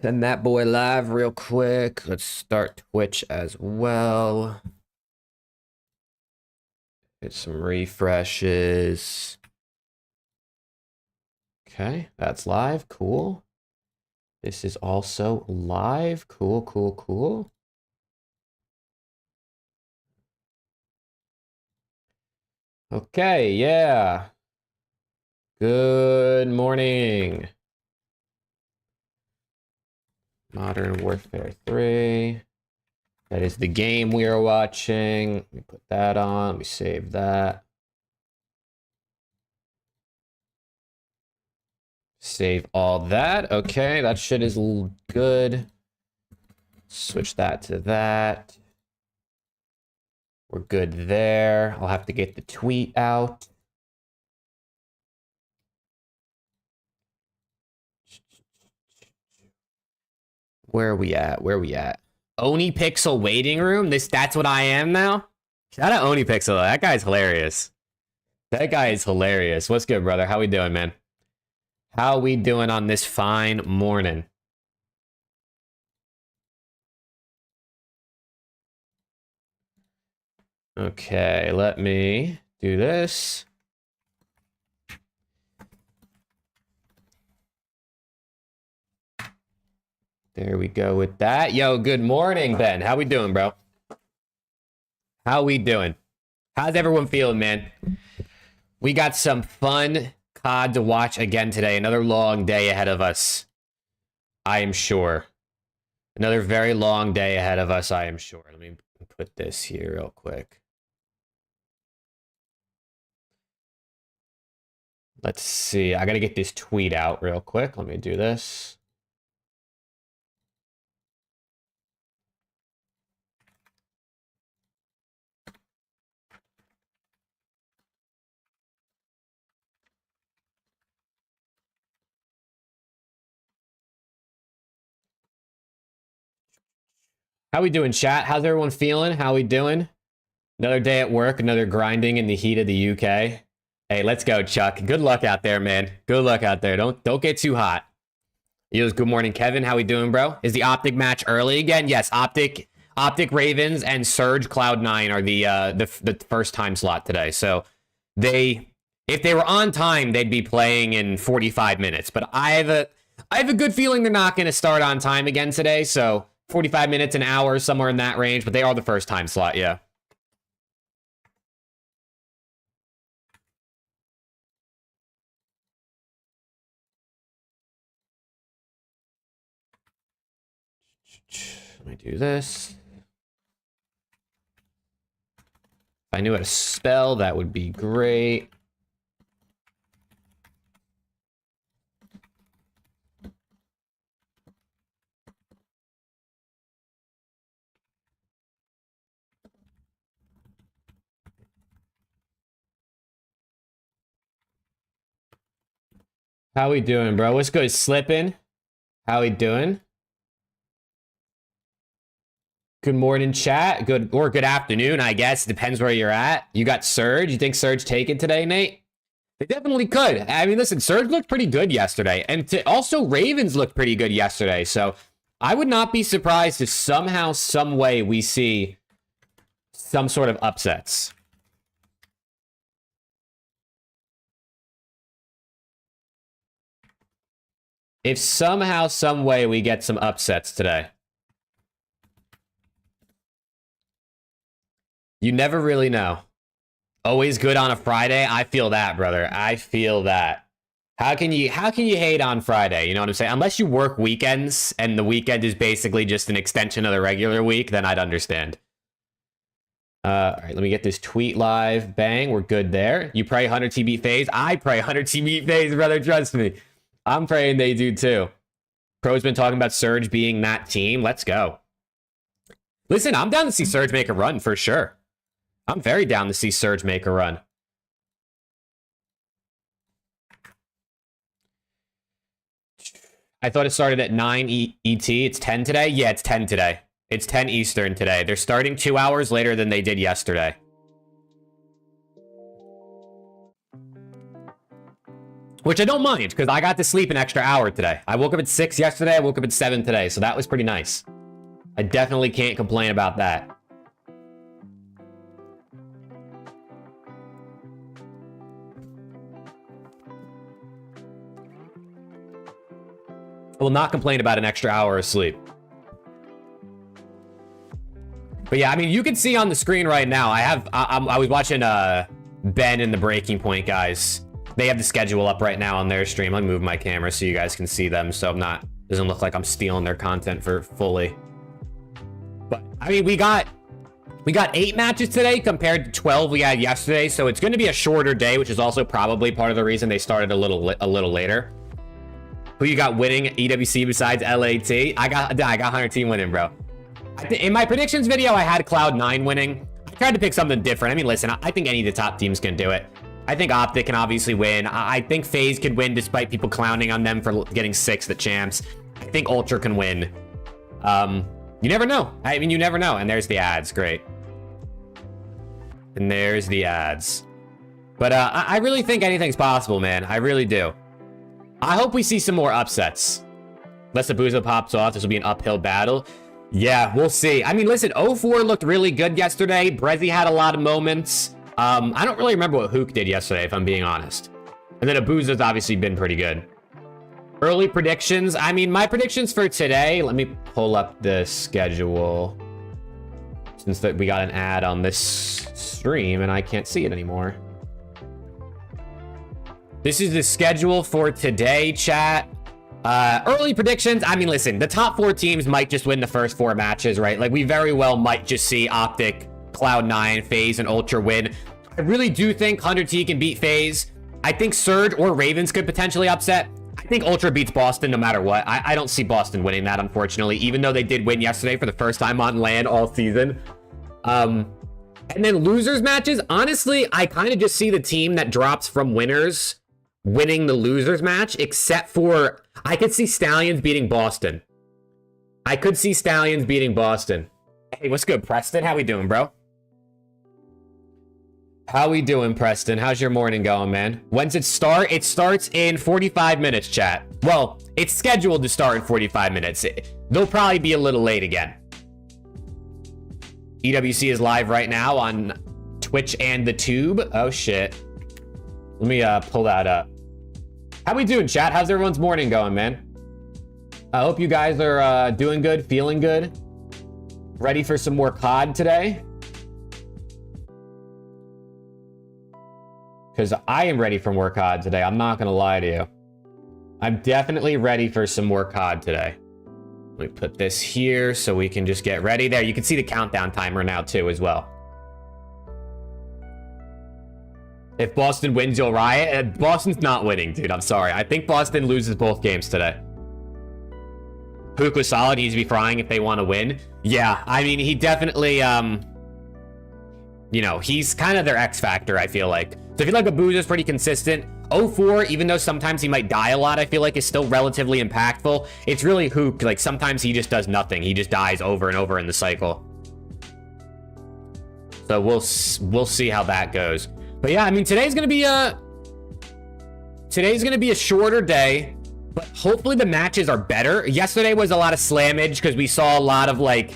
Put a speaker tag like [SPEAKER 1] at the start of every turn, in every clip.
[SPEAKER 1] Send that boy live real quick. Let's start Twitch as well. Get some refreshes. Okay, that's live. Cool. This is also live. Cool, cool, cool. Okay, yeah. Good morning. Modern Warfare 3. That is the game we are watching. Let me put that on. Let me save that. Save all that. Okay, that shit is good. Switch that to that. We're good there. I'll have to get the tweet out. Where are we at? Where are we at? Oni Pixel waiting room? That's what I am now? Shout out Oni Pixel. That guy's hilarious. That guy is hilarious. What's good, brother? How we doing, man? How we doing on this fine morning? Okay, let me do this. There we go with that. Yo, good morning, Ben. How we doing, bro? How we doing? How's everyone feeling, man? We got some fun COD to watch again today. Another long day ahead of us, I am sure. Another very long day ahead of us, I am sure. Let me put this here real quick. Let's see. I gotta get this tweet out real quick. Let me do this. How we doing, chat? How's everyone feeling? How we doing? Another day at work, another grinding in the heat of the UK. Hey, let's go, Chuck. Good luck out there, man. Good luck out there. Don't get too hot. Yo's good morning, Kevin. How we doing, bro? Is the Optic match early again? Yes, Optic Ravens and Surge Cloud9 are the first time slot today. So if they were on time, they'd be playing in 45 minutes. But I have a good feeling they're not going to start on time again today. So 45 minutes, an hour, somewhere in that range. But they are the first time slot, yeah. Let me do this. If I knew how to spell, that would be great. How we doing, bro? What's good? Slipping? How we doing? Good morning, chat. Good afternoon, I guess. Depends where you're at. You got Surge. You think Surge take it today, Nate? They definitely could. I mean, listen, Surge looked pretty good yesterday. And also, Ravens looked pretty good yesterday. So I would not be surprised if somehow, some way, we see some sort of upsets. If somehow, some way, we get some upsets today. You never really know. Always good on a Friday. I feel that, brother. I feel that. How can you hate on Friday? You know what I'm saying? Unless you work weekends and the weekend is basically just an extension of the regular week, then I'd understand. All right, let me get this tweet live. Bang, we're good there. You pray 100 TB FAZE? I pray 100 TB FAZE, brother. Trust me. I'm praying they do too. Pro's been talking about Surge being that team. Let's go. Listen, I'm down to see Surge make a run for sure. I'm very down to see Surge make a run. I thought it started at 9 ET. It's 10 today? Yeah, it's 10 today. It's 10 Eastern today. They're starting 2 hours later than they did yesterday. which I don't mind because I got to sleep an extra hour today. I woke up at 6 yesterday. I woke up at 7 today. So that was pretty nice. I definitely can't complain about that. I will not complain about an extra hour of sleep. But yeah, I mean, you can see on the screen right now, I was watching Ben and the Breaking Point guys. They have the schedule up right now on their stream. Let me move my camera so you guys can see them, so I'm not, doesn't look like I'm stealing their content for fully. But I mean, we got 8 matches today compared to 12 we had yesterday, so it's going to be a shorter day, which is also probably part of the reason they started a little later. Who you got winning EWC besides LAT? I got 100 team winning, bro. In my predictions video, I had Cloud9 winning. I tried to pick something different. I mean, listen, I think any of the top teams can do it. I think OPTIC can obviously win. I think FAZE could win despite people clowning on them for getting 6th at champs. I think Ultra can win. You never know. I mean, you never know. And there's the ads. Great. And there's the ads. But I really think anything's possible, man. I really do. I hope we see some more upsets. Unless the Buzo pops off, this will be an uphill battle. Yeah, we'll see. I mean, listen, 04 looked really good yesterday. Brezzy had a lot of moments. I don't really remember what HAVOK did yesterday, if I'm being honest. And then Abuza's obviously been pretty good. Early predictions. I mean, my predictions for today, let me pull up the schedule. Since that we got an ad on this stream and I can't see it anymore. This is the schedule for today, chat. Early predictions. I mean, listen, the top 4 teams might just win the first 4 matches, right? Like, we very well might just see OPTIC, Cloud9, FaZe, and Ultra win. I really do think 100T can beat FaZe. I think Surge or Ravens could potentially upset. I think Ultra beats Boston no matter what. I don't see Boston winning that, unfortunately, even though they did win yesterday for the first time on LAN all season. And then losers matches. Honestly, I kind of just see the team that drops from winners winning the losers match, except for I could see Stallions beating Boston. I could see Stallions beating Boston. Hey, what's good, Preston? How we doing, bro? How we doing, Preston? How's your morning going, man? When's it start? It starts in 45 minutes, chat. Well, it's scheduled to start in 45 minutes. They'll probably be a little late again. EWC is live right now on Twitch and the Tube. Oh, shit. Let me pull that up. How we doing, chat? How's everyone's morning going, man? I hope you guys are doing good, feeling good. Ready for some more COD today? Because I am ready for more COD today. I'm not going to lie to you. I'm definitely ready for some more COD today. Let me put this here so we can just get ready. There, you can see the countdown timer now too as well. If Boston wins, you'll riot. Boston's not winning, dude. I'm sorry. I think Boston loses both games today. HAVOK was solid. He needs to be frying if they want to win. Yeah, I mean, he definitely, you know, he's kind of their X factor, I feel like. So I feel like Abuza's pretty consistent. 04, even though sometimes he might die a lot, I feel like is still relatively impactful. It's really HAVOK. Like, sometimes he just does nothing. He just dies over and over in the cycle. So we'll see how that goes. But yeah, I mean, today's gonna be a shorter day, but hopefully the matches are better. Yesterday was a lot of slammage because we saw a lot of like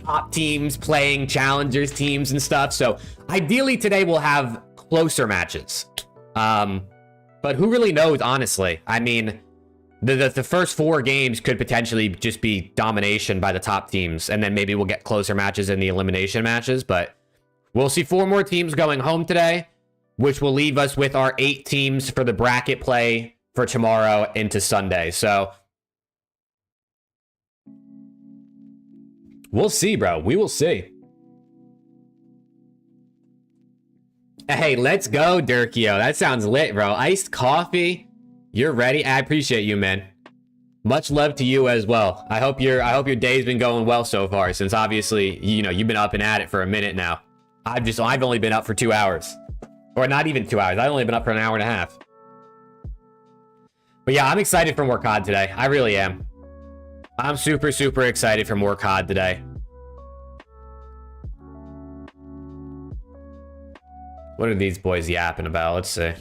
[SPEAKER 1] top teams playing challengers teams and stuff. So ideally today we'll have closer matches. But who really knows, honestly? I mean, the first 4 games could potentially just be domination by the top teams, and then maybe we'll get closer matches in the elimination matches. But we'll see 4 more teams going home today, which will leave us with our 8 teams for the bracket play for tomorrow into Sunday. So we'll see, bro. We will see. Hey, let's go, Durkio. That sounds lit, bro. Iced coffee. You're ready. I appreciate you, man. Much love to you as well. I hope your day's been going well so far, since obviously, you know, you've been up and at it for a minute now. I've only been up for 2 hours. Or not even 2 hours. I've only been up for an hour and a half. But yeah, I'm excited for more COD today. I really am. I'm super, super excited for more COD today. What are these boys yapping about? Let's see.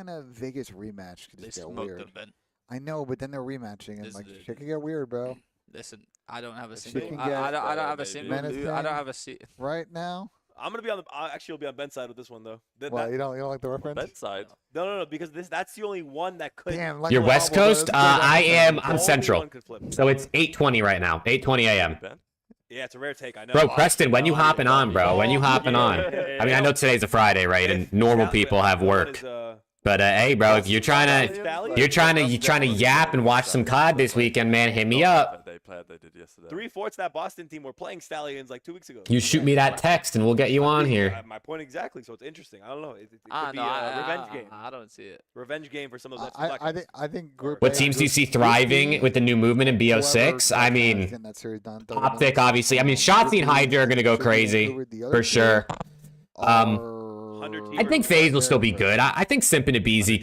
[SPEAKER 2] and a Vegas rematch could
[SPEAKER 3] They
[SPEAKER 2] just get
[SPEAKER 3] smoked
[SPEAKER 2] weird.
[SPEAKER 3] them, Ben.
[SPEAKER 2] I know, but then they're rematching, and
[SPEAKER 3] This
[SPEAKER 2] like
[SPEAKER 3] is-
[SPEAKER 2] shit could get weird, bro.
[SPEAKER 3] Listen, I don't have a
[SPEAKER 2] If she
[SPEAKER 3] single.
[SPEAKER 2] can
[SPEAKER 3] I
[SPEAKER 2] get
[SPEAKER 3] don't have a
[SPEAKER 4] maybe.
[SPEAKER 3] single.
[SPEAKER 2] Menace
[SPEAKER 3] I don't
[SPEAKER 2] thing.
[SPEAKER 3] have a seat.
[SPEAKER 2] Right now,
[SPEAKER 5] I'm gonna be on the. I'll actually be on Ben's side with this one though.
[SPEAKER 2] well, you don't like the reference?
[SPEAKER 4] Bedside.
[SPEAKER 5] No, because that's the only one that could.
[SPEAKER 2] Damn, like
[SPEAKER 1] You're
[SPEAKER 2] the
[SPEAKER 1] West
[SPEAKER 2] bubble,
[SPEAKER 1] Coast?
[SPEAKER 2] though, that's a good
[SPEAKER 1] I
[SPEAKER 2] reference.
[SPEAKER 1] am.
[SPEAKER 5] the
[SPEAKER 1] I'm
[SPEAKER 5] only
[SPEAKER 1] Central.
[SPEAKER 5] one could flip.
[SPEAKER 1] So it's 8:20 right now. 8:20 a.m.
[SPEAKER 4] Ben?
[SPEAKER 5] Yeah, it's a rare take. I know.
[SPEAKER 1] Bro, Preston, when you hopping on, bro? When you hopping on? I mean, I know today's a Friday, right? And normal people have work. But hey, bro, if you're trying to yap and watch some COD this weekend, man, hit me up.
[SPEAKER 4] They did yesterday.
[SPEAKER 5] 3/4 that Boston team were playing Stallions like 2 weeks ago.
[SPEAKER 1] You shoot me that text and we'll get you on here.
[SPEAKER 5] My point exactly. So it's interesting. I don't know. It could
[SPEAKER 3] Ah,
[SPEAKER 5] be
[SPEAKER 3] no,
[SPEAKER 5] a revenge game.
[SPEAKER 3] I don't see it.
[SPEAKER 5] Revenge game for some of those.
[SPEAKER 2] I think group.
[SPEAKER 1] What
[SPEAKER 2] A,
[SPEAKER 1] teams do you
[SPEAKER 2] group-
[SPEAKER 1] see
[SPEAKER 2] group
[SPEAKER 1] thriving
[SPEAKER 2] B,
[SPEAKER 1] with the new movement in BO6?
[SPEAKER 2] whoever
[SPEAKER 1] I
[SPEAKER 2] is
[SPEAKER 1] mean,
[SPEAKER 2] getting that series done,
[SPEAKER 1] Optic, obviously. I mean, Shotzi and Hydra are going to go crazy, for sure. I think FaZe will still be good. I think Simp and Abizi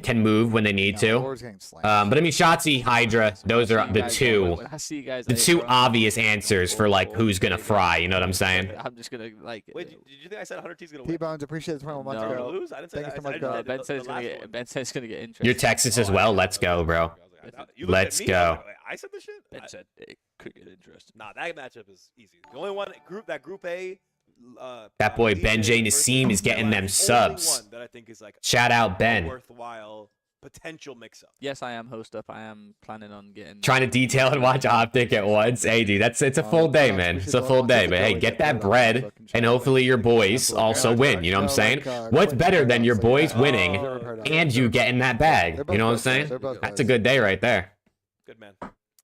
[SPEAKER 1] can move when they need to. But I mean, Shotzi, Hydra, those are the two obvious answers for like who's gonna fry. You know what I'm saying?
[SPEAKER 3] I'm just gonna like.
[SPEAKER 5] Wait, did you think I said 100 T's gonna win?
[SPEAKER 2] T-Bones, appreciate the 21 months
[SPEAKER 3] No.
[SPEAKER 5] Gonna
[SPEAKER 2] ago.
[SPEAKER 5] lose? I didn't say
[SPEAKER 2] Thank
[SPEAKER 5] that.
[SPEAKER 2] you so
[SPEAKER 5] I
[SPEAKER 2] much,
[SPEAKER 5] said
[SPEAKER 2] bro.
[SPEAKER 3] Ben said it's gonna
[SPEAKER 5] the
[SPEAKER 3] get.
[SPEAKER 5] last
[SPEAKER 3] Ben said it's gonna get interesting.
[SPEAKER 1] Your Texas as well. Let's go, bro.
[SPEAKER 5] You looked
[SPEAKER 1] Let's
[SPEAKER 5] at me, I was
[SPEAKER 1] go.
[SPEAKER 5] like, I said this shit.
[SPEAKER 3] Ben said it could get interesting.
[SPEAKER 5] Nah, that matchup is easy. The only one Group A.
[SPEAKER 1] That boy Ben J.
[SPEAKER 5] versus
[SPEAKER 1] Nassim is getting them
[SPEAKER 5] only
[SPEAKER 1] subs.
[SPEAKER 5] one that I think is like
[SPEAKER 1] Shout out Ben.
[SPEAKER 5] worthwhile potential mix-up.
[SPEAKER 3] Yes, I am host up. I am planning on getting.
[SPEAKER 1] Trying to detail and watch Optic at once. Hey, dude, it's a full day, man. It's a full day. But hey, get that bread, and hopefully your boys also win. You know what I'm saying? What's better than your boys winning and you getting that bag? You know what I'm saying? That's a good day right there.
[SPEAKER 5] Good man.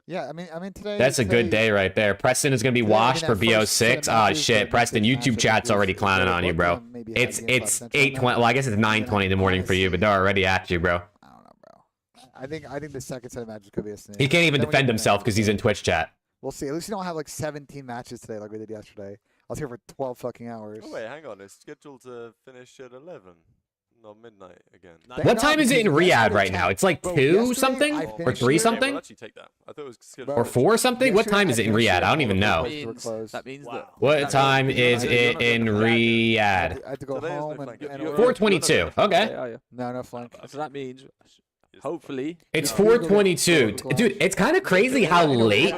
[SPEAKER 2] Yeah, I mean today.
[SPEAKER 1] That's a good day right there. Preston is going to be washed for
[SPEAKER 2] that first
[SPEAKER 1] BO6.
[SPEAKER 2] set of
[SPEAKER 1] Oh,
[SPEAKER 2] matches,
[SPEAKER 1] shit.
[SPEAKER 2] the
[SPEAKER 1] Preston,
[SPEAKER 2] next
[SPEAKER 1] YouTube
[SPEAKER 2] matchup
[SPEAKER 1] chat's
[SPEAKER 2] is
[SPEAKER 1] already clowning on you, bro.
[SPEAKER 2] maybe
[SPEAKER 1] It's
[SPEAKER 2] having about Central
[SPEAKER 1] 8:20.
[SPEAKER 2] now.
[SPEAKER 1] Well, I guess it's 9:20 in the morning for you, but they're already at you, bro.
[SPEAKER 2] I don't know, bro. I think the second set of matches could be a snake.
[SPEAKER 1] He can't even
[SPEAKER 2] Then we
[SPEAKER 1] defend
[SPEAKER 2] get
[SPEAKER 1] himself because he's in
[SPEAKER 2] matches.
[SPEAKER 1] Twitch chat.
[SPEAKER 2] We'll see. At least we don't have like 17 matches today like we did yesterday. I was here for 12 fucking hours.
[SPEAKER 4] Oh wait, hang on. It's scheduled to finish at 11. Not midnight again.
[SPEAKER 1] What time is it in Riyadh right now? It's like
[SPEAKER 2] Bro,
[SPEAKER 1] 2
[SPEAKER 2] yesterday
[SPEAKER 1] something?
[SPEAKER 2] I
[SPEAKER 1] Or
[SPEAKER 2] finished
[SPEAKER 1] 3
[SPEAKER 2] it.
[SPEAKER 4] Okay,
[SPEAKER 1] something?
[SPEAKER 4] we'll actually take that. I thought it was scheduled
[SPEAKER 2] Bro,
[SPEAKER 1] Or 4 something? What time is it in Riyadh? I don't even know.
[SPEAKER 3] That means that.
[SPEAKER 5] Wow.
[SPEAKER 1] What time is it in Riyadh?
[SPEAKER 2] I had to go
[SPEAKER 4] Today is
[SPEAKER 2] home
[SPEAKER 4] no
[SPEAKER 2] and.
[SPEAKER 4] flank.
[SPEAKER 2] and
[SPEAKER 4] You're-
[SPEAKER 2] order-
[SPEAKER 1] 4:22. Okay.
[SPEAKER 3] Yeah, yeah.
[SPEAKER 2] No flank.
[SPEAKER 3] So that means, hopefully.
[SPEAKER 1] It's
[SPEAKER 2] Yeah.
[SPEAKER 1] 4:22. Dude, it's kind of crazy how late,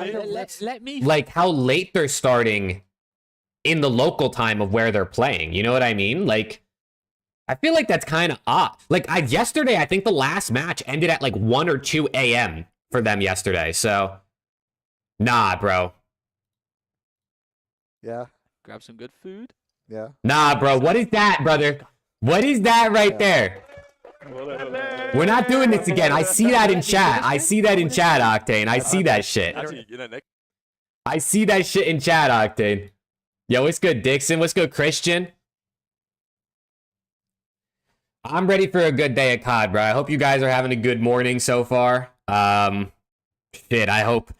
[SPEAKER 3] Let me.
[SPEAKER 1] like how late they're starting in the local time of where they're playing. You know what I mean? Like, I feel like that's kind of odd. Like, yesterday, I think the last match ended at like 1 or 2 a.m. for them yesterday. So, nah, bro.
[SPEAKER 2] Yeah,
[SPEAKER 3] Grab some good food.
[SPEAKER 2] yeah.
[SPEAKER 1] Nah, bro. What is that, brother? What is that right there? We're not doing this again. I see that in chat. I see that in chat, Octane. I see that shit.
[SPEAKER 4] Actually, you know, Nick,
[SPEAKER 1] I see that shit in chat, Octane. Yo, what's good, Dixon? What's good, Christian? I'm ready for a good day at COD, bro. I hope you guys are having a good morning so far. Shit, I hope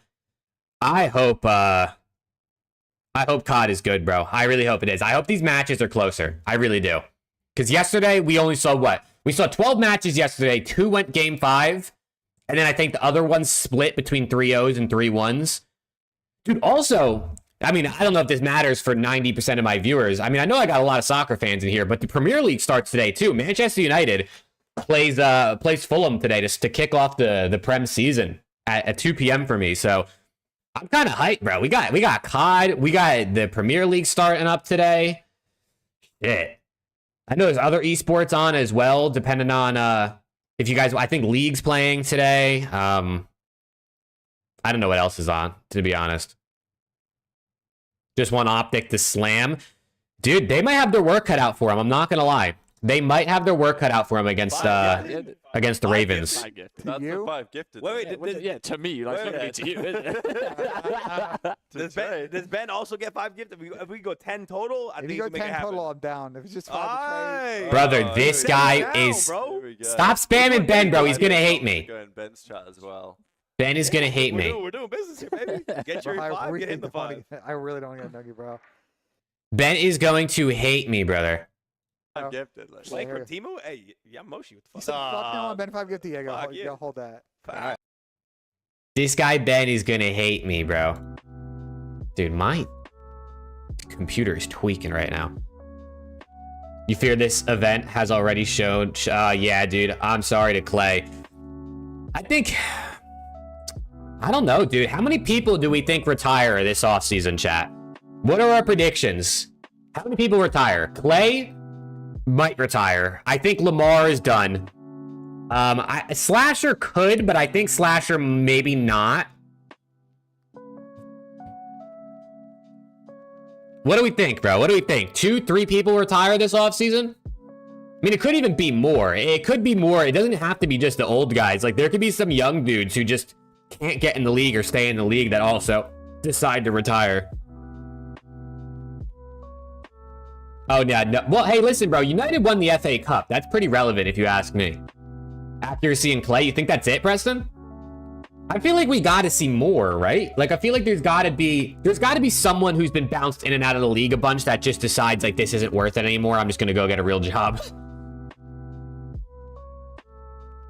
[SPEAKER 1] COD is good, bro. I really hope it is. I hope these matches are closer. I really do. Because yesterday, we only saw what? We saw 12 matches yesterday. 2 went game 5. And then I think the other ones split between 3-0s and 3-1s. Dude, also, I mean, I don't know if this matters for 90% of my viewers. I mean, I know I got a lot of soccer fans in here, but the Premier League starts today too. Manchester United plays Fulham today to kick off the Prem season at 2 p.m. for me. So I'm kind of hyped, bro. We got COD. We got the Premier League starting up today. Shit. I know there's other esports on as well, depending on if you guys. I think League's playing today. I don't know what else is on, to be honest. Just want Optic to slam. Dude, they might have their work cut out for them. I'm not going to lie. They might have their work cut out for them against the Ravens.
[SPEAKER 4] that's
[SPEAKER 2] you?
[SPEAKER 4] the 5 gifted.
[SPEAKER 3] Yeah, to me, like
[SPEAKER 5] Wait,
[SPEAKER 3] maybe to you. Isn't it?
[SPEAKER 5] Does Ben also get 5 gifted? If we go 10 total, I
[SPEAKER 2] If
[SPEAKER 5] think
[SPEAKER 2] you
[SPEAKER 5] we
[SPEAKER 2] go
[SPEAKER 5] can make it
[SPEAKER 2] 10
[SPEAKER 5] happen.
[SPEAKER 2] total, I'm down. If it's just 5
[SPEAKER 5] Aye.
[SPEAKER 1] Brother,
[SPEAKER 4] Oh,
[SPEAKER 1] this
[SPEAKER 4] here we
[SPEAKER 1] guy
[SPEAKER 5] Down,
[SPEAKER 1] is...
[SPEAKER 5] bro.
[SPEAKER 1] Stop spamming Ben, bro. He's going to hate me.
[SPEAKER 4] Go in Ben's chat as well.
[SPEAKER 1] Ben is going to hate me.
[SPEAKER 5] We're doing business here, baby. Get your 5, get him the 5.
[SPEAKER 2] I really don't get a nugget, bro.
[SPEAKER 1] Ben is going to hate me, brother.
[SPEAKER 4] 5 gifted. Like,
[SPEAKER 5] Play for Timo? Hey, yeah, Moshi. What the
[SPEAKER 2] You
[SPEAKER 5] fuck?
[SPEAKER 2] said fuck no on Ben 5 gifty. Yeah,
[SPEAKER 5] fuck
[SPEAKER 2] go
[SPEAKER 5] you.
[SPEAKER 2] hold that.
[SPEAKER 1] This guy Ben is going to hate me, bro. Dude, my computer is tweaking right now. You fear this event has already shown? Yeah, dude. I'm sorry to Clay. I think... I don't know, dude. How many people do we think retire this offseason, chat? What are our predictions? How many people retire? Clay might retire. I think Lamar is done. Slasher could, but I think Slasher maybe not. What do we think, bro? What do we think? 2, 3 people retire this offseason? I mean, it could even be more. It could be more. It doesn't have to be just the old guys. Like, there could be some young dudes who just can't get in the league or stay in the league that also decide to retire. Oh, yeah. No. Well, hey, listen, bro. United won the FA Cup. That's pretty relevant if you ask me. Accuracy and Clay. You think that's it, Preston? I feel like we got to see more, right? Like, I feel like there's got to be someone who's been bounced in and out of the league a bunch that just decides, like, this isn't worth it anymore. I'm just going to go get a real job.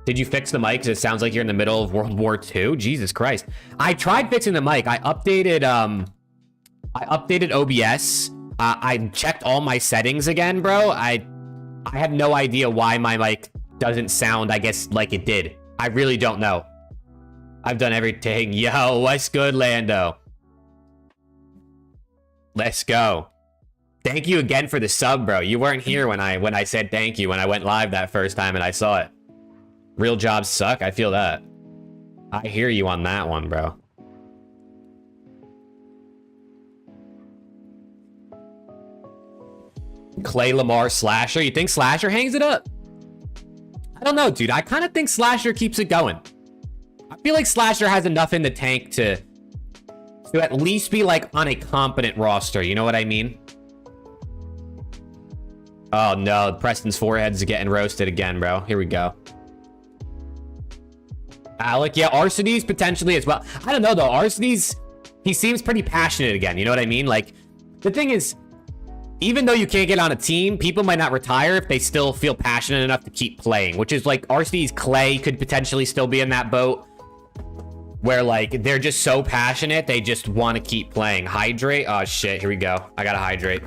[SPEAKER 1] Did you fix the mic? 'Cause it sounds like you're in the middle of World War II. Jesus Christ. I tried fixing the mic. I updated OBS. I checked all my settings again, bro. I have no idea why my mic doesn't sound, I guess, like it did. I really don't know. I've done everything. Yo, what's good, Lando? Let's go. Thank you again for the sub, bro. You weren't here when I said thank you when I went live that first time and I saw it. Real jobs suck. I feel that. I hear you on that one, bro. Clay, Lamar, Slasher. You think Slasher hangs it up? I don't know, dude. I kind of think Slasher keeps it going. I feel like Slasher has enough in the tank to at least be like on a competent roster. You know what I mean? Oh no, Preston's forehead's getting roasted again, bro. Here we go. Alec, yeah, Arcades potentially as well. I don't know though. Arcades, he seems pretty passionate again. You know what I mean? Like, the thing is, even though you can't get on a team, people might not retire if they still feel passionate enough to keep playing, which is like Arcades, Clay could potentially still be in that boat where like they're just so passionate they just want to keep playing. Hydrate. Oh shit, here we go. I gotta hydrate.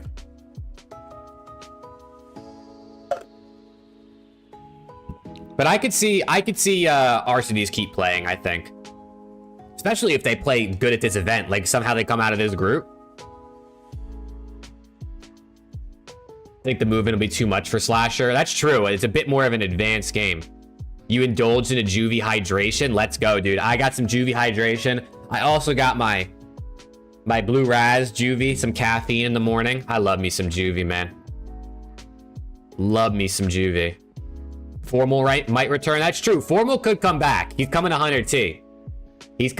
[SPEAKER 1] But I could see Arcades keep playing, I think. Especially if they play good at this event. Like, somehow they come out of this group. I think the movement will be too much for Slasher. That's true. It's a bit more of an advanced game. You indulged in a juvie hydration? Let's go, dude. I got some juvie hydration. I also got my blue raz juvie, some caffeine in the morning. I love me some juvie, man. Love me some juvie. Formal might return. That's true. Formal could come back. He's coming to 100T.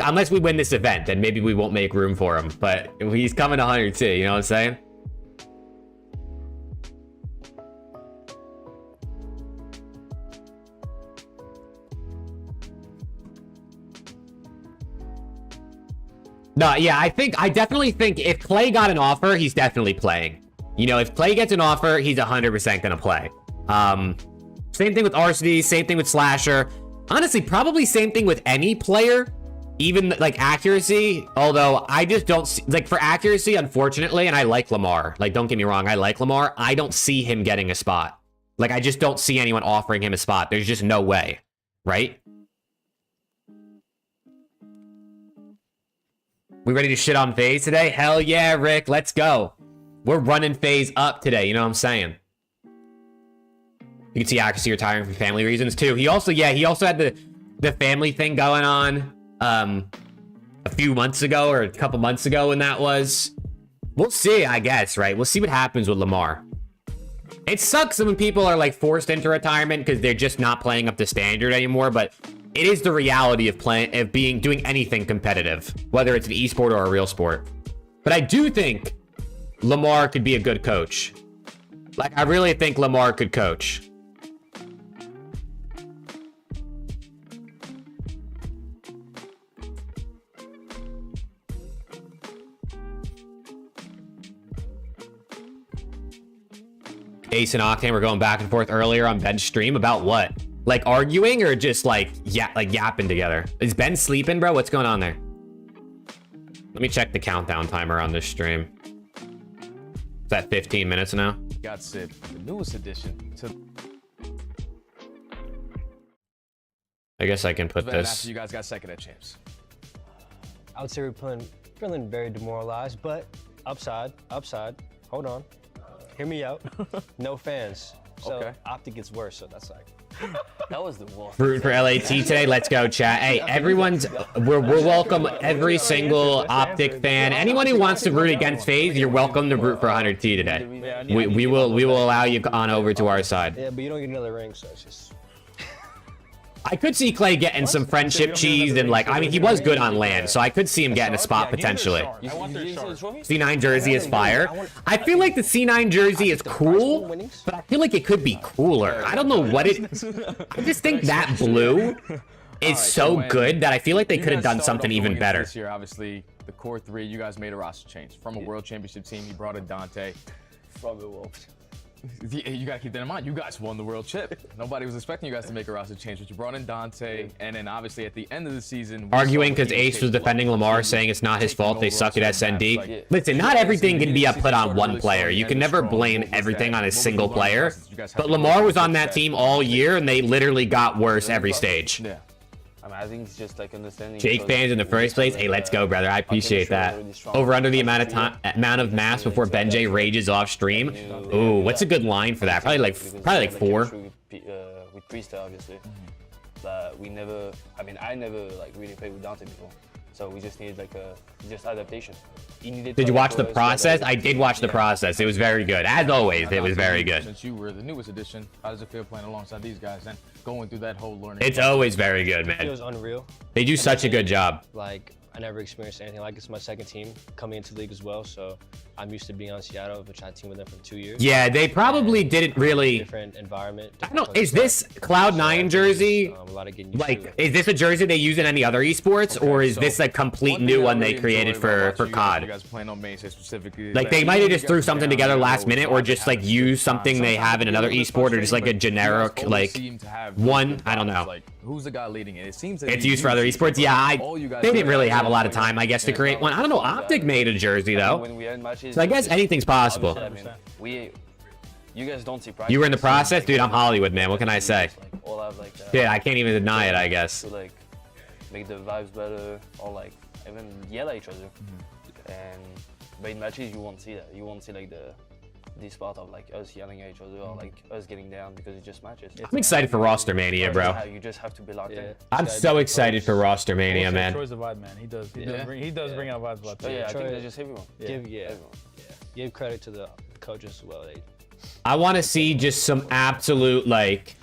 [SPEAKER 1] Unless we win this event, then maybe we won't make room for him. But he's coming to 100T. You know what I'm saying? No, yeah, I definitely think if Clay got an offer, he's definitely playing. You know, if Clay gets an offer, he's 100% gonna play. Same thing with RCD, same thing with Slasher. Honestly, probably same thing with any player, even like accuracy. Although I just don't see, like, for accuracy, unfortunately, and I like Lamar. Like, don't get me wrong, I like Lamar. I don't see him getting a spot. Like, I just don't see anyone offering him a spot. There's just no way, right? We ready to shit on FaZe today? Hell yeah, Rick, let's go. We're running FaZe up today, you know what I'm saying? You can see accuracy retiring for family reasons too. He also had the family thing going on a few months ago or a couple months ago when that was. We'll see, I guess, right? We'll see what happens with Lamar. It sucks when people are like forced into retirement because they're just not playing up to standard anymore, but it is the reality of doing anything competitive, whether it's an esport or a real sport. But I do think Lamar could be a good coach. Like, I really think Lamar could coach. Ace and Octane were going back and forth earlier on Ben's stream about what? Like arguing or just like yapping together? Is Ben sleeping, bro? What's going on there? Let me check the countdown timer on this stream. Is that 15 minutes now?
[SPEAKER 6] got Sid, the newest addition to
[SPEAKER 1] I guess I can put
[SPEAKER 6] the after
[SPEAKER 1] this.
[SPEAKER 6] you guys got second at champs.
[SPEAKER 7] I would say we're feeling very demoralized, but upside. Hold on. Hear me out. No fans. So
[SPEAKER 6] Okay.
[SPEAKER 7] OPTIC gets worse, so that's like, that was the wolf.
[SPEAKER 1] Rooting for LAT today. Let's go, chat. Hey, everyone's we're welcome. Every single OPTIC fan, anyone who wants to root against FaZe, you're welcome to root for 100T today. We will allow you on over to our side.
[SPEAKER 7] Yeah, but you don't get another ring, so it's just.
[SPEAKER 1] I could see Clay getting some friendship cheese and like, I mean, he was good on land, so I could see him getting a spot potentially. C9 jersey is fire. I feel like the C9 jersey is cool, but I feel like it could be cooler. I don't know what it. I just think that blue is so good that I feel like they could have done something even better.
[SPEAKER 6] This year, obviously, the core three, you guys made a roster change from a world championship team. You brought in Dante.
[SPEAKER 7] From the wolves.
[SPEAKER 6] You gotta keep that in mind. You guys won the world chip. Nobody was expecting you guys to make a roster change, but you brought in Dante, and then obviously at the end of the season,
[SPEAKER 1] Arguing because Ace was defending Lamar, saying it's not his fault they suck at SND. Listen, not everything can be put on one player. You can never blame everything on a single player. But Lamar was on that team all year, and they literally got worse every stage.
[SPEAKER 6] Yeah.
[SPEAKER 8] I think it's just like understanding.
[SPEAKER 1] Jake fans in the first place. Hey, let's go, brother. I appreciate that. Over under the amount of mass before Benjay rages off stream. Ooh, what's a good line for that? Probably like 4.
[SPEAKER 8] With Priest, obviously, but we never. I mean, I never like really played with Dante before, so we just needed like just adaptation.
[SPEAKER 1] Did you watch the process? I did watch the process. It was very good. As always, it was very good.
[SPEAKER 6] Since you were the newest addition, how does it feel playing alongside these guys and going through that whole learning?
[SPEAKER 1] It's always very good,
[SPEAKER 7] It
[SPEAKER 1] man.
[SPEAKER 7] was unreal.
[SPEAKER 1] They do such a good job.
[SPEAKER 7] Like, I never experienced anything like this. It's my second team coming into the league as well, so I'm used to being on Seattle, which I teamed with them for 2 years.
[SPEAKER 1] Yeah, they probably didn't really.
[SPEAKER 7] Different environment.
[SPEAKER 1] I don't know. Is this Cloud9 jersey?
[SPEAKER 7] A lot of getting used to
[SPEAKER 1] Like,
[SPEAKER 7] it.
[SPEAKER 1] is this a jersey they use in any other esports, or is this a complete new one they created for
[SPEAKER 6] You
[SPEAKER 1] COD?
[SPEAKER 6] guys playing on main specifically.
[SPEAKER 1] Like, they might have just threw something together last minute, or just like use something they have in another esport, or just like a generic like one. I don't know.
[SPEAKER 6] Like, who's the guy leading it? It seems
[SPEAKER 1] It's used for other esports. Yeah, they didn't really have a lot of time, I guess, to create one. I don't know. OPTIC made a jersey though,
[SPEAKER 8] When we had matches,
[SPEAKER 1] so I guess anything's possible.
[SPEAKER 8] obviously, I mean, you guys don't see practice.
[SPEAKER 1] You were in the process, dude. I'm Hollywood, man. What can I say?
[SPEAKER 8] Like, all have like that.
[SPEAKER 1] Yeah, I can't even deny it, I guess.
[SPEAKER 8] To like make the vibes better, or like even yell at each other. But in matches, you won't see that. You won't see like this part of like us yelling at each other or like us getting down because it's just matches.
[SPEAKER 1] I'm excited for Roster Mania, bro.
[SPEAKER 8] You just have to be locked in.
[SPEAKER 1] I'm so excited for Roster Mania, man.
[SPEAKER 9] Troy's the vibe, man. He does bring out vibes a lot.
[SPEAKER 8] Oh yeah, I
[SPEAKER 7] Troy-
[SPEAKER 8] think that's just everyone.
[SPEAKER 7] Give give credit to the coaches as well.
[SPEAKER 1] I want to see just some absolute like.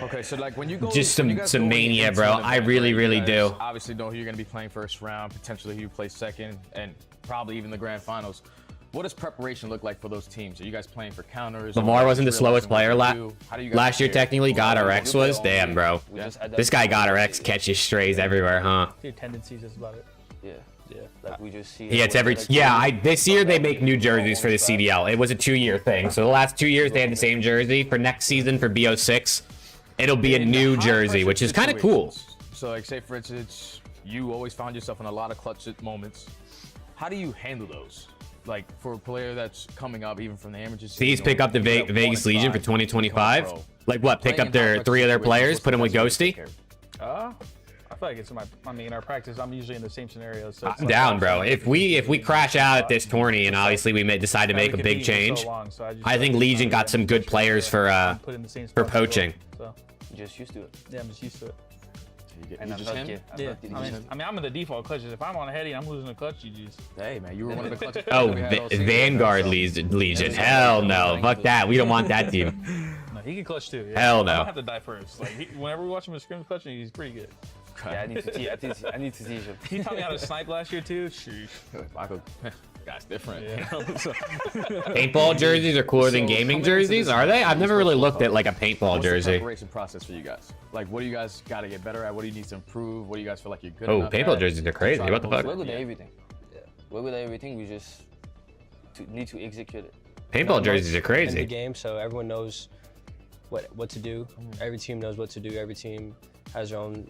[SPEAKER 6] Okay, so like when you go,
[SPEAKER 1] Just
[SPEAKER 6] when you guys
[SPEAKER 1] some
[SPEAKER 6] go
[SPEAKER 1] mania,
[SPEAKER 6] into
[SPEAKER 1] bro.
[SPEAKER 6] an
[SPEAKER 1] I
[SPEAKER 6] event,
[SPEAKER 1] really,
[SPEAKER 6] right,
[SPEAKER 1] really
[SPEAKER 6] you guys
[SPEAKER 1] do.
[SPEAKER 6] Obviously, know who you're gonna be playing first round, potentially who you play second, and probably even the grand finals. What does preparation look like for those teams? Are you guys playing for counters?
[SPEAKER 1] Lamar wasn't the slowest player
[SPEAKER 6] How do you guys
[SPEAKER 1] last year.
[SPEAKER 6] prepare?
[SPEAKER 1] Technically, God RX was. Damn, bro.
[SPEAKER 8] We just adapt
[SPEAKER 1] This guy
[SPEAKER 8] to
[SPEAKER 1] God
[SPEAKER 8] the
[SPEAKER 1] RX catches strays everywhere, huh?
[SPEAKER 9] Your tendencies is about it.
[SPEAKER 8] Yeah. Like we just see.
[SPEAKER 1] Yeah, it's every. Yeah, this year they make new jerseys for the CDL. It was a 2-year thing. So the last 2 years they had the same jersey. For next season for BO6, it'll be a
[SPEAKER 6] In the
[SPEAKER 1] new
[SPEAKER 6] high
[SPEAKER 1] jersey,
[SPEAKER 6] pressure
[SPEAKER 1] which is kind of cool.
[SPEAKER 6] situations, So like say for instance, you always found yourself in a lot of clutch moments. How do you handle those? Like for a player that's coming up, even from the amateurs.
[SPEAKER 1] Please pick up the Vegas Legion for 2025. Like what? Pick up their 3 of their players, put them with Ghosty.
[SPEAKER 9] I feel like it's in our practice, I'm usually in the same scenario. So it's
[SPEAKER 1] I'm
[SPEAKER 9] like,
[SPEAKER 1] down, bro. If we crash out at this tourney and obviously we may decide to make a big change, I think Legion got some good players for poaching.
[SPEAKER 9] So
[SPEAKER 8] Just used to it.
[SPEAKER 9] yeah, I'm just used to it.
[SPEAKER 8] And I'm
[SPEAKER 6] just
[SPEAKER 8] not
[SPEAKER 6] him?
[SPEAKER 8] getting.
[SPEAKER 9] Yeah, I mean, I'm in the default clutches. If I'm on a heady, I'm losing the clutch. GG's.
[SPEAKER 6] Hey man, you were one of the clutch.
[SPEAKER 1] Oh, Vanguard Legion. Hell no. Fuck that. We don't want that team.
[SPEAKER 9] No, he can clutch too. Yeah.
[SPEAKER 1] Hell
[SPEAKER 9] I
[SPEAKER 1] no.
[SPEAKER 9] don't have to die first. Like whenever we watch him in scrims clutching, he's pretty good.
[SPEAKER 8] Yeah, I need to teach. I need to teach him.
[SPEAKER 9] He taught me how to snipe last year too. Sheesh.
[SPEAKER 6] Michael, guy's different.
[SPEAKER 9] Yeah.
[SPEAKER 1] Paintball jerseys are cooler than gaming jerseys, are they? I've never really looked at like a paintball
[SPEAKER 6] What's the
[SPEAKER 1] jersey.
[SPEAKER 6] preparation process for you guys? Like, what do you guys got to get better at? What do you need to improve? What do you guys feel like you're good
[SPEAKER 1] Oh,
[SPEAKER 6] enough
[SPEAKER 1] paintball
[SPEAKER 6] at?
[SPEAKER 1] jerseys are crazy. What the fuck?
[SPEAKER 8] We're good at everything. Yeah. We're good at everything. We just need to execute it.
[SPEAKER 1] Paintball jerseys are
[SPEAKER 7] In the
[SPEAKER 1] crazy.
[SPEAKER 7] game, so everyone knows what to do. Every team knows what to do. Every team has their own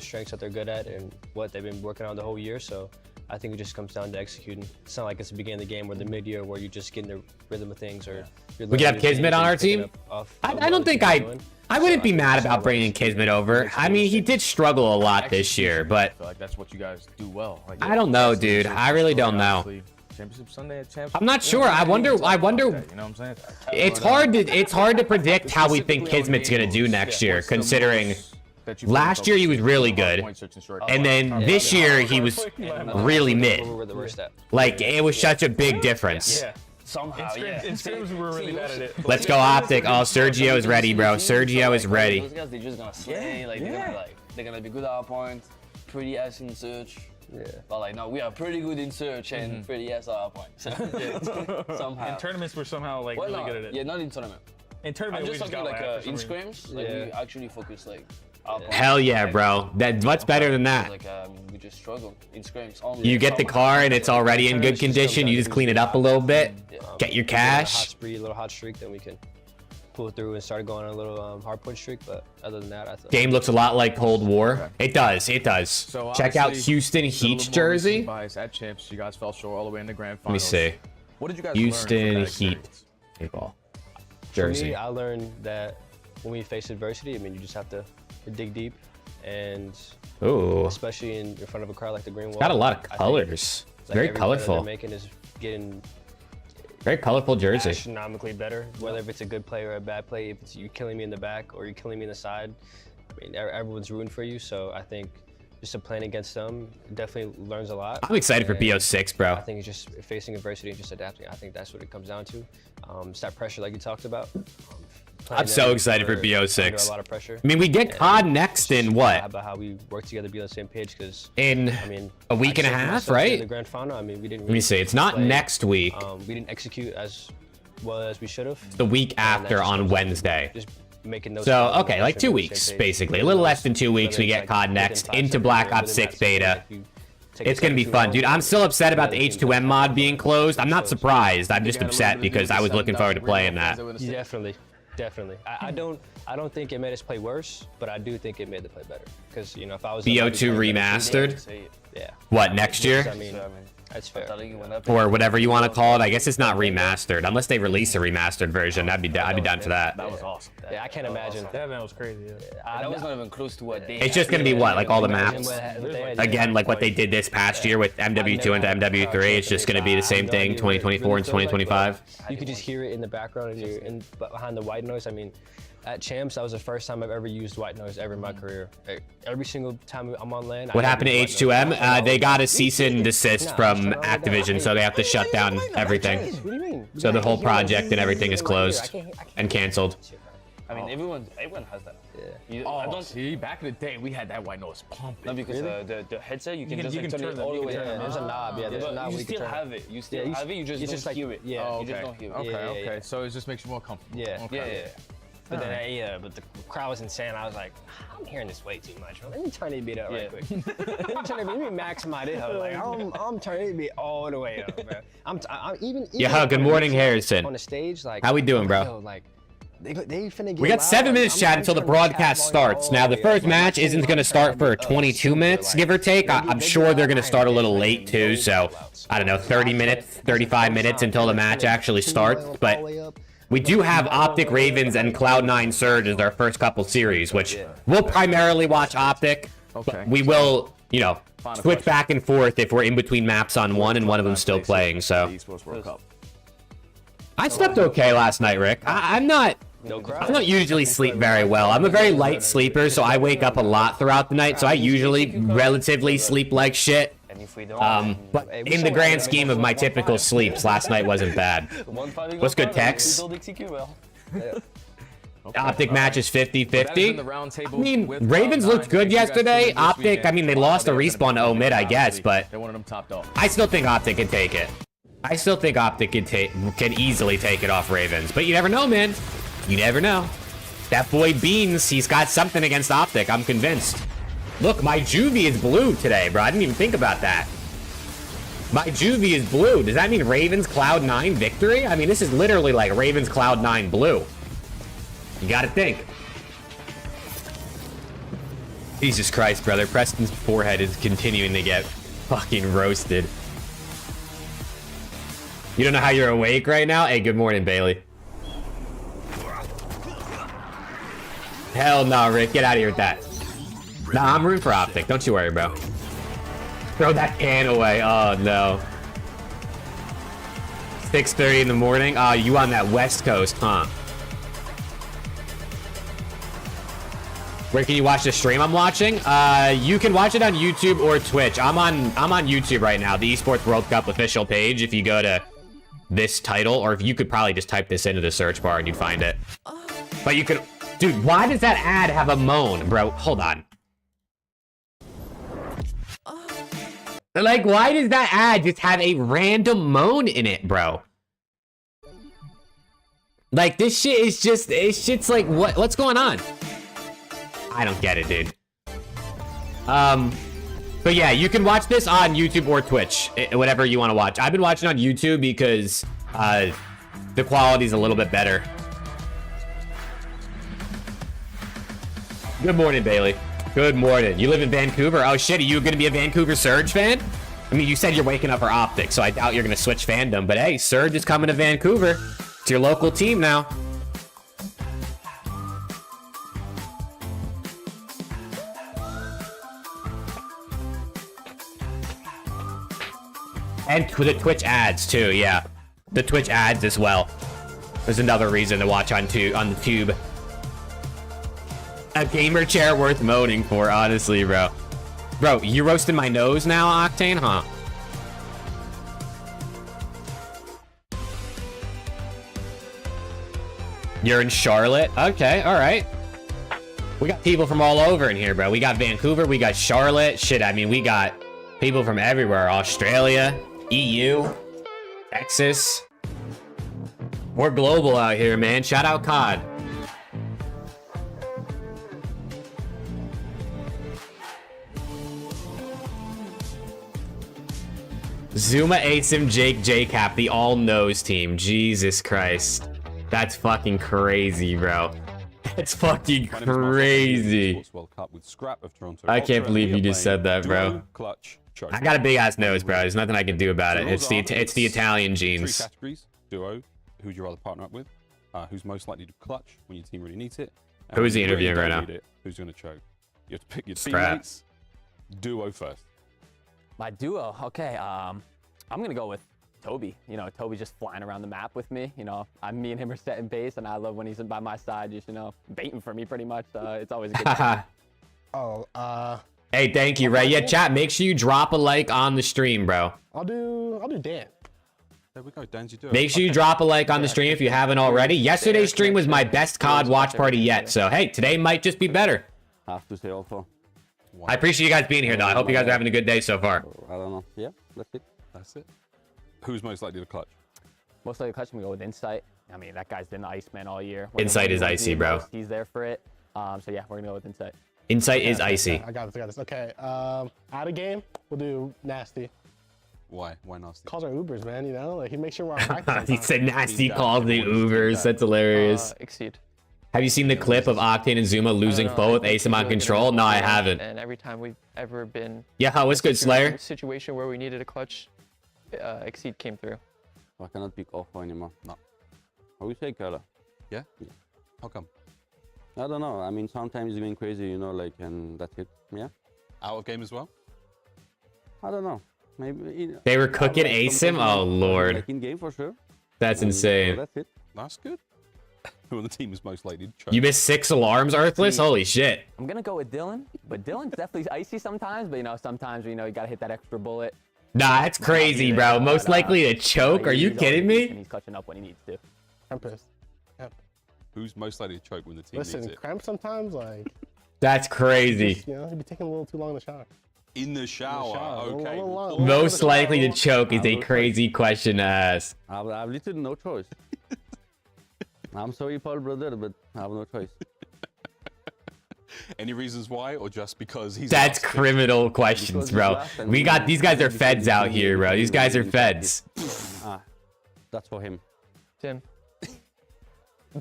[SPEAKER 7] strengths that they're good at and what they've been working on the whole year. So I think it just comes down to executing. It's not like it's the beginning of the game or the mid-year where you're just getting the rhythm of things or. You're
[SPEAKER 1] We could have
[SPEAKER 7] learning new
[SPEAKER 1] Kismet
[SPEAKER 7] things
[SPEAKER 1] on
[SPEAKER 7] and
[SPEAKER 1] our
[SPEAKER 7] picking
[SPEAKER 1] team.
[SPEAKER 7] up off
[SPEAKER 1] I
[SPEAKER 7] of
[SPEAKER 1] don't
[SPEAKER 7] what
[SPEAKER 1] think
[SPEAKER 7] other
[SPEAKER 1] I
[SPEAKER 7] people are doing.
[SPEAKER 1] I wouldn't be
[SPEAKER 7] So,
[SPEAKER 1] mad
[SPEAKER 7] that's
[SPEAKER 1] about
[SPEAKER 7] how it
[SPEAKER 1] bringing
[SPEAKER 7] works.
[SPEAKER 1] Kismet over. I mean, he did struggle a lot this year, but
[SPEAKER 6] I feel like that's what you guys do well. Like,
[SPEAKER 1] I don't know, dude. I really don't know.
[SPEAKER 6] obviously, Championship Sunday at Champs.
[SPEAKER 1] I'm not sure. I wonder.
[SPEAKER 6] You know what I'm saying?
[SPEAKER 1] It's hard to predict how we think Kismet's gonna do next year, considering last year he was really good, and then this year he was really mid.
[SPEAKER 7] Where we're the worst at.
[SPEAKER 1] Like it was such a big difference.
[SPEAKER 9] Yeah.
[SPEAKER 8] Somehow, yeah.
[SPEAKER 9] In scrims, we were really bad at it.
[SPEAKER 1] Let's go Optic. Oh, Sergio is ready, bro. Sergio is ready.
[SPEAKER 8] Those guys, they're just gonna slay. Like they're gonna be good at our point, pretty ass in search.
[SPEAKER 7] Yeah.
[SPEAKER 8] But like no, we are pretty good in search and pretty ass at our point. So, somehow.
[SPEAKER 9] In tournaments, we're somehow like
[SPEAKER 8] Well,
[SPEAKER 9] really
[SPEAKER 8] no,
[SPEAKER 9] good at it.
[SPEAKER 8] yeah, not in tournament.
[SPEAKER 9] In tournament,
[SPEAKER 8] I'm
[SPEAKER 9] we
[SPEAKER 8] just
[SPEAKER 9] just
[SPEAKER 8] talking
[SPEAKER 9] got
[SPEAKER 8] like
[SPEAKER 9] for
[SPEAKER 8] in
[SPEAKER 9] some reason.
[SPEAKER 8] scrims, like
[SPEAKER 7] Yeah.
[SPEAKER 8] we actually focus like our point.
[SPEAKER 1] Hell yeah, bro. That's much better than that.
[SPEAKER 8] Like we just struggle in scrims. Only
[SPEAKER 1] You get the car and it's already in good condition. You just clean it up a little bit, get your
[SPEAKER 7] A
[SPEAKER 1] cash.
[SPEAKER 7] little hot streak, then we can pull through and start going on a little hard point streak. But other than that, I thought
[SPEAKER 1] Game looks a lot like Cold War. It does. It does.
[SPEAKER 6] So
[SPEAKER 1] Check out
[SPEAKER 6] obviously,
[SPEAKER 1] Houston
[SPEAKER 6] there's a little
[SPEAKER 1] Heat's
[SPEAKER 6] bit more recency
[SPEAKER 1] jersey.
[SPEAKER 6] bias at Champs. You guys fell short all the way in the grand
[SPEAKER 1] Let me
[SPEAKER 6] finals.
[SPEAKER 1] see.
[SPEAKER 6] What did you guys
[SPEAKER 1] Houston
[SPEAKER 6] learn from that
[SPEAKER 1] Heat.
[SPEAKER 6] experience?
[SPEAKER 1] Baseball.
[SPEAKER 7] For
[SPEAKER 1] Jersey.
[SPEAKER 7] me, I learned that when we face adversity, I mean, you just have to dig deep, and
[SPEAKER 1] Ooh.
[SPEAKER 7] especially in front of a crowd like the Green Wall.
[SPEAKER 1] Got a lot of
[SPEAKER 7] I think,
[SPEAKER 1] colors. It's
[SPEAKER 7] like,
[SPEAKER 1] very
[SPEAKER 7] every play that
[SPEAKER 1] colorful.
[SPEAKER 7] they're making is getting
[SPEAKER 1] Very colorful jersey.
[SPEAKER 7] astronomically better. Whether if it's a good play or a bad play, if it's you killing me in the back or you killing me in the side, I mean, everyone's rooting for you. So I think just playing against them definitely learns a lot.
[SPEAKER 1] I'm excited for
[SPEAKER 7] And
[SPEAKER 1] BO6, bro.
[SPEAKER 7] I think it's just facing adversity and just adapting. I think that's what it comes down to. It's that pressure like you talked about.
[SPEAKER 1] I'm so excited for
[SPEAKER 7] Under
[SPEAKER 1] BO6.
[SPEAKER 7] a lot of pressure.
[SPEAKER 1] I mean, we get COD next in what?
[SPEAKER 7] About how we work together, be on the same page, because
[SPEAKER 1] In
[SPEAKER 7] I mean,
[SPEAKER 1] a week and a
[SPEAKER 7] I checked
[SPEAKER 1] half,
[SPEAKER 7] myself in
[SPEAKER 1] right?
[SPEAKER 7] The grand final. I mean, we didn't.
[SPEAKER 1] Let me see. It's not
[SPEAKER 7] play.
[SPEAKER 1] next week.
[SPEAKER 7] We didn't execute as well as we should have.
[SPEAKER 1] The week after on Wednesday.
[SPEAKER 7] Just making those.
[SPEAKER 1] So, okay, like 2 weeks, basically. A little less than 2 weeks, we get COD next into Black Ops 6 beta. It's going to be fun, dude. I'm still upset about the H2M mod being closed. I'm not surprised. I'm just upset because I was looking forward to playing that.
[SPEAKER 7] Definitely. I don't think it made us play worse, but I do think it made the play better. Because if I was
[SPEAKER 1] BO2 remastered?
[SPEAKER 7] yeah,
[SPEAKER 1] What, next year?
[SPEAKER 7] I mean, that's fair.
[SPEAKER 1] Or whatever you want to call it. I guess it's not remastered. Unless they release a remastered version, I'd be down for that.
[SPEAKER 6] That was awesome.
[SPEAKER 7] Yeah, I can't imagine.
[SPEAKER 9] That man was crazy. Yeah.
[SPEAKER 8] That was not even close to what they.
[SPEAKER 1] It's just going to be what? Like all the maps?
[SPEAKER 7] Again,
[SPEAKER 1] Again, like what they did this past year with MW2 into MW3. It's just going to be the same thing 2024 and 2025.
[SPEAKER 7] You could just hear it in the background and you're behind the white noise. I mean, at Champs, that was the first time I've ever used white noise ever in my career. Every single time I'm on land.
[SPEAKER 1] What happened to H2M? They got a cease and desist from Activision, so they have to shut down everything.
[SPEAKER 7] What do you mean?
[SPEAKER 1] So the whole project and everything is closed and canceled.
[SPEAKER 8] I mean, everyone has that.
[SPEAKER 7] Yeah.
[SPEAKER 8] I
[SPEAKER 6] Oh,
[SPEAKER 8] don't
[SPEAKER 6] see, back in the day, we had that white noise pumping.
[SPEAKER 8] No, because the headset you can just
[SPEAKER 9] you
[SPEAKER 8] like,
[SPEAKER 9] can
[SPEAKER 8] turn it
[SPEAKER 9] turn
[SPEAKER 8] all
[SPEAKER 9] them,
[SPEAKER 8] the way
[SPEAKER 9] you can
[SPEAKER 8] down.
[SPEAKER 9] turn
[SPEAKER 7] There's a knob. Yeah, there's a
[SPEAKER 8] But
[SPEAKER 7] knob.
[SPEAKER 8] you
[SPEAKER 7] where can
[SPEAKER 8] still
[SPEAKER 7] turn
[SPEAKER 8] have it. You still
[SPEAKER 7] you
[SPEAKER 8] have it. You just
[SPEAKER 7] it's
[SPEAKER 8] don't
[SPEAKER 7] just
[SPEAKER 8] hear
[SPEAKER 7] like-
[SPEAKER 8] it.
[SPEAKER 7] yeah.
[SPEAKER 6] Oh,
[SPEAKER 8] You just don't hear it.
[SPEAKER 6] Okay,
[SPEAKER 7] Yeah, yeah,
[SPEAKER 6] okay.
[SPEAKER 7] yeah.
[SPEAKER 6] So it just makes you more comfortable.
[SPEAKER 7] Yeah.
[SPEAKER 6] Okay.
[SPEAKER 8] Yeah.
[SPEAKER 7] But then, but the crowd was insane. I was like, I'm hearing this way too much. Let me turn it beat up right quick. Let me turn it. Let me maximize it up. Like I'm turning it beat all the way up, bro. I'm even.
[SPEAKER 1] Yeah, good morning, Harrison.
[SPEAKER 7] On the stage, like.
[SPEAKER 1] How we doing, bro?
[SPEAKER 7] Yo, like, they finna get
[SPEAKER 1] We got
[SPEAKER 7] loud.
[SPEAKER 1] 7 minutes,
[SPEAKER 7] I'm
[SPEAKER 1] chat, until the
[SPEAKER 7] turning chat
[SPEAKER 1] broadcast
[SPEAKER 7] volume
[SPEAKER 1] starts.
[SPEAKER 7] all
[SPEAKER 1] Now, the
[SPEAKER 7] way
[SPEAKER 1] first
[SPEAKER 7] up.
[SPEAKER 1] match isn't going to start for 22 minutes, give or take. I'm sure they're going to start a little late, too. So, I don't know, 30 minutes, 35 minutes until the match actually starts. But we do have Optic Ravens and Cloud9 Surge as our first couple series, which we'll primarily watch Optic. But we will, switch back and forth if we're in between maps on one and one of them still playing. So,
[SPEAKER 6] ESPORTS World Cup.
[SPEAKER 1] I slept okay last night, Rick. I'm not usually sleep very well. I'm a very light sleeper, so I wake up a lot throughout the night. So I usually relatively sleep like shit.
[SPEAKER 8] And if we don't,
[SPEAKER 1] But in the grand scheme of my typical sleeps, last night wasn't bad. What's good, Tex? Optic match is 50-50. I mean, Ravens looked good yesterday. Optic, I mean, they lost a respawn to mid, I guess, but
[SPEAKER 6] They wanted them topped off.
[SPEAKER 1] I still think Optic can take it. I still think Optic can easily take it off Ravens. But you never know, man. You never know. That boy Beans, he's got something against Optic. I'm convinced. Look, my Juvie is blue today, bro. I didn't even think about that. My Juvie is blue. Does that mean Ravens Cloud9 victory? I mean, this is literally like Ravens Cloud9 blue. You gotta think. Jesus Christ, brother. Preston's forehead is continuing to get fucking roasted. You don't know how you're awake right now? Hey, good morning, Bailey. Hell no, Rick. Get out of here with that. Nah, I'm rooting for Optic. Don't you worry, bro. Throw that can away. Oh, no. 6:30 in the morning? Oh, you on that West Coast, huh? Where can you watch the stream I'm watching? You can watch it on YouTube or Twitch. I'm on YouTube right now, the Esports World Cup official page. If you go to this title, or if you could probably just type this into the search bar and you'd find it. But you could... Dude, why does that ad have a moan, bro? Hold on. Like, why does that ad just have a random moan in it, bro? Like, this shit is just... It's shit's like, what's going on? I don't get it, dude. But yeah, you can watch this on YouTube or Twitch, whatever you want to watch. I've been watching on YouTube because the quality's a little bit better. Good morning, Bailey. Good morning. You live in Vancouver? Oh shit, are you gonna be a Vancouver Surge fan? I mean, you said you're waking up for Optic, so I doubt you're gonna switch fandom. But hey, Surge is coming to Vancouver. It's your local team now. And the Twitch ads too, yeah. The Twitch ads as well. There's another reason to watch on the tube. A gamer chair worth moaning for, honestly, bro. Bro, you roasting my nose now, Octane, huh? You're in Charlotte? Okay, alright. We got people from all over in here, bro. We got Vancouver, we got Charlotte. Shit, I mean, we got people from everywhere. Australia, EU, Texas. We're global out here, man. Shout out COD. Zuma, Asim, Jake, JCap, the all-knows team. Jesus Christ. That's fucking crazy, bro. That's fucking crazy. I can't believe you just said that, bro. I got a big-ass nose, bro. There's nothing I can do about it. It's the Italian genes.
[SPEAKER 10] Three categories. Duo, who would you rather partner up with? Who's most likely to clutch when your team really needs it?
[SPEAKER 1] Who is he interviewing right now?
[SPEAKER 10] Who's going to choke? You have to pick your teammates. Duo first.
[SPEAKER 11] My duo, okay. I'm gonna go with Toby. You know, Toby just flying around the map with me. You know, me and him are setting base, and I love when he's by my side, just baiting for me pretty much. It's always a good time.
[SPEAKER 1] Hey, thank you, Ray. Yeah, chat. Make sure you drop a like on the stream, bro.
[SPEAKER 12] I'll do Dan.
[SPEAKER 10] There we go, Dan's your duo.
[SPEAKER 1] Make sure you drop a like on the stream if you haven't already. Yesterday's stream was my best COD watch party yet, so hey, today might just be better.
[SPEAKER 8] I have to say also.
[SPEAKER 1] I appreciate you guys being here, though. I hope you guys are having a good day so far.
[SPEAKER 8] I don't know. Yeah, that's it.
[SPEAKER 10] That's it. Who's most likely to clutch?
[SPEAKER 11] Most likely to clutch, I'm gonna go with Insight. I mean, that guy's been the Iceman all year.
[SPEAKER 1] Insight is icy, bro.
[SPEAKER 11] He's there for it. So yeah, we're gonna go with Insight.
[SPEAKER 1] Insight is icy.
[SPEAKER 12] I got this. Okay. Out of game, we'll do Nasty.
[SPEAKER 10] Why? Why Nasty?
[SPEAKER 12] Calls our Ubers, man. You know, like he makes sure we're on practice.
[SPEAKER 1] He said Nasty calls the Ubers. That's hilarious.
[SPEAKER 11] Exceed.
[SPEAKER 1] Have you seen the clip of Octane and Zuma losing foe with Asim on control? No, I haven't.
[SPEAKER 13] And every time we've ever been
[SPEAKER 1] what's good, Slayer?
[SPEAKER 13] Situation where we needed a clutch, Exceed came through.
[SPEAKER 8] I cannot pick off anymore. No. How you say, Kara?
[SPEAKER 10] Yeah? How come?
[SPEAKER 8] I don't know. I mean, sometimes it's going crazy, you know, like, and that's it. Yeah.
[SPEAKER 10] Out of game as well?
[SPEAKER 8] I don't know. Maybe.
[SPEAKER 1] They were cooking Asim? Oh, Lord.
[SPEAKER 8] Like in game for sure.
[SPEAKER 1] That's insane.
[SPEAKER 8] So that's it.
[SPEAKER 10] That's good. Who on the team is most likely to choke?
[SPEAKER 1] You missed 6 alarms, Earthless? Holy shit.
[SPEAKER 11] I'm gonna go with Dylan, but Dylan's definitely icy sometimes. But sometimes you gotta hit that extra bullet.
[SPEAKER 1] Nah, that's crazy, bro. Most likely to choke? Are you kidding me?
[SPEAKER 11] And he's clutching up when he needs to.
[SPEAKER 12] I'm pissed. Yep.
[SPEAKER 10] Who's most likely to choke when the team needs it?
[SPEAKER 12] Cramp sometimes, like.
[SPEAKER 1] That's crazy.
[SPEAKER 12] Just, he'd be taking a little too long in the shower.
[SPEAKER 10] In the shower, okay.
[SPEAKER 1] Most likely to choke is a crazy question to ask.
[SPEAKER 8] I've literally no choice. I'm sorry, Paul, brother, but I have no choice.
[SPEAKER 10] Any reasons why, or just because he's...
[SPEAKER 1] That's criminal questions, bro. We got... These guys are feds out here, bro. These guys are feds.
[SPEAKER 8] That's for him.
[SPEAKER 13] Tim.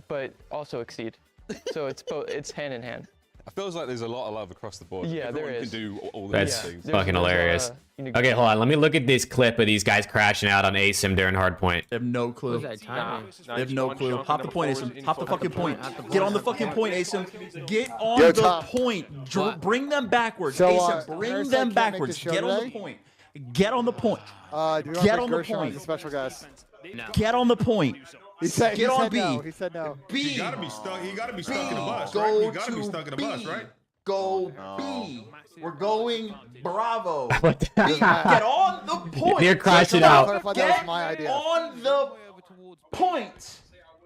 [SPEAKER 13] But also Exceed. So it's both. It's hand in hand.
[SPEAKER 10] It feels like there's a lot of love across the board.
[SPEAKER 13] Yeah, there
[SPEAKER 10] Everyone
[SPEAKER 13] is.
[SPEAKER 10] can do all the
[SPEAKER 1] That's
[SPEAKER 10] things.
[SPEAKER 1] fucking hilarious. Okay, hold on. Let me look at this clip of these guys crashing out on ASIM during hardpoint.
[SPEAKER 14] They have no clue. They have no clue. Hop the point, Asim. Hop the fucking point. Get on the fucking point, Asim. Get on the point. Bring them backwards, Asim. Bring them backwards. Get on the point. Get on the point. Get on the point.
[SPEAKER 2] Special guest.
[SPEAKER 14] Get on the point.
[SPEAKER 2] He said,
[SPEAKER 14] Get on B.
[SPEAKER 2] No. He said no.
[SPEAKER 14] B.
[SPEAKER 15] He gotta be stuck. He gotta be stuck in the bus,
[SPEAKER 14] Go
[SPEAKER 15] right? He gotta be
[SPEAKER 14] to
[SPEAKER 15] stuck in the
[SPEAKER 14] B.
[SPEAKER 15] bus, right?
[SPEAKER 14] Go B. We're going Bravo.
[SPEAKER 1] What the
[SPEAKER 14] B. Get on the point.
[SPEAKER 1] They're crashing out.
[SPEAKER 14] Get on the point.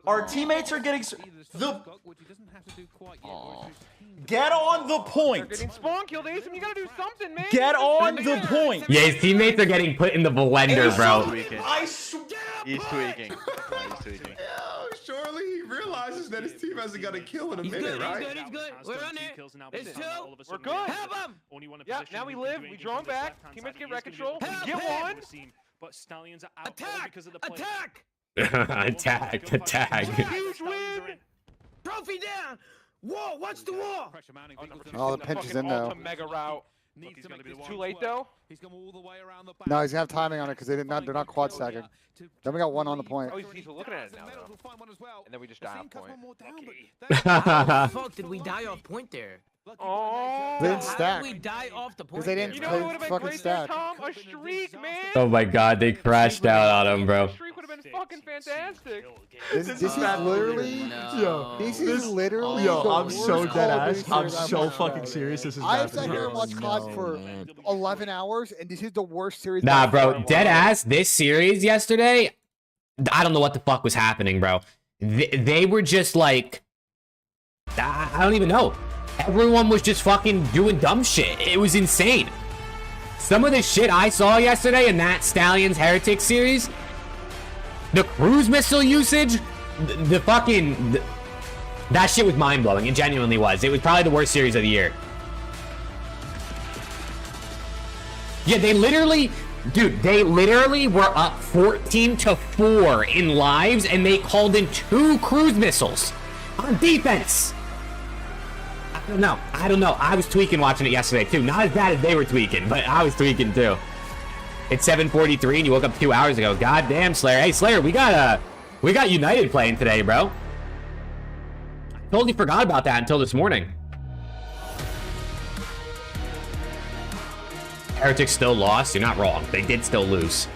[SPEAKER 14] Our teammates are getting the. Get on the point.
[SPEAKER 16] Getting spawn killed, Asim. You gotta do something, man.
[SPEAKER 14] Get on the point.
[SPEAKER 1] Yeah, his teammates are getting put in the blender, bro.
[SPEAKER 17] He's tweaking.
[SPEAKER 15] Yeah, surely he realizes that his team hasn't got a kill in a minute, right?
[SPEAKER 16] He's good. We're on it. It's two. We're good. Have him. Yeah, now we live. We draw him back. Teammates get wreck control. Get one.
[SPEAKER 18] But Stallions are out because of the play.
[SPEAKER 1] Attack.
[SPEAKER 16] Huge win. Trophy down. Whoa, what's the wall?
[SPEAKER 2] Oh, the pinch is in though.
[SPEAKER 16] Mega route. It's too late though.
[SPEAKER 2] No, he's gonna have timing on it because they're not quad stacking. Then we got one on the point.
[SPEAKER 16] Oh, he's looking at it now though. And then we just die off point.
[SPEAKER 19] How the fuck did we die off point there?
[SPEAKER 16] Oh,
[SPEAKER 2] They didn't stack.
[SPEAKER 19] How did we die off the point?
[SPEAKER 2] Because they didn't
[SPEAKER 16] You know what would have been
[SPEAKER 2] fucking
[SPEAKER 16] great there,
[SPEAKER 2] stack.
[SPEAKER 16] Tom? A streak, man.
[SPEAKER 1] Oh my god, they crashed out on him, bro.
[SPEAKER 16] A streak would have been fucking fantastic.
[SPEAKER 2] This is literally.
[SPEAKER 14] Yo,
[SPEAKER 2] This is literally.
[SPEAKER 14] Yo,
[SPEAKER 2] the
[SPEAKER 14] I'm so
[SPEAKER 2] worst
[SPEAKER 14] dead
[SPEAKER 2] Call of
[SPEAKER 14] ass.
[SPEAKER 2] Duty
[SPEAKER 14] I'm
[SPEAKER 2] series I've
[SPEAKER 14] so
[SPEAKER 2] watched.
[SPEAKER 14] fucking serious. This is
[SPEAKER 2] I've
[SPEAKER 14] bad.
[SPEAKER 2] sat here and watched COD for 11 hours, and this is the worst series.
[SPEAKER 1] Nah,
[SPEAKER 2] I've
[SPEAKER 1] bro,
[SPEAKER 2] ever
[SPEAKER 1] dead
[SPEAKER 2] watched.
[SPEAKER 1] ass. This series yesterday, I don't know what the fuck was happening, bro. They were just like, I don't even know. Everyone was just fucking doing dumb shit. It was insane. Some of the shit I saw yesterday in that Stallions Heretic series, the cruise missile usage, the fucking, that shit was mind blowing. It genuinely was. It was probably the worst series of the year. Yeah, they literally, dude, they literally were up 14-4 in lives, and they called in 2 cruise missiles on defense. I don't know. I was tweaking watching it yesterday too. Not as bad as they were tweaking, but I was tweaking too. It's 7:43 and you woke up 2 hours ago. God damn, Slayer. Hey, Slayer, we got United playing today, bro. Totally forgot about that until this morning. Heretics still lost. You're not wrong. They did still lose.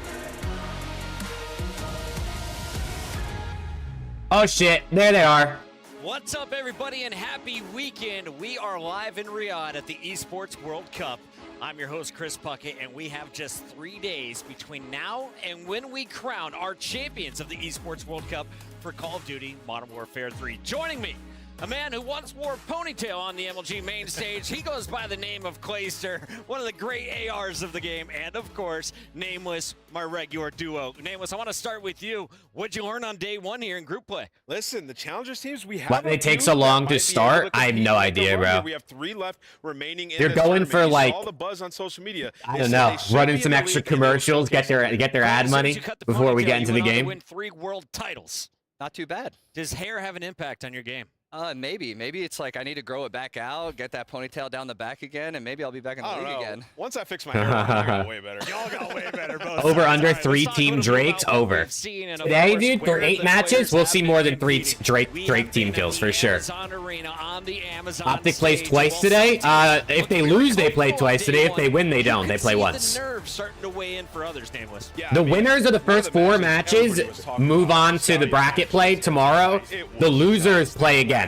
[SPEAKER 1] Oh shit, there they are.
[SPEAKER 20] What's up, everybody, and happy weekend. We are live in Riyadh at the Esports World Cup. I'm your host, Chris Puckett, and we have just 3 days between now and when we crown our champions of the Esports World Cup for Call of Duty Modern Warfare 3. Joining me, a man who once wore a ponytail on the MLG main stage. He goes by the name of Clayster, one of the great ARs of the game, and of course, Nameless, my regular duo. Nameless, I want to start with you. What'd you learn on day 1 here in group play?
[SPEAKER 5] Listen, the challengers teams we have.
[SPEAKER 1] Why they take so long to start? I have no idea, bro.
[SPEAKER 5] We have 3 left remaining.
[SPEAKER 1] They're going for like,
[SPEAKER 5] all the buzz on social media.
[SPEAKER 1] I don't know, running some extra commercials, get their ad money before we get into the game.
[SPEAKER 20] Win 3 world titles.
[SPEAKER 21] Not too bad.
[SPEAKER 20] Does hair have an impact on your game?
[SPEAKER 21] Maybe it's like I need to grow it back out, get that ponytail down the back again, and maybe I'll be back in the league again.
[SPEAKER 5] Once I fix my hair, I got way better. Y'all got way better. Both
[SPEAKER 1] Over
[SPEAKER 5] sides.
[SPEAKER 1] under 3 team Drakes over. Today, dude, for 8 matches, we'll see more than 3 Drake team kills for sure. OPTIC plays twice today. If they lose, they play twice today. If they win, they don't. They play once.
[SPEAKER 20] The nerves starting to weigh in for others, Nameless.
[SPEAKER 1] The winners of the first 4 matches move on to the bracket play tomorrow. The losers play again.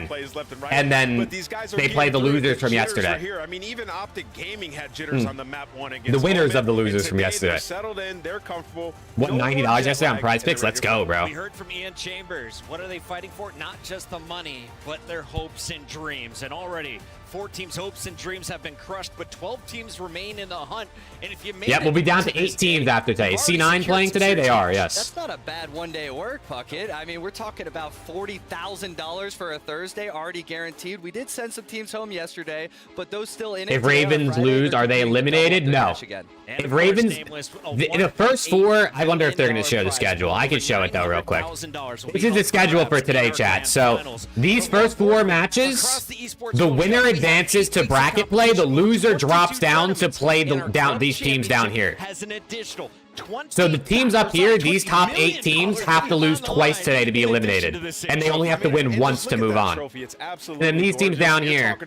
[SPEAKER 1] And then they play the losers from yesterday.
[SPEAKER 5] I mean, even OPTIC Gaming had jitters on the map 1 against
[SPEAKER 1] The winners
[SPEAKER 5] Omen,
[SPEAKER 1] of the losers
[SPEAKER 5] and
[SPEAKER 1] from
[SPEAKER 5] today
[SPEAKER 1] yesterday.
[SPEAKER 5] They're settled in, they're comfortable.
[SPEAKER 1] What, $90 yesterday on Prize Picks? Let's go, bro.
[SPEAKER 20] We heard from Ian Chambers. What are they fighting for? Not just the money, but their hopes and dreams. And already, 4 teams' hopes and dreams have been crushed, but 12 teams remain in the hunt. And if you made
[SPEAKER 1] Yep, we'll be down to 8 teams after today. C9 playing today? They are, yes.
[SPEAKER 21] That's not a bad one-day work, Puckett. I mean, we're talking about $40,000 for a Thursday already guaranteed. We did send some teams home yesterday, but those still in it.
[SPEAKER 1] If Ravens lose, are they eliminated? No. If Ravens, the first 4, I wonder if they're going to share the schedule. I can show it though real quick. This is the schedule for today, chat. So these first 4 matches, the winner advances to bracket play, the loser drops down to play these teams down here. So the teams up here, these top 8 teams, have to lose twice today to be eliminated, and they only have to win once to move on. And then these teams down here,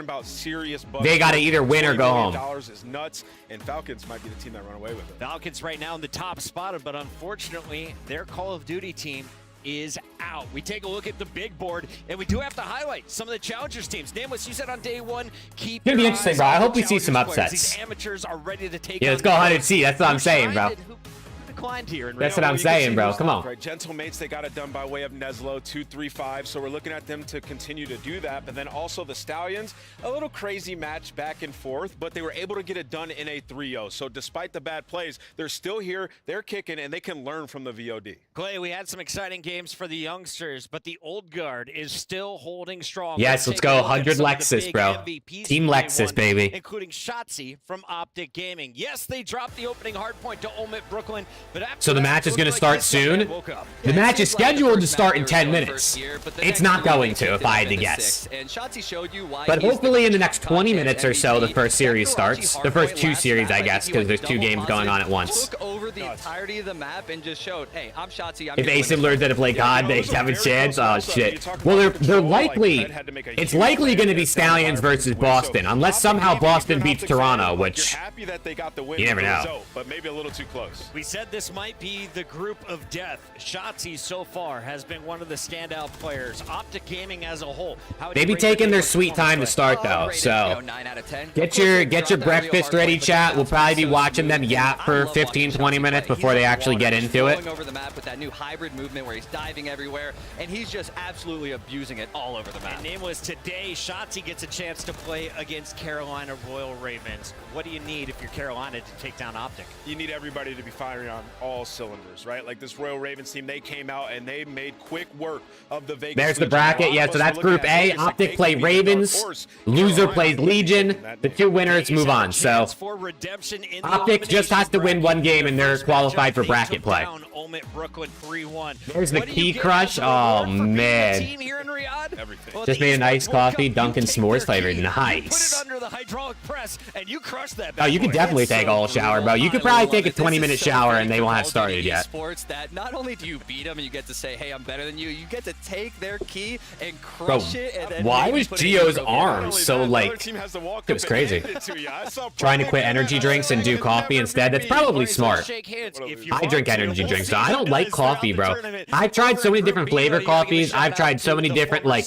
[SPEAKER 1] they got to either win or go home.
[SPEAKER 5] And Falcons might be the team that run away with it.
[SPEAKER 20] Falcons right now in the top spot, but unfortunately, their Call of Duty team is out. We take a look at the big board, and we do have to highlight some of the Challengers teams. Nameless, you said on day one, keep
[SPEAKER 1] It's gonna be interesting, bro. I hope we see some upsets.
[SPEAKER 20] These amateurs are ready to take.
[SPEAKER 1] Yeah, let's go 100C. That's what I'm saying, bro.
[SPEAKER 20] Here in
[SPEAKER 1] That's what I'm saying, bro. Come on.
[SPEAKER 5] Right, Gentlemates, they got it done by way of Neslo, 2-3-5. So we're looking at them to continue to do that. But then also the Stallions, a little crazy match back and forth, but they were able to get it done in a 3-0. So despite the bad plays, they're still here, they're kicking, and they can learn from the VOD.
[SPEAKER 20] Clay, we had some exciting games for the youngsters, but the old guard is still holding strong.
[SPEAKER 1] Yes, let's go 100 Lexus, bro. Team Lexus, baby.
[SPEAKER 20] Including Shotzi from OPTIC Gaming. Yes, they dropped the opening hardpoint to Omit Brooklyn, but
[SPEAKER 1] so the match is going to start soon. The match is scheduled to start in 10 minutes. It's not going to, if I had to guess. But hopefully in the next 20 minutes or so, the first series starts. The first 2 series, I guess, because there's 2 games going on at once.
[SPEAKER 8] Took over the entirety of the map and just showed, hey, I'm Shotzi.
[SPEAKER 1] If ASIM learns how to play COD, they have a chance. Oh, shit. Well, they're likely... It's likely going to be Stallions versus Boston, unless somehow Boston beats Toronto, which... You never know.
[SPEAKER 5] But maybe a little too close.
[SPEAKER 20] We said this might be the group of death. Shotzi so far has been one of the standout players. OPTIC Gaming as a whole.
[SPEAKER 1] They be taking their sweet time to start though, so get your breakfast ready, chat. We'll probably be watching them yap for 15-20 minutes before they actually get into it.
[SPEAKER 8] Going over the map with that new hybrid movement where he's diving everywhere, and he's just absolutely abusing it all over the map.
[SPEAKER 20] And Nameless, today, Shotzi gets a chance to play against Carolina Royal Ravens. What do you need if you're Carolina to take down OPTIC?
[SPEAKER 5] You need everybody to be firing on all cylinders, right? Like this Royal Ravens team, they came out and they made quick work of the Vegas.
[SPEAKER 1] There's the bracket. Yeah, so that's Group A. OPTIC play Ravens. Loser plays Legion. The 2 winners move on. So OPTIC just has to win 1 game and they're qualified for bracket play. There's the Key Crush. Oh, man. Just made a nice coffee. Dunkin' s'mores flavored. Nice. Oh, you could definitely take all shower, bro. You could probably take a 20-minute shower and they won't have started yet.
[SPEAKER 8] Sports that not only do you beat them and you get to say, hey, I'm better than you, you get to take their key and crush it. And then
[SPEAKER 1] why was Gio's arm so, like, it was crazy. Trying to quit energy drinks and do coffee instead? That's probably smart. I drink energy drinks, so I don't like coffee, bro. I've tried so many different flavor coffees. I've tried so many different, like,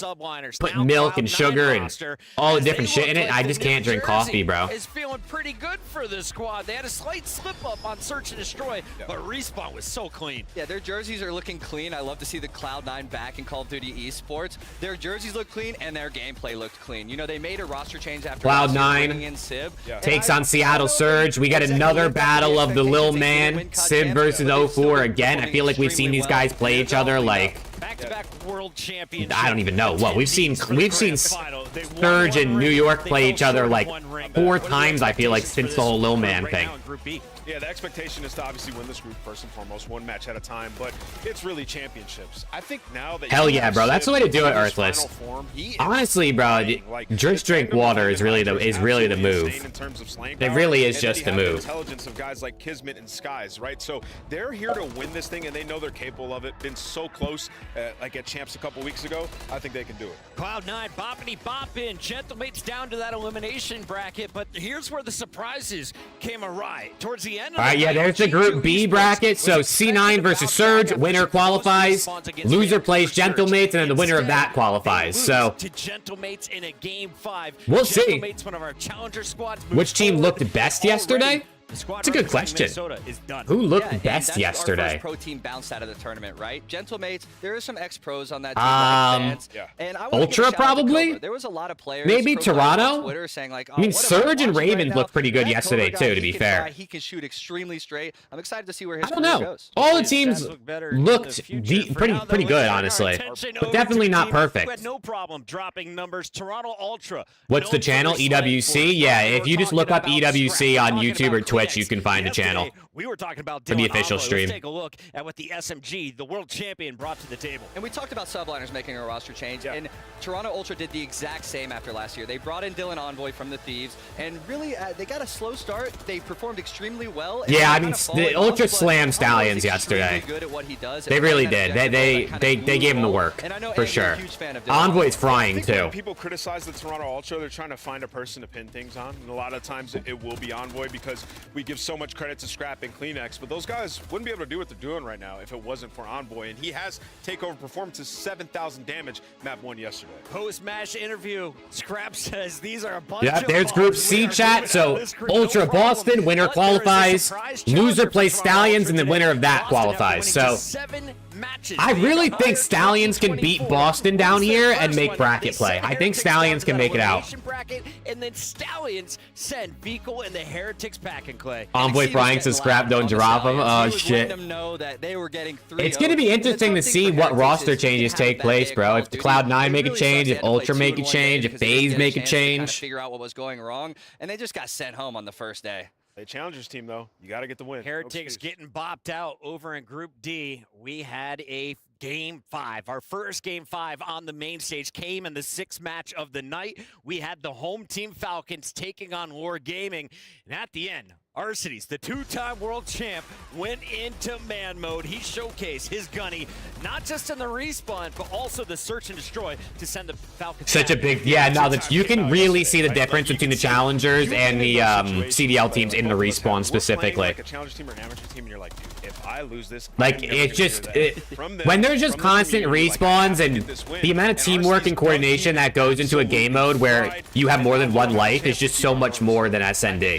[SPEAKER 1] put milk and sugar and all the different shit in it. I just can't drink coffee, bro.
[SPEAKER 20] Is feeling pretty good for the squad. They had a slight slip up on Search and Destroy, but Respawn was so clean.
[SPEAKER 8] Yeah, their jerseys are looking clean. I love to see the Cloud9 back in Call of Duty Esports. Their jerseys look clean and their gameplay looked clean. You know, they made a roster change after
[SPEAKER 1] Cloud9 takes on Seattle Surge. We got another battle of the Lil Man. Civ versus 04 again. I feel like we've seen these guys play each other like
[SPEAKER 20] back-to-back world champions.
[SPEAKER 1] I don't even know what we've seen Surge and New York play each other like 4 times. I feel like since the whole Lil Man thing.
[SPEAKER 5] Yeah, the expectation is to obviously win this group first and foremost, 1 match at a time, but it's really championships. I think now that
[SPEAKER 1] hell yeah, bro, that's the way to do it, Earthless. Honestly, bro, just drink water is really the move. It really is just the move.
[SPEAKER 5] Intelligence of guys like Kismet and Skies, right? So they're here to win this thing, and they know they're capable of it. Been so close, like at Champs a couple weeks ago. I think they can do it.
[SPEAKER 20] Cloud9, boppity boppin', Gentlemates down to that elimination bracket, but here's where the surprises came awry towards the end.
[SPEAKER 1] All right, yeah, there's the Group B bracket. So C9 versus Surge, winner qualifies. Loser plays Gentlemates, and then the winner of that qualifies. So
[SPEAKER 20] to Gentlemates in a game 5.
[SPEAKER 1] We'll see.
[SPEAKER 20] One of our challenger squads.
[SPEAKER 1] Which team looked best yesterday? That's a good question. Who looked best yesterday?
[SPEAKER 8] Our first pro team bounced out of the tournament, right? Gentlemates, there are some ex-pros on that team. And I
[SPEAKER 1] Ultra probably?
[SPEAKER 8] There was a lot of players.
[SPEAKER 1] Maybe Toronto?
[SPEAKER 8] Twitter saying like,
[SPEAKER 1] I mean, Surge and Ravens looked pretty good yesterday too, to be fair.
[SPEAKER 8] He can shoot extremely straight. I'm excited to see where his
[SPEAKER 1] I don't know. All the teams looked pretty good, honestly, but definitely not perfect.
[SPEAKER 20] No problem dropping numbers. Toronto Ultra.
[SPEAKER 1] What's the channel? EWC? Yeah, if you just look up EWC on YouTube or Twitter, Twitch, you can find the channel.
[SPEAKER 20] We were talking about
[SPEAKER 1] for the official
[SPEAKER 20] Envoy.
[SPEAKER 1] stream.
[SPEAKER 20] Let's take a look at what the SMG, the world champion, brought to the table.
[SPEAKER 21] And we talked about subliners making a roster change, and Toronto Ultra did the exact same after last year. They brought in Dylan Envoy from the Thieves, and really, they got a slow start. They performed extremely well.
[SPEAKER 1] Yeah, I mean, the Ultra slammed Stallions yesterday.
[SPEAKER 21] Good at what he does.
[SPEAKER 1] They really did. They gave him the work, for sure. Envoy's frying, too.
[SPEAKER 5] When people criticize the Toronto Ultra, they're trying to find a person to pin things on, and a lot of times it will be Envoy because we give so much credit to Scrap and Kleenex, but those guys wouldn't be able to do what they're doing right now if it wasn't for Envoy, and he has takeover performances, 7,000 damage, map 1 yesterday.
[SPEAKER 20] Post-match interview, Scrap says these are a bunch
[SPEAKER 1] Yeah,
[SPEAKER 20] of
[SPEAKER 1] there's Group
[SPEAKER 20] bombs.
[SPEAKER 1] C chat. So Ultra Boston, winner qualifies. Loser plays Stallions, and the winner of that qualifies. So I really think Stallions can beat Boston down here and make bracket play. I think Stallions can make it out.
[SPEAKER 20] Bracket, and then Stallions send Fecal and the Heretics back in Clay.
[SPEAKER 1] Envoy frying to Scrap, don't drop him. Oh, shit. It's going to be interesting to see what roster changes take place, bro. If the Cloud9 make a change, if Ultra make a change, if FaZe make a change.
[SPEAKER 21] Figure out what was going wrong, and they just got sent home on the first day.
[SPEAKER 5] They challengers team, though. You got to get the win.
[SPEAKER 20] Heretics getting bopped out over in Group D. We had a Game 5. Our first Game 5 on the main stage came in the 6th match of the night. We had the home team Falcons taking on War Gaming. And at the end, Arcides, the 2-time world champ, went into man mode. He showcased his gunny, not just in the respawn, but also the search and destroy to send the Falcons.
[SPEAKER 1] Such a big, yeah, now that you can really see the difference between the challengers and the CDL teams in the respawn specifically.
[SPEAKER 5] Like a challenger team or an amateur team, and you're like, dude, if I lose this,
[SPEAKER 1] like, it's just, when there's just constant respawns and the amount of teamwork and coordination that goes into a game mode where you have more than one life is just so much more than SND.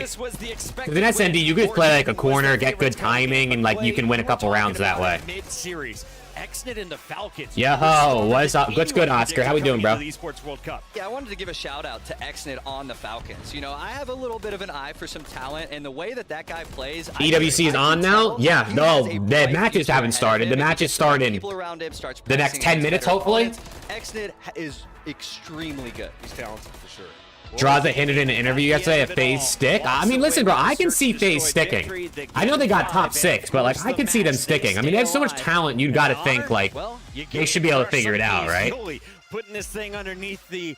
[SPEAKER 1] Because in SND, you could play like a corner, get good timing, and like you can win a couple rounds that way.
[SPEAKER 20] Mid-series, Exnit and the Falcons.
[SPEAKER 1] Yo, what's up? What's good, Oscar? How we doing, bro?
[SPEAKER 21] ESPORTS World Cup. Yeah, I wanted to give a shout out to Exnit on the Falcons. You know, I have a little bit of an eye for some talent, and the way that that guy plays.
[SPEAKER 1] EWC is on now? Yeah, no, the matches haven't started. The matches start in the next 10 minutes, hopefully.
[SPEAKER 21] Exnit is extremely good.
[SPEAKER 5] He's talented for sure.
[SPEAKER 1] Draza hinted in an interview yesterday at FaZe stick. I mean, listen, bro, I can see FaZe sticking. I know they got top 6, but like I can see them sticking. I mean, they have so much talent, you got to think like they should be able to figure it out, right?
[SPEAKER 20] Putting this thing underneath the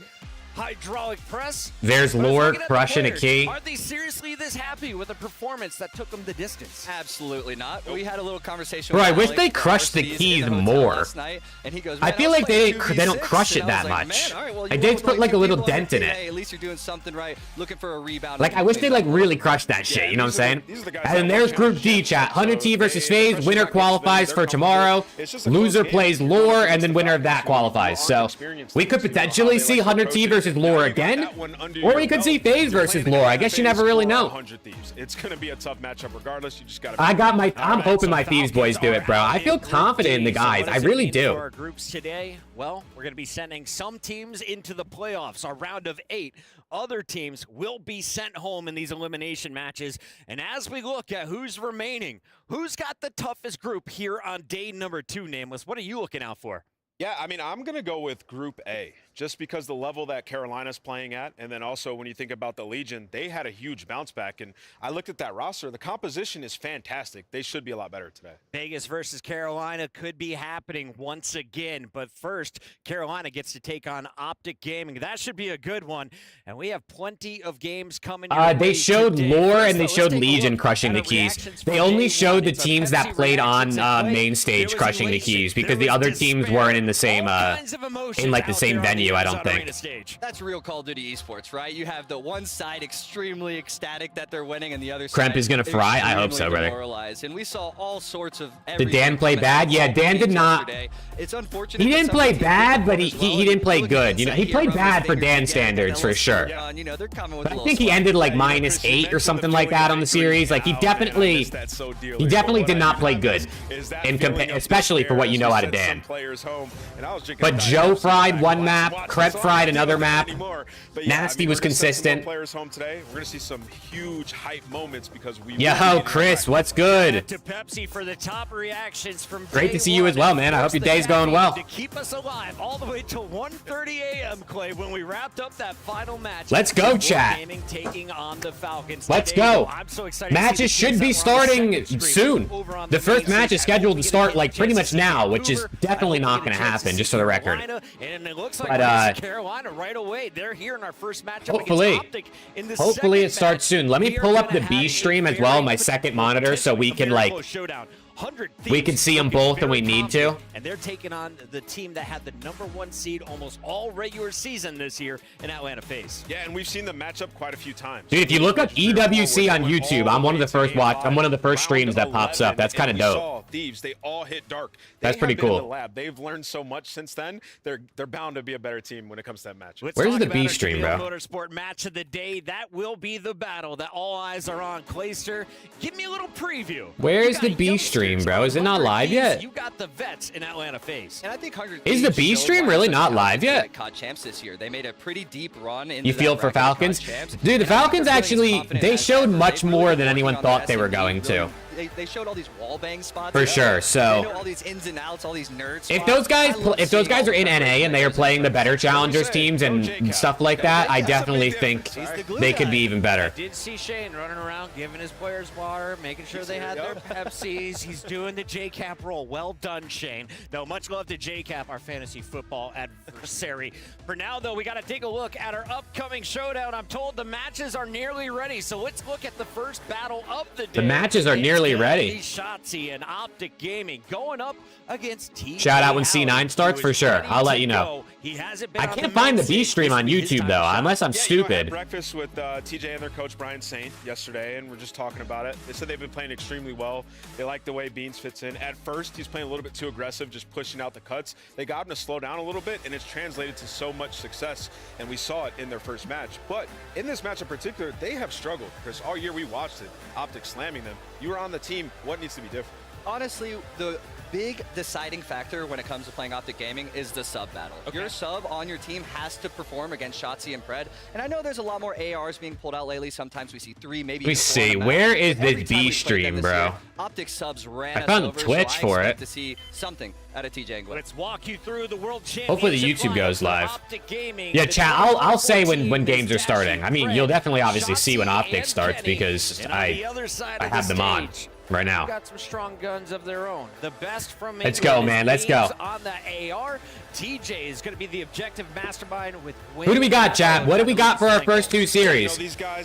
[SPEAKER 20] hydraulic press.
[SPEAKER 1] There's Lord crushing a key.
[SPEAKER 20] Are they seriously this happy with a performance that took them the distance?
[SPEAKER 21] Absolutely not. We had a little conversation.
[SPEAKER 1] Bro, I wish they crushed the keys more. I feel like they don't crush it that much. Like they put like a little dent in it.
[SPEAKER 21] At least you're doing something right. Looking for a rebound.
[SPEAKER 1] Like I wish they like really crushed that shit. You know what I'm saying? And then there's Group D chat. 100T versus FaZe. Winner qualifies for tomorrow. Loser plays Lore, and then winner of that qualifies. So we could potentially see 100T versus Lore again, or we could see FaZe versus Lore. I guess you never really know.
[SPEAKER 5] It's gonna be a tough matchup regardless. You just gotta.
[SPEAKER 1] I'm hoping my Thieves boys do it, bro. I feel confident in the guys. I really do.
[SPEAKER 20] Our groups today, well, we're gonna be sending some teams into the playoffs, our round of 8. Other teams will be sent home in these elimination matches. And as we look at who's remaining, who's got the toughest group here on day number 2, Nameless, what are you looking out for?
[SPEAKER 5] Yeah, I mean, I'm going to go with Group A, just because the level that Carolina's playing at, and then also when you think about the Legion, they had a huge bounce back, and I looked at that roster. The composition is fantastic. They should be a lot better today.
[SPEAKER 20] Vegas versus Carolina could be happening once again, but first, Carolina gets to take on OPTIC Gaming. That should be a good one, and we have plenty of games coming.
[SPEAKER 1] They showed Lore and they showed Legion crushing the keys. They only showed the teams that played on main stage crushing the keys, because the other teams weren't in the same like the same venue, I don't think.
[SPEAKER 21] That's real Call of Duty esports, right? You have the one side extremely ecstatic that they're winning, and the other side
[SPEAKER 1] Kremp is gonna fry. I hope so, brother.
[SPEAKER 21] And we saw all sorts of.
[SPEAKER 1] Did Dan play bad? Yeah, Dan did not.
[SPEAKER 21] It's unfortunate.
[SPEAKER 1] He didn't play bad, but he didn't play good. You know, he played bad for Dan standards for sure. But I think he ended like -8 or something like that on the series. Like he definitely did not play good, especially for what you know out of Dan. But Joe fried one map. map. Crep fried another map.
[SPEAKER 5] But yeah,
[SPEAKER 1] Nasty was consistent.
[SPEAKER 5] Players home today. We're gonna see some huge hype moments because we.
[SPEAKER 1] Yo, Chris, what's good?
[SPEAKER 20] To Pepsi for the top reactions from
[SPEAKER 1] Great to see you as well, man. I hope your day's going well.
[SPEAKER 20] To keep us alive all the way to 1:30 a.m. Clay when we wrapped up that final match.
[SPEAKER 1] Let's go, chat.
[SPEAKER 20] Taking on the Falcons.
[SPEAKER 1] Let's go. I'm so excited. Matches should be starting soon. The first match is scheduled to start like pretty much now, which is definitely not going to happen, just for the record.
[SPEAKER 20] And it looks like Carolina right away. They're here in our first matchup.
[SPEAKER 1] Hopefully it starts soon. Let me pull up the B stream as well, my second monitor, so we can like see them both and we need to.
[SPEAKER 20] And they're taking on the team that had the #1 seed almost all regular season this year in Atlanta FaZe.
[SPEAKER 5] Yeah, and we've seen them match up quite a few times.
[SPEAKER 1] Dude, if you look up EWC on YouTube, I'm one of the first streams that pops up. That's kind of dope.
[SPEAKER 5] Thieves, they all hit dark.
[SPEAKER 1] That's pretty cool.
[SPEAKER 5] They've learned so much since then. They're bound to be a better team when it comes to that match.
[SPEAKER 1] Where's the B stream, bro?
[SPEAKER 20] Motorsport match of the day. That will be the battle that all eyes are on. Clayster, give me a little preview.
[SPEAKER 1] Where is the B stream, bro? Is it not live yet?
[SPEAKER 20] You got the vets in Atlanta FaZe.
[SPEAKER 21] And I think 100
[SPEAKER 1] is the B stream really not live yet?
[SPEAKER 21] COD champs this year. They made a pretty deep run in.
[SPEAKER 1] You feel for Falcons? Dude, the Falcons actually, they showed much more than anyone thought they were going to.
[SPEAKER 21] They showed all these wall bang spots.
[SPEAKER 1] For sure. So
[SPEAKER 21] they know all these ins and outs, all these nerds.
[SPEAKER 1] If those guys are in NA and they are playing the better challengers teams and stuff like that, I definitely think they could be even better.
[SPEAKER 20] I did see Shane running around giving his players water, making sure they had their Pepsis. He's doing the J-Cap roll. Well done, Shane. No, much love to J-Cap, our fantasy football adversary. For now, though, we got to take a look at our upcoming showdown. I'm told the matches are nearly ready, so let's look at the first battle of the day.
[SPEAKER 1] The matches are nearly ready.
[SPEAKER 20] Shotzi and Optic Gaming going up against T.
[SPEAKER 1] Shout out when C9 starts for sure. I'll let you know. I can't find the B stream on YouTube though, unless I'm stupid.
[SPEAKER 5] I had breakfast with TJ and their coach Brian Saint yesterday, and we're just talking about it. They said they've been playing extremely well. They like the way Beans fits in. At first, he's playing a little bit too aggressive, just pushing out the cuts. They got him to slow down a little bit, and it's translated to so much success, and we saw it in their first match. But in this match in particular, they have struggled, Chris. All year we watched it. Optic slamming them. You were on the team. What needs to be different?
[SPEAKER 21] Honestly, the big deciding factor when it comes to playing Optic Gaming is the sub battle. Okay. Your sub on your team has to perform against Shotzi and Pred. And I know there's a lot more ARs being pulled out lately. Sometimes we see 3, maybe.
[SPEAKER 1] Let me see. Where is this B stream, bro?
[SPEAKER 21] Optic subs ran
[SPEAKER 1] I found Twitch for it.
[SPEAKER 21] To see something out of TJ Angler.
[SPEAKER 20] Let's walk you through the world championship.
[SPEAKER 1] Hopefully the YouTube goes live. Yeah, chat. I'll say when games are starting. I mean, you'll definitely obviously see when Optic starts because I have them on right now.
[SPEAKER 20] Got some strong guns of their own. The best from
[SPEAKER 1] Let's go, man. Let's go.
[SPEAKER 20] On the AR, TJ is going to be the objective mastermind with.
[SPEAKER 1] Who do we got, chat? What do we got for our first 2 series?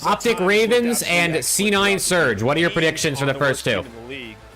[SPEAKER 1] Optic Ravens and C9 Surge. What are your predictions for the first 2?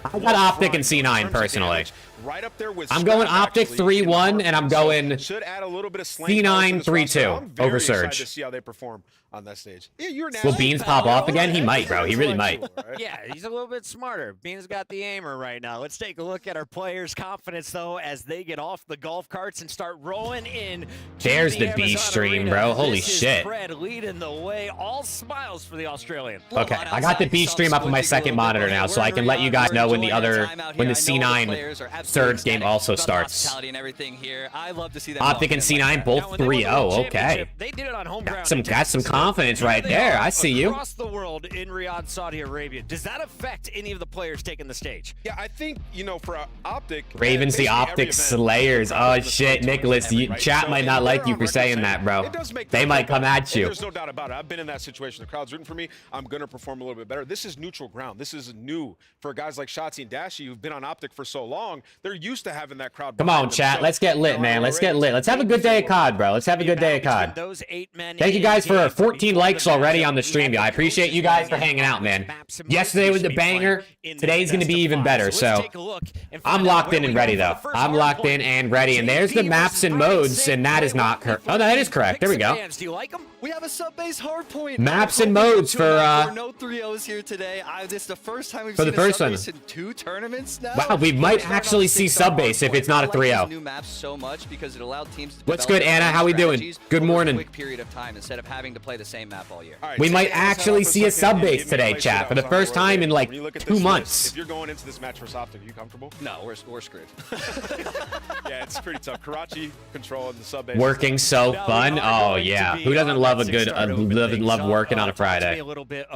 [SPEAKER 1] I got Optic and C9 personally.
[SPEAKER 5] Right up there with
[SPEAKER 1] I'm going Optic 3-1 and I'm going
[SPEAKER 5] should add a little bit of
[SPEAKER 1] C9 3-2 over Surge.
[SPEAKER 5] To see how they perform on that stage. Yeah,
[SPEAKER 1] will Beans pop off again? He might, bro. He really might.
[SPEAKER 20] Yeah, he's a little bit smarter. Beans got the aimer right now. Let's take a look at our players' confidence, though, as they get off the golf carts and start rolling in.
[SPEAKER 1] There's the B stream, bro. Holy shit.
[SPEAKER 20] Fred leading the way. All smiles for the Australian.
[SPEAKER 1] Okay, I got the B stream up on my second monitor now, so I can let you guys know when the C9 Surge game also starts. Optic and C9 both 3-0. Okay.
[SPEAKER 20] They did it on home ground.
[SPEAKER 1] Got some confidence right there. I see you.
[SPEAKER 20] Across the world in Riyadh, Saudi Arabia. Does that affect any of the players taking the stage?
[SPEAKER 5] Yeah, I think, you know, for Optic.
[SPEAKER 1] Ravens, the Optic Slayers. Oh, shit, Nicholas. Chat might not like you for saying that, bro. They might come at you.
[SPEAKER 5] There's no doubt about it. I've been in that situation. The crowd's rooting for me. I'm going to perform a little bit better. This is neutral ground. This is new for guys like Shotzi and Dashy who've been on Optic for so long. They're used to having that crowd.
[SPEAKER 1] Come on, chat. Let's get lit, man. Let's get lit. Let's have a good day of COD, bro. Let's have a good day of COD. Thank you guys for 14 likes already on the stream. I appreciate you guys for hanging out, man. Yesterday was the banger. Today's going to be even better. So I'm locked in and ready, though. I'm locked in and ready. And there's the maps and modes, and that is not correct. Oh, no, that is correct. There we go.
[SPEAKER 21] Do you like them? We have a sub-base hardpoint.
[SPEAKER 1] Maps and modes for
[SPEAKER 21] no 3-0s here today. This is the first time we've
[SPEAKER 1] seen
[SPEAKER 21] a sub-base in 2 tournaments now.
[SPEAKER 1] Wow, we might actually see sub base if it's not a 3-0.
[SPEAKER 21] New maps so much because it allowed teams to
[SPEAKER 1] What's
[SPEAKER 21] develop
[SPEAKER 1] good, Anna?
[SPEAKER 21] their own
[SPEAKER 1] How we doing?
[SPEAKER 21] strategies
[SPEAKER 1] Good
[SPEAKER 21] over
[SPEAKER 1] morning.
[SPEAKER 21] A quick period of time instead of having to play the same map all year.
[SPEAKER 1] We might actually see a sub base today, chat, for the first time in like 2 months.
[SPEAKER 5] If you're going into this match for Optic, are you comfortable?
[SPEAKER 21] No, we're screwed.
[SPEAKER 5] Yeah, it's pretty tough. Karachi controlling the sub base.
[SPEAKER 1] Working so fun. Oh yeah, who doesn't love a good love working on a Friday?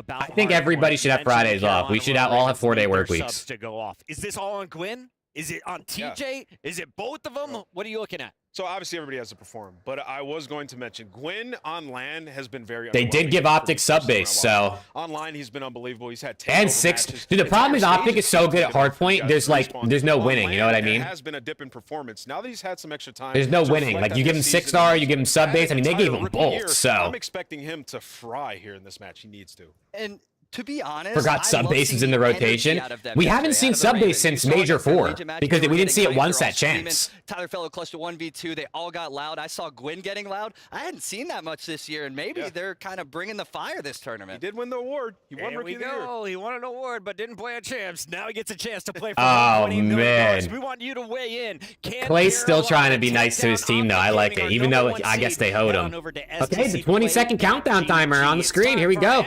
[SPEAKER 1] I think everybody should have Fridays off. We should all have 4-day work weeks.
[SPEAKER 20] To go off. Is this all on Gwyn? Is it on TJ? Is it both of them? What are you looking at?
[SPEAKER 5] So obviously everybody has to perform, but I was going to mention Gwyn on LAN has been very.
[SPEAKER 1] They did give Optic sub base, so
[SPEAKER 5] online he's been unbelievable. He's had
[SPEAKER 1] and 6. Dude, the problem is Optic is so good at hardpoint. There's no winning. You know what I mean?
[SPEAKER 5] There has been a dip in performance. Now that he's had some extra time,
[SPEAKER 1] there's no winning. Like you give him 6-star, you give him sub base. I mean, they gave him both. So
[SPEAKER 5] I'm expecting him to fry here in this match. He needs to.
[SPEAKER 21] And to be honest,
[SPEAKER 1] forgot sub bases in the rotation. We haven't seen sub base since Major 4 because we didn't see it once that chance.
[SPEAKER 21] Tyler Fellow clutched a 1v2. They all got loud. I saw Gwyn getting loud. I hadn't seen that much this year, and maybe they're kind of bringing the fire this tournament.
[SPEAKER 5] He did win the award. He won Rookie of the Year.
[SPEAKER 20] He won an award, but didn't play a champs. Now he gets a chance to play for
[SPEAKER 1] oh,
[SPEAKER 20] $20 million.
[SPEAKER 1] Man.
[SPEAKER 20] We want you to weigh in.
[SPEAKER 1] Clay's still trying to be nice to his team, though. I like it, even though I guess they hoed him. Okay, the 20-second countdown timer on the screen. Here we go.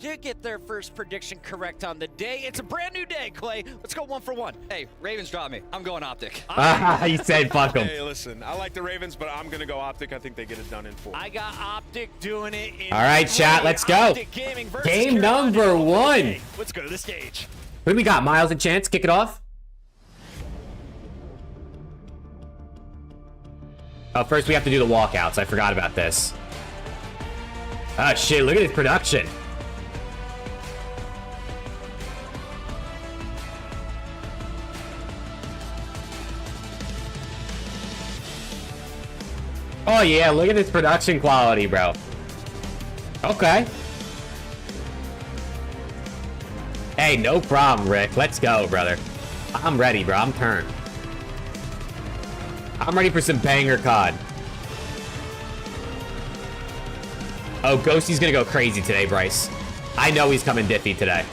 [SPEAKER 20] You get their first prediction correct on the day. It's a brand new day, Clay. Let's go 1 for 1.
[SPEAKER 21] Hey, Ravens dropped me. I'm going Optic.
[SPEAKER 1] He said fuck him.
[SPEAKER 5] Hey, listen, I like the Ravens, but I'm going to go Optic. I think they get it done in 4.
[SPEAKER 20] I got Optic doing it in
[SPEAKER 1] all right, chat, let's go. Game number 1.
[SPEAKER 20] Let's go to the stage.
[SPEAKER 1] Who do we got? Miles and Chance, kick it off. Oh, first we have to do the walkouts. I forgot about this. Oh, shit, look at his production. Oh yeah, look at this production quality, bro. Okay. Hey, no problem, Rick. Let's go, brother. I'm ready, bro. I'm turned. I'm ready for some banger COD. Oh, Ghosty's gonna go crazy today, Bryce. I know he's coming diffy today.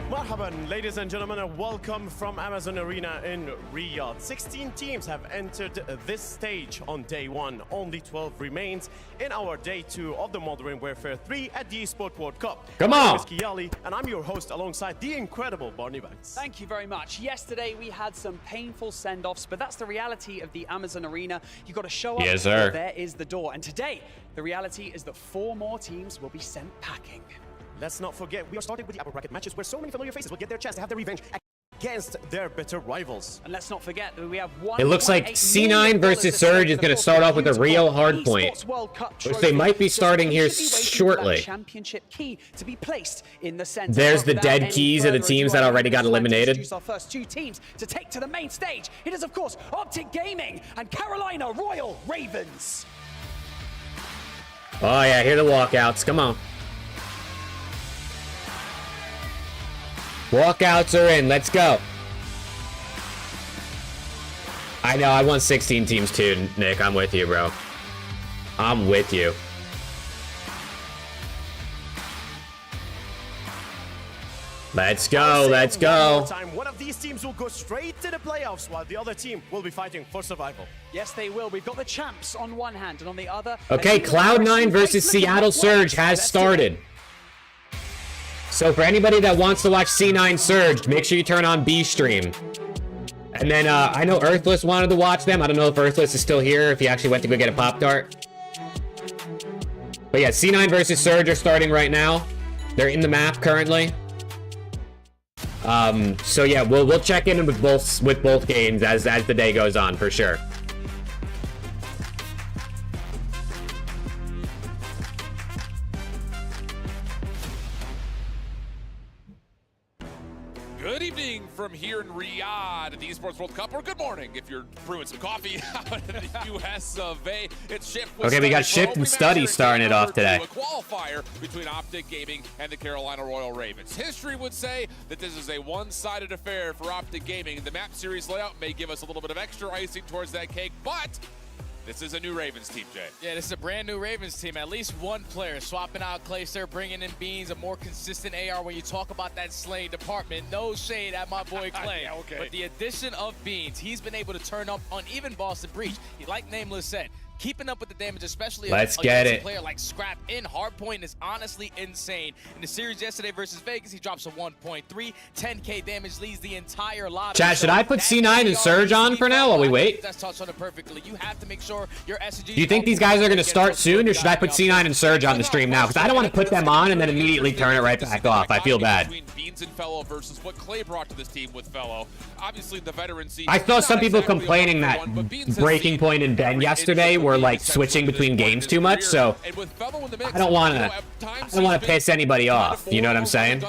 [SPEAKER 3] Marhaban, ladies and gentlemen, and welcome from Amazon Arena in Riyadh. 16 teams have entered this stage on day 1. Only 12 remains in our day 2 of the Modern Warfare 3 at the eSports World Cup.
[SPEAKER 1] Come on!
[SPEAKER 3] My name is Kiali, and I'm your host alongside the incredible Barney Banks.
[SPEAKER 22] Thank you very much. Yesterday we had some painful send-offs, but that's the reality of the Amazon Arena. You've got to show up.
[SPEAKER 1] Yes, sir.
[SPEAKER 22] There is the door. And today, the reality is that 4 more teams will be sent packing.
[SPEAKER 3] Let's not forget, we are starting with the upper bracket matches where so many familiar faces will get their chance to have their revenge against their bitter rivals.
[SPEAKER 22] And let's not forget that we have one.
[SPEAKER 1] It looks like C9 versus Surge is going to start off with a real hard point, which they might be starting here shortly.
[SPEAKER 22] Championship key to be placed in the center.
[SPEAKER 1] There's the dead keys of the teams that already got eliminated.
[SPEAKER 22] Our first 2 teams to take to the main stage. It is, of course, Optic Gaming and Carolina Royal Ravens.
[SPEAKER 1] Oh yeah, here are the walkouts. Come on. Walkouts are in. Let's go. I know. I won 16 teams too, Nick. I'm with you, bro. I'm with you. Let's go. Let's go.
[SPEAKER 3] One of these teams will go straight to the playoffs, while the other team will be fighting for survival.
[SPEAKER 22] Yes, they will. We've got the champs on one hand, and on the other.
[SPEAKER 1] Okay, Cloud9 versus Seattle Surge has started. So for anybody that wants to watch C9 Surge, make sure you turn on B stream. And then I know Earthless wanted to watch them. I don't know if Earthless is still here, if he actually went to go get a Pop-Tart. But yeah, C9 versus Surge are starting right now. They're in the map currently. So yeah, we'll check in with both games as the day goes on for sure.
[SPEAKER 23] Good evening from here in Riyadh at the Esports World Cup, or good morning if you're brewing some coffee out in the US of A. It's Shift.
[SPEAKER 1] Okay, we got Shift and Study starting it off today.
[SPEAKER 23] A qualifier between Optic Gaming and the Carolina Royal Ravens. History would say that this is a one-sided affair for Optic Gaming. The map series layout may give us a little bit of extra icing towards that cake, but This is a new Ravens team, Jay.
[SPEAKER 4] Yeah, this is a brand new Ravens team. At least one player swapping out Clayster, bringing in Beans, a more consistent AR. When you talk about that slaying department, no shade at my boy Clay.
[SPEAKER 23] Yeah, okay.
[SPEAKER 4] But the addition of Beans, he's been able to turn up on even Boston Breach. Like Nameless said, keeping up with the damage, especially
[SPEAKER 1] Let's
[SPEAKER 4] against
[SPEAKER 1] get
[SPEAKER 4] a
[SPEAKER 1] it.
[SPEAKER 4] player like Scrap in Hardpoint is honestly insane. In the series yesterday versus Vegas, he drops a 1.3, 10K damage, leads the entire lobby.
[SPEAKER 1] Chat, should I put C9 and Surge on for now while we wait?
[SPEAKER 4] That's touched on it perfectly. You have to make sure your SG.
[SPEAKER 1] Do you think these guys are going to start soon, or should I put C9 and Surge on the stream now? Because I don't want to put them on and then immediately turn it right back off. I feel bad.
[SPEAKER 23] Between Beans and Fellow versus what Clay brought to this team with Fellow. Obviously, the veterancy.
[SPEAKER 1] I saw some people
[SPEAKER 23] exactly
[SPEAKER 1] complaining that Breaking Point and Ben yesterday were like switching between games too much, so I don't want to piss anybody off. You know what I'm saying?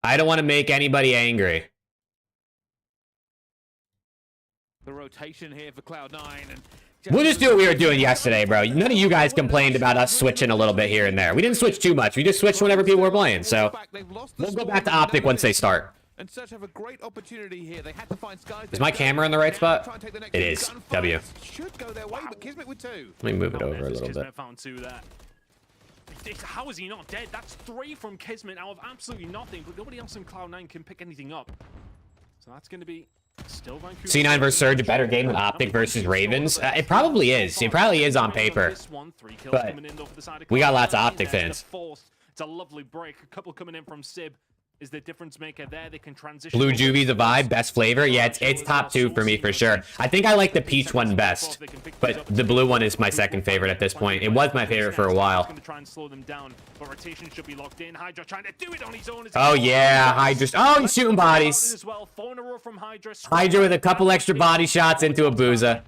[SPEAKER 1] I don't want to make anybody angry.
[SPEAKER 16] The rotation here for Cloud9 and
[SPEAKER 1] We'll just do what we were doing yesterday, bro. None of you guys complained about us switching a little bit here and there. We didn't switch too much. We just switched whenever people were playing, so we'll go back to Optic once they start.
[SPEAKER 16] And Surge have a great opportunity here. They had to find Skies.
[SPEAKER 1] Is my camera in the right spot? It is. W.
[SPEAKER 16] Should go their way, but Kismet with 2.
[SPEAKER 1] Let me move it over a little bit.
[SPEAKER 16] Found 2 there. How is he not dead? That's 3 from Kismet out of absolutely nothing, but nobody else in Cloud9 can pick anything up. So that's going to be still Vancouver.
[SPEAKER 1] C9 versus Surge, a better game than Optic versus Ravens. It probably is. It probably is on paper. But we got lots of Optic fans.
[SPEAKER 16] It's a lovely break. A couple coming in from Sib. Is the difference maker there? They can transition.
[SPEAKER 1] Blue Juvie, the vibe, best flavor. Yeah, it's top 2 for me for sure. I think I like the peach one best, but the blue one is my second favorite at this point. It was my favorite for a while.
[SPEAKER 16] Going to try and slow them down, but rotation should be locked in. Hydra trying to do it on his own.
[SPEAKER 1] Oh yeah, Hydra. Oh, he's shooting bodies. Hydra with a couple extra body shots into a Booza.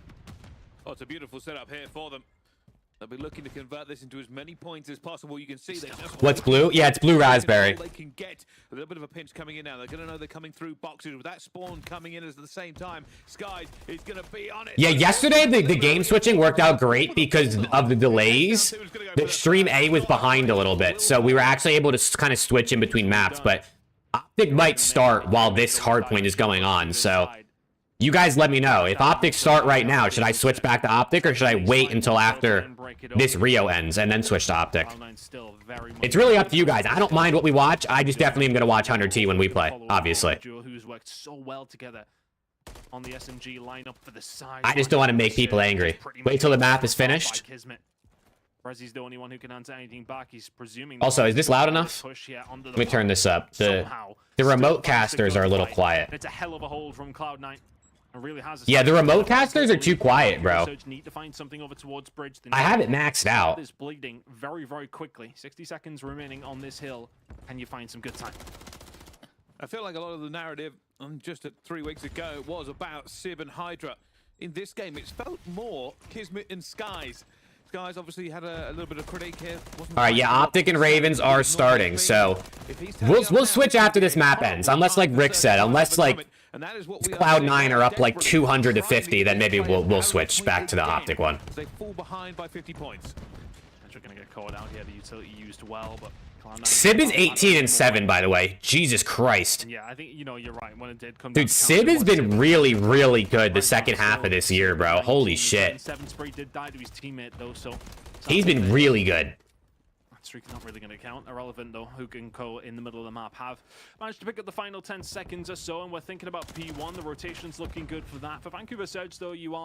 [SPEAKER 16] Oh, it's a beautiful setup here for them. They'll be looking to convert this into as many points as possible. You can see that.
[SPEAKER 1] What's blue? Yeah, it's blue raspberry.
[SPEAKER 16] They can get a little bit of a pinch coming in now. They're going to know they're coming through boxes with that spawn coming in at the same time. Skies is going to be on it.
[SPEAKER 1] Yeah, yesterday the game switching worked out great because of the delays. The stream A was behind a little bit, so we were actually able to kind of switch in between maps. But Optic might start while this hardpoint is going on, so you guys let me know. If Optic start right now, should I switch back to Optic or should I wait until after this Rio ends and then switch to Optic? It's really up to you guys. I don't mind what we watch. I just definitely am going to watch Hunter T when we play, obviously.
[SPEAKER 16] Who's worked so well together on the SMG lineup for the side.
[SPEAKER 1] I just don't want to make people angry. Wait till the map is finished.
[SPEAKER 16] He's the only one who can answer anything back. He's presuming.
[SPEAKER 1] Also, is this loud enough? Let me turn this up. The remote casters are a little quiet.
[SPEAKER 16] It's a hell of a hold from Cloud9. Really has
[SPEAKER 1] yeah, the remote casters are too quiet, bro.
[SPEAKER 16] Need to find something over towards bridge.
[SPEAKER 1] I have it maxed out.
[SPEAKER 16] Is bleeding very, very quickly. 60 seconds remaining on this hill. Can you find some good time? I feel like a lot of the narrative just 3 weeks ago was about Sib and Hydra. In this game, it's felt more Kismet and Skies. Skies obviously had a little bit of critique here.
[SPEAKER 1] All right, yeah, Optic and Ravens are starting, so we'll switch after this map ends. Unless, like Rick said, unless like Cloud9 are up like 200 to 50, then maybe we'll switch back to the Optic one.
[SPEAKER 16] They fall behind by 50 points. They're going to get caught out here. The utility used well, but
[SPEAKER 1] Sib is 18-7, by the way. Jesus Christ.
[SPEAKER 16] Yeah, I think you're right. When it did come
[SPEAKER 1] dude, Sib has been really, really good the second half of this year, bro. Holy shit.
[SPEAKER 16] Did die to his teammate though, so
[SPEAKER 1] he's been really good.
[SPEAKER 16] That streak's not really going to count. Irrelevant though. Hook and Co in the middle of the map have managed to pick up the final 10 seconds or so, and we're thinking about P1. The rotation's looking good for that. For Vancouver Surge though, you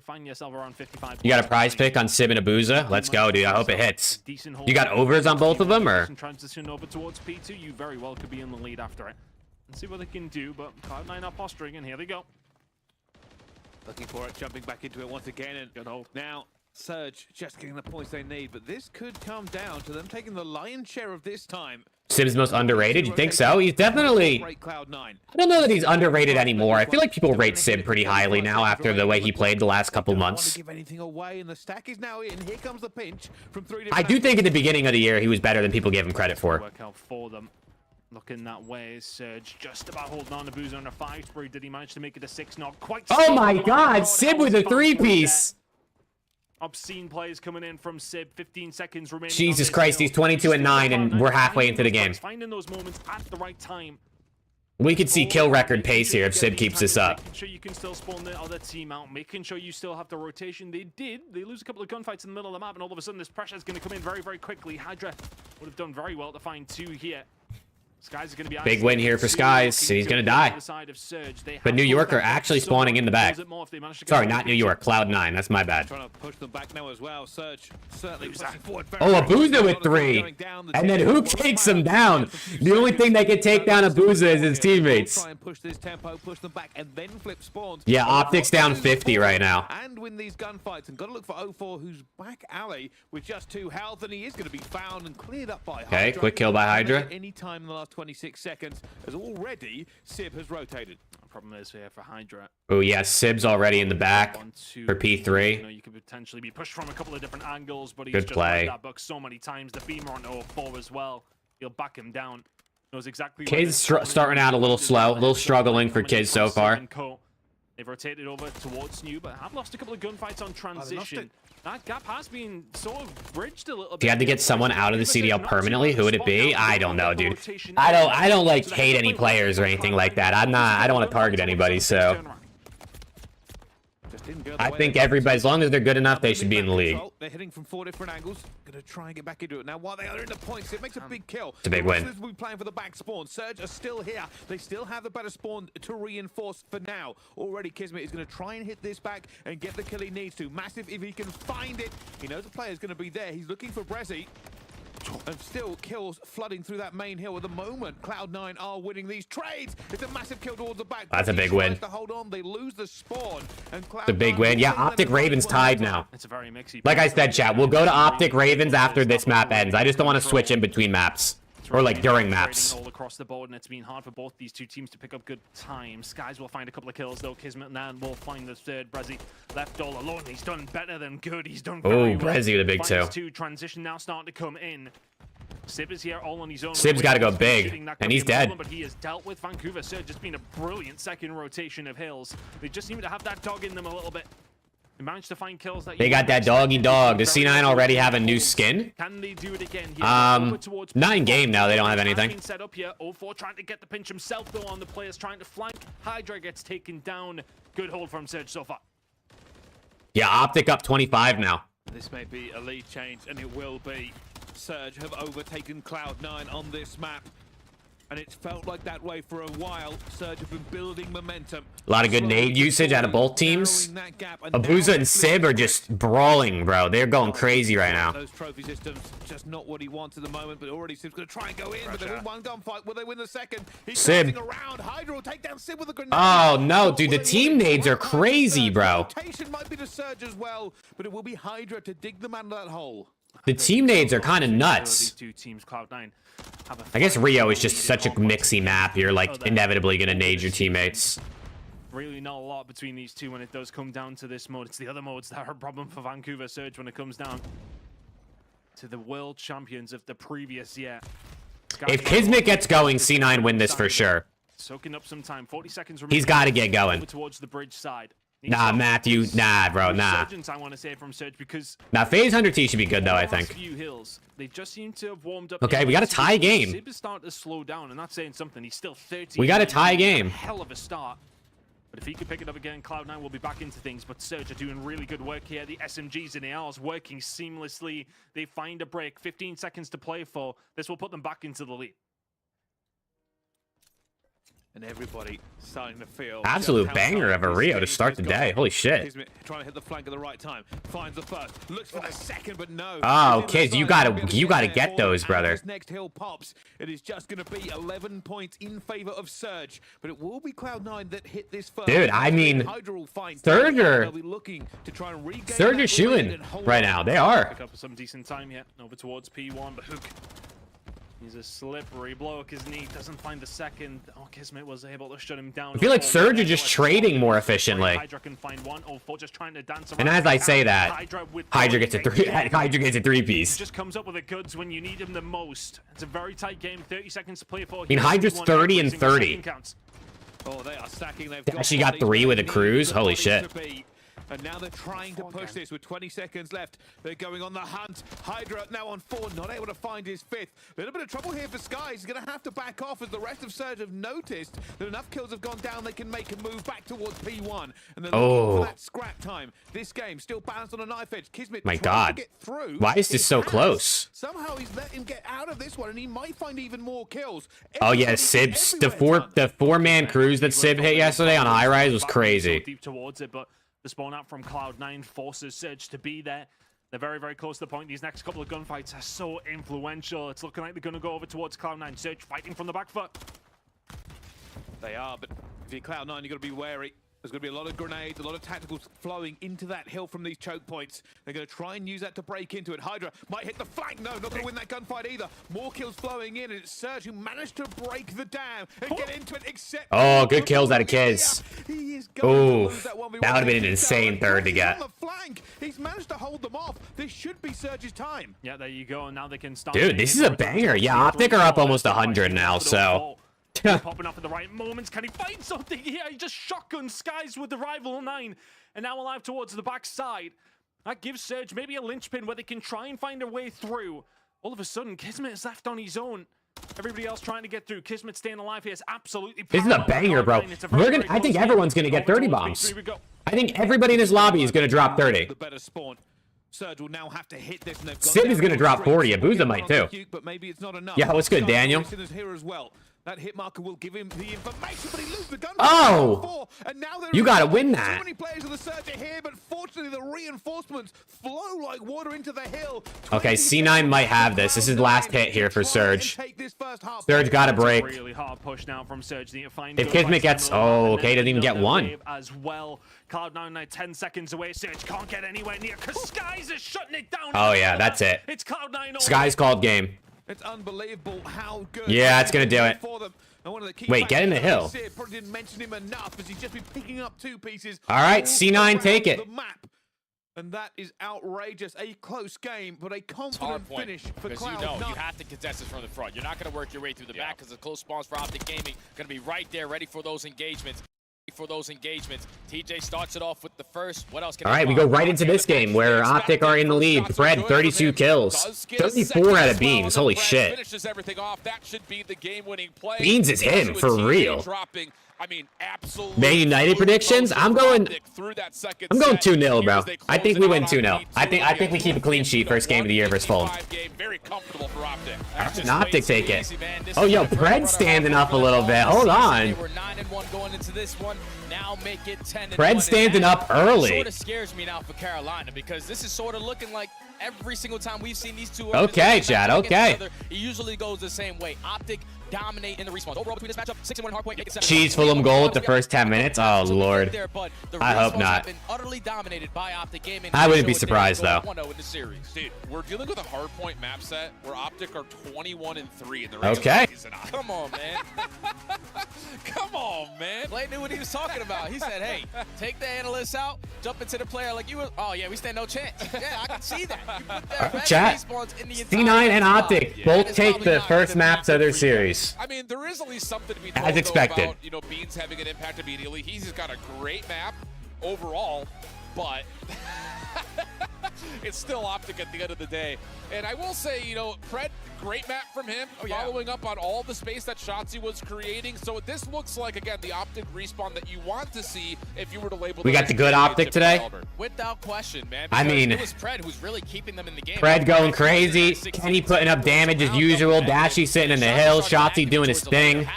[SPEAKER 16] find yourself around 55.
[SPEAKER 1] You got a prize pick on Sib and Abuza? Let's go, dude. I hope it hits. You got overs on both of them, or?
[SPEAKER 16] Transition over towards P2. You very well could be in the lead after it. And see what they can do, but Cloud9 are posturing, and here they go. Looking for it, jumping back into it once again, and good hold. Now, Surge just getting the points they need, but this could come down to them taking the lion's share of this time.
[SPEAKER 1] Sib's most underrated? You think so? He's definitely... I don't know that he's underrated anymore. I feel like people rate Sib pretty highly now after the way he played the last couple months. I do think at the beginning of the year he was better than people gave him credit for.
[SPEAKER 16] Looking that way, Surge just about holding on to Boozer on a 5 spree. Did he manage to make it a 6? Not quite.
[SPEAKER 1] Oh my god, Sib with a 3-piece.
[SPEAKER 16] Obscene plays coming in from Sib. 15 seconds remaining.
[SPEAKER 1] Jesus Christ, he's 22-9 and we're halfway into the game.
[SPEAKER 16] Finding those moments at the right time.
[SPEAKER 1] We could see kill record pace here if Sib keeps this up.
[SPEAKER 18] Making sure you can still spawn the other team out, making sure you still have the rotation. They did. They lose a couple of gunfights in the middle of the map, and all of a sudden this pressure is going to come in very, very quickly. Hydra would have done very well to find 2 here. Skies are going to be
[SPEAKER 1] Big win here for Skies. He's going to die. But New York are actually spawning in the back. Sorry, not New York. Cloud9. That's my bad.
[SPEAKER 16] Trying to push them back now as well. Surge certainly pushing forward.
[SPEAKER 1] Oh, Abuza with 3. And then who takes him down? The only thing that can take down Abuza is his teammates.
[SPEAKER 16] Try and push this tempo, push them back, and then flip spawns.
[SPEAKER 1] Yeah, Optic's down 50 right now.
[SPEAKER 16] And win these gunfights. And got to look for 0-4, who's back alley with just 2 health, and he is going to be found and cleared up by Hydra.
[SPEAKER 1] Okay, quick kill by Hydra.
[SPEAKER 16] Any time in the last 26 seconds, as already Sib has rotated.
[SPEAKER 18] The problem is here for Hydra.
[SPEAKER 1] Oh yeah, Sib's already in the back for P3.
[SPEAKER 18] You know, you could potentially be pushed from a couple of different angles, but he's
[SPEAKER 1] Good
[SPEAKER 18] just
[SPEAKER 1] play.
[SPEAKER 18] that buck so many times. The beamer on 0-4 as well. He'll back him down. Knows exactly.
[SPEAKER 1] Kids starting out a little slow, a little struggling for Kids so far.
[SPEAKER 18] They've rotated over towards New, but have lost a couple of gunfights on transition. That gap has been sort of bridged a little bit.
[SPEAKER 1] If you had to get someone out of the CDL permanently, who would it be? I don't know, dude. I don't like hate any players or anything like that. I don't want to target anybody, so I think everybody, as long as they're good enough, they should be in the league.
[SPEAKER 16] They're hitting from 4 different angles. Going to try and get back into it. Now, while they are in the points, it makes a big kill.
[SPEAKER 1] It's a big win.
[SPEAKER 16] We're playing for the back spawn. Surge are still here. They still have the better spawn to reinforce for now. Already, Kismet is going to try and hit this back and get the kill he needs to. Massive if he can find it. He knows the player's going to be there. He's looking for Brezzy. And still kills flooding through that main hill at the moment. Cloud9 are winning these trades. It's a massive kill towards the back.
[SPEAKER 1] That's a big win.
[SPEAKER 16] To hold on. They lose the spawn. And
[SPEAKER 1] It's a big win. Yeah, Optic Ravens tied now.
[SPEAKER 18] It's a very mixy.
[SPEAKER 1] Like I said, chat, we'll go to Optic Ravens after this map ends. I just don't want to switch in between maps. Or like during maps.
[SPEAKER 18] All across the board, and it's been hard for both these two teams to pick up good time. Skies will find a couple of kills though. Kismet Nan will find the third. Brezzy left all alone. He's done better than good. He's done very well.
[SPEAKER 1] Brezzy with a big 2.
[SPEAKER 18] Transition now starting to come in. Sib is here all on his own.
[SPEAKER 1] Sib's got to go big, and he's dead.
[SPEAKER 18] But he has dealt with Vancouver Surge. Just been a brilliant second rotation of hills. They just seem to have that dog in them a little bit. They managed to find kills that
[SPEAKER 1] they got that doggy dog. Does C9 already have a new skin?
[SPEAKER 18] Can they do it again?
[SPEAKER 1] Not in game now. They don't have anything.
[SPEAKER 18] Set up here. 0-4 trying to get the pinch himself though on the players trying to flank. Hydra gets taken down. Good hold from Surge so far.
[SPEAKER 1] Yeah, Optic up 25 now.
[SPEAKER 16] This may be a lead change, and it will be. Surge have overtaken Cloud9 on this map, and it's felt like that way for a while. Surge have been building momentum.
[SPEAKER 1] A lot of good nade usage out of both teams. Abuza and Sib are just brawling, bro. They're going crazy right now.
[SPEAKER 16] Those trophy systems just not what he wants at the moment, but already Sib's going to try and go in, but they're in one gunfight. Will they win the second? He's
[SPEAKER 1] Sib.
[SPEAKER 16] around. Hydra will take down Sib with a grenade.
[SPEAKER 1] Oh no, dude, the team nades are crazy, bro.
[SPEAKER 16] Rotation might be to Surge as well, but it will be Hydra to dig them out of that hole.
[SPEAKER 1] The team nades are kind of nuts.
[SPEAKER 18] These two teams, Cloud9,
[SPEAKER 1] I guess Rio is just such a mixy map. You're like inevitably gonna nade your teammates.
[SPEAKER 18] Really not a lot between these two when it does come down to this mode. It's the other modes that are a problem for Vancouver Surge when it comes down to the world champions of the previous year.
[SPEAKER 1] If Kismet gets going, C9 win this for sure.
[SPEAKER 18] Soaking up some time. 40 seconds
[SPEAKER 1] He's got to get going.
[SPEAKER 18] Towards the bridge side.
[SPEAKER 1] Nah, Matthew. Nah, bro. Nah.
[SPEAKER 18] I want to say from Surge because
[SPEAKER 1] now FaZe 100T should be good though. I think.
[SPEAKER 18] Few hills, they just seem to have warmed up.
[SPEAKER 1] Okay, we got a tie game.
[SPEAKER 18] Sib is starting to slow down, and that's saying something. He's still 30.
[SPEAKER 1] We got a tie game.
[SPEAKER 18] Hell of a start. But if he can pick it up again, Cloud9 will be back into things. But Surge are doing really good work here. The SMGs and ARs working seamlessly. They find a break. 15 seconds to play for. This will put them back into the lead.
[SPEAKER 16] And everybody starting to feel
[SPEAKER 1] absolute banger of a Rio to start the day. Holy shit.
[SPEAKER 16] Trying to hit the flank at the right time. Finds the first. Looks for the second, but no.
[SPEAKER 1] Oh, kids, you gotta get those, brother.
[SPEAKER 16] Next hill pops. It is just going to be 11 points in favor of Surge, but it will be Cloud9 that hit this first.
[SPEAKER 1] Dude, I mean, Surge are shooting right now. They are.
[SPEAKER 18] Pick up some decent time here. Over towards P1, but Hook. He's a slippery blow. His knee doesn't find the second. Oh, Kismet was able to shut him down.
[SPEAKER 1] I feel like Surge are just trading more efficiently.
[SPEAKER 18] Hydra can find one. 0-4 just trying to dance around.
[SPEAKER 1] And as I say that, Hydra gets a three-piece.
[SPEAKER 18] Just comes up with the goods when you need him the most. It's a very tight game. 30 seconds to play for.
[SPEAKER 1] I mean, Hydra's 30 and 30.
[SPEAKER 16] Oh, they are stacking. They've
[SPEAKER 1] actually got 3 with a cruise. Holy shit.
[SPEAKER 16] And now they're trying to push this with 20 seconds left. They're going on the hunt. Hydra now on 4, not able to find his 5th. A little bit of trouble here for Skies. He's going to have to back off as the rest of Surge have noticed that enough kills have gone down. They can make a move back towards P1. And they're looking for that scrap time. This game still balanced on a knife edge. Kismet
[SPEAKER 1] My
[SPEAKER 16] trying
[SPEAKER 1] God.
[SPEAKER 16] to get through.
[SPEAKER 1] Why is this so close?
[SPEAKER 16] Somehow he's let him get out of this one, and he might find even more kills.
[SPEAKER 1] Oh yeah, Sibs. The four-man cruise that Sib hit yesterday on high rise was crazy.
[SPEAKER 18] Deep towards it, but the spawn out from Cloud9 forces Surge to be there. They're very, very close to the point. These next couple of gunfights are so influential. It's looking like they're going to go over towards Cloud9. Surge fighting from the back foot.
[SPEAKER 16] They are, but if you're Cloud9, you've got to be wary. There's going to be a lot of grenades, a lot of tacticals flowing into that hill from these choke points. They're going to try and use that to break into it. Hydra might hit the flank. No, not going to win that gunfight either. More kills flowing in, and it's Surge who managed to break the dam and get into it, except...
[SPEAKER 1] Oh, good kills out of Kiz. Oh, that would have been an insane third to get.
[SPEAKER 16] On the flank. He's managed to hold them off. This should be Surge's time.
[SPEAKER 18] Yeah, there you go. And now they can start...
[SPEAKER 1] Dude, this is a banger. Yeah, Optic are up almost 100 now, so...
[SPEAKER 18] Popping up at the right moments. Can he find something here? He just shotgun Skies with the rival 9. And now alive towards the backside. That gives Surge maybe a linchpin where they can try and find a way through. All of a sudden, Kismet is left on his own. Everybody else trying to get through. Kismet staying alive here is absolutely...
[SPEAKER 1] This is a banger, bro. I think everyone's going to get 30 bombs. I think everybody in this lobby is going to drop 30.
[SPEAKER 16] The better spawn. Surge will now have to hit this.
[SPEAKER 1] Sid is going to drop 40. Abuza might too.
[SPEAKER 16] But maybe it's not enough.
[SPEAKER 1] Yeah, what's good, Daniel?
[SPEAKER 16] Here as well. That hit marker will give him the information, but he loses the gun.
[SPEAKER 1] Oh!
[SPEAKER 16] And now
[SPEAKER 1] You got to win that.
[SPEAKER 16] So many players of the Surge are here, but fortunately the reinforcements flow like water into the hill.
[SPEAKER 1] Okay, C9 might have this. This is the last hit here for Surge. Surge got a break.
[SPEAKER 18] Really hard push now from Surge. If
[SPEAKER 1] Kismet gets... Oh, okay, doesn't even get one.
[SPEAKER 18] As well. Cloud9 now 10 seconds away. Surge can't get anywhere near because Skies is shutting it down.
[SPEAKER 1] Oh, yeah, that's it.
[SPEAKER 18] It's Cloud9.
[SPEAKER 1] Sky's called game.
[SPEAKER 16] It's unbelievable how good.
[SPEAKER 1] Yeah, it's going to do it. Wait, get in the hill.
[SPEAKER 16] Probably didn't mention him enough as he's just been picking up 2 pieces.
[SPEAKER 1] All right, C9, take it.
[SPEAKER 16] And that is outrageous. A close game, but a confident finish for Cloud9.
[SPEAKER 4] You know you have to contest this from the front. You're not going to work your way through the back because the close spawns for Optic Gaming going to be right there, ready for those engagements. TJ starts it off with the first. What else can
[SPEAKER 1] All right, we go right into this game where Optic are in the lead. Fred, 32 kills. 34 out of Beans. Holy shit.
[SPEAKER 23] Finishes everything off. That should be the game-winning play.
[SPEAKER 1] Beans is him, for real.
[SPEAKER 23] I mean, absolutely.
[SPEAKER 1] Man United predictions? I'm going 2-0, bro. I think we win 2-0. I think we keep a clean sheet first game of the year versus Fulham.
[SPEAKER 23] Very comfortable for Optic.
[SPEAKER 1] An Optic take it. Oh, yo, Fred's standing up a little bit. Hold on.
[SPEAKER 4] We're 9-1 going into this one. Now make it 10-1.
[SPEAKER 1] Fred's standing up early.
[SPEAKER 4] Sort of scares me now for Carolina because this is sort of looking like every single time we've seen these two.
[SPEAKER 1] Okay, Chad. Okay.
[SPEAKER 4] It usually goes the same way. Optic dominate in the response. Overall between this matchup, 6-1 hardpoint.
[SPEAKER 1] Cheese Fulham goal with the first 10 minutes. Oh Lord. I hope not.
[SPEAKER 4] Utterly dominated by Optic Gaming.
[SPEAKER 1] I wouldn't be surprised though.
[SPEAKER 23] Dude, we're dealing with a hardpoint map set where Optic are 21-3 in the
[SPEAKER 1] okay.
[SPEAKER 4] Come on, man. Come on, man. Clay knew what he was talking about. He said, hey, take the analysts out, jump into the player like you were. Oh, yeah, we stand no chance. Yeah, I can see that. You put that
[SPEAKER 1] Chat. C9 and Optic both take the first maps of their series.
[SPEAKER 23] I mean, there is at least something to be told
[SPEAKER 1] as expected.
[SPEAKER 23] About, you know, Beans having an impact immediately. He's just got a great map overall, but it's still Optic at the end of the day. And I will say, you know, Fred, great map from him, following up on all the space that Shotzzy was creating. So this looks like, again, the Optic respawn that you want to see if you were to label.
[SPEAKER 1] We got the good Optic today.
[SPEAKER 4] Without question, man.
[SPEAKER 1] I mean,
[SPEAKER 4] it was Fred who's really keeping them in the game.
[SPEAKER 1] Fred going crazy. Kenny putting up damage as usual. Dashy sitting in the hill. Shotzzy doing his thing.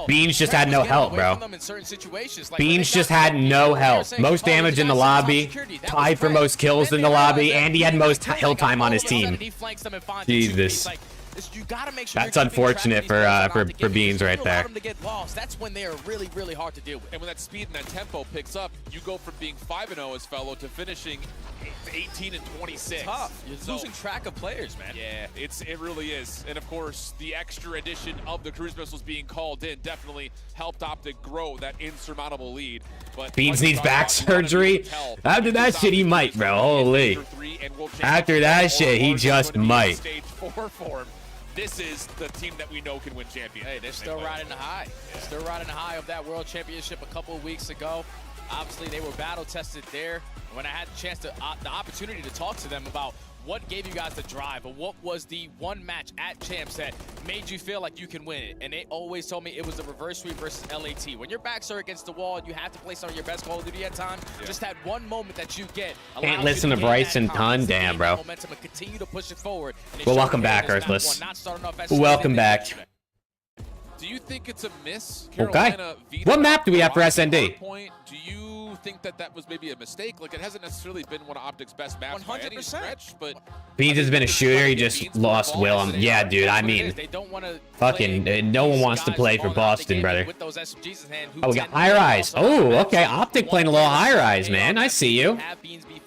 [SPEAKER 1] Beans just had no help, bro. Beans just had no help. Most damage in the lobby. Tied for most kills in the lobby. And he had most hill time on his team. Jesus. That's unfortunate for Beans right there.
[SPEAKER 4] That's when they're really, really hard to deal with.
[SPEAKER 23] And when that speed and that tempo picks up, you go from being 5-0 as fellow to finishing 18-26.
[SPEAKER 4] Tough. You're losing track of players, man.
[SPEAKER 23] Yeah, it really is. And of course, the extra addition of the cruise missiles being called in definitely helped Optic grow that insurmountable lead. But
[SPEAKER 1] Beans needs back surgery. After that shit, he might, bro. Holy. After that shit, he just might.
[SPEAKER 23] Stage 4 for him. this is the team that we know can win champions.
[SPEAKER 4] Hey, they're still riding the high.
[SPEAKER 23] Yeah.
[SPEAKER 4] Still riding the high of that World Championship a couple of weeks ago. Obviously, they were battle tested there. When I had the chance to, the opportunity to talk to them about what gave you guys the drive, or what was the one match at Champs that made you feel like you can win it? And they always told me it was the reverse sweep versus LAT. When your backs are against the wall and you have to play some of your best Call of Duty at time, just that one moment that you get.
[SPEAKER 1] Can't listen to Bryson Ton, damn, bro.
[SPEAKER 4] Momentum and continue to push it forward.
[SPEAKER 1] Well, welcome back, Earthless. Welcome back.
[SPEAKER 23] Do you think it's a miss?
[SPEAKER 1] Okay. What map do we have for SND?
[SPEAKER 23] Do you think that that was maybe a mistake? Like, it hasn't necessarily been one of OPTIC's best maps by any stretch, but
[SPEAKER 1] Beans has been a shooter. He just lost Willem. Yeah, dude. I mean, fucking no one wants to play for Boston, brother. Oh, we got high rise. Oh, okay. Optic playing a little high rise, man. I see you.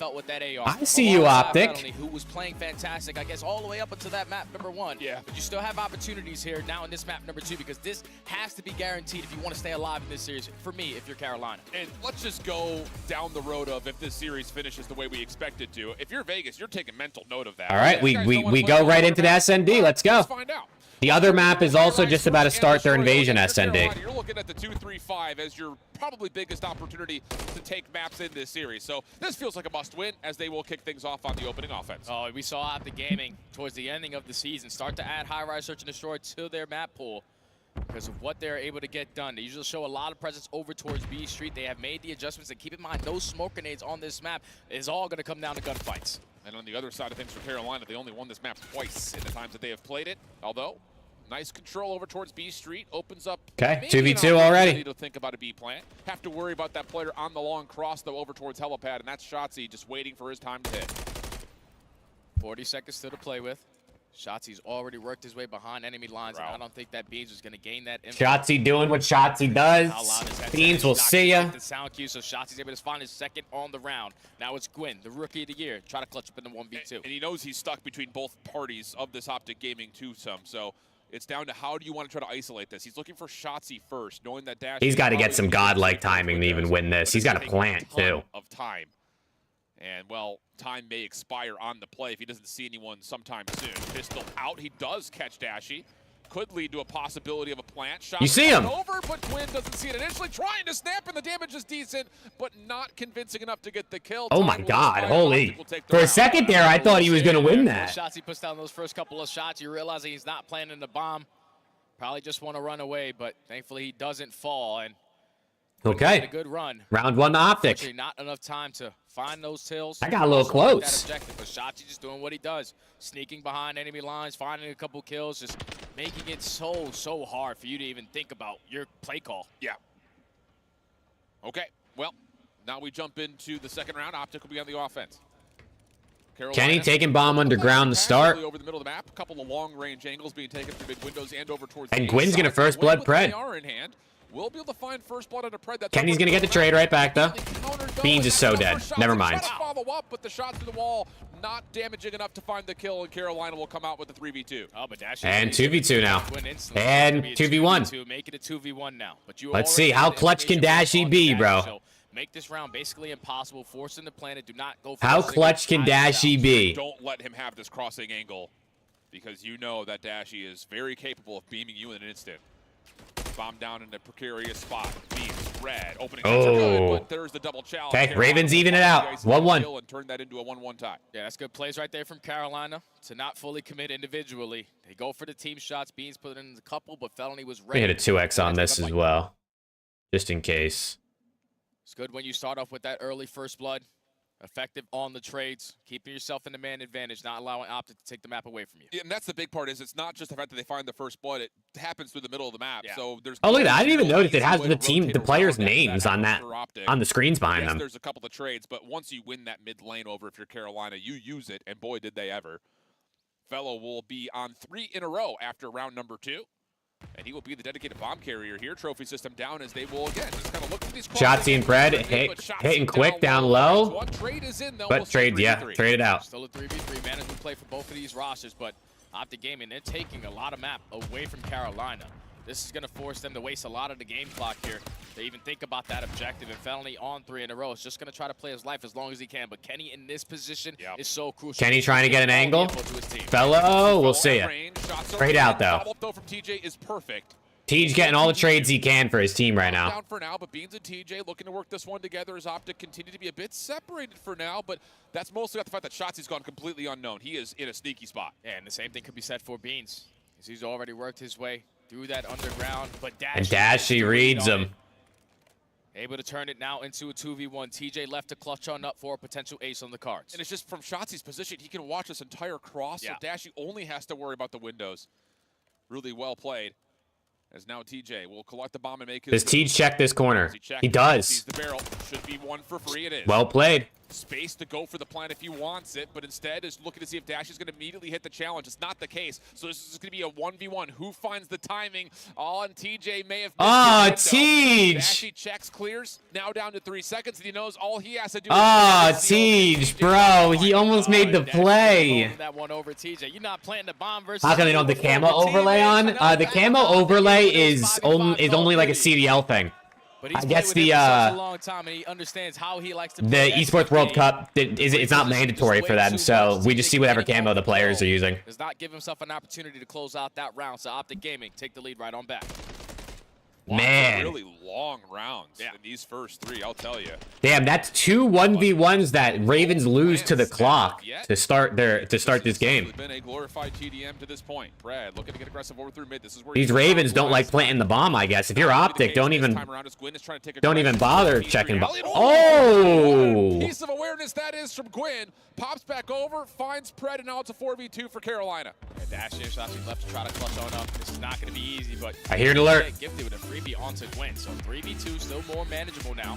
[SPEAKER 1] I see you, Optic.
[SPEAKER 4] Who was playing fantastic, I guess, all the way up until that map number 1.
[SPEAKER 23] Yeah.
[SPEAKER 4] But you still have opportunities here now in this map number 2, because this has to be guaranteed if you want to stay alive in this series. For me, if you're Carolina.
[SPEAKER 23] And let's just go down the road of if this series finishes the way we expect it to. If you're Vegas, you're taking mental note of that.
[SPEAKER 1] All right, we go right into the SND. Let's go.
[SPEAKER 23] Let's find out.
[SPEAKER 1] The other map is also just about to start their invasion SND.
[SPEAKER 23] You're looking at the 2-3-5 as your probably biggest opportunity to take maps in this series. So this feels like a must-win, as they will kick things off on the opening offense.
[SPEAKER 4] Oh, we saw OPTIC Gaming towards the ending of the season start to add high-rise search and destroy to their map pool because of what they're able to get done. They usually show a lot of presence over towards B Street. They have made the adjustments, and keep in mind, no smoke grenades on this map is all going to come down to gunfights.
[SPEAKER 23] And on the other side of things for Carolina, they only won this map twice in the times that they have played it, although nice control over towards B Street opens up.
[SPEAKER 1] Okay, 2v2 already.
[SPEAKER 23] To think about a B plant. Have to worry about that player on the long cross though over towards Helipad, and that's Shotzzy just waiting for his time to hit.
[SPEAKER 4] 40 seconds still to play with. Shotzi's already worked his way behind enemy lines, and I don't think that Beans is going to gain that.
[SPEAKER 1] Shotzzy doing what Shotzzy does. Beans will see ya.
[SPEAKER 4] The sound cue, so Shotzi's able to find his second on the round. Now it's Gwyn, the rookie of the year, try to clutch up in the 1v2.
[SPEAKER 23] And he knows he's stuck between both parties of this OPTIC Gaming twosome, so it's down to how do you want to try to isolate this. He's looking for Shotzzy first, knowing that Dash.
[SPEAKER 1] He's got to get some godlike timing to even win this. He's got to plant too.
[SPEAKER 23] Of time. And, well, time may expire on the play if he doesn't see anyone sometime soon. Pistol out. He does catch Dashy. Could lead to a possibility of a plant. Shot
[SPEAKER 1] you see him.
[SPEAKER 23] Over, but Gwyn doesn't see it initially. Trying to snap, and the damage is decent, but not convincing enough to get the kill.
[SPEAKER 1] Oh, my God. Holy. For a second there, I thought he was going to win that.
[SPEAKER 4] Shotzzy puts down those first couple of shots. You realize he's not planning the bomb. Probably just want to run away, but thankfully he doesn't fall. And
[SPEAKER 1] okay.
[SPEAKER 4] A good run.
[SPEAKER 1] Round 1 to OPTIC.
[SPEAKER 4] Not enough time to find those tills.
[SPEAKER 1] I got a little close.
[SPEAKER 4] That objective, but Shotzzy just doing what he does. Sneaking behind enemy lines, finding a couple kills, just making it so hard for you to even think about your play call.
[SPEAKER 23] Yeah. Okay, well, now we jump into the second round. OPTIC will be on the offense.
[SPEAKER 1] Kenny taking bomb underground to start.
[SPEAKER 23] Over the middle of the map, a couple of long-range angles being taken through big windows and over towards.
[SPEAKER 1] And Gwyn's gonna first blood Pred.
[SPEAKER 23] We'll be able to find first blood under Pred.
[SPEAKER 1] Kenny's gonna get the trade right back though. Beans is so dead. Never mind.
[SPEAKER 23] Follow up, but the shots to the wall not damaging enough to find the kill, and Carolina will come out with the 3v2.
[SPEAKER 4] Oh, but Dash
[SPEAKER 1] and 2v2 now. And 2v1.
[SPEAKER 4] Make it a 2v1 now. But you
[SPEAKER 1] let's see how clutch can Dashy be, bro.
[SPEAKER 4] Make this round basically impossible. Force him to plan it. Do not go for
[SPEAKER 1] how clutch can Dashy be?
[SPEAKER 23] Don't let him have this crossing angle, because you know that Dashy is very capable of beaming you in an instant. Bomb down in a precarious spot. Beams red. Opening good, but there's the double challenge.
[SPEAKER 1] Okay, Ravens even it out. 1-1.
[SPEAKER 23] And turn that into a 1-1 tie.
[SPEAKER 4] Yeah, that's good plays right there from Carolina to not fully commit individually. They go for the team shots. Beans put it in a couple, but Felony was ready.
[SPEAKER 1] We hit a 2x on this as well, just in case.
[SPEAKER 4] It's good when you start off with that early first blood. Effective on the trades, keeping yourself in the man advantage, not allowing OPTIC to take the map away from you.
[SPEAKER 23] Yeah, and that's the big part. Is it's not just the fact that they find the first blood; it happens through the middle of the map. Yeah. So there's.
[SPEAKER 1] Oh, look at that! I didn't even notice it has the players' names on that on the screens behind them.
[SPEAKER 23] There's a couple of trades, but once you win that mid lane over, if you're Carolina, you use it, and boy, did they ever. Fellow will be on 3 in a row after round number 2. And he will be the dedicated bomb carrier here. Trophy system down as they will, again, just kind of look for these
[SPEAKER 1] Shotzzy and Pred hitting quick down low.
[SPEAKER 23] One trade is in,
[SPEAKER 1] but trade, yeah, trade it out.
[SPEAKER 4] Still a 3v3 management play for both of these rosters, but OPTIC Gaming, they're taking a lot of map away from Carolina. This is going to force them to waste a lot of the game clock here. They even think about that objective, and Felony on 3 in a row is just going to try to play his life as long as he can. But Kenny in this position is so crucial.
[SPEAKER 1] Kenny trying to get an angle. Fellow, we'll see ya. Straight out, though.
[SPEAKER 23] Follow-up, though, from TJ is perfect.
[SPEAKER 1] Tej getting all the trades he can for his team right now.
[SPEAKER 23] Down for now, but Beans and TJ looking to work this one together as Optic continue to be a bit separated for now, but that's mostly about the fact that Shotzi's gone completely unknown. He is in a sneaky spot.
[SPEAKER 4] Yeah, and the same thing could be said for Beans. He's already worked his way through that underground, but
[SPEAKER 1] Dashy reads him.
[SPEAKER 4] Able to turn it now into a 2v1. TJ left to clutch on up for a potential ace on the cards.
[SPEAKER 23] And it's just from Shotzi's position, he can watch this entire cross, so Dashy only has to worry about the windows. Really well played. As now TJ will collect the bomb and make his...
[SPEAKER 1] Does Tej check this corner? He does.
[SPEAKER 23] Sees the barrel. Should be one for free. It is.
[SPEAKER 1] Well played.
[SPEAKER 23] Space to go for the plant if he wants it, but instead is looking to see if Dash is going to immediately hit the challenge. It's not the case. So this is going to be a 1v1. Who finds the timing? And TJ may have missed
[SPEAKER 1] Tej!
[SPEAKER 23] Dashy checks, clears. Now down to 3 seconds, and he knows all he has to do
[SPEAKER 1] Tej, bro. He almost made the play.
[SPEAKER 4] That one over TJ. You're not planting the bomb versus...
[SPEAKER 1] How come they don't have the camo overlay on? The camo overlay is only like a CDL thing. I guess the Esports World Cup it's not mandatory for them, so we just see whatever camo the players are using.
[SPEAKER 4] Does not give himself an opportunity to close out that round. So Optic Gaming take the lead right on back.
[SPEAKER 1] Man,
[SPEAKER 23] really long rounds in these first three, I'll tell you.
[SPEAKER 1] Damn, that's 2 1v1s that Ravens lose to the clock to start this game.
[SPEAKER 23] Been a glorified TDM to this point. Brad looking to get aggressive over through mid. This is where
[SPEAKER 1] These Ravens don't like planting the bomb, I guess. If you're Optic, don't even bother checking bomb. Oh!
[SPEAKER 23] Piece of awareness that is from Gwyn. Pops back over, finds Pred, and now it's a 4v2 for Carolina.
[SPEAKER 4] Dash actually left to try to clutch on up. This is not going to be easy, but
[SPEAKER 1] I hear an alert.
[SPEAKER 4] Gifted with a freebie onto Gwyn, so 3v2 still more manageable now.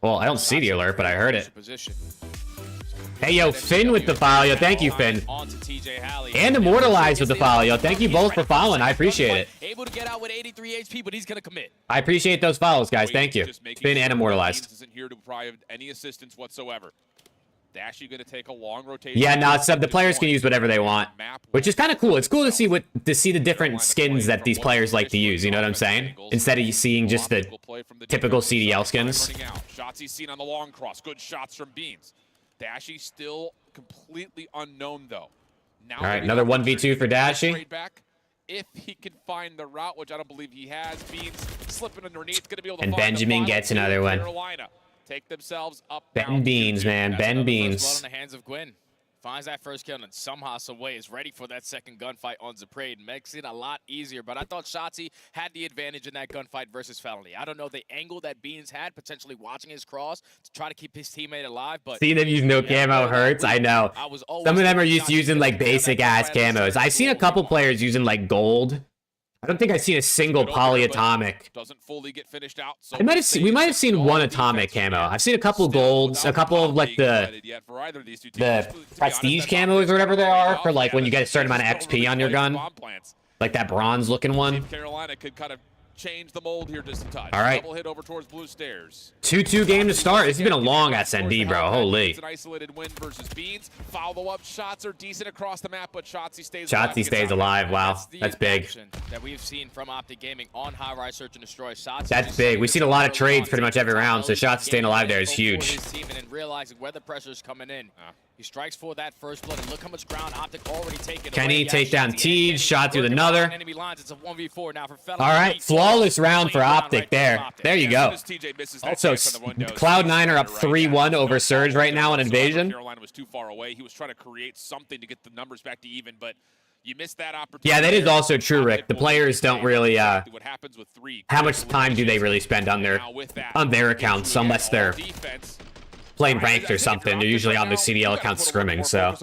[SPEAKER 1] Well, I don't see the alert, but I heard it. Hey, yo, Finn with the follow. Yo, thank you, Finn. And Immortalized with the follow. Yo, thank you both for following. I appreciate it.
[SPEAKER 4] Able to get out with 83 HP, but he's going to commit.
[SPEAKER 1] I appreciate those follows, guys. Thank you. Finn and Immortalized.
[SPEAKER 23] Isn't here to provide any assistance whatsoever. Dash, you going to take a long rotation.
[SPEAKER 1] Yeah, no, the players can use whatever they want, which is kind of cool. It's cool to see the different skins that these players like to use. You know what I'm saying? Instead of seeing just the typical CDL skins.
[SPEAKER 23] Shotzi's seen on the long cross. Good shots from Beans. Dashy still completely unknown though. Now
[SPEAKER 1] all right, another 1v2 for Dashy.
[SPEAKER 23] If he can find the route, which I don't believe he has. Beans slipping underneath, going to be able to
[SPEAKER 1] and Benjamin gets another one.
[SPEAKER 23] Carolina take themselves up.
[SPEAKER 1] Ben Beans, man. Ben Beans.
[SPEAKER 4] Blood on the hands of Gwyn. Finds that first kill and somehow, some way is ready for that second gunfight on Zaprade. Makes it a lot easier, but I thought Shotzi had the advantage in that gunfight versus Felony. I don't know the angle that Beans had, potentially watching his cross to try to keep his teammate alive, but...
[SPEAKER 1] Seeing them use no camo hurts, I know. Some of them are just using like basic-ass camos. I've seen a couple players using like gold. I don't think I've seen a single polyatomic.
[SPEAKER 23] Doesn't fully get finished out. So
[SPEAKER 1] we might have seen one atomic camo. I've seen a couple golds, a couple of like the prestige camos or whatever they are for like when you get a certain amount of XP on your gun. Like that bronze looking one.
[SPEAKER 23] Carolina could kind of change the mold here just a touch.
[SPEAKER 1] All right.
[SPEAKER 23] Double hit over towards blue stairs.
[SPEAKER 1] 2-2 game to start. This has been a long SND, bro. Holy.
[SPEAKER 23] It's an isolated win versus Beans. Follow-up shots are decent across the map, but Shotzi stays
[SPEAKER 1] alive. Shotzi stays alive. Wow, that's big.
[SPEAKER 4] That we've seen from Optic Gaming on High Rise Search and Destroy.
[SPEAKER 1] That's big. We've seen a lot of trades pretty much every round, so Shotzi staying alive there is huge.
[SPEAKER 4] And realizing where the pressure is coming in. He strikes for that first blood, and look how much ground Optic already taken.
[SPEAKER 1] Kenny take down Tej, shot through another.
[SPEAKER 4] Enemy lines. It's a 1v4 now for
[SPEAKER 1] all right, flawless round for Optic there. There you go. Also, Cloud9 are up 3-1 over Surge right now on Invasion.
[SPEAKER 23] Carolina was too far away. He was trying to create something to get the numbers back to even, but you missed that opportunity.
[SPEAKER 1] Yeah, that is also true, Rick. The players don't really how much time do they really spend on their accounts unless they're playing ranked or something. They're usually on the CDL account scrimming, so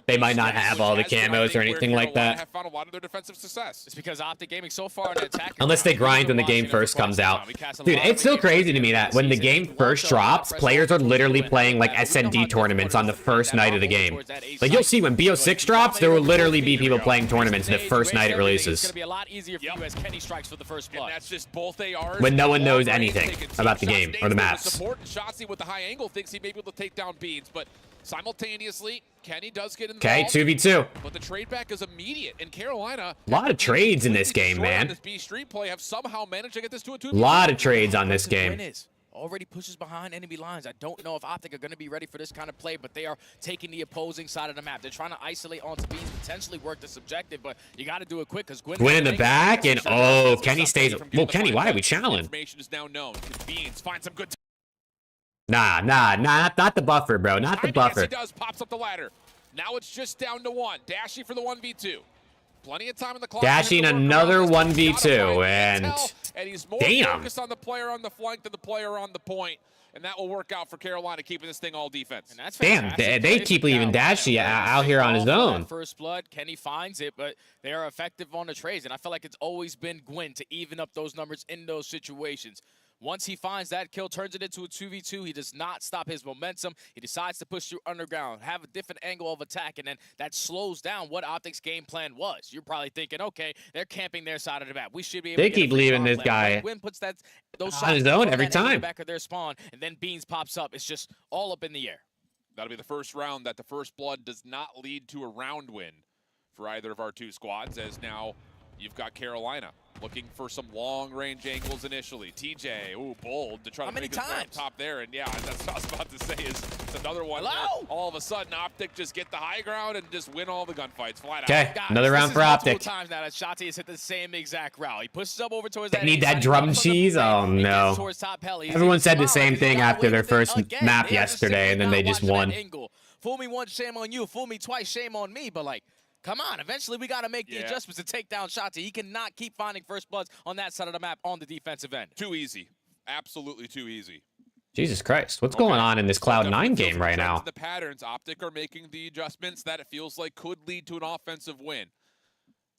[SPEAKER 1] they might not have all the camos or anything like that.
[SPEAKER 4] It's because Optic Gaming so far in the attack,
[SPEAKER 1] unless they grind when the game first comes out. Dude, it's so crazy to me that when the game first drops, players are literally playing like SND tournaments on the first night of the game. Like you'll see when BO6 drops, there will literally be people playing tournaments the first night it releases.
[SPEAKER 4] It's going to be a lot easier for you as Kenny strikes for the first blood.
[SPEAKER 23] That's just both ARs.
[SPEAKER 1] When no one knows anything about the game or the maps.
[SPEAKER 23] Shotzi with the high angle thinks he may be able to take down Beans, but simultaneously, Kenny does get involved.
[SPEAKER 1] Okay, 2v2.
[SPEAKER 23] But the trade back is immediate, and Carolina...
[SPEAKER 1] A lot of trades in this game, man.
[SPEAKER 23] This B Street play have somehow managed to get this to a 2v2.
[SPEAKER 1] A lot of trades on this game.
[SPEAKER 4] already pushes behind enemy lines. I don't know if OPTIC are going to be ready for this kind of play, but they are taking the opposing side of the map. They're trying to isolate onto Beans, potentially work this objective, but you got to do it quick because
[SPEAKER 1] Gwyn in the back, and oh, Kenny stays. Well, Kenny, why are we challenging?
[SPEAKER 23] Information is now known. Can Beans find some good
[SPEAKER 1] Nah, not the buffer, bro. Not the buffer.
[SPEAKER 23] Yes, he does. Pops up the ladder. Now it's just down to 1. Dashy for the 1v2. Plenty of time in the clock.
[SPEAKER 1] Dashing another 1v2, and
[SPEAKER 23] he's more
[SPEAKER 1] damn.
[SPEAKER 23] focused on the player on the flank than the player on the point, and that will work out for Carolina, keeping this thing all defense.
[SPEAKER 4] And that's
[SPEAKER 1] damn, they keep leaving Dashy out here on his own.
[SPEAKER 4] First blood, Kenny finds it, but they are effective on the trades, and I feel like it's always been Gwyn to even up those numbers in those situations. Once he finds that kill, turns it into a 2v2. He does not stop his momentum. He decides to push through underground, have a different angle of attack, and then that slows down what OPTIC's game plan was. You're probably thinking, okay, they're camping their side of the map. We should be able
[SPEAKER 1] They
[SPEAKER 4] to get
[SPEAKER 1] keep leaving this guy
[SPEAKER 4] Gwyn puts those
[SPEAKER 1] on his own every time.
[SPEAKER 4] Back of their spawn, and then Beans pops up. It's just all up in the air.
[SPEAKER 23] That'll be the first round that the first blood does not lead to a round win for either of our two squads, as now you've got Carolina looking for some long-range angles initially. TJ, ooh, bold to try to make his way up top there. And yeah, that's what I was about to say is it's another one. All of a sudden, OPTIC just get the high ground and just win all the gunfights flat out.
[SPEAKER 1] Okay, another round for OPTIC.
[SPEAKER 4] Times now that Shotty has hit the same exact route. He pushes up over towards
[SPEAKER 1] They need that drum cheese? Oh, no. Everyone said the same thing after their first map yesterday, and then they just won.
[SPEAKER 4] Fool me once, shame on you. Fool me twice, shame on me. But, like, come on, eventually we got to make the adjustments to take down Shotty. He cannot keep finding first bloods on that side of the map on the defensive end.
[SPEAKER 23] Too easy. Absolutely too easy.
[SPEAKER 1] Jesus Christ, what's going on in this Cloud9 game right now?
[SPEAKER 23] The patterns, OPTIC are making the adjustments that it feels like could lead to an offensive win.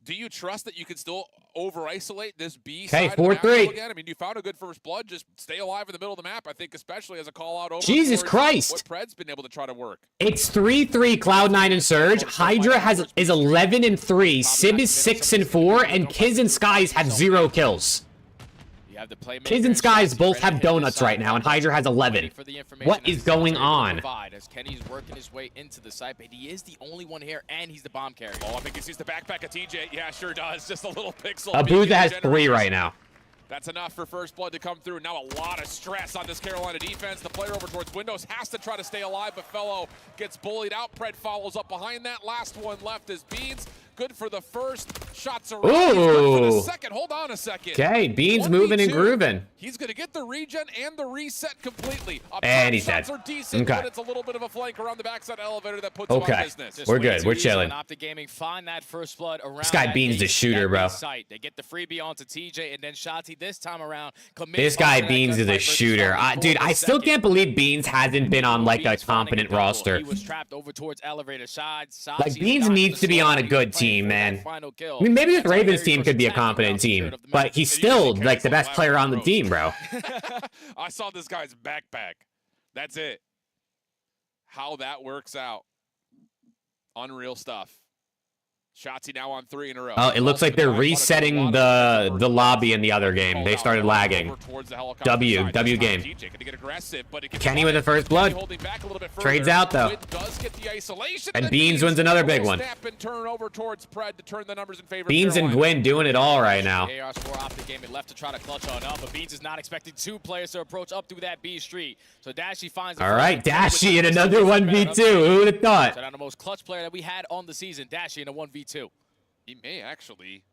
[SPEAKER 23] Do you trust that you can still over-isolate this B side of the map again? I mean, you found a good first blood. Just stay alive in the middle of the map, I think, especially as a call-out over.
[SPEAKER 1] Jesus Christ!
[SPEAKER 23] What Pred's been able to try to work.
[SPEAKER 1] It's 3-3 Cloud9 and Surge. Hydra is 11-3. Sib is 6-4, and Kiz and Skies have 0 kills. Kids and Skies both have donuts right now, and Hydra has 11. What is going on?
[SPEAKER 4] As Kenny's working his way into the site, but he is the only one here, and he's the bomb carrier.
[SPEAKER 23] Oh, I think he sees the backpack of TJ. Yeah, sure does. Just a little pixel.
[SPEAKER 1] Abuza has 3 right now.
[SPEAKER 23] That's enough for first blood to come through. Now a lot of stress on this Carolina defense. The player over towards Windows has to try to stay alive, but Fellow gets bullied out. Pred follows up behind that. Last one left is Beans. Good for the first. Shots around. Good for the second. Hold on a second.
[SPEAKER 1] Okay, Beans moving and grooving.
[SPEAKER 23] He's going to get the regen and the reset completely.
[SPEAKER 1] And he's dead.
[SPEAKER 23] Are decent, but it's a little bit of a flank around the backside elevator that puts him on business.
[SPEAKER 1] We're good. We're chilling.
[SPEAKER 4] OPTIC Gaming find that first blood around
[SPEAKER 1] this guy Beans the shooter, bro.
[SPEAKER 4] They get the freebie onto TJ, and then Shotty this time around.
[SPEAKER 1] This guy Beans is a shooter. Dude, I still can't believe Beans hasn't been on like a competent roster.
[SPEAKER 4] He was trapped over towards elevator side.
[SPEAKER 1] Like Beans needs to be on a good team, man. I mean, maybe this Ravens team could be a competent team, but he's still like the best player on the team, bro.
[SPEAKER 23] I saw this guy's backpack. That's it. How that works out. Unreal stuff. Shotzi now on 3 in a row.
[SPEAKER 1] Oh, it looks like they're resetting the lobby in the other game. They started lagging. W game. Kenny with the first blood. Trades out though. And Beans wins another big one. Beans and Gwyn doing it all right now.
[SPEAKER 4] Left to try to clutch on up, but Beans is not expecting 2 players to approach up through that B street. So Dashy finds.
[SPEAKER 1] All right, Dashy in another 1v2. Who would have thought?
[SPEAKER 4] So now the most clutch player that we had on the season, Dashy in a 1v2.
[SPEAKER 23] He may actually.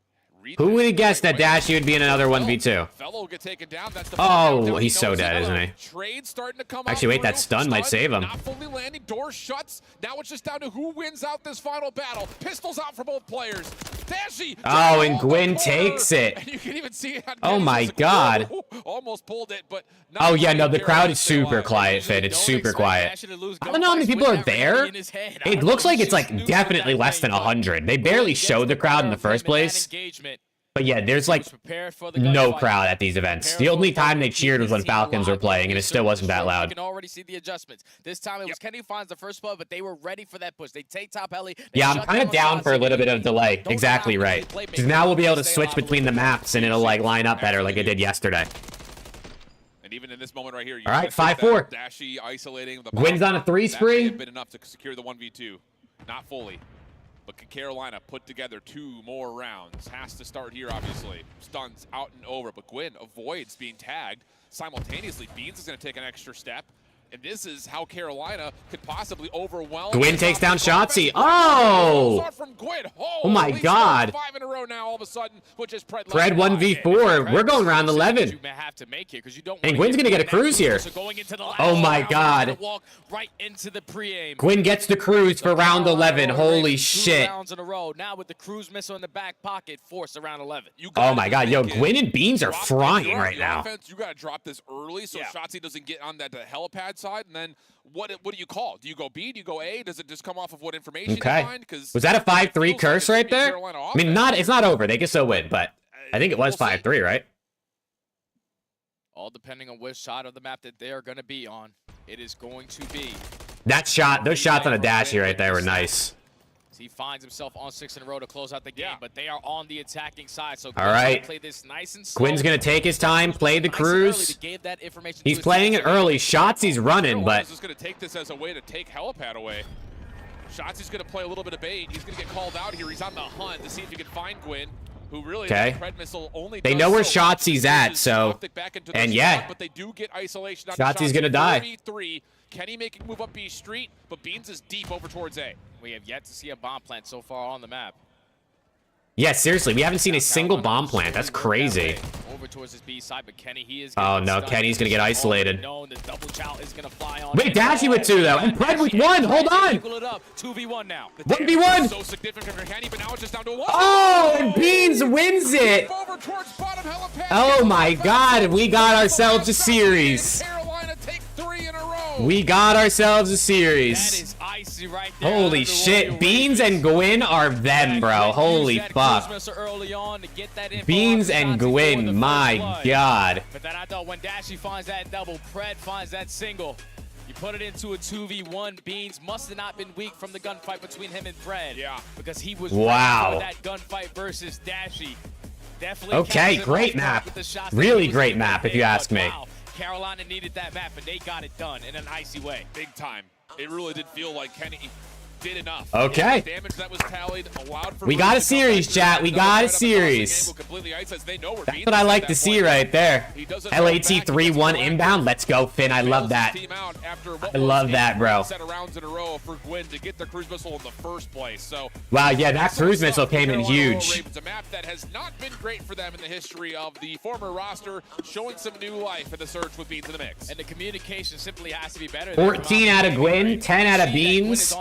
[SPEAKER 1] Who would have guessed that Dashy would be in another 1v2?
[SPEAKER 23] Fellow get taken down. That's the
[SPEAKER 1] oh, he's so dead, isn't he?
[SPEAKER 23] Trade starting to come
[SPEAKER 1] actually, wait, that stun might save him.
[SPEAKER 23] Not fully landing. Door shuts. Now it's just down to who wins out this final battle. Pistols out for both players. Dashy.
[SPEAKER 1] Oh, and Gwyn takes it.
[SPEAKER 23] And you can even see it.
[SPEAKER 1] Oh my God.
[SPEAKER 23] Almost pulled it, but.
[SPEAKER 1] Oh yeah, no, the crowd is super quiet, Fid. It's super quiet. I don't know how many people are there. It looks like it's like definitely less than 100. They barely showed the crowd in the first place. But yeah, there's like no crowd at these events. The only time they cheered was when Falcons were playing, and it still wasn't that loud.
[SPEAKER 4] You can already see the adjustments. This time it was Kenny finds the first blood, but they were ready for that push. They take top heli.
[SPEAKER 1] Yeah, I'm kind of down for a little bit of delay. Exactly right. Because now we'll be able to switch between the maps, and it'll like line up better like it did yesterday.
[SPEAKER 23] And even in this moment right here,
[SPEAKER 1] all right, 5-4.
[SPEAKER 23] Dashy isolating the
[SPEAKER 1] Gwyn's on a 3 spree.
[SPEAKER 23] Been enough to secure the 1v2, not fully. But can Carolina put together 2 more rounds? Has to start here, obviously. Stuns out and over, but Gwyn avoids being tagged. Simultaneously, Beans is going to take an extra step. And this is how Carolina could possibly overwhelm.
[SPEAKER 1] Gwyn takes down Shotzzy. Oh! Oh my God.
[SPEAKER 23] 5 in a row now all of a sudden, which is Pred
[SPEAKER 1] 1v4. We're going round 11. And Gwyn's going to get a cruise here. Oh my God.
[SPEAKER 20] Right into the pre-aim.
[SPEAKER 1] Gwyn gets the cruise for round 11. Holy shit.
[SPEAKER 20] 2 rounds in a row. Now with the cruise missile in the back pocket, force around 11.
[SPEAKER 1] Oh my God. Yo, Gwyn and Beans are frying right now.
[SPEAKER 23] You got to drop this early so Shotzzy doesn't get on that helipad side, and then what do you call? Do you go B? Do you go A? Does it just come off of what information you find?
[SPEAKER 1] Was that a 5-3 curse right there? I mean, it's not over. They can still win, but I think it was 5-3, right?
[SPEAKER 4] All depending on which side of the map that they are going to be on. It is going to be.
[SPEAKER 1] That shot, those shots on a dashy right there were nice.
[SPEAKER 4] He finds himself on 6 in a row to close out the game, but they are on the attacking side. So
[SPEAKER 1] all right,
[SPEAKER 4] play this nice and slow.
[SPEAKER 1] Gwyn's gonna take his time, play the cruise. He's playing it early. Shotzzy's running, but
[SPEAKER 23] he's gonna take this as a way to take helipad away. Shotzzy's gonna play a little bit of bait. He's gonna get called out here. He's on the hunt to see if he can find Gwyn, who really Pred missile only
[SPEAKER 1] they know where Shotzzy's at, so and yeah,
[SPEAKER 23] but they do get isolation.
[SPEAKER 1] Shotzzy's gonna die.
[SPEAKER 23] Kenny making move up B street, but Beans is deep over towards A.
[SPEAKER 4] We have yet to see a bomb plant so far on the map.
[SPEAKER 1] Yeah, seriously, we haven't seen a single bomb plant. That's crazy.
[SPEAKER 4] Over towards his B side, but Kenny, he is.
[SPEAKER 1] Oh no, Kenny's gonna get isolated.
[SPEAKER 4] The double chow is gonna fly on.
[SPEAKER 1] Wait, Dashy with 2 though, and Pred with 1. Hold on.
[SPEAKER 4] 2v1 now.
[SPEAKER 1] 1v1.
[SPEAKER 23] So significant for Kenny, but now it's just down to 1.
[SPEAKER 1] Oh, and Beans wins it. Oh my God, we got ourselves a series. We got ourselves a series.
[SPEAKER 4] That is icy right there.
[SPEAKER 1] Holy shit. Beans and Gwyn are them, bro. Holy fuck. Beans and Gwyn, my God.
[SPEAKER 4] But then I thought when Dashy finds that double, Pred finds that single. You put it into a 2v1. Beans must have not been weak from the gunfight between him and Pred.
[SPEAKER 23] Yeah.
[SPEAKER 4] Because he was
[SPEAKER 1] wow.
[SPEAKER 4] ready for that gunfight versus Dashy. Definitely.
[SPEAKER 1] Okay, great map. Really great map, if you ask me.
[SPEAKER 4] Wow. Carolina needed that map, and they got it done in an icy way.
[SPEAKER 23] Big time. It really did feel like Kenny did enough.
[SPEAKER 1] Okay.
[SPEAKER 23] The damage that was tallied allowed for
[SPEAKER 1] we got a series, chat. We got a series. That's what I like to see right there. LAT 3-1 inbound. Let's go, Finn. I love that. I love that, bro.
[SPEAKER 23] Set of rounds in a row for Gwyn to get the cruise missile in the first place. So
[SPEAKER 1] wow, yeah, that cruise missile came in huge.
[SPEAKER 23] It's a map that has not been great for them in the history of the former roster, showing some new life in the search with Beans in the mix.
[SPEAKER 4] And the communication simply has to be better.
[SPEAKER 1] 14 out of Gwyn, 10 out of Beans.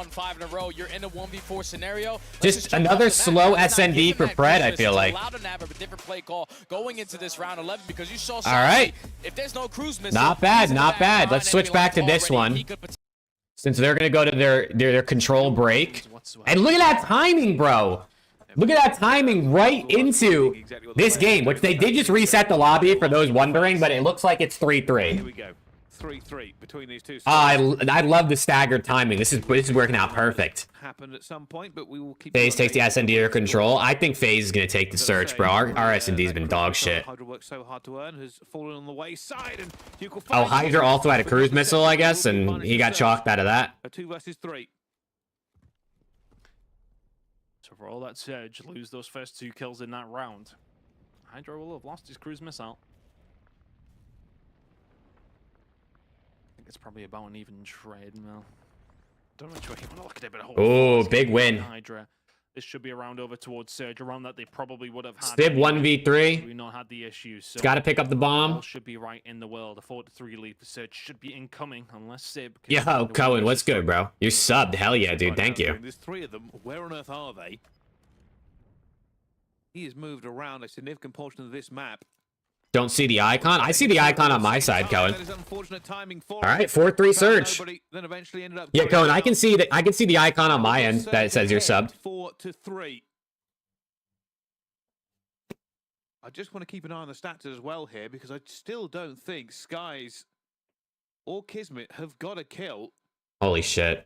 [SPEAKER 4] Row, you're in a 1v4 scenario.
[SPEAKER 1] Just another slow SND for Pred, I feel like.
[SPEAKER 4] Different play call going into this round 11 because you saw.
[SPEAKER 1] All right.
[SPEAKER 4] If there's no cruise missile,
[SPEAKER 1] not bad, not bad. Let's switch back to this one. Since they're gonna go to their control break. And look at that timing, bro. Look at that timing right into this game, which they did just reset the lobby for those wondering, but it looks like it's 3-3.
[SPEAKER 16] Here we go. 3-3 between these two.
[SPEAKER 1] I love the staggered timing. This is working out perfect.
[SPEAKER 16] Happened at some point, but we will keep.
[SPEAKER 1] FaZe takes the SND under control. I think FaZe is gonna take the search, bro. Our SND's been dog shit.
[SPEAKER 16] Hydra worked so hard to earn, has fallen on the wayside, and
[SPEAKER 1] oh, Hydra also had a cruise missile, I guess, and he got chalked out of that.
[SPEAKER 16] A 2 versus 3. So for all that Surge, lose those first 2 kills in that round, Hydra will have lost his cruise missile. It's probably about an even trade. Well, don't know which way you want to look at it, but
[SPEAKER 1] oh, big win.
[SPEAKER 16] Hydra. This should be a round over towards Surge, around that they probably would have had.
[SPEAKER 1] Stib 1v3.
[SPEAKER 16] We not had the issues. So
[SPEAKER 1] it's got to pick up the bomb.
[SPEAKER 16] Should be right in the world. A 4-3 lead for Surge should be incoming unless Sib.
[SPEAKER 1] Yo, Cohen, what's good, bro? You're subbed. Hell yeah, dude. Thank you.
[SPEAKER 16] There's 3 of them. Where on earth are they? He has moved around a significant portion of this map.
[SPEAKER 1] Don't see the icon? I see the icon on my side, Cohen. All right, 4-3 surge. Yeah, Cohen, I can see the icon on my end that it says you're subbed.
[SPEAKER 16] 4-3. I just want to keep an eye on the stats as well here because I still don't think Skies or Kismet have got a kill.
[SPEAKER 1] Holy shit.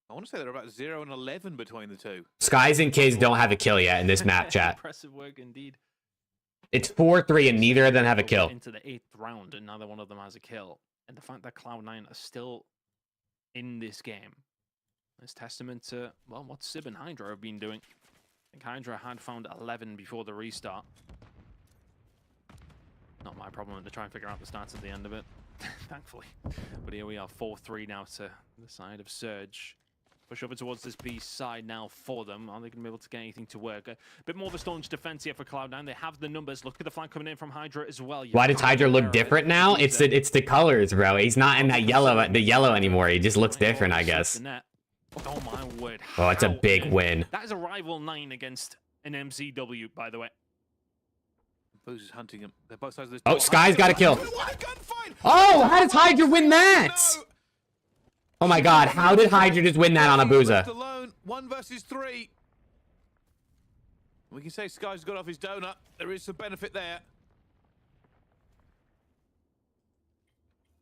[SPEAKER 16] I want to say they're about 0 and 11 between the two.
[SPEAKER 1] Skies and Kids don't have a kill yet in this map, chat.
[SPEAKER 16] Impressive work indeed.
[SPEAKER 1] It's 4-3 and neither of them have a kill.
[SPEAKER 16] Into the 8th round and neither one of them has a kill. And the fact that Cloud9 are still in this game
[SPEAKER 18] It's testament to, well, what Sib and Hydra have been doing. I think Hydra had found 11 before the restart. Not my problem to try and figure out the stats at the end of it, thankfully. But here we are, 4-3 now to the side of Surge. Push over towards this B side now for them. Are they going to be able to get anything to work? A bit more of a staunch defense here for Cloud9. They have the numbers. Look at the flank coming in from Hydra as well.
[SPEAKER 1] Why does Hydra look different now? It's the colors, bro. He's not in that yellow anymore. He just looks different, I guess.
[SPEAKER 18] Oh my word.
[SPEAKER 1] Oh, it's a big win.
[SPEAKER 18] That is a rival 9 against an MCW, by the way.
[SPEAKER 16] Booze is hunting him. They're both sides of this.
[SPEAKER 1] Oh, Sky's got a kill. Oh, how does Hydra win that? Oh my god, how did Hydra just win that on Abuza?
[SPEAKER 16] Alone, 1 versus 3. We can say Sky's got off his donut. There is some benefit there.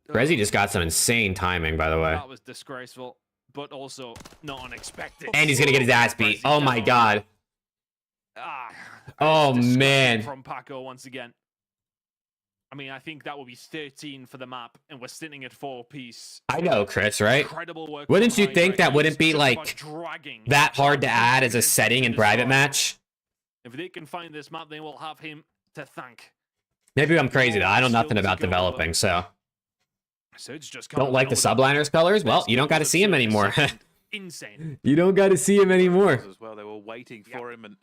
[SPEAKER 1] Brezzy just got some insane timing, by the way.
[SPEAKER 18] That was disgraceful, but also not unexpected.
[SPEAKER 1] And he's gonna get his ass beat. Oh my god. Oh man.
[SPEAKER 18] From Paco once again. I mean, I think that would be 13 for the map, and we're sitting at 4 apiece.
[SPEAKER 1] I know, Chris, right?
[SPEAKER 18] Incredible work.
[SPEAKER 1] Wouldn't you think that wouldn't be like that hard to add as a setting in private match?
[SPEAKER 18] If they can find this map, they will have him to thank.
[SPEAKER 1] Maybe I'm crazy though. I know nothing about developing, so. Don't like the subliners colors? Well, you don't got to see him anymore.
[SPEAKER 18] Insane.
[SPEAKER 1] You don't got to see him anymore.
[SPEAKER 16] As well, they were waiting for him, and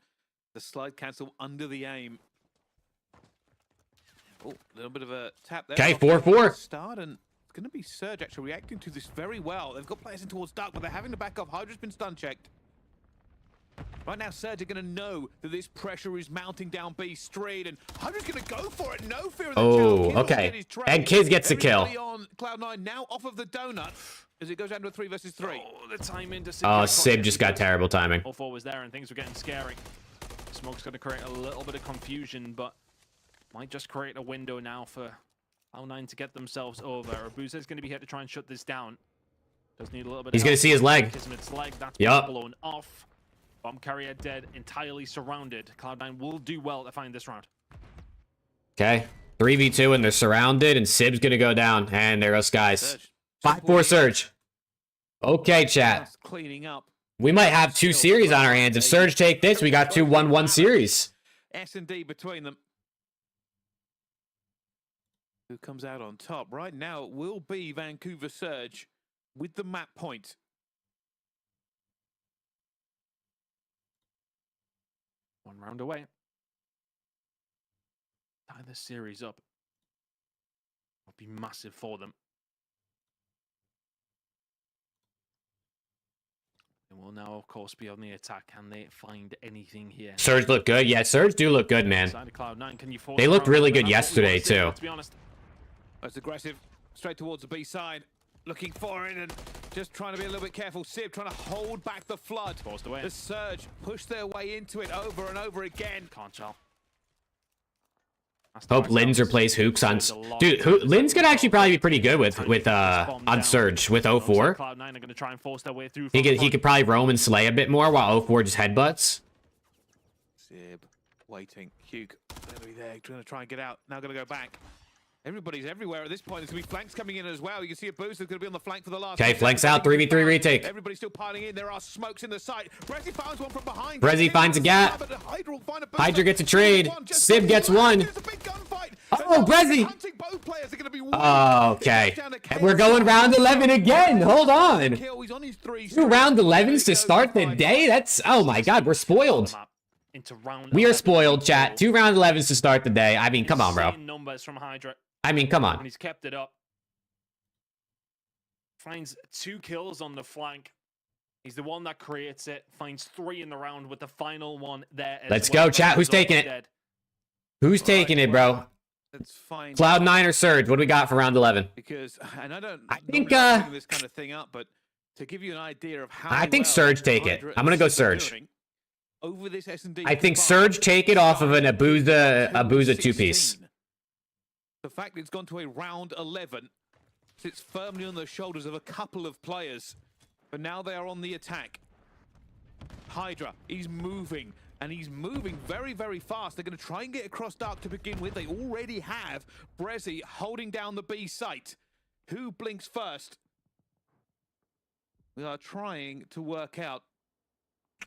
[SPEAKER 16] the slide cancel under the aim. Oh, a little bit of a tap there.
[SPEAKER 1] Okay, 4-4.
[SPEAKER 16] Start, and it's going to be Surge actually reacting to this very well. They've got players in towards Dark, but they're having to back off. Hydra's been stun checked. Right now, Surge are going to know that this pressure is mounting down B Street, and Hydra's going to go for it. No fear of the
[SPEAKER 1] Oh, okay. And Kiz gets the kill.
[SPEAKER 16] On Cloud9 now off of the donut as it goes down to a 3 versus 3.
[SPEAKER 18] Oh, the timing to
[SPEAKER 1] Oh, Sib just got terrible timing.
[SPEAKER 18] All 4 was there, and things were getting scary. Smoke's going to create a little bit of confusion, but might just create a window now for Cloud9 to get themselves over. Abuza's going to be here to try and shut this down. Does need a little bit.
[SPEAKER 1] He's going to see his leg.
[SPEAKER 18] Its leg. That's
[SPEAKER 1] Yup.
[SPEAKER 18] blown off. Bomb carrier dead, entirely surrounded. Cloud9 will do well to find this round.
[SPEAKER 1] Okay. 3v2 and they're surrounded, and Sib's going to go down. And there goes Skies. 5-4 Surge. Okay, chat.
[SPEAKER 16] Cleaning up.
[SPEAKER 1] We might have 2 series on our hands. If Surge take this, we got 2 1-1 series.
[SPEAKER 16] S&D between them. Who comes out on top? Right now it will be Vancouver Surge with the map point.
[SPEAKER 18] One round away. Tie this series up. Will be massive for them. And will now, of course, be on the attack. Can they find anything here?
[SPEAKER 1] Surge look good. Yeah, Surge do look good, man.
[SPEAKER 18] Cloud9, can you
[SPEAKER 1] They looked really good yesterday, too.
[SPEAKER 18] Let's be honest.
[SPEAKER 16] That's aggressive. Straight towards the B side. Looking for it and just trying to be a little bit careful. Sib trying to hold back the flood.
[SPEAKER 18] Away.
[SPEAKER 16] The Surge push their way into it over and over again.
[SPEAKER 18] Can't tell.
[SPEAKER 1] Hope Linz replace Hooks on... Dude, Linz could actually probably be pretty good with on Surge with 04.
[SPEAKER 18] Cloud9 are going to try and force their way through.
[SPEAKER 1] He could probably roam and slay a bit more while 04 just headbutts.
[SPEAKER 16] Sib waiting. Hugh going to be there, going to try and get out. Now going to go back. Everybody's everywhere at this point. There's going to be flanks coming in as well. You can see a boost that's going to be on the flank for the last.
[SPEAKER 1] Okay, flanks out. 3v3 retake.
[SPEAKER 16] Everybody's still piling in. There are smokes in the site. Brezzy finds one from behind.
[SPEAKER 1] Brezzy finds a gap. Hydra gets a trade. Sib gets one. Oh, Brezzy. Oh, okay. And we're going round 11 again. Hold on. 2 round 11s to start the day? That's... Oh my god, we're spoiled. We are spoiled, chat. 2 round 11s to start the day. I mean, come on, bro.
[SPEAKER 18] Numbers from Hydra.
[SPEAKER 1] I mean, come on.
[SPEAKER 18] And he's kept it up. Finds 2 kills on the flank. He's the one that creates it. Finds 3 in the round with the final one there.
[SPEAKER 1] Let's go, chat. Who's taking it? Who's taking it, bro?
[SPEAKER 16] That's fine.
[SPEAKER 1] Cloud9 or Surge? What do we got for round 11?
[SPEAKER 16] Because, and I
[SPEAKER 1] think
[SPEAKER 16] this kind of thing up, but to give you an idea of how
[SPEAKER 1] I think Surge take it. I'm gonna go Surge.
[SPEAKER 16] Over this S&D.
[SPEAKER 1] I think Surge take it off of an Abuza 2-piece.
[SPEAKER 16] The fact it's gone to a round 11 sits firmly on the shoulders of a couple of players, but now they are on the attack. Hydra, he's moving, and he's moving very, very fast. They're going to try and get across Dark to begin with. They already have Brezzy holding down the B site. Who blinks first? We are trying to work out.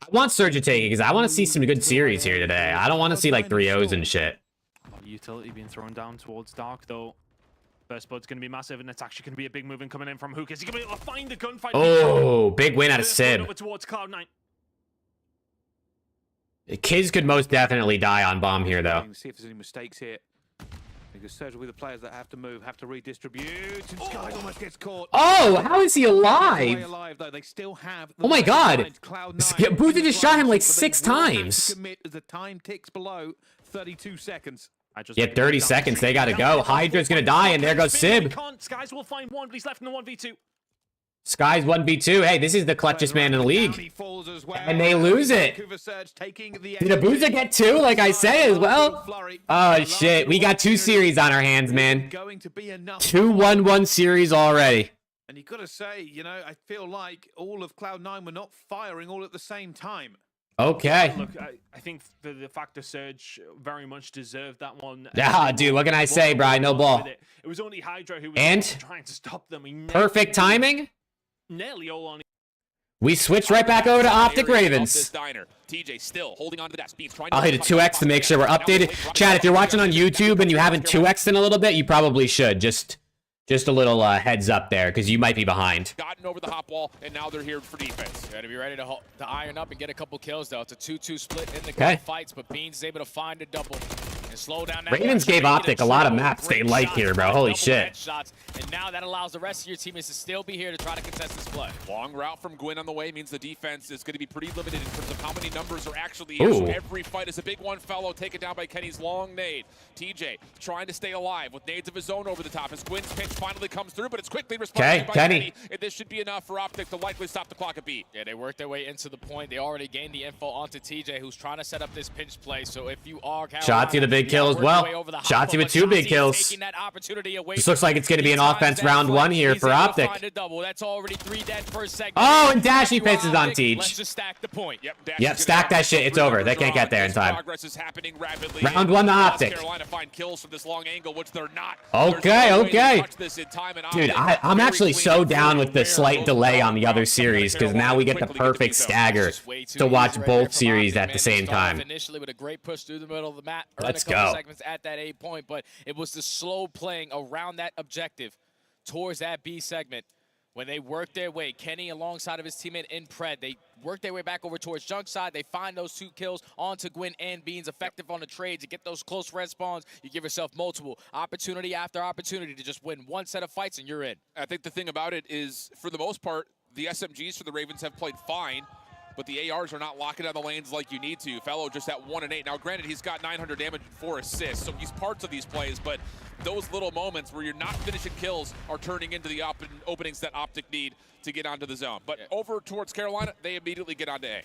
[SPEAKER 1] I want Surge to take it because I want to see some good series here today. I don't want to see like 3-0s and shit.
[SPEAKER 18] Utility being thrown down towards Dark, though. First blood's going to be massive, and it's actually going to be a big movement coming in from Hook. Is he going to be able to find the gunfight?
[SPEAKER 1] Oh, big win out of Sib.
[SPEAKER 18] Over towards Cloud9.
[SPEAKER 1] Kids could most definitely die on bomb here, though.
[SPEAKER 16] See if there's any mistakes here. Because Surge will be the players that have to move, have to redistribute. And Sky almost gets caught.
[SPEAKER 1] Oh, how is he alive?
[SPEAKER 16] They still have
[SPEAKER 1] Oh my god. Boozer just shot him like 6 times.
[SPEAKER 16] Commit as the time ticks below 32 seconds.
[SPEAKER 1] Yeah, 30 seconds. They gotta go. Hydra's gonna die, and there goes Sib.
[SPEAKER 18] Skies will find one, but he's left in the 1v2.
[SPEAKER 1] Sky's 1v2. Hey, this is the clutchest man in the league. And they lose it. Did Abuza get 2, like I said as well? Oh, shit. We got 2 series on our hands, man. 2 1-1 series already.
[SPEAKER 16] And you got to say, you know, I feel like all of Cloud9 were not firing all at the same time.
[SPEAKER 1] Okay.
[SPEAKER 18] Look, I think the Factor Surge very much deserved that one.
[SPEAKER 1] Yeah, dude, what can I say, Brian? No ball.
[SPEAKER 18] It was only Hydra who was trying to stop them.
[SPEAKER 1] Perfect timing.
[SPEAKER 18] Nearly all on.
[SPEAKER 1] We switch right back over to Optic Ravens.
[SPEAKER 23] TJ still holding on to the desk.
[SPEAKER 1] I'll hit a 2x to make sure we're updated. Chad, if you're watching on YouTube and you haven't 2x'd in a little bit, you probably should. Just a little heads up there, because you might be behind.
[SPEAKER 23] Gotten over the hop wall, and now they're here for defense.
[SPEAKER 4] Got to be ready to iron up and get a couple kills, though. It's a 2-2 split in the gunfights, but Beans is able to find a double and slow down that.
[SPEAKER 1] Ravens gave Optic a lot of maps they like here, bro. Holy shit.
[SPEAKER 4] And now that allows the rest of your teammates to still be here to try to contest this play.
[SPEAKER 23] Long route from Gwyn on the way means the defense is going to be pretty limited in terms of how many numbers are actually here. So every fight is a big one. Fellow taken down by Kenny's long nade. TJ trying to stay alive with nades of his own over the top as Gwyn's pinch finally comes through, but it's quickly responded by Kenny. And this should be enough for Optic to likely stop the clock a beat.
[SPEAKER 4] Yeah, they worked their way into the point. They already gained the info onto TJ, who's trying to set up this pinch play. So if you are
[SPEAKER 1] Shotzi the big kill as well. Shotzi with 2 big kills. This looks like it's going to be an offense round 1 here for Optic.
[SPEAKER 4] That's already 3 dead per segment.
[SPEAKER 1] Oh, and Dashy pisses on Teach.
[SPEAKER 4] Let's just stack the point.
[SPEAKER 1] Yep, stack that shit. It's over. They can't get there in time. Round 1 to Optic.
[SPEAKER 23] Carolina find kills from this long angle, which they're not.
[SPEAKER 1] Okay. Dude, I'm actually so down with the slight delay on the other series, because now we get the perfect stagger to watch both series at the same time.
[SPEAKER 4] Initially with a great push through the middle of the map.
[SPEAKER 1] Let's go.
[SPEAKER 4] Segments at that A point, but it was the slow playing around that objective towards that B segment. When they work their way, Kenny alongside of his teammate in Pred, they work their way back over towards Junk side. They find those 2 kills onto Gwyn and Beans, effective on the trades. You get those close red spawns, you give yourself multiple opportunity after opportunity to just win one set of fights and you're in.
[SPEAKER 23] I think the thing about it is, for the most part, the SMGs for the Ravens have played fine, but the ARs are not locking down the lanes like you need to. Fellow just at 1 and 8. Now, granted, he's got 900 damage and 4 assists, so he's parts of these plays, but those little moments where you're not finishing kills are turning into the openings that Optic need to get onto the zone. But over towards Carolina, they immediately get onto A.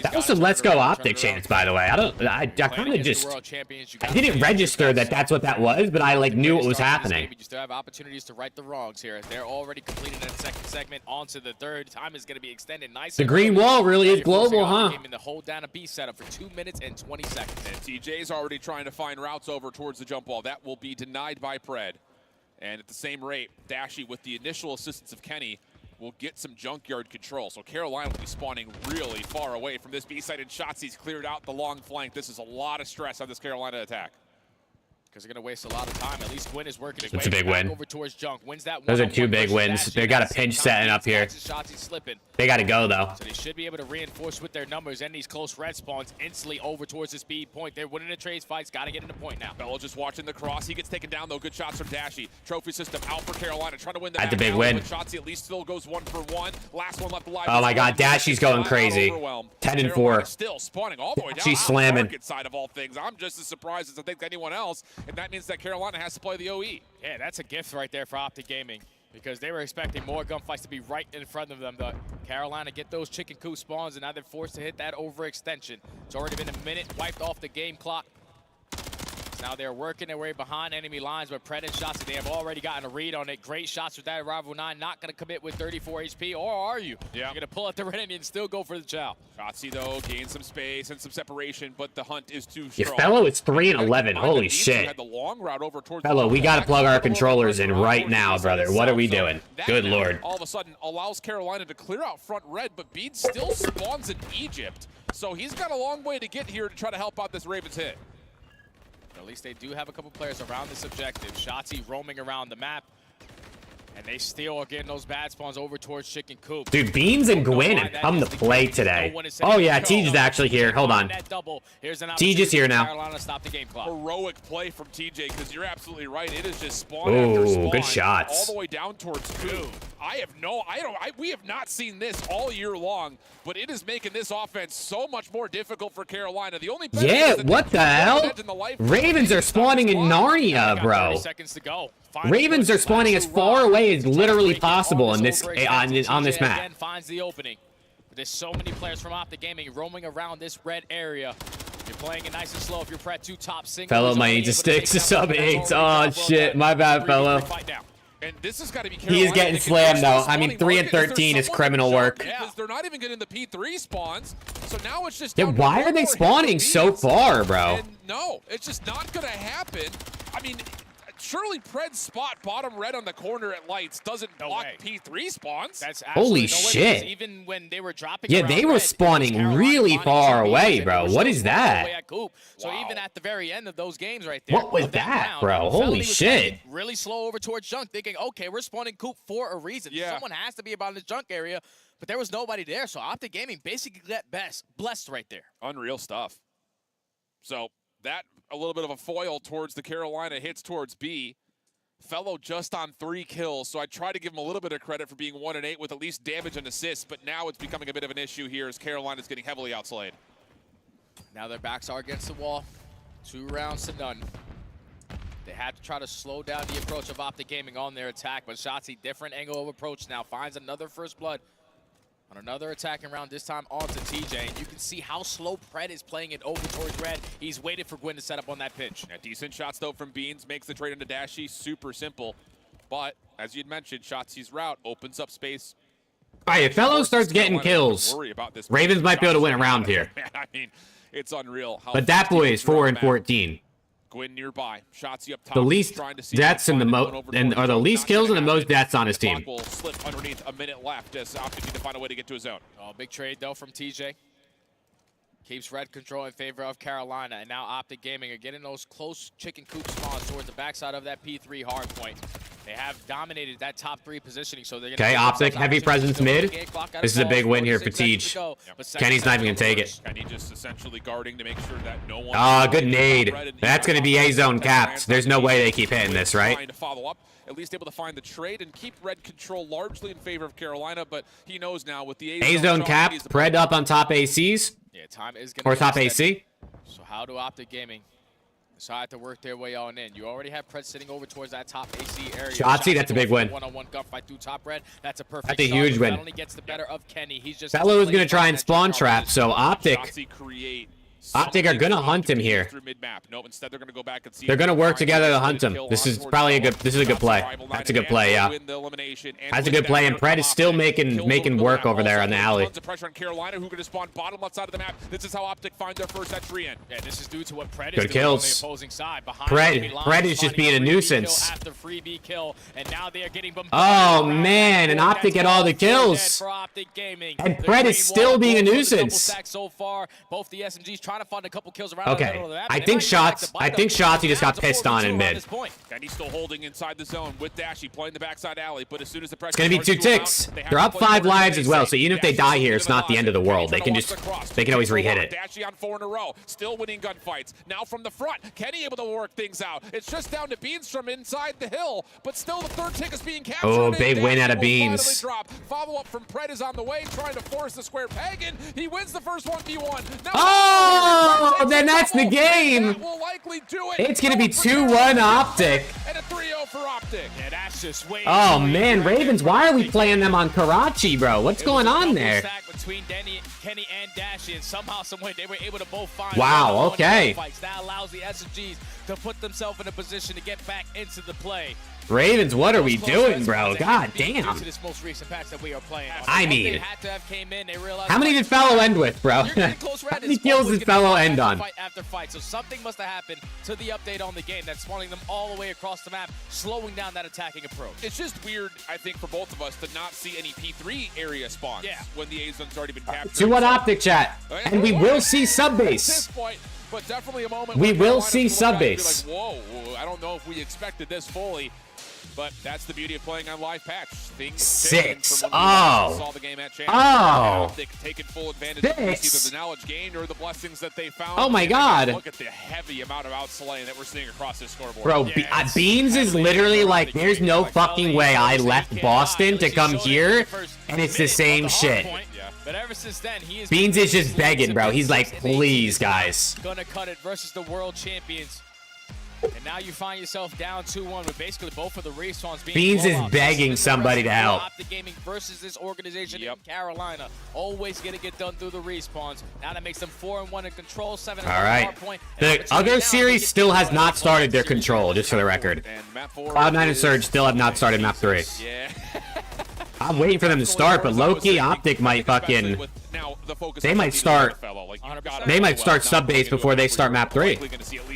[SPEAKER 1] That was some Let's Go Optic chance, by the way. I kind of just, I didn't register that that's what that was, but I like knew it was happening.
[SPEAKER 4] You still have opportunities to right the wrongs here. They're already completing that second segment onto the third. Time is going to be extended nicely.
[SPEAKER 1] The green wall really is global, huh?
[SPEAKER 4] In the hold down a B setup for 2 minutes and 20 seconds.
[SPEAKER 23] And TJ's already trying to find routes over towards the jump wall. That will be denied by Pred. And at the same rate, Dashy, with the initial assistance of Kenny, will get some junkyard control. So Carolina will be spawning really far away from this B-side, and Shotzi's cleared out the long flank. This is a lot of stress on this Carolina attack.
[SPEAKER 4] Because they're going to waste a lot of time. At least Gwyn is working his
[SPEAKER 1] way
[SPEAKER 4] back
[SPEAKER 1] a big win.
[SPEAKER 4] over towards Junk. Wins that
[SPEAKER 1] Those are 2 big wins. They got a pinch setting up here. They got to go, though.
[SPEAKER 4] So they should be able to reinforce with their numbers and these close red spawns instantly over towards the speed point. They're winning the trades fights. Got to get into point now.
[SPEAKER 23] Bello just watching the cross. He gets taken down, though. Good shots from Dashy. Trophy system out for Carolina. Trying to win the
[SPEAKER 1] That's a big win.
[SPEAKER 23] Shotzi at least still goes 1 for 1. Last one left alive.
[SPEAKER 1] Oh, my God. Dashy's going crazy. 10 and 4.
[SPEAKER 23] Still spawning all the way down.
[SPEAKER 1] She's slamming.
[SPEAKER 23] Market side of all things. I'm just as surprised as I think anyone else. And that means that Carolina has to play the OE.
[SPEAKER 4] Yeah, that's a gift right there for Optic Gaming, because they were expecting more gunfights to be right in front of them. But Carolina get those chicken coop spawns, and now they're forced to hit that overextension. It's already been a minute wiped off the game clock.
[SPEAKER 6] Now they're working their way behind enemy lines, but Pred and Shots, they have already gotten a read on it. Great shots with that. Rival 9 not going to commit with 34 HP, or are you?
[SPEAKER 23] Yeah.
[SPEAKER 6] You're going to pull out the red and still go for the chow.
[SPEAKER 23] Shotzzy, though, gains some space and some separation, but the hunt is too
[SPEAKER 1] Your
[SPEAKER 23] strong.
[SPEAKER 1] fellow is 3 and 11. Holy shit.
[SPEAKER 23] Had the long route over towards
[SPEAKER 1] Fellow, we got to plug our controllers in right now, brother. What are we doing? Good lord.
[SPEAKER 23] All of a sudden allows Carolina to clear out front red, but Bead still spawns in Egypt. So he's got a long way to get here to try to help out this Ravens hit.
[SPEAKER 6] At least they do have a couple players around this objective. Shotzzy roaming around the map. And they still are getting those bad spawns over towards Chicken Coop.
[SPEAKER 1] Dude, Beans and Gwyn have come to play today. Oh yeah, Tej is actually here. Hold on. Tej is here now.
[SPEAKER 23] Heroic play from TJ, because you're absolutely right. It is just spawn after spawn.
[SPEAKER 1] Good shots.
[SPEAKER 23] All the way down towards Coop. We have not seen this all year long, but it is making this offense so much more difficult for Carolina. The only
[SPEAKER 1] what the hell? Ravens are spawning in Narnia, bro. Ravens are spawning as far away as literally possible in this on this map.
[SPEAKER 6] Finds the opening. There's so many players from OPTIC Gaming roaming around this red area. You're playing it nice and slow if you're Pred 2 top single.
[SPEAKER 1] Fellow might need to stick to sub 8. Oh shit, my bad, fellow.
[SPEAKER 23] And this has got to be
[SPEAKER 1] He is getting slammed though. I mean, 3 and 13 is criminal work.
[SPEAKER 23] Because they're not even getting the P3 spawns, so now it's just.
[SPEAKER 1] Yeah, why are they spawning so far, bro?
[SPEAKER 23] And no, it's just not gonna happen. I mean, surely Pred's spot bottom red on the corner at lights doesn't block P3 spawns.
[SPEAKER 6] That's
[SPEAKER 1] holy shit.
[SPEAKER 6] Even when they were dropping,
[SPEAKER 1] yeah, they were spawning really far away, bro. What is that?
[SPEAKER 6] So even at the very end of those games right there.
[SPEAKER 1] What was that, bro? Holy shit.
[SPEAKER 6] Really slow over towards junk, thinking, okay, we're spawning Coop for a reason.
[SPEAKER 23] Yeah.
[SPEAKER 6] Someone has to be about this junk area, but there was nobody there. So OPTIC Gaming basically got blessed right there.
[SPEAKER 23] Unreal stuff. So that a little bit of a foil towards the Carolina hits towards B. Fellow just on 3 kills, so I try to give him a little bit of credit for being 1 and 8 with at least damage and assists, but now it's becoming a bit of an issue here as Carolina's getting heavily outslayed.
[SPEAKER 6] Now their backs are against the wall. 2 rounds to none. They had to try to slow down the approach of OPTIC Gaming on their attack, but Shotzzy, different angle of approach now, finds another first blood on another attacking round, this time onto TJ. And you can see how slow Pred is playing it over towards red. He's waited for Gwyn to set up on that pitch.
[SPEAKER 23] Yeah, decent shots, though, from Beans. Makes the trade into Dashy. Super simple. But, as you'd mentioned, Shotzi's route opens up space.
[SPEAKER 1] All right, if Fellow starts getting kills, Ravens might be able to win around here.
[SPEAKER 23] I mean, it's unreal.
[SPEAKER 1] But that boy is 4 and 14.
[SPEAKER 23] Gwyn nearby. Shotzzy up top.
[SPEAKER 1] The least deaths and the most, or the least kills and the most deaths on his team.
[SPEAKER 23] Will slip underneath, a minute left as OPTIC need to find a way to get to his zone.
[SPEAKER 6] Oh, big trade though from TJ. Keeps red control in favor of Carolina, and now OPTIC Gaming are getting those close chicken coop spawns towards the backside of that P3 hard point. They have dominated that top 3 positioning, so they're
[SPEAKER 1] okay, OPTIC, heavy presence mid. This is a big win here for Tej. Kenny's not even gonna take it.
[SPEAKER 23] Kenny just essentially guarding to make sure that no one.
[SPEAKER 1] Ah, good nade. That's gonna be A-zone capped. There's no way they keep hitting this, right?
[SPEAKER 23] Trying to follow up, at least able to find the trade and keep red control largely in favor of Carolina, but he knows now with the
[SPEAKER 1] A-zone capped, Pred up on top ACs.
[SPEAKER 6] Yeah, time is gonna
[SPEAKER 1] or top AC.
[SPEAKER 6] So how do OPTIC Gaming decide to work their way on in? You already have Pred sitting over towards that top AC area.
[SPEAKER 1] Shotzzy, that's a big win.
[SPEAKER 6] One-on-one gunfight through top red. That's a perfect.
[SPEAKER 1] That's a huge win.
[SPEAKER 6] Only gets the better of Kenny. He's just.
[SPEAKER 1] Fellow is gonna try and spawn trap, so OPTIC are gonna hunt him here. They're gonna work together to hunt him. This is probably a good. This is a good play. That's a good play, yeah. That's a good play, and Pred is still making work over there on the alley.
[SPEAKER 23] Tons of pressure on Carolina, who are going to spawn bottom left side of the map. This is how OPTIC find their first entry in.
[SPEAKER 6] Yeah, this is due to what Pred
[SPEAKER 1] good
[SPEAKER 6] is
[SPEAKER 1] kills.
[SPEAKER 6] doing on the opposing side.
[SPEAKER 1] Pred is just being a nuisance.
[SPEAKER 6] After freebie kill, and now they are getting
[SPEAKER 1] oh man, and OPTIC get all the kills. And Pred is still being a nuisance.
[SPEAKER 6] So far, both the SMGs trying to find a couple kills around
[SPEAKER 1] okay, I think Shots he just got pissed on in mid.
[SPEAKER 23] And he's still holding inside the zone with Dashy playing the backside alley, but as soon as the pressure
[SPEAKER 1] it's gonna be 2 ticks. They're up 5 lives as well, so even if they die here, it's not the end of the world. They can always re-hit it.
[SPEAKER 23] Dashy on 4 in a row, still winning gunfights. Now from the front, Kenny able to work things out. It's just down to Beans from inside the hill, but still the 3rd tick is being captured.
[SPEAKER 1] Oh, big win out of Beans.
[SPEAKER 23] Follow up from Pred is on the way, trying to force the square peg in. He wins the first 1v1. Now
[SPEAKER 1] oh, then that's the game.
[SPEAKER 23] Will likely do it.
[SPEAKER 1] It's gonna be 2-1 OPTIC.
[SPEAKER 23] And a 3-0 for OPTIC.
[SPEAKER 6] Yeah, that's just way.
[SPEAKER 1] Oh man, Ravens, why are we playing them on Karachi, bro? What's going on there?
[SPEAKER 6] Between Denny Kenny and Dashy, and somehow, someway, they were able to both find
[SPEAKER 1] Wow,
[SPEAKER 6] one-on-one
[SPEAKER 1] okay.
[SPEAKER 6] fights. That allows the SMGs to put themselves in a position to get back into the play.
[SPEAKER 1] Ravens, what are we doing, bro? God damn.
[SPEAKER 6] To this most recent patch that we are playing.
[SPEAKER 1] I mean,
[SPEAKER 6] they had to have came in, they realized,
[SPEAKER 1] how many did Fellow end with, bro? How many kills did Fellow end on?
[SPEAKER 6] Fight after fight. So something must have happened to the update on the game that's spawning them all the way across the map, slowing down that attacking approach.
[SPEAKER 23] It's just weird, I think, for both of us to not see any P3 area spawns when the A zone's already been captured.
[SPEAKER 1] 2-1 Optic, chat. And we will see sub base.
[SPEAKER 23] At this point, but definitely a moment
[SPEAKER 1] We
[SPEAKER 23] where
[SPEAKER 1] will
[SPEAKER 23] Carolina's
[SPEAKER 1] see
[SPEAKER 23] gonna
[SPEAKER 1] sub
[SPEAKER 23] look at it and
[SPEAKER 1] base.
[SPEAKER 23] be like, whoa, I don't know if we expected this fully. But that's the beauty of playing on live patch. Things
[SPEAKER 1] 6.
[SPEAKER 23] from when we
[SPEAKER 1] Oh.
[SPEAKER 23] saw the game at Chance.
[SPEAKER 1] Oh.
[SPEAKER 23] Optic taking full advantage of
[SPEAKER 1] 6.
[SPEAKER 23] either the knowledge gained or the blessings that they found.
[SPEAKER 1] Oh my
[SPEAKER 23] And
[SPEAKER 1] God.
[SPEAKER 23] Look at the heavy amount of outslaying that we're seeing across this scoreboard.
[SPEAKER 1] Bro, Beans is literally like, there's no fucking way I left Boston to come here, and it's the same shit.
[SPEAKER 6] But ever since then, he is
[SPEAKER 1] Beans is just begging, bro. He's like, please, guys.
[SPEAKER 6] Gonna cut it versus the world champions. And now you find yourself down 2-1 with basically both of the respawns being
[SPEAKER 1] Beans is
[SPEAKER 6] blowouts.
[SPEAKER 1] begging somebody to help.
[SPEAKER 6] Optic Gaming versus this organization in Carolina. Always gonna get done through the respawns. Now that makes them 4-1 in control, 7
[SPEAKER 1] All right. The other series still has not started their control, just for the record. Cloud9 and Surge still have not started map 3.
[SPEAKER 23] Yeah.
[SPEAKER 1] I'm waiting for them to start, but low-key Optic might fucking... They might start... They might start sub-base before they start map 3.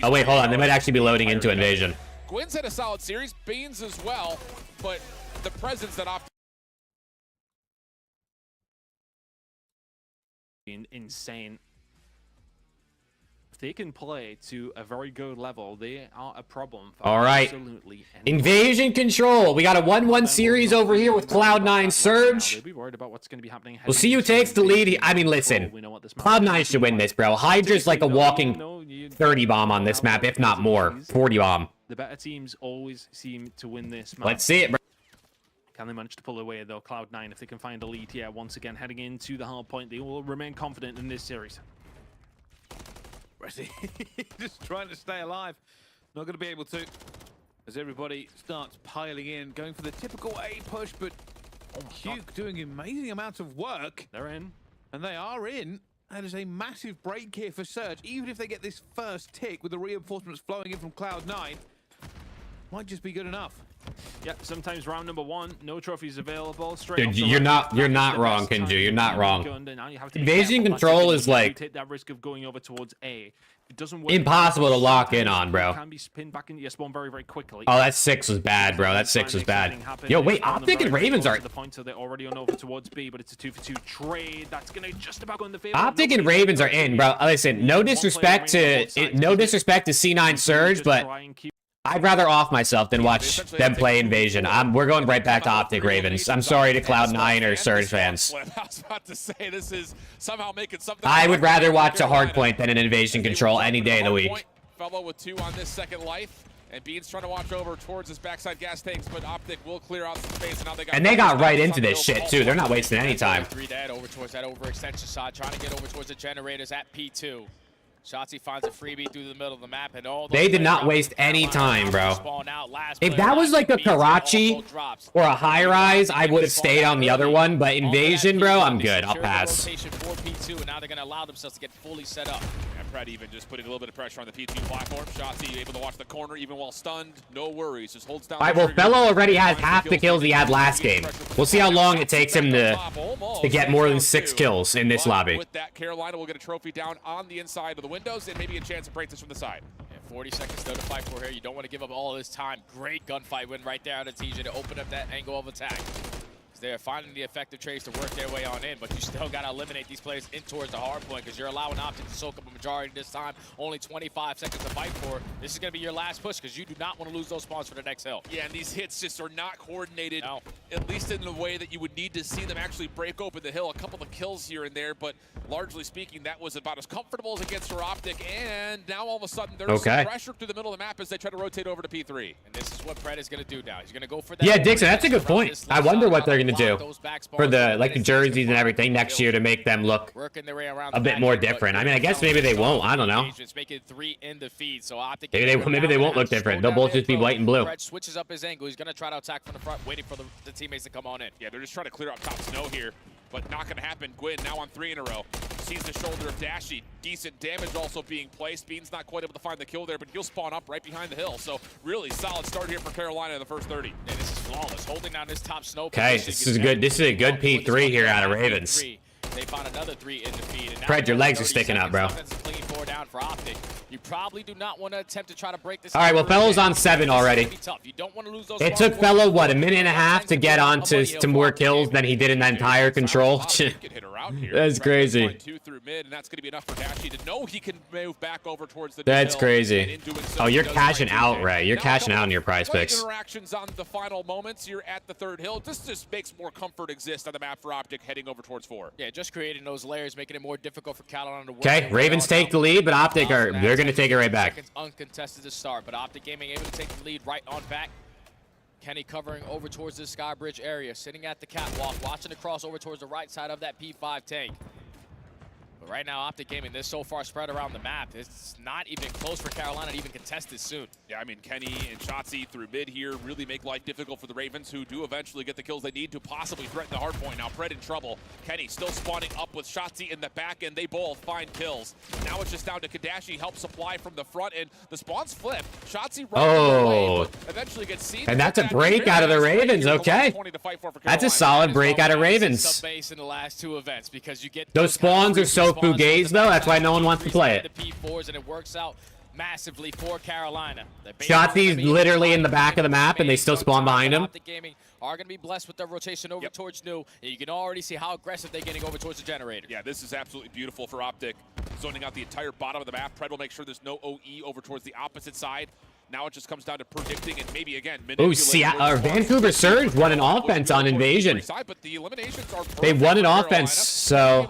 [SPEAKER 1] Oh, wait, hold on. They might actually be loading into Invasion.
[SPEAKER 23] Gwynn's had a solid series, Beans as well, but the presence that Optic...
[SPEAKER 18] Insane. If they can play to a very good level, they are a problem for
[SPEAKER 1] All right.
[SPEAKER 18] absolutely
[SPEAKER 1] Invasion Control. We got a 1-1 series over here with Cloud9 Surge.
[SPEAKER 18] be worried about what's going to be happening.
[SPEAKER 1] We'll see who takes the lead. I mean, listen. Cloud9 should win this, bro. Hydra's like a walking 30 bomb on this map, if not more. 40 bomb.
[SPEAKER 18] The better teams always seem to win this map.
[SPEAKER 1] Let's see it, bro.
[SPEAKER 18] Can they manage to pull away, though? Cloud9, if they can find a lead here, once again, heading into the hard point, they will remain confident in this series.
[SPEAKER 16] Just trying to stay alive. Not going to be able to, as everybody starts piling in, going for the typical A push, but Huke doing amazing amounts of work.
[SPEAKER 18] They're in.
[SPEAKER 16] And they are in. That is a massive break here for Surge. Even if they get this first tick with the reinforcements flowing in from Cloud9, might just be good enough.
[SPEAKER 18] Yeah, sometimes round number 1, no trophies available.
[SPEAKER 1] Dude, you're not wrong, Kenju. You're not wrong. Invasion Control is like
[SPEAKER 18] take that risk of going over towards A. It doesn't work.
[SPEAKER 1] impossible to lock in on, bro.
[SPEAKER 18] Can be pinned back into your spawn very, very quickly.
[SPEAKER 1] Oh, that 6 was bad, bro. That 6 was bad. Yo, wait, Optic and Ravens are...
[SPEAKER 18] The point, so they're already on over towards B, but it's a 2-for-2 trade. That's gonna just about go in the favor.
[SPEAKER 1] Optic and Ravens are in, bro. Listen, no disrespect to C9 Surge, but I'd rather off myself than watch them play Invasion. We're going right back to Optic Ravens. I'm sorry to Cloud9 or Surge fans.
[SPEAKER 23] I was about to say, this is somehow making something...
[SPEAKER 1] I would rather watch a Hardpoint than an Invasion Control any day of the week.
[SPEAKER 23] Fellow with 2 on this second life, and Beans trying to watch over towards his backside gas tanks, but Optic will clear out some space, and now they got...
[SPEAKER 1] And they got right into this shit, too. They're not wasting any time.
[SPEAKER 6] 3 dead over towards that overextension shot, trying to get over towards the generators at P2. Shotzzy finds a freebie through the middle of the map, and all
[SPEAKER 1] They did not waste any time, bro. If that was like a Karachi or a high rise, I would have stayed on the other one, but Invasion, bro, I'm good. I'll pass.
[SPEAKER 6] Rotation for P2, and now they're going to allow themselves to get fully set up.
[SPEAKER 23] And Pred even just putting a little bit of pressure on the P2 platform. Shotzzy able to watch the corner even while stunned. No worries, just holds down.
[SPEAKER 1] All right, well, Fellow already has half the kills he had last game. We'll see how long it takes him to get more than 6 kills in this lobby.
[SPEAKER 23] With that, Carolina will get a trophy down on the inside of the windows and maybe a chance to break this from the side.
[SPEAKER 6] And 40 seconds still to fight for here. You don't want to give up all this time. Great gunfight win right there out of TJ to open up that angle of attack. They're finding the effective trades to work their way on in, but you still got to eliminate these players in towards the hard point because you're allowing Optic to soak up a majority this time. Only 25 seconds to fight for. This is going to be your last push because you do not want to lose those spawns for the next hill.
[SPEAKER 23] Yeah, and these hits just are not coordinated, at least in the way that you would need to see them actually break open the hill. A couple of kills here and there, but largely speaking, that was about as comfortable as it gets for Optic. And now all of a sudden, there's some pressure through the middle of the map as they try to rotate over to P3.
[SPEAKER 6] And this is what Pred is going to do now. He's going to go for that.
[SPEAKER 1] Yeah, Dixon, that's a good point. I wonder what they're going to do for the the jerseys and everything next year to make them look a bit more different. I mean, I guess maybe they won't. I don't know. Maybe they won't look different. They'll both just be white and blue.
[SPEAKER 6] Pred switches up his angle. He's going to try to attack from the front, waiting for the teammates to come on in.
[SPEAKER 23] Yeah, they're just trying to clear up top snow here. but not going to happen. Gwyn now on 3 in a row. Sees the shoulder of Dashy. Decent damage also being placed. Bean's not quite able to find the kill there, but he'll spawn up right behind the hill. So really solid start here for Carolina in the first 30.
[SPEAKER 6] And this is flawless, holding down this top snow.
[SPEAKER 1] Okay, this is good. This is a good P3 here out of Ravens.
[SPEAKER 6] They found another 3 in the feed. And
[SPEAKER 1] Fred, your legs are sticking up, bro.
[SPEAKER 6] Down for OPTIC. You probably do not want to attempt to try to break this.
[SPEAKER 1] All right, well, Fello's on 7 already.
[SPEAKER 6] You don't want to lose those.
[SPEAKER 1] It took Fellow, what, a minute and a half to get on to more kills than he did in that entire control? That's crazy.
[SPEAKER 23] 2 through mid, and that's going to be enough for Dashy to know he can move back over towards the
[SPEAKER 1] That's crazy. Oh, you're cashing out, Ray. You're cashing out on your prize picks.
[SPEAKER 23] Interactions on the final moments. You're at the 3rd hill. This just makes more comfort exist on the map for OPTIC heading over towards 4.
[SPEAKER 6] Yeah, just creating those layers, making it more difficult for Carolina to work.
[SPEAKER 1] Okay, Ravens take the lead, but OPTIC they're going to take it right back.
[SPEAKER 6] Seconds uncontested to start, but OPTIC Gaming able to take the lead right on back. Kenny covering over towards the Sky Bridge area, sitting at the catwalk, watching the cross over towards the right side of that P5 tank. But right now, OPTIC Gaming, they're so far spread around the map. It's not even close for Carolina to even contest this soon.
[SPEAKER 23] Yeah, I mean, Kenny and Shotzzy through mid here really make life difficult for the Ravens, who do eventually get the kills they need to possibly threaten the hard point. Now, Pred in trouble. Kenny still spawning up with Shotzzy in the back, and they both find kills. Now it's just down to Kadashi, help supply from the front, and the spawns flip. Shotzzy
[SPEAKER 1] oh,
[SPEAKER 23] eventually gets seen.
[SPEAKER 1] And that's a break out of the Ravens, okay. That's a solid break out of Ravens.
[SPEAKER 6] Sub-base in the last 2 events because you get
[SPEAKER 1] those spawns are so fugazi, though. That's why no one wants to play it.
[SPEAKER 6] The P4s, and it works out massively for Carolina.
[SPEAKER 1] Shotzi's literally in the back of the map, and they still spawn behind him.
[SPEAKER 6] OPTIC Gaming are going to be blessed with their rotation over towards New. And you can already see how aggressive they're getting over towards the generator.
[SPEAKER 23] Yeah, this is absolutely beautiful for OPTIC. Zoning out the entire bottom of the map. Pred will make sure there's no OE over towards the opposite side. Now it just comes down to predicting and maybe again
[SPEAKER 1] Ooh, Vancouver Surge won an offense on Invasion.
[SPEAKER 23] But the eliminations are
[SPEAKER 1] they won an offense, so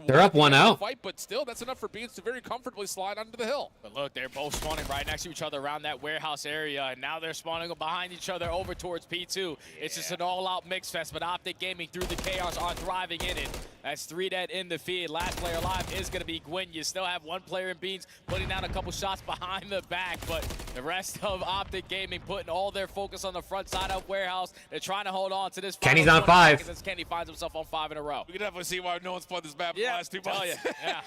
[SPEAKER 1] they're up 1-0.
[SPEAKER 23] But still, that's enough for Beans to very comfortably slide onto the hill.
[SPEAKER 6] But look, they're both spawning right next to each other around that warehouse area, and now they're spawning behind each other over towards P2. It's just an all-out mix fest, but OPTIC Gaming through the chaos are thriving in it. That's 3 dead in the feed. Last player alive is going to be Gwyn. You still have 1 player in Beans putting down a couple shots behind the back, but the rest of OPTIC Gaming putting all their focus on the front side of warehouse. They're trying to hold on to this.
[SPEAKER 1] Kenny's on 5.
[SPEAKER 6] As Kenny finds himself on 5 in a row.
[SPEAKER 23] We can definitely see why no one's played this map in the last 2 months.
[SPEAKER 6] Yeah.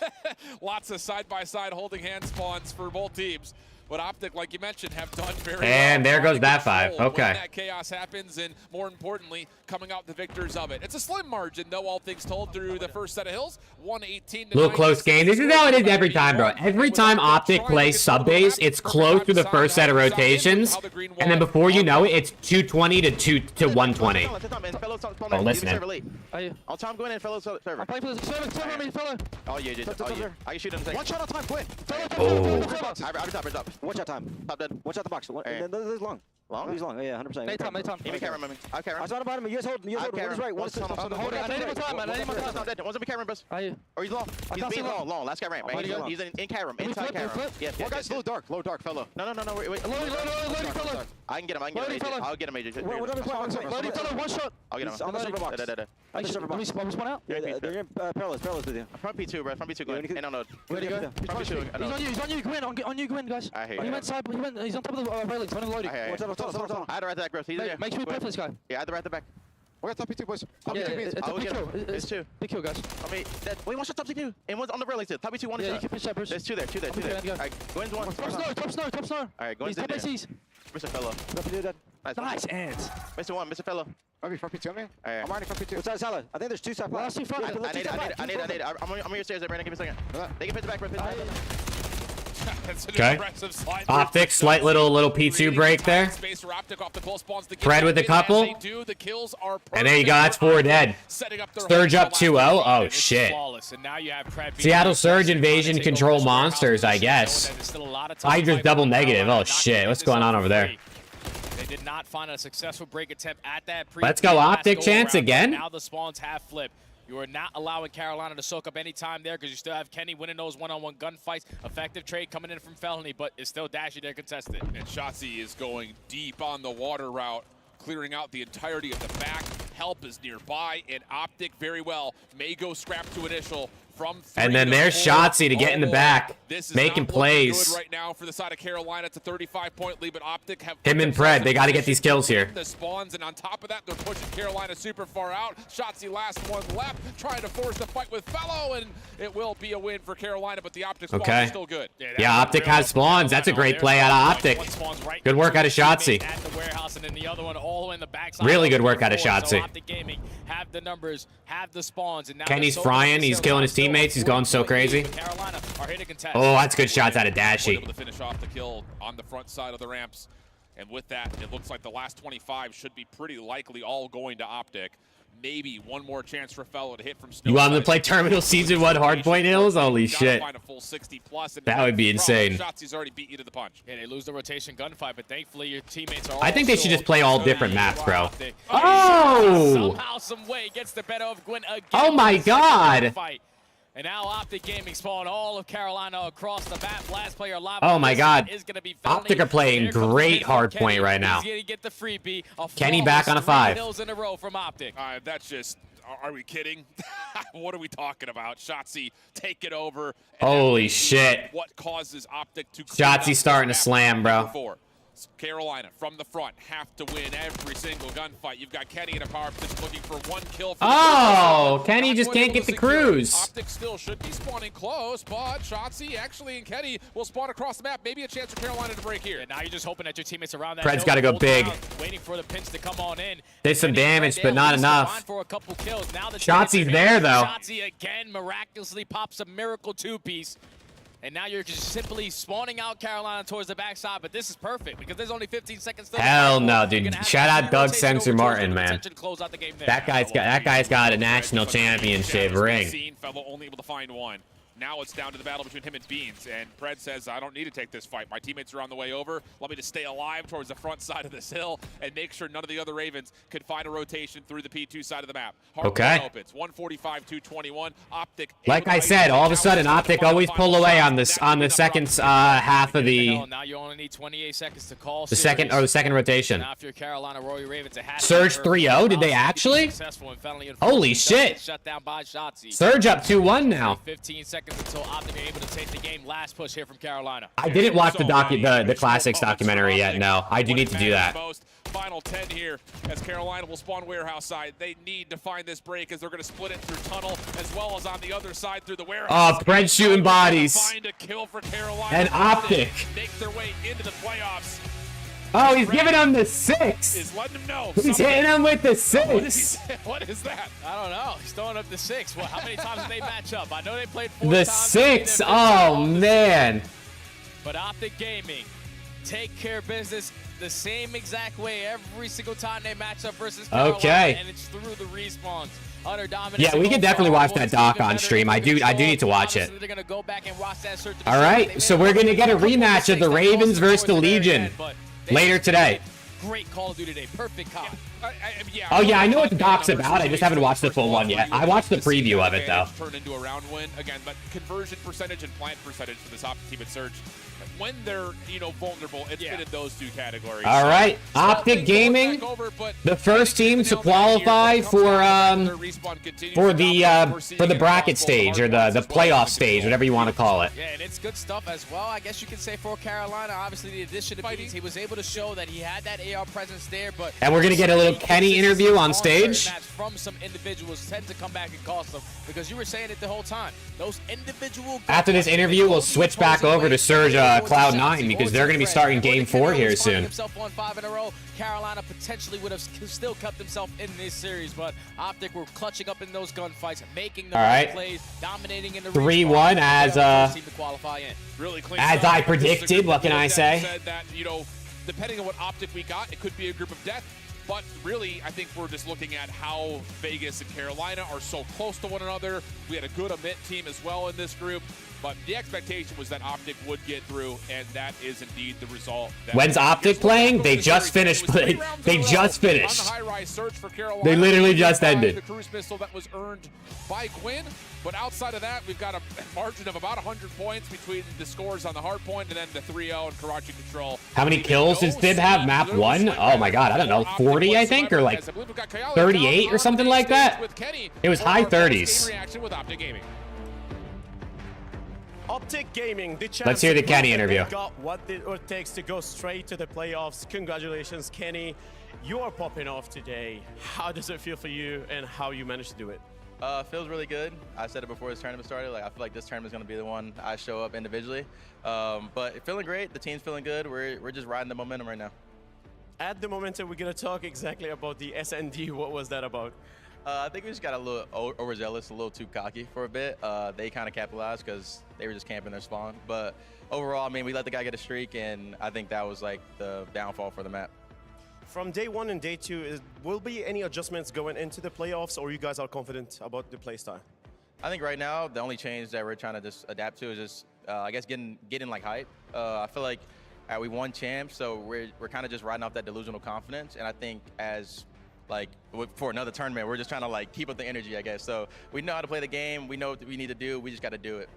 [SPEAKER 23] Lots of side-by-side holding hand spawns for both teams. But OPTIC, like you mentioned, have done very well.
[SPEAKER 1] And there goes that 5. Okay.
[SPEAKER 23] When that chaos happens, and more importantly, coming out the victors of it. It's a slim margin, though, all things told, through the first set of hills. 118 to
[SPEAKER 1] little close game. This is how it is every time, bro. Every time OPTIC plays sub-base, it's close through the first set of rotations, and then before you know it, it's 220 to 120. Oh, listen.
[SPEAKER 17] I'll time going in, fellow server. I'm playing for the server, fellow. Oh, yeah, I can shoot him. One shot at a time, quick.
[SPEAKER 1] Oh.
[SPEAKER 17] Average up. Watch out time. Top dead. Watch out the box. There's long. Long? He's long. Yeah, 100%. Anytime. Even camera, man. I have camera. I was on about him. You guys hold. One is right. One is left. Hold it. I need more time, man. I need more time. One's in camera, bus. Or he's long. He's being long. Last guy ramp, right? He's in camera. Inside camera. Yeah. One guy's low dark, fellow. No. Wait. Loading, fellow. I can get him. I'll get him, Major. Loading, fellow. One shot. I'll get him. On the server box. On the server box. Let me spawn out. They're in parallels with you. Front P2, bro. Front P2 going. And on node. Where'd he go? He's on you. Gwyn. On you, Gwyn, guys. I hear you. He went side. He's on top of the railings. Running loading. I had to right the back, bro. Make sure we play for this guy. Yeah, I had to right the back. We're at top P2, boys. Top P2. It's 2. Big kill, guys. I mean, wait, one shot top P2. And one's on the railings. Top P2, one shot. Yeah, you can pitch that, Bruce. There's 2 there. Alright, Gwen's one. Top snow. Alright, Gwen's in there. Mr. Fellow. Nice ants. Mr. 1, Mr. Fellow.
[SPEAKER 2] Maybe front P2 on me? I'm already front P2.
[SPEAKER 17] What's that, Salah? I think there's 2 side plots. I need it. I'm on your stairs there, Brandon. Give me a second. They can pitch the back, bro.
[SPEAKER 1] Okay. OPTIC, slight little P2 break there. Fred with a couple. And there you go. That's 4 dead. Surge up 2-0. Oh, shit. Seattle Surge Invasion Control Monsters, I guess. Hydra's double negative. Oh, shit. What's going on over there?
[SPEAKER 6] They did not find a successful break attempt at that.
[SPEAKER 1] Let's go OPTIC chance again.
[SPEAKER 6] Now the spawns have flipped. You are not allowing Carolina to soak up any time there because you still have Kenny winning those one-on-one gunfights. Effective trade coming in from Felony, but it's still Dashy there contested.
[SPEAKER 23] And Shotzzy is going deep on the water route, clearing out the entirety of the back. help is nearby, and Optic very well may go scrap to initial from 3
[SPEAKER 1] And then
[SPEAKER 23] to
[SPEAKER 1] there's
[SPEAKER 23] 4.
[SPEAKER 1] Shotzi to get in the back,
[SPEAKER 23] This is
[SPEAKER 1] making
[SPEAKER 23] not looking
[SPEAKER 1] plays.
[SPEAKER 23] good right now for the side of Carolina. It's a 35-point lead, but Optic have
[SPEAKER 1] Him and Pred, they got to get these kills here.
[SPEAKER 23] the spawns, and on top of that, they're pushing Carolina super far out. Shotzi last one left, trying to force the fight with Fellow, and it will be a win for Carolina, but the Optic spawn is still good.
[SPEAKER 1] Yeah, Optic has spawns. That's a great play out of Optic. Good work out of Shotzi.
[SPEAKER 6] At the warehouse, and then the other one all the way in the backside.
[SPEAKER 1] Really good work out of Shotzi.
[SPEAKER 6] So Optic Gaming have the numbers, have the spawns, and now
[SPEAKER 1] Kenny's frying. He's killing his teammates. He's going so crazy.
[SPEAKER 6] Carolina are here to contest.
[SPEAKER 1] Oh, that's good shots out of Dashy.
[SPEAKER 23] Able to finish off the kill on the front side of the ramps. And with that, it looks like the last 25 should be pretty likely all going to Optic. Maybe one more chance for Fellow to hit from Snow.
[SPEAKER 1] You want him to play Terminal Season 1 Hardpoint Hills? Holy shit.
[SPEAKER 23] Find a full 60 plus, and
[SPEAKER 1] That would be insane.
[SPEAKER 23] Shotzi's already beat you to the punch.
[SPEAKER 6] Yeah, they lose the rotation gunfight, but thankfully your teammates are
[SPEAKER 1] I think they should just play all different maps, bro.
[SPEAKER 6] Optic.
[SPEAKER 1] Oh!
[SPEAKER 6] Somehow, some way, gets the better of Gwyn again.
[SPEAKER 1] Oh my god!
[SPEAKER 6] Fight. And now Optic Gaming spawn all of Carolina across the map. Last player alive.
[SPEAKER 1] Oh my god.
[SPEAKER 6] Is gonna be
[SPEAKER 1] Optic are playing great hardpoint right now.
[SPEAKER 6] He's gonna get the freebie.
[SPEAKER 1] Kenny back on a 5.
[SPEAKER 6] Kills in a row from Optic.
[SPEAKER 23] That's just, are we kidding? What are we talking about? Shotzi take it over.
[SPEAKER 1] Holy shit.
[SPEAKER 23] What causes Optic to
[SPEAKER 1] Shotzi starting to slam, bro.
[SPEAKER 23] Carolina from the front have to win every single gunfight. You've got Kenny in a power position looking for one kill.
[SPEAKER 1] Oh, Kenny just can't get the cruise.
[SPEAKER 23] Optic still should be spawning close, but Shotzi actually and Kenny will spawn across the map. Maybe a chance for Carolina to break here.
[SPEAKER 6] And now you're just hoping that your teammates around that.
[SPEAKER 1] Pred's got to go big.
[SPEAKER 6] Waiting for the pinch to come on in.
[SPEAKER 1] Did some damage, but not enough.
[SPEAKER 6] For a couple kills. Now the
[SPEAKER 1] Shotzi's there, though.
[SPEAKER 6] Shotzi again miraculously pops a miracle 2-piece. And now you're just simply spawning out Carolina towards the backside, but this is perfect because there's only 15 seconds left.
[SPEAKER 1] Hell no, dude. Shout out Doug Sensor Martin, man. That guy's got a national championship ring.
[SPEAKER 23] Fellow only able to find one. Now it's down to the battle between him and Beans, and Pred says, I don't need to take this fight. My teammates are on the way over. Let me just stay alive towards the front side of this hill and make sure none of the other Ravens could find a rotation through the P2 side of the map.
[SPEAKER 1] Okay.
[SPEAKER 23] Opens 145-221. Optic.
[SPEAKER 1] Like I said, all of a sudden Optic always pull away on this the second half of the
[SPEAKER 6] Now you only need 28 seconds to call
[SPEAKER 1] the second rotation.
[SPEAKER 6] Now if you're Carolina Royal Ravens, it has
[SPEAKER 1] Surge 3-0. Did they actually? Holy shit!
[SPEAKER 6] Shut down by Shotzi.
[SPEAKER 1] Surge up 2-1 now.
[SPEAKER 6] 15 seconds until Optic are able to take the game. Last push here from Carolina.
[SPEAKER 1] I didn't watch the Classics documentary yet. No, I do need to do that.
[SPEAKER 23] Final 10 here as Carolina will spawn warehouse side. They need to find this break as they're going to split it through tunnel as well as on the other side through the warehouse.
[SPEAKER 1] Oh, Pred shooting bodies.
[SPEAKER 23] Find a kill for Carolina.
[SPEAKER 1] And Optic
[SPEAKER 23] make their way into the playoffs.
[SPEAKER 1] Oh, he's giving him the 6.
[SPEAKER 23] Is letting him know.
[SPEAKER 1] He's hitting him with the 6.
[SPEAKER 23] What is that?
[SPEAKER 6] I don't know. He's throwing up the 6. Well, how many times did they match up? I know they played 4
[SPEAKER 1] The
[SPEAKER 6] times.
[SPEAKER 1] 6. Oh man.
[SPEAKER 6] But Optic Gaming take care of business the same exact way every single time they match up versus Carolina.
[SPEAKER 1] Okay.
[SPEAKER 6] And it's through the respawns. Utter dominance.
[SPEAKER 1] Yeah, we can definitely watch that doc on stream. I do need to watch it.
[SPEAKER 6] They're gonna go back and watch that search.
[SPEAKER 1] All right, so we're gonna get a rematch of the Ravens versus the Legion later today.
[SPEAKER 6] Great Call of Duty today. Perfect call.
[SPEAKER 1] Oh yeah, I know what the doc's about. I just haven't watched the full one yet. I watched the preview of it though.
[SPEAKER 23] Turned into a round win again, but conversion percentage and plant percentage for this Optic team at Surge. When they're vulnerable, it's been in those 2 categories.
[SPEAKER 1] All right, Optic Gaming, the first team to qualify for the bracket stage or the playoff stage, whatever you want to call it.
[SPEAKER 6] Yeah, and it's good stuff as well. I guess you could say for Carolina, obviously the addition of Beans, he was able to show that he had that AR presence there. But
[SPEAKER 1] and we're gonna get a little Kenny interview on stage.
[SPEAKER 6] From some individuals tend to come back and cost them because you were saying it the whole time. Those individual.
[SPEAKER 1] After this interview, we'll switch back over to Surge Cloud9 because they're going to be starting Game 4 here soon.
[SPEAKER 6] Himself on 5 in a row. Carolina potentially would have still kept themselves in this series, but Optic were clutching up in those gunfights, making the right plays, dominating in the
[SPEAKER 1] 3-1
[SPEAKER 23] really clean
[SPEAKER 1] as I predicted. What can I say?
[SPEAKER 23] Said that, depending on what Optic we got, it could be a group of death. But really, I think we're just looking at how Vegas and Carolina are so close to one another. We had a good Amit team as well in this group. But the expectation was that Optic would get through, and that is indeed the result.
[SPEAKER 1] When's Optic playing? They just finished. They just finished.
[SPEAKER 23] On the high-rise search for Carolina,
[SPEAKER 1] They literally just ended.
[SPEAKER 23] The cruise missile that was earned by Gwyn. But outside of that, we've got a margin of about 100 points between the scores on the hard point and then the 3-0 and Karachi Control.
[SPEAKER 1] How many kills does Dib have? Map 1? Oh my god, I don't know. 40, I think, or like 38 or something like that. It was high 30s.
[SPEAKER 3] Optic Gaming, the
[SPEAKER 1] Let's hear the Kenny interview.
[SPEAKER 3] Got what it takes to go straight to the playoffs. Congratulations, Kenny. You are popping off today. How does it feel for you and how you managed to do it?
[SPEAKER 7] Feels really good. I said it before this tournament started. Like, I feel like this tournament is going to be the one I show up individually. But feeling great. The team's feeling good. We're just riding the momentum right now.
[SPEAKER 3] At the momentum, we're going to talk exactly about the SND. What was that about?
[SPEAKER 7] I think we just got a little overzealous, a little too cocky for a bit. They kind of capitalized because they were just camping their spawn. But overall, I mean, we let the guy get a streak, and I think that was like the downfall for the map.
[SPEAKER 3] From day 1 and day 2, will be any adjustments going into the playoffs, or you guys are confident about the playstyle?
[SPEAKER 7] I think right now the only change that we're trying to just adapt to is just, I guess, getting like hype. I feel like we won champs, so we're kind of just riding off that delusional confidence. And I think as like for another tournament, we're just trying to like keep up the energy, I guess. So we know how to play the game. We know what we need to do. We just got to do it.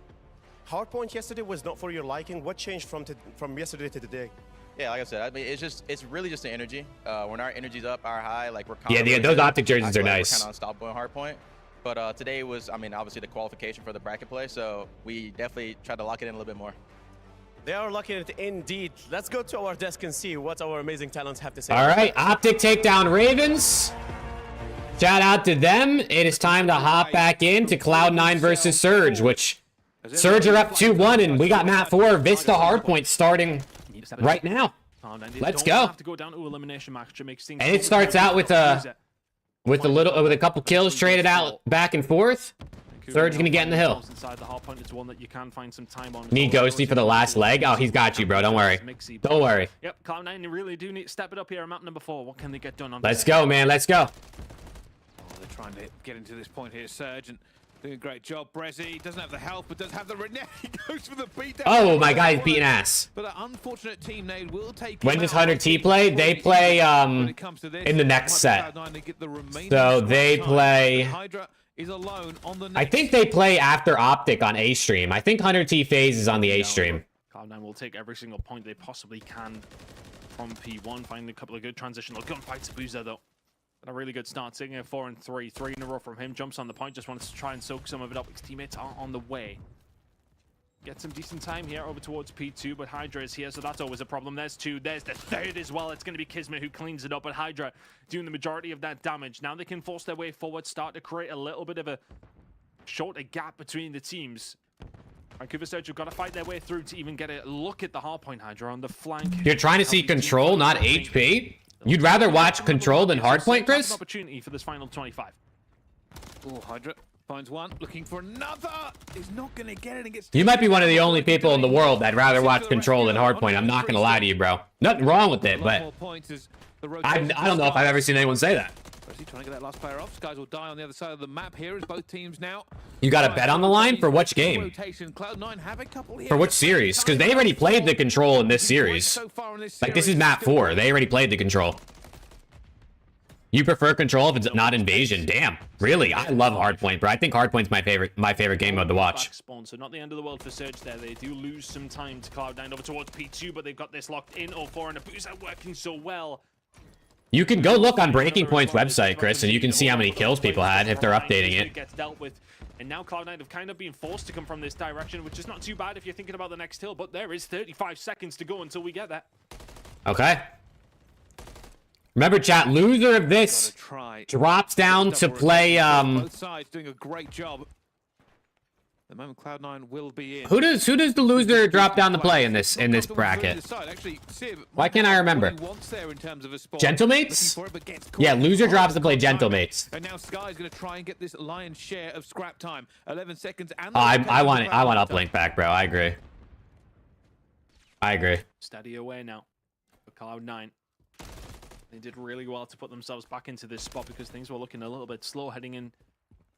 [SPEAKER 3] Hardpoint yesterday was not for your liking. What changed from yesterday to today?
[SPEAKER 7] Yeah, like I said, I mean, it's really just the energy. When our energy's up, our high, like we're
[SPEAKER 1] those Optic jerseys are nice.
[SPEAKER 7] We're kind of unstoppable in hardpoint. But today was, I mean, obviously the qualification for the bracket play, so we definitely tried to lock it in a little bit more.
[SPEAKER 3] They are locking it indeed. Let's go to our desk and see what our amazing talents have to say.
[SPEAKER 1] All right, Optic take down Ravens. Shout out to them. It is time to hop back into Cloud9 versus Surge, which Surge are up 2-1, and we got map 4 Vista Hardpoint starting right now. Let's go. And it starts out with a couple kills traded out back and forth. Surge gonna get in the hill. Need Ghosty for the last leg. Oh, he's got you, bro. Don't worry. Don't worry.
[SPEAKER 18] Yep, Cloud9 really do need to step it up here at map number 4. What can they get done on?
[SPEAKER 1] Let's go, man. Let's go.
[SPEAKER 16] They're trying to get into this point here, Surge, and doing a great job. Brezzy doesn't have the health, but does have the Renee. He goes for the beatdown.
[SPEAKER 1] Oh my God, he's beating ass.
[SPEAKER 16] But an unfortunate team nade will take.
[SPEAKER 1] When does Hunter T play? They play in the next set. So they play. I think they play after Optic on A stream. I think Hunter T FaZe is on the A stream.
[SPEAKER 18] Cloud9 will take every single point they possibly can from P1. Finding a couple of good transitional gunfights to Boozer though. A really good start, sitting at 4 and 3, 3 in a row from him. Jumps on the point, just wanted to try and soak some of it up. His teammates are on the way. Get some decent time here over towards P2, but Hydra is here, so that's always a problem. There's 2, there's the 3rd as well. It's going to be Kismet who cleans it up, but Hydra doing the majority of that damage. Now they can force their way forward, start to create a little bit of a shorter gap between the teams. Vancouver Surge have got to fight their way through to even get a look at the hardpoint. Hydra on the flank.
[SPEAKER 1] You're trying to see control, not HP? You'd rather watch control than hardpoint, Chris?
[SPEAKER 18] Opportunity for this final 25.
[SPEAKER 16] Oh, Hydra finds one, looking for another. He's not going to get it and gets.
[SPEAKER 1] You might be one of the only people in the world that'd rather watch control than hardpoint. I'm not going to lie to you, bro. Nothing wrong with it, but I don't know if I've ever seen anyone say that.
[SPEAKER 16] Trying to get that last player off. Guys will die on the other side of the map here as both teams now.
[SPEAKER 1] You got a bet on the line for which game? For which series? Because they already played the control in this series. Like, this is map 4. They already played the control. You prefer control if it's not invasion? Damn, really? I love hardpoint, bro. I think hardpoint's my favorite game mode to watch.
[SPEAKER 18] So not the end of the world for Surge there. They do lose some time to Cloud9 over towards P2, but they've got this locked in. 0-4 and a boost working so well.
[SPEAKER 1] You can go look on Breaking Point's website, Chris, and you can see how many kills people had if they're updating it.
[SPEAKER 18] Gets dealt with, and now Cloud9 have kind of been forced to come from this direction, which is not too bad if you're thinking about the next hill, but there is 35 seconds to go until we get that.
[SPEAKER 1] Okay. Remember, chat, loser of this drops down to play,
[SPEAKER 16] Both sides doing a great job. The moment Cloud9 will be in.
[SPEAKER 1] Who does the loser drop down to play in this bracket? Why can't I remember? Gentlemates? Yeah, loser drops to play Gentlemates.
[SPEAKER 16] And now Sky's going to try and get this lion's share of scrap time. 11 seconds and
[SPEAKER 1] I want uplink back, bro. I agree. I agree.
[SPEAKER 18] Steady away now for Cloud9. They did really well to put themselves back into this spot because things were looking a little bit slow heading in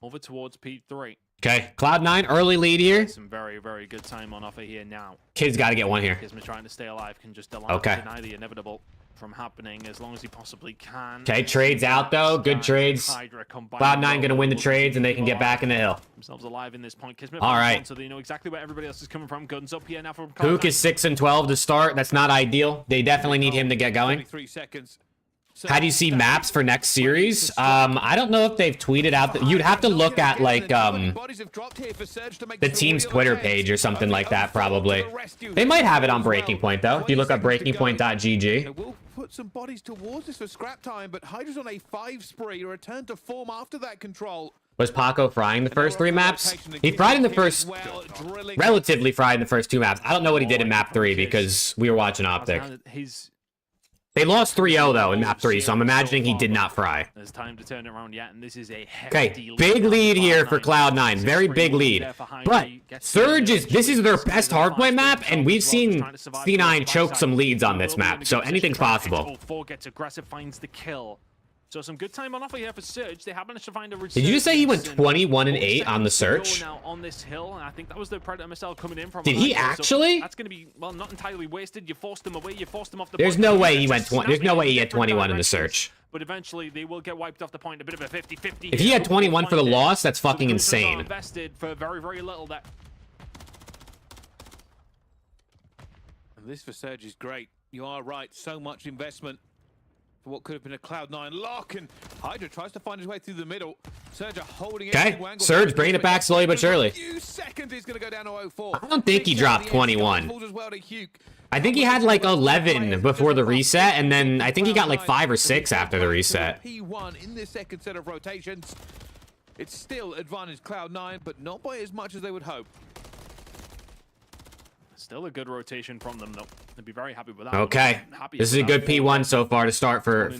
[SPEAKER 18] over towards P3.
[SPEAKER 1] Okay, Cloud9, early lead here.
[SPEAKER 18] Some very, very good time on offer here now.
[SPEAKER 1] Kid's got to get one here.
[SPEAKER 18] Kismet trying to stay alive, can just
[SPEAKER 1] Okay.
[SPEAKER 18] deny the inevitable from happening as long as he possibly can.
[SPEAKER 1] Okay, trades out though. Good trades. Cloud9 going to win the trades and they can get back in the hill.
[SPEAKER 18] Themselves alive in this point. Kismet
[SPEAKER 1] All right.
[SPEAKER 18] so they know exactly where everybody else is coming from. Guns up here now from
[SPEAKER 1] HAVOK is 6-12 to start. That's not ideal. They definitely need him to get going.
[SPEAKER 16] 3 seconds.
[SPEAKER 1] How do you see maps for next series? I don't know if they've tweeted out that. You'd have to look at like the team's Twitter page or something like that probably. They might have it on Breaking Point though. If you look up breakingpoint.gg.
[SPEAKER 16] We'll put some bodies towards this for scrap time, but Hydra's on a 5 spree, return to form after that control.
[SPEAKER 1] Was Paco frying the first 3 maps? He fried in the first, relatively fried in the first 2 maps. I don't know what he did in map 3 because we were watching Optic. They lost 3-0 though in map 3, so I'm imagining he did not fry.
[SPEAKER 18] There's time to turn it around yet, and this is a
[SPEAKER 1] Okay, big lead here for Cloud9. Very big lead. But Surge this is their best hardplay map, and we've seen C9 choke some leads on this map, so anything's possible.
[SPEAKER 18] 4 gets aggressive, finds the kill. So some good time on offer here for Surge. They have managed to find a
[SPEAKER 1] Did you just say he went 21-8 on the search?
[SPEAKER 18] Now on this hill, and I think that was the Predator missile coming in from.
[SPEAKER 1] Did he actually?
[SPEAKER 18] So that's going to be not entirely wasted. You forced him away. You forced him off the.
[SPEAKER 1] There's no way he went 20. There's no way he had 21 in the search.
[SPEAKER 18] But eventually they will get wiped off the point. A bit of a 50-50.
[SPEAKER 1] If he had 21 for the loss, that's fucking insane.
[SPEAKER 18] Invested for very, very little. That.
[SPEAKER 16] And this for Surge is great. You are right. So much investment. For what could have been a Cloud9 lock, and Hydra tries to find his way through the middle. Surge are holding it.
[SPEAKER 1] Okay, Surge bringing it back slowly but surely.
[SPEAKER 16] Few seconds he's going to go down to 04.
[SPEAKER 1] I don't think he dropped 21. I think he had like 11 before the reset, and then I think he got like 5 or 6 after the reset.
[SPEAKER 16] P1 in this second set of rotations. It's still advantage Cloud9, but not by as much as they would hope.
[SPEAKER 18] Still a good rotation from them, though. They'd be very happy with that.
[SPEAKER 1] Okay, this is a good P1 so far to start for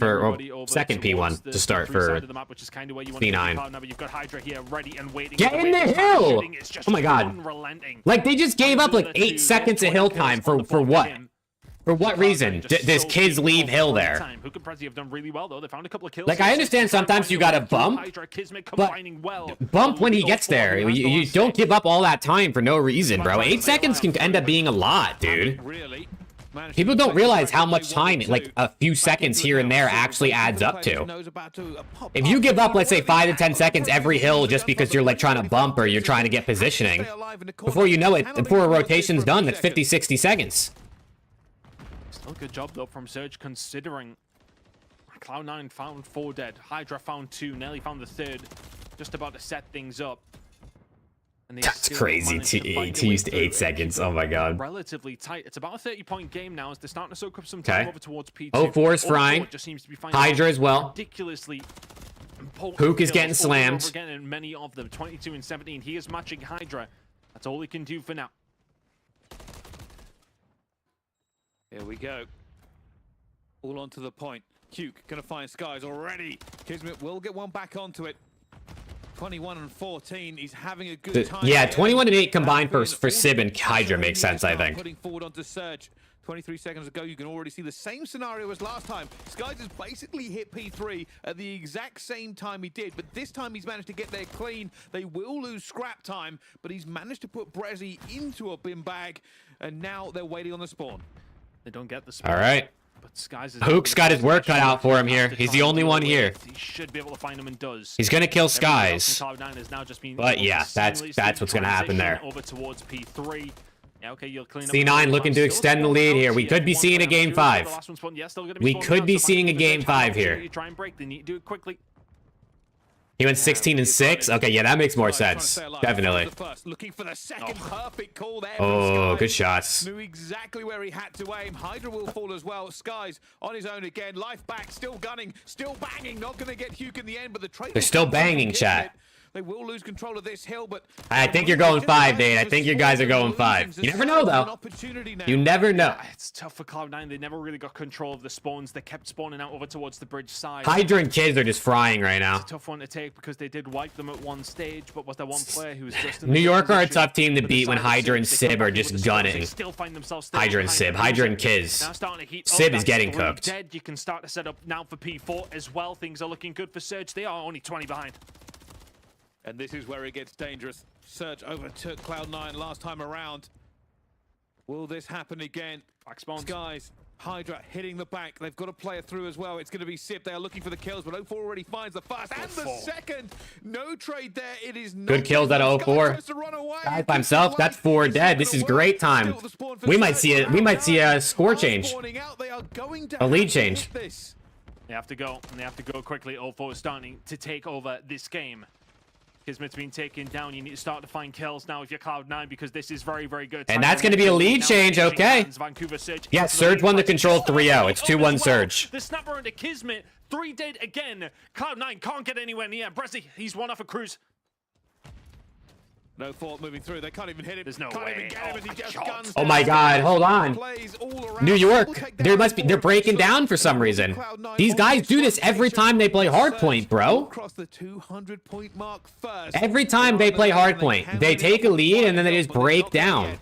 [SPEAKER 1] second P1 to start for C9.
[SPEAKER 18] You've got Hydra here ready and waiting.
[SPEAKER 1] Get in the hill! Oh my god! Like they just gave up like 8 seconds of hill time for what? For what reason? Does kids leave hill there?
[SPEAKER 18] Have done really well though. They found a couple of kills.
[SPEAKER 1] Like I understand sometimes you gotta bump, but bump when he gets there. You don't give up all that time for no reason, bro. 8 seconds can end up being a lot, dude. People don't realize how much time, like a few seconds here and there, actually adds up to. If you give up, let's say 5 to 10 seconds every hill just because you're like trying to bump or you're trying to get positioning, before you know it, before a rotation's done, that's 50, 60 seconds.
[SPEAKER 18] Still good job though from Surge considering Cloud9 found 4 dead, Hydra found 2, nearly found the 3rd, just about to set things up. And
[SPEAKER 1] that's crazy to use 8 seconds. Oh my god.
[SPEAKER 18] Relatively tight. It's about a 30-point game now as they're starting to soak up some time over towards P2.
[SPEAKER 1] 04 is frying. Hydra as well.
[SPEAKER 18] Ridiculously
[SPEAKER 1] HAVOK is getting slammed.
[SPEAKER 18] Again, and many of them 22 and 17. He is matching Hydra. That's all he can do for now.
[SPEAKER 16] Here we go. All onto the point. Cuke gonna find Skies already. Kismet will get one back onto it. 21 and 14. He's having a good time.
[SPEAKER 1] Yeah, 21 and 8 combined for Sib and Hydra makes sense, I think.
[SPEAKER 16] Putting forward onto Surge. 23 seconds ago, you can already see the same scenario as last time. Skies has basically hit P3 at the exact same time he did, but this time he's managed to get there clean. They will lose scrap time, but he's managed to put Brezzy into a bin bag, and now they're waiting on the spawn.
[SPEAKER 18] They don't get the spawn.
[SPEAKER 1] All right.
[SPEAKER 18] But Skies
[SPEAKER 1] HAVOK's got his work cut out for him here. He's the only one here.
[SPEAKER 18] He should be able to find him and does.
[SPEAKER 1] He's gonna kill Skies. But yeah, that's what's gonna happen there.
[SPEAKER 18] Over towards P3. Yeah, okay, you'll clean up
[SPEAKER 1] C9 looking to extend the lead here. We could be seeing a game 5. We could be seeing a game 5 here.
[SPEAKER 18] Try and break. They need to do it quickly.
[SPEAKER 1] He went 16 and 6. Okay, yeah, that makes more sense. Definitely.
[SPEAKER 16] Looking for the second perfect call there.
[SPEAKER 1] Oh, good shots.
[SPEAKER 16] Knew exactly where he had to aim. Hydra will fall as well. Skies on his own again. Life back, still gunning, still banging. Not going to get HAVOK in the end, but the trade.
[SPEAKER 1] They're still banging, chat.
[SPEAKER 16] They will lose control of this hill, but
[SPEAKER 1] I think you're going 5, Dane. I think you guys are going 5. You never know, though. You never know.
[SPEAKER 18] It's tough for Cloud9. They never really got control of the spawns. They kept spawning out over towards the bridge side.
[SPEAKER 1] Hydra and Kids are just frying right now.
[SPEAKER 18] It's a tough one to take because they did wipe them at one stage, but was there one player who was just in
[SPEAKER 1] New York are a tough team to beat when Hydra and Sib are just gunning. Hydra and Sib. Hydra and Kiz. Sib is getting cooked.
[SPEAKER 18] Dead. You can start to set up now for P4 as well. Things are looking good for Surge. They are only 20 behind.
[SPEAKER 16] And this is where it gets dangerous. Surge overtook Cloud9 last time around. Will this happen again? Skies, Hydra hitting the back. They've got a player through as well. It's going to be Sip. They are looking for the kills, but 04 already finds the first and the second. No trade there. It is
[SPEAKER 1] Good kills out of 04. Guy by himself. That's 4 dead. This is great time. We might see it. We might see a score change. A lead change.
[SPEAKER 18] They have to go, and they have to go quickly. 04 is starting to take over this game. Kismet's been taken down. You need to start to find kills now if you're Cloud9 because this is very, very good.
[SPEAKER 1] And that's going to be a lead change, okay. Yeah, Surge won the control 3-0. It's 2-1 Surge.
[SPEAKER 18] The snapper into Kismet. 3 dead again. Cloud9 can't get anywhere near. Brezzy, he's one off a cruise.
[SPEAKER 16] No fault moving through. They can't even hit him.
[SPEAKER 18] There's no
[SPEAKER 16] can't
[SPEAKER 18] way.
[SPEAKER 16] even get him as he just guns
[SPEAKER 1] Oh my God, hold on. New York, they're breaking down for some reason. These guys do this every time they play hardpoint, bro. Every time they play hardpoint, they take a lead and then they just break down.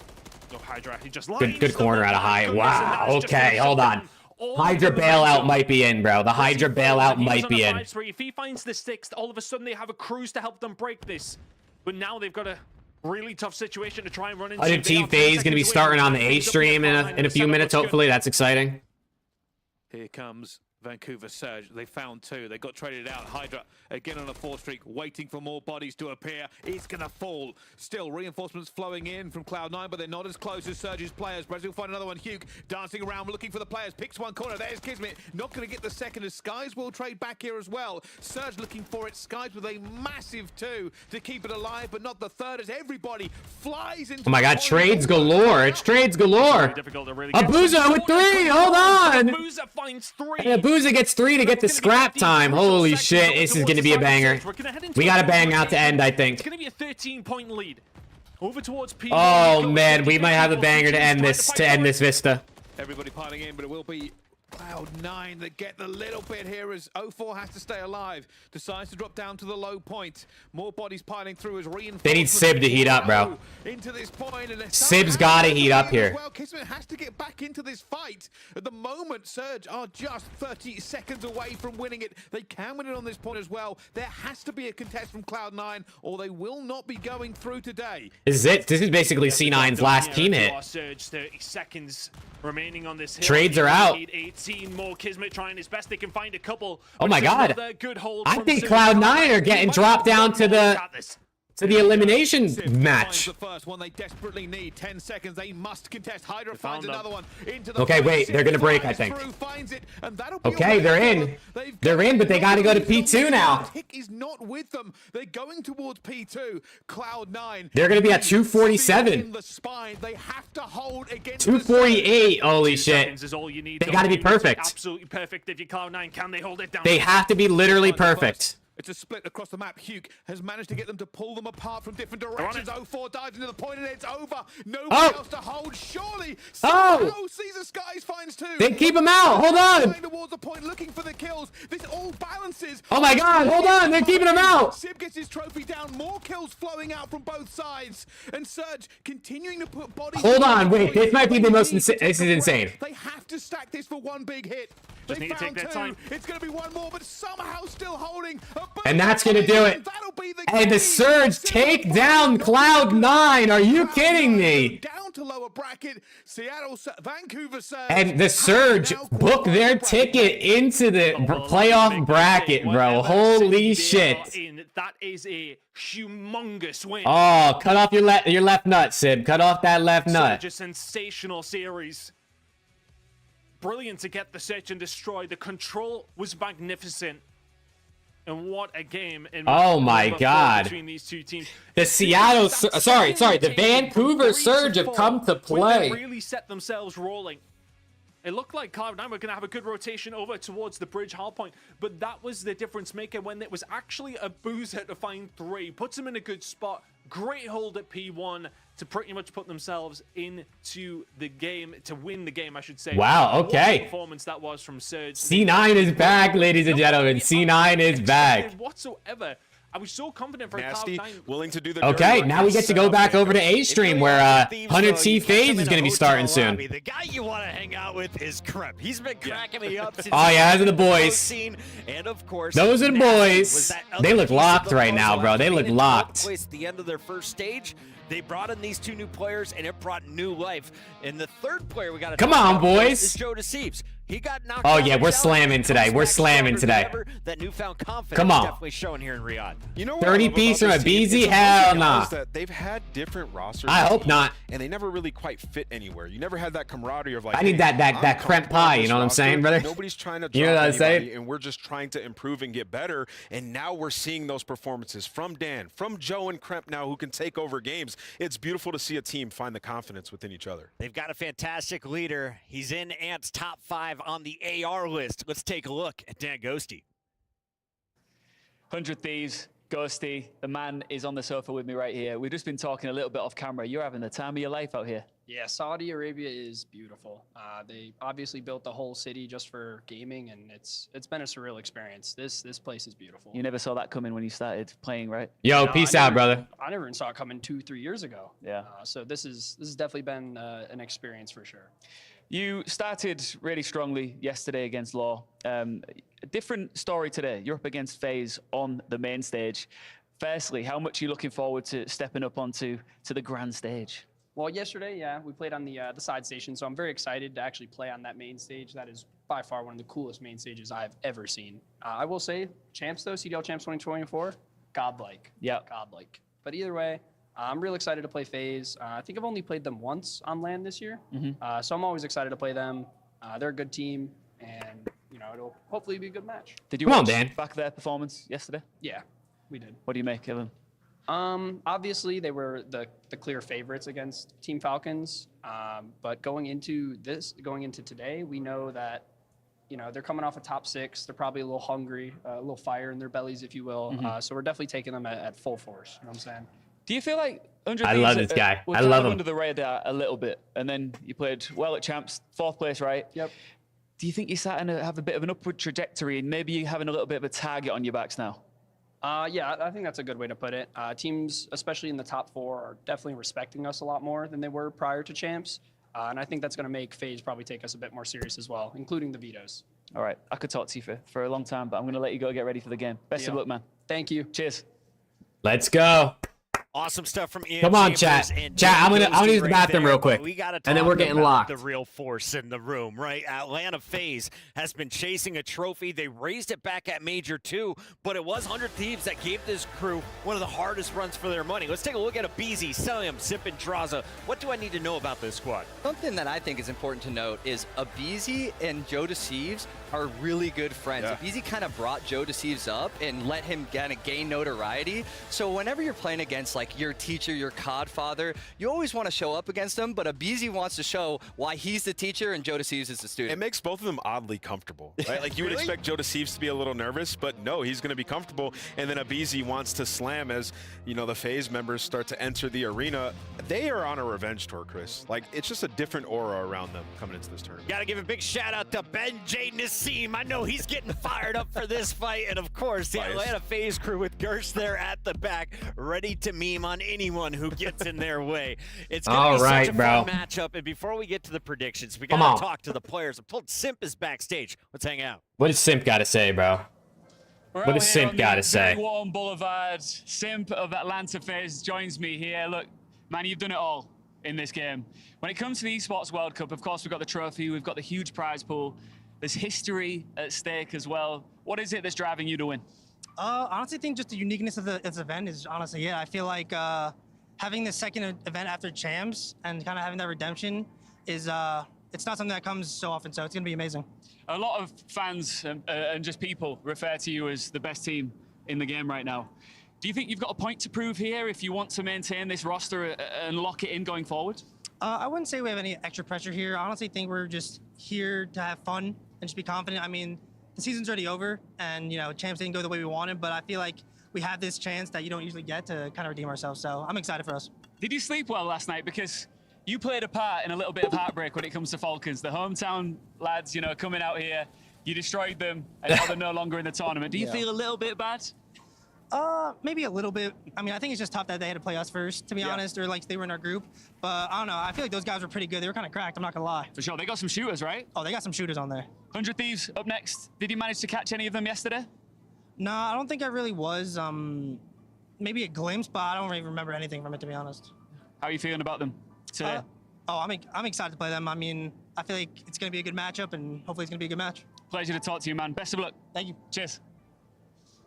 [SPEAKER 1] Good corner out of Hydra. Wow, okay, hold on. Hydra bailout might be in, bro. The Hydra bailout might be in.
[SPEAKER 18] If he finds the 6th, all of a sudden they have a cruise to help them break this. But now they've got a really tough situation to try and run into.
[SPEAKER 1] Other team FAZE going to be starting on the A stream in a few minutes, hopefully. That's exciting.
[SPEAKER 16] Here comes Vancouver Surge. They found 2. They got traded out. Hydra again on a 4 streak, waiting for more bodies to appear. It's going to fall. Still, reinforcements flowing in from Cloud9, but they're not as close as Surge's players. Brazil will find another one. Hugh dancing around, looking for the players. Picks one corner. There's Kismet. Not going to get the second as Skies will trade back here as well. Surge looking for it. Skies with a massive 2 to keep it alive, but not the third as everybody flies into.
[SPEAKER 1] Oh my God, trades galore. It's trades galore. Abuza with 3. Hold on.
[SPEAKER 18] Abuza finds 3.
[SPEAKER 1] And Abuza gets 3 to get the scrap time. Holy shit, this is going to be a banger. We got to bang out to end, I think.
[SPEAKER 18] It's going to be a 13-point lead. Over towards P.
[SPEAKER 1] Oh man, we might have a banger to end this Vista.
[SPEAKER 16] Everybody piling in, but it will be Cloud9 that get the little bit here as 04 has to stay alive. Decides to drop down to the low point. More bodies piling through as reinforcements.
[SPEAKER 1] They need Sib to heat up, bro.
[SPEAKER 16] Into this point, and
[SPEAKER 1] Sib's got to heat up here.
[SPEAKER 16] Well, Kismet has to get back into this fight. At the moment, Surge are just 30 seconds away from winning it. They can win it on this point as well. There has to be a contest from Cloud9, or they will not be going through today.
[SPEAKER 1] This is it. This is basically C9's last team hit.
[SPEAKER 18] Surge, 30 seconds remaining on this hill.
[SPEAKER 1] Trades are out.
[SPEAKER 18] 18 more. Kismet trying his best. They can find a couple.
[SPEAKER 1] Oh my God. I think Cloud9 are getting dropped down to the elimination match.
[SPEAKER 16] The first one they desperately need. 10 seconds. They must contest. Hydra finds another one into the
[SPEAKER 1] okay, wait. They're going to break, I think. Okay, they're in. They're in, but they got to go to P2 now.
[SPEAKER 16] Tick is not with them. They're going towards P2. Cloud9.
[SPEAKER 1] They're going to be at 247.
[SPEAKER 16] In the spine. They have to hold against
[SPEAKER 1] 248. Holy shit. They got to be perfect.
[SPEAKER 18] Absolutely perfect. If you Cloud9, can they hold it down?
[SPEAKER 1] They have to be literally perfect.
[SPEAKER 16] It's a split across the map. Hugh has managed to get them to pull them apart from different directions. 04 dives into the point and it's over. Nobody else to hold. Surely somehow Caesar Skies finds 2.
[SPEAKER 1] They keep him out. Hold on.
[SPEAKER 16] Towards the point, looking for the kills. This all balances.
[SPEAKER 1] Oh my God. Hold on. They're keeping him out.
[SPEAKER 16] Sib gets his trophy down. More kills flowing out from both sides. And Surge continuing to put bodies.
[SPEAKER 1] Hold on. Wait. This might be the most insane. This is insane.
[SPEAKER 16] They have to stack this for one big hit.
[SPEAKER 18] Just need to take their time.
[SPEAKER 16] It's going to be one more, but somehow still holding.
[SPEAKER 1] And that's going to do it. And the Surge take down Cloud9. Are you kidding me?
[SPEAKER 16] Down to lower bracket. Seattle, Vancouver Surge.
[SPEAKER 1] And the Surge booked their ticket into the playoff bracket, bro. Holy shit.
[SPEAKER 18] That is a humongous win.
[SPEAKER 1] Oh, cut off your left nut, Sib. Cut off that left nut.
[SPEAKER 18] Such a sensational series. Brilliant to get the search and destroy. The control was magnificent. And what a game.
[SPEAKER 1] Oh my God.
[SPEAKER 18] Between these two teams.
[SPEAKER 1] The Seattle, the Vancouver Surge have come to play.
[SPEAKER 18] They really set themselves rolling. It looked like Cloud9 were going to have a good rotation over towards the bridge hardpoint, but that was the difference maker when it was actually Abuza to find 3. Puts them in a good spot. Great hold at P1 to pretty much put themselves into the game, to win the game, I should say.
[SPEAKER 1] Wow, okay.
[SPEAKER 18] What a performance that was from Surge.
[SPEAKER 1] C9 is back, ladies and gentlemen. C9 is back.
[SPEAKER 18] Whatsoever. I was so confident for
[SPEAKER 5] Nasty,
[SPEAKER 18] Cloud9.
[SPEAKER 5] willing to do the
[SPEAKER 1] Okay,
[SPEAKER 5] dirty
[SPEAKER 1] now
[SPEAKER 5] work
[SPEAKER 1] we get to go
[SPEAKER 5] himself.
[SPEAKER 1] back over to A stream where 100 C FaZe is going to be starting soon.
[SPEAKER 20] The guy you want to hang out with is Crep. He's been cracking me up since
[SPEAKER 1] Oh yeah, those are the boys.
[SPEAKER 20] scene. And of course,
[SPEAKER 1] Those are the
[SPEAKER 20] Nasty was
[SPEAKER 1] boys.
[SPEAKER 20] that other
[SPEAKER 1] They look
[SPEAKER 20] piece of
[SPEAKER 1] locked
[SPEAKER 20] the
[SPEAKER 1] right now,
[SPEAKER 20] puzzle.
[SPEAKER 1] bro. They
[SPEAKER 20] After
[SPEAKER 1] look
[SPEAKER 20] being in 12th
[SPEAKER 1] locked.
[SPEAKER 20] place at the end of their first stage, they brought in these 2 new players, and it brought new life. And the third player we got to
[SPEAKER 1] Come on, boys.
[SPEAKER 20] is Joe Deceives. He got knocked
[SPEAKER 1] Oh
[SPEAKER 20] out
[SPEAKER 1] yeah,
[SPEAKER 20] in
[SPEAKER 1] we're
[SPEAKER 20] challenge,
[SPEAKER 1] slamming today.
[SPEAKER 20] comes
[SPEAKER 1] We're
[SPEAKER 20] back
[SPEAKER 1] slamming
[SPEAKER 20] stronger than
[SPEAKER 1] today.
[SPEAKER 20] ever. That newfound confidence
[SPEAKER 1] Come on.
[SPEAKER 20] is definitely showing here in Riyadh.
[SPEAKER 5] You know what
[SPEAKER 1] 30
[SPEAKER 5] I love
[SPEAKER 1] piece
[SPEAKER 5] about
[SPEAKER 1] from a
[SPEAKER 5] this team?
[SPEAKER 1] BZ?
[SPEAKER 5] It's a bunch
[SPEAKER 1] Hell
[SPEAKER 5] of
[SPEAKER 1] nah.
[SPEAKER 5] guys that they've had different rosters.
[SPEAKER 1] I
[SPEAKER 5] this
[SPEAKER 1] hope
[SPEAKER 5] team,
[SPEAKER 1] not.
[SPEAKER 5] And they never really quite fit anywhere. You never had that camaraderie of like,
[SPEAKER 1] I need
[SPEAKER 5] hey,
[SPEAKER 1] that
[SPEAKER 5] I'm
[SPEAKER 1] creme
[SPEAKER 5] comfortable
[SPEAKER 1] pie,
[SPEAKER 5] on
[SPEAKER 1] you
[SPEAKER 5] this
[SPEAKER 1] know what I'm
[SPEAKER 5] roster.
[SPEAKER 1] saying, brother?
[SPEAKER 5] Nobody's trying to
[SPEAKER 1] You know
[SPEAKER 5] drop
[SPEAKER 1] what I'm saying?
[SPEAKER 5] anybody, and we're just trying to improve and get better. And now we're seeing those performances from Dan, from Joe and Kremp now, who can take over games. It's beautiful to see a team find the confidence within each other.
[SPEAKER 20] They've got a fantastic leader. He's in Ant's top 5 on the AR list. Let's take a look at Dan Ghosty.
[SPEAKER 9] 100 Thieves, Ghosty, the man is on the sofa with me right here. We've just been talking a little bit off camera. You're having the time of your life out here.
[SPEAKER 11] Yeah, Saudi Arabia is beautiful. They obviously built the whole city just for gaming, and it's been a surreal experience. This place is beautiful.
[SPEAKER 9] You never saw that coming when you started playing, right?
[SPEAKER 1] Yo,
[SPEAKER 11] No,
[SPEAKER 1] peace
[SPEAKER 11] I
[SPEAKER 1] out,
[SPEAKER 11] never-
[SPEAKER 1] brother.
[SPEAKER 11] I never even saw it coming 2-3 years ago.
[SPEAKER 9] Yeah.
[SPEAKER 11] So this has definitely been an experience for sure.
[SPEAKER 9] You started really strongly yesterday against Law. A different story today. You're up against FaZe on the main stage. Firstly, how much are you looking forward to stepping up onto the grand stage?
[SPEAKER 11] Well, yesterday, yeah, we played on the side station, so I'm very excited to actually play on that main stage. That is by far one of the coolest main stages I've ever seen. I will say, champs though, CDL Champs 2024, godlike.
[SPEAKER 9] Yeah.
[SPEAKER 11] Godlike. But either way, I'm real excited to play FaZe. I think I've only played them once on LAN this year, so I'm always excited to play them. They're a good team, and it'll hopefully be a good match.
[SPEAKER 9] Did you
[SPEAKER 1] Come on,
[SPEAKER 9] watch
[SPEAKER 1] Dan.
[SPEAKER 9] back their performance yesterday?
[SPEAKER 11] Yeah, we did.
[SPEAKER 9] What do you make of them?
[SPEAKER 11] Obviously, they were the clear favorites against Team Falcons. But going into today, we know that they're coming off a top 6. They're probably a little hungry, a little fire in their bellies, if you will. So we're definitely taking them at full force. You know what I'm saying?
[SPEAKER 9] Do you feel like 100
[SPEAKER 1] I love this guy.
[SPEAKER 9] was
[SPEAKER 1] I
[SPEAKER 9] kind
[SPEAKER 1] love
[SPEAKER 9] of
[SPEAKER 1] him.
[SPEAKER 9] under the radar a little bit, and then you played well at Champs, 4th place, right?
[SPEAKER 11] Yep.
[SPEAKER 9] Do you think you're starting to have a bit of an upward trajectory, and maybe you're having a little bit of a target on your backs now?
[SPEAKER 11] Yeah, I think that's a good way to put it. Teams, especially in the top 4, are definitely respecting us a lot more than they were prior to Champs. And I think that's going to make FaZe probably take us a bit more serious as well, including the vetoes.
[SPEAKER 9] All right, I could talk to you for a long time, but I'm going to let you go get ready for the game. Best of luck, man.
[SPEAKER 11] Thank you.
[SPEAKER 9] Cheers.
[SPEAKER 1] Let's go.
[SPEAKER 20] Awesome stuff from Ian
[SPEAKER 1] Come on,
[SPEAKER 20] Chambers
[SPEAKER 1] chat.
[SPEAKER 20] and
[SPEAKER 1] Chat, I'm
[SPEAKER 20] Dan
[SPEAKER 1] gonna
[SPEAKER 20] Ghosty
[SPEAKER 1] use the
[SPEAKER 20] right
[SPEAKER 1] bathroom
[SPEAKER 20] there,
[SPEAKER 1] real
[SPEAKER 20] but
[SPEAKER 1] quick,
[SPEAKER 20] we gotta
[SPEAKER 1] and then we're
[SPEAKER 20] talk
[SPEAKER 1] getting
[SPEAKER 20] about
[SPEAKER 1] locked.
[SPEAKER 20] the real force in the room, right? Atlanta FaZe has been chasing a trophy. They raised it back at Major 2, but it was 100 Thieves that gave this crew one of the hardest runs for their money. Let's take a look at Abizi, Celium, Sip, and Draza. What do I need to know about this squad?
[SPEAKER 21] Something that I think is important to note is Abizi and Joe Deceives are really good friends.
[SPEAKER 5] Yeah.
[SPEAKER 21] Abizi kind of brought Joe Deceives up and let him kind of gain notoriety. So whenever you're playing against like your teacher, your COD father, you always want to show up against him, but Abizi wants to show why he's the teacher and Joe Deceives is the student.
[SPEAKER 5] It makes both of them oddly comfortable, right? Like you would
[SPEAKER 21] Really?
[SPEAKER 5] expect Joe Deceives to be a little nervous, but no, he's going to be comfortable. And then Abizi wants to slam as, the FaZe members start to enter the arena. They are on a revenge tour, Chris. Like, it's just a different aura around them coming into this tournament.
[SPEAKER 20] Gotta give a big shout out to Ben J. Nassim. I know he's getting fired up for this fight. And of course, the Atlanta FaZe crew with Gersh there at the back, ready to meme on anyone who gets in their way. It's gonna be such a fun matchup. And before we get to the predictions, we gotta talk to the players. I'm told Simp is backstage. Let's hang out.
[SPEAKER 1] What does Simp got to say, bro? What does Simp got to say?
[SPEAKER 9] Very warm Boulevard. Simp of Atlanta FaZe joins me here. Look, man, you've done it all in this game. When it comes to the Esports World Cup, of course, we've got the trophy, we've got the huge prize pool. There's history at stake as well. What is it that's driving you to win?
[SPEAKER 12] Honestly, I think just the uniqueness of this event is honestly, I feel like having the second event after Champs and kind of having that redemption is, it's not something that comes so often, so it's going to be amazing.
[SPEAKER 9] A lot of fans and just people refer to you as the best team in the game right now. Do you think you've got a point to prove here if you want to maintain this roster and lock it in going forward?
[SPEAKER 12] I wouldn't say we have any extra pressure here. I honestly think we're just here to have fun and just be confident. I mean, the season's already over, and Champs didn't go the way we wanted, but I feel like we have this chance that you don't usually get to kind of redeem ourselves. So I'm excited for us.
[SPEAKER 9] Did you sleep well last night? Because you played a part in a little bit of heartbreak when it comes to Falcons. The hometown lads, coming out here, you destroyed them, and now they're no longer in the tournament. Do you feel a little bit bad?
[SPEAKER 12] Maybe a little bit. I mean, I think it's just tough that they had to play us first, to be honest, or like they were in our group. But I don't know. I feel like those guys were pretty good. They were kind of cracked. I'm not gonna lie.
[SPEAKER 9] For sure. They got some shooters, right?
[SPEAKER 12] Oh, they got some shooters on there.
[SPEAKER 9] 100 Thieves up next. Did you manage to catch any of them yesterday?
[SPEAKER 12] No, I don't think I really was. Maybe a glimpse, but I don't really remember anything from it, to be honest.
[SPEAKER 9] How are you feeling about them today?
[SPEAKER 12] I'm excited to play them. I mean, I feel like it's gonna be a good matchup, and hopefully it's gonna be a good match.
[SPEAKER 9] Pleasure to talk to you, man. Best of luck.
[SPEAKER 12] Thank you.
[SPEAKER 9] Cheers.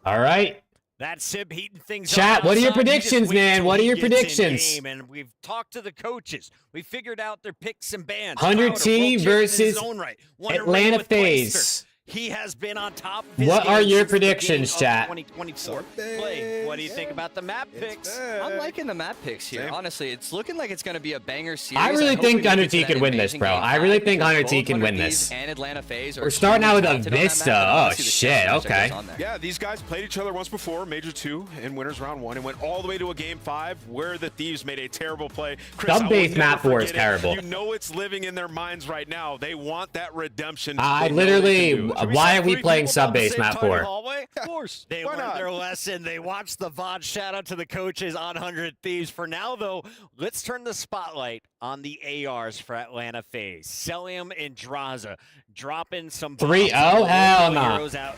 [SPEAKER 1] All right.
[SPEAKER 20] That's Sib heating things
[SPEAKER 1] Chat,
[SPEAKER 20] up.
[SPEAKER 1] what are your
[SPEAKER 20] outside. You just
[SPEAKER 1] predictions,
[SPEAKER 20] wait
[SPEAKER 1] man?
[SPEAKER 20] till
[SPEAKER 1] What are
[SPEAKER 20] he
[SPEAKER 1] your
[SPEAKER 20] gets in
[SPEAKER 1] predictions?
[SPEAKER 20] game, and we've talked to the coaches. We figured out their picks and bans.
[SPEAKER 1] 100 T versus Atlanta FaZe.
[SPEAKER 20] Clayster. He has been on top of
[SPEAKER 1] What are your predictions, chat?
[SPEAKER 20] 2024 play. What do you think about the map picks?
[SPEAKER 21] I'm liking the map picks here. Honestly, it's looking like it's going to be a banger series.
[SPEAKER 1] I really
[SPEAKER 21] hope
[SPEAKER 1] think
[SPEAKER 21] we make
[SPEAKER 1] 100
[SPEAKER 21] it to
[SPEAKER 1] T
[SPEAKER 21] that
[SPEAKER 1] can win this,
[SPEAKER 21] amazing
[SPEAKER 1] bro.
[SPEAKER 21] game
[SPEAKER 1] I really
[SPEAKER 21] five
[SPEAKER 1] think
[SPEAKER 21] because
[SPEAKER 1] 100 T
[SPEAKER 21] both
[SPEAKER 1] can
[SPEAKER 21] 100
[SPEAKER 1] win
[SPEAKER 21] Thieves
[SPEAKER 1] this.
[SPEAKER 21] and Atlanta FaZe
[SPEAKER 1] We're starting out with a
[SPEAKER 21] talented on that
[SPEAKER 1] Vista.
[SPEAKER 21] map, and I
[SPEAKER 1] Oh,
[SPEAKER 21] wanna see the
[SPEAKER 1] shit.
[SPEAKER 21] chemistry that
[SPEAKER 1] Okay.
[SPEAKER 21] goes on there.
[SPEAKER 5] Yeah, these guys played each other once before, Major 2 in Winners Round 1, and went all the way to a Game 5 where the Thieves made a terrible play. Chris, I will
[SPEAKER 1] Sub-base
[SPEAKER 5] never
[SPEAKER 1] map 4 is
[SPEAKER 5] forget it.
[SPEAKER 1] terrible.
[SPEAKER 5] You know it's living in their minds right now. They want that redemption.
[SPEAKER 1] I
[SPEAKER 5] They know they
[SPEAKER 1] literally,
[SPEAKER 5] can do it.
[SPEAKER 1] why are we playing sub-base map 4?
[SPEAKER 20] Hallway? Of course. They learned their lesson. They watched the VOD. Shout out to the coaches on 100 Thieves. For now, though, let's turn the spotlight on the ARs for Atlanta FaZe. Celium and Draza dropping some
[SPEAKER 1] 3-0? Hell no.
[SPEAKER 20] heroes out.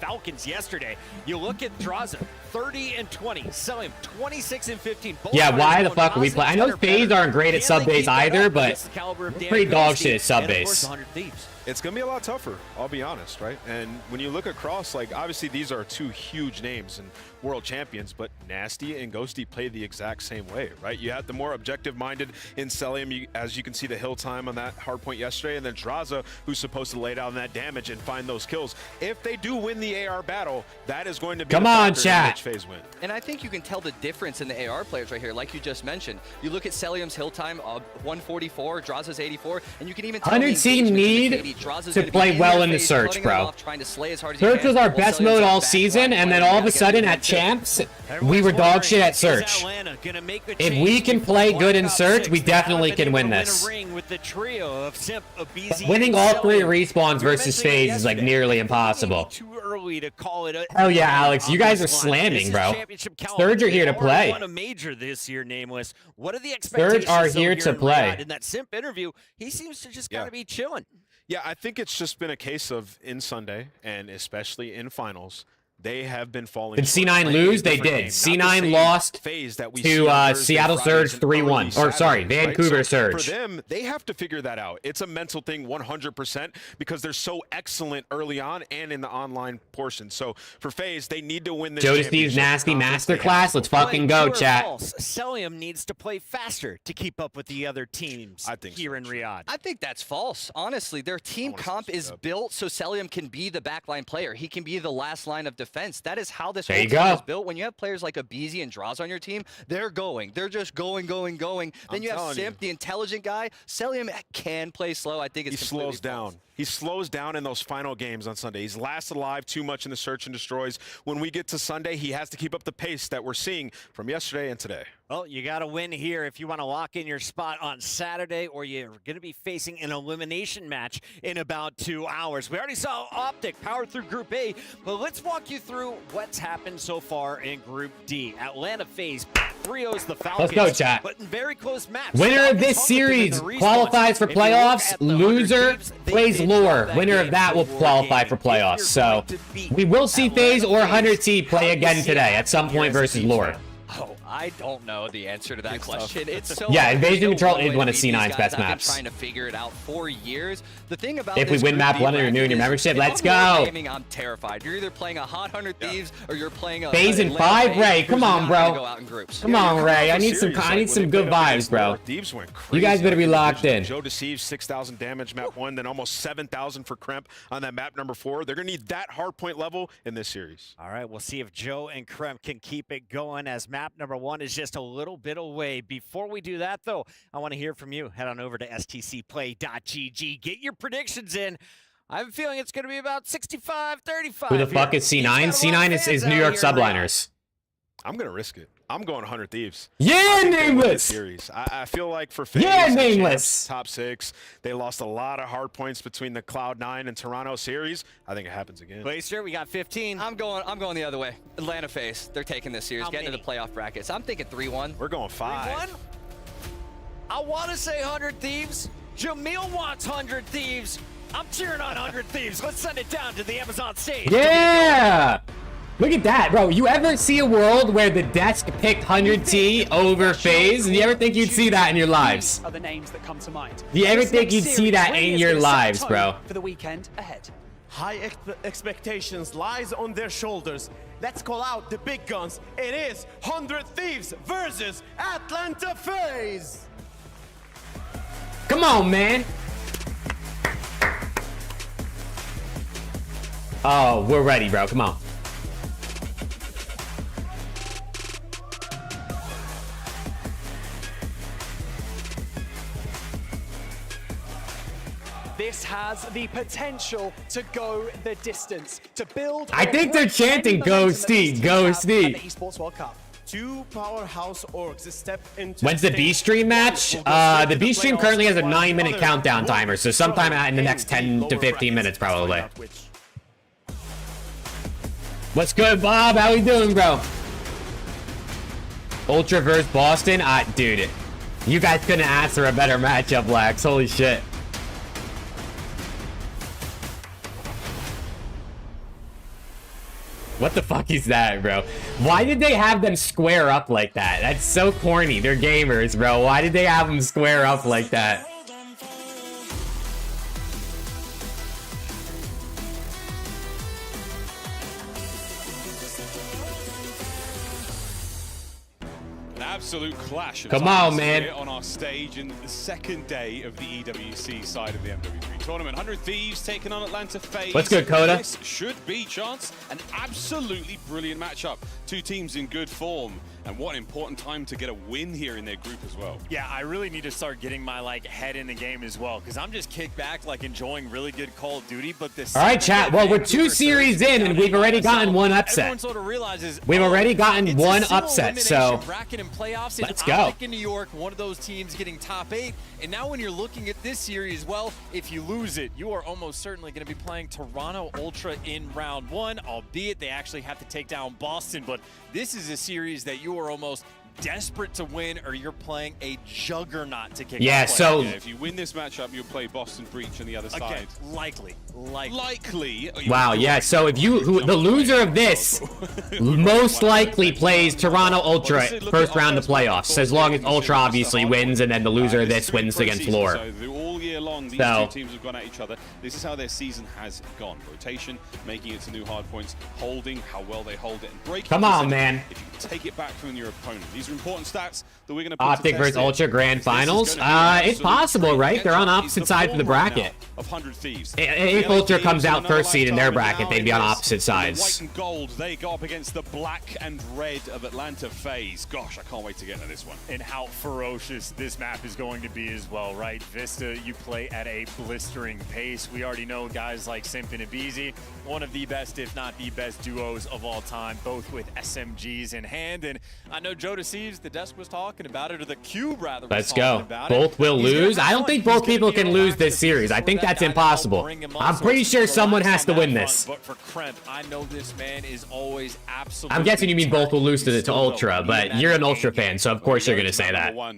[SPEAKER 20] Falcons yesterday. You look at Draza, 30 and 20. Celium, 26 and 15. Both
[SPEAKER 1] Yeah, why
[SPEAKER 20] players
[SPEAKER 1] the fuck are we
[SPEAKER 20] Draza
[SPEAKER 1] playing? I know
[SPEAKER 20] better.
[SPEAKER 1] FaZe aren't great at
[SPEAKER 20] Can
[SPEAKER 1] sub
[SPEAKER 20] they
[SPEAKER 1] base
[SPEAKER 20] keep that
[SPEAKER 1] either,
[SPEAKER 20] up
[SPEAKER 1] but
[SPEAKER 20] against the caliber of Dan
[SPEAKER 1] pretty dog
[SPEAKER 20] Ghosty
[SPEAKER 1] shit at sub
[SPEAKER 20] and, of course,
[SPEAKER 1] base.
[SPEAKER 20] 100 Thieves?
[SPEAKER 5] It's going to be a lot tougher, I'll be honest, right? And when you look across, like, obviously these are two huge names and world champions, but Nasty and Ghosty play the exact same way, right? You have the more objective-minded in Celium, as you can see the hill time on that hard point yesterday, and then Draza, who's supposed to lay down that damage and find those kills. If they do win the AR battle, that is going to be
[SPEAKER 1] Come
[SPEAKER 5] the
[SPEAKER 1] on,
[SPEAKER 5] factor in
[SPEAKER 1] chat.
[SPEAKER 5] which FaZe win.
[SPEAKER 21] And I think you can tell the difference in the AR players right here, like you just mentioned. You look at Celium's hill time of 144, Draza's 84, and you can even tell
[SPEAKER 1] 100 T need to play well in the Search, bro. Search was our best mode all season, and then all of a sudden at Champs, we were dog shit at Search. If we can play good in Search, we definitely can win this. Winning all 3 respawns versus FaZe is like nearly impossible.
[SPEAKER 20] Too early to call it.
[SPEAKER 1] Hell yeah, Alex, you guys are slamming, bro. Surge are here to play.
[SPEAKER 20] Won a major this year, Nameless. What are the expectations?
[SPEAKER 1] Surge are here to play.
[SPEAKER 20] In that Simp interview, he seems to just gotta be chilling.
[SPEAKER 5] Yeah, I think it's just been a case of in Sunday, and especially in finals, they have been falling.
[SPEAKER 1] Did
[SPEAKER 5] short.
[SPEAKER 1] C9
[SPEAKER 5] Playing
[SPEAKER 1] lose?
[SPEAKER 5] a
[SPEAKER 1] They
[SPEAKER 5] different
[SPEAKER 1] did.
[SPEAKER 5] game.
[SPEAKER 1] C9
[SPEAKER 5] Not the same
[SPEAKER 1] lost
[SPEAKER 5] phase that we
[SPEAKER 1] to,
[SPEAKER 5] see on Thursday,
[SPEAKER 1] Seattle
[SPEAKER 5] Fridays,
[SPEAKER 1] Surge
[SPEAKER 5] and
[SPEAKER 1] 3-1.
[SPEAKER 5] early
[SPEAKER 1] Or, sorry,
[SPEAKER 5] Saturdays, right?
[SPEAKER 1] Vancouver
[SPEAKER 5] So
[SPEAKER 1] Surge.
[SPEAKER 5] For them, they have to figure that out. It's a mental thing 100% because they're so excellent early on and in the online portion. So for FaZe, they need to win this
[SPEAKER 1] Joe Steve's
[SPEAKER 5] championship.
[SPEAKER 1] nasty masterclass. Let's fucking go,
[SPEAKER 20] True or
[SPEAKER 1] chat.
[SPEAKER 20] false? Celium needs to play faster to keep up with the other teams here in Riyadh.
[SPEAKER 21] I think that's false. Honestly, their team comp is built so Celium can be the backline player. He can be the last line of defense. That is how this
[SPEAKER 1] There
[SPEAKER 21] whole
[SPEAKER 1] you
[SPEAKER 21] team
[SPEAKER 1] go.
[SPEAKER 21] is built. When you have players like Abizi and Draws on your team, they're going. They're just going. Then you have Simp, the intelligent guy. Celium can play slow. I think it's
[SPEAKER 5] He
[SPEAKER 21] completely
[SPEAKER 5] slows down. He slows down in those final games on Sunday. He's last alive too much in the search and destroys. When we get to Sunday, he has to keep up the pace that we're seeing from yesterday and today.
[SPEAKER 20] Well, you got to win here if you want to lock in your spot on Saturday, or you're going to be facing an elimination match in about 2 hours. We already saw OPTIC power through Group A, but let's walk you through what's happened so far in Group D. Atlanta FaZe 3-0's the Falcons.
[SPEAKER 1] Let's go, chat.
[SPEAKER 20] But in very close maps.
[SPEAKER 1] Winner of this series qualifies for playoffs. Loser plays Lure. Winner of that will qualify for playoffs. So we will see FaZe or 100T play again today at some point versus Lure.
[SPEAKER 21] Oh, I don't know the answer to that question. It's so
[SPEAKER 1] Yeah,
[SPEAKER 21] hard.
[SPEAKER 1] Invasion
[SPEAKER 21] There's
[SPEAKER 1] Control
[SPEAKER 21] no
[SPEAKER 1] is
[SPEAKER 21] way
[SPEAKER 1] one
[SPEAKER 21] to
[SPEAKER 1] of
[SPEAKER 21] beat these
[SPEAKER 1] C9's
[SPEAKER 21] guys.
[SPEAKER 1] best
[SPEAKER 21] I've been
[SPEAKER 1] maps.
[SPEAKER 21] trying to figure it out for years. The thing about
[SPEAKER 1] If we
[SPEAKER 21] this
[SPEAKER 1] win
[SPEAKER 21] Group
[SPEAKER 1] map
[SPEAKER 21] D
[SPEAKER 1] 1 and renew
[SPEAKER 21] bracket
[SPEAKER 1] your
[SPEAKER 21] is,
[SPEAKER 1] membership,
[SPEAKER 21] if
[SPEAKER 1] let's
[SPEAKER 21] I'm Lure
[SPEAKER 1] go.
[SPEAKER 21] Gaming, I'm terrified. You're either playing a hot 100 Thieves or you're playing a
[SPEAKER 1] FaZe in
[SPEAKER 21] Atlanta
[SPEAKER 1] 5,
[SPEAKER 21] FaZe
[SPEAKER 1] Ray.
[SPEAKER 21] who's
[SPEAKER 1] Come on,
[SPEAKER 21] not gonna
[SPEAKER 1] bro.
[SPEAKER 21] go out in groups.
[SPEAKER 1] Come on, Ray. I need some good vibes, bro.
[SPEAKER 5] Thieves went
[SPEAKER 1] You guys
[SPEAKER 5] crazy
[SPEAKER 1] better be
[SPEAKER 5] after the
[SPEAKER 1] locked
[SPEAKER 5] division.
[SPEAKER 1] in.
[SPEAKER 5] Joe deceives 6,000 damage map 1, then almost 7,000 for Kremp on that map number 4. They're going to need that hard point level in this series.
[SPEAKER 20] All right, we'll see if Joe and Kremp can keep it going as map number 1 is just a little bit away. Before we do that, though, I want to hear from you. Head on over to stcplay.gg. Get your predictions in. I have a feeling it's going to be about 65-35.
[SPEAKER 1] Who the fuck is C9? C9 is New York Subliners.
[SPEAKER 5] I'm going to risk it. I'm going 100 Thieves.
[SPEAKER 1] Yeah, Nameless.
[SPEAKER 5] Series. I feel like for FaZe,
[SPEAKER 1] yeah,
[SPEAKER 5] the
[SPEAKER 1] Nameless.
[SPEAKER 5] champs, top 6, they lost a lot of hard points between the Cloud9 and Toronto series. I think it happens again.
[SPEAKER 20] Glacier, we got 15.
[SPEAKER 21] I'm going the other way. Atlanta FaZe, they're taking this series, getting to the playoff brackets. I'm thinking 3-1.
[SPEAKER 5] We're going 5.
[SPEAKER 20] 3-1? I want to say 100 Thieves. Jamil wants 100 Thieves. I'm cheering on 100 Thieves. Let's send it down to the Amazon stage.
[SPEAKER 1] Yeah. Look at that, bro. You ever see a world where the desk picked 100T over FaZe? Do you ever think you'd see that in your lives?
[SPEAKER 22] Are the names that come to mind.
[SPEAKER 1] Do you ever think you'd see that in your lives, bro?
[SPEAKER 22] For the weekend ahead.
[SPEAKER 3] High expectations lies on their shoulders. Let's call out the big guns. It is 100 Thieves versus Atlanta FaZe.
[SPEAKER 1] Come on, man. Oh, we're ready, bro. Come on.
[SPEAKER 22] This has the potential to go the distance, to build.
[SPEAKER 1] I think they're chanting "Go Steve, Go Steve."
[SPEAKER 22] The Esports World Cup.
[SPEAKER 3] 2 powerhouse orgs step into.
[SPEAKER 1] When's the B stream match? The B stream currently has a 9-minute countdown timer, so sometime in the next 10 to 15 minutes, probably. What's good, Bob? How we doing, bro? Ultra versus Boston? Dude, you guys couldn't ask for a better matchup, Lax. Holy shit. What the fuck is that, bro? Why did they have them square up like that? That's so corny. They're gamers, bro. Why did they have them square up like that?
[SPEAKER 10] Absolute clash of
[SPEAKER 1] Come on, man.
[SPEAKER 10] here on our stage in the second day of the EWC side of the MW3 tournament. 100 Thieves taking on Atlanta FaZe.
[SPEAKER 1] What's good, Coda?
[SPEAKER 10] This should be, Chance, an absolutely brilliant matchup. 2 teams in good form, and what an important time to get a win here in their group as well.
[SPEAKER 13] Yeah, I really need to start getting my head in the game as well, because I'm just kicked back enjoying really good Call of Duty, but this.
[SPEAKER 1] All right, chat. Well, we're 2 series in, and we've already gotten 1 upset.
[SPEAKER 13] Everyone sort of realizes
[SPEAKER 1] We've already gotten 1 upset, so
[SPEAKER 13] bracket and playoffs in
[SPEAKER 1] let's go.
[SPEAKER 13] OPTIC in New York, one of those teams getting top 8, and now when you're looking at this series, well, if you lose it, you are almost certainly going to be playing Toronto Ultra in round 1, albeit they actually have to take down Boston, but this is a series that you are almost desperate to win, or you're playing a juggernaut to kick off.
[SPEAKER 1] So
[SPEAKER 10] if you win this matchup, you'll play Boston Breach on the other side.
[SPEAKER 13] Likely.
[SPEAKER 1] Wow, yeah, so if the loser of this most likely plays Toronto Ultra first round of playoffs, as long as Ultra obviously wins, and then the loser of this wins against Lore.
[SPEAKER 10] So all year long, these 2 teams have gone at each other. This is how their season has gone. Rotation, making it to new hard points, holding, how well they hold it, and breaking.
[SPEAKER 1] Come on, man.
[SPEAKER 10] If you can take it back from your opponent. These are important stats that we're going to put
[SPEAKER 1] OPTIC versus Ultra Grand Finals? It's possible, right? They're on opposite sides of the bracket.
[SPEAKER 10] Of 100 Thieves.
[SPEAKER 1] If Ultra comes out first seed in their bracket, they'd be on opposite sides.
[SPEAKER 10] White and gold, they go up against the black and red of Atlanta FaZe. Gosh, I can't wait to get to this one.
[SPEAKER 13] And how ferocious this map is going to be as well, right? Vista, you play at a blistering pace. We already know guys like SCUMP and Abizi, one of the best, if not the best duos of all time, both with SMGs in hand. And I know Joe Deceives, the desk was talking about it, or the cube rather.
[SPEAKER 1] Let's go. Both will lose. I don't think both people can lose this series. I think that's impossible. I'm pretty sure someone has to win this.
[SPEAKER 13] But for Kremp, I know this man is always absolutely.
[SPEAKER 1] I'm guessing you mean both will lose to Ultra, but you're an Ultra fan, so of course you're going to say that. All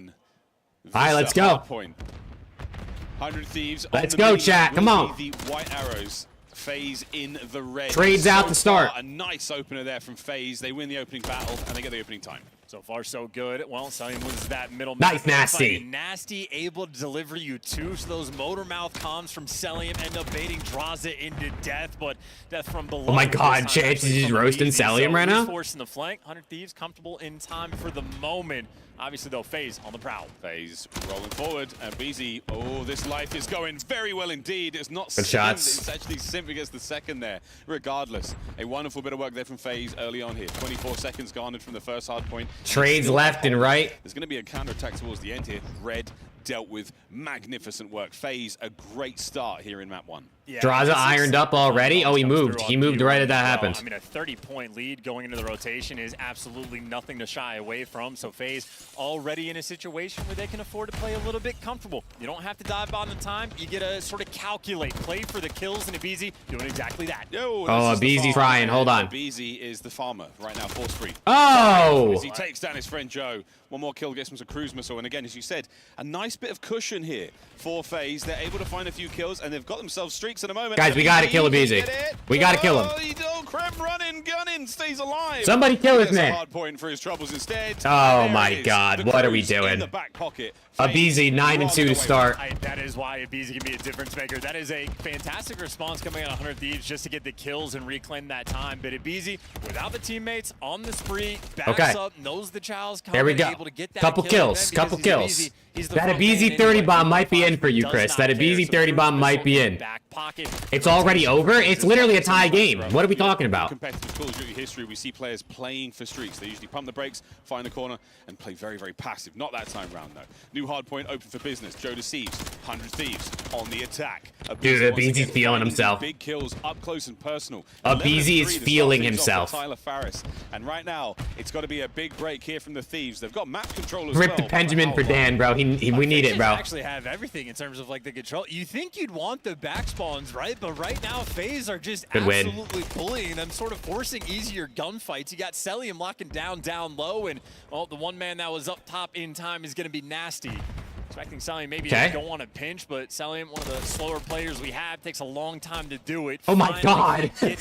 [SPEAKER 1] right, let's go.
[SPEAKER 10] 100 Thieves.
[SPEAKER 1] Let's go, chat. Come on.
[SPEAKER 10] The white arrows. FaZe in the red.
[SPEAKER 1] Trades out to start.
[SPEAKER 10] A nice opener there from FaZe. They win the opening battle, and they get the opening time.
[SPEAKER 13] So far, so good. Well, Salium wins that middle.
[SPEAKER 1] Nice, Nasty.
[SPEAKER 13] Nasty able to deliver you 2. So those motor mouth comms from Salium end up baiting Draza into death, but death from below.
[SPEAKER 1] Oh my God, Chance is just roasting Salium right now.
[SPEAKER 13] Forcing the flank. 100 Thieves comfortable in time for the moment. Obviously, though, FaZe on the prowl.
[SPEAKER 10] FaZe rolling forward, and BZ. Oh, this life is going very well indeed. It's not
[SPEAKER 1] good shots.
[SPEAKER 10] It's actually Simp against the second there. Regardless, a wonderful bit of work there from FaZe early on here. 24 seconds garnered from the first hard point.
[SPEAKER 1] Trades left and right.
[SPEAKER 10] There's going to be a counter-attack towards the end here. Red dealt with magnificent work. FaZe, a great start here in map 1.
[SPEAKER 1] Yeah, Draza ironed up already. Oh, he moved. He moved right as that happened.
[SPEAKER 13] I mean, a 30-point lead going into the rotation is absolutely nothing to shy away from. So FaZe already in a situation where they can afford to play a little bit comfortable. You don't have to dive on the time. You get to sort of calculate, play for the kills, and Abizi doing exactly that.
[SPEAKER 10] Yo,
[SPEAKER 1] oh, Abizi's trying. Hold on.
[SPEAKER 10] Abizi is the farmer right now, force free.
[SPEAKER 1] Oh!
[SPEAKER 10] As he takes down his friend Joe. One more kill gets him some cruise missile. And again, as you said, a nice bit of cushion here for FaZe. They're able to find a few kills, and they've got themselves streaks in a moment.
[SPEAKER 1] Guys, we gotta kill Abizi. We gotta kill him.
[SPEAKER 10] Krem running, gunning, stays alive.
[SPEAKER 1] Somebody kill this man.
[SPEAKER 10] Hard point for his troubles instead.
[SPEAKER 1] Oh my God, what are we doing? Abizi 9-2 to start.
[SPEAKER 13] That is why Abizi can be a difference maker. That is a fantastic response coming out of 100 Thieves just to get the kills and reclaim that time. But Abizi, without the teammates, on the spree, backs up, knows the child's coming.
[SPEAKER 1] There we go.
[SPEAKER 13] Able to get that
[SPEAKER 1] couple kills. Couple kills. That Abizi 30 bomb might be in for you, Chris. That Abizi 30 bomb might be in. It's already over? It's literally a tie game. What are we talking about?
[SPEAKER 10] Competitive Call of Duty history, we see players playing for streaks. They usually pump the brakes, find the corner, and play very, very passive. Not that time round, though. New hard point open for business. Joe deceives. 100 Thieves on the attack.
[SPEAKER 1] Dude, Abizi's feeling himself.
[SPEAKER 10] Big kills up close and personal.
[SPEAKER 1] Abizi is feeling himself.
[SPEAKER 10] Tyler Farris. And right now, it's got to be a big break here from the Thieves. They've got map control as
[SPEAKER 1] Rip the Benjamin for Dan, bro. We need it, bro.
[SPEAKER 13] Actually have everything in terms of like the control. You think you'd want the back spawns, right? But right now, FaZe are just absolutely bullying them, sort of forcing easier gunfights. You got Celium locking down low, and well, the one man that was up top in time is going to be nasty. Expecting Celium maybe to go on a pinch, but Celium, one of the slower players we have, takes a long time to do it.
[SPEAKER 1] Oh my God. Dude,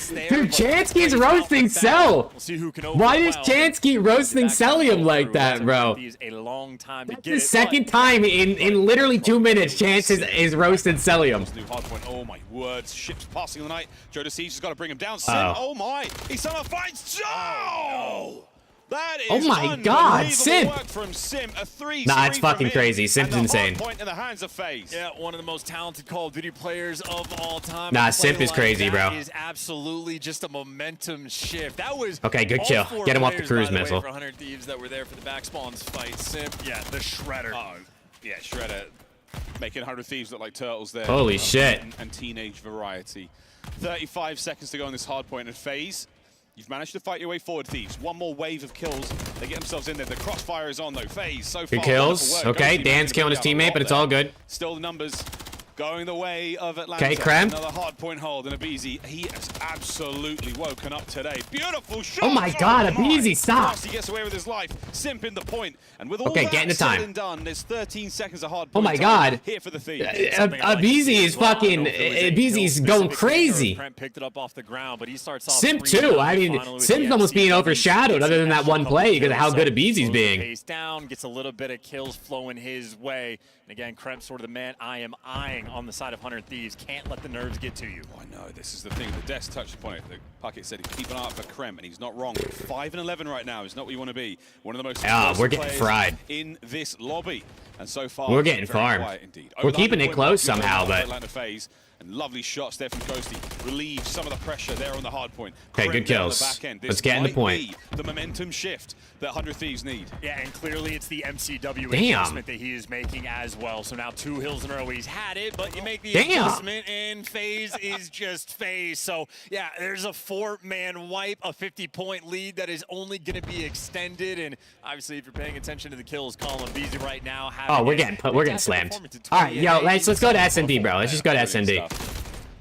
[SPEAKER 1] Chansky's roasting Cell.
[SPEAKER 13] We'll see who can
[SPEAKER 1] Why is Chansky roasting Celium like that, bro?
[SPEAKER 13] A long time to
[SPEAKER 1] That's
[SPEAKER 13] get
[SPEAKER 1] the
[SPEAKER 13] it,
[SPEAKER 1] second time in literally 2 minutes Chance is roasting Celium.
[SPEAKER 10] New hard point. Oh my words. Ships passing the night. Joe Deceives has got to bring him down. Oh my. He somehow finds Joe! That is
[SPEAKER 1] oh my God, Simp!
[SPEAKER 10] Work from Sim. A 3
[SPEAKER 1] nah, it's fucking crazy. Simp's insane.
[SPEAKER 10] Point in the hands of FaZe.
[SPEAKER 13] Yeah, one of the most talented Call of Duty players of all time.
[SPEAKER 1] Nah, Simp is crazy, bro.
[SPEAKER 13] That is absolutely just a momentum shift. That was
[SPEAKER 1] okay. Good kill. Get him off the cruise missile.
[SPEAKER 13] For 100 Thieves that were there for the back spawns fight. Simp, yeah, the Shredder.
[SPEAKER 10] Oh, yeah, Shredder. Making 100 Thieves look like turtles there.
[SPEAKER 1] Holy shit.
[SPEAKER 10] And teenage variety. 35 seconds to go on this hard point and FaZe. You've managed to fight your way forward, Thieves. One more wave of kills. They get themselves in there. The crossfire is on, though. FaZe, so far.
[SPEAKER 1] Good kills. Okay, Dan's killing his teammate, but it's all good.
[SPEAKER 10] Still the numbers going the way of Atlanta.
[SPEAKER 1] Okay, Krem.
[SPEAKER 10] Another hard point hold, and Abizi, he has absolutely woken up today. Beautiful shot.
[SPEAKER 1] Oh my God, Abizi, stop.
[SPEAKER 10] He gets away with his life. Simp in the point. And with all
[SPEAKER 1] okay,
[SPEAKER 10] that
[SPEAKER 1] getting the time.
[SPEAKER 10] said and done, there's 13 seconds of hard point.
[SPEAKER 1] Oh my God.
[SPEAKER 10] Here for the Thieves.
[SPEAKER 1] Abizi is fucking, Abizi's going crazy.
[SPEAKER 13] Picked it up off the ground, but he starts off
[SPEAKER 1] Simp too. I mean, Simp's almost being overshadowed other than that one play because of how good Abizi's being.
[SPEAKER 13] Pace down, gets a little bit of kills flowing his way. And again, Krem's sort of the man I am eyeing on the side of 100 Thieves. Can't let the nerves get to you.
[SPEAKER 10] Oh, I know. This is the thing. The desk touched upon it. The Puckett said keep an eye out for Krem, and he's not wrong. 5-11 right now is not what you want to be. One of the most
[SPEAKER 1] we're getting fried
[SPEAKER 10] in this lobby. And so far,
[SPEAKER 1] we're getting farmed. We're keeping it close somehow, but
[SPEAKER 10] Atlanta FaZe. And lovely shots there from Coasty. Relieves some of the pressure there on the hard point.
[SPEAKER 1] Okay, good kills. Let's get in the point.
[SPEAKER 10] The momentum shift that 100 Thieves need.
[SPEAKER 13] Yeah, and clearly it's the MCW adjustment that he is making as well. So now 2 hills in a row. He's had it, but you make the adjustment, and FaZe is just FaZe. So, yeah, there's a 4-man wipe, a 50-point lead that is only going to be extended. And obviously, if you're paying attention to the kills column, Beezy right now.
[SPEAKER 1] Oh, we're getting slammed. All right, yo, let's go to SND, bro. Let's just go to SND.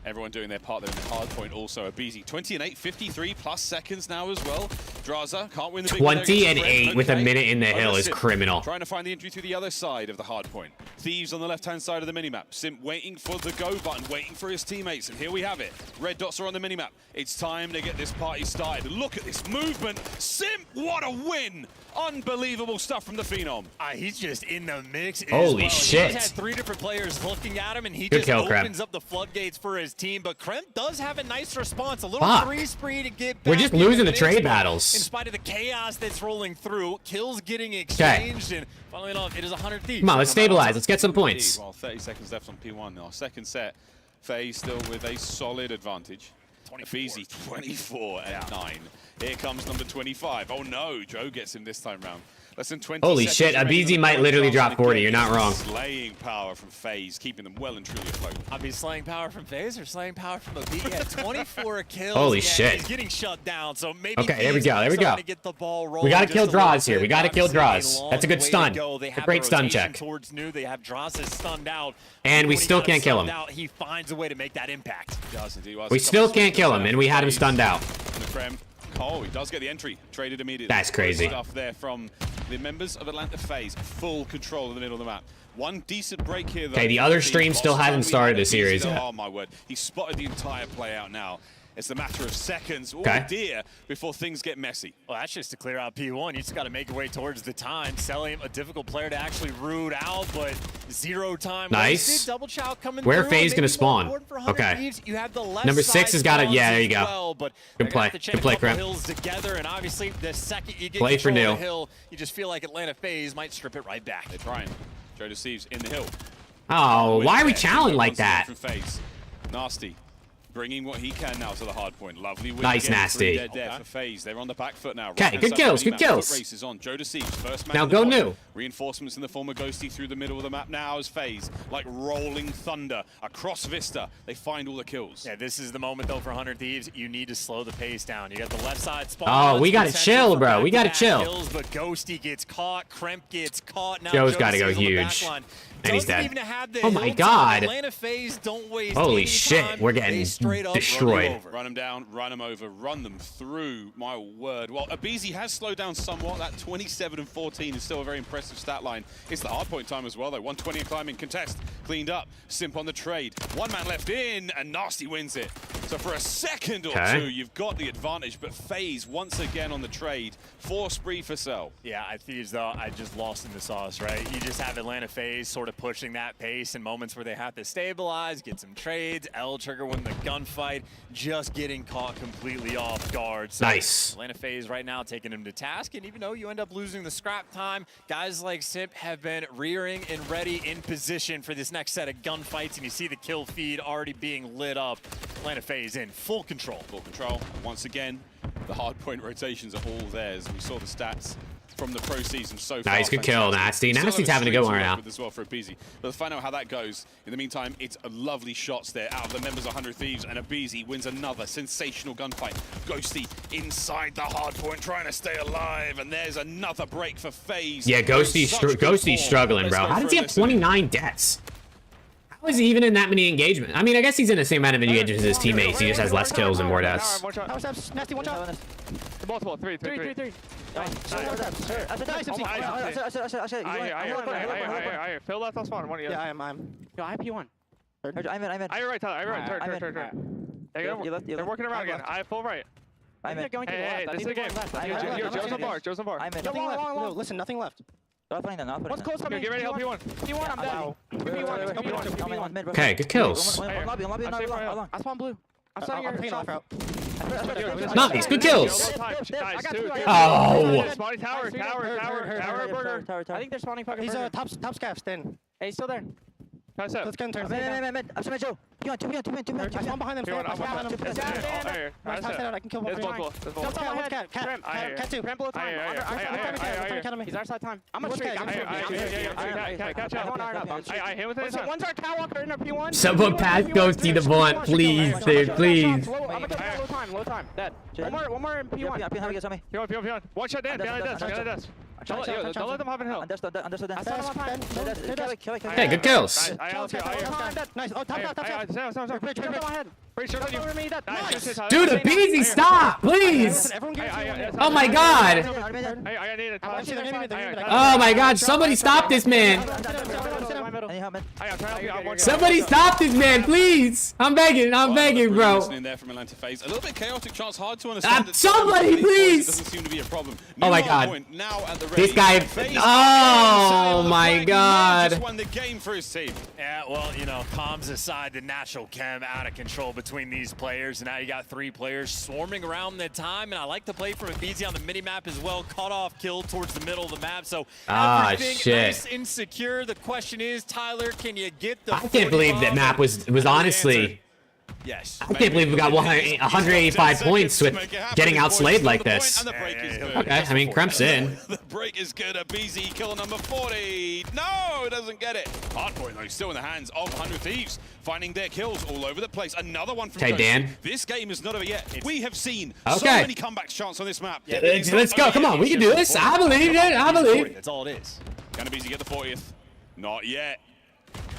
[SPEAKER 10] Everyone doing their part there in the hard point also. Abizi 20 and 8, 53 plus seconds now as well. Draza can't win the big
[SPEAKER 1] 20 and 8 with a minute in the hill is criminal.
[SPEAKER 10] Trying to find the entry through the other side of the hard point. Thieves on the left-hand side of the minimap. Simp waiting for the go button, waiting for his teammates, and here we have it. Red dots are on the minimap. It's time to get this party started. Look at this movement. Simp, what a win! Unbelievable stuff from the Phenom.
[SPEAKER 13] He's just in the mix.
[SPEAKER 1] Holy shit.
[SPEAKER 13] He's had 3 different players looking at him, and he
[SPEAKER 1] Good
[SPEAKER 13] just
[SPEAKER 1] kill,
[SPEAKER 13] opens up the floodgates for his team. But Krem does have a nice response. A little 3 spree to get back.
[SPEAKER 1] We're just losing the trade battles.
[SPEAKER 13] In spite of the chaos that's rolling through, kills getting exchanged, and funnily enough, it is 100 Thieves.
[SPEAKER 1] Come on, let's stabilize. Let's get some points.
[SPEAKER 10] Well, 30 seconds left on P1 now. Second set, FaZe still with a solid advantage. Easy 24 and 9. Here comes number 25. Oh no, Joe gets him this time round. Less than 20
[SPEAKER 1] Holy
[SPEAKER 10] seconds
[SPEAKER 1] shit,
[SPEAKER 10] remaining
[SPEAKER 1] Abizi
[SPEAKER 10] on the
[SPEAKER 1] might literally
[SPEAKER 10] broadcast.
[SPEAKER 1] drop 40. You're not wrong.
[SPEAKER 10] Slaying power from FaZe, keeping them well and truly afloat.
[SPEAKER 13] I'll be slaying power from FaZe or slaying power from the beat. Yeah, 24 kills.
[SPEAKER 1] Holy
[SPEAKER 13] yeah,
[SPEAKER 1] shit.
[SPEAKER 13] He's getting shut down, so maybe
[SPEAKER 1] Okay, there we
[SPEAKER 13] FaZe
[SPEAKER 1] go, there we go.
[SPEAKER 13] starting to get the ball rolling
[SPEAKER 1] We gotta
[SPEAKER 13] just
[SPEAKER 1] kill
[SPEAKER 13] a little
[SPEAKER 1] draws here.
[SPEAKER 13] bit.
[SPEAKER 1] We gotta kill
[SPEAKER 13] Obviously, a
[SPEAKER 1] draws.
[SPEAKER 13] long
[SPEAKER 1] That's a good
[SPEAKER 13] way to
[SPEAKER 1] stun.
[SPEAKER 13] go. They
[SPEAKER 1] A
[SPEAKER 13] have
[SPEAKER 1] great stun
[SPEAKER 13] rotation
[SPEAKER 1] check.
[SPEAKER 13] Towards new. They have Dross stunned out.
[SPEAKER 1] And we
[SPEAKER 13] When he
[SPEAKER 1] still
[SPEAKER 13] got him
[SPEAKER 1] can't kill
[SPEAKER 13] stunned
[SPEAKER 1] him.
[SPEAKER 13] Out, he finds a way to make that impact.
[SPEAKER 10] Does indeed.
[SPEAKER 1] We still can't kill him, and we had him stunned out.
[SPEAKER 10] The Krem. Oh, he does get the entry. Traded immediately.
[SPEAKER 1] That's crazy.
[SPEAKER 10] Stuff there from the members of Atlanta FaZe. Full control in the middle of the map. One decent break here, though.
[SPEAKER 1] Okay, the other stream still hasn't started the series yet.
[SPEAKER 10] Oh, my word. He spotted the entire play out now. It's a matter of seconds,
[SPEAKER 1] Okay.
[SPEAKER 10] dear, before things get messy.
[SPEAKER 13] Well, that's just to clear out P1. You just got to make your way towards the time. Selling a difficult player to actually root out, but zero time.
[SPEAKER 1] Nice.
[SPEAKER 13] wasted. Double chow coming
[SPEAKER 1] Where
[SPEAKER 13] through,
[SPEAKER 1] FaZe
[SPEAKER 13] and
[SPEAKER 1] gonna
[SPEAKER 13] maybe
[SPEAKER 1] spawn?
[SPEAKER 13] more for 100
[SPEAKER 1] Okay.
[SPEAKER 13] Thieves. You have the left
[SPEAKER 1] Number 6
[SPEAKER 13] side
[SPEAKER 1] has got it.
[SPEAKER 13] spawns
[SPEAKER 1] Yeah, there you
[SPEAKER 13] as
[SPEAKER 1] go.
[SPEAKER 13] well, but
[SPEAKER 1] Good play.
[SPEAKER 13] Good
[SPEAKER 1] Good play,
[SPEAKER 13] Krem.
[SPEAKER 1] Krem.
[SPEAKER 13] Hills together, and obviously the second you get
[SPEAKER 1] Play for
[SPEAKER 13] control of
[SPEAKER 1] new.
[SPEAKER 13] the hill, you just feel like Atlanta FaZe might strip it right back.
[SPEAKER 10] They're trying. Joe Deceives in the hill.
[SPEAKER 1] Oh, why are we
[SPEAKER 10] There.
[SPEAKER 1] challenging like
[SPEAKER 10] Once again
[SPEAKER 1] that?
[SPEAKER 10] from FaZe. Nasty. Bringing what he can now to the hard point. Lovely win
[SPEAKER 1] Nice,
[SPEAKER 10] again.
[SPEAKER 1] Nasty.
[SPEAKER 10] 3 dead there for FaZe. They're on the back foot now.
[SPEAKER 1] Okay,
[SPEAKER 10] Right-hand
[SPEAKER 1] good
[SPEAKER 10] side
[SPEAKER 1] kills,
[SPEAKER 10] of the
[SPEAKER 1] good
[SPEAKER 10] map.
[SPEAKER 1] kills.
[SPEAKER 10] Foot race is on. Joe Deceives, first man
[SPEAKER 1] Now
[SPEAKER 10] to the
[SPEAKER 1] go
[SPEAKER 10] point.
[SPEAKER 1] new.
[SPEAKER 10] Reinforcements in the form of Ghosty through the middle of the map now as FaZe, like rolling thunder across Vista. They find all the kills.
[SPEAKER 13] Yeah, this is the moment though for 100 Thieves. You need to slow the pace down. You got the left side spawn.
[SPEAKER 1] Oh, we gotta chill, bro. We gotta chill.
[SPEAKER 13] Kills, but Ghosty gets caught. Kremp gets caught. Now
[SPEAKER 1] Joe's gotta go
[SPEAKER 13] Jonas is on the
[SPEAKER 1] huge.
[SPEAKER 13] back line.
[SPEAKER 1] And he's
[SPEAKER 13] Doesn't
[SPEAKER 1] dead.
[SPEAKER 13] even have the
[SPEAKER 1] Oh my
[SPEAKER 13] hill
[SPEAKER 1] God.
[SPEAKER 13] time. Atlanta FaZe don't waste
[SPEAKER 1] Holy
[SPEAKER 13] any
[SPEAKER 1] shit,
[SPEAKER 13] time.
[SPEAKER 1] we're
[SPEAKER 13] They
[SPEAKER 1] getting
[SPEAKER 13] straight up
[SPEAKER 1] destroyed.
[SPEAKER 13] run you over.
[SPEAKER 10] Run them down, run them over, run them through. My word. Well, Abizi has slowed down somewhat. That 27 and 14 is still a very impressive stat line. It's the hard point time as well, though. 120 and climbing contest. Cleaned up. Simp on the trade. One man left in, and Nasty wins it. So for a second or two, you've got the advantage, but FaZe once again on the trade. 4 spree for Cell.
[SPEAKER 13] Yeah, I Thieves though, I just lost in the sauce, right? You just have Atlanta FaZe sort of pushing that pace in moments where they have to stabilize, get some trades. L Trigger win the gunfight, just getting caught completely off guard. So
[SPEAKER 1] Nice.
[SPEAKER 13] Atlanta FaZe right now taking him to task, and even though you end up losing the scrap time, guys like Simp have been rearing and ready in position for this next set of gunfights, and you see the kill feed already being lit up. Atlanta FaZe in full control.
[SPEAKER 10] Full control. Once again, the hard point rotations are all theirs. We saw the stats from the pro season so far.
[SPEAKER 1] Nice, good kill, Nasty.
[SPEAKER 10] Still
[SPEAKER 1] Nasty's
[SPEAKER 10] have a
[SPEAKER 1] having a
[SPEAKER 10] streak
[SPEAKER 1] good
[SPEAKER 10] to
[SPEAKER 1] one right
[SPEAKER 10] work
[SPEAKER 1] now.
[SPEAKER 10] with as well for Abizi. But let's find out how that goes. In the meantime, it's a lovely shots there out of the members of 100 Thieves, and Abizi wins another sensational gunfight. Ghosty inside the hard point, trying to stay alive, and there's another break for FaZe.
[SPEAKER 1] Yeah, Ghosty's
[SPEAKER 10] Ghosty
[SPEAKER 1] struggling, bro. How does he have 29 deaths? How is he even in that many engagements? I mean, I guess he's in the same amount of engagements as his teammates. He just has less kills and more deaths.
[SPEAKER 12] Nasty, watch out.
[SPEAKER 14] Multiple, three. I Phil left us one.
[SPEAKER 12] Yeah, I am.
[SPEAKER 14] Yo, I P1.
[SPEAKER 12] I'm in.
[SPEAKER 14] I right, Tyler. I right. Turn. They're working around again. I full right. Hey, this is the game. Joe's on bar.
[SPEAKER 12] Nothing left. No, listen, nothing left.
[SPEAKER 14] What's close to me? Get ready to help P1. P1, I'm dead.
[SPEAKER 1] Okay, good kills.
[SPEAKER 14] I spawn blue. I'm starting your shot out.
[SPEAKER 1] Nice, good kills.
[SPEAKER 14] Nice, two.
[SPEAKER 1] Oh.
[SPEAKER 14] Spawning tower, burger. I think they're spawning fucking burger.
[SPEAKER 12] He's top scaff, Stin.
[SPEAKER 14] Hey, he's still there. Pass up.
[SPEAKER 12] Let's get in turn.
[SPEAKER 14] I'm Joe.
[SPEAKER 12] I spawn behind him. I can kill one. Cat two.
[SPEAKER 14] He's our side time. I'm a straight. Catch up. I hit with it. One's our cow walker in our P1.
[SPEAKER 1] Someone pass Ghosty the blunt, please, dude, please.
[SPEAKER 14] Low time. Dead. One more in P1. P1. One shot down. Behind us. Don't let them hop in hill.
[SPEAKER 1] Okay, good kills.
[SPEAKER 12] Nice. Oh, top.
[SPEAKER 1] Dude, Abizi, stop, please. Oh my god. Oh my god, somebody stop this man. Somebody stop this man, please. I'm begging, bro.
[SPEAKER 10] In there from Atlanta FaZe. A little bit chaotic shots, hard to understand.
[SPEAKER 1] Somebody, please.
[SPEAKER 10] Doesn't seem to be a problem.
[SPEAKER 1] Oh my god. This guy. Oh my god.
[SPEAKER 10] Just won the game for his team.
[SPEAKER 13] Yeah, well, you know, comms aside, the natural chem out of control between these players, and now you got 3 players swarming around the time, and I like to play from Abizi on the mini-map as well. Cut off, killed towards the middle of the map, so everything
[SPEAKER 1] shit.
[SPEAKER 13] nice and secure. The question is, Tyler, can you get the
[SPEAKER 1] I can't believe that map was honestly
[SPEAKER 10] Yes.
[SPEAKER 1] I can't believe we got 185 points with getting outslayed like this. Okay, I mean, Kremp's in.
[SPEAKER 10] The break is good. A BZ kill number 40. No, doesn't get it. Hardpoint though, still in the hands of 100 Thieves, finding their kills all over the place. Another one from
[SPEAKER 1] Okay, Dan.
[SPEAKER 10] This game is not over yet. We have seen so
[SPEAKER 1] Okay.
[SPEAKER 10] many comeback chances on this map.
[SPEAKER 1] Yeah, let's go. Come on, we can do this. I believe it. I believe.
[SPEAKER 10] That's all it is. Can a BZ get the 40th? Not yet.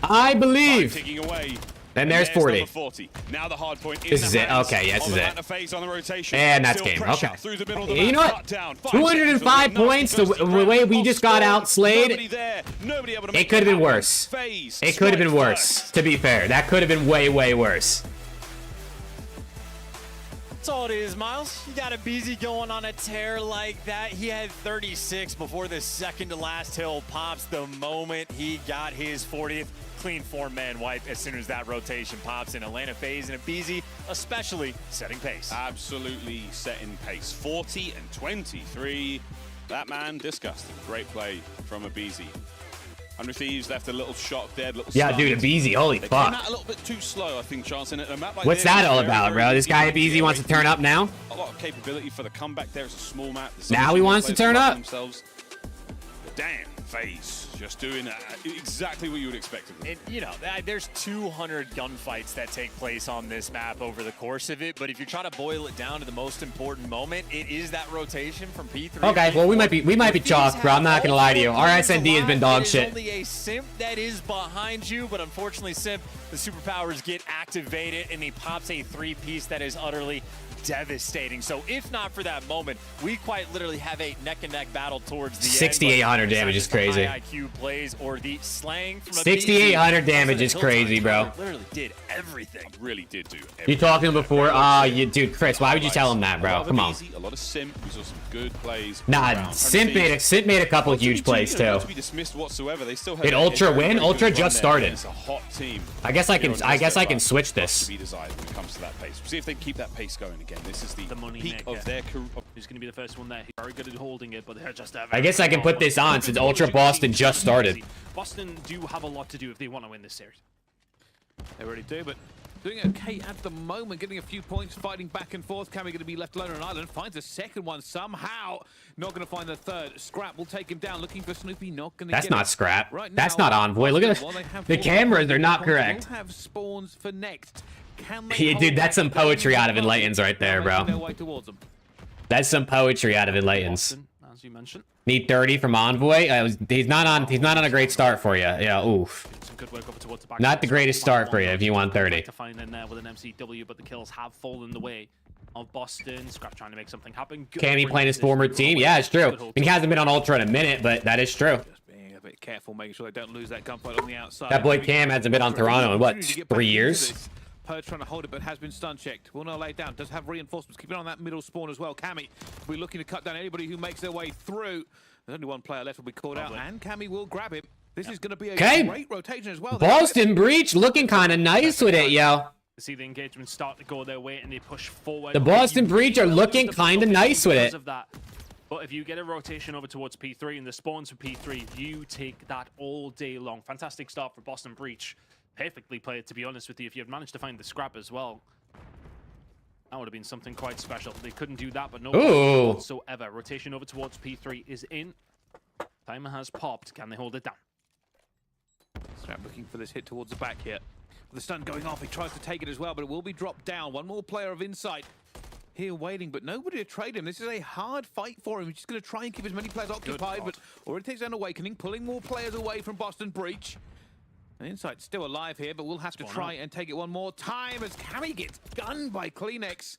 [SPEAKER 1] I believe.
[SPEAKER 10] Ticking away.
[SPEAKER 1] And there's 40.
[SPEAKER 10] Number 40. Now the hard point.
[SPEAKER 1] This is it. Okay, yes, this is it.
[SPEAKER 10] FAZE on the rotation.
[SPEAKER 1] And that's
[SPEAKER 10] Still
[SPEAKER 1] game.
[SPEAKER 10] pressure
[SPEAKER 1] Okay.
[SPEAKER 10] through the middle of the
[SPEAKER 1] You know
[SPEAKER 10] map.
[SPEAKER 1] what?
[SPEAKER 10] Cut down.
[SPEAKER 1] 205 points. The way we just got outslayed.
[SPEAKER 10] Nobody able to
[SPEAKER 1] It
[SPEAKER 10] make
[SPEAKER 1] could have been
[SPEAKER 10] happen.
[SPEAKER 1] worse.
[SPEAKER 10] FAZE
[SPEAKER 1] It could have been
[SPEAKER 10] strike
[SPEAKER 1] worse. To be fair, that could have been way, way worse.
[SPEAKER 13] That's all it is, Miles. You got a BZ going on a tear like that. He had 36 before the second to last hill pops the moment he got his 40th. Clean 4-man wipe as soon as that rotation pops in. Atlanta FaZe and a BZ, especially setting pace.
[SPEAKER 10] Absolutely setting pace. 40 and 23. That man, disgusting. Great play from a BZ. 100 Thieves left a little shock there.
[SPEAKER 1] Yeah, dude, a BZ. Holy
[SPEAKER 10] They
[SPEAKER 1] fuck.
[SPEAKER 10] came out a little bit too slow, I think, Johnson. At a map like
[SPEAKER 1] What's
[SPEAKER 10] this,
[SPEAKER 1] that all
[SPEAKER 10] very,
[SPEAKER 1] about,
[SPEAKER 10] very
[SPEAKER 1] bro? This guy at
[SPEAKER 10] easy
[SPEAKER 1] BZ wants to turn up now?
[SPEAKER 10] A lot of capability for the comeback there. It's a small map.
[SPEAKER 1] Now he wants to turn up?
[SPEAKER 10] Themselves. But damn, FaZe just doing exactly what you would expect of them.
[SPEAKER 13] And, you know, there's 200 gunfights that take place on this map over the course of it, but if you try to boil it down to the most important moment, it is that rotation from P3.
[SPEAKER 1] Okay, well, we might be chalked, bro. I'm not gonna lie to you. Our SND has been dog shit.
[SPEAKER 13] Only a simp that is behind you, but unfortunately, simp, the superpowers get activated, and he pops a 3-piece that is utterly devastating. So if not for that moment, we quite literally have a neck-and-neck battle towards the
[SPEAKER 1] 6,800
[SPEAKER 13] end.
[SPEAKER 1] damage is crazy.
[SPEAKER 13] High IQ plays or the slang from a
[SPEAKER 1] 6,800 damage is crazy, bro.
[SPEAKER 13] Literally did everything.
[SPEAKER 10] Really did do everything.
[SPEAKER 1] You talked to him before? Dude, Chris, why would you tell him that, bro? Come on.
[SPEAKER 10] A lot of simp. We saw some good plays.
[SPEAKER 1] Nah, Simp made a couple huge plays too.
[SPEAKER 10] Not to be dismissed whatsoever. They still have
[SPEAKER 1] Did Ultra
[SPEAKER 10] a very,
[SPEAKER 1] win?
[SPEAKER 10] very
[SPEAKER 1] Ultra
[SPEAKER 10] good
[SPEAKER 1] just
[SPEAKER 10] run there.
[SPEAKER 1] started.
[SPEAKER 10] It's a hot team.
[SPEAKER 1] I guess I can switch this.
[SPEAKER 10] To be desired when it comes to that pace. See if they can keep that pace going again. This is the
[SPEAKER 18] money
[SPEAKER 10] peak
[SPEAKER 18] maker.
[SPEAKER 10] of their career.
[SPEAKER 18] Who's going to be the first one there? He's very good at holding it, but they're just...
[SPEAKER 1] I guess I can put this on since Ultra Boston just started.
[SPEAKER 18] Boston do have a lot to do if they want to win this series.
[SPEAKER 16] They really do, but doing okay at the moment, getting a few points, fighting back and forth. Cammy going to be left alone on an island, finds a second one somehow. Not going to find the third. Scrap will take him down, looking for Snoopy, not going to
[SPEAKER 1] That's
[SPEAKER 16] get
[SPEAKER 1] not
[SPEAKER 16] it.
[SPEAKER 1] Scrap.
[SPEAKER 16] Right
[SPEAKER 1] That's
[SPEAKER 16] now,
[SPEAKER 1] not Envoy. Look at the cameras. They're not correct.
[SPEAKER 16] They have spawns for next. Can they
[SPEAKER 1] Yeah,
[SPEAKER 16] hold
[SPEAKER 1] dude, that's
[SPEAKER 16] back
[SPEAKER 1] some
[SPEAKER 16] the
[SPEAKER 1] poetry out of
[SPEAKER 16] game?
[SPEAKER 1] Enlightens right there,
[SPEAKER 16] Making their
[SPEAKER 1] bro.
[SPEAKER 16] way towards them.
[SPEAKER 1] That's some poetry out of Enlightens.
[SPEAKER 18] Boston, as you mentioned.
[SPEAKER 1] Need 30 from Envoy. He's not on a great start for you. Yeah, oof.
[SPEAKER 18] Some good work over towards the back.
[SPEAKER 1] Not the greatest start for you if you want 30.
[SPEAKER 18] To find in there with an MCW, but the kills have fallen the way of Boston. Scrap trying to make something happen. Good
[SPEAKER 1] Can he
[SPEAKER 18] free
[SPEAKER 1] play his
[SPEAKER 18] position.
[SPEAKER 1] former team? Yeah, it's true. He hasn't been on Ultra in a minute, but that is true.
[SPEAKER 16] Being a bit careful, making sure they don't lose that gunfight on the outside.
[SPEAKER 1] That boy Cam hasn't been on Toronto in what, 3 years?
[SPEAKER 16] Purge trying to hold it, but has been stun checked. Will not lay it down. Does have reinforcements. Keep it on that middle spawn as well. Cammy will be looking to cut down anybody who makes their way through. There's only one player left will be called out, and Cammy will grab him. This is going to be a great rotation as well.
[SPEAKER 1] Boston Breach looking kind of nice with it, yo.
[SPEAKER 18] See the engagement start to go their way and they push forward.
[SPEAKER 1] The Boston Breach are looking kind of nice with
[SPEAKER 18] Because
[SPEAKER 1] it.
[SPEAKER 18] of that. But if you get a rotation over towards P3 and the spawns for P3, you take that all day long. Fantastic start for Boston Breach. Perfectly played, to be honest with you. If you had managed to find the scrap as well, that would have been something quite special. They couldn't do that, but no
[SPEAKER 1] Ooh.
[SPEAKER 18] whatsoever. Rotation over towards P3 is in. Timer has popped. Can they hold it down?
[SPEAKER 16] Scrap looking for this hit towards the back here. The stun going off, he tries to take it as well, but it will be dropped down. One more player of insight here waiting, but nobody to trade him. This is a hard fight for him. He's just going to try and keep as many players occupied, but already takes down Awakening, pulling more players away from Boston Breach. And Insight's still alive here, but we'll have to try and take it one more time as Cammy gets gunned by Kleenex.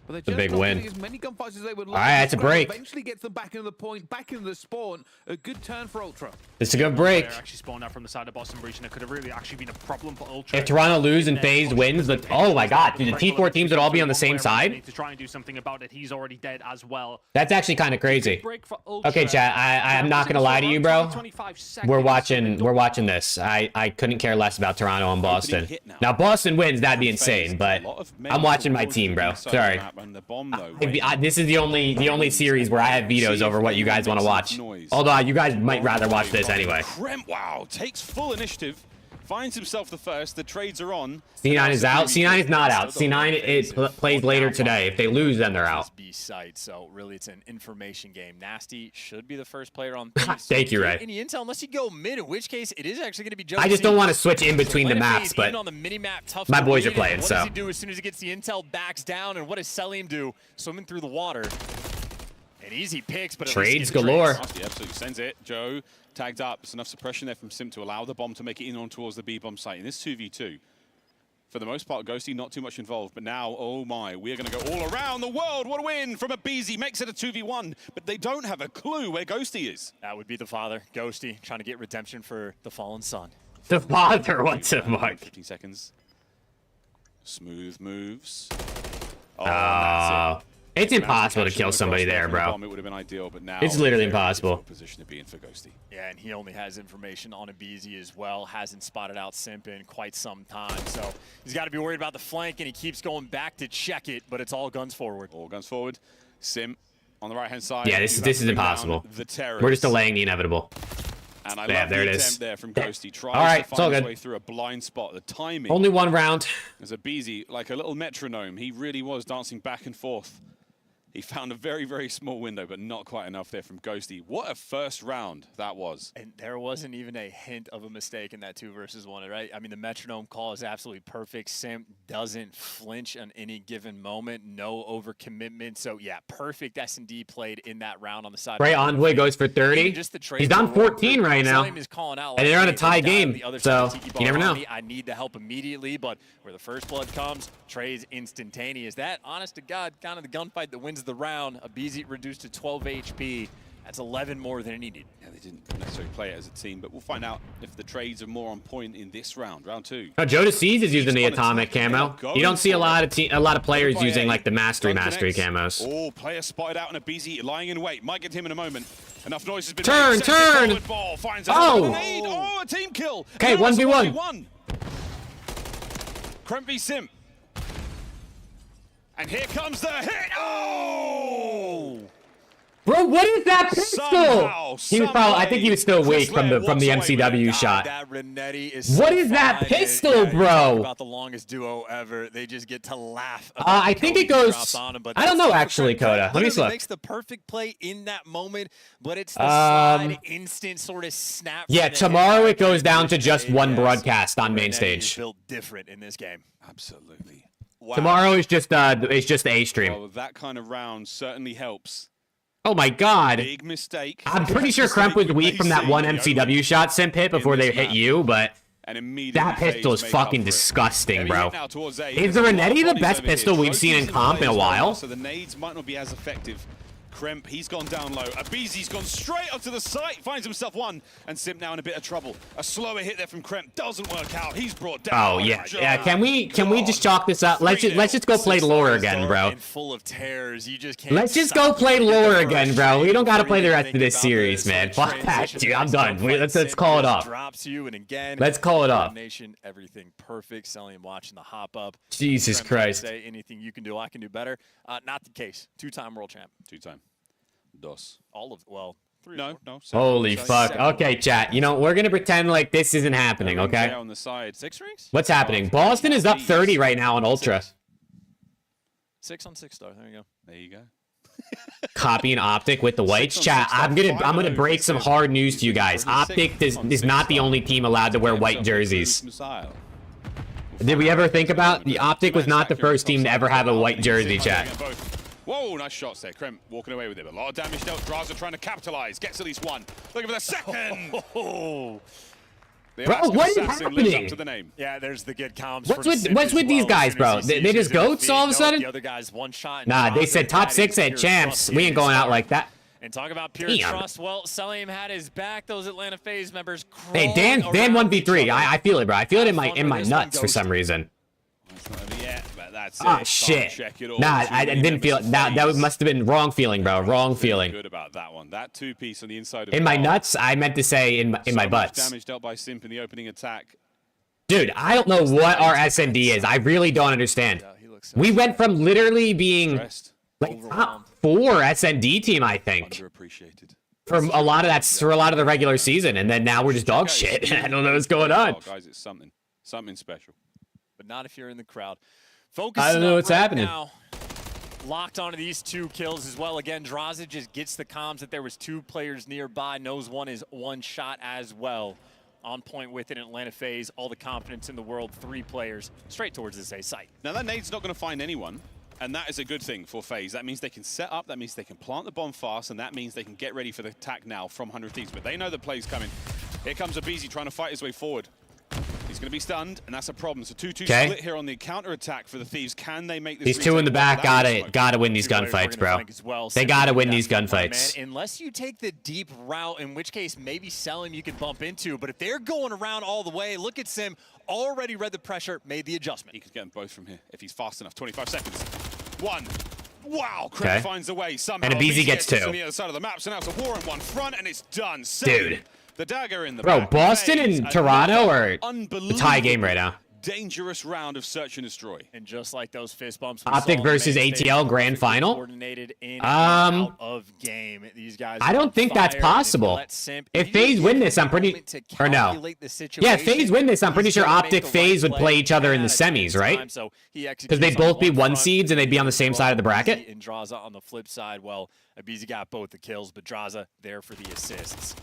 [SPEAKER 16] But
[SPEAKER 1] It's a big win.
[SPEAKER 16] as many gunfights as they would
[SPEAKER 1] All right, that's a break.
[SPEAKER 16] Eventually gets them back into the point, back into the spawn. A good turn for Ultra.
[SPEAKER 1] It's a good break.
[SPEAKER 18] They're actually spawned out from the side of Boston Breach, and it could have really actually been a problem for Ultra.
[SPEAKER 1] If Toronto lose and FaZe wins, oh my god, dude, the T4 teams would all be on the same side?
[SPEAKER 18] Need to try and do something about it. He's already dead as well.
[SPEAKER 1] That's actually kind of crazy.
[SPEAKER 18] Break for Ultra.
[SPEAKER 1] Okay, chat, I'm not gonna lie to you, bro. We're watching this. I couldn't care less about Toronto and Boston. Now Boston wins, that'd be insane, but I'm watching my team, bro. Sorry. This is the only series where I have vetoes over what you guys want to watch. Although you guys might rather watch this anyway.
[SPEAKER 10] Wow, takes full initiative. Finds himself the first. The trades are on.
[SPEAKER 1] C9 is out. C9 is not out. C9 plays later today. If they lose, then they're out.
[SPEAKER 13] B site, so really it's an information game. Nasty should be the first player on.
[SPEAKER 1] Thank you, Ray.
[SPEAKER 13] Any intel unless you go mid, in which case it is actually going to be.
[SPEAKER 1] I just don't want to switch in between the maps, but
[SPEAKER 13] on the mini-map, tough
[SPEAKER 1] my
[SPEAKER 13] to
[SPEAKER 1] boys are
[SPEAKER 13] read.
[SPEAKER 1] playing,
[SPEAKER 13] What
[SPEAKER 1] so.
[SPEAKER 13] does he do as soon as he gets the intel? Backs down, and what does Selim do? Swimming through the water. An easy picks, but
[SPEAKER 1] trades galore.
[SPEAKER 10] Nasty absolutely sends it. Joe tagged up. There's enough suppression there from Sim to allow the bomb to make it in on towards the B bomb site. In this 2v2, for the most part, Ghosty not too much involved. But now, oh my, we're going to go all around the world. What a win from a BZ. Makes it a 2v1, but they don't have a clue where Ghosty is.
[SPEAKER 13] That would be the father, Ghosty, trying to get redemption for the fallen son.
[SPEAKER 1] The father, what the fuck?
[SPEAKER 10] 15 seconds. Smooth moves. Oh, that's it.
[SPEAKER 1] It's impossible to kill somebody there, bro.
[SPEAKER 10] It would have been ideal, but now
[SPEAKER 1] it's literally impossible.
[SPEAKER 10] Position to be in for Ghosty.
[SPEAKER 13] Yeah, and he only has information on a BZ as well. Hasn't spotted out Simp in quite some time, so he's got to be worried about the flank, and he keeps going back to check it, but it's all guns forward.
[SPEAKER 10] All guns forward. Sim on the right-hand side.
[SPEAKER 1] Yeah, this is impossible. We're just delaying the inevitable.
[SPEAKER 10] And I
[SPEAKER 1] yeah,
[SPEAKER 10] love
[SPEAKER 1] there
[SPEAKER 10] the
[SPEAKER 1] it
[SPEAKER 10] attempt
[SPEAKER 1] is.
[SPEAKER 10] there from Ghosty. Tries
[SPEAKER 1] all right,
[SPEAKER 10] to
[SPEAKER 1] it's all
[SPEAKER 10] find his
[SPEAKER 1] good.
[SPEAKER 10] way through a blind spot. The timing.
[SPEAKER 1] Only one round.
[SPEAKER 10] As a BZ, like a little metronome, he really was dancing back and forth. He found a very, very small window, but not quite enough there from Ghosty. What a first round that was.
[SPEAKER 13] And there wasn't even a hint of a mistake in that 2 versus 1, right? I mean, the metronome call is absolutely perfect. Simp doesn't flinch on any given moment. No overcommitment. So, yeah, perfect S&D played in that round on the side.
[SPEAKER 1] Ray Envoy goes for 30. He's on 14 right now. And they're on a tie game, so you never know.
[SPEAKER 13] I need the help immediately, but where the first blood comes, Trey's instantaneous. That, honest to God, kind of the gunfight that wins the round. A BZ reduced to 12 HP. That's 11 more than it needed.
[SPEAKER 10] Yeah, they didn't necessarily play it as a team, but we'll find out if the trades are more on point in this round, round 2.
[SPEAKER 1] Oh, Joe DeCease is using the atomic camo. You don't see a lot of players using like the mastery camos.
[SPEAKER 10] Oh, player spotted out in a BZ, lying in wait. Might get him in a moment. Enough noise has been
[SPEAKER 1] made. Turn!
[SPEAKER 10] Ball, finds
[SPEAKER 1] Oh,
[SPEAKER 10] a team kill.
[SPEAKER 1] Okay, 1v1.
[SPEAKER 10] Kremp v Sim. And here comes the hit. Oh!
[SPEAKER 1] Bro, what is that pistol? He was probably, I think he was still weak from the MCW shot. What is that pistol, bro?
[SPEAKER 13] About the longest duo ever. They just get to laugh.
[SPEAKER 1] I think it goes. I don't know actually, Coda. Let me look.
[SPEAKER 13] Makes the perfect play in that moment, but it's the slide instant sort of snap.
[SPEAKER 1] Yeah, tomorrow it goes down to just one broadcast on main stage.
[SPEAKER 13] Built different in this game.
[SPEAKER 10] Absolutely. Wow.
[SPEAKER 1] Tomorrow is just the A stream.
[SPEAKER 10] Well, that kind of round certainly helps.
[SPEAKER 1] Oh my God!
[SPEAKER 10] Big mistake.
[SPEAKER 1] I'm pretty sure Kremp was weak from that one MCW shot Simp hit before they hit you, but that pistol is fucking disgusting, bro. Is the Renetti the best pistol we've seen in comp in a while?
[SPEAKER 10] So the nades might not be as effective. Kremp, he's gone down low. Abizi's gone straight up to the site, finds himself one, and Simp now in a bit of trouble. A slower hit there from Kremp doesn't work out. He's brought down.
[SPEAKER 1] Oh yeah, yeah. Can we just chalk this up? Let's just go play lore again, bro.
[SPEAKER 13] Full of tears, you just can't.
[SPEAKER 1] Let's just go play lore again, bro. We don't gotta play the rest of this series, man. Fuck that, dude. I'm done. Let's call it off.
[SPEAKER 13] Drops you, and again.
[SPEAKER 1] Let's call it off.
[SPEAKER 13] Everything perfect. Selim watching the hop up.
[SPEAKER 1] Jesus Christ.
[SPEAKER 13] Say anything you can do, I can do better. Not the case. 2-time world champ.
[SPEAKER 10] 2-time. Dos.
[SPEAKER 13] All of, well, 3
[SPEAKER 10] no.
[SPEAKER 1] Holy fuck. Okay, chat. You know, we're going to pretend like this isn't happening, okay?
[SPEAKER 10] On the side.
[SPEAKER 13] 6 rings?
[SPEAKER 1] What's happening? Boston is up 30 right now on Ultra.
[SPEAKER 13] 6 on 6 star. There you go.
[SPEAKER 10] There you go.
[SPEAKER 1] Copying Optic with the whites. Chat, I'm gonna break some hard news to you guys. Optic is not the only team allowed to wear white jerseys. Did we ever think about the Optic was not the first team to ever have a white jersey, chat?
[SPEAKER 10] Whoa, nice shots there. Kremp walking away with it. A lot of damage dealt. Draza trying to capitalize. Gets at least one. Looking for the second.
[SPEAKER 1] Bro, what is happening?
[SPEAKER 10] To the name.
[SPEAKER 13] Yeah, there's the good comms.
[SPEAKER 1] What's with these guys, bro? They just goats all of a sudden?
[SPEAKER 13] The other guy's one shot.
[SPEAKER 1] Nah, they said top 6 at champs. We ain't going out like that.
[SPEAKER 13] And talk about pure trust. Well, Selim had his back. Those Atlanta FaZe members.
[SPEAKER 1] Hey, Dan 1v3. I feel it, bro. I feel it in my nuts for some reason. Oh shit! Nah, I didn't feel it. That must have been wrong feeling, bro. Wrong feeling.
[SPEAKER 10] Good about that one. That 2-piece on the inside of
[SPEAKER 1] in my nuts. I meant to say in my butts.
[SPEAKER 10] Damage dealt by Simp in the opening attack.
[SPEAKER 1] Dude, I don't know what our SND is. I really don't understand. We went from literally being like top 4 SND team, I think.
[SPEAKER 10] Underappreciated.
[SPEAKER 1] for a lot of the regular season, and then now we're just dog shit. I don't know what's going on.
[SPEAKER 10] Oh, guys, it's something special.
[SPEAKER 13] But not if you're in the crowd. Focus.
[SPEAKER 1] I don't know what's happening.
[SPEAKER 13] Now. Locked onto these 2 kills as well. Again, Draza just gets the comms that there was 2 players nearby. Knows one is one shot as well. On point with it in Atlanta FaZe. All the confidence in the world. 3 players straight towards this A site.
[SPEAKER 10] Now that nade's not going to find anyone, and that is a good thing for FaZe. That means they can set up. That means they can plant the bomb fast, and that means they can get ready for the attack now from 100 Thieves. But they know the play's coming. Here comes Abizi trying to fight his way forward. He's going to be stunned, and that's a problem. So 2-2 split here on the counter-attack for the Thieves. Can they make this?
[SPEAKER 1] These 2 in the back gotta win these gunfights, bro. They gotta win these gunfights.
[SPEAKER 13] Unless you take the deep route, in which case maybe Selim you could bump into. But if they're going around all the way, look at Sim. Already read the pressure, made the adjustment.
[SPEAKER 10] He could get them both from here if he's fast enough. 25 seconds. 1. Wow, Craig finds a way. Somehow
[SPEAKER 1] and Abizi gets 2.
[SPEAKER 10] On the other side of the map, so now it's a war in one front, and it's done.
[SPEAKER 1] Dude.
[SPEAKER 10] The dagger in the
[SPEAKER 1] bro,
[SPEAKER 10] back.
[SPEAKER 1] Boston and Toronto are a tie game right now.
[SPEAKER 10] Dangerous round of search and destroy.
[SPEAKER 13] And just like those fist bumps,
[SPEAKER 1] OPTIC versus ATL grand final.
[SPEAKER 13] Coordinated in and out of game. These guys
[SPEAKER 1] I don't think that's possible. If FaZe win this, I'm pretty or no. Yeah, if FaZe win this, I'm pretty sure OPTIC FaZe would play each other in the semis, right? Because they'd both be 1 seeds and they'd be on the same side of the bracket.
[SPEAKER 13] And Draza on the flip side, well, Abizi got both the kills, but Draza there for the assists.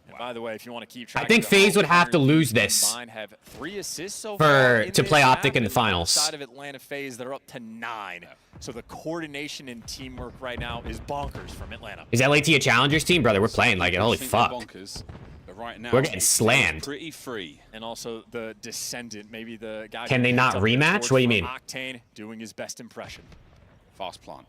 [SPEAKER 13] And by the way, if you want to keep track,
[SPEAKER 1] I think FaZe would have to lose this
[SPEAKER 13] have 3 assists so
[SPEAKER 1] to play OPTIC in the finals.
[SPEAKER 13] Side of Atlanta FaZe, they're up to 9. So the coordination and teamwork right now is bonkers from Atlanta.
[SPEAKER 1] Is LAT a challengers team, brother? We're playing like it. Holy fuck.
[SPEAKER 10] Right now,
[SPEAKER 1] we're getting slammed.
[SPEAKER 10] Pretty free.
[SPEAKER 13] And also the descendant, maybe the guy.
[SPEAKER 1] Can they not rematch? What do you mean?
[SPEAKER 13] OCTANE doing his best impression.
[SPEAKER 10] Fast plant.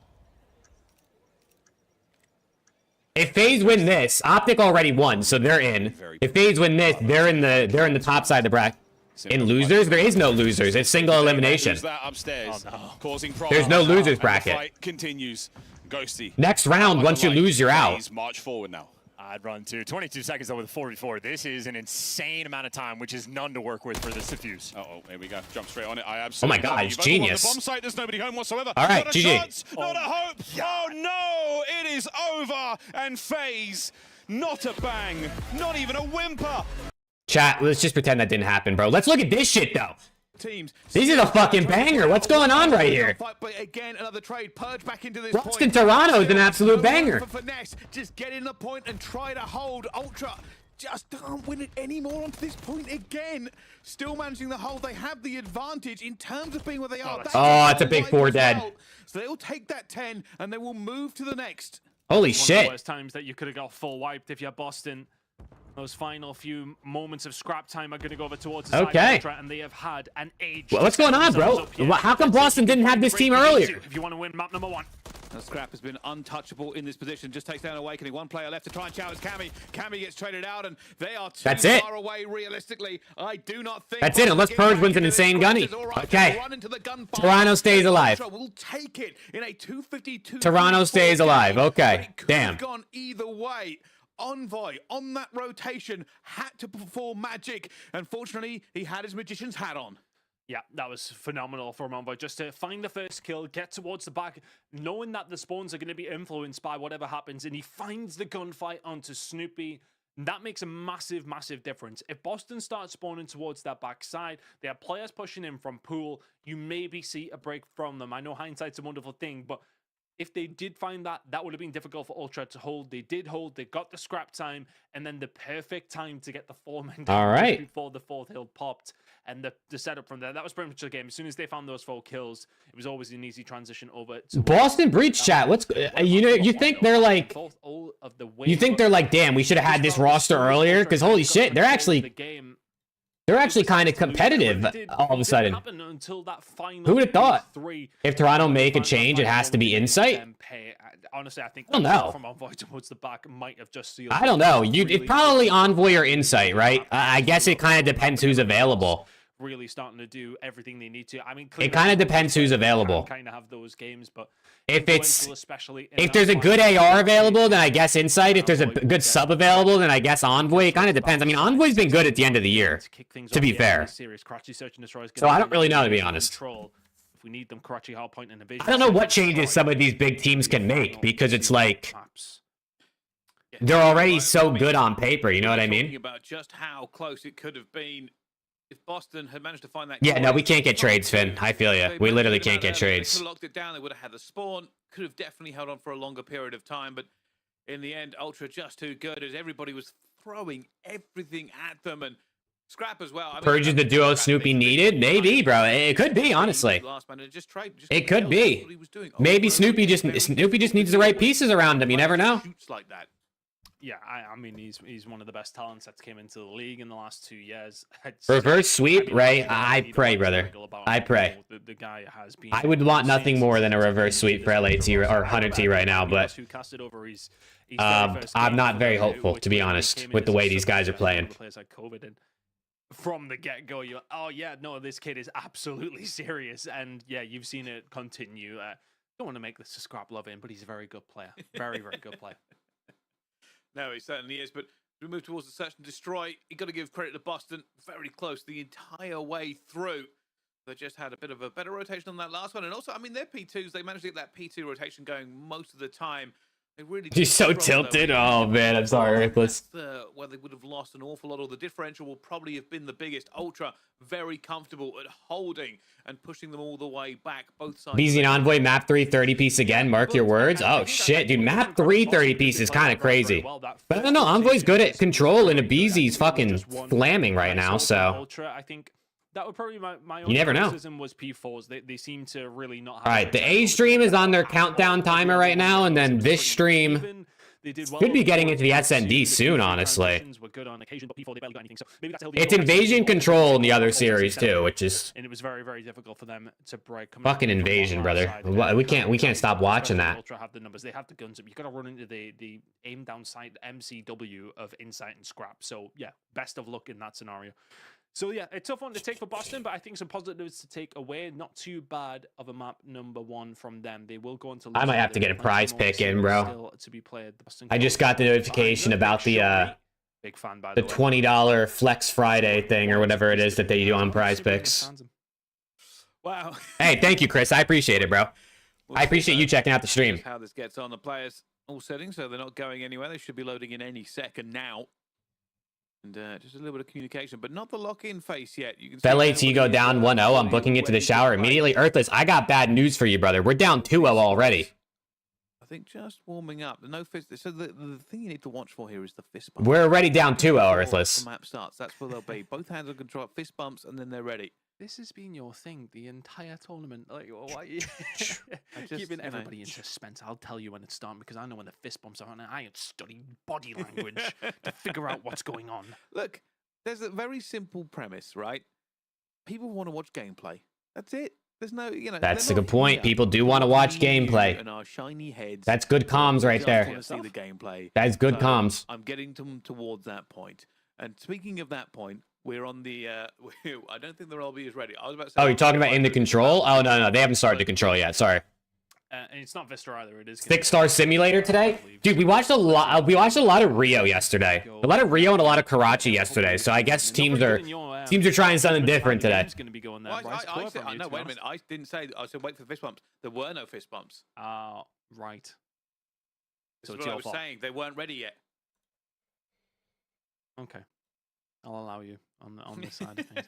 [SPEAKER 1] If FaZe win this, OPTIC already won, so they're in. If FaZe win this, they're in the top side of the bracket. In losers, there is no losers. It's single elimination. There's no losers bracket.
[SPEAKER 10] Continues. Ghosty.
[SPEAKER 1] Next round, once you lose, you're out.
[SPEAKER 10] March forward now.
[SPEAKER 13] I'd run too. 22 seconds over the 44. This is an insane amount of time, which is none to work with for this defuse.
[SPEAKER 10] Uh-oh, here we go. Jump straight on it. I
[SPEAKER 1] Oh
[SPEAKER 10] absolutely.
[SPEAKER 1] my God, it's genius.
[SPEAKER 10] On the bomb site, there's nobody home whatsoever.
[SPEAKER 1] All right,
[SPEAKER 10] not a
[SPEAKER 1] GG.
[SPEAKER 10] chance, not a hope. Oh no, it is over. And FaZe, not a bang, not even a whimper.
[SPEAKER 1] Chat, let's just pretend that didn't happen, bro. Let's look at this shit though.
[SPEAKER 16] Teams.
[SPEAKER 1] This is a fucking banger. What's going on right here?
[SPEAKER 16] But again, another trade. Purge back into this
[SPEAKER 1] Boston Toronto is an absolute banger.
[SPEAKER 16] For finesse, just get in the point and try to hold. Ultra just can't win it anymore onto this point again. Still managing the hold. They have the advantage in terms of being where they are.
[SPEAKER 1] That's a big 4 dead.
[SPEAKER 16] So they'll take that 10 and they will move to the next.
[SPEAKER 1] Holy
[SPEAKER 18] One
[SPEAKER 1] shit.
[SPEAKER 18] of the worst times that you could have got full wiped if you're Boston. Those final few moments of scrap time are going to go over towards the side, and they have had an age.
[SPEAKER 1] Well, what's going on, bro? How come Boston didn't have this team earlier?
[SPEAKER 18] If you want to win map number 1.
[SPEAKER 16] Now, Scrap has been untouchable in this position. Just takes down Awakening. 1 player left to try and challenge Cammy. Cammy gets traded out, and they are too far away realistically. I do not think.
[SPEAKER 1] That's it, unless Purge wins an insane gunny. Okay. Toronto stays alive.
[SPEAKER 16] We'll take it in a 252.
[SPEAKER 1] Toronto stays alive. Okay. Damn.
[SPEAKER 16] Gone either way. Envoy on that rotation had to perform magic. Unfortunately, he had his magician's hat on.
[SPEAKER 18] Yeah, that was phenomenal from Envoy. Just to find the first kill, get towards the back, knowing that the spawns are going to be influenced by whatever happens, and he finds the gunfight onto Snoopy. That makes a massive, massive difference. If Boston starts spawning towards that backside, they have players pushing in from pool, you maybe see a break from them. I know hindsight's a wonderful thing, but if they did find that, that would have been difficult for Ultra to hold. They did hold, they got the scrap time, and then the perfect time to get the 4 men down before the 4th hill popped. And the setup from there, that was pretty much the game. As soon as they found those 4 kills, it was always an easy transition over to
[SPEAKER 1] Boston Breach chat. What's you think they're like damn, we should have had this roster earlier? Because holy shit, they're actually kind of competitive all of a sudden. Who would have thought? If Toronto make a change, it has to be Insight?
[SPEAKER 18] Honestly, I think
[SPEAKER 1] I don't know.
[SPEAKER 18] From Envoy towards the back might have just sealed.
[SPEAKER 1] I don't know. It's probably Envoy or Insight, right? I guess it kind of depends who's available.
[SPEAKER 18] Really starting to do everything they need to. I mean,
[SPEAKER 1] it kind of depends who's available.
[SPEAKER 18] Kind of have those games, but
[SPEAKER 1] if there's a good AR available, then I guess Insight. If there's a good sub available, then I guess Envoy. It kind of depends. I mean, Envoy's been good at the end of the year, to be fair. So I don't really know, to be honest.
[SPEAKER 18] If we need them, Karachi hardpoint and
[SPEAKER 1] I don't know what changes some of these big teams can make, because it's like They're already so good on paper, you know what I
[SPEAKER 16] Talking
[SPEAKER 1] mean?
[SPEAKER 16] about just how close it could have been if Boston had managed to find that.
[SPEAKER 1] Yeah, no, we can't get trades, Finn. I feel you. We literally can't get
[SPEAKER 16] They could
[SPEAKER 1] trades.
[SPEAKER 16] have locked it down. They would have had the spawn. Could have definitely held on for a longer period of time. But in the end, Ultra just too good as everybody was throwing everything at them. And Scrap as well. I mean,
[SPEAKER 1] Purge is the duo Snoopy needed? Maybe, bro. It could be, honestly. It could be. Maybe Snoopy just needs the right pieces around him. You never know.
[SPEAKER 16] Like that.
[SPEAKER 18] Yeah, I mean, he's one of the best talents that's came into the league in the last 2 years.
[SPEAKER 1] Reverse sweep, right? I pray, brother. I pray.
[SPEAKER 18] The guy has been.
[SPEAKER 1] I would want nothing more than a reverse sweep for LAT or Hunter T right now, but I'm not very hopeful, to be honest, with the way these guys are playing.
[SPEAKER 18] Players like COVID and from the get-go, you're oh yeah, no, this kid is absolutely serious, and yeah, you've seen it continue. Don't want to make this a scrap love in, but he's a very good player, very good player.
[SPEAKER 16] No, he certainly is. But we move towards the search and destroy. You got to give credit to Boston. Very close the entire way through. They just had a bit of a better rotation on that last one, and also, I mean, their P2s. They managed to get that P2 rotation going most of the time. They really.
[SPEAKER 1] He's so tilted. Oh man, I'm sorry, Earthless.
[SPEAKER 16] Where they would have lost an awful lot, or the differential will probably have been the biggest. Ultra very comfortable at holding and pushing them all the way back, both sides.
[SPEAKER 1] BZ and Envoy, map 3 30 piece again. Mark your words. Oh shit, dude, map 3 30 piece is kind of crazy. But I don't know, Envoy's good at control, and BZ's fucking flamming right now. So
[SPEAKER 18] Ultra, I think that would probably my
[SPEAKER 1] you never know.
[SPEAKER 18] criticism was P4s. They seem to really not have.
[SPEAKER 1] All right, the A stream is on their countdown timer right now, and then this stream could be getting into the SND soon, honestly. It's invasion control in the other series too, which is
[SPEAKER 18] and it was very difficult for them to break.
[SPEAKER 1] Fucking invasion, brother. We can't stop watching that.
[SPEAKER 18] Ultra have the numbers. They have the guns up. You got to run into the aim down sight MCW of Insight and Scrap. So yeah, best of luck in that scenario. So yeah, a tough one to take for Boston, but I think some positives to take away. Not too bad of a map number 1 from them. They will go on to.
[SPEAKER 1] I might have to get a prize pick in, bro. I just got the notification about the
[SPEAKER 18] big fan, by
[SPEAKER 1] the $20 Flex Friday thing or whatever it is that they do on prize picks.
[SPEAKER 16] Wow.
[SPEAKER 1] Hey, thank you, Chris. I appreciate it, bro. I appreciate you checking out the stream.
[SPEAKER 16] How this gets on. The players all setting, so they're not going anywhere. They should be loading in any second now. And just a little bit of communication, but not the lock-in face yet. You can see
[SPEAKER 1] LAT go down 1-0. I'm booking it to the shower immediately. Earthless, I got bad news for you, brother. We're down 2-0 already.
[SPEAKER 16] I think just warming up. No fist. So the thing you need to watch for here is the fist bump.
[SPEAKER 1] We're already down 2-0, Earthless.
[SPEAKER 16] The map starts. That's where they'll be. Both hands on control, fist bumps, and then they're ready.
[SPEAKER 18] This has been your thing the entire tournament. Like, why keeping everybody in suspense? I'll tell you when it's starting because I know when the fist bumps are on. I have studied body language to figure out what's going on.
[SPEAKER 16] Look, there's a very simple premise, right? People want to watch gameplay. That's it. There's no,
[SPEAKER 1] That's a good point. People do want to watch gameplay.
[SPEAKER 16] And our shiny heads.
[SPEAKER 1] That's good comms right there.
[SPEAKER 16] Want to see the gameplay.
[SPEAKER 1] That's good comms.
[SPEAKER 16] I'm getting towards that point. And speaking of that point, we're on the. I don't think the LB is ready. I was about to say.
[SPEAKER 1] Oh, you're talking about in the control? Oh no, they haven't started the control yet. Sorry.
[SPEAKER 18] And it's not Vista either. It is
[SPEAKER 1] 6-star simulator today, dude. We watched a lot. We watched a lot of Rio yesterday. A lot of Rio and a lot of Karachi yesterday. So I guess teams are trying something different today.
[SPEAKER 16] I know. Wait a minute. I didn't say. I said wait for the fist bumps. There were no fist bumps.
[SPEAKER 18] Right.
[SPEAKER 16] So it's what I was saying. They weren't ready yet.
[SPEAKER 18] Okay. I'll allow you on this side of things.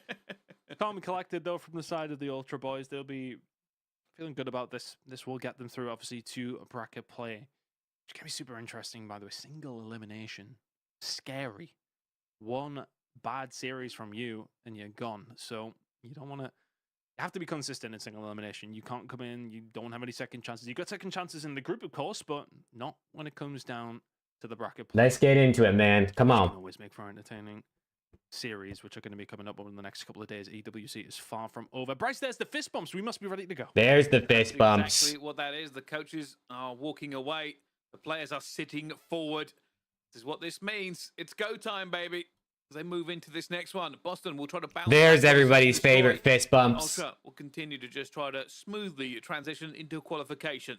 [SPEAKER 18] Calm and collected though from the side of the Ultra boys. They'll be feeling good about this. This will get them through obviously to a bracket play, which can be super interesting by the way. Single elimination, scary. One bad series from you and you're gone. So you don't want to. You have to be consistent in single elimination. You can't come in. You don't have any second chances. You got second chances in the group, of course, but not when it comes down to the bracket play.
[SPEAKER 1] Let's get into it, man. Come on.
[SPEAKER 18] Always make for entertaining series, which are going to be coming up over the next couple of days. EWC is far from over. Bryce, there's the fist bumps. We must be ready to go.
[SPEAKER 1] There's the fist bumps.
[SPEAKER 16] Exactly what that is. The coaches are walking away. The players are sitting forward. This is what this means. It's go time, baby. As they move into this next one, Boston will try to bounce.
[SPEAKER 1] There's everybody's favorite fist bumps.
[SPEAKER 16] Ultra will continue to just try to smoothly transition into qualification.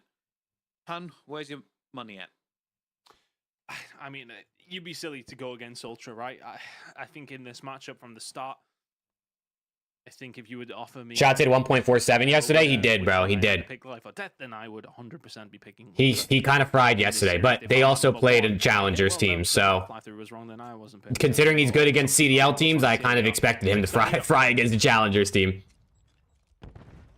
[SPEAKER 16] Hun, where's your money at?
[SPEAKER 18] I mean, you'd be silly to go against Ultra, right? I think in this matchup from the start, I think if you would offer me...
[SPEAKER 1] Shots hit 1.47 yesterday. He did, bro. He did.
[SPEAKER 18] Pick life or death, then I would 100% be picking...
[SPEAKER 1] He kind of fried yesterday, but they also played a Challengers team, so... Considering he's good against CDL teams, I kind of expected him to fry against the Challengers team.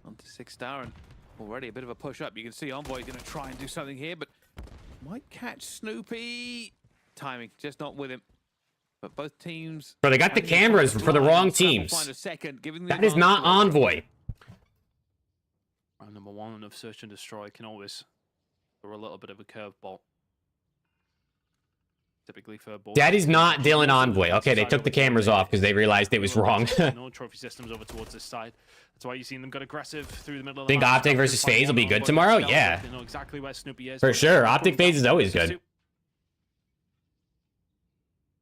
[SPEAKER 16] On to 6-star, and already a bit of a push-up. You can see Envoy going to try and do something here, but might catch Snoopy. Timing, just not with him. But both teams...
[SPEAKER 1] Bro, they got the cameras for the wrong teams. That is not Envoy.
[SPEAKER 18] Round number 1 of Search and Destroy can always throw a little bit of a curveball. Typically for ball.
[SPEAKER 1] That is not Dylan Envoy. Okay, they took the cameras off because they realized it was wrong.
[SPEAKER 18] No trophy systems over towards this side. That's why you've seen them got aggressive through the middle of the
[SPEAKER 1] Think
[SPEAKER 18] map.
[SPEAKER 1] Optic versus FaZe will be good tomorrow? Yeah.
[SPEAKER 18] They know exactly where Snoopy is.
[SPEAKER 1] For sure. Optic FaZe is always good.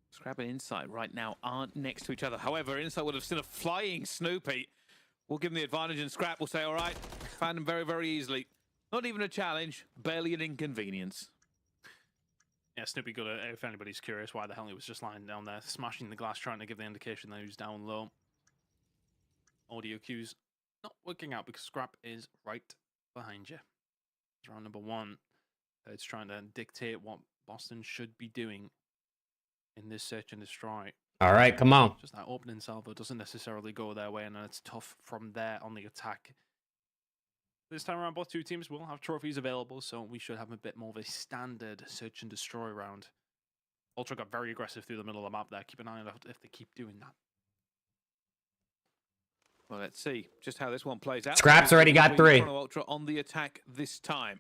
[SPEAKER 16] Scrap and Insight right now aren't next to each other. However, Insight would have seen a flying Snoopy. We'll give him the advantage, and Scrap will say, all right, found him very, very easily. Not even a challenge, barely an inconvenience.
[SPEAKER 18] Yeah, Snoopy got a, if anybody's curious why the hell he was just lying down there, smashing the glass, trying to give the indication that he was down low. Audio cues not working out because Scrap is right behind you. It's round number 1. It's trying to dictate what Boston should be doing in this Search and Destroy.
[SPEAKER 1] All right, come on.
[SPEAKER 18] Just that opening salvo doesn't necessarily go their way, and then it's tough from there on the attack. This time around, both two teams will have trophies available, so we should have a bit more of a standard Search and Destroy round. Ultra got very aggressive through the middle of the map there. Keep an eye out if they keep doing that.
[SPEAKER 16] Well, let's see just how this one plays out.
[SPEAKER 1] Scrap's already got 3.
[SPEAKER 16] Ultra on the attack this time.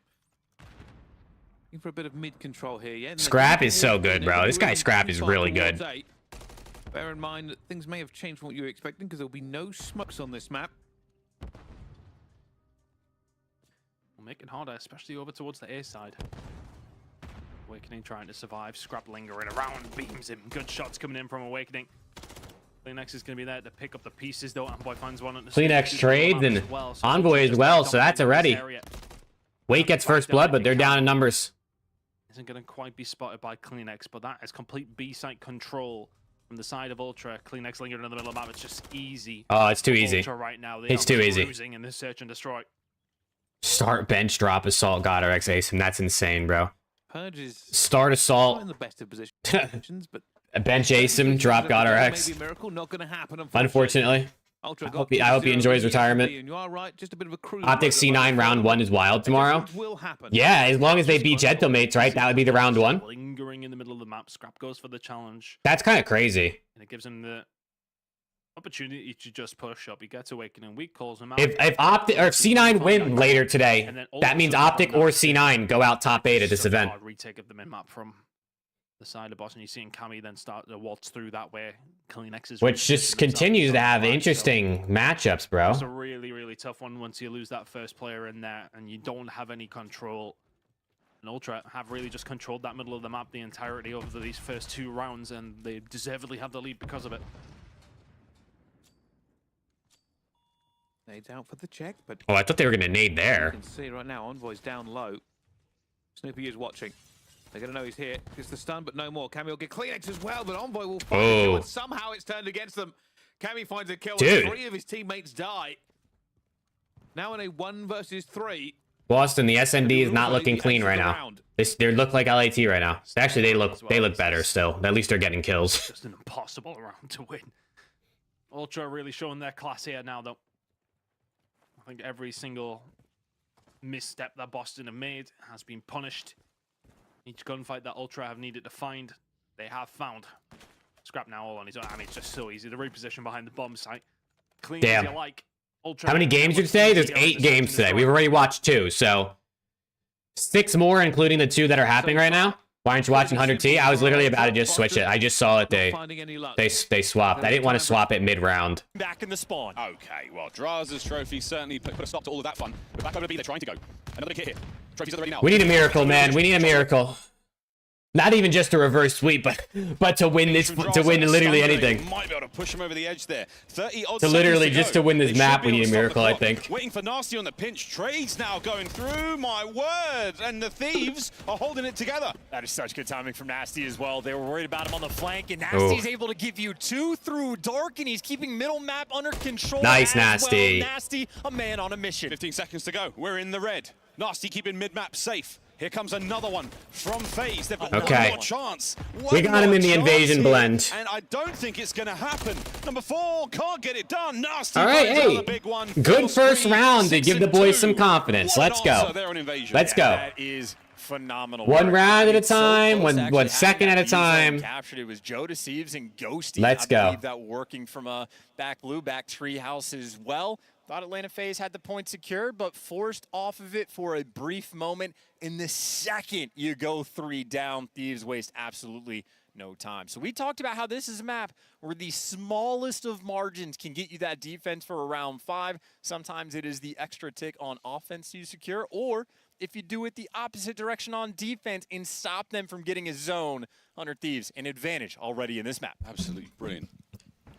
[SPEAKER 16] Looking for a bit of mid control here, yeah.
[SPEAKER 1] Scrap is so good, bro. This guy Scrap is really good.
[SPEAKER 16] Bear in mind that things may have changed from what you were expecting because there'll be no smokes on this map.
[SPEAKER 18] Will make it harder, especially over towards the A side. Awakening trying to survive. Scrap lingering around, beams him. Good shots coming in from Awakening. Kleenex is going to be there to pick up the pieces, though. Envoy finds one.
[SPEAKER 1] Kleenex trades and Envoy as well, so that's already. Wait gets first blood, but they're down in numbers.
[SPEAKER 18] Isn't going to quite be spotted by Kleenex, but that is complete B-site control from the side of Ultra. Kleenex lingering in the middle of the map. It's just easy.
[SPEAKER 1] Oh, it's too easy.
[SPEAKER 18] Ultra right now.
[SPEAKER 1] It's too easy.
[SPEAKER 18] Losing in this Search and Destroy.
[SPEAKER 1] Start bench drop assault God RX ASIM. That's insane, bro.
[SPEAKER 16] Purge is
[SPEAKER 1] start assault.
[SPEAKER 16] not in the best of positions, but
[SPEAKER 1] a bench ASIM drop God RX.
[SPEAKER 16] Maybe a miracle, not going to happen.
[SPEAKER 1] Unfortunately.
[SPEAKER 16] Ultra
[SPEAKER 1] I hope he enjoys retirement.
[SPEAKER 16] You are right, just a bit of a cruise
[SPEAKER 1] Optic C9 round 1 is wild tomorrow. Yeah, as long as they beat Gentlemates, right? That would be the round 1.
[SPEAKER 18] Lingering in the middle of the map. Scrap goes for the challenge.
[SPEAKER 1] That's kind of crazy.
[SPEAKER 18] And it gives him the opportunity to just push up. He gets Awakening. Weak calls him out.
[SPEAKER 1] If Optic or if C9 win later today, that means Optic or C9 go out top 8 at this event.
[SPEAKER 18] Retake of the min map from the side of Boston. You're seeing Cammy then start to waltz through that way. Kleenex is
[SPEAKER 1] which just continues to have interesting matchups, bro.
[SPEAKER 18] It's a really, really tough one once you lose that first player in there and you don't have any control. And Ultra have really just controlled that middle of the map the entirety of these first 2 rounds, and they deservedly have the lead because of it.
[SPEAKER 16] Nades out for the check, but
[SPEAKER 1] oh, I thought they were gonna nade there.
[SPEAKER 16] You can see right now, Envoy's down low. Snoopy is watching. They're gonna know he's here. It's the stun, but no more. Cammy will get Kleenex as well, but Envoy will find a kill, and somehow it's turned against them. Cammy finds a kill, and 3 of his teammates die. Now in a 1 versus 3.
[SPEAKER 1] Boston, the SND is not looking clean right now. They look like LAT right now. Actually, they look better still. At least they're getting kills.
[SPEAKER 18] It's just an impossible round to win. Ultra really showing their class here now, though. I think every single misstep that Boston have made has been punished. Each gunfight that Ultra have needed to find, they have found. Scrap now all on his own, and it's just so easy to reposition behind the bomb site. Clean as you like. Ultra.
[SPEAKER 1] How many games did you say? There's 8 games today. We've already watched 2, so 6 more, including the 2 that are happening right now. Why aren't you watching 100T? I was literally about to just switch it. I just saw it. They swapped. I didn't want to swap it mid-round.
[SPEAKER 10] Back in the spawn. Okay, well, Draz's trophy certainly put a stop to all of that fun. We're back over to B. They're trying to go. Another big hit here. Trophies are ready now.
[SPEAKER 1] We need a miracle, man. We need a miracle. Not even just a reverse sweep, but to win this, to win literally anything.
[SPEAKER 10] Might be able to push him over the edge there. 30 odd
[SPEAKER 1] To literally
[SPEAKER 10] seconds
[SPEAKER 1] just to win this map, we need a miracle, I think.
[SPEAKER 10] Waiting for Nasty on the pinch. Trades now going through. My word! And the Thieves are holding it together.
[SPEAKER 13] That is such good timing from Nasty as well. They were worried about him on the flank, and Nasty's able to give you 2 through dark, and he's keeping middle map under control.
[SPEAKER 1] Nice, Nasty.
[SPEAKER 13] Well. Nasty, a man on a mission.
[SPEAKER 10] 15 seconds to go. We're in the red. Nasty keeping mid-map safe. Here comes another one from FaZe. They've got one more chance.
[SPEAKER 1] We got him in the invasion blend.
[SPEAKER 10] And I don't think it's going to happen. Number 4 can't get it done. Nasty.
[SPEAKER 1] All right, hey, good first round to give the boys some confidence. Let's go. Let's go.
[SPEAKER 13] That is phenomenal.
[SPEAKER 1] One round at a time,
[SPEAKER 13] So
[SPEAKER 1] one second at a time.
[SPEAKER 13] Captured. It was Joe Deceives and Ghosty.
[SPEAKER 1] Let's
[SPEAKER 13] I
[SPEAKER 1] go.
[SPEAKER 13] believe that working from a back blue, back treehouse as well. Thought Atlanta FaZe had the point secured, but forced off of it for a brief moment. In the second you go 3 down, Thieves waste absolutely no time. So we talked about how this is a map where the smallest of margins can get you that defense for a round 5. Sometimes it is the extra tick on offense you secure, or if you do it the opposite direction on defense and stop them from getting a zone, 100 Thieves an advantage already in this map.
[SPEAKER 10] Absolutely brilliant.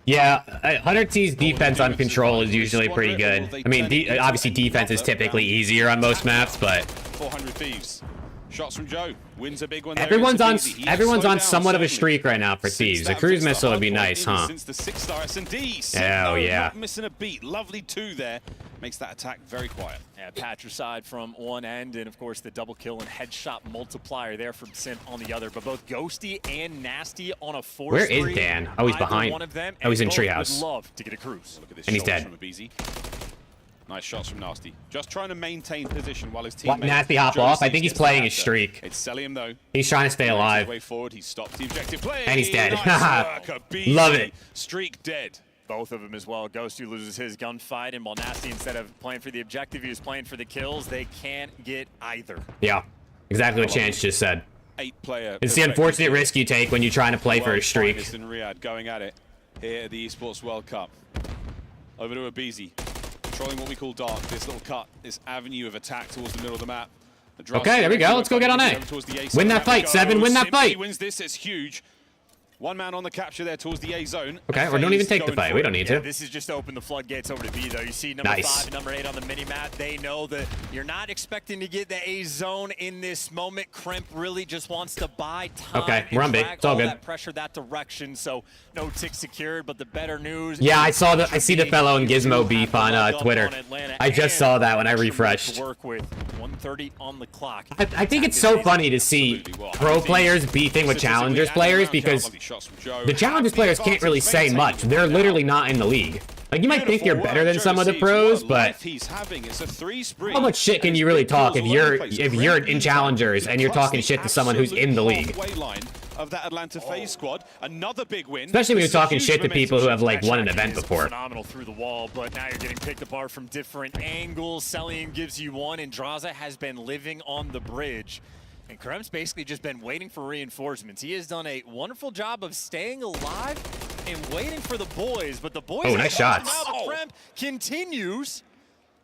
[SPEAKER 1] Yeah, 100 T's defense on control is usually pretty good. I mean, obviously defense is typically easier on most maps, but
[SPEAKER 10] 400 Thieves. Shots from Joe. Wins a big one.
[SPEAKER 1] everyone's on somewhat of a streak right now for Thieves. A cruise missile would be nice, huh?
[SPEAKER 10] Since the 6-star S&D.
[SPEAKER 1] Oh yeah.
[SPEAKER 10] Not missing a beat. Lovely 2 there. Makes that attack very quiet.
[SPEAKER 13] Yeah, patricide from one end, and of course the double kill and headshot multiplier there from Simp on the other. But both Ghosty and Nasty on a force.
[SPEAKER 1] Where is Dan? Oh, he's behind.
[SPEAKER 13] One of them,
[SPEAKER 1] oh, he's in
[SPEAKER 13] both
[SPEAKER 1] treehouse.
[SPEAKER 13] would love to get a cruise.
[SPEAKER 10] Look at this
[SPEAKER 1] and he's
[SPEAKER 10] shots
[SPEAKER 1] dead.
[SPEAKER 10] from Abizi. Nice shots from Nasty. Just trying to maintain position while his team.
[SPEAKER 1] Nasty hop off? I think he's playing his streak.
[SPEAKER 10] It's Celium though.
[SPEAKER 1] He's trying to stay alive.
[SPEAKER 10] Way forward. He stops the objective play.
[SPEAKER 1] And he's dead.
[SPEAKER 10] Nice work, Abizi.
[SPEAKER 1] Love it.
[SPEAKER 10] Streak dead.
[SPEAKER 13] Both of them as well. Ghosty loses his gunfight, and while Nasty, instead of playing for the objective, he was playing for the kills. They can't get either.
[SPEAKER 1] Yeah, exactly what Chance just said.
[SPEAKER 10] 8-player.
[SPEAKER 1] It's the unfortunate risk you take when you're trying to play for a streak.
[SPEAKER 10] In Riyadh going at it here at the Esports World Cup. Over to Abizi. Controlling what we call dark. This little cut, this avenue of attack towards the middle of the map.
[SPEAKER 1] Okay, there we go. Let's go get on A. Win that fight, Seven. Win that fight.
[SPEAKER 10] Wins this. It's huge. One man on the capture there towards the A zone.
[SPEAKER 1] Okay, or don't even take the fight. We don't need to.
[SPEAKER 13] This is just to open the floodgates over to B, though. You see number 5 and number 8 on the mini-map. They know that you're not expecting to get the A zone in this moment. Kremp really just wants to buy time.
[SPEAKER 1] Okay, we're on B. It's all good.
[SPEAKER 13] That pressure that direction, so no tick secured. But the better news.
[SPEAKER 1] Yeah, I see the fellow in Gizmo beef on Twitter. I just saw that when I refreshed.
[SPEAKER 13] Work with 1:30 on the clock.
[SPEAKER 1] I think it's so funny to see pro players beefing with challengers players because the challengers players can't really say much. They're literally not in the league. Like, you might think you're better than some of the pros, but how much shit can you really talk if you're in challengers and you're talking shit to someone who's in the league?
[SPEAKER 10] Of that Atlanta FaZe squad, another big win.
[SPEAKER 1] Especially when you're talking shit to people who have like won an event before.
[SPEAKER 13] Phenomenal through the wall, but now you're getting picked apart from different angles. Celium gives you one, and Draza has been living on the bridge. And Kremp's basically just been waiting for reinforcements. He has done a wonderful job of staying alive and waiting for the boys, but the boys.
[SPEAKER 1] Oh, nice shots.
[SPEAKER 13] Now the Kremp continues.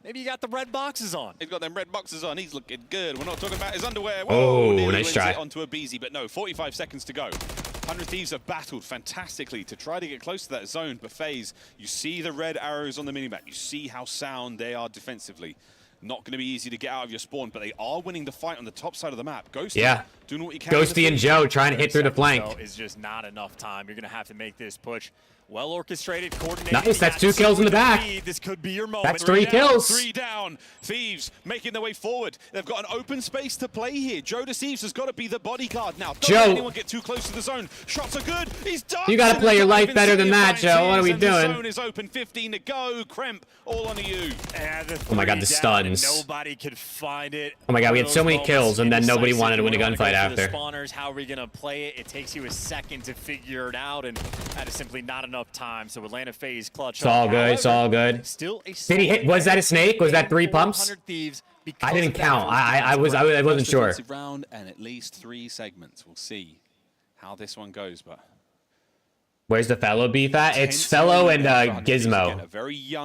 [SPEAKER 13] Maybe you got the red boxes on.
[SPEAKER 10] He's got them red boxes on. He's looking good. We're not talking about his underwear.
[SPEAKER 1] Whoa,
[SPEAKER 10] Whoa,
[SPEAKER 1] nice try.
[SPEAKER 10] Onto Abizi, but no, 45 seconds to go. 100 Thieves have battled fantastically to try to get close to that zone, but FaZe, you see the red arrows on the minimap. You see how sound they are defensively. Not going to be easy to get out of your spawn, but they are winning the fight on the top side of the map. Ghosty, doing what you can.
[SPEAKER 1] Ghosty and Joe trying to hit through the flank.
[SPEAKER 13] Is just not enough time. You're going to have to make this push. Well orchestrated, coordinated.
[SPEAKER 1] Nice, that's 2 kills in the back.
[SPEAKER 13] This could be your moment.
[SPEAKER 1] That's 3 kills.
[SPEAKER 10] 3 down. Thieves making their way forward. They've got an open space to play here. Joe Deceives has got to be the bodyguard now. Don't let anyone get too close to the zone. Shots are good. He's done.
[SPEAKER 1] You got to play your life better than that, Joe. What are we doing?
[SPEAKER 10] The zone is open. 15 to go. Kremp, all on you.
[SPEAKER 1] Oh my God, the stuns.
[SPEAKER 13] Nobody could find it.
[SPEAKER 1] Oh my God, we had so many kills and then nobody wanted to win a gunfight after.
[SPEAKER 13] Spawners, how are we going to play it? It takes you a second to figure it out, and that is simply not enough time. So Atlanta FaZe clutch.
[SPEAKER 1] It's all good. It's all good.
[SPEAKER 13] Still a
[SPEAKER 1] Did he hit? Was that a snake? Was that 3 pumps? I didn't count. I wasn't sure.
[SPEAKER 10] Round and at least 3 segments. We'll see how this one goes, but.
[SPEAKER 1] Where's the fellow beef at? It's Fellow and Gizmo.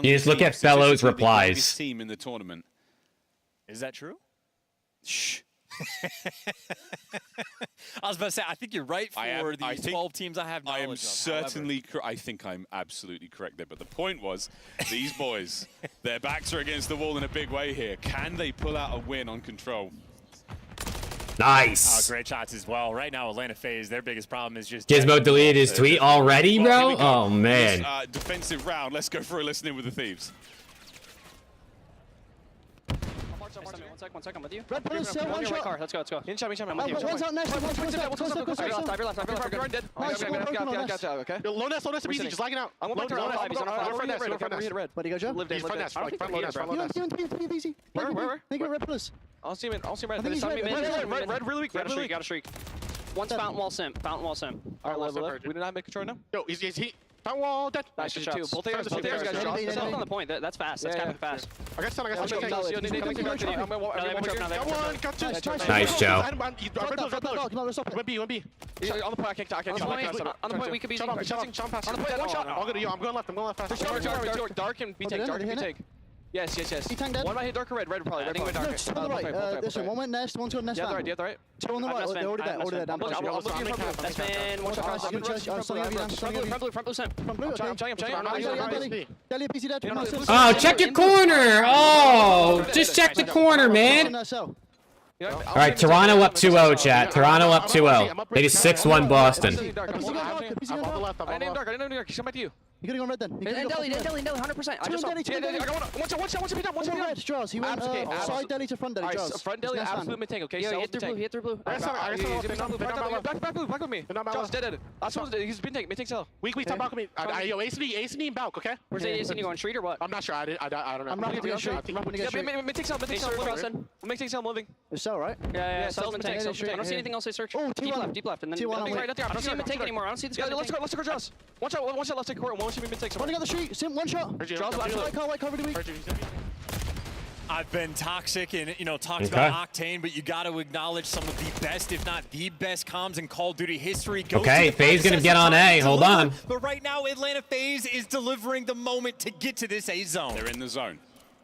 [SPEAKER 1] You just look at Fellow's replies.
[SPEAKER 10] Team in the tournament.
[SPEAKER 13] Is that true?
[SPEAKER 10] Shh.
[SPEAKER 13] I was about to say, I think you're right for the 12 teams I have knowledge
[SPEAKER 10] I am
[SPEAKER 13] of.
[SPEAKER 10] certainly, I think I'm absolutely correct there. But the point was, these boys, their backs are against the wall in a big way here. Can they pull out a win on Control?
[SPEAKER 1] Nice.
[SPEAKER 13] Oh, great shots as well. Right now, Atlanta FaZe, their biggest problem is just...
[SPEAKER 1] Gizmo deleted his tweet already, bro? Oh, man.
[SPEAKER 10] This, defensive round. Let's go for a listen in with the Thieves.
[SPEAKER 11] One second, I'm with you.
[SPEAKER 22] Red pillars,
[SPEAKER 11] One
[SPEAKER 22] one shot.
[SPEAKER 11] car. Let's go.
[SPEAKER 22] In shot, I'm with you. One's out next. One's left.
[SPEAKER 11] Dive your left.
[SPEAKER 22] Okay.
[SPEAKER 23] Low nest, easy, just lagging out.
[SPEAKER 11] I'm going back to
[SPEAKER 22] red. Where'd he go, Joe?
[SPEAKER 23] He's front nest, front low nest.
[SPEAKER 22] Easy.
[SPEAKER 11] Where?
[SPEAKER 22] They got red pillars.
[SPEAKER 11] I don't see him red.
[SPEAKER 22] I think he's red.
[SPEAKER 23] Red really weak.
[SPEAKER 11] You got a shriek. One's fountain wall sim. Alright, left. We did not make control now?
[SPEAKER 23] Yo, he's fountain wall dead.
[SPEAKER 11] Nice shots. Both guys got on the point. That's fast. That's kind of fast.
[SPEAKER 23] I got stun.
[SPEAKER 11] Got one.
[SPEAKER 1] Nice, Joe.
[SPEAKER 23] One B.
[SPEAKER 11] On the point, I can't. On the point, we could be. On the point, one shot.
[SPEAKER 23] I'm going left fast.
[SPEAKER 11] Dark and B take. Yes.
[SPEAKER 22] He tanked dead.
[SPEAKER 11] One might hit dark or red. Red probably.
[SPEAKER 22] No, just on the right. This one went nest. One's got nest.
[SPEAKER 11] Yeah, the right.
[SPEAKER 22] Two on the right. They're already there.
[SPEAKER 11] I'm looking for blue. That's man. One shot. Front blue.
[SPEAKER 22] From blue.
[SPEAKER 11] I'm trying.
[SPEAKER 22] Deli PC dead.
[SPEAKER 1] Oh, check your corner. Oh, just check the corner, man. All right, Toronto up 2-0, chat. Toronto up 2-0. They just 6-1 Boston.
[SPEAKER 11] I named dark. Come back to you.
[SPEAKER 22] You could have gone red then.
[SPEAKER 11] And Deli, 100%. I just saw. I got one shot. One shot.
[SPEAKER 22] Red, Jaws. He went side Deli to front Deli, Jaws.
[SPEAKER 11] Front Deli, absolute mid tank, okay?
[SPEAKER 22] Yo,
[SPEAKER 11] hit through blue. Back blue. Jaws, dead. Last one, he's mid tank cell.
[SPEAKER 23] Weak, top balcony. Yo, Ace and E and Balk, okay?
[SPEAKER 11] Where's Ace and E going, street or what?
[SPEAKER 23] I'm not sure. I don't know.
[SPEAKER 22] I'm not going to get street.
[SPEAKER 11] Mid tank cell, mid tank cell moving.
[SPEAKER 22] It's cell, right?
[SPEAKER 11] Yeah, cell's mid tank. I don't see anything else I search.
[SPEAKER 22] Oh,
[SPEAKER 11] deep left, and then right there. I don't see him mid tank anymore. I don't see this guy. Let's go, Jaws. One shot, left take court. One should be mid tank.
[SPEAKER 22] One got the street. Sim, one shot. White car, really weak.
[SPEAKER 13] I've been toxic and, talked about Octane, but you got to acknowledge some of the best, if not the best comms in Call of Duty history.
[SPEAKER 1] Okay, FaZe gonna get on A. Hold on.
[SPEAKER 13] But right now, Atlanta FaZe is delivering the moment to get to this A zone.
[SPEAKER 10] They're in the zone.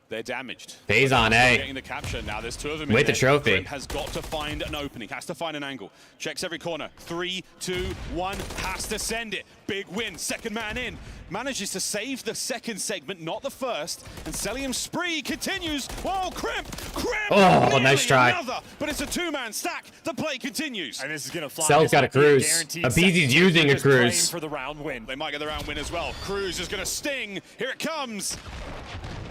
[SPEAKER 10] They're damaged.
[SPEAKER 1] FaZe on A.
[SPEAKER 10] Getting the capture. Now there's two of them.
[SPEAKER 1] With the trophy.
[SPEAKER 10] Trent has got to find an opening. Has to find an angle. Checks every corner. 3, 2, 1. Has to send it. Big win. Second man in. Manages to save the second segment, not the first. And Celium's spree continues. Whoa, Crimp!
[SPEAKER 1] Oh, nice try.
[SPEAKER 10] Another, but it's a two-man stack. The play continues.
[SPEAKER 13] And this is going to fly.
[SPEAKER 1] Cell's got a cruise. Abeezy's using a cruise.
[SPEAKER 13] For the round win.
[SPEAKER 10] They might get the round win as well. Cruise is going to sting. Here it comes.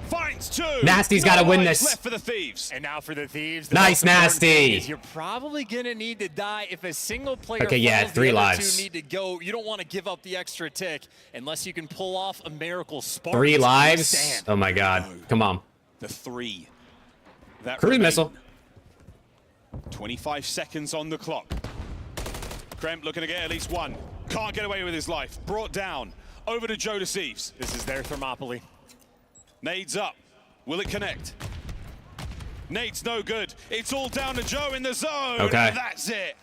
[SPEAKER 10] Finds two.
[SPEAKER 1] Nasty's got to win this.
[SPEAKER 10] Left for the Thieves.
[SPEAKER 13] And now for the Thieves.
[SPEAKER 1] Nice, Nasty.
[SPEAKER 13] You're probably going to need to die if a single player
[SPEAKER 1] okay, yeah, 3 lives.
[SPEAKER 13] Two need to go. You don't want to give up the extra tick unless you can pull off a miracle spark.
[SPEAKER 1] 3 lives? Oh, my God. Come on.
[SPEAKER 10] The 3. That
[SPEAKER 1] cruise missile.
[SPEAKER 10] 25 seconds on the clock. Kremp looking to get at least one. Can't get away with his life. Brought down. Over to Joe Deceives.
[SPEAKER 13] This is their Thermopylae.
[SPEAKER 10] Nades up. Will it connect? Nades no good. It's all down to Joe in the zone.
[SPEAKER 1] Okay.
[SPEAKER 10] That's it.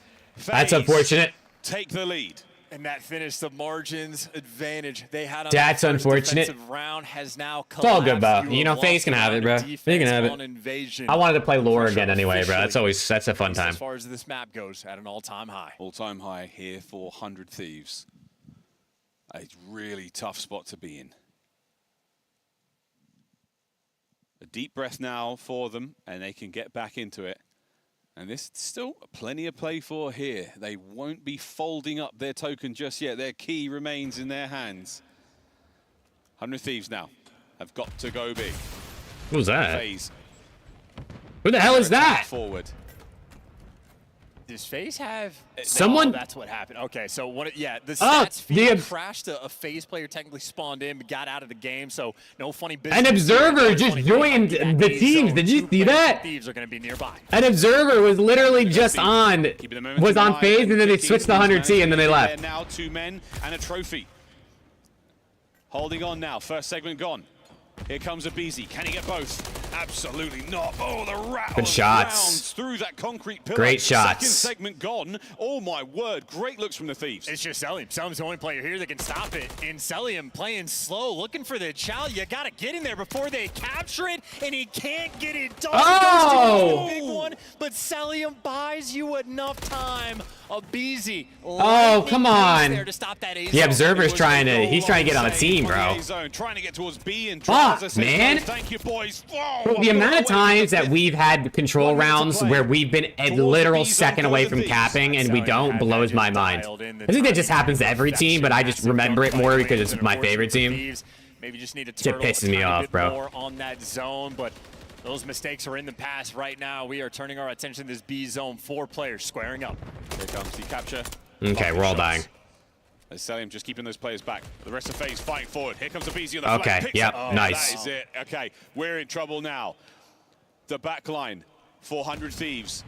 [SPEAKER 1] That's unfortunate.
[SPEAKER 10] Take the lead.
[SPEAKER 13] And that finished the margins advantage they had on
[SPEAKER 1] that's
[SPEAKER 13] the
[SPEAKER 1] unfortunate.
[SPEAKER 13] Round has now
[SPEAKER 1] it's all good, bro. FaZe can have it, bro. They can have it.
[SPEAKER 13] Invasion.
[SPEAKER 1] I wanted to play lore again anyway, bro. That's a fun time.
[SPEAKER 13] As far as this map goes, at an all-time high.
[SPEAKER 10] All-time high here for 100 Thieves. A really tough spot to be in. A deep breath now for them, and they can get back into it. And there's still plenty of play for here. They won't be folding up their token just yet. Their key remains in their hands. 100 Thieves now have got to go big.
[SPEAKER 1] What was that?
[SPEAKER 10] FaZe.
[SPEAKER 1] Who the hell is that?
[SPEAKER 10] Forward.
[SPEAKER 13] Does FaZe have
[SPEAKER 1] someone?
[SPEAKER 13] Oh, that's what happened. Okay, so the stats feed crashed. A FaZe player technically spawned in, but got out of the game. So no funny business.
[SPEAKER 1] An observer just joined the teams. Did you see that?
[SPEAKER 13] Thieves are going to be nearby.
[SPEAKER 1] An observer was literally just on FaZe, and then they switched to 100T, and then they left.
[SPEAKER 10] Now 2 men and a trophy. Holding on now. First segment gone. Here comes Abeezy. Can he get both? Absolutely not. Oh, the rattle.
[SPEAKER 1] Good shots.
[SPEAKER 10] Rounds through that concrete pillar.
[SPEAKER 1] Great shots.
[SPEAKER 10] Second segment gone. Oh my word. Great looks from the Thieves.
[SPEAKER 13] It's just Celium. Celium's the only player here that can stop it. And Celium playing slow, looking for the chow. You got to get in there before they capture it, and he can't get it done.
[SPEAKER 1] Oh!
[SPEAKER 13] Big one, but but Celium buys you enough time. Abizi.
[SPEAKER 1] Oh, come on.
[SPEAKER 13] There to stop that
[SPEAKER 1] The Observer's trying to, he's trying to get on the team, bro.
[SPEAKER 10] Trying to get towards B and
[SPEAKER 1] Fuck, man.
[SPEAKER 10] Thank you, boys.
[SPEAKER 1] The amount of times that we've had control rounds where we've been a literal second away from capping and we don't blows my mind. I think that just happens to every team, but I just remember it more because it's my favorite team.
[SPEAKER 13] Maybe just need to
[SPEAKER 1] It pisses me off, bro.
[SPEAKER 13] more on that zone, but those mistakes are in the past right now. We are turning our attention to this B zone. 4 players squaring up.
[SPEAKER 10] Here comes the capture.
[SPEAKER 1] Okay, we're all dying.
[SPEAKER 10] As Celium just keeping those players back. The rest of FaZe fighting forward. Here comes Abizi on the
[SPEAKER 1] Okay,
[SPEAKER 10] flank.
[SPEAKER 1] yep, nice.
[SPEAKER 10] That is it. Okay, we're in trouble now. The back line, 400 Thieves.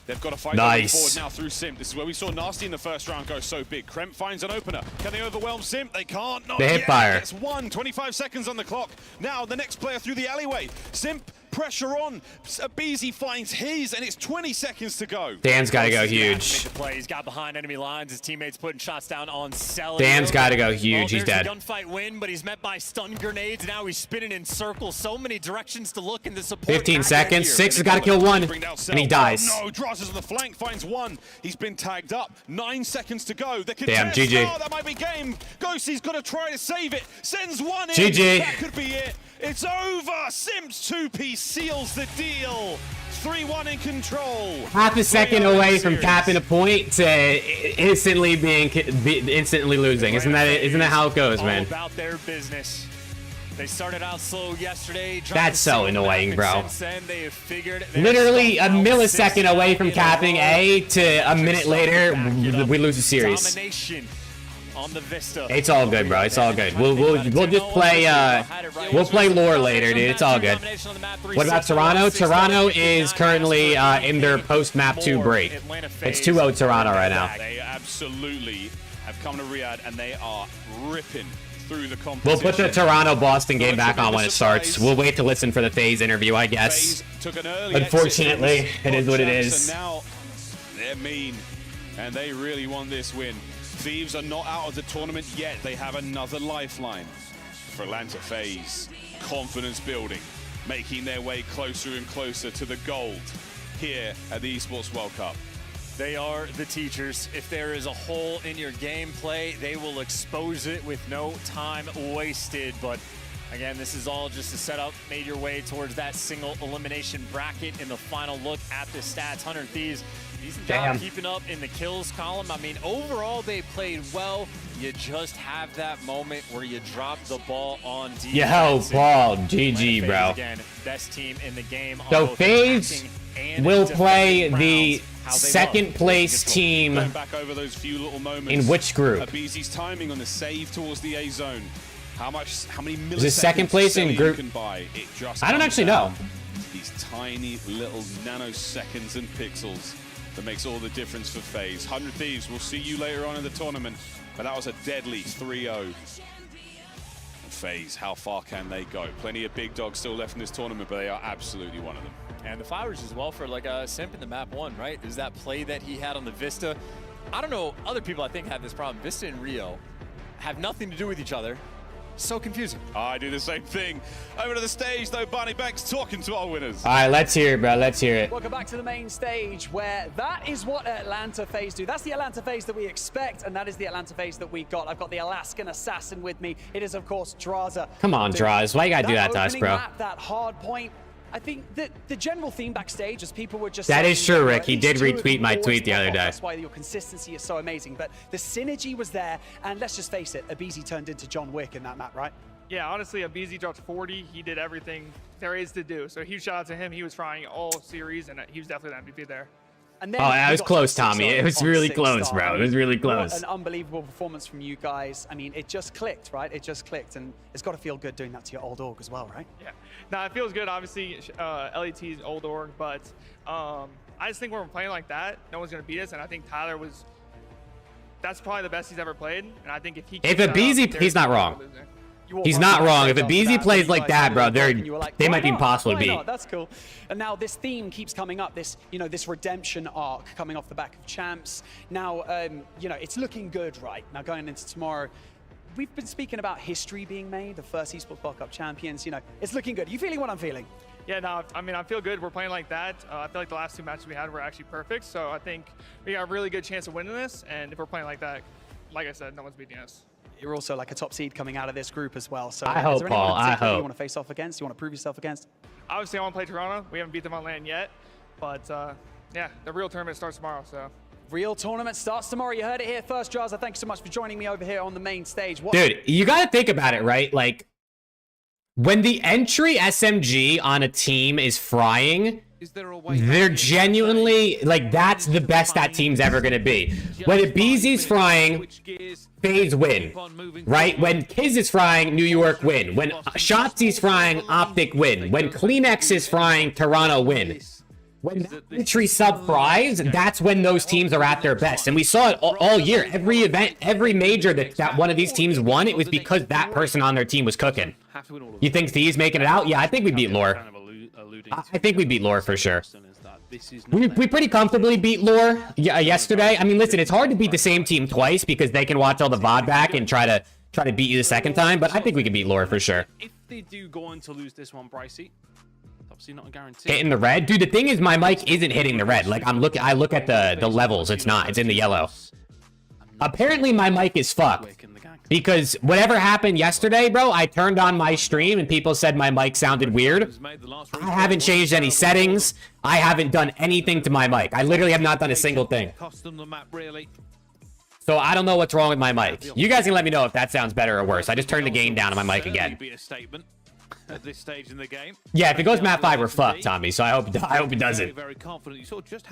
[SPEAKER 10] They've got to fight
[SPEAKER 1] Nice.
[SPEAKER 10] forward now through Simp. This is where we saw Nasty in the first round go so big. Kremp finds an opener. Can they overwhelm Simp? They can't. Not
[SPEAKER 1] They hit
[SPEAKER 10] yet.
[SPEAKER 1] fire.
[SPEAKER 10] Gets 25 seconds on the clock. Now the next player through the alleyway. Simp, pressure on. Abizi finds his, and it's 20 seconds to go.
[SPEAKER 1] Dan's got to go huge.
[SPEAKER 13] He's got behind enemy lines. His teammates putting shots down on Celium.
[SPEAKER 1] Dan's got to go huge. He's dead.
[SPEAKER 13] Gunfight win, but he's met by stun grenades. Now he's spinning in circles. So many directions to look in the support.
[SPEAKER 1] 15 seconds. 6 has got to kill 1, and he dies.
[SPEAKER 10] No, Dross is on the flank, finds 1. He's been tagged up. 9 seconds to go. The
[SPEAKER 1] Damn,
[SPEAKER 10] contest.
[SPEAKER 1] GG.
[SPEAKER 10] Oh, that might be game. Ghostie's got to try to save it. Sends 1 in.
[SPEAKER 1] GG.
[SPEAKER 10] That could be it. It's over. Simp's 2-piece seals the deal. 3-1 in control.
[SPEAKER 1] Half a second away from capping a point to instantly instantly losing. Isn't that how it goes, man?
[SPEAKER 13] All about their business. They started out slow yesterday.
[SPEAKER 1] That's so annoying, bro.
[SPEAKER 13] Since then, they have figured
[SPEAKER 1] Literally a millisecond away from capping A to a minute later, we lose the series.
[SPEAKER 13] Domination on the Vista.
[SPEAKER 1] It's all good, bro. It's all good. We'll just play we'll play lore later, dude. It's all good. What about Toronto? Toronto is currently in their post map 2 break. It's 2-0 Toronto right now.
[SPEAKER 10] They absolutely have come to Riyadh and they are ripping through the competition.
[SPEAKER 1] We'll put the Toronto-Boston game back on when it starts. We'll wait to listen for the FaZe interview, I guess. Unfortunately, it is what it is.
[SPEAKER 10] Now they're mean, and they really want this win. Thieves are not out of the tournament yet. They have another lifeline. For Atlanta FaZe, confidence building, making their way closer and closer to the gold here at the Esports World Cup.
[SPEAKER 13] They are the teachers. If there is a hole in your gameplay, they will expose it with no time wasted. But again, this is all just a setup. Made your way towards that single elimination bracket in the final look at the stats. 100 Thieves, decent job keeping up in the kills column. I mean, overall, they played well. You just have that moment where you drop the ball on defense.
[SPEAKER 1] Yo, Paul, GG, bro.
[SPEAKER 13] Again, best team in the game.
[SPEAKER 1] So FaZe will play the second place team in which group?
[SPEAKER 10] Abizi's timing on the save towards the A zone. How many milliseconds
[SPEAKER 1] is it second place in group?
[SPEAKER 10] Can buy. It just
[SPEAKER 1] I don't actually know.
[SPEAKER 10] These tiny little nanoseconds and pixels that makes all the difference for FaZe. 100 Thieves, we'll see you later on in the tournament, but that was a deadly 3-0. FaZe, how far can they go? Plenty of big dogs still left in this tournament, but they are absolutely one of them.
[SPEAKER 13] And the flowers as well for like a Simp in the map 1, right? Is that play that he had on the Vista. I don't know, other people I think have this problem. Vista and Rio have nothing to do with each other. So confusing.
[SPEAKER 10] I do the same thing. Over to the stage though, Barney Banks talking to our winners.
[SPEAKER 1] All right, let's hear it, bro. Let's hear it.
[SPEAKER 22] Welcome back to the main stage, where that is what Atlanta FaZe do. That's the Atlanta FaZe that we expect, and that is the Atlanta FaZe that we got. I've got the Alaskan Assassin with me. It is, of course, Draza.
[SPEAKER 1] Come on, Draz. Why you gotta do that to us, bro?
[SPEAKER 22] Map, that hard point. I think that the general theme backstage, as people were just
[SPEAKER 1] that
[SPEAKER 22] saying,
[SPEAKER 1] is true, Rick. He did retweet my tweet the other day.
[SPEAKER 22] That's why your consistency is so amazing. But the synergy was there, and let's just face it, Abizi turned into John Wick in that map, right?
[SPEAKER 14] Yeah, honestly, Abizi dropped 40. He did everything there is to do. So huge shout out to him. He was trying all series, and he was definitely the MVP there.
[SPEAKER 22] And then
[SPEAKER 1] that was close, Tommy. It was really close, bro. It was really close.
[SPEAKER 22] What an unbelievable performance from you guys. I mean, it just clicked, right? It just clicked, and it's got to feel good doing that to your old org as well, right?
[SPEAKER 14] Yeah. No, it feels good. Obviously, LET's old org, but I just think when we're playing like that, no one's going to beat us, and I think Tyler was... That's probably the best he's ever played, and I think if he...
[SPEAKER 1] If Abizi, he's not wrong. He's not wrong. If Abizi plays like that, bro, they might be impossible to beat.
[SPEAKER 22] That's cool. And now this theme keeps coming up. This, this redemption arc coming off the back of champs. Now, it's looking good, right? Now going into tomorrow, we've been speaking about history being made. The first Esports World Cup champions. It's looking good. You feeling what I'm feeling?
[SPEAKER 14] Yeah, no, I mean, I feel good. We're playing like that. I feel like the last 2 matches we had were actually perfect. So I think we got a really good chance of winning this. And if we're playing like that, like I said, no one's beating us.
[SPEAKER 22] You're also like a top seed coming out of this group as well. So
[SPEAKER 1] I
[SPEAKER 22] is
[SPEAKER 1] hope,
[SPEAKER 22] there anyone
[SPEAKER 1] Paul.
[SPEAKER 22] in
[SPEAKER 1] I
[SPEAKER 22] particular
[SPEAKER 1] hope.
[SPEAKER 22] you want to face off against? You want to prove yourself against?
[SPEAKER 14] Obviously, I want to play Toronto. We haven't beat them on LAN yet. But yeah, the real tournament starts tomorrow. So.
[SPEAKER 22] Real tournament starts tomorrow. You heard it here first, Jarza. Thank you so much for joining me over here on the main stage.
[SPEAKER 1] Dude, you got to think about it, right? Like, when the entry SMG on a team is frying, they're genuinely, like, that's the best that team's ever going to be. When a BZ's frying, FaZe win, right? When Kiz is frying, New York win. When Shotzi's frying, Optic win. When Kleenex is frying, Toronto win. When that entry sub fries, that's when those teams are at their best. And we saw it all year. Every event, every major that one of these teams won, it was because that person on their team was cooking. You think Thieves making it out? Yeah, I think we beat Lore. I think we beat Lore for sure. We pretty comfortably beat Lore yesterday. I mean, listen, it's hard to beat the same team twice because they can watch all the VOD back and try to beat you the second time, but I think we can beat Lore for sure.
[SPEAKER 18] If they do go on to lose this one, Brycey, obviously not a guarantee.
[SPEAKER 1] Hitting the red? Dude, the thing is my mic isn't hitting the red. Like I look at the levels. It's not. It's in the yellow. Apparently my mic is fucked. Because whatever happened yesterday, bro, I turned on my stream and people said my mic sounded weird. I haven't changed any settings. I haven't done anything to my mic. I literally have not done a single thing. So I don't know what's wrong with my mic. You guys can let me know if that sounds better or worse. I just turned the gain down on my mic again.
[SPEAKER 16] At this stage in the game.
[SPEAKER 1] Yeah, if it goes map 5, we're fucked, Tommy. So I hope it doesn't.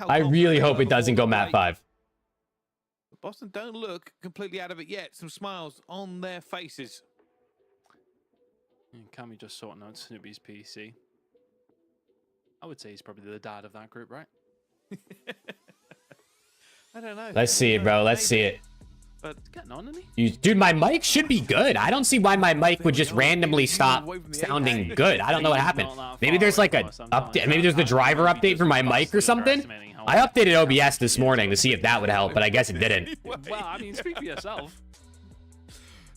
[SPEAKER 1] I really hope it doesn't go map 5.
[SPEAKER 16] Boston don't look completely out of it yet. Some smiles on their faces.
[SPEAKER 18] And Cammy just sorting out Snoopy's PC. I would say he's probably the dad of that group, right?
[SPEAKER 16] I don't know.
[SPEAKER 1] Let's see it, bro. Let's see it.
[SPEAKER 18] But getting on, isn't he?
[SPEAKER 1] Dude, my mic should be good. I don't see why my mic would just randomly stop sounding good. I don't know what happened. Maybe there's like a update. Maybe there's the driver update for my mic or something. I updated OBS this morning to see if that would help, but I guess it didn't.
[SPEAKER 18] Well, I mean, speak for yourself.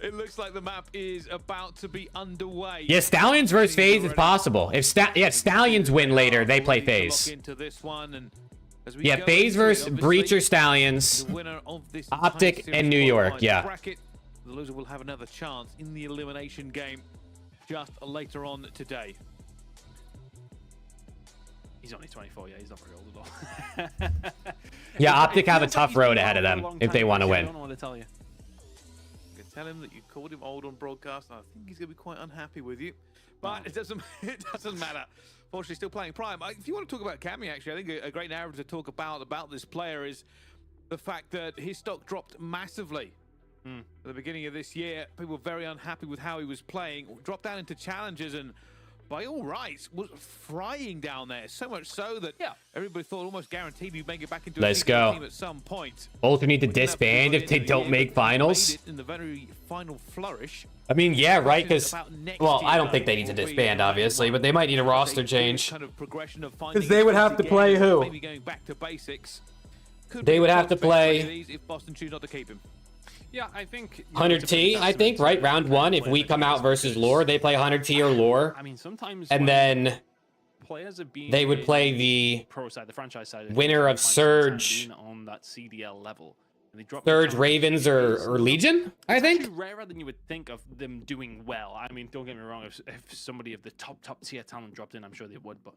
[SPEAKER 16] It looks like the map is about to be underway.
[SPEAKER 1] Yeah, Stallions versus FaZe is possible. If Stallions win later, they play FaZe. Yeah, FaZe versus Breach or Stallions, Optic and New York, yeah.
[SPEAKER 16] The loser will have another chance in the elimination game just later on today.
[SPEAKER 18] He's only 24, yeah, he's not very old at all.
[SPEAKER 1] Yeah, Optic have a tough road ahead of them if they want to win.
[SPEAKER 18] I don't know what to tell you.
[SPEAKER 16] You can tell him that you called him old on broadcast. I think he's going to be quite unhappy with you. But it doesn't matter. Fortunately, still playing Prime. If you want to talk about Cammy, actually, I think a great narrative to talk about this player is the fact that his stock dropped massively at the beginning of this year. People were very unhappy with how he was playing. Dropped down into challenges and, by all rights, was frying down there. So much so that everybody thought almost guaranteed he'd make it back into a team at some point.
[SPEAKER 1] Ultra need to disband if they don't make finals.
[SPEAKER 16] In the very final flourish.
[SPEAKER 1] I mean, yeah, right, because, well, I don't think they need to disband, obviously, but they might need a roster change. Because they would have to play who?
[SPEAKER 16] Maybe going back to basics.
[SPEAKER 1] They would have to play
[SPEAKER 16] if Boston choose not to keep him.
[SPEAKER 18] Yeah, I think
[SPEAKER 1] 100T, I think, right? Round 1, if we come out versus Lore, they play 100T or Lore.
[SPEAKER 18] I mean, sometimes
[SPEAKER 1] and then
[SPEAKER 18] players have been
[SPEAKER 1] they would play the
[SPEAKER 18] pro side, the franchise side,
[SPEAKER 1] winner of Surge
[SPEAKER 18] on that CDL level. And they drop
[SPEAKER 1] Surge, Ravens, or Legion, I think.
[SPEAKER 18] It's rarer than you would think of them doing well. I mean, don't get me wrong, if somebody of the top tier talent dropped in, I'm sure they would, but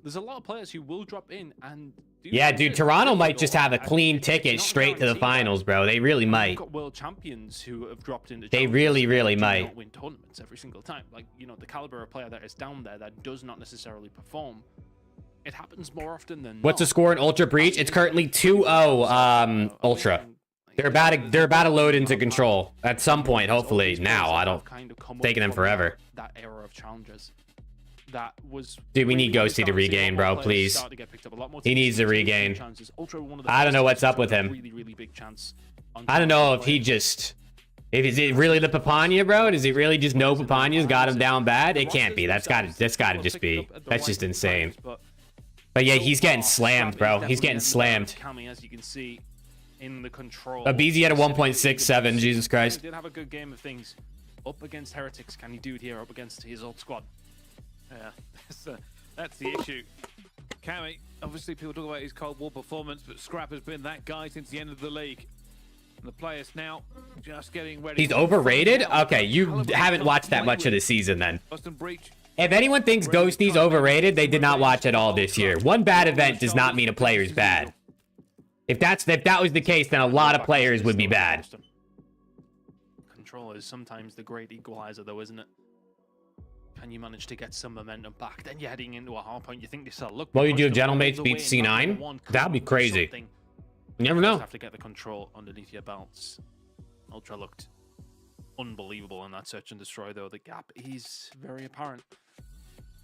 [SPEAKER 18] there's a lot of players who will drop in and
[SPEAKER 1] yeah, dude, Toronto might just have a clean ticket straight to the finals, bro. They really might.
[SPEAKER 18] We've got world champions who have dropped into
[SPEAKER 1] they really might
[SPEAKER 18] not win tournaments every single time. Like, you know, the caliber of player that is down there that does not necessarily perform. It happens more often than
[SPEAKER 1] What's the score in Ultra Breach? It's currently 2-0 Ultra. They're about to load into control at some point, hopefully. Now, I don't taking them forever.
[SPEAKER 18] That era of challenges. That was
[SPEAKER 1] dude, we need Ghosty to regain, bro, please. He needs to regain. I don't know what's up with him. I don't know if he just... Is it really the Papania, bro? Does it really just know Papania's got him down bad? It can't be. That's gotta just be... That's just insane. But yeah, he's getting slammed, bro. He's getting slammed.
[SPEAKER 18] As you can see in the control.
[SPEAKER 1] BZ had a 1.67, Jesus Christ.
[SPEAKER 18] He did have a good game of things. Up against Heretics, can he do it here? Up against his old squad.
[SPEAKER 16] Yeah, That's the issue. Cammy, obviously people talk about his Cold War performance, but Scrap has been that guy since the end of the league. And the players now just getting ready.
[SPEAKER 1] He's overrated? Okay, you haven't watched that much of the season then. If anyone thinks Ghosty's overrated, they did not watch at all this year. One bad event does not mean a player's bad. If that was the case, then a lot of players would be bad.
[SPEAKER 18] Control is sometimes the great equalizer, though, isn't it? Can you manage to get some momentum back? Then you're heading into a hard point. You think this will look.
[SPEAKER 1] What would you do if Gentlemates beat C9? That'd be crazy. You never know.
[SPEAKER 18] Have to get the control underneath your belts. Ultra looked unbelievable in that search and destroy, though. The gap is very apparent.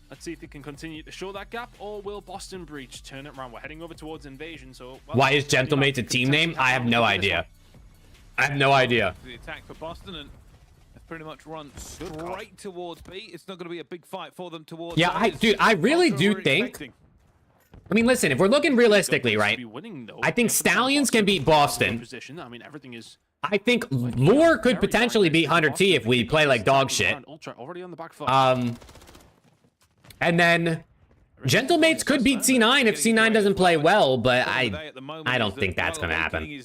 [SPEAKER 18] Let's see if they can continue to show that gap, or will Boston Breach turn it around? We're heading over towards Invasion, so... Well,
[SPEAKER 1] why is Gentlemates a team name? I have no idea. I have no idea.
[SPEAKER 16] The attack for Boston, and they've pretty much run straight towards B. It's not going to be a big fight for them towards...
[SPEAKER 1] Yeah, dude, I really do think... I mean, listen, if we're looking realistically, right? I think Stallions can beat Boston.
[SPEAKER 18] I mean, everything is...
[SPEAKER 1] I think Lure could potentially beat Hunter T if we play like dog shit.
[SPEAKER 18] Ultra already on the back foot.
[SPEAKER 1] And then Gentlemates could beat C9 if C9 doesn't play well, but I don't think that's going to happen.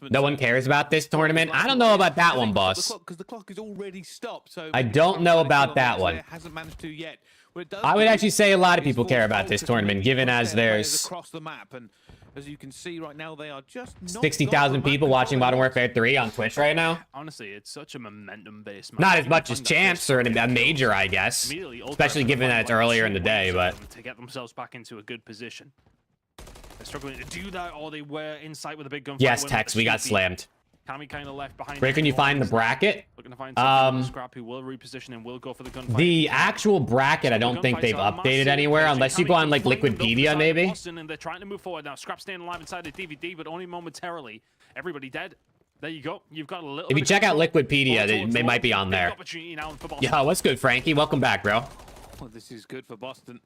[SPEAKER 1] No one cares about this tournament. I don't know about that one, boss.
[SPEAKER 16] Because the clock is already stopped, so
[SPEAKER 1] I don't know about that one.
[SPEAKER 16] Hasn't managed to yet.
[SPEAKER 1] I would actually say a lot of people care about this tournament, given as there's
[SPEAKER 16] across the map, and as you can see right now, they are just
[SPEAKER 1] 60,000 people watching Modern Warfare 3 on Twitch right now.
[SPEAKER 18] Honestly, it's such a momentum-based match.
[SPEAKER 1] Not as much as Champs or a major, I guess. Especially given that it's earlier in the day, but...
[SPEAKER 18] To get themselves back into a good position. They're struggling to do that, or they were in sight with a big gunfight.
[SPEAKER 1] Yes, Tex, we got slammed.
[SPEAKER 18] Cammy kind of left behind.
[SPEAKER 1] Where can you find the bracket?
[SPEAKER 18] Looking to find Scrap, who will reposition and will go for the gunfight.
[SPEAKER 1] The actual bracket, I don't think they've updated anywhere, unless you go on like Liquidpedia, maybe.
[SPEAKER 18] And they're trying to move forward now. Scrap staying alive inside the DVD, but only momentarily. Everybody dead. There you go. You've got a little.
[SPEAKER 1] If you check out Liquidpedia, they might be on there. Yeah, what's good, Frankie? Welcome back, bro.
[SPEAKER 16] Well, this is good for Boston.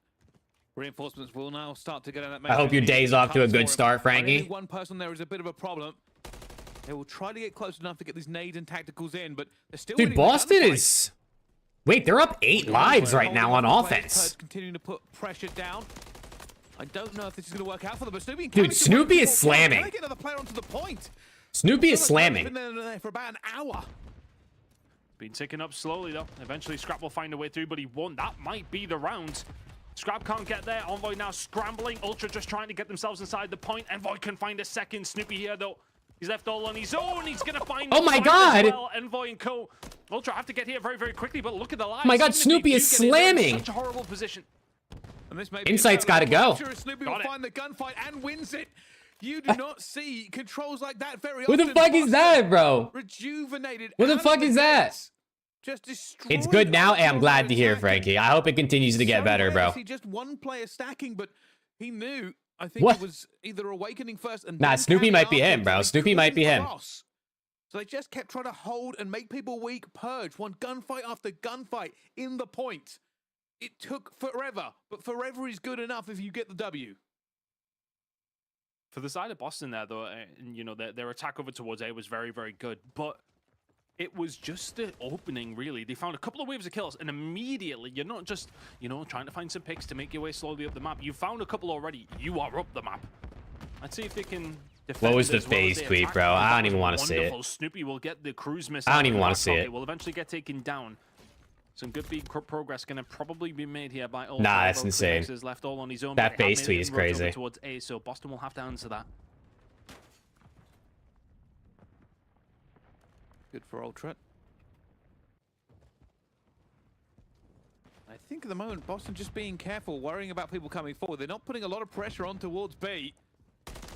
[SPEAKER 16] Reinforcements will now start to get on that.
[SPEAKER 1] I hope your day's off to a good start, Frankie.
[SPEAKER 16] One person there is a bit of a problem. They will try to get close enough to get these nades and tacticals in, but they're still...
[SPEAKER 1] Dude, Boston is... Wait, they're up 8 lives right now on offense.
[SPEAKER 16] Continuing to put pressure down. I don't know if this is going to work out for them, but Snoopy...
[SPEAKER 1] Dude, Snoopy is slamming.
[SPEAKER 16] Get another player onto the point.
[SPEAKER 1] Snoopy is slamming.
[SPEAKER 16] Been there for about an hour.
[SPEAKER 18] Been ticking up slowly, though. Eventually, Scrap will find a way through, but he won. That might be the round. Scrap can't get there. Envoy now scrambling. Ultra just trying to get themselves inside the point. Envoy can find a second. Snoopy here, though. He's left all on his own. He's going to find...
[SPEAKER 1] Oh my god!
[SPEAKER 18] Well. Envoy and Co. Ultra have to get here very, very quickly, but look at the lives.
[SPEAKER 1] Oh my god, Snoopy is slamming!
[SPEAKER 18] Such a horrible position.
[SPEAKER 16] And this may
[SPEAKER 1] Insight's got to go.
[SPEAKER 16] Snoopy will find the gunfight and wins it. You do not see controls like that very
[SPEAKER 1] often. What the fuck is that, bro?
[SPEAKER 16] Rejuvenated.
[SPEAKER 1] What the fuck is that?
[SPEAKER 16] Just destroyed.
[SPEAKER 1] It's good now, and I'm glad to hear, Frankie. I hope it continues to get better, bro.
[SPEAKER 16] Just one player stacking, but he knew... I think it was either Awakening first and...
[SPEAKER 1] Nah, Snoopy might be him, bro. Snoopy might be him.
[SPEAKER 16] So they just kept trying to hold and make people weak, purge one gunfight after gunfight in the point. It took forever, but forever is good enough if you get the W.
[SPEAKER 18] For the side of Boston there, though, you know, their attack over towards A was very, very good, but it was just the opening, really. They found a couple of waves of kills, and immediately, you're not just, you know, trying to find some picks to make your way slowly up the map. You found a couple already. You are up the map. Let's see if they can defend.
[SPEAKER 1] What was the phase tweet, bro? I don't even want to see it.
[SPEAKER 18] Snoopy will get the cruise missile.
[SPEAKER 1] I don't even want to see it.
[SPEAKER 18] It will eventually get taken down. Some good big progress going to probably be made here by all.
[SPEAKER 1] Nah, that's insane.
[SPEAKER 18] Left all on his own,
[SPEAKER 1] that phase tweet is crazy.
[SPEAKER 18] Towards A, so Boston will have to answer that.
[SPEAKER 16] Good for Ultra. I think at the moment, Boston just being careful, worrying about people coming forward. They're not putting a lot of pressure on towards B.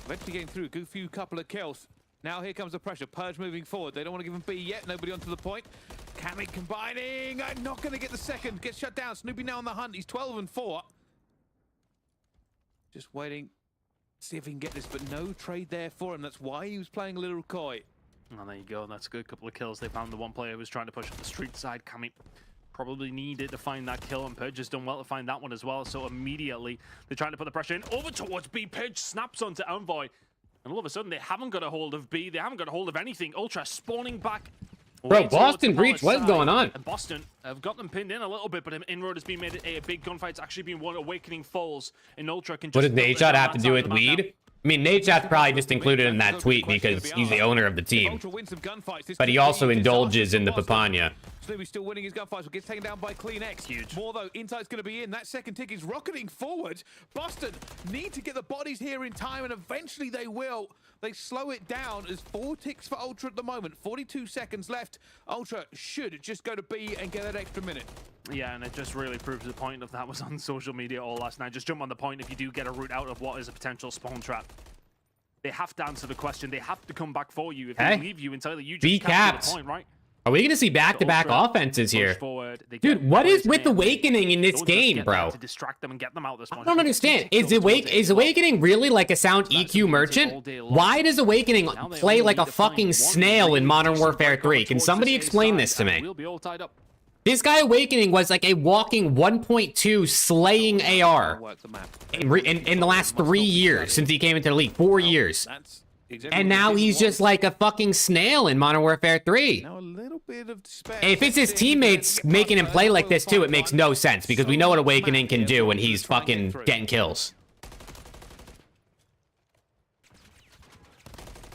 [SPEAKER 16] Eventually getting through a few couple of kills. Now here comes the pressure. Purge moving forward. They don't want to give him B yet. Nobody onto the point. Cammy combining. I'm not going to get the second. Gets shut down. Snoopy now on the hunt. He's 12 and 4. Just waiting. See if he can get this, but no trade there for him. That's why he was playing a little coy.
[SPEAKER 18] Oh, there you go. That's a good couple of kills. They found the one player who was trying to push up the street side. Cammy probably needed to find that kill, and Purge has done well to find that one as well. So immediately they're trying to put the pressure in over towards B. Purge snaps onto Envoy, and all of a sudden they haven't got a hold of B. They haven't got a hold of anything. Ultra spawning back
[SPEAKER 1] Bro, Boston breach, what's going on?
[SPEAKER 18] And Boston have got them pinned in a little bit, but Inroad has been made a big gunfight. It's actually been one. Awakening falls, and Ultra can just...
[SPEAKER 1] What does NADESHOT have to do with weed? I mean, NADESHOT's probably just included in that tweet because he's the owner of the team. But he also indulges in the Papania.
[SPEAKER 16] Snoopy's still winning his gunfights, but gets taken down by Clean X.
[SPEAKER 18] Huge.
[SPEAKER 16] More though, Insight's going to be in. That second tick is rocketing forward. Boston need to get the bodies here in time, and eventually they will. They slow it down as 4 ticks for Ultra at the moment. 42 seconds left. Ultra should just go to B and get that extra minute.
[SPEAKER 18] Yeah, and it just really proves the point of that was on social media all last night. Just jump on the point if you do get a route out of what is a potential spawn trap. They have to answer the question. They have to come back for you. If they leave you entirely, you just can't get the point, right?
[SPEAKER 1] Are we going to see back-to-back offenses here? Dude, what is with Awakening in this game, bro?
[SPEAKER 18] To distract them and get them out this
[SPEAKER 1] I don't understand. Is Awakening really like a sound EQ merchant? Why does Awakening play like a fucking snail in Modern Warfare 3? Can somebody explain this to me? This guy Awakening was like a walking 1.2 slaying AR in the last 3 years since he came into the league. 4 years. And now he's just like a fucking snail in Modern Warfare 3.
[SPEAKER 16] Now a little bit of despair.
[SPEAKER 1] If it's his teammates making him play like this too, it makes no sense because we know what Awakening can do when he's fucking getting kills.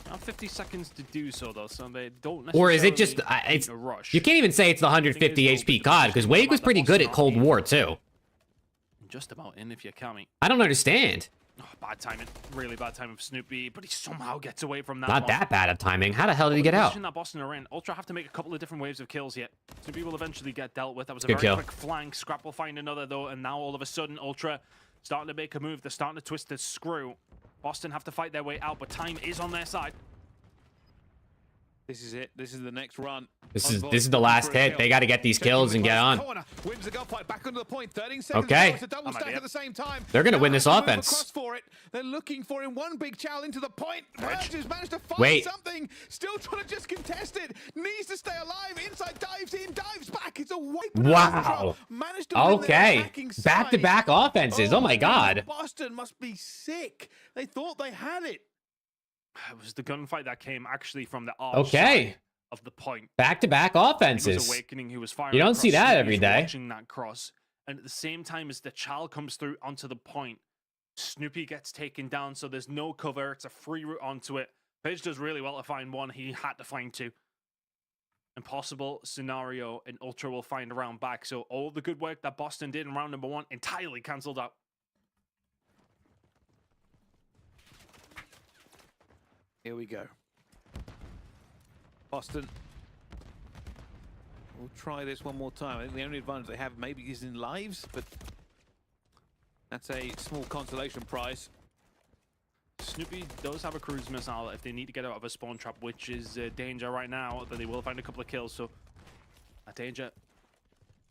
[SPEAKER 18] Now 50 seconds to do so though, so they don't necessarily.
[SPEAKER 1] Or is it just it's you can't even say it's the 150 HP COD because Wake was pretty good at Cold War too.
[SPEAKER 18] Just about in if you're coming.
[SPEAKER 1] I don't understand.
[SPEAKER 18] Oh, bad timing, really bad timing for Snoopy, but he somehow gets away from that.
[SPEAKER 1] Not that bad of timing. How the hell did he get out?
[SPEAKER 18] That Boston are in. Ultra have to make a couple of different waves of kills yet. Snoopy will eventually get dealt with. That was a very quick flank. Scrap will find another though, and now all of a sudden Ultra starting to make a move. They're starting to twist the screw. Boston have to fight their way out, but time is on their side.
[SPEAKER 16] This is it. This is the next run.
[SPEAKER 1] This is the last hit. They got to get these kills and get on.
[SPEAKER 16] Wins the gunfight back under the point. 13 seconds.
[SPEAKER 1] Okay.
[SPEAKER 16] It's a double stack at the same time.
[SPEAKER 1] They're gonna win this offense.
[SPEAKER 16] For it. They're looking for him. One big chow into the point. Has managed to find something. Still trying to just contest it. Needs to stay alive. Inside dives in, dives back. It's a wipe.
[SPEAKER 1] Wow. Okay. Back-to-back offenses. Oh my God.
[SPEAKER 16] Boston must be sick. They thought they had it.
[SPEAKER 18] It was the gunfight that came actually from the
[SPEAKER 1] side
[SPEAKER 18] of the point.
[SPEAKER 1] Back-to-back offenses.
[SPEAKER 18] Awakening, who was firing.
[SPEAKER 1] You don't see that every day.
[SPEAKER 18] Watching that cross, and at the same time as the child comes through onto the point, Snoopy gets taken down, so there's no cover. It's a free route onto it. Page does really well to find one. He had to find two. Impossible scenario, and Ultra will find a round back. So all the good work that Boston did in round number 1 entirely cancelled out.
[SPEAKER 16] Here we go. Boston. We'll try this one more time. I think the only advantage they have maybe is in lives, but that's a small consolation prize.
[SPEAKER 18] Snoopy does have a cruise missile if they need to get out of a spawn trap, which is danger right now, but they will find a couple of kills, so that danger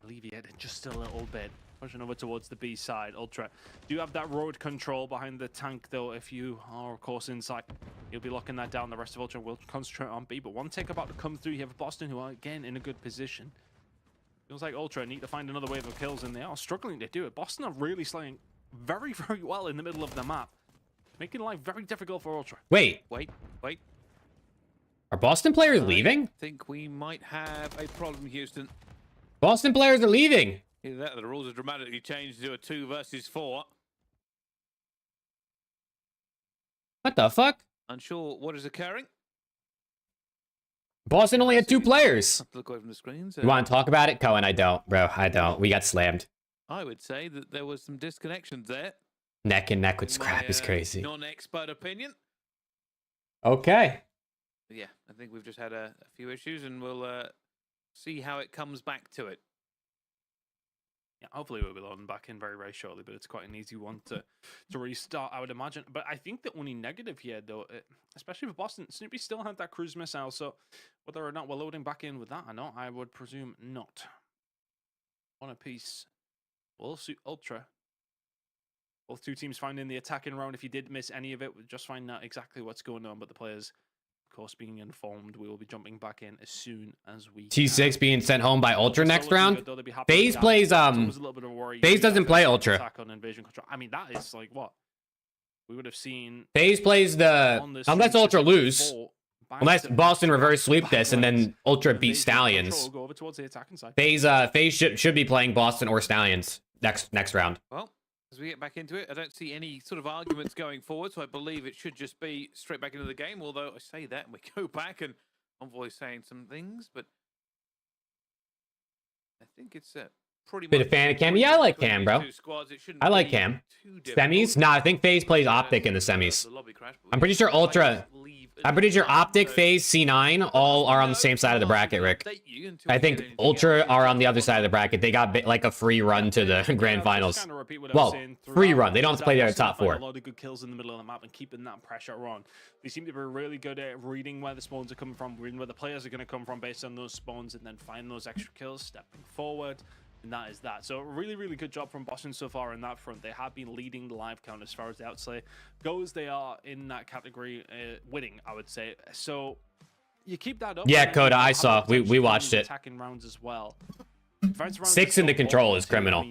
[SPEAKER 18] alleviated just a little bit. Pushing over towards the B side. Ultra do have that road control behind the tank, though. If you are, of course, inside, you'll be locking that down. The rest of Ultra will concentrate on B, but one take about to come through here for Boston, who are, again, in a good position. Feels like Ultra need to find another wave of kills, and they are struggling to do it. Boston are really slaying very, very well in the middle of the map, making life very difficult for Ultra.
[SPEAKER 1] Wait. Are Boston players leaving?
[SPEAKER 16] I think we might have a problem, Houston.
[SPEAKER 1] Boston players are leaving.
[SPEAKER 16] Either that or the rules are dramatically changed to a 2 versus 4.
[SPEAKER 1] What the fuck?
[SPEAKER 16] Unsure what is occurring.
[SPEAKER 1] Boston only had 2 players.
[SPEAKER 16] Look away from the screens.
[SPEAKER 1] You want to talk about it? Cohen, I don't, bro. I don't. We got slammed.
[SPEAKER 16] I would say that there was some disconnections there.
[SPEAKER 1] Neck and neck with Scrap is crazy.
[SPEAKER 16] Non-expert opinion.
[SPEAKER 1] Okay.
[SPEAKER 16] Yeah, I think we've just had a few issues, and we'll see how it comes back to it.
[SPEAKER 18] Yeah, hopefully we'll be loading back in very, very shortly, but it's quite an easy one to restart, I would imagine. But I think the only negative here, though, especially for Boston, Snoopy still had that cruise missile, so whether or not we're loading back in with that or not, I would presume not. One apiece will suit Ultra. Both 2 teams finding the attacking round. If you did miss any of it, we'll just find out exactly what's going on, but the players, of course, being informed, we will be jumping back in as soon as we can.
[SPEAKER 1] T6 being sent home by Ultra next round. FaZe plays FaZe doesn't play Ultra.
[SPEAKER 18] I mean, that is like what we would have seen.
[SPEAKER 1] FaZe plays the unless Ultra lose. Unless Boston reverse sweep this and then Ultra beat Stallions.
[SPEAKER 18] Go over towards the attacking side.
[SPEAKER 1] FaZe should be playing Boston or Stallions next round.
[SPEAKER 16] Well, as we get back into it, I don't see any sort of arguments going forward, so I believe it should just be straight back into the game. Although I say that and we go back and Envoy's saying some things, but I think it's pretty
[SPEAKER 1] Bit
[SPEAKER 16] much
[SPEAKER 1] of fan of Cam. Yeah, I like Cam, bro. I like Cam. Semis? Nah, I think FaZe plays Optic in the semis. I'm pretty sure Ultra. I'm pretty sure Optic, FaZe, C9 all are on the same side of the bracket, Rick. I think Ultra are on the other side of the bracket. They got like a free run to the grand finals. Well, free run. They don't have to play their top 4.
[SPEAKER 18] A lot of good kills in the middle of the map and keeping that pressure on. They seem to be really good at reading where the spawns are coming from, reading where the players are going to come from based on those spawns, and then find those extra kills, stepping forward. And that is that. So really, really good job from Boston so far on that front. They have been leading the live count as far as the outslay goes. They are in that category winning, I would say. So you keep that up.
[SPEAKER 1] Yeah, Coda, I saw. We watched it.
[SPEAKER 18] Attacking rounds as well.
[SPEAKER 1] 6 into control is criminal.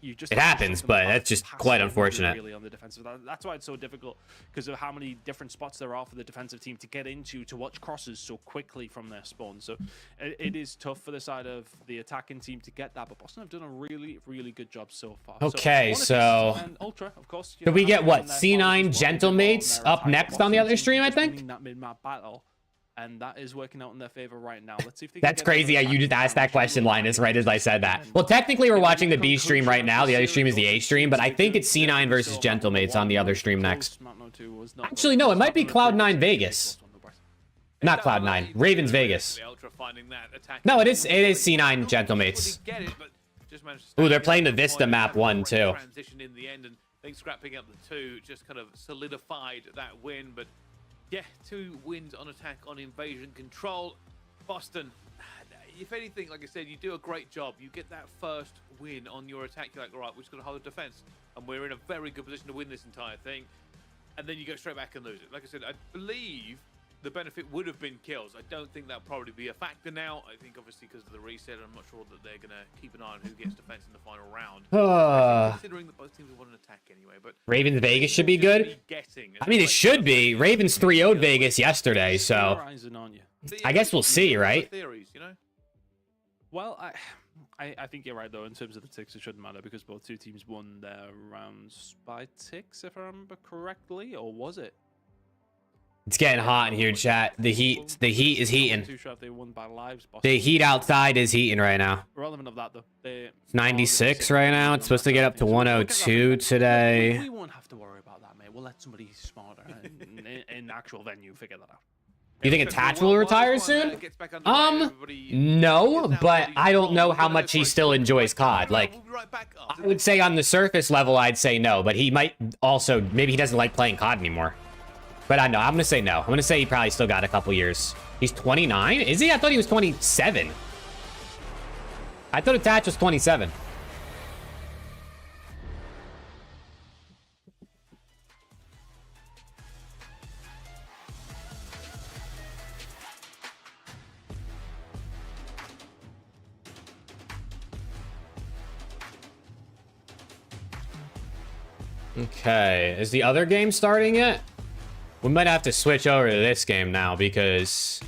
[SPEAKER 1] It happens, but that's just quite unfortunate.
[SPEAKER 18] Really on the defensive. That's why it's so difficult, because of how many different spots there are for the defensive team to get into to watch crosses so quickly from their spawn. So it is tough for the side of the attacking team to get that, but Boston have done a really, really good job so far.
[SPEAKER 1] Okay, so
[SPEAKER 18] Ultra, of course,
[SPEAKER 1] did we get what, C9 Gentlemates up next on the other stream? I think
[SPEAKER 18] that mid-map battle. And that is working out in their favor right now. Let's see if they
[SPEAKER 1] that's crazy how you just asked that question, Linus, right as I said that. Well, technically, we're watching the B stream right now. The other stream is the A stream, but I think it's C9 versus Gentlemates on the other stream next. Actually, no, it might be Cloud9 Vegas. Not Cloud9, Ravens Vegas. No, it is C9 Gentlemates. Ooh, they're playing the Vista map 1 too.
[SPEAKER 16] Transition in the end, and I think scrapping up the 2 just kind of solidified that win, but yeah, 2 wins on attack on invasion control. Boston, if anything, like I said, you do a great job. You get that first win on your attack. You're like, all right, we're just going to hold the defense. And we're in a very good position to win this entire thing. And then you go straight back and lose it. Like I said, I believe the benefit would have been kills. I don't think that'll probably be a factor now. I think obviously because of the reset, I'm not sure that they're going to keep an eye on who gets defense in the final round. Considering that both teams want an attack anyway, but
[SPEAKER 1] Ravens Vegas should be good. I mean, it should be. Ravens 3-0'd Vegas yesterday, so I guess we'll see, right?
[SPEAKER 18] Well, I think you're right, though. In terms of the ticks, it shouldn't matter because both 2 teams won their rounds by ticks, if I remember correctly, or was it?
[SPEAKER 1] It's getting hot in here, chat. The heat is heating.
[SPEAKER 18] Too sure if they won by lives.
[SPEAKER 1] The heat outside is heating right now.
[SPEAKER 18] Relevant of that though.
[SPEAKER 1] It's 96 right now. It's supposed to get up to 102 today.
[SPEAKER 18] We won't have to worry about that, mate. We'll let somebody smarter in actual venue figure that out.
[SPEAKER 1] You think Attach will retire soon? No, but I don't know how much he still enjoys COD. Like, I would say on the surface level, I'd say no, but he might also, maybe he doesn't like playing COD anymore. But I know, I'm going to say no. I'm going to say he probably still got a couple years. He's 29? Is he? I thought he was 27. I thought Attach was 27. Okay, is the other game starting yet? We might have to switch over to this game now because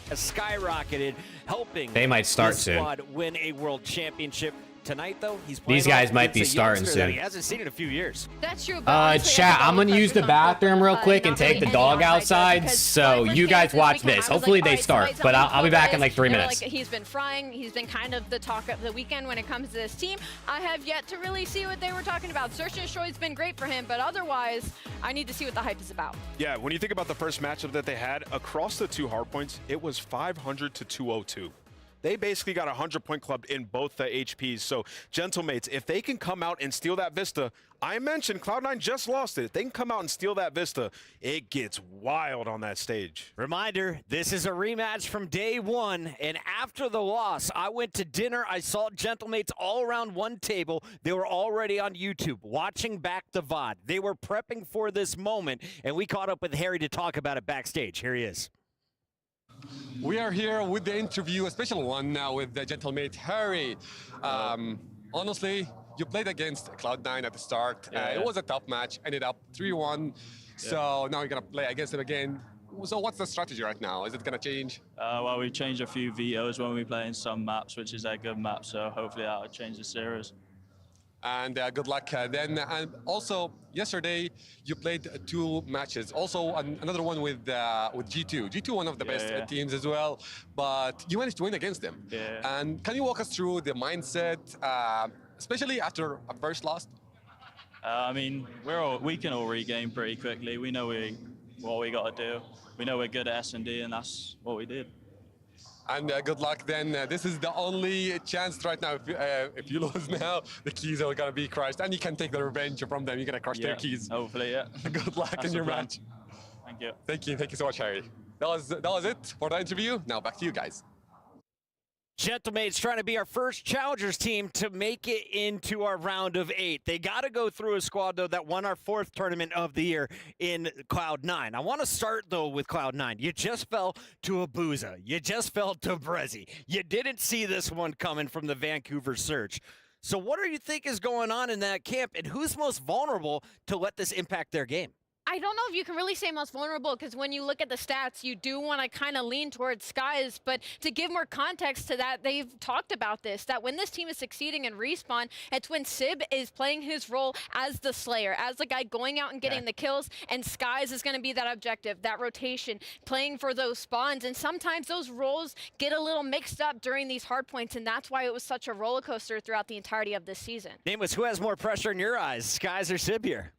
[SPEAKER 20] skyrocketed, helping
[SPEAKER 1] they might start
[SPEAKER 20] this
[SPEAKER 1] soon.
[SPEAKER 20] Squad win a world championship tonight. Though he's
[SPEAKER 1] these guys might be starting soon.
[SPEAKER 20] He hasn't seen in a few years.
[SPEAKER 8] That's true.
[SPEAKER 1] Chat, I'm gonna use the bathroom real quick and take the dog outside, so you guys watch this. Hopefully they start, but I'll be back in like 3 minutes.
[SPEAKER 8] He's been frying. He's been kind of the talk of the weekend when it comes to this team. I have yet to really see what they were talking about. Search and Destroy's been great for him, but otherwise, I need to see what the hype is about.
[SPEAKER 5] Yeah, when you think about the first matchup that they had, across the 2 hardpoints, it was 500 to 202. They basically got a 100-point club in both the HPs. So, Gentlemates, if they can come out and steal that Vista, I mentioned Cloud9 just lost it. If they can come out and steal that Vista, it gets wild on that stage.
[SPEAKER 20] Reminder, this is a rematch from day 1. And after the loss, I went to dinner. I saw Gentlemates all around one table. They were already on YouTube watching back the VOD. They were prepping for this moment, and we caught up with Harry to talk about it backstage. Here he is.
[SPEAKER 15] We are here with the interview, a special one now with the Gentlemate Harry. Honestly, you played against Cloud9 at the start. It was a tough match, ended up 3-1. So now you're going to play against him again. So what's the strategy right now? Is it gonna change?
[SPEAKER 2] Well, we changed a few vetoes when we play in some maps, which is a good map. So hopefully that'll change the series.
[SPEAKER 15] And good luck then. And also, yesterday you played 2 matches. Also, another one with G2. G2, one of the best teams as well. But you managed to win against them.
[SPEAKER 2] Yeah.
[SPEAKER 15] And can you walk us through the mindset, especially after a first loss?
[SPEAKER 2] I mean, we can all regain pretty quickly. We know what we got to do. We know we're good at S&D, and that's what we did.
[SPEAKER 15] And good luck then. This is the only chance right now. If you lose now, the keys are gonna be crushed, and you can take the revenge from them. You're gonna crush their keys.
[SPEAKER 2] Hopefully, yeah.
[SPEAKER 15] Good luck in your match.
[SPEAKER 2] Thank you.
[SPEAKER 15] Thank you so much, Harry. That was it for the interview. Now back to you guys.
[SPEAKER 20] Gentlemates trying to be our first Challengers team to make it into our round of 8. They got to go through a squad, though, that won our 4th tournament of the year in Cloud9. I want to start, though, with Cloud9. You just fell to Abuza. You just fell to Brezzy. You didn't see this one coming from the Vancouver Surge. So what do you think is going on in that camp, and who's most vulnerable to let this impact their game?
[SPEAKER 8] I don't know if you can really say most vulnerable, because when you look at the stats, you do want to kind of lean towards Skies. But to give more context to that, they've talked about this, that when this team is succeeding in Respawn, it's when Sib is playing his role as the Slayer, as the guy going out and getting the kills, and Skies is going to be that objective, that rotation, playing for those spawns. And sometimes those roles get a little mixed up during these hard points, and that's why it was such a roller coaster throughout the entirety of this season.
[SPEAKER 20] Nameless, who has more pressure in your eyes, Skies or Sib here?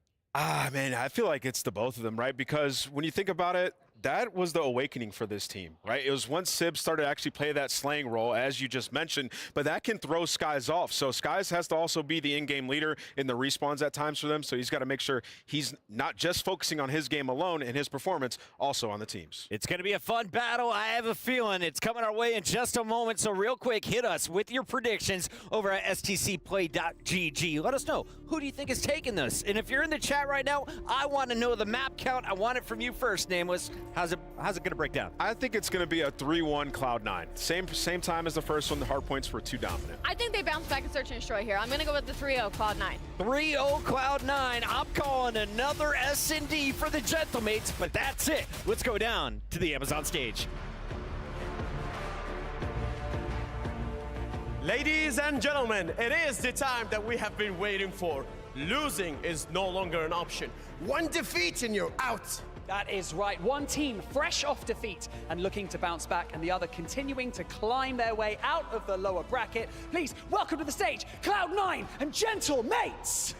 [SPEAKER 5] Man, I feel like it's the both of them, right? Because when you think about it, that was the awakening for this team, right? It was once Sib started to actually play that slaying role, as you just mentioned, but that can throw Skies off. So Skies has to also be the in-game leader in the respawns at times for them, so he's got to make sure he's not just focusing on his game alone and his performance, also on the team's.
[SPEAKER 20] It's going to be a fun battle. I have a feeling it's coming our way in just a moment, so real quick, hit us with your predictions over at stcplay.gg. Let us know, who do you think is taking this? And if you're in the chat right now, I want to know the map count. I want it from you first, Nameless. How's it going to break down?
[SPEAKER 5] I think it's going to be a 3-1 Cloud9. Same time as the first one. The hard points were too dominant.
[SPEAKER 8] I think they bounce back and search and destroy here. I'm going to go with the 3-0 Cloud9.
[SPEAKER 20] 3-0 Cloud9. I'm calling another S&D for the Gentlemates, but that's it. Let's go down to the Amazon stage.
[SPEAKER 3] Ladies and gentlemen, it is the time that we have been waiting for. Losing is no longer an option. One defeat and you're out.
[SPEAKER 22] That is right. One team fresh off defeat and looking to bounce back, and the other continuing to climb their way out of the lower bracket. Please welcome to the stage, Cloud9 and Gentlemates.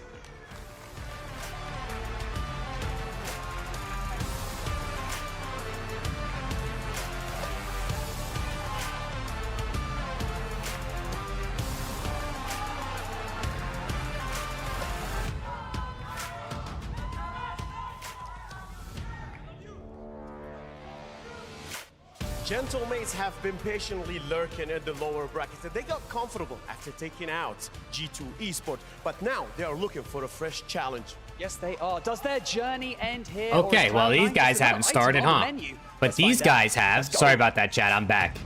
[SPEAKER 3] Gentlemates have been patiently lurking in the lower brackets, and they got comfortable after taking out G2 Esports, but now they are looking for a fresh challenge.
[SPEAKER 22] Yes, they are. Does their journey end here?
[SPEAKER 1] Okay, well, these guys haven't started, huh? But these guys have. Sorry about that, chat. I'm back.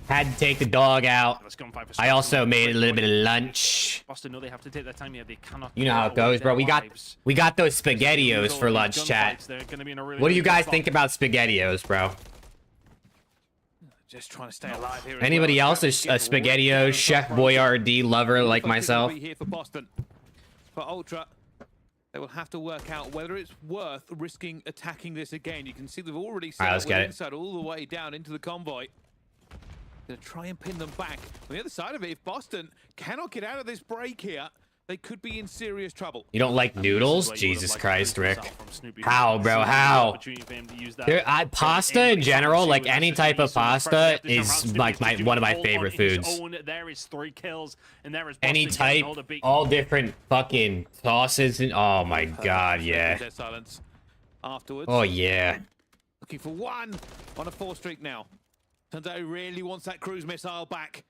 [SPEAKER 1] Had to take the dog out. I also made a little bit of lunch.
[SPEAKER 18] Boston know they have to take their time here. They cannot.
[SPEAKER 1] You know how it goes, bro. We got those SpaghettiOs for lunch, chat. What do you guys think about SpaghettiOs, bro?
[SPEAKER 16] Just trying to stay alive here.
[SPEAKER 1] Anybody else a SpaghettiOs Chef Boyardee lover like myself?
[SPEAKER 16] Here for Boston. For Ultra, they will have to work out whether it's worth risking attacking this again. You can see they've already set up inside all the way down into the convoy. Gonna try and pin them back. On the other side of it, if Boston cannot get out of this break here, they could be in serious trouble.
[SPEAKER 1] You don't like noodles? Jesus Christ, Rick. How, bro? How? Pasta in general, like any type of pasta, is like one of my favorite foods.
[SPEAKER 18] There is 3 kills, and there is
[SPEAKER 1] any type, all different fucking sauces, and oh my god, yeah. Oh yeah.
[SPEAKER 16] Looking for one on a 4 streak now. Turns out he really wants that cruise missile back.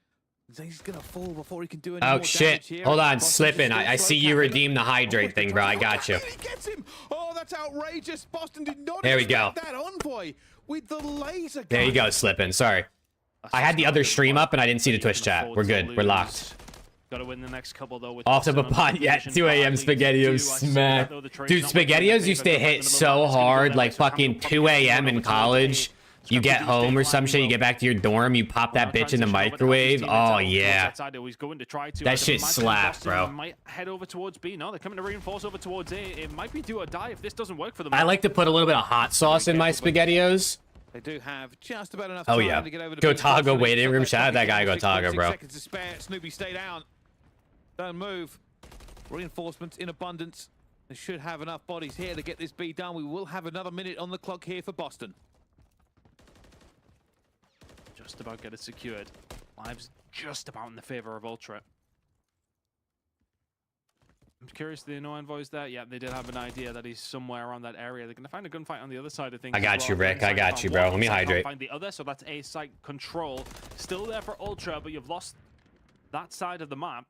[SPEAKER 16] He's gonna fall before he can do any
[SPEAKER 1] oh
[SPEAKER 16] more
[SPEAKER 1] shit!
[SPEAKER 16] Here.
[SPEAKER 1] Hold on, slipping. I see you redeem the hydrate thing, bro. I got you.
[SPEAKER 16] Gets him. Oh, that's outrageous! Boston did not
[SPEAKER 1] there we go.
[SPEAKER 16] That envoy with the laser gun.
[SPEAKER 1] There you go, slipping. Sorry, I had the other stream up and I didn't see the Twitch chat. We're good. We're locked.
[SPEAKER 18] Got to win the next couple though.
[SPEAKER 1] Off the pot, yeah, 2 a.m. SpaghettiOs smack. Dude, SpaghettiOs used to hit so hard, like fucking 2 a.m. in college. You get home or some shit, you get back to your dorm, you pop that bitch in the microwave. Oh, yeah. That shit slaps, bro.
[SPEAKER 18] Might head over towards B. No, they're coming to reinforce over towards A. It might be do or die if this doesn't work for them.
[SPEAKER 1] I like to put a little bit of hot sauce in my SpaghettiOs.
[SPEAKER 16] They do have just about enough
[SPEAKER 1] Oh,
[SPEAKER 16] time
[SPEAKER 1] yeah.
[SPEAKER 16] to get over to
[SPEAKER 1] Gotago waiting room. Shout out that guy, Gotago, bro.
[SPEAKER 16] Seconds to spare. Snoopy, stay down. Don't move. Reinforcements in abundance. They should have enough bodies here to get this B done. We will have another minute on the clock here for Boston.
[SPEAKER 18] Just about get it secured. Lives just about in the favor of Ultra. I'm curious, do they know Envoy's there? Yeah, they did have an idea that he's somewhere around that area. They're going to find a gunfight on the other side of things.
[SPEAKER 1] I got you, Rick. I got you, bro. Let me hydrate.
[SPEAKER 18] Find the other, so that's A site control. Still there for Ultra, but you've lost that side of the map.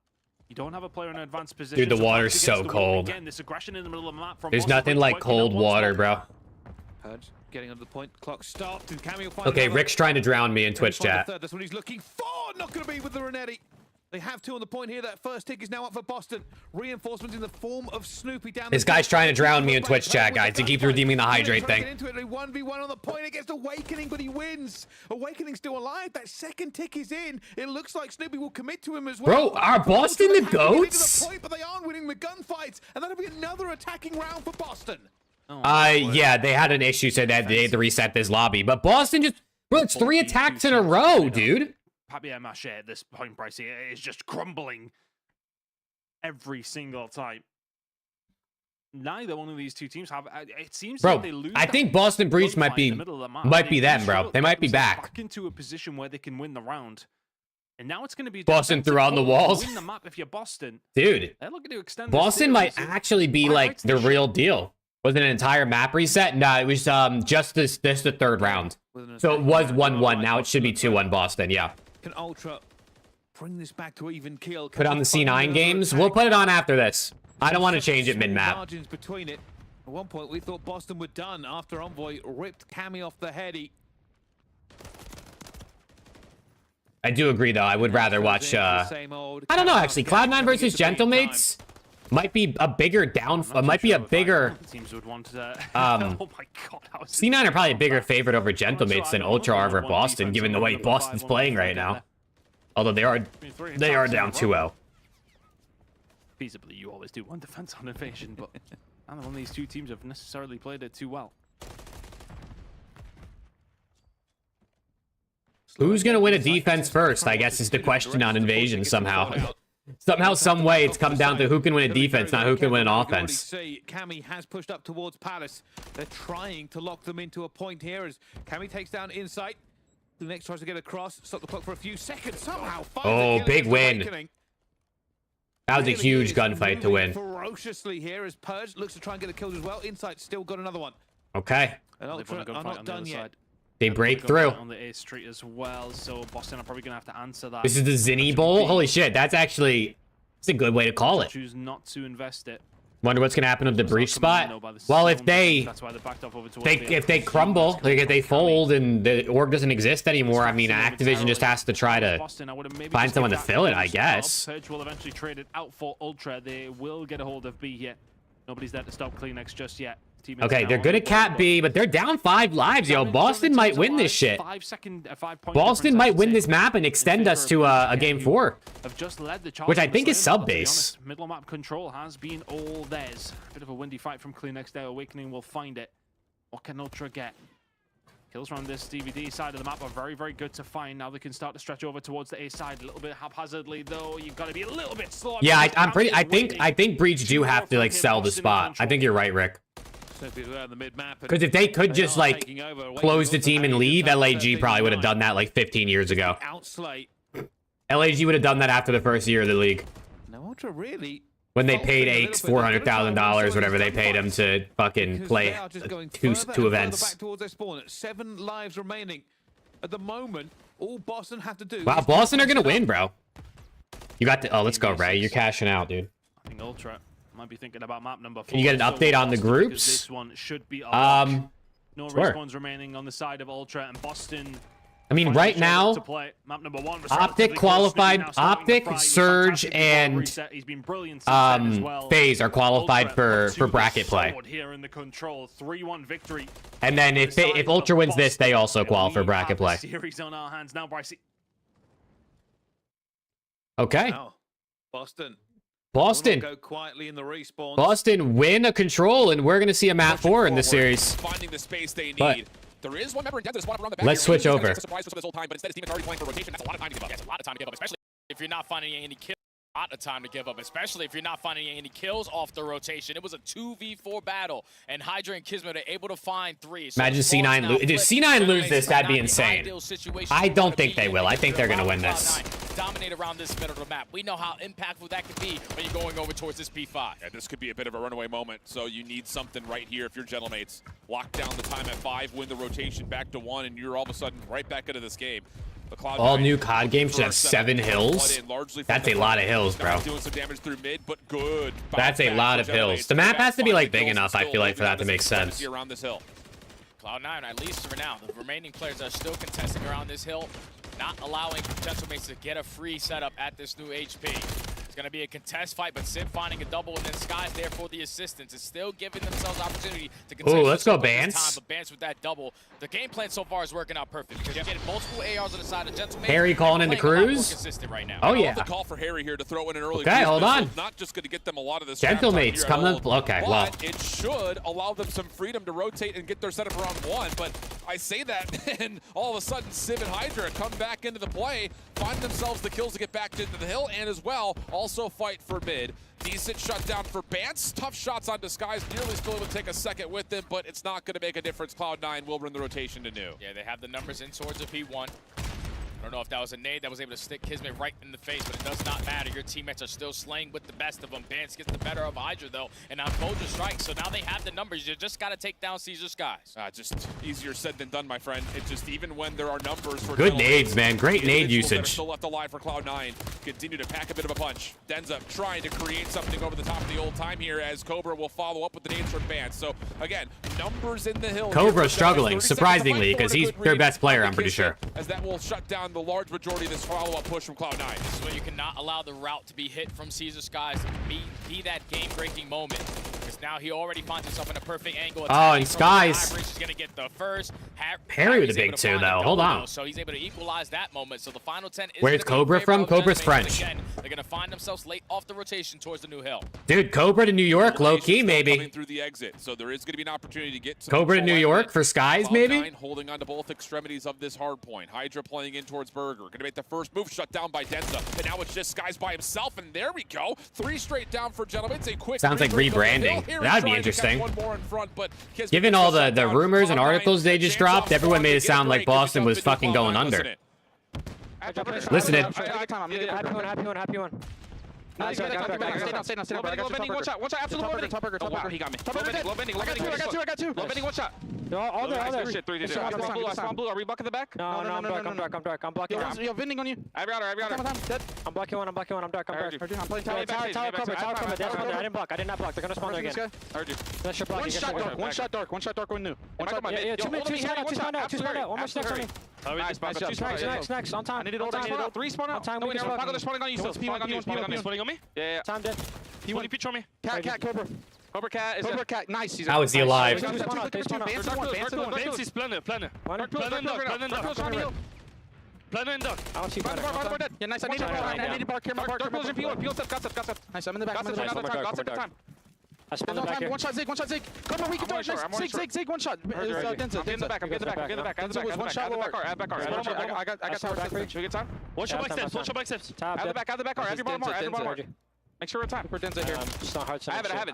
[SPEAKER 18] You don't have a player in an advanced position.
[SPEAKER 1] Dude, the water's so cold.
[SPEAKER 18] Again, this aggression in the middle of the map from
[SPEAKER 1] There's nothing like cold water, bro.
[SPEAKER 16] Purge getting on the point. Clock stopped. And Cammy will find
[SPEAKER 1] Okay,
[SPEAKER 16] another.
[SPEAKER 1] Rick's trying to drown me in Twitch chat.
[SPEAKER 16] That's what he's looking for. Not going to be with the Renetti. They have two on the point here. That first tick is now up for Boston. Reinforcements in the form of Snoopy down.
[SPEAKER 1] This guy's trying to drown me in Twitch chat, guys. He keeps redeeming the hydrate thing.
[SPEAKER 16] Into it, a 1v1 on the point against Awakening, but he wins. Awakening's still alive. That second tick is in. It looks like Snoopy will commit to him as well.
[SPEAKER 1] Bro, are Boston the goats?
[SPEAKER 16] But they aren't winning the gunfights, and that'll be another attacking round for Boston.
[SPEAKER 1] Yeah, they had an issue, so that they had to reset this lobby. But Boston just, bro, it's 3 attacks in a row, dude.
[SPEAKER 18] Papier Mâché at this point, Bryce, is just crumbling every single time. Neither one of these two teams have. It seems
[SPEAKER 1] Bro,
[SPEAKER 18] like they lose.
[SPEAKER 1] I think Boston Breach might be them, bro. They might be back.
[SPEAKER 18] Into a position where they can win the round. And now it's going to be
[SPEAKER 1] Boston threw on the walls.
[SPEAKER 18] Win the map if you're Boston.
[SPEAKER 1] Dude,
[SPEAKER 18] They're looking to extend
[SPEAKER 1] Boston might actually be like the real deal. Was it an entire map reset? No, it was just this the third round. So it was 1-1. Now it should be 2-1 Boston. Yeah.
[SPEAKER 16] Can Ultra bring this back to even kill?
[SPEAKER 1] Put on the C9 games. We'll put it on after this. I don't want to change it mid-map.
[SPEAKER 16] Margins between it. At one point, we thought Boston were done after Envoy ripped Cammy off the heady.
[SPEAKER 1] I do agree, though. I would rather watch. I don't know, actually. Cloud9 versus Gentlemates might be a bigger might be a bigger.
[SPEAKER 18] Teams would want to,
[SPEAKER 1] oh
[SPEAKER 18] my God,
[SPEAKER 1] C9 are probably a bigger favorite over Gentlemates than Ultra over Boston, given the way Boston's playing right now. Although they are down 2-0.
[SPEAKER 18] Feasibly, you always do one defense on invasion, but none of these two teams have necessarily played it too well.
[SPEAKER 1] Who's gonna win a defense first? I guess is the question on invasion somehow. Somehow, some way, it's come down to who can win a defense, not who can win an offense.
[SPEAKER 16] See, Cammy has pushed up towards Palace. They're trying to lock them into a point here as Cammy takes down Insight. The next tries to get across, stop the clock for a few seconds. Somehow,
[SPEAKER 1] oh, big win. That was a huge gunfight to win.
[SPEAKER 16] Ferociously here as Purge looks to try and get the kills as well. Insight still got another one.
[SPEAKER 1] Okay.
[SPEAKER 16] And Ultra are not done yet.
[SPEAKER 1] They break through.
[SPEAKER 18] On the A Street as well, so Boston are probably gonna have to answer that.
[SPEAKER 1] This is the Zinni Bowl. Holy shit, that's a good way to call it.
[SPEAKER 18] Choose not to invest it.
[SPEAKER 1] Wonder what's gonna happen with the breach spot. Well, if they crumble, like if they fold and the org doesn't exist anymore, I mean, Activision just has to try to find someone to fill it, I guess.
[SPEAKER 18] Purge will eventually trade it out for Ultra. They will get a hold of B here. Nobody's there to stop Kleenex just yet.
[SPEAKER 1] Okay, they're good at Cat B, but they're down 5 lives, yo. Boston might win this shit. Boston might win this map and extend us to a game 4, which I think is sub-base.
[SPEAKER 18] Middle map control has been all theirs. Bit of a windy fight from Kleenex there. Awakening will find it. What can Ultra get? Kills from this DVD side of the map are very, very good to find. Now they can start to stretch over towards the A side a little bit haphazardly, though. You've got to be a little bit slow.
[SPEAKER 1] Yeah, I think Breach do have to like sell the spot. I think you're right, Rick. Because if they could just like close the team and leave, LAG probably would have done that like 15 years ago. LAG would have done that after the first year of the league. When they paid Aches $400,000, whatever they paid him to fucking play two events.
[SPEAKER 16] Back towards their spawn. 7 lives remaining. At the moment, all Boston have to do.
[SPEAKER 1] Wow, Boston are gonna win, bro. You got to. Oh, let's go, Ray. You're cashing out, dude.
[SPEAKER 18] I think Ultra might be thinking about map number 4.
[SPEAKER 1] Can you get an update on the groups?
[SPEAKER 18] This one should be
[SPEAKER 1] no
[SPEAKER 18] respawns remaining on the side of Ultra, and Boston
[SPEAKER 1] I mean, right now, OPTIC qualified, OPTIC, Surge, and FAZE are qualified for bracket play. And then if Ultra wins this, they also qualify for bracket play. Okay. Boston.
[SPEAKER 16] Go quietly in the respawn.
[SPEAKER 1] Boston win a control, and we're going to see a map 4 in this series.
[SPEAKER 23] Finding the space they need.
[SPEAKER 1] But
[SPEAKER 23] there is one member in Denver around the back.
[SPEAKER 1] let's switch over.
[SPEAKER 23] Surprise for this whole time, but instead his team is already playing for rotation. That's a lot of time to give up.
[SPEAKER 6] That's a lot of time to give up, especially if you're not finding any kills. A lot of time to give up, especially if you're not finding any kills off the rotation. It was a 2v4 battle, and Hydra and Kismet are able to find 3. So
[SPEAKER 1] imagine C9 lose. If C9 lose this, that'd be insane. I don't think they will. I think they're going to win this.
[SPEAKER 6] Dominate around this middle of the map. We know how impactful that could be when you're going over towards this P5.
[SPEAKER 23] Yeah, this could be a bit of a runaway moment, so you need something right here if you're Gentlemates. Lock down the time at 5, win the rotation back to 1, and you're all of a sudden right back into this game.
[SPEAKER 1] All new COD games should have 7 hills. That's a lot of hills, bro.
[SPEAKER 23] Doing some damage through mid, but good.
[SPEAKER 1] That's a lot of hills. The map has to be like big enough, I feel like, for that to make sense.
[SPEAKER 23] Around this hill.
[SPEAKER 6] Cloud9, at least for now, the remaining players are still contesting around this hill, not allowing Gentlemates to get a free setup at this new HP. It's going to be a contest fight, but Sim finding a double, and then Sky's there for the assistance. It's still giving themselves opportunity to contest.
[SPEAKER 1] Ooh, let's go, Bance.
[SPEAKER 6] But Bance with that double. The game plan so far is working out perfect because you're getting multiple ARs on the side of Gentlemates.
[SPEAKER 1] Harry calling in the cruise.
[SPEAKER 6] Right now.
[SPEAKER 1] Oh, yeah.
[SPEAKER 23] The call for Harry here to throw in an early
[SPEAKER 1] okay, hold on.
[SPEAKER 23] Not just going to get them a lot of this.
[SPEAKER 1] Gentlemates coming up. Okay, well.
[SPEAKER 23] It should allow them some freedom to rotate and get their setup around 1, but I say that, and all of a sudden, Civ and Hydra come back into the play, find themselves the kills to get back into the hill, and as well, also fight for mid. Decent shutdown for Bance. Tough shots on Disguise. Nearly still able to take a second with them, but it's not going to make a difference. Cloud9 will run the rotation to new.
[SPEAKER 6] Yeah, they have the numbers in towards a P1. I don't know if that was a nade that was able to stick Kismet right in the face, but it does not matter. Your teammates are still slaying with the best of them. Bance gets the better of Hydra, though, and now Soldier strikes, so now they have the numbers. You just got to take down Caesar Skies.
[SPEAKER 23] Just easier said than done, my friend. It's just even when there are numbers for
[SPEAKER 1] good nades, man. Great nade usage.
[SPEAKER 23] Still left alive for Cloud9. Continue to pack a bit of a punch. Denza trying to create something over the top of the old time here as Cobra will follow up with the nades from Bance. So again, numbers in the hill.
[SPEAKER 1] Cobra struggling, surprisingly, because he's their best player, I'm pretty sure.
[SPEAKER 23] As that will shut down the large majority of this follow-up push from Cloud9.
[SPEAKER 6] This is when you cannot allow the route to be hit from Caesar Skies to be that game-breaking moment. Because now he already finds himself in a perfect angle.
[SPEAKER 1] Oh, and Skies.
[SPEAKER 6] He's going to get the first.
[SPEAKER 1] Parry with a big 2, though. Hold on.
[SPEAKER 6] So he's able to equalize that moment. So the final 10 is
[SPEAKER 1] where's Cobra from? Cobra's French.
[SPEAKER 6] Again, they're going to find themselves late off the rotation towards the new hill.
[SPEAKER 1] Dude, Cobra to New York, low-key, maybe.
[SPEAKER 23] Through the exit. So there is going to be an opportunity to get some
[SPEAKER 1] Cobra to New York for Skies, maybe?
[SPEAKER 23] Holding on to both extremities of this hard point. Hydra playing in towards Burger. Going to make the first move, shut down by Denza. And now it's just Skies by himself, and there we go. 3 straight down for Gentlemen. It's a quick
[SPEAKER 1] sounds like rebranding. That'd be interesting.
[SPEAKER 23] One more in front, but
[SPEAKER 1] given all the rumors and articles they just dropped, everyone made it sound like Boston was fucking going under. Listening.
[SPEAKER 4] Happy one. Nice, stay down. One shot, after the low bending. Oh, wow, he got me. Low bending. I got two. Low bending, one shot.
[SPEAKER 17] All there.
[SPEAKER 4] Shit, 3 I'm blue. Are we blocking the back?
[SPEAKER 17] No, I'm dark. I'm blocking one.
[SPEAKER 4] Yo, bending on you. I got her.
[SPEAKER 17] I'm blocking one. I'm dark. I'm playing tower cover. I didn't block. I did not block. They're gonna spawn there again.
[SPEAKER 4] I heard you.
[SPEAKER 17] One shot dark. One shot dark with new. One shot
[SPEAKER 4] yeah,
[SPEAKER 17] two spawn out. One more snacks on me.
[SPEAKER 4] Nice.
[SPEAKER 17] Snacks. On time.
[SPEAKER 4] I needed all time. 3 spawn out.
[SPEAKER 17] On time.
[SPEAKER 4] They're spawning on you. Spawning on me? Yeah.
[SPEAKER 17] Time dead.
[SPEAKER 4] He won. Pitch on me. Cat, Cobra cat. Cobra cat. Nice.
[SPEAKER 1] How is he alive?
[SPEAKER 4] Vance is planner. Planner in duck.
[SPEAKER 17] I don't see
[SPEAKER 4] bar dead. Yeah, nice. I need a bar. Dark pillars in Peel set. Got set. Nice. I'm in the back. Got set time.
[SPEAKER 17] I spun the back here.
[SPEAKER 4] One shot Zig. Come on, we can do it. Zig, one shot. Denza. I'm in the back. One shot low arc. I got tower back. Should we get time?
[SPEAKER 17] One shot back steps.
[SPEAKER 4] Out the back. Every bottom. Make sure we're time for Denza here.
[SPEAKER 17] Just not hard.
[SPEAKER 4] I have it.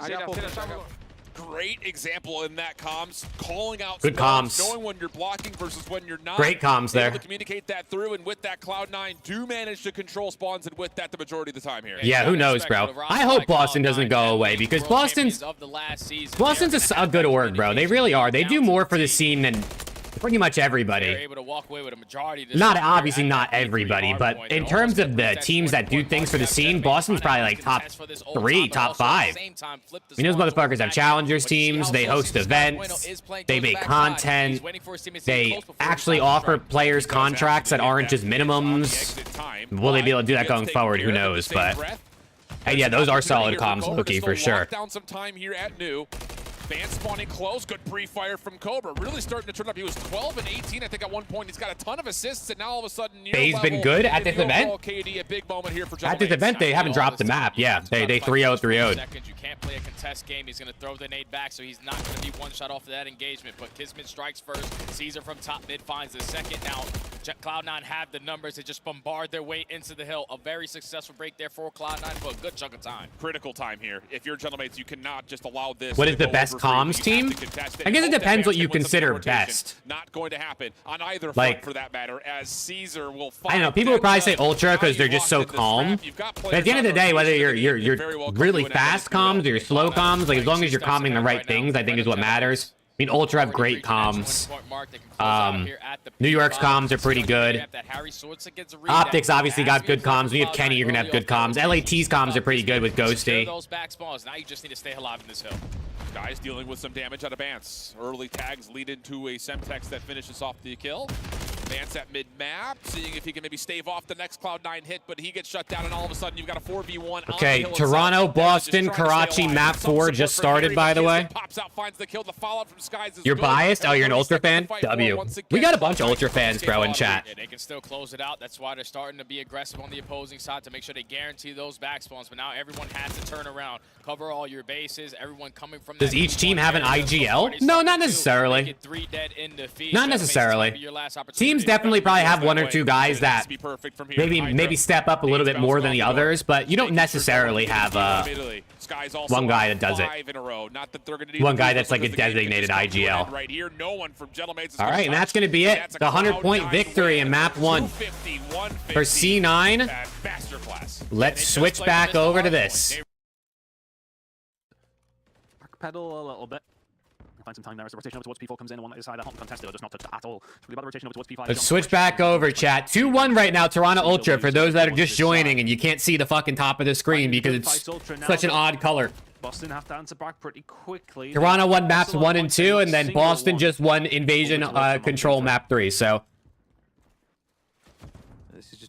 [SPEAKER 23] Great example in that comms, calling out
[SPEAKER 1] good comms,
[SPEAKER 23] knowing when you're blocking versus when you're not.
[SPEAKER 1] Great comms there.
[SPEAKER 23] To communicate that through, and with that Cloud9 do manage to control spawns, and with that the majority of the time here.
[SPEAKER 1] Yeah, who knows, bro? I hope Boston doesn't go away because Boston's a good org, bro. They really are. They do more for the scene than pretty much everybody.
[SPEAKER 6] They're able to walk away with a majority.
[SPEAKER 1] Not obviously not everybody, but in terms of the teams that do things for the scene, Boston's probably like top 3, top 5. I mean, those motherfuckers have challengers teams. They host events. They make content. They actually offer players contracts that aren't just minimums. Will they be able to do that going forward? Who knows? But hey, yeah, those are solid comms, Loki, for sure.
[SPEAKER 23] Down some time here at New. Fan spawning close, good pre-fire from Cobra. Really starting to turn up. He was 12 and 18, I think, at one point. He's got a ton of assists, and now all of a sudden,
[SPEAKER 1] FAZE been good at this event.
[SPEAKER 23] KD, a big moment here for
[SPEAKER 1] at this event, they haven't dropped the map. Yeah, they 3-0-3-0'd.
[SPEAKER 6] You can't play a contest game. He's going to throw the nade back, so he's not going to be one shot off of that engagement. But Kismet strikes first. Caesar from top mid finds the second. Now, Cloud9 have the numbers to just bombard their way into the hill. A very successful break there for Cloud9 for a good chunk of time.
[SPEAKER 23] Critical time here. If you're Gentlemates, you cannot just allow this.
[SPEAKER 1] What is the best comms team? I guess it depends what you consider best.
[SPEAKER 23] Not going to happen on either front for that matter, as Caesar will find.
[SPEAKER 1] I don't know, people would probably say Ultra because they're just so calm. But at the end of the day, whether you're really fast comms or you're slow comms, like as long as you're calming the right things, I think is what matters. I mean, Ultra have great comms. New York's comms are pretty good. Optics obviously got good comms. When you have Kenny, you're gonna have good comms. LAT's comms are pretty good with Ghosty.
[SPEAKER 6] Now you just need to stay alive in this hill.
[SPEAKER 23] Guys dealing with some damage out of Bance. Early tags lead into a Semtex that finishes off the kill. Bance at mid-map, seeing if he can maybe stave off the next Cloud9 hit, but he gets shut down, and all of a sudden you've got a 4v1.
[SPEAKER 1] Okay, Toronto, Boston, Karachi, map 4 just started, by the way.
[SPEAKER 23] Pops out, finds the kill. The fallout from Skies is
[SPEAKER 1] You're biased? Oh, you're an Ultra fan? W. We got a bunch of Ultra fans, bro, in chat.
[SPEAKER 6] Yeah, they can still close it out. That's why they're starting to be aggressive on the opposing side to make sure they guarantee those back spawns. But now everyone has to turn around, cover all your bases. Everyone coming from.
[SPEAKER 1] Does each team have an IGL? No, not necessarily. Not necessarily. Teams definitely probably have one or two guys that maybe step up a little bit more than the others, but you don't necessarily have one guy that does it. One guy that's like a designated IGL. All right, and that's going to be it. The 100-point victory in map 1 for C9. Let's switch back over to this.
[SPEAKER 18] Pedal a little bit. Find some time there as the rotation over towards P4 comes in, and one that is either hot and contested or just not touched at all. It's really about the rotation over towards P5.
[SPEAKER 1] Let's switch back over, chat. 2-1 right now, Toronto Ultra, for those that are just joining and you can't see the fucking top of the screen because it's such an odd color.
[SPEAKER 18] Boston have to answer back pretty quickly.
[SPEAKER 1] Toronto won maps 1 and 2, and then Boston just won Invasion Control map 3, so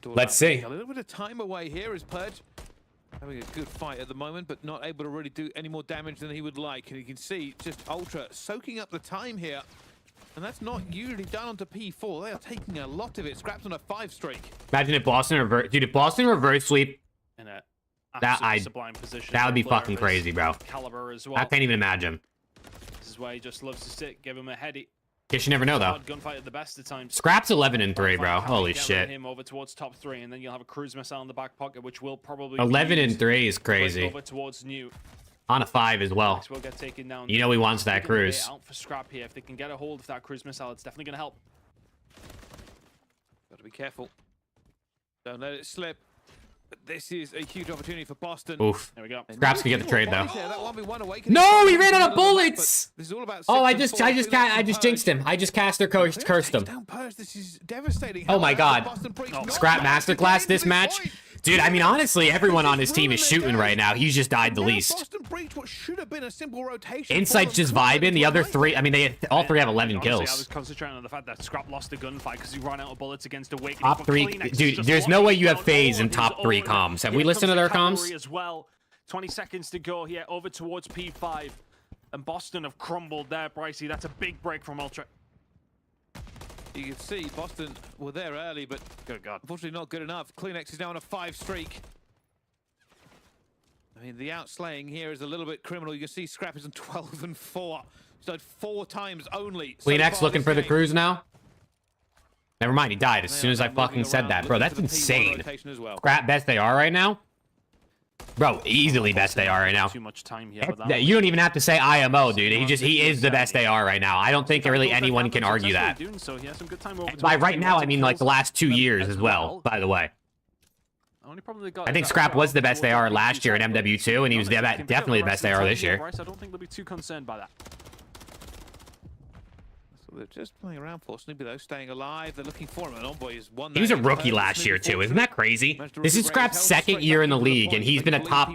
[SPEAKER 1] let's see.
[SPEAKER 16] A little bit of time away here as Purge having a good fight at the moment, but not able to really do any more damage than he would like. And you can see just Ultra soaking up the time here. And that's not usually done onto P4. They are taking a lot of it. Scraps on a 5 streak.
[SPEAKER 1] Imagine if Boston reverse... Dude, if Boston reverse sweep...
[SPEAKER 18] Sublime position.
[SPEAKER 1] That would be fucking crazy, bro.
[SPEAKER 18] Caliber as well.
[SPEAKER 1] I can't even imagine.
[SPEAKER 18] This is why he just loves to sit, give him a heady.
[SPEAKER 1] Guess you never know, though.
[SPEAKER 18] Gunfight at the best of times.
[SPEAKER 1] Scrap's 11 and 3, bro. Holy shit.
[SPEAKER 18] Him over towards top 3, and then you'll have a cruise missile in the back pocket, which will probably
[SPEAKER 1] 11 and 3 is crazy.
[SPEAKER 18] Over towards New.
[SPEAKER 1] On a 5 as well.
[SPEAKER 18] Will get taken down.
[SPEAKER 1] You know he wants that cruise.
[SPEAKER 18] Out for Scrap here. If they can get a hold of that cruise missile, it's definitely going to help.
[SPEAKER 16] Got to be careful. Don't let it slip. But this is a huge opportunity for Boston.
[SPEAKER 1] Oof.
[SPEAKER 18] There we go.
[SPEAKER 1] Scraps can get the trade, though.
[SPEAKER 16] No,
[SPEAKER 1] he ran out of bullets! Oh, I just jinxed him. I just cast or cursed him.
[SPEAKER 16] This is devastating.
[SPEAKER 1] Oh my god. Scrap masterclass this match. Dude, I mean, honestly, everyone on his team is shooting right now. He's just died the least. Insight's just vibing. The other 3, I mean, all 3 have 11 kills.
[SPEAKER 18] I was concentrating on the fact that Scrap lost the gunfight because he ran out of bullets against Awakening.
[SPEAKER 1] Top 3, dude, there's no way you have FaZe in top 3 comms. Have we listened to their comms?
[SPEAKER 18] As well. 20 seconds to go here, over towards P5. And Boston have crumbled there, Brycey. That's a big break from Ultra.
[SPEAKER 16] You can see Boston were there early, but
[SPEAKER 18] good God,
[SPEAKER 16] unfortunately not good enough. Kleenex is now on a 5 streak. I mean, the outslaying here is a little bit criminal. You can see Scrap is on 12 and 4. He's died 4 times only.
[SPEAKER 1] Kleenex looking for the cruise now? Never mind, he died as soon as I fucking said that. Bro, that's insane. Scrap best they are right now? Bro, easily best they are right now.
[SPEAKER 18] Too much time here.
[SPEAKER 1] You don't even have to say IMO, dude. He is the best they are right now. I don't think really anyone can argue that. By right now, I mean like the last 2 years as well, by the way. I think Scrap was the best they are last year in MW2, and he was definitely the best they are this year.
[SPEAKER 18] I don't think they'll be too concerned by that.
[SPEAKER 16] They're just playing around for Snoopy though, staying alive. They're looking for him. And Envoy is one.
[SPEAKER 1] He was a rookie last year too. Isn't that crazy? This is Scrap's second year in the league, and he's been a top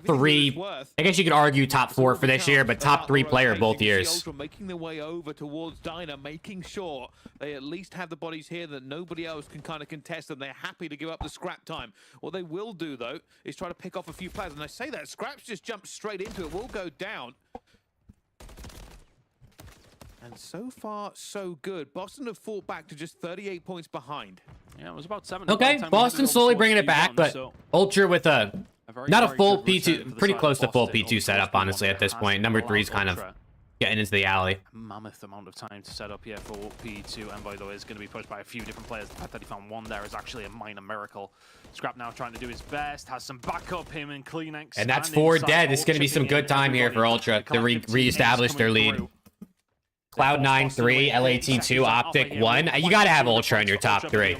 [SPEAKER 1] 3. I guess you could argue top 4 for this year, but top 3 player both years.
[SPEAKER 16] Making their way over towards Dyna, making sure they at least have the bodies here that nobody else can kind of contest, and they're happy to give up the scrap time. What they will do though is try to pick off a few players, and I say that Scraps just jumped straight into it. Will go down. And so far, so good. Boston have fought back to just 38 points behind.
[SPEAKER 18] Yeah, it was about 7.
[SPEAKER 1] Okay, Boston slowly bringing it back, but Ultra with not a full P2, pretty close to full P2 setup, honestly, at this point. Number 3's kind of getting into the alley.
[SPEAKER 18] Mammoth amount of time to set up here for P2, and by the way, it's going to be pushed by a few different players. The fact that he found one there is actually a minor miracle. Scrap now trying to do his best, has some backup, him and Kleenex.
[SPEAKER 1] And that's 4 dead. It's going to be some good time here for Ultra to re-establish their lead. Cloud9 3, LAT 2, Optic 1. You got to have Ultra in your top 3.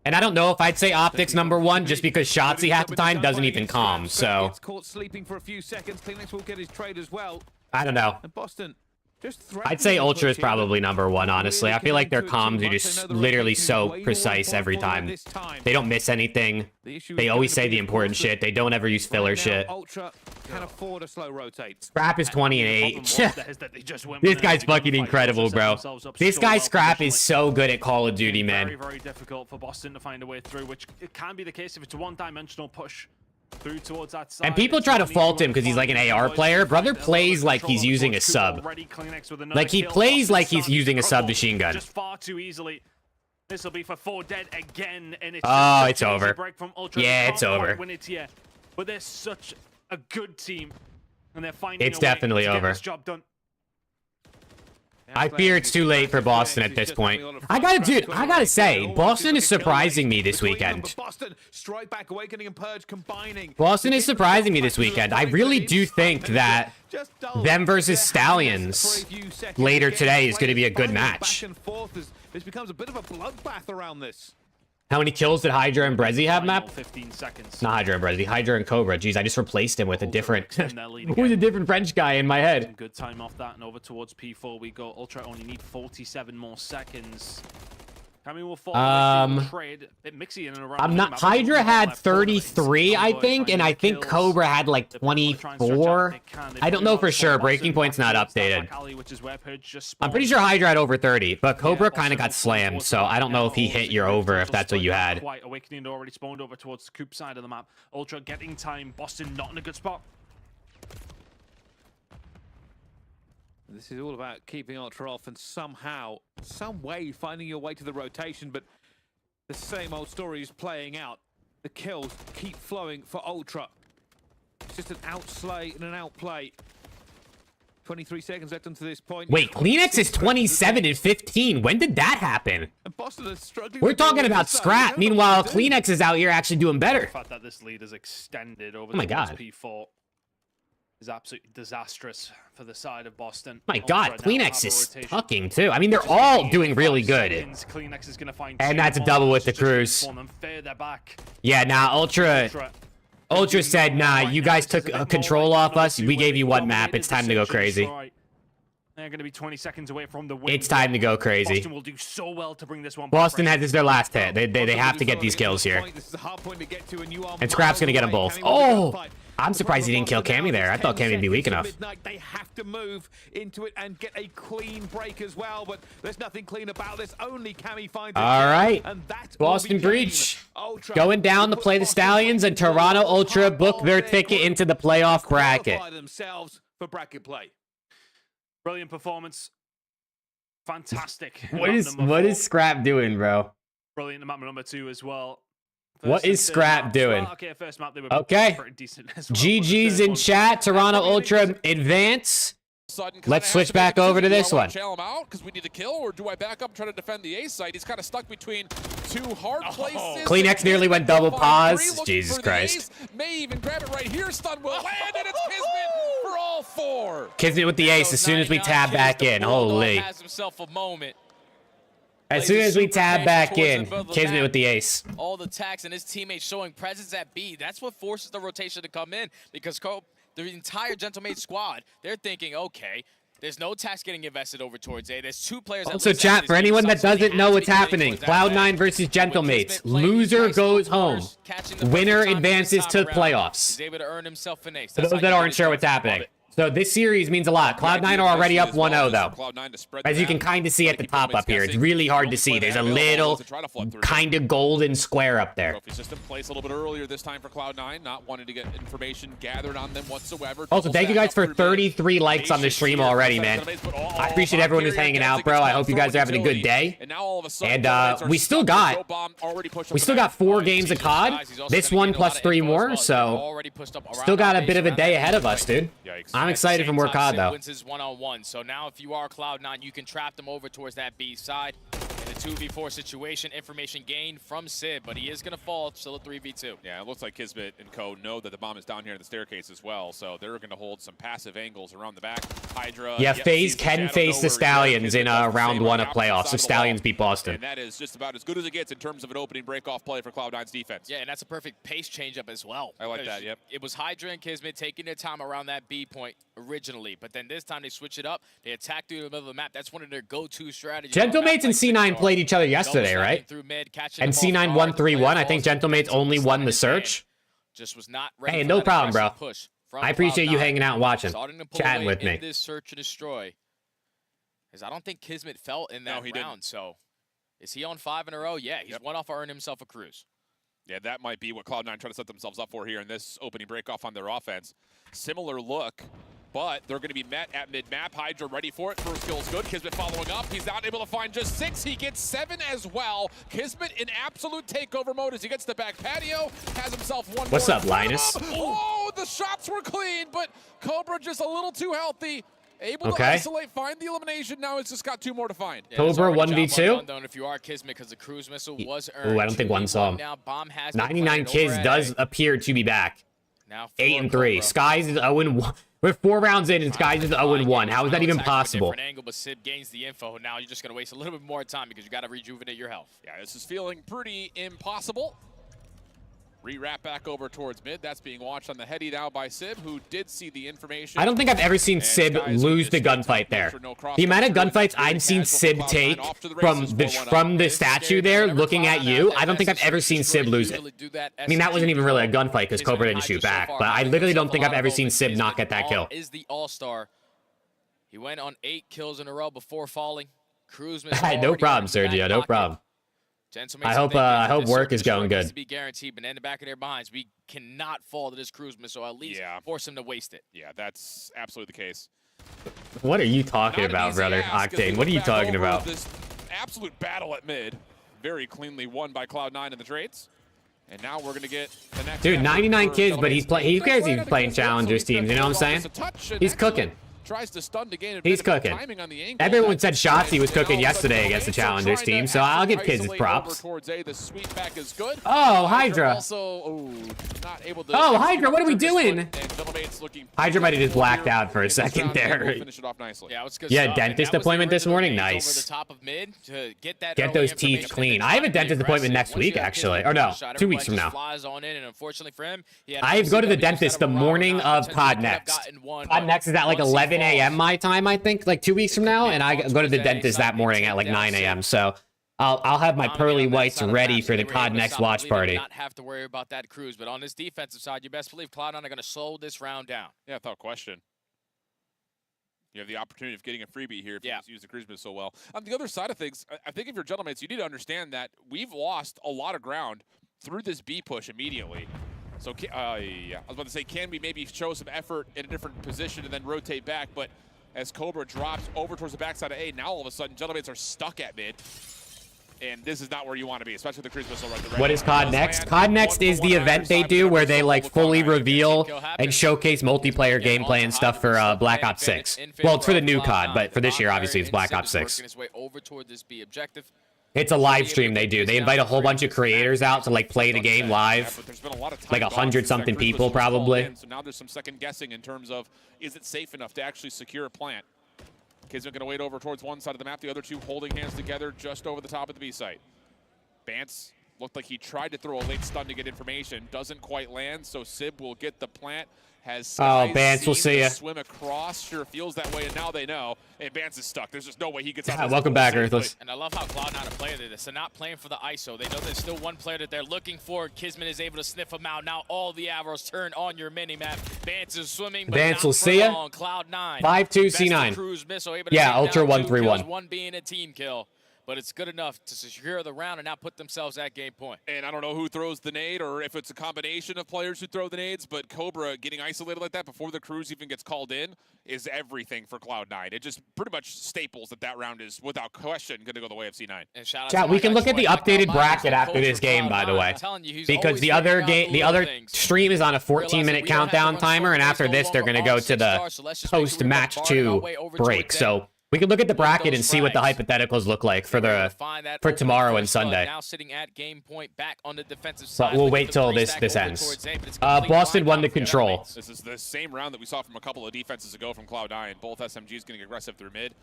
[SPEAKER 1] And I don't know if I'd say Optic's number 1 just because Shotzzy half the time doesn't even calm, so.
[SPEAKER 16] Caught sleeping for a few seconds. Kleenex will get his trade as well.
[SPEAKER 1] I don't know.
[SPEAKER 16] And Boston
[SPEAKER 1] I'd say Ultra is probably number 1, honestly. I feel like their comms are just literally so precise every time. They don't miss anything. They always say the important shit. They don't ever use filler shit.
[SPEAKER 16] Ultra can afford a slow rotate.
[SPEAKER 1] Scrap is 20 and 8. This guy's fucking incredible, bro. This guy Scrap is so good at Call of Duty, man.
[SPEAKER 18] Very, very difficult for Boston to find a way through, which it can be the case if it's a one-dimensional push through towards that side.
[SPEAKER 1] And people try to fault him because he's like an AR player. Brother plays like he's using a sub. Like he plays like he's using a submachine gun.
[SPEAKER 18] Just far too easily. This will be for 4 dead again, and it's
[SPEAKER 1] oh, it's over.
[SPEAKER 18] Yeah,
[SPEAKER 1] it's over.
[SPEAKER 18] When it's here, but they're such a good team, and they're finding
[SPEAKER 1] it's definitely over.
[SPEAKER 18] This job done.
[SPEAKER 1] I fear it's too late for Boston at this point. I gotta say, Boston is surprising me this weekend. Boston is surprising me this weekend. I really do think that them versus Stallions later today is going to be a good match.
[SPEAKER 16] This becomes a bit of a bloodbath around this.
[SPEAKER 1] How many kills did Hydra and Brezzy have, map?
[SPEAKER 18] 15 seconds.
[SPEAKER 1] Not Hydra and Brezzy, Hydra and Cobra. Jeez, I just replaced him with a different with a different French guy in my head.
[SPEAKER 18] Good time off that, and over towards P4 we go. Ultra only need 47 more seconds. Will fall trade. Mixy in and around.
[SPEAKER 1] I'm not. Hydra had 33, I think, and I think Cobra had like 24. I don't know for sure. Breaking Point's not updated. I'm pretty sure Hydra had over 30, but Cobra kind of got slammed, so I don't know if he hit your over if that's what you had.
[SPEAKER 18] Awakening already spawned over towards the Coop side of the map. Ultra getting time. Boston not in a good spot.
[SPEAKER 16] This is all about keeping Ultra off and somehow, some way, finding your way to the rotation, but the same old story is playing out. The kills keep flowing for Ultra. It's just an outslay and an outplay. 23 seconds left until this point.
[SPEAKER 1] Wait, Kleenex is 27 and 15. When did that happen?
[SPEAKER 16] And Boston is struggling.
[SPEAKER 1] We're talking about Scrap. Meanwhile, Kleenex is out here actually doing better.
[SPEAKER 18] The fact that this lead is extended over P4 is absolutely disastrous for the side of Boston.
[SPEAKER 1] My God, Kleenex is fucking too. I mean, they're all doing really good.
[SPEAKER 18] Kleenex is gonna find
[SPEAKER 1] and that's a double with the cruise. Yeah, nah, Ultra said, nah, you guys took control off us. We gave you one map. It's time to go crazy.
[SPEAKER 18] They're going to be 20 seconds away from the win.
[SPEAKER 1] It's time to go crazy.
[SPEAKER 18] Boston will do so well to bring this one.
[SPEAKER 1] Boston has their last hit. They have to get these kills here. And Scrap's going to get them both. Oh! I'm surprised he didn't kill Cammy there. I thought Cammy would be weak enough.
[SPEAKER 16] They have to move into it and get a clean break as well, but there's nothing clean about this. Only Cammy finds it.
[SPEAKER 1] All right. Boston Breach going down to play the Stallions, and Toronto Ultra book their ticket into the playoff bracket.
[SPEAKER 16] Themselves for bracket play.
[SPEAKER 18] Brilliant performance. Fantastic.
[SPEAKER 1] What is Scrap doing, bro?
[SPEAKER 18] Brilliant in map number 2 as well.
[SPEAKER 1] What is Scrap doing?
[SPEAKER 18] Okay, first map they were
[SPEAKER 1] okay.
[SPEAKER 18] pretty decent as well.
[SPEAKER 1] GG's in chat. Toronto Ultra advance. Let's switch back over to this one.
[SPEAKER 23] Trail him out because we need to kill, or do I back up and try to defend the A site? He's kind of stuck between two hard places.
[SPEAKER 1] Kleenex nearly went double pause. Jesus Christ.
[SPEAKER 23] May even grab it right here. Stun will land, and it's Kismet for all 4.
[SPEAKER 1] Kismet with the ace as soon as we tab back in. Holy.
[SPEAKER 6] Has himself a moment.
[SPEAKER 1] As soon as we tab back in, Kismet with the ace.
[SPEAKER 6] All the tax and his teammates showing presence at B. That's what forces the rotation to come in, because the entire Gentlemade squad, they're thinking, okay, There's no tax getting invested over towards A. There's 2 players.
[SPEAKER 1] Also, chat, for anyone that doesn't know what's happening, Cloud9 versus Gentlemates. Loser goes home. Winner advances to playoffs.
[SPEAKER 6] He's able to earn himself an ace.
[SPEAKER 1] For those that aren't sure what's happening. So this series means a lot. Cloud9 are already up 1-0 though. As you can kind of see at the top up here, it's really hard to see. There's a little kind of golden square up there.
[SPEAKER 23] Trophy system placed a little bit earlier this time for Cloud9, not wanting to get information gathered on them whatsoever.
[SPEAKER 1] Also, thank you guys for 33 likes on the stream already, man. I appreciate everyone who's hanging out, bro. I hope you guys are having a good day. And we still got 4 games of COD. This one plus 3 more, so still got a bit of a day ahead of us, dude. I'm excited for more COD, though.
[SPEAKER 6] Wins his one-on-one. So now if you are Cloud9, you can trap them over towards that B side. In a 2v4 situation, information gained from Sib, but he is going to fall. Still a 3v2.
[SPEAKER 23] Yeah, it looks like Kismet and Co know that the bomb is down here in the staircase as well, so they're going to hold some passive angles around the back. Hydra.
[SPEAKER 1] Yeah, FaZe can face the Stallions in round 1 of playoffs if Stallions beat Boston.
[SPEAKER 23] And that is just about as good as it gets in terms of an opening break-off play for Cloud9's defense.
[SPEAKER 6] Yeah, and that's a perfect pace change-up as well.
[SPEAKER 23] I like that, yep.
[SPEAKER 6] It was Hydra and Kismet taking their time around that B point originally, but then this time they switch it up. They attack through the middle of the map. That's one of their go-to strategies.
[SPEAKER 1] Gentlemates and C9 played each other yesterday, right? And C9 won 3-1. I think Gentlemates only won the search.
[SPEAKER 6] Just was not ready.
[SPEAKER 1] Hey, no problem, bro. I appreciate you hanging out and watching, chatting with me.
[SPEAKER 6] This search and destroy, because I don't think Kismet fell in that round. So, is he on 5 in a row? Yeah, he's one off earning himself a cruise.
[SPEAKER 23] Yeah, that might be what Cloud9 try to set themselves up for here in this opening break-off on their offense. Similar look, but they're going to be met at mid-map. Hydra ready for it. First kill is good. Kismet following up. He's not able to find just 6. He gets 7 as well. Kismet in absolute takeover mode as he gets the back patio. Has himself one
[SPEAKER 1] What's
[SPEAKER 23] more
[SPEAKER 1] up, Linus?
[SPEAKER 23] Oh, the shots were clean, but Cobra just a little too healthy. Able to isolate, find the elimination. Now it's just got 2 more to find.
[SPEAKER 1] Yeah, Cobra 1v2.
[SPEAKER 6] If you are Kismet, because the cruise missile was earned.
[SPEAKER 1] Ooh, I don't think one saw him. 99 Kids does appear to be back.
[SPEAKER 6] Now
[SPEAKER 1] 8-3. Skies is 0-1. We're 4 rounds in and Skies is 0-1. How is that even possible?
[SPEAKER 6] Angle, but Sib gains the info. Now you're just going to waste a little bit more time because you got to rejuvenate your health.
[SPEAKER 23] Yeah, this is feeling pretty impossible. Re-wrap back over towards mid. That's being watched on the heady now by Sib, who did see the information.
[SPEAKER 1] I don't think I've ever seen Sib lose the gunfight there. The amount of gunfights I've seen Sib take from the statue there, looking at you, I don't think I've ever seen Sib lose it. I mean, that wasn't even really a gunfight because Cobra didn't shoot back, but I literally don't think I've ever seen Sib not get that kill.
[SPEAKER 6] Is the all-star. He went on 8 kills in a row before falling. Cruise
[SPEAKER 1] no problem, Sergio. No problem. I hope work is going good.
[SPEAKER 6] To be guaranteed, but in the back of their behinds, we cannot fall to this cruise missile. At least force him to waste it.
[SPEAKER 23] Yeah, that's absolutely the case.
[SPEAKER 1] What are you talking about, brother? Octane, what are you talking about?
[SPEAKER 23] This absolute battle at mid, very cleanly won by Cloud9 in the trades. And now we're gonna get the next.
[SPEAKER 1] Dude, 99 kids, but he's playing challengers teams. You know what I'm saying? He's cooking.
[SPEAKER 23] Tries to stun to gain a
[SPEAKER 1] He's
[SPEAKER 23] bit of
[SPEAKER 1] cooking.
[SPEAKER 23] timing on the angle.
[SPEAKER 1] Everyone said Shotzi was cooking yesterday against the Challengers team, so I'll give kids his props. Oh, Hydra. Oh, Hydra, what are we doing? Hydra might have just blacked out for a second there. Yeah, dentist appointment this morning? Nice. Get those teeth clean. I have a dentist appointment next week, actually. Or no, 2 weeks from now. I go to the dentist the morning of COD Next. COD Next is at like 11 a.m. my time, I think, like 2 weeks from now, and I go to the dentist that morning at like 9 a.m. So I'll have my pearly whites ready for the COD Next watch party.
[SPEAKER 6] Not have to worry about that cruise, but on this defensive side, you best believe Cloud9 are going to slow this round down.
[SPEAKER 23] Yeah, without question. You have the opportunity of getting a freebie here if you use the cruise missile so well. On the other side of things, I think if you're Gentlemates, you need to understand that we've lost a lot of ground through this B push immediately. So, yeah, I was about to say, can we maybe show some effort in a different position and then rotate back? But as Cobra drops over towards the backside of A, now all of a sudden, Gentlemates are stuck at mid. And this is not where you want to be, especially with the cruise missile right there.
[SPEAKER 1] What is COD Next? COD Next is the event they do where they like fully reveal and showcase multiplayer gameplay and stuff for Black Ops 6. Well, it's for the new COD, but for this year, obviously, it's Black Ops 6. It's a live stream they do. They invite a whole bunch of creators out to like play the game live. Like 100-something people probably.
[SPEAKER 23] So now there's some second guessing in terms of, is it safe enough to actually secure a plant? Kids are going to wait over towards one side of the map, the other two holding hands together just over the top of the B site. Bance looked like he tried to throw a late stun to get information. Doesn't quite land, so Sib will get the plant. Has
[SPEAKER 1] Oh,
[SPEAKER 23] Skies
[SPEAKER 1] Bance, we'll
[SPEAKER 23] seen
[SPEAKER 1] see
[SPEAKER 23] the
[SPEAKER 1] ya.
[SPEAKER 23] swim across? Sure feels that way, and now they know. And Bance is stuck. There's just no way he gets out.
[SPEAKER 1] Yeah,
[SPEAKER 23] of this
[SPEAKER 1] welcome
[SPEAKER 23] pool
[SPEAKER 1] back,
[SPEAKER 23] safely.
[SPEAKER 1] Ruthless.
[SPEAKER 6] And I love how Cloud9 are playing this. They're not playing for the ISO. They know there's still one player that they're looking for. Kismet is able to sniff him out. Now all the arrows turn on your minimap. Bance is swimming, but
[SPEAKER 1] Bance
[SPEAKER 6] not
[SPEAKER 1] will
[SPEAKER 6] for
[SPEAKER 1] see ya.
[SPEAKER 6] long. Cloud9.
[SPEAKER 1] 5-2
[SPEAKER 6] Best of
[SPEAKER 1] C9.
[SPEAKER 6] Cruise missile, able to
[SPEAKER 1] Yeah,
[SPEAKER 6] take
[SPEAKER 1] Ultra
[SPEAKER 6] down 2
[SPEAKER 1] 1-3-1.
[SPEAKER 6] kills, one being a team kill. But it's good enough to secure the round and now put themselves at game point.
[SPEAKER 23] And I don't know who throws the nade or if it's a combination of players who throw the nades, but Cobra getting isolated like that before the cruise even gets called in is everything for Cloud9. It just pretty much staples that round is, without question, going to go the way of C9.
[SPEAKER 6] And shout out
[SPEAKER 1] Chat,
[SPEAKER 6] to
[SPEAKER 1] we
[SPEAKER 6] my
[SPEAKER 1] can
[SPEAKER 6] guy
[SPEAKER 1] look at the
[SPEAKER 6] Troy.
[SPEAKER 1] updated
[SPEAKER 6] Cloud9
[SPEAKER 1] bracket
[SPEAKER 6] is the
[SPEAKER 1] after
[SPEAKER 6] coach
[SPEAKER 1] this
[SPEAKER 6] for
[SPEAKER 1] game, by the
[SPEAKER 6] Cloud9.
[SPEAKER 1] way.
[SPEAKER 6] I'm telling you, he's
[SPEAKER 1] Because
[SPEAKER 6] always
[SPEAKER 1] the
[SPEAKER 6] figuring
[SPEAKER 1] other
[SPEAKER 6] out
[SPEAKER 1] game, the
[SPEAKER 6] little
[SPEAKER 1] other
[SPEAKER 6] things.
[SPEAKER 1] stream is on a
[SPEAKER 6] Realize that
[SPEAKER 1] 14-minute
[SPEAKER 6] we don't have to
[SPEAKER 1] countdown
[SPEAKER 6] run
[SPEAKER 1] timer, and
[SPEAKER 6] circles
[SPEAKER 1] after
[SPEAKER 6] no
[SPEAKER 1] this, they're
[SPEAKER 6] longer
[SPEAKER 1] going to go
[SPEAKER 6] on
[SPEAKER 1] to
[SPEAKER 6] 6
[SPEAKER 1] the
[SPEAKER 6] stars, so let's just make sure we
[SPEAKER 1] post-match
[SPEAKER 6] bombard our
[SPEAKER 1] 2
[SPEAKER 6] way over
[SPEAKER 1] break.
[SPEAKER 6] towards
[SPEAKER 1] So we can look at the bracket and
[SPEAKER 6] those
[SPEAKER 1] see what the
[SPEAKER 6] frags.
[SPEAKER 1] hypotheticals look like for
[SPEAKER 6] Find that
[SPEAKER 1] for
[SPEAKER 6] opening
[SPEAKER 1] tomorrow and
[SPEAKER 6] first blood.
[SPEAKER 1] Sunday.
[SPEAKER 6] Now sitting at game point, back on the defensive side.
[SPEAKER 1] But we'll
[SPEAKER 6] looking
[SPEAKER 1] wait
[SPEAKER 6] for
[SPEAKER 1] till
[SPEAKER 6] the
[SPEAKER 1] this
[SPEAKER 6] three-stack over
[SPEAKER 1] ends.
[SPEAKER 6] towards A, but it's a complete
[SPEAKER 1] Boston won
[SPEAKER 6] blackout
[SPEAKER 1] the
[SPEAKER 6] for
[SPEAKER 1] control.
[SPEAKER 23] This is the same round that we saw from a couple of defenses ago from Cloud9. Both SMGs getting aggressive through mid.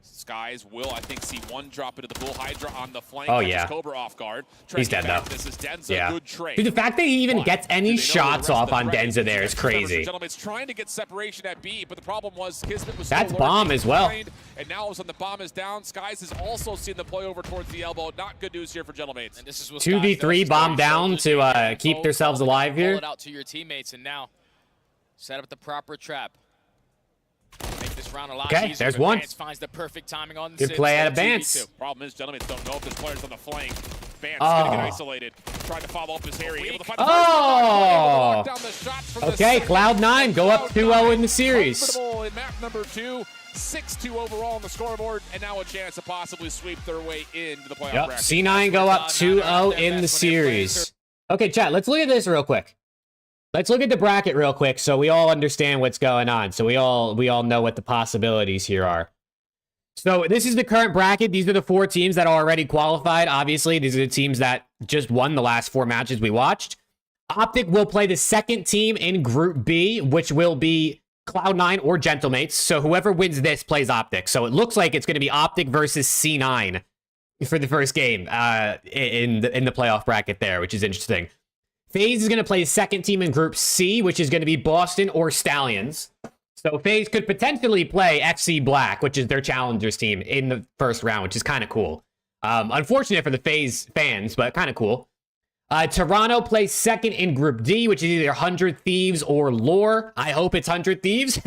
[SPEAKER 23] Skies will, I think, see one drop into the pool. Hydra on the flank.
[SPEAKER 1] Oh,
[SPEAKER 23] catches
[SPEAKER 1] yeah.
[SPEAKER 23] Cobra off guard.
[SPEAKER 1] He's
[SPEAKER 23] Trying
[SPEAKER 1] dead,
[SPEAKER 23] to get back.
[SPEAKER 1] though.
[SPEAKER 23] This is Denza.
[SPEAKER 1] Yeah.
[SPEAKER 23] Good trade.
[SPEAKER 1] Dude, the fact that he even
[SPEAKER 23] But
[SPEAKER 1] gets
[SPEAKER 23] do
[SPEAKER 1] any
[SPEAKER 23] they know
[SPEAKER 1] shots
[SPEAKER 23] the rest
[SPEAKER 1] off
[SPEAKER 23] of
[SPEAKER 1] on
[SPEAKER 23] the threat
[SPEAKER 1] Denza there is
[SPEAKER 23] Ladies and
[SPEAKER 1] crazy.
[SPEAKER 23] gentlemen, it's trying to get separation at B, but the problem was Kismet was
[SPEAKER 1] That's
[SPEAKER 23] still
[SPEAKER 1] bomb
[SPEAKER 23] lurking
[SPEAKER 1] as well.
[SPEAKER 23] behind, and now all of a sudden the bomb is down. Skies has also seen the play over towards the elbow. Not good news here for Gentlemates.
[SPEAKER 1] 2v3 bomb down to keep themselves alive
[SPEAKER 6] Pull
[SPEAKER 1] here.
[SPEAKER 6] it out to your teammates, and now set up the proper trap. Make this round a lot
[SPEAKER 1] Okay,
[SPEAKER 6] easier,
[SPEAKER 1] there's
[SPEAKER 6] but
[SPEAKER 1] one.
[SPEAKER 6] Vance finds the perfect timing on the
[SPEAKER 1] Good
[SPEAKER 6] sit,
[SPEAKER 1] play
[SPEAKER 6] so
[SPEAKER 1] out of
[SPEAKER 6] 2v2.
[SPEAKER 1] Vance.
[SPEAKER 23] Problem is, Gentlemates don't know if there's players on the flank. Vance
[SPEAKER 1] Oh.
[SPEAKER 23] gonna get isolated. Trying to follow up his Harry. Able to find the
[SPEAKER 1] Oh!
[SPEAKER 23] first down the shots from the
[SPEAKER 1] Okay,
[SPEAKER 23] second.
[SPEAKER 1] Cloud9 go up 2-0 in the series.
[SPEAKER 23] Comfortable in map number 2. 6-2 overall on the scoreboard, and now a chance to possibly sweep their way into the playoff
[SPEAKER 1] Yep,
[SPEAKER 23] bracket.
[SPEAKER 1] C9 go up 2-0 in the series. Okay, chat, let's look at this real quick. Let's look at the bracket real quick so we all understand what's going on. So we all know what the possibilities here are. So this is the current bracket. These are the 4 teams that are already qualified. Obviously, these are the teams that just won the last 4 matches we watched. OPTIC will play the second team in Group B, which will be Cloud9 or Gentlemates. So whoever wins this plays OPTIC. So it looks like it's going to be OPTIC versus C9 for the first game in the playoff bracket there, which is interesting. FaZe is going to play the second team in Group C, which is going to be Boston or Stallions. So FaZe could potentially play FC Black, which is their challengers team, in the first round, which is kind of cool. Unfortunate for the FaZe fans, but kind of cool. Toronto plays second in Group D, which is either 100 Thieves or Lore. I hope it's 100 Thieves,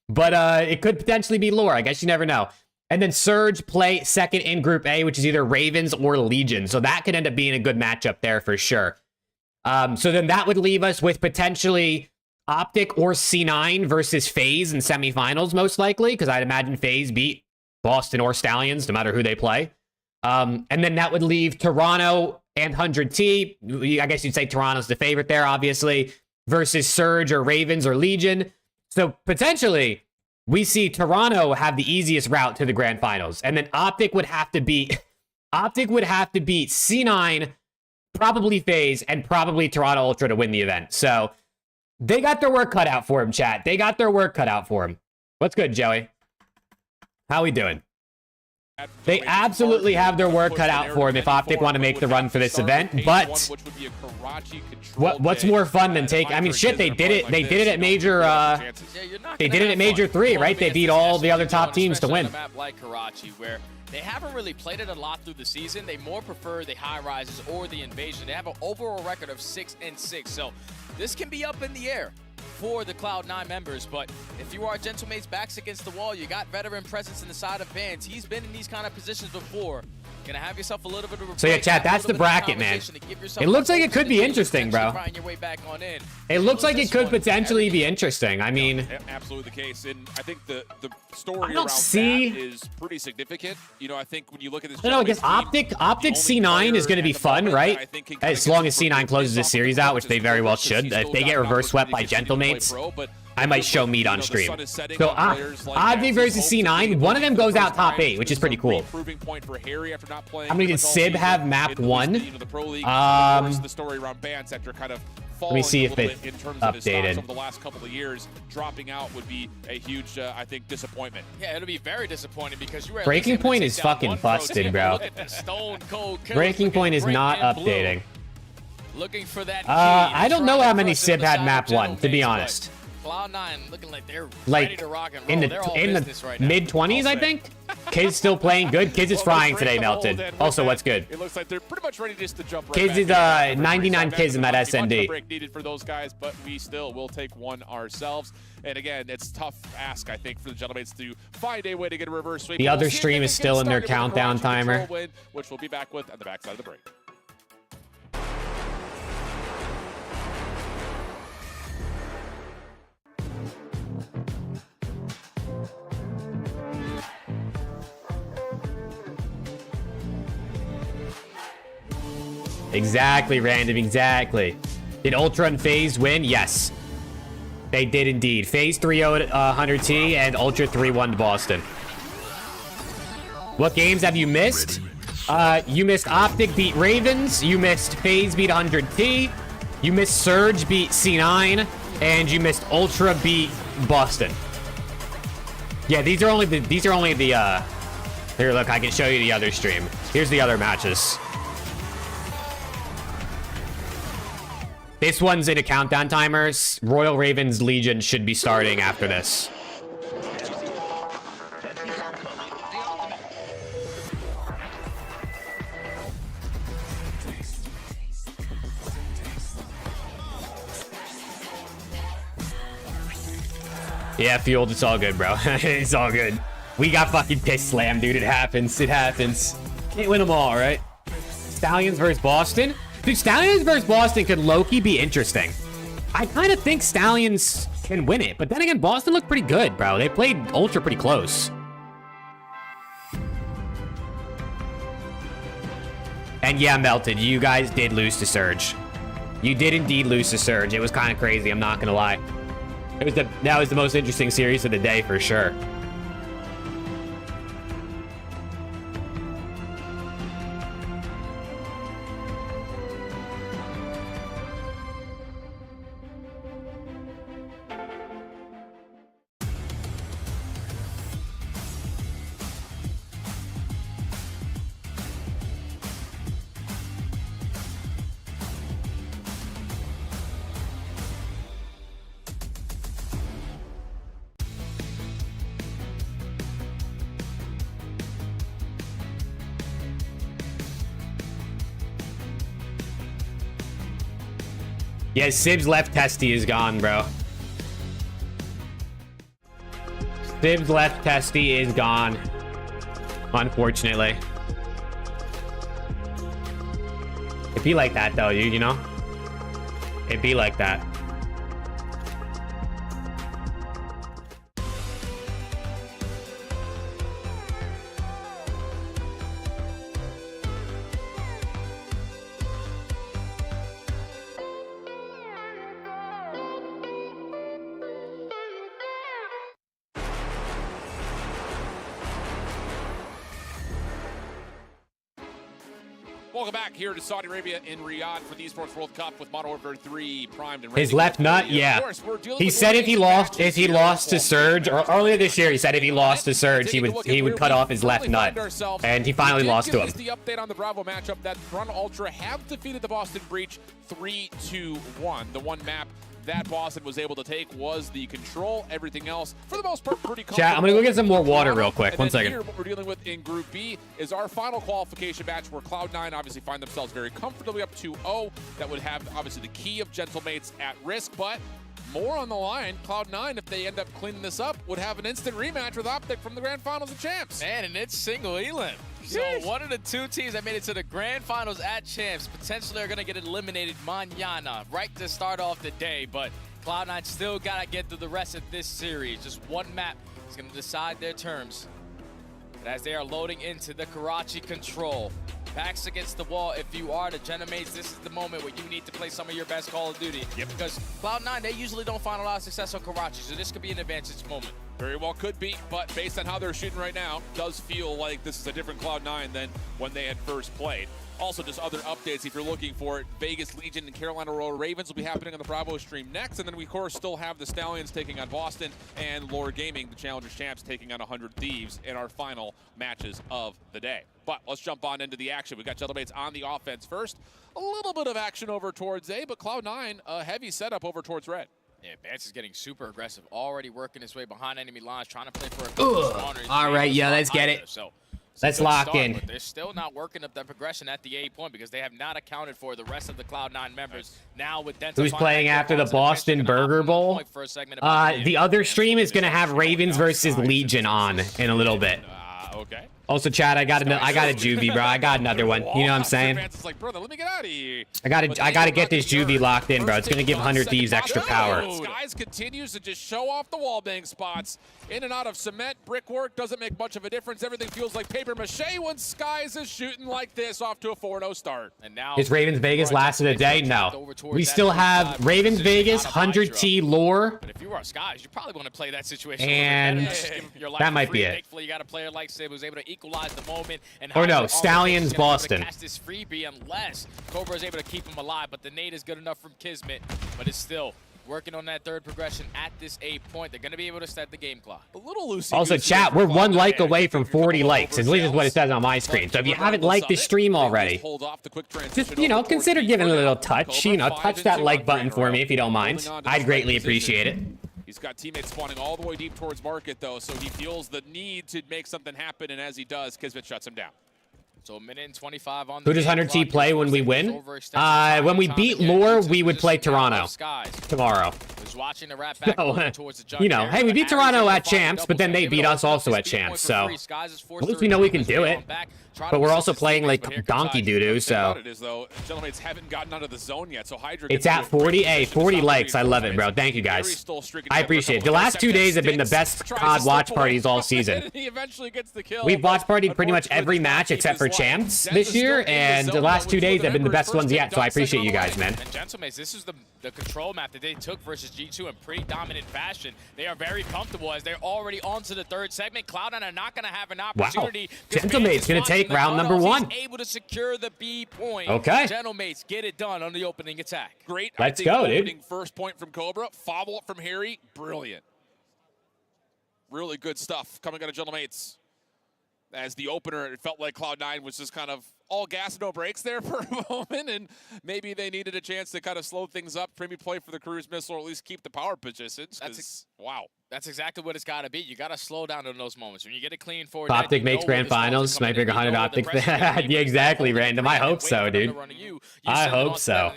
[SPEAKER 1] but it could potentially be Lore. I guess you never know. And then Surge play second in Group A, which is either Ravens or Legion. So that could end up being a good matchup there for sure. So then that would leave us with potentially OPTIC or C9 versus FaZe in semifinals, most likely, because I'd imagine FaZe beat Boston or Stallions, no matter who they play. And then that would leave Toronto and 100T. I guess you'd say Toronto's the favorite there, obviously, versus Surge or Ravens or Legion. So potentially, we see Toronto have the easiest route to the grand finals, and then OPTIC would have to beat C9, probably FaZe, and probably Toronto Ultra to win the event. So they got their work cut out for him, chat. They got their work cut out for him. What's good, Joey? How we doing? They absolutely have their work cut out for him if OPTIC want to make the run for this event, but what's more fun than take... I mean, shit, they did it. They did it at Major... they did it at Major 3, right? They beat all the other top teams to win.
[SPEAKER 6] Like Karachi, where they haven't really played it a lot through the season. They more prefer the high rises or the invasion. They have an overall record of 6-6, so this can be up in the air for the Cloud9 members, but if you are Gentlemates backs against the wall, you got veteran presence in the side of Vance. He's been in these kind of positions before. Gonna have yourself a little bit of a
[SPEAKER 1] So yeah, chat, that's the bracket, man. It looks like it could be interesting, bro. It looks like it could potentially be interesting. I mean,
[SPEAKER 23] absolutely the case, and I think the story
[SPEAKER 1] I don't
[SPEAKER 23] around
[SPEAKER 1] see-
[SPEAKER 23] that is pretty significant. You know, I think when you look at this,
[SPEAKER 1] I don't know, I guess OPTIC C9 is going to be fun, right? As long as C9 closes this series out, which they very well should. If they get reverse swept by Gentlemates, I might show meat on stream. So OPTIC versus C9, one of them goes out top 8, which is pretty cool. How many did Sib have map 1?
[SPEAKER 23] The story around Bance after kind of
[SPEAKER 1] Let me see if it's
[SPEAKER 23] in terms of his stocks
[SPEAKER 1] updated.
[SPEAKER 23] over the last couple of years, dropping out would be a huge, I think, disappointment.
[SPEAKER 6] Yeah, it'll be very disappointing because you were at
[SPEAKER 1] Breaking
[SPEAKER 6] least able to
[SPEAKER 1] Point
[SPEAKER 6] take
[SPEAKER 1] is
[SPEAKER 6] down
[SPEAKER 1] fucking
[SPEAKER 6] one pro
[SPEAKER 1] busted,
[SPEAKER 6] team.
[SPEAKER 1] bro.
[SPEAKER 6] Look at the stone cold kills.
[SPEAKER 1] Breaking
[SPEAKER 6] Looking
[SPEAKER 1] Point is
[SPEAKER 6] great
[SPEAKER 1] not
[SPEAKER 6] and blue.
[SPEAKER 1] updating.
[SPEAKER 6] Looking for that
[SPEAKER 1] I
[SPEAKER 6] key.
[SPEAKER 1] don't know
[SPEAKER 6] Trying
[SPEAKER 1] how
[SPEAKER 6] to
[SPEAKER 1] many
[SPEAKER 6] press it
[SPEAKER 1] Sib
[SPEAKER 6] on the
[SPEAKER 1] had
[SPEAKER 6] side
[SPEAKER 1] map
[SPEAKER 6] of
[SPEAKER 1] 1, to be
[SPEAKER 6] Gentlemates,
[SPEAKER 1] honest.
[SPEAKER 6] Cloud9 looking like they're
[SPEAKER 1] Like,
[SPEAKER 6] ready to rock and roll.
[SPEAKER 1] in
[SPEAKER 6] They're all
[SPEAKER 1] the
[SPEAKER 6] business right now.
[SPEAKER 1] mid-20s, I think. Kids still playing good. Kids is frying today, Melted. Also, what's good?
[SPEAKER 23] It looks like they're pretty much ready just to jump right
[SPEAKER 1] Kids
[SPEAKER 23] back
[SPEAKER 1] is
[SPEAKER 23] in.
[SPEAKER 1] 99 kids in that SND.
[SPEAKER 23] Break needed for those guys, but we still will take one ourselves. And again, it's tough ask, I think, for the gentlemen to find a way to get a reverse sweep.
[SPEAKER 1] The other stream is still in their countdown timer.
[SPEAKER 23] Win, which we'll be back with at the backside of the break.
[SPEAKER 1] Exactly, Random, exactly. Did Ultra and FaZe win? Yes. They did indeed. FaZe 3-0 100T and Ultra 3-1 Boston. What games have you missed? You missed OPTIC beat Ravens, you missed FaZe beat 100T, you missed Surge beat C9, and you missed Ultra beat Boston. Yeah, these are only the here, look, I can show you the other stream. Here's the other matches. This one's in a countdown timers. Royal Ravens Legion should be starting after this. Yeah, Fueled, it's all good, bro. It's all good. We got fucking piss slammed, dude. It happens. It happens. Can't win them all, right? Stallions versus Boston? Dude, Stallions versus Boston could low-key be interesting. I kind of think Stallions can win it, but then again, Boston looked pretty good, bro. They played Ultra pretty close. And yeah, Melted, you guys did lose to Surge. You did indeed lose to Surge. It was kind of crazy, I'm not gonna lie. That was the most interesting series of the day for sure. Yeah, Sib's left testy is gone, bro. Sib's left testy is gone. Unfortunately. It'd be like that, though, you know? It'd be like that.
[SPEAKER 23] Welcome back here to Saudi Arabia in Riyadh for the Esports World Cup with Modern Warfare 3 primed and ready.
[SPEAKER 1] His left nut, yeah. He said if he lost to Surge, or earlier this year, he said if he lost to Surge, he would cut off his left nut, and he finally lost to him.
[SPEAKER 23] The update on the Bravo matchup that Run Ultra have defeated the Boston Breach 3-2-1. The one map that Boston was able to take was the control. Everything else, for the most part, pretty comfortable.
[SPEAKER 1] Chat, I'm gonna go get some more water real quick. 1 second.
[SPEAKER 23] Here, what we're dealing with in Group B is our final qualification match where Cloud9 obviously find themselves very comfortably up 2-0. That would have, obviously, the key of Gentlemates at risk, but more on the line. Cloud9, if they end up cleaning this up, would have an instant rematch with OPTIC from the Grand Finals of Champs.
[SPEAKER 6] Man, and it's single elim. So one of the two teams that made it to the Grand Finals at Champs potentially are going to get eliminated mañana, right to start off the day, but Cloud9 still got to get through the rest of this series. Just one map is going to decide their terms. But as they are loading into the Karachi control, backs against the wall. If you are the Gentlemates, this is the moment where you need to play some of your best Call of Duty.
[SPEAKER 23] Yep.
[SPEAKER 6] Because Cloud9, they usually don't find a lot of success on Karachi, so this could be an advantage moment.
[SPEAKER 23] Very well could be, but based on how they're shooting right now, does feel like this is a different Cloud9 than when they had first played. Also, just other updates if you're looking for it. Vegas Legion and Carolina Royal Ravens will be happening on the Bravo stream next. And then we, of course, still have the Stallions taking on Boston and Lore Gaming, the Challengers Champs, taking on 100 Thieves in our final matches of the day. But let's jump on into the action. We got Gentlemates on the offense first. A little bit of action over towards A, but Cloud9, a heavy setup over towards Red.
[SPEAKER 6] Yeah, Vance is getting super aggressive, already working his way behind enemy lines, trying to play for a couple spawners.
[SPEAKER 1] All right, yeah, let's get it.
[SPEAKER 6] So,
[SPEAKER 1] let's lock in.
[SPEAKER 6] But they're still not working up that progression at the A point because they have not accounted for the rest of the Cloud9 members. Now with Dental
[SPEAKER 1] Who's playing after the Boston Burger Bowl? The other stream is going to have Ravens versus Legion on in a little bit.
[SPEAKER 23] Okay.
[SPEAKER 1] Also, Chad, I got a juvie, bro. I got another one. You know what I'm saying?
[SPEAKER 23] Vance is like, brother, let me get out of here.
[SPEAKER 1] I gotta get this juvie locked in, bro. It's gonna give 100 Thieves extra power.
[SPEAKER 23] Skies continues to just show off the wallbang spots. In and out of cement, brickwork doesn't make much of a difference. Everything feels like paper mache when Skies is shooting like this off to a 4-0 start.
[SPEAKER 6] And now
[SPEAKER 1] Is Ravens Vegas last of the day? No. We still have Ravens Vegas, 100T lore.
[SPEAKER 6] But if you are Skies, you probably want to play that situation.
[SPEAKER 1] And that might be it.
[SPEAKER 6] Thankfully, you got a player like Sib who's able to equalize the moment. And
[SPEAKER 1] Or no, Stallions Boston.
[SPEAKER 6] Catch this freebie unless Cobra is able to keep him alive. But the nade is good enough from Kismet, but it's still working on that third progression at this A point. They're going to be able to set the game clock.
[SPEAKER 23] A little loosey.
[SPEAKER 1] Also, chat, we're 1 like away from 40 likes. At least is what it says on my screen. So if you haven't liked this stream already, just, you know, consider giving it a little touch. You know, touch that like button for me if you don't mind. I'd greatly appreciate it.
[SPEAKER 23] He's got teammates spawning all the way deep towards market, though, so he feels the need to make something happen, and as he does, Kismet shuts him down.
[SPEAKER 6] So 1:25 on the
[SPEAKER 1] Who does 100T play when we win? When we beat Lore, we would play Toronto tomorrow.
[SPEAKER 6] Watching the rat back towards the
[SPEAKER 1] you know, hey, we beat Toronto at Champs, but then they beat us also at Champs, so at least we know we can do it. But we're also playing like donkey doo-doo, so
[SPEAKER 23] Gentlemen haven't gotten out of the zone yet, so Hydra
[SPEAKER 1] it's at 40. Hey, 40 likes. I love it, bro. Thank you guys. I appreciate it. The last 2 days have been the best COD watch parties all season. We've watch partied pretty much every match except for Champs this year, and the last 2 days have been the best ones yet, so I appreciate you guys, man.
[SPEAKER 6] And gentlemen, this is the control map that they took versus G2 in pretty dominant fashion. They are very comfortable as they're already onto the third segment. Cloud9 are not going to have an opportunity.
[SPEAKER 1] Wow. Gentlemate's going to take round number 1.
[SPEAKER 6] Able to secure the B point.
[SPEAKER 1] Okay.
[SPEAKER 6] Gentlemates get it done on the opening attack.
[SPEAKER 23] Great.
[SPEAKER 1] Let's go, dude.
[SPEAKER 23] First point from Cobra. Follow up from Harry. Brilliant. Really good stuff coming out of Gentlemates. As the opener, it felt like Cloud9 was just kind of all gas, no brakes there for a moment, and maybe they needed a chance to kind of slow things up, maybe play for the cruise missile, or at least keep the power positions. Wow.
[SPEAKER 6] That's exactly what it's got to be. You got to slow down in those moments. When you get a clean forward,
[SPEAKER 1] OPTIC makes grand finals. Might bring 100 OPTIC. Yeah, exactly, Random. I hope so, dude. I hope so.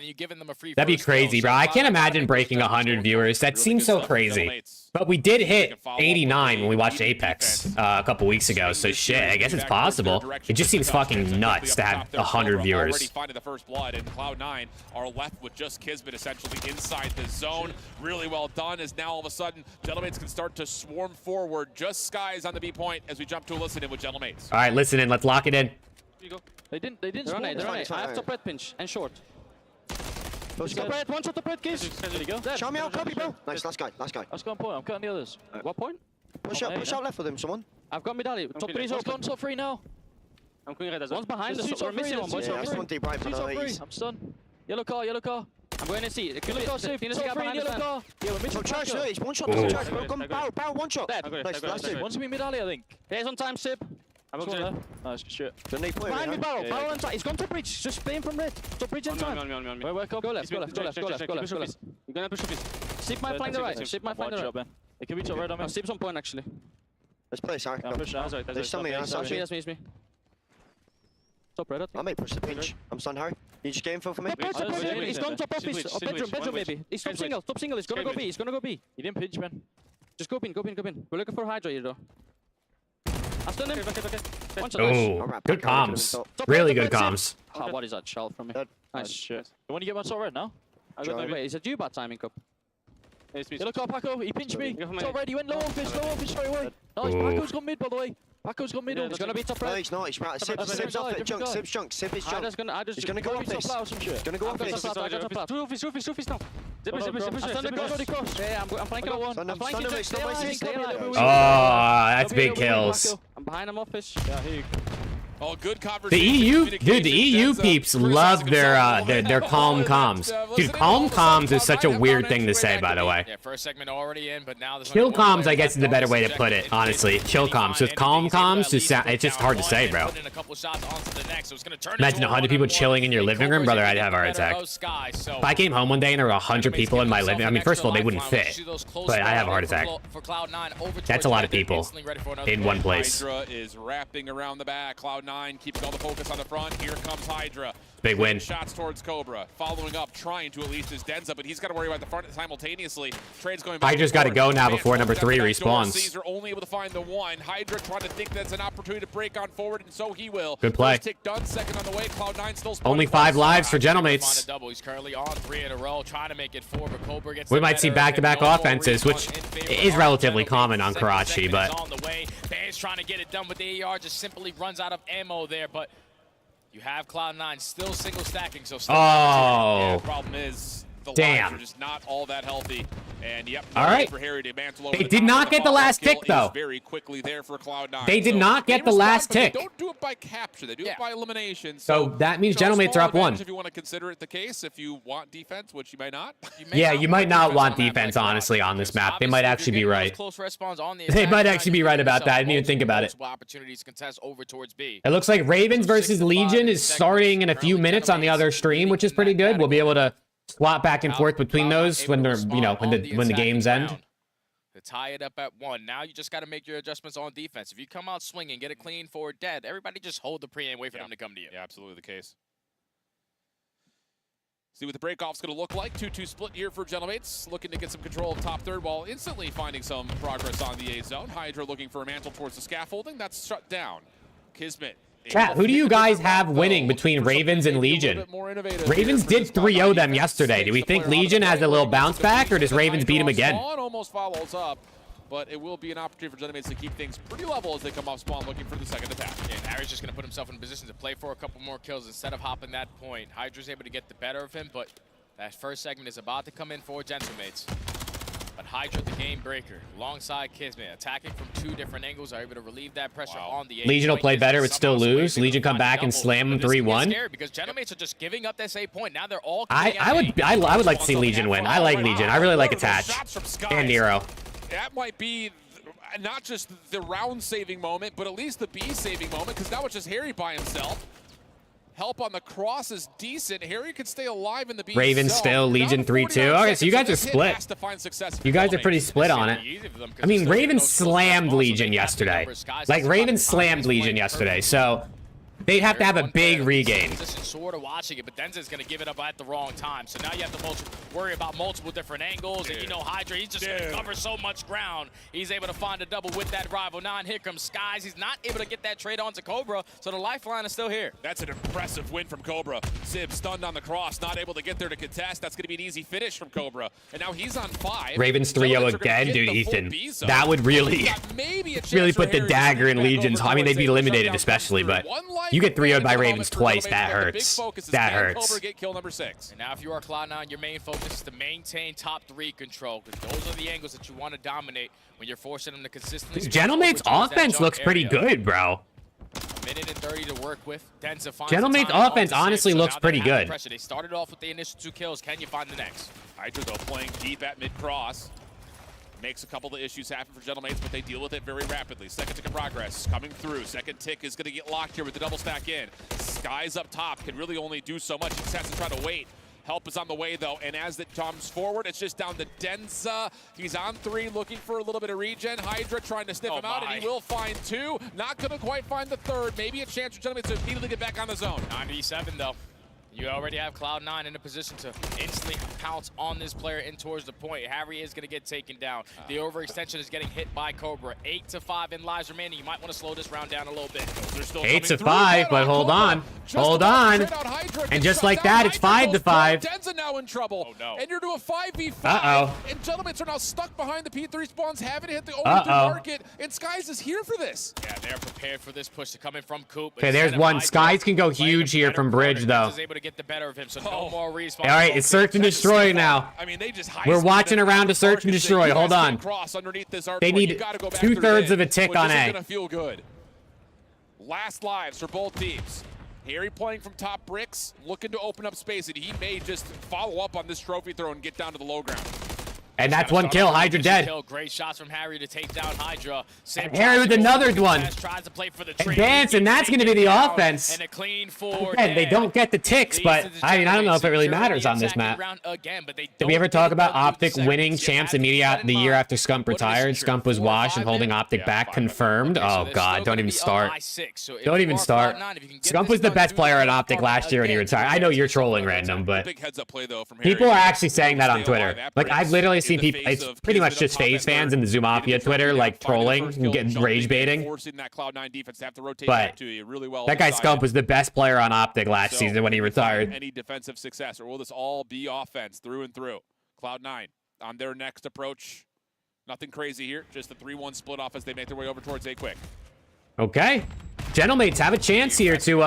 [SPEAKER 1] That'd be crazy, bro. I can't imagine breaking 100 viewers. That seems so crazy. But we did hit 89 when we watched Apex a couple weeks ago, so shit, I guess it's possible. It just seems fucking nuts to have 100 viewers.
[SPEAKER 23] Already finding the first blood, and Cloud9 are left with just Kismet essentially inside the zone. Really well done, as now all of a sudden, Gentlemates can start to swarm forward. Just Skies on the B point as we jump to a listen in with Gentlemates.
[SPEAKER 1] All right, listen in. Let's lock it in.
[SPEAKER 4] They didn't spawn. They're on it. I have top red pinch and short. Top red, one shot top red, kiss. There you go.
[SPEAKER 7] Show me out, copy, bro. Nice, last guy.
[SPEAKER 4] Let's go on point. I'm cutting the others. What point?
[SPEAKER 7] Push out left with him, someone.
[SPEAKER 4] I've got medallion. Top 3's open. Top 3 now. I'm going red as well. One's behind us. We're missing one, boys.
[SPEAKER 7] Yeah, I want deep right for the
[SPEAKER 4] I'm stunned. Yellow car. I'm going to see. Yellow car, safe. Top 3, yellow car. Yeah, we're missing.
[SPEAKER 7] Charge, he's one shot. Charge, bro. Come, power, one shot.
[SPEAKER 4] Nice, last two. One's me medallion, I think. Yeah, he's on time, Sib. I'm okay there. Nice, shit. Behind me, barrel. Barrel on time. He's gone top bridge. Just spin from red. Top bridge in time. Where, go left. Go left. You're going to push off. Sib might find the right. Sib might find the right. It can be top red on me. Sib's on point, actually.
[SPEAKER 7] Let's play, sorry. There's something else.
[SPEAKER 4] That's me. Top red,
[SPEAKER 7] I may push the pinch. I'm stunned, Harry. You just game for me?
[SPEAKER 4] He's gone top office. Or bedroom maybe. He's top single. He's gonna go B. He didn't pinch, man. Just go bin. We're looking for Hydra here, though. I stunned him.
[SPEAKER 1] Oh, good comms. Really good comms.
[SPEAKER 4] What is that shell from me? Nice shit. You want to get one top red now? Wait, is it you bad timing, Cup? Yellow car, Paco. He pinched me. Top red. He went low office straight away. Nice. Paco's gone mid, by the way. Paco's got middle. He's gonna be top right.
[SPEAKER 7] No, he's not. He's right. Sib's off it. Junk. Sib's junk. Sib is junk. He's gonna go off this. He's gonna go off this.
[SPEAKER 4] Roofies now. Zip. Yeah, I'm flanking on one. I'm flanking
[SPEAKER 1] Oh, that's big kills.
[SPEAKER 4] I'm behind him office. Yeah, here.
[SPEAKER 23] Oh, good
[SPEAKER 1] The
[SPEAKER 23] conversation.
[SPEAKER 1] EU, dude, the EU peeps love their calm comms. Dude, calm comms is such a weird thing to say, by the way.
[SPEAKER 6] Yeah, first segment already in, but now there's
[SPEAKER 1] Chill comms, I guess, is the better way to put it, honestly. Chill comms. With calm comms, it's just hard to say, bro. Imagine 100 people chilling in your living room, brother, I'd have a heart attack. If I came home one day and there were 100 people in my living room, I mean, first of all, they wouldn't fit, but I'd have a heart attack. That's a lot of people in one place.
[SPEAKER 23] Hydra is wrapping around the back. Cloud9 keeping all the focus on the front. Here comes Hydra.
[SPEAKER 1] Big win.
[SPEAKER 23] Shots towards Cobra. Following up, trying to at least is Denza, but he's got to worry about the front simultaneously. Trade's going back.
[SPEAKER 1] Hydra's got to go now before number 3 respawns.
[SPEAKER 23] Are only able to find the one. Hydra trying to think that's an opportunity to break on forward, and so he will.
[SPEAKER 1] Good play.
[SPEAKER 23] First tick done, second on the way. Cloud9 still
[SPEAKER 1] only 5 lives for Gentlemates.
[SPEAKER 6] He's currently on 3 in a row, trying to make it 4, but Cobra gets
[SPEAKER 1] we might see back-to-back offenses, which is relatively common on Karachi, but
[SPEAKER 6] on the way. Band's trying to get it done, but the AR just simply runs out of ammo there, but you have Cloud9 still single stacking, so still
[SPEAKER 23] yeah, problem is the
[SPEAKER 1] damn.
[SPEAKER 23] lives are just not all that healthy. And yep,
[SPEAKER 1] all right.
[SPEAKER 23] For Harry to mantle
[SPEAKER 1] they did not get the last tick though.
[SPEAKER 23] Very quickly there for Cloud9.
[SPEAKER 1] They did not get the last tick.
[SPEAKER 23] They don't do it by capture, they do it by elimination.
[SPEAKER 1] So that means Gentlemates are up 1.
[SPEAKER 23] If you want to consider it the case, if you want defense, which you may not.
[SPEAKER 1] You might not want defense, honestly, on this map. They might actually be right. They might actually be right about that. I didn't even think about it. It looks like Ravens versus Legion is starting in a few minutes on the other stream, which is pretty good. We'll be able to swap back and forth between those when they're, when the games end.
[SPEAKER 6] To tie it up at 1. Now you just got to make your adjustments on defense. If you come out swinging, get a clean forward dead, everybody just hold the pre and wait for them to come to you.
[SPEAKER 23] Yeah, absolutely the case. See what the breakoff's going to look like. 2-2 split here for Gentlemates, looking to get some control of top third while instantly finding some progress on the A zone. Hydra looking for a mantle towards the scaffolding. That's shut down. Kismet.
[SPEAKER 1] Chat, who do you guys have winning between Ravens and Legion? Ravens did 3-0 them yesterday. Do we think Legion has a little bounce back, or does Ravens beat him again?
[SPEAKER 23] Spawn almost follows up, but it will be an opportunity for Gentlemates to keep things pretty level as they come off spawn looking for the second attack.
[SPEAKER 6] Yeah, and Harry's just going to put himself in a position to play for a couple more kills instead of hopping that point. Hydra's able to get the better of him, but that first segment is about to come in for Gentlemates. But Hydra, the game breaker, alongside Kismet, attacking from 2 different angles, are able to relieve that pressure on the A.
[SPEAKER 1] Legion will play better, but still lose. Legion come back and slam them 3-1.
[SPEAKER 6] Because Gentlemates are just giving up this A point. Now they're all.
[SPEAKER 1] I would like to see Legion win. I like Legion. I really like Attach and Nero.
[SPEAKER 23] That might be not just the round saving moment, but at least the B saving moment, because now it's just Harry by himself. Help on the cross is decent. Harry could stay alive in the B.
[SPEAKER 1] Ravens still, Legion 3-2. Okay, so you guys are split. You guys are pretty split on it. I mean, Ravens slammed Legion yesterday. Like, Ravens slammed Legion yesterday, so they'd have to have a big regain.
[SPEAKER 6] Sort of watching it, but Denza's going to give it up at the wrong time. So now you have to worry about multiple different angles. And you know, Hydra, he's just going to cover so much ground. He's able to find a double with that rival 9. Here comes Skies. He's not able to get that trade onto Cobra, so the lifeline is still here.
[SPEAKER 23] That's an impressive win from Cobra. Sib stunned on the cross, not able to get there to contest. That's going to be an easy finish from Cobra. And now he's on 5.
[SPEAKER 1] Ravens 3-0 again, dude, Ethan. That would really put the dagger in Legion's. I mean, they'd be eliminated especially, but you get 3-0'd by Ravens twice. That hurts. That hurts.
[SPEAKER 23] Get kill number 6.
[SPEAKER 6] And now if you are Cloud9, your main focus is to maintain top 3 control, because those are the angles that you want to dominate when you're forcing them to consistently.
[SPEAKER 1] Gentlemate's offense looks pretty good, bro.
[SPEAKER 6] A minute and 30 to work with.
[SPEAKER 1] Gentlemate's offense honestly looks pretty good.
[SPEAKER 6] They started off with the initial 2 kills. Can you find the next?
[SPEAKER 23] Hydra, though, playing deep at mid-cross. Makes a couple of issues happen for Gentlemates, but they deal with it very rapidly. Second tick of progress coming through. Second tick is going to get locked here with the double stack in. Skies up top can really only do so much. He just has to try to wait. Help is on the way, though, and as it comes forward, it's just down to Denza. He's on 3, looking for a little bit of regen. Hydra trying to sniff him out, and he will find 2. Not going to quite find the 3rd. Maybe a chance for Gentlemates to immediately get back on the zone.
[SPEAKER 6] 97, though. You already have Cloud9 in a position to instantly pounce on this player in towards the point. Harry is going to get taken down. The overextension is getting hit by Cobra. 8-5 in lives remaining. You might want to slow this round down a little bit.
[SPEAKER 1] 8-5, but hold on. Hold on. And just like that, it's 5-5.
[SPEAKER 23] Denza now in trouble.
[SPEAKER 6] Oh, no.
[SPEAKER 23] And you're doing 5v5.
[SPEAKER 1] Uh-oh.
[SPEAKER 23] And Gentlemates are now stuck behind the P3 spawns, haven't hit the open market. And Skies is here for this.
[SPEAKER 6] Yeah, they're prepared for this push to come in from Coop.
[SPEAKER 1] Okay, there's one. Skies can go huge here from Bridge, though.
[SPEAKER 6] Get the better of him, so no more respawn.
[SPEAKER 1] All right, it's search and destroy now.
[SPEAKER 23] I mean, they just
[SPEAKER 1] we're watching around to search and destroy. Hold on. They need 2/3 of a tick on A.
[SPEAKER 23] Feel good. Last lives for both teams. Harry playing from top bricks, looking to open up space, and he may just follow up on this trophy throw and get down to the low ground.
[SPEAKER 1] And that's one kill. Hydra dead.
[SPEAKER 6] Great shots from Harry to take down Hydra.
[SPEAKER 1] And Harry with another one. And Dance, and that's going to be the offense.
[SPEAKER 6] And a clean forward.
[SPEAKER 1] Again, they don't get the ticks, but I mean, I don't know if it really matters on this map. Did we ever talk about OPTIC winning champs the year after SCUMP retired? SCUMP was washed and holding OPTIC back. Confirmed. Oh, God. Don't even start. Don't even start. SCUMP was the best player at OPTIC last year when he retired. I know you're trolling random, but people are actually saying that on Twitter. Like, I've literally seen people, it's pretty much just FaZe fans in the Zoomopia Twitter, like, trolling and getting rage baiting. But that guy SCUMP was the best player on OPTIC last season when he retired.
[SPEAKER 23] Any defensive success, or will this all be offense through and through? Cloud9 on their next approach. Nothing crazy here, just a 3-1 split off as they make their way over towards A quick.
[SPEAKER 1] Okay. Gentlemates have a chance here to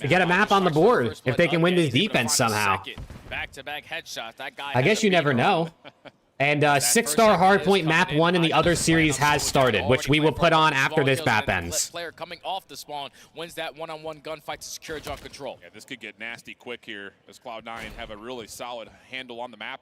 [SPEAKER 1] get a map on the board if they can win this defense somehow.
[SPEAKER 6] Back-to-back headshots. That guy
[SPEAKER 1] I guess you never know. And 6-star hardpoint map 1 in the other series has started, which we will put on after this map ends.
[SPEAKER 6] Player coming off the spawn wins that one-on-one gunfight to secure junk control.
[SPEAKER 23] Yeah, this could get nasty quick here as Cloud9 have a really solid handle on the map.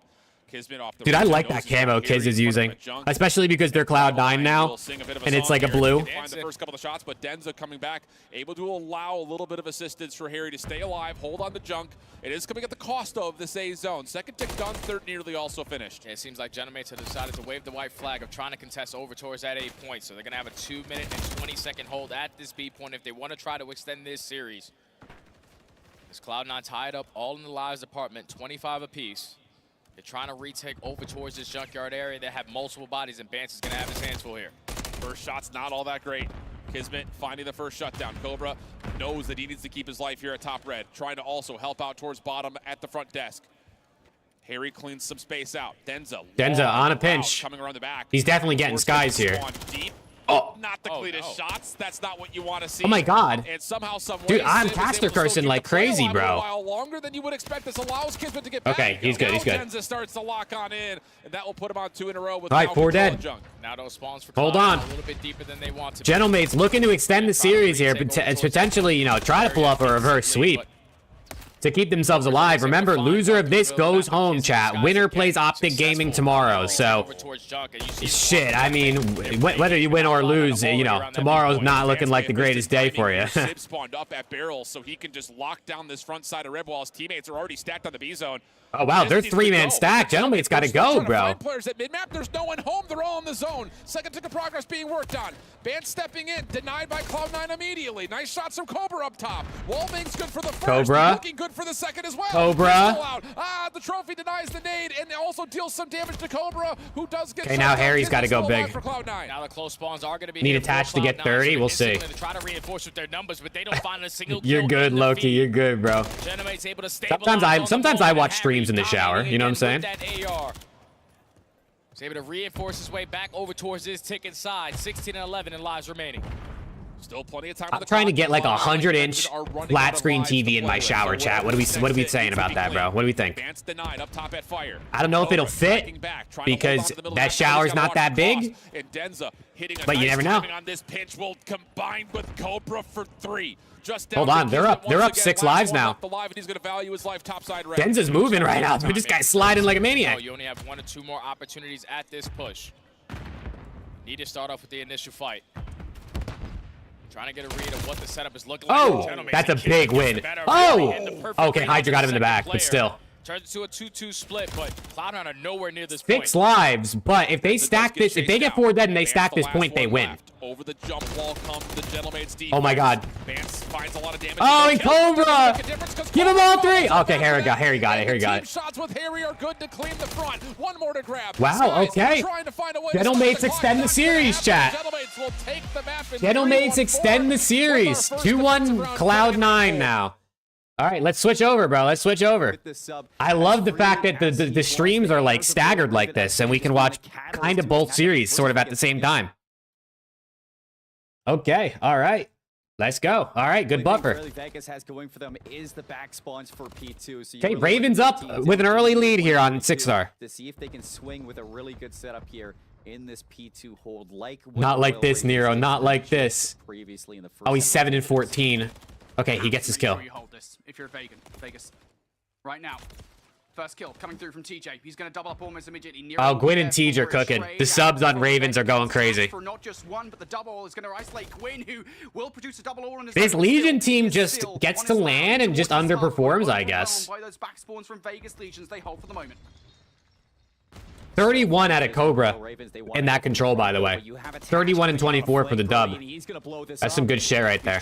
[SPEAKER 23] Kismet off the
[SPEAKER 1] Dude, I like that camo Kiz is using, especially because they're Cloud9 now, and it's like a blue.
[SPEAKER 23] Find the first couple of shots, but Denza coming back, able to allow a little bit of assistance for Harry to stay alive, hold on to junk. It is coming at the cost of this A zone. Second tick done, third nearly also finished.
[SPEAKER 6] Yeah, it seems like Gentlemates have decided to wave the white flag of trying to contest over towards that A point, so they're going to have a 2-minute and 20-second hold at this B point if they want to try to extend this series. This Cloud9 tied up all in the lives department, 25 apiece. They're trying to retake over towards this junkyard area. They have multiple bodies, and Bance is going to have his hands full here.
[SPEAKER 23] First shot's not all that great. Kismet finding the first shutdown. Cobra knows that he needs to keep his life here at top red, trying to also help out towards bottom at the front desk. Harry cleans some space out. Denza
[SPEAKER 1] on a pinch.
[SPEAKER 23] Coming around the back.
[SPEAKER 1] He's definitely getting skies here.
[SPEAKER 23] Deep.
[SPEAKER 1] Oh.
[SPEAKER 23] Not the cleanest shots. That's not what you want to see.
[SPEAKER 1] Oh my God.
[SPEAKER 23] And somehow, some way,
[SPEAKER 1] dude, I'm caster cursing like crazy, bro.
[SPEAKER 23] Longer than you would expect. This allows Kismet to get back.
[SPEAKER 1] Okay, he's good. He's good.
[SPEAKER 23] Denza starts to lock on in, and that will put him on 2 in a row with
[SPEAKER 1] all right, 4 dead.
[SPEAKER 6] Now those spawns for
[SPEAKER 1] hold on.
[SPEAKER 6] A little bit deeper than they want to.
[SPEAKER 1] Gentlemates looking to extend the series here, potentially, you know, try to pull off a reverse sweep to keep themselves alive. Remember, loser of this goes home, chat. Winner plays OPTIC Gaming tomorrow. So, shit, I mean, whether you win or lose, you know, tomorrow's not looking like the greatest day for you.
[SPEAKER 23] Sib spawned up at barrel, so he can just lock down this front side of Red while his teammates are already stacked on the B zone.
[SPEAKER 1] Oh, wow, they're 3-man stacked. Gentlemates got to go, bro.
[SPEAKER 23] Players at mid-map, there's no one home. They're all in the zone. Second tick of progress being worked on. Bance stepping in, denied by Cloud9 immediately. Nice shots from Cobra up top. Wallbang's good for the first.
[SPEAKER 1] Cobra.
[SPEAKER 23] Looking good for the second as well.
[SPEAKER 1] Cobra.
[SPEAKER 23] The trophy denies the nade and also deals some damage to Cobra, who does get.
[SPEAKER 1] Okay, now Harry's got to go big.
[SPEAKER 6] Now the close spawns are going to be
[SPEAKER 1] need attached to get 30. We'll see.
[SPEAKER 6] Try to reinforce with their numbers, but they don't find a single.
[SPEAKER 1] You're good, Loki. You're good, bro.
[SPEAKER 6] Able to
[SPEAKER 1] sometimes I watch streams in the shower. You know what I'm saying?
[SPEAKER 6] He's able to reinforce his way back over towards his tick inside. 16 and 11 in lives remaining.
[SPEAKER 23] Still plenty of time.
[SPEAKER 1] I'm trying to get like a 100-inch flat screen TV in my shower, chat. What are we saying about that, bro? What do we think? I don't know if it'll fit because that shower's not that big, but you never know.
[SPEAKER 23] On this pinch will combine with Cobra for 3.
[SPEAKER 1] Hold on, they're up 6 lives now. Denza's moving right now. This guy's sliding like a maniac.
[SPEAKER 6] You only have 1 or 2 more opportunities at this push. Need to start off with the initial fight. Trying to get a read of what the setup is looking like.
[SPEAKER 1] Oh, that's a big win. Oh! Okay, Hydra got him in the back, but still.
[SPEAKER 6] Turns into a 2-2 split, but Cloud9 are nowhere near this
[SPEAKER 1] 6 lives, but if they stack this, if they get 4 dead and they stack this point, they win.
[SPEAKER 23] Over the jump wall comes the Gentlemates defense.
[SPEAKER 1] Oh my God.
[SPEAKER 23] Bance finds a lot of damage.
[SPEAKER 1] Oh, and Cobra! Give him all 3! Okay, Harry got it.
[SPEAKER 23] Shots with Harry are good to clean the front. 1 more to grab.
[SPEAKER 1] Wow, okay. Gentlemates extend the series, chat.
[SPEAKER 23] Gentlemates will take the map.
[SPEAKER 1] Gentlemates extend the series. 2-1 Cloud9 now. All right, let's switch over, bro. Let's switch over. I love the fact that the streams are like staggered like this, and we can watch kind of both series sort of at the same time. Okay, all right. Let's go. All right, good buffer.
[SPEAKER 9] Vegas has going for them is the back spawns for P2. So
[SPEAKER 1] okay, Ravens up with an early lead here on 6-star.
[SPEAKER 9] To see if they can swing with a really good setup here in this P2 hold, like
[SPEAKER 1] Not like this, Nero. Not like this.
[SPEAKER 9] Previously in the first
[SPEAKER 1] Oh, he's 7 and 14. Okay, he gets his kill.
[SPEAKER 12] You hold this if you're Vegas. Right now. First kill coming through from TJ. He's going to double up almost immediately.
[SPEAKER 1] Oh, Gwyn and Tej are cooking. The subs on Ravens are going crazy.
[SPEAKER 12] For not just one, but the double is going to isolate Gwyn, who will produce a double all in his
[SPEAKER 1] This Legion team just gets to land and just underperforms, I guess.
[SPEAKER 12] By those back spawns from Vegas Legions, they hold for the moment.
[SPEAKER 1] 31 out of Cobra in that control, by the way. 31 and 24 for the dub. That's some good share right there.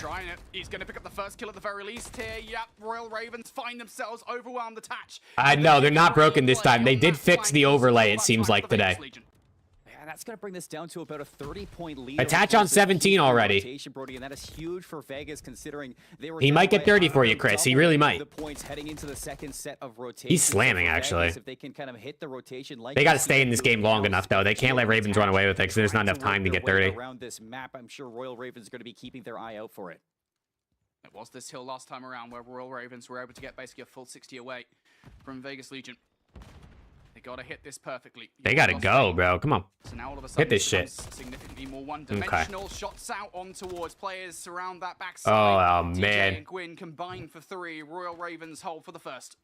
[SPEAKER 12] He's going to pick up the first kill at the very least here. Yep, Royal Ravens find themselves overwhelmed. Attach.
[SPEAKER 1] No, they're not broken this time. They did fix the overlay, it seems like, today.
[SPEAKER 9] And that's going to bring this down to about a 30-point lead.
[SPEAKER 1] Attach on 17 already.
[SPEAKER 9] Brody, and that is huge for Vegas considering they were
[SPEAKER 1] He might get 30 for you, Chris. He really might.
[SPEAKER 9] The points heading into the second set of rotation.
[SPEAKER 1] He's slamming, actually.
[SPEAKER 9] If they can kind of hit the rotation like
[SPEAKER 1] They got to stay in this game long enough, though. They can't let Ravens run away with it because there's not enough time to get 30.
[SPEAKER 9] Around this map, I'm sure Royal Ravens are going to be keeping their eye out for it.
[SPEAKER 12] It was this hill last time around where Royal Ravens were able to get basically a full 60 away from Vegas Legion. They gotta hit this perfectly.
[SPEAKER 1] They gotta go, bro. Come on.
[SPEAKER 12] So now all of a sudden
[SPEAKER 1] hit this shit.
[SPEAKER 12] Significantly more one-dimensional.
[SPEAKER 1] Okay.
[SPEAKER 12] Shots out on towards players around that backside.
[SPEAKER 1] Oh,
[SPEAKER 12] TJ
[SPEAKER 1] man.
[SPEAKER 12] and Gwyn combined for 3. Royal Ravens hold for the first.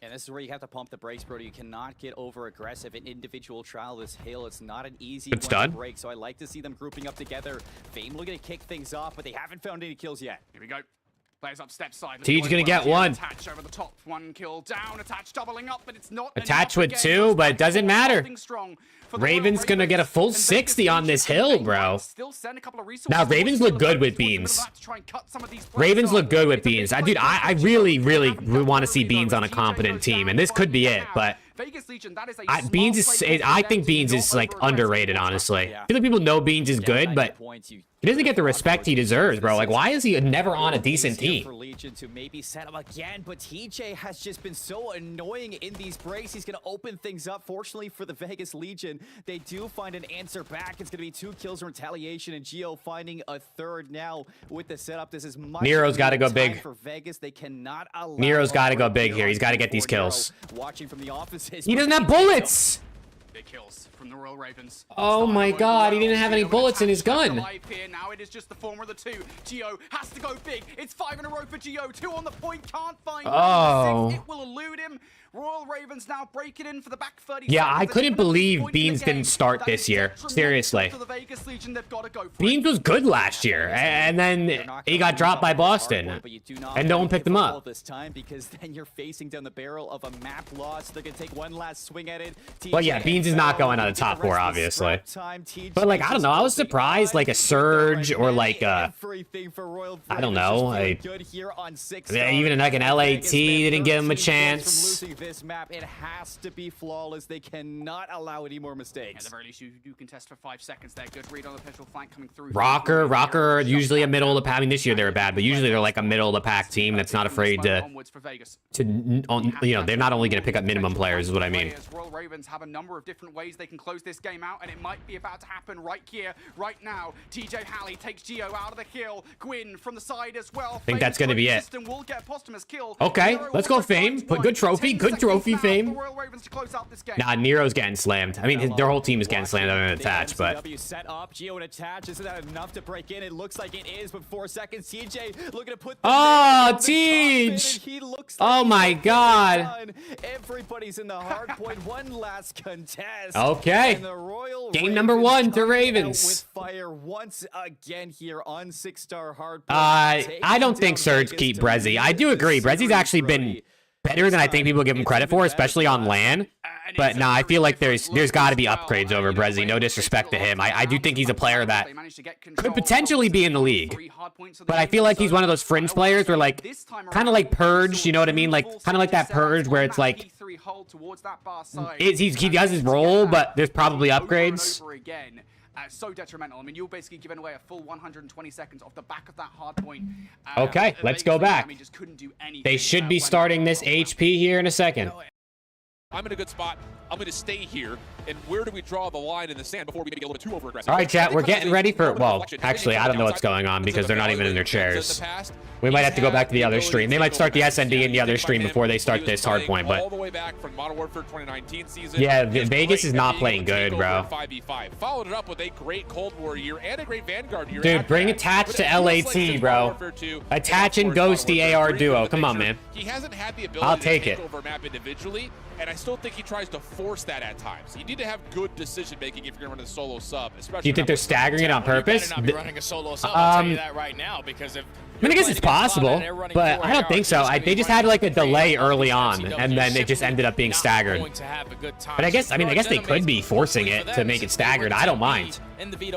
[SPEAKER 9] And this is where you have to pump the brakes, Brody. You cannot get over aggressive in individual trial this hill. It's not an easy
[SPEAKER 1] It's
[SPEAKER 9] one
[SPEAKER 1] done.
[SPEAKER 9] to break. So I like to see them grouping up together. Fame looking to kick things off, but they haven't found any kills yet.
[SPEAKER 12] Here we go. Players up step side.
[SPEAKER 1] Tej's gonna get one.
[SPEAKER 12] Attach over the top. 1 kill down. Attach doubling up, but it's not
[SPEAKER 1] Attach with 2, but it doesn't matter. Ravens gonna get a full 60 on this hill, bro. Now, Ravens look good with Beans. Ravens look good with Beans. Dude, I really want to see Beans on a competent team, and this could be it, but Beans is, I think Beans is like underrated, honestly. I feel like people know Beans is good, but he doesn't get the respect he deserves, bro. Like, why is he never on a decent team?
[SPEAKER 9] For Legion to maybe set him again, but TJ has just been so annoying in these breaks. He's going to open things up. Fortunately for the Vegas Legion, they do find an answer back. It's going to be 2 kills in retaliation, and Geo finding a third now with the setup. This is much
[SPEAKER 1] Nero's got to go big.
[SPEAKER 9] for Vegas. They cannot allow
[SPEAKER 1] Nero's got to go big here. He's got to get these kills.
[SPEAKER 9] Watching from the offices.
[SPEAKER 1] He doesn't have bullets.
[SPEAKER 12] Big kills from the Royal Ravens.
[SPEAKER 1] Oh my god, he didn't have any bullets in his gun.
[SPEAKER 12] Now it is just the former of the 2. Geo has to go big. It's 5 in a row for Geo. 2 on the point, can't find 6. It will elude him. Royal Ravens now break it in for the back 30.
[SPEAKER 1] Yeah, I couldn't believe Beans didn't start this year. Seriously. Beans was good last year, and then he got dropped by Boston, and no one picked him up.
[SPEAKER 9] This time because then you're facing down the barrel of a map loss. They're gonna take one last swing at it.
[SPEAKER 1] Well, yeah, Beans is not going on the top 4, obviously. But like, I don't know. I was surprised, like a Surge or like a, I don't know, like, even like an LAT didn't give him a chance.
[SPEAKER 9] This map, it has to be flawless. They cannot allow any more mistakes.
[SPEAKER 12] At the very least, you do contest for 5 seconds there. Good read on the potential flank coming through.
[SPEAKER 1] Rocker, usually a middle of the pack. I mean, this year they were bad, but usually they're like a middle of the pack team that's not afraid to you know, they're not only going to pick up minimum players, is what I mean.
[SPEAKER 12] Royal Ravens have a number of different ways they can close this game out, and it might be about to happen right here, right now. TJ Halley takes Geo out of the kill. Gwyn from the side as well.
[SPEAKER 1] I think that's going to be it.
[SPEAKER 12] Will get a posthumous kill.
[SPEAKER 1] Okay, let's go Fame. Put good trophy, Fame. Nah, Nero's getting slammed. I mean, their whole team is getting slammed on an attach, but
[SPEAKER 9] set up, Geo and attach. Isn't that enough to break in? It looks like it is, but 4 seconds. TJ looking to put.
[SPEAKER 1] Oh, Tej! Oh my God!
[SPEAKER 9] Everybody's in the hard point. One last contest.
[SPEAKER 1] Okay. Game number 1 to Ravens.
[SPEAKER 9] With fire once again here on 6-star hard.
[SPEAKER 1] I don't think Surge keep Brezzy. I do agree. Brezzy's actually been better than I think people give him credit for, especially on LAN. But nah, I feel like there's got to be upgrades over Brezzy. No disrespect to him. I do think he's a player that could potentially be in the league. But I feel like he's one of those fringe players where, like, kind of like Purge, you know what I mean? Like, kind of like that Purge where it's like, he does his role, but there's probably upgrades.
[SPEAKER 12] So detrimental. I mean, you're basically giving away a full 120 seconds off the back of that hard point.
[SPEAKER 1] Okay, let's go back.
[SPEAKER 12] Just couldn't do anything.
[SPEAKER 1] They should be starting this HP here in a second.
[SPEAKER 23] I'm in a good spot. I'm going to stay here. And where do we draw the line in the sand before we get a little bit too over-aggressive?
[SPEAKER 1] All right, chat, we're getting ready for, well, actually, I don't know what's going on because they're not even in their chairs. We might have to go back to the other stream. They might start the SND in the other stream before they start this hardpoint, but...
[SPEAKER 23] all the way back from Modern Warfare 2019 season.
[SPEAKER 1] Yeah, Vegas is not playing good, bro.
[SPEAKER 23] 5v5. Followed it up with a great Cold War year and a great Vanguard year.
[SPEAKER 1] Dude, bring Attach to LAT, bro. Attach and Ghost the AR duo. Come on, man.
[SPEAKER 23] He hasn't had the ability
[SPEAKER 1] I'll take
[SPEAKER 23] to
[SPEAKER 1] it.
[SPEAKER 23] take over a map individually, and I still think he tries to force that at times. You need to have good decision-making if you're going to run a solo sub.
[SPEAKER 1] Do you think they're staggering it on purpose?
[SPEAKER 6] You better not be running a solo sub, I'll tell you that right now, because if
[SPEAKER 1] I mean, I guess it's possible, but I don't think so. They just had like a delay early on, and then it just ended up being staggered. But I guess they could be forcing it to make it staggered. I don't mind.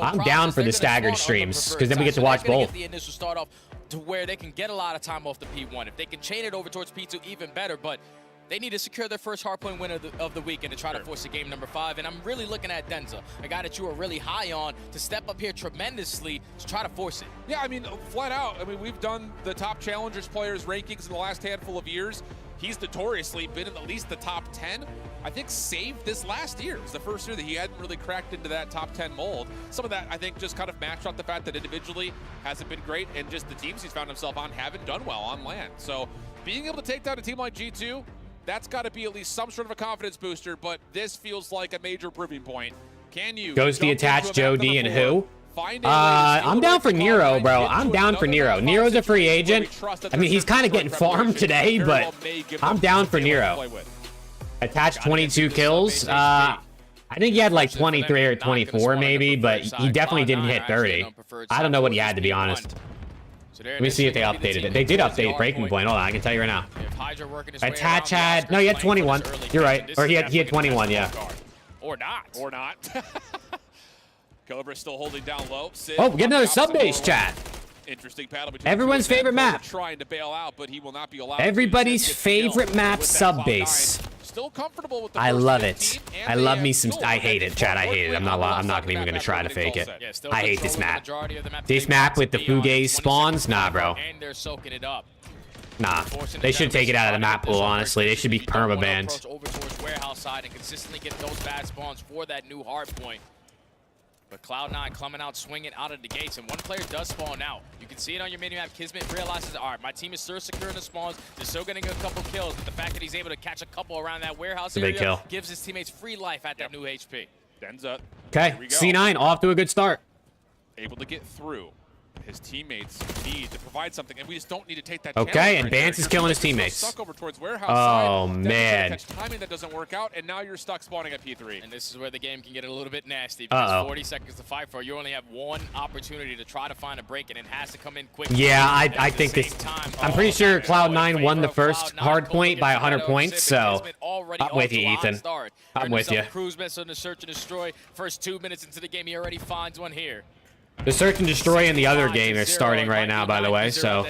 [SPEAKER 1] I'm down for the staggered streams because then we get to watch both.
[SPEAKER 6] The initial start off to where they can get a lot of time off the P1. If they can chain it over towards P2, even better. But they need to secure their first hardpoint win of the weekend to try to force a game number 5. And I'm really looking at Denza, a guy that you are really high on, to step up here tremendously to try to force it.
[SPEAKER 23] Yeah, I mean, flat out. I mean, we've done the top challengers players rankings in the last handful of years. He's notoriously been in at least the top 10. I think saved this last year. It was the first year that he hadn't really cracked into that top 10 mold. Some of that, I think, just kind of matched up the fact that individually hasn't been great, and just the teams he's found himself on haven't done well on LAN. So being able to take down a team like G2, that's got to be at least some sort of a confidence booster, but this feels like a major proving point. Can you
[SPEAKER 1] Goes the Attach, Joe D, and who? I'm down for Nero, bro. I'm down for Nero. Nero's a free agent. I mean, he's kind of getting farmed today, but I'm down for Nero. Attach 22 kills. I think he had like 23 or 24 maybe, but he definitely didn't hit 30. I don't know what he had, to be honest. Let me see if they updated it. They did update Breaking Point. Hold on, I can tell you right now. Attach had, no, he had 21. You're right. Or he had 21, yeah.
[SPEAKER 23] Or not. Or not. Cobra still holding down low.
[SPEAKER 1] Oh, we get another sub base, chat.
[SPEAKER 23] Interesting battle between
[SPEAKER 1] everyone's favorite map.
[SPEAKER 23] Trying to bail out, but he will not be allowed.
[SPEAKER 1] Everybody's favorite map, sub base.
[SPEAKER 23] Still comfortable with the
[SPEAKER 1] I love it. I love me some. I hate it, chat. I hate it. I'm not even gonna try to fake it. I hate this map. This map with the Fugaze spawns, nah, bro.
[SPEAKER 6] And they're soaking it up.
[SPEAKER 1] Nah, they should take it out of the map pool. Honestly, they should be perma banned.
[SPEAKER 6] Over towards warehouse side and consistently get those bad spawns for that new hard point. But Cloud9 coming out swinging out of the gates, and one player does spawn out. You can see it on your minimap. Kismet realizes, all right, my team is still securing the spawns. They're still getting a couple kills, but the fact that he's able to catch a couple around that warehouse area gives his teammates free life at that new HP.
[SPEAKER 23] Denza.
[SPEAKER 1] Okay, C9 off to a good start.
[SPEAKER 23] Able to get through. His teammates need to provide something, and we just don't need to take that.
[SPEAKER 1] Okay, and Bance is killing his teammates.
[SPEAKER 23] Stuck over towards warehouse
[SPEAKER 1] oh
[SPEAKER 23] side.
[SPEAKER 1] man!
[SPEAKER 23] Catch timing that doesn't work out, and now you're stuck spawning at P3.
[SPEAKER 6] And this is where the game can get a little bit nasty. Because 40 seconds to fight for. You only have one opportunity to try to find a break, and it has to come in quickly.
[SPEAKER 1] Yeah, I think this. I'm pretty sure Cloud9 won the first hard point by 100 points, so I'm with you, Ethan. I'm with you.
[SPEAKER 6] Cruise missile in the search and destroy. First 2 minutes into the game, he already finds one here.
[SPEAKER 1] The search and destroy in the other game is starting right now, by the way, so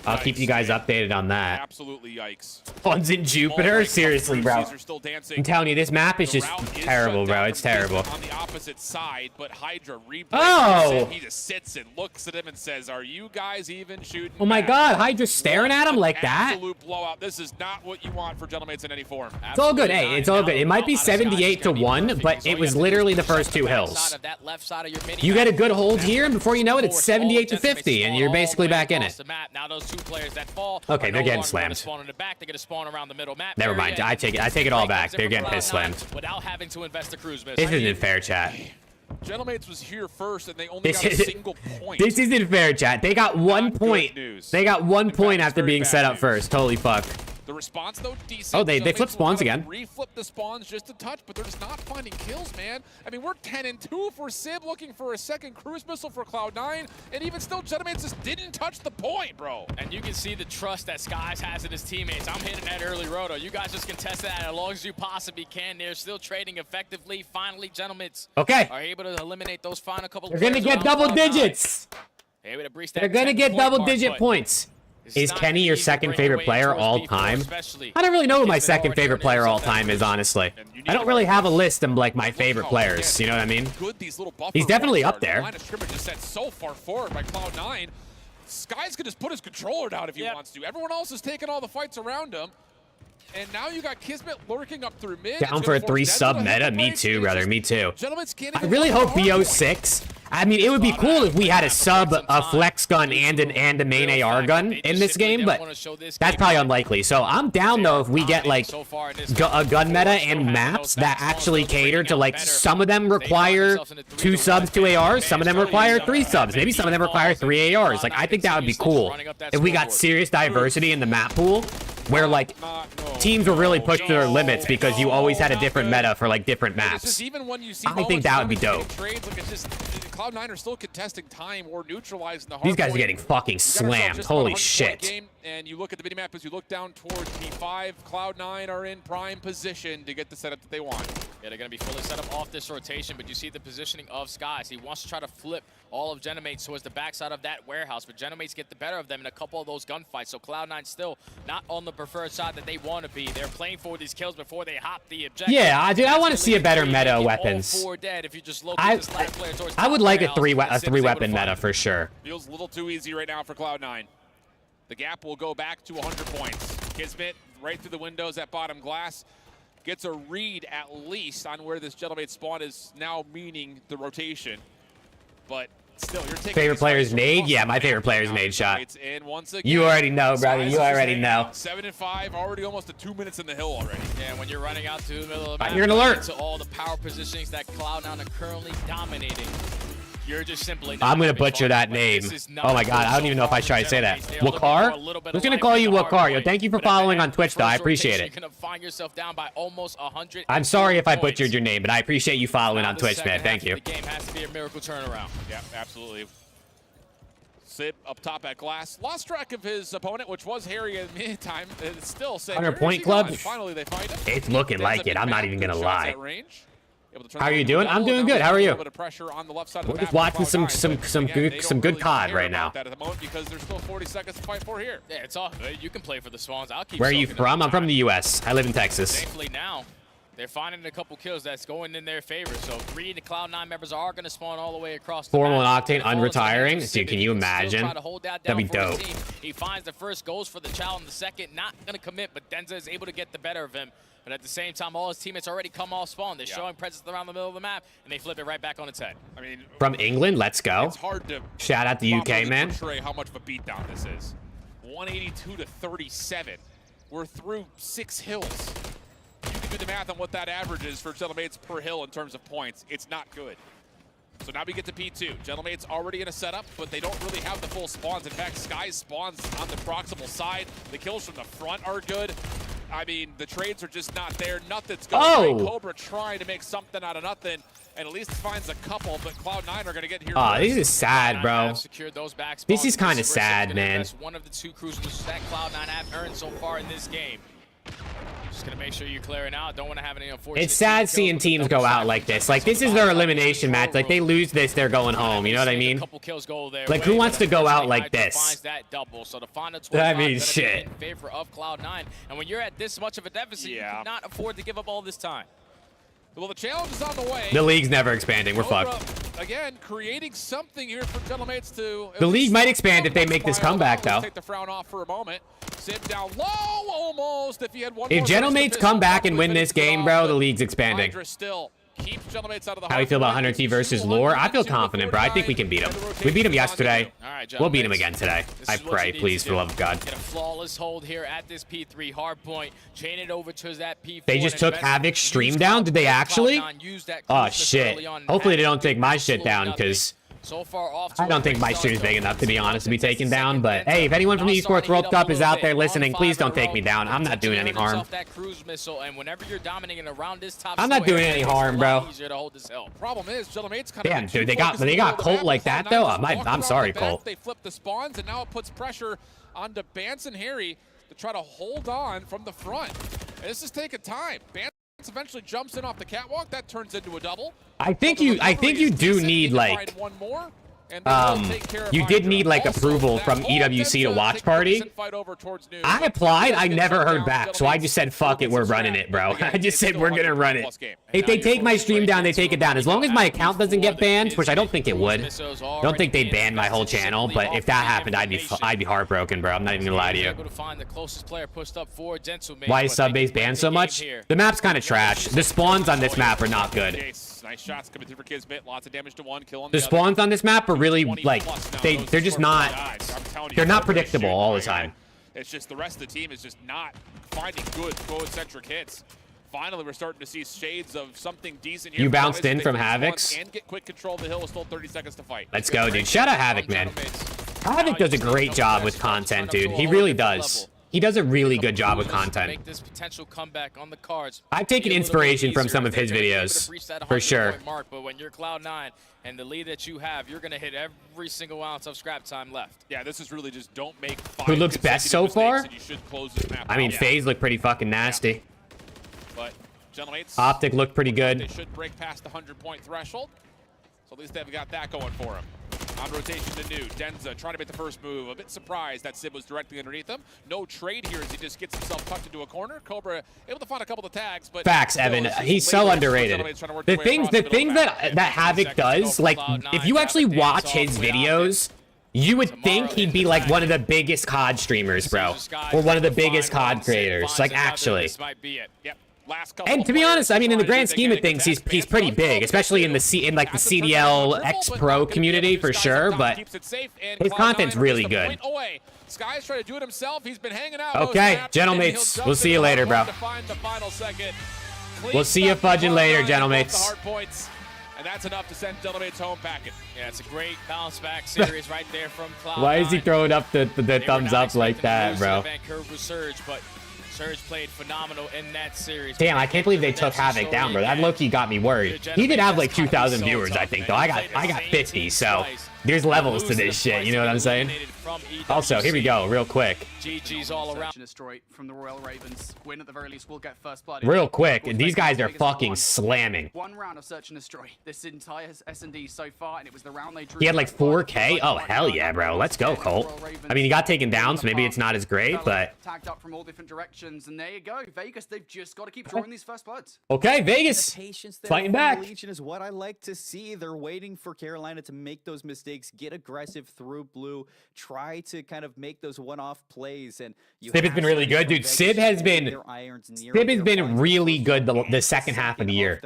[SPEAKER 1] I'll keep you guys updated on that.
[SPEAKER 23] Absolutely yikes.
[SPEAKER 1] One's in Jupiter? Seriously, bro. I'm telling you, this map is just terrible, bro. It's terrible.
[SPEAKER 23] On the opposite side, but Hydra he just sits and looks at him and says, "Are you guys even shooting?"
[SPEAKER 1] Oh my God, Hydra's staring at him like that?
[SPEAKER 23] Absolute blowout. This is not what you want for Gentleman's in any form.
[SPEAKER 1] It's all good. Hey, it's all good. It might be 78-1, but it was literally the first 2 hills. You get a good hold here, and before you know it, it's 78-50, and you're basically back in it. Okay, they're getting slammed. Never mind. I take it all back. They're getting piss slammed. This isn't fair, chat.
[SPEAKER 23] Gentlemates was here first, and they only got a single point.
[SPEAKER 1] This isn't fair, chat. They got 1 point. They got 1 point after being set up first. Holy fuck.
[SPEAKER 23] The response, though, decent.
[SPEAKER 1] Oh, they flip spawns again.
[SPEAKER 23] Reflip the spawns just a touch, but they're just not finding kills, man. I mean, we're 10-2 for Sib, looking for a second cruise missile for Cloud9, and even still, Gentlemates just didn't touch the point, bro.
[SPEAKER 6] And you can see the trust that Skies has in his teammates. I'm hitting that early roto. You guys just contest that as long as you possibly can. They're still trading effectively. Finally, Gentlemates are able to eliminate those final couple of
[SPEAKER 1] They're going to get double digits. They're going to get double-digit points. Is Kenny your second favorite player all time? I don't really know who my second favorite player all time is, honestly. I don't really have a list of like my favorite players. You know what I mean? He's definitely up there.
[SPEAKER 23] Line of scrimmage is set so far forward by Cloud9. Skies could just put his controller down if he wants to. Everyone else is taking all the fights around him. And now you got Kismet lurking up through mid.
[SPEAKER 1] Down for a 3-sub meta? Me too, brother. Me too. I really hope BO6. I mean, it would be cool if we had a sub, a flex gun, and a main AR gun in this game, but that's probably unlikely. So I'm down though if we get like a gun meta and maps that actually cater to like some of them require 2 subs, 2 ARs, some of them require 3 subs, maybe some of them require 3 ARs. Like I think that would be cool if we got serious diversity in the map pool, where like teams were really pushed to their limits because you always had a different meta for like different maps. I think that would be dope.
[SPEAKER 23] Cloud9 are still contesting time or neutralizing the hard
[SPEAKER 1] These guys are
[SPEAKER 23] point.
[SPEAKER 1] getting fucking slammed. Holy shit.
[SPEAKER 23] Game, and you look at the minimap as you look down towards P5. Cloud9 are in prime position to get the setup that they want.
[SPEAKER 6] Yeah, they're going to be fully set up off this rotation, but you see the positioning of Skies. He wants to try to flip all of Genomates towards the backside of that warehouse, but Genomates get the better of them in a couple of those gunfights. So Cloud9 still not on the preferred side that they want to be. They're playing for these kills before they hop the objective.
[SPEAKER 1] Yeah, dude, I want to see a better meta of weapons. I would like a three weapon meta for sure.
[SPEAKER 23] Feels a little too easy right now for Cloud9. The gap will go back to 100 points. Kismet right through the windows at bottom glass. Gets a read at least on where this Gentlemate spawn is now, meaning the rotation. But still, you're taking
[SPEAKER 1] favorite player's nade? Yeah, my favorite player's nade shot. You already know, brother. You already know.
[SPEAKER 23] 7-5, already almost 2 minutes in the hill already.
[SPEAKER 6] Yeah, when you're running out to the middle of the map,
[SPEAKER 1] you're an alert.
[SPEAKER 6] To all the power positionings that Cloud9 are currently dominating. You're just simply not
[SPEAKER 1] I'm gonna butcher that name. Oh my god, I don't even know if I try to say that. Wakar? Who's gonna call you Wakar? Yo, thank you for following on Twitch, though. I appreciate it. I'm sorry if I butchered your name, but I appreciate you following on Twitch, man. Thank you.
[SPEAKER 6] The game has to be a miracle turnaround.
[SPEAKER 23] Yeah, absolutely. Sib up top at glass. Lost track of his opponent, which was Harry at mid-time. It's still saying
[SPEAKER 1] 100-point club?
[SPEAKER 23] Finally, they find him.
[SPEAKER 1] It's looking like it. I'm not even gonna lie. How are you doing? I'm doing good. How are you? We're just watching some good COD right now.
[SPEAKER 23] Because there's still 40 seconds to fight for here.
[SPEAKER 6] Yeah, it's all good. You can play for the Swans. I'll keep.
[SPEAKER 1] Where are you from? I'm from the U.S. I live in Texas.
[SPEAKER 6] Thankfully now, they're finding a couple kills that's going in their favor. So 3 of the Cloud9 members are going to spawn all the way across the
[SPEAKER 1] Formal
[SPEAKER 6] map.
[SPEAKER 1] and Octane unretiring. Dude, can you imagine? That'd be dope.
[SPEAKER 6] He finds the first, goes for the chow in the second. Not going to commit, but Denza is able to get the better of him. But at the same time, all his teammates already come off spawn. They're showing presence around the middle of the map, and they flip it right back on its head.
[SPEAKER 23] I mean,
[SPEAKER 1] from England, let's go.
[SPEAKER 23] It's hard to
[SPEAKER 1] shout out the UK, man.
[SPEAKER 23] Portray how much of a beatdown this is. 182 to 37. We're through 6 hills. You can do the math on what that average is for Gentlemates per hill in terms of points. It's not good. So now we get to P2. Gentlemates already in a setup, but they don't really have the full spawns. In fact, Sky's spawns on the proximal side. The kills from the front are good. I mean, the trades are just not there. Nothing's going right. Cobra trying to make something out of nothing, and at least finds a couple, but Cloud9 are going to get here.
[SPEAKER 1] Oh, this is sad, bro. This is kind of sad, man.
[SPEAKER 6] One of the 2 cruisers that Cloud9 have earned so far in this game. Just gonna make sure you're clearing out. Don't want to have any unfortunate.
[SPEAKER 1] It's sad seeing teams go out like this. Like, this is their elimination match. Like, they lose this, they're going home. You know what I mean? Like, who wants to go out like this? I mean, shit.
[SPEAKER 6] In favor of Cloud9, and when you're at this much of a deficit, you cannot afford to give up all this time.
[SPEAKER 23] Well, the challenge is on the way.
[SPEAKER 1] The league's never expanding. We're fucked.
[SPEAKER 23] Again, creating something here for Gentlemates to.
[SPEAKER 1] The league might expand if they make this comeback, though.
[SPEAKER 23] Take the frown off for a moment. Sim down low, almost. If you had one.
[SPEAKER 1] If Gentlemates come back and win this game, bro, the league's expanding.
[SPEAKER 23] Still keeps Gentlemates out of the.
[SPEAKER 1] How do you feel about Hunter T versus Lore? I feel confident, bro. I think we can beat him. We beat him yesterday. We'll beat him again today. I pray, please, for the love of God.
[SPEAKER 6] Get a flawless hold here at this P3 hard point. Chain it over to that P4.
[SPEAKER 1] They just took HAVOK's stream down? Did they actually? Oh, shit. Hopefully they don't take my shit down, because I don't think my shit is big enough, to be honest, to be taken down. But, hey, if anyone from the Esports World Cup is out there listening, please don't take me down. I'm not doing any harm. I'm not doing any harm, bro.
[SPEAKER 23] Problem is, Gentlemates kind
[SPEAKER 1] damn, dude, they got Colt like that, though? I'm sorry, Colt.
[SPEAKER 23] They flipped the spawns, and now it puts pressure onto Bance and Harry to try to hold on from the front. And this is taking time. Bance eventually jumps in off the catwalk. That turns into a double.
[SPEAKER 1] I think you do need, like,
[SPEAKER 23] one more.
[SPEAKER 1] you did need like approval from EWC to watch party. I applied, I never heard back, so I just said, fuck it, we're running it, bro. I just said, we're gonna run it. If they take my stream down, they take it down. As long as my account doesn't get banned, which I don't think it would. I don't think they'd ban my whole channel, but if that happened, I'd be heartbroken, bro. I'm not even gonna lie to you. Why is sub-base banned so much? The map's kind of trash. The spawns on this map are not good.
[SPEAKER 23] Nice shots coming through for Kismet. Lots of damage to one, kill on
[SPEAKER 1] The spawns on this map are really, like, they're just not, they're not predictable all the time.
[SPEAKER 23] It's just the rest of the team is just not finding good goal-centric hits. Finally, we're starting to see shades of something decent here.
[SPEAKER 1] You bounced in from HAVOKs?
[SPEAKER 23] And get quick control of the hill with still 30 seconds to fight.
[SPEAKER 1] Let's go, dude. Shout out HAVOK, man. HAVOK does a great job with content, dude. He really does. He does a really good job with content.
[SPEAKER 6] Make this potential comeback on the cards.
[SPEAKER 1] I've taken inspiration from some of his videos, for sure.
[SPEAKER 6] But when you're Cloud9 and the lead that you have, you're going to hit every single ounce of scrap time left.
[SPEAKER 23] Yeah, this is really just don't make 5
[SPEAKER 1] Who looks best so far?
[SPEAKER 23] you should close this map
[SPEAKER 1] I mean,
[SPEAKER 23] out.
[SPEAKER 1] FaZe looked pretty fucking nasty.
[SPEAKER 23] But Gentlemates,
[SPEAKER 1] OPTIC looked pretty good.
[SPEAKER 23] They should break past the 100-point threshold. So at least they've got that going for them. On rotation to New. Denza trying to make the first move. A bit surprised that Sib was directly underneath him. No trade here as he just gets himself tucked into a corner. Cobra able to find a couple of tags, but
[SPEAKER 1] Facts, Evan. He's so underrated. The things that HAVOK does, like, if you actually watch his videos, you would think he'd be like one of the biggest COD streamers, bro. Or one of the biggest COD creators. Like, actually. And to be honest, I mean, in the grand scheme of things, he's pretty big, especially in the CDL X Pro community for sure. But his content's really good.
[SPEAKER 23] Sky's trying to do it himself. He's been hanging out.
[SPEAKER 1] Okay, gentlemates, we'll see you later, bro. We'll see you fudging later, gentlemates.
[SPEAKER 23] And that's enough to send gentlemates home packing.
[SPEAKER 6] Yeah, it's a great bounce back series right there from Cloud9.
[SPEAKER 1] Why is he throwing up the thumbs up like that, bro?
[SPEAKER 6] Surge, but Surge played phenomenal in that series.
[SPEAKER 1] Damn, I can't believe they took HAVOK down, bro. That low-key got me worried. He did have like 2,000 viewers, I think, though. I got 50, so there's levels to this shit. You know what I'm saying? Also, here we go, real quick.
[SPEAKER 12] GG's all around. Destroy from the Royal Ravens. Win at the very least. We'll get first blood.
[SPEAKER 1] Real quick, these guys are fucking slamming.
[SPEAKER 12] One round of search and destroy this entire S&D so far, and it was the round they drew.
[SPEAKER 1] He had like 4K. Oh hell yeah, bro. Let's go, Colt. I mean, he got taken down, so maybe it's not as great, but
[SPEAKER 12] tagged up from all different directions, and there you go. Vegas, they've just got to keep drawing these first bloods.
[SPEAKER 1] Okay, Vegas fighting back.
[SPEAKER 9] Legion is what I like to see. They're waiting for Carolina to make those mistakes, get aggressive through blue, try to kind of make those one-off plays. And
[SPEAKER 1] Sib has been really good, dude. Sib has been really good the second half of the year.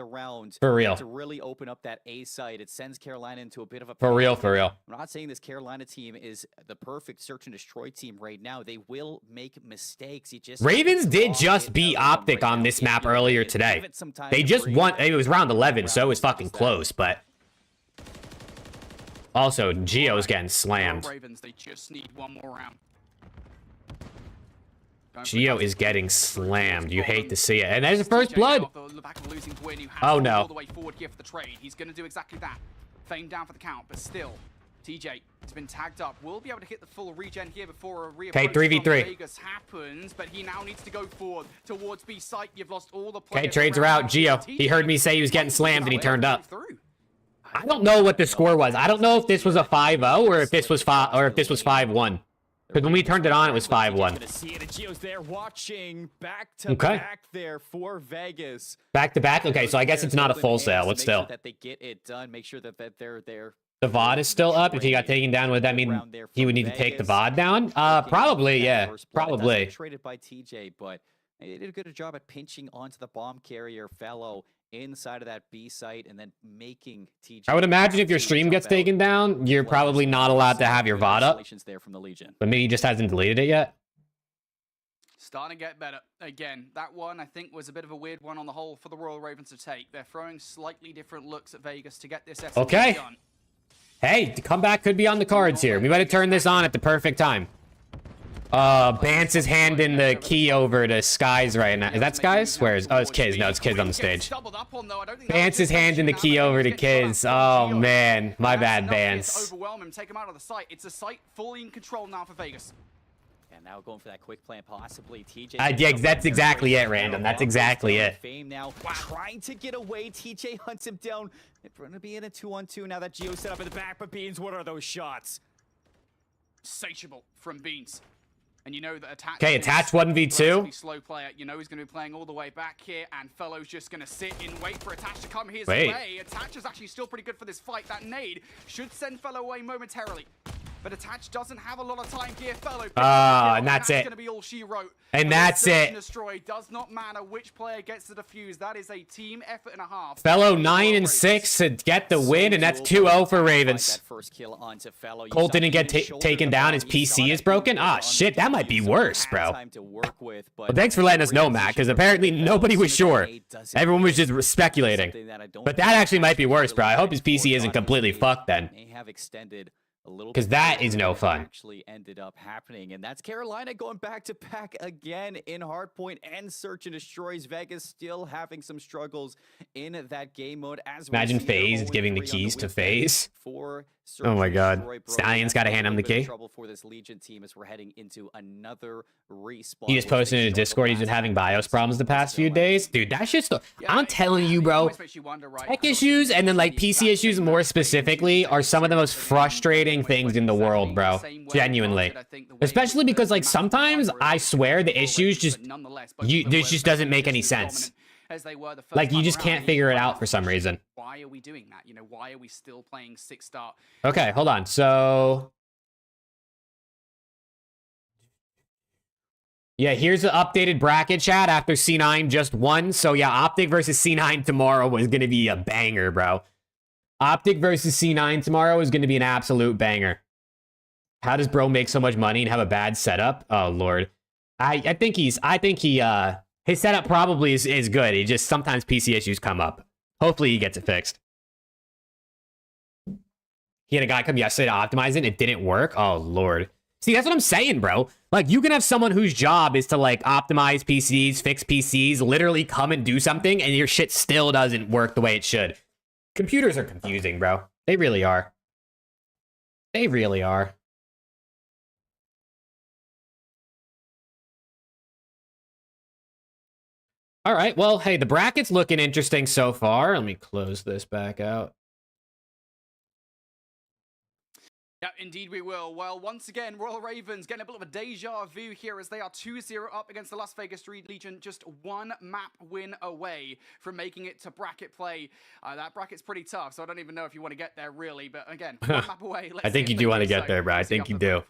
[SPEAKER 1] For real.
[SPEAKER 9] To really open up that A side, it sends Carolina into a bit of a
[SPEAKER 1] for real.
[SPEAKER 9] I'm not saying this Carolina team is the perfect search and destroy team right now. They will make mistakes.
[SPEAKER 1] Ravens did just beat OPTIC on this map earlier today. They just won. It was round 11, so it was fucking close, but also Geo's getting slammed.
[SPEAKER 12] Ravens, they just need one more round.
[SPEAKER 1] Geo is getting slammed. You hate to see it. And there's the first blood. Oh no.
[SPEAKER 12] All the way forward here for the trade. He's going to do exactly that. Fame down for the count, but still, TJ has been tagged up. We'll be able to hit the full regen here before a reapproach
[SPEAKER 1] from 3v3
[SPEAKER 12] Vegas happens, but he now needs to go forward towards B site. You've lost all the players.
[SPEAKER 1] Okay, trades are out. Geo. He heard me say he was getting slammed and he turned up. I don't know what the score was. I don't know if this was a 5-0 or if this was 5-1. Because when we turned it on, it was 5-1.
[SPEAKER 9] Geo's there watching back to back there for Vegas.
[SPEAKER 1] Back to back? Okay, so I guess it's not a full sale, but still.
[SPEAKER 9] That they get it done. Make sure that they're there.
[SPEAKER 1] The VOD is still up. If he got taken down, would that mean he would need to take the VOD down? Probably, yeah. Probably.
[SPEAKER 9] Traded by TJ, but they did a good job at pinching onto the bomb carrier fellow inside of that B site and then making TJ.
[SPEAKER 1] I would imagine if your stream gets taken down, you're probably not allowed to have your VOD up.
[SPEAKER 9] There from the Legion.
[SPEAKER 1] But maybe he just hasn't deleted it yet.
[SPEAKER 12] Starting to get better. Again, that one I think was a bit of a weird one on the whole for the Royal Ravens to take. They're throwing slightly different looks at Vegas to get this
[SPEAKER 1] okay
[SPEAKER 12] done.
[SPEAKER 1] Hey, the comeback could be on the cards here. We might have turned this on at the perfect time. Bance is handing the key over to Skies right now. Is that Skies? Where is? Oh, it's Kiz. No, it's Kiz on the stage. Bance is handing the key over to Kiz. Oh man, my bad, Bance.
[SPEAKER 12] Overwhelm him, take him out of the site. It's a site fully in control now for Vegas.
[SPEAKER 9] And now going for that quick plan, possibly TJ.
[SPEAKER 1] Yeah, that's exactly it, Random. That's exactly it.
[SPEAKER 9] Fame now trying to get away. TJ hunts him down. It's going to be in a 2-on-2 now that Geo set up in the back. But Beans, what are those shots?
[SPEAKER 12] Insatiable from Beans. And you know that Attach.
[SPEAKER 1] Okay, Attach 1v2.
[SPEAKER 12] Slow player. You know he's going to be playing all the way back here, and Fellow's just going to sit and wait for Attach to come his way. Attach is actually still pretty good for this fight. That nade should send Fellow away momentarily. But Attach doesn't have a lot of time here. Fellow.
[SPEAKER 1] And that's it.
[SPEAKER 12] Going to be all she wrote.
[SPEAKER 1] And that's it.
[SPEAKER 12] Destroy. Does not matter which player gets the defuse. That is a team effort and a half.
[SPEAKER 1] Fellow 9-6 to get the win, and that's 2-0 for Ravens. Colt didn't get taken down. His PC is broken. Ah, shit, that might be worse, bro. Well, thanks for letting us know, Matt, because apparently nobody was sure. Everyone was just speculating. But that actually might be worse, bro. I hope his PC isn't completely fucked then. Because that is no fun.
[SPEAKER 9] Actually ended up happening, and that's Carolina going back to back again in Hardpoint and Search and Destroys. Vegas still having some struggles in that game mode. As
[SPEAKER 1] imagine FaZe giving the keys to FaZe. Oh my God, Stallion's got to hand him the key.
[SPEAKER 9] Trouble for this Legion team as we're heading into another respawn.
[SPEAKER 1] He just posted in a Discord. He's been having BIOS problems the past few days, dude. That shit's still. I'm telling you, bro. Tech issues and then like PC issues more specifically are some of the most frustrating things in the world, bro. Genuinely, especially because like sometimes I swear the issues just this just doesn't make any sense. Like you just can't figure it out for some reason.
[SPEAKER 12] Why are we doing that? You know, why are we still playing 6-star?
[SPEAKER 1] Okay, hold on. So yeah, here's the updated bracket chat after C9 just won. So yeah, Optic versus C9 tomorrow was gonna be a banger, bro. Optic versus C9 tomorrow is gonna be an absolute banger. How does bro make so much money and have a bad setup? Oh Lord. I think his setup probably is good. He just sometimes PC issues come up. Hopefully he gets it fixed. He had a guy come yesterday to optimize it and it didn't work. Oh Lord. See, that's what I'm saying, bro. Like you can have someone whose job is to like optimize PCs, fix PCs, literally come and do something and your shit still doesn't work the way it should. Computers are confusing, bro. They really are. They really are. All right, well, hey, the bracket's looking interesting so far. Let me close this back out.
[SPEAKER 12] Yeah, indeed we will. Well, once again, Royal Ravens getting a bit of a deja vu here as they are 2-0 up against the Las Vegas Legion, just one map win away from making it to bracket play. That bracket's pretty tough, so I don't even know if you want to get there really, but again, one map away.
[SPEAKER 1] I think you do want to get there, bro. I think you do.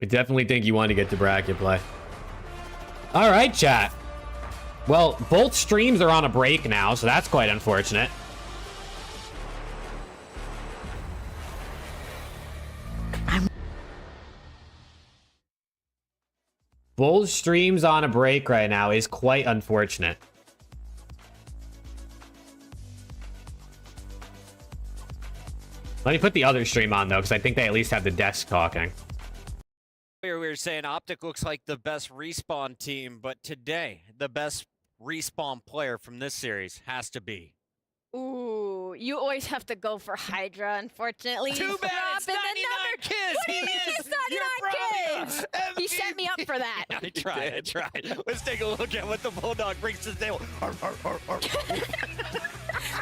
[SPEAKER 1] I definitely think you want to get to bracket play. All right, chat. Well, both streams are on a break now, so that's quite unfortunate. Both streams on a break right now is quite unfortunate. Let me put the other stream on, though, because I think they at least have the desk talking.
[SPEAKER 20] We were saying Optic looks like the best respawn team, but today, the best respawn player from this series has to be.
[SPEAKER 8] Ooh, you always have to go for Hydra, unfortunately.
[SPEAKER 20] Too bad it's 99 kills!
[SPEAKER 8] What do you mean it's 99 kills? He set me up for that.
[SPEAKER 20] I tried. Let's take a look at what the Bulldog brings to the table.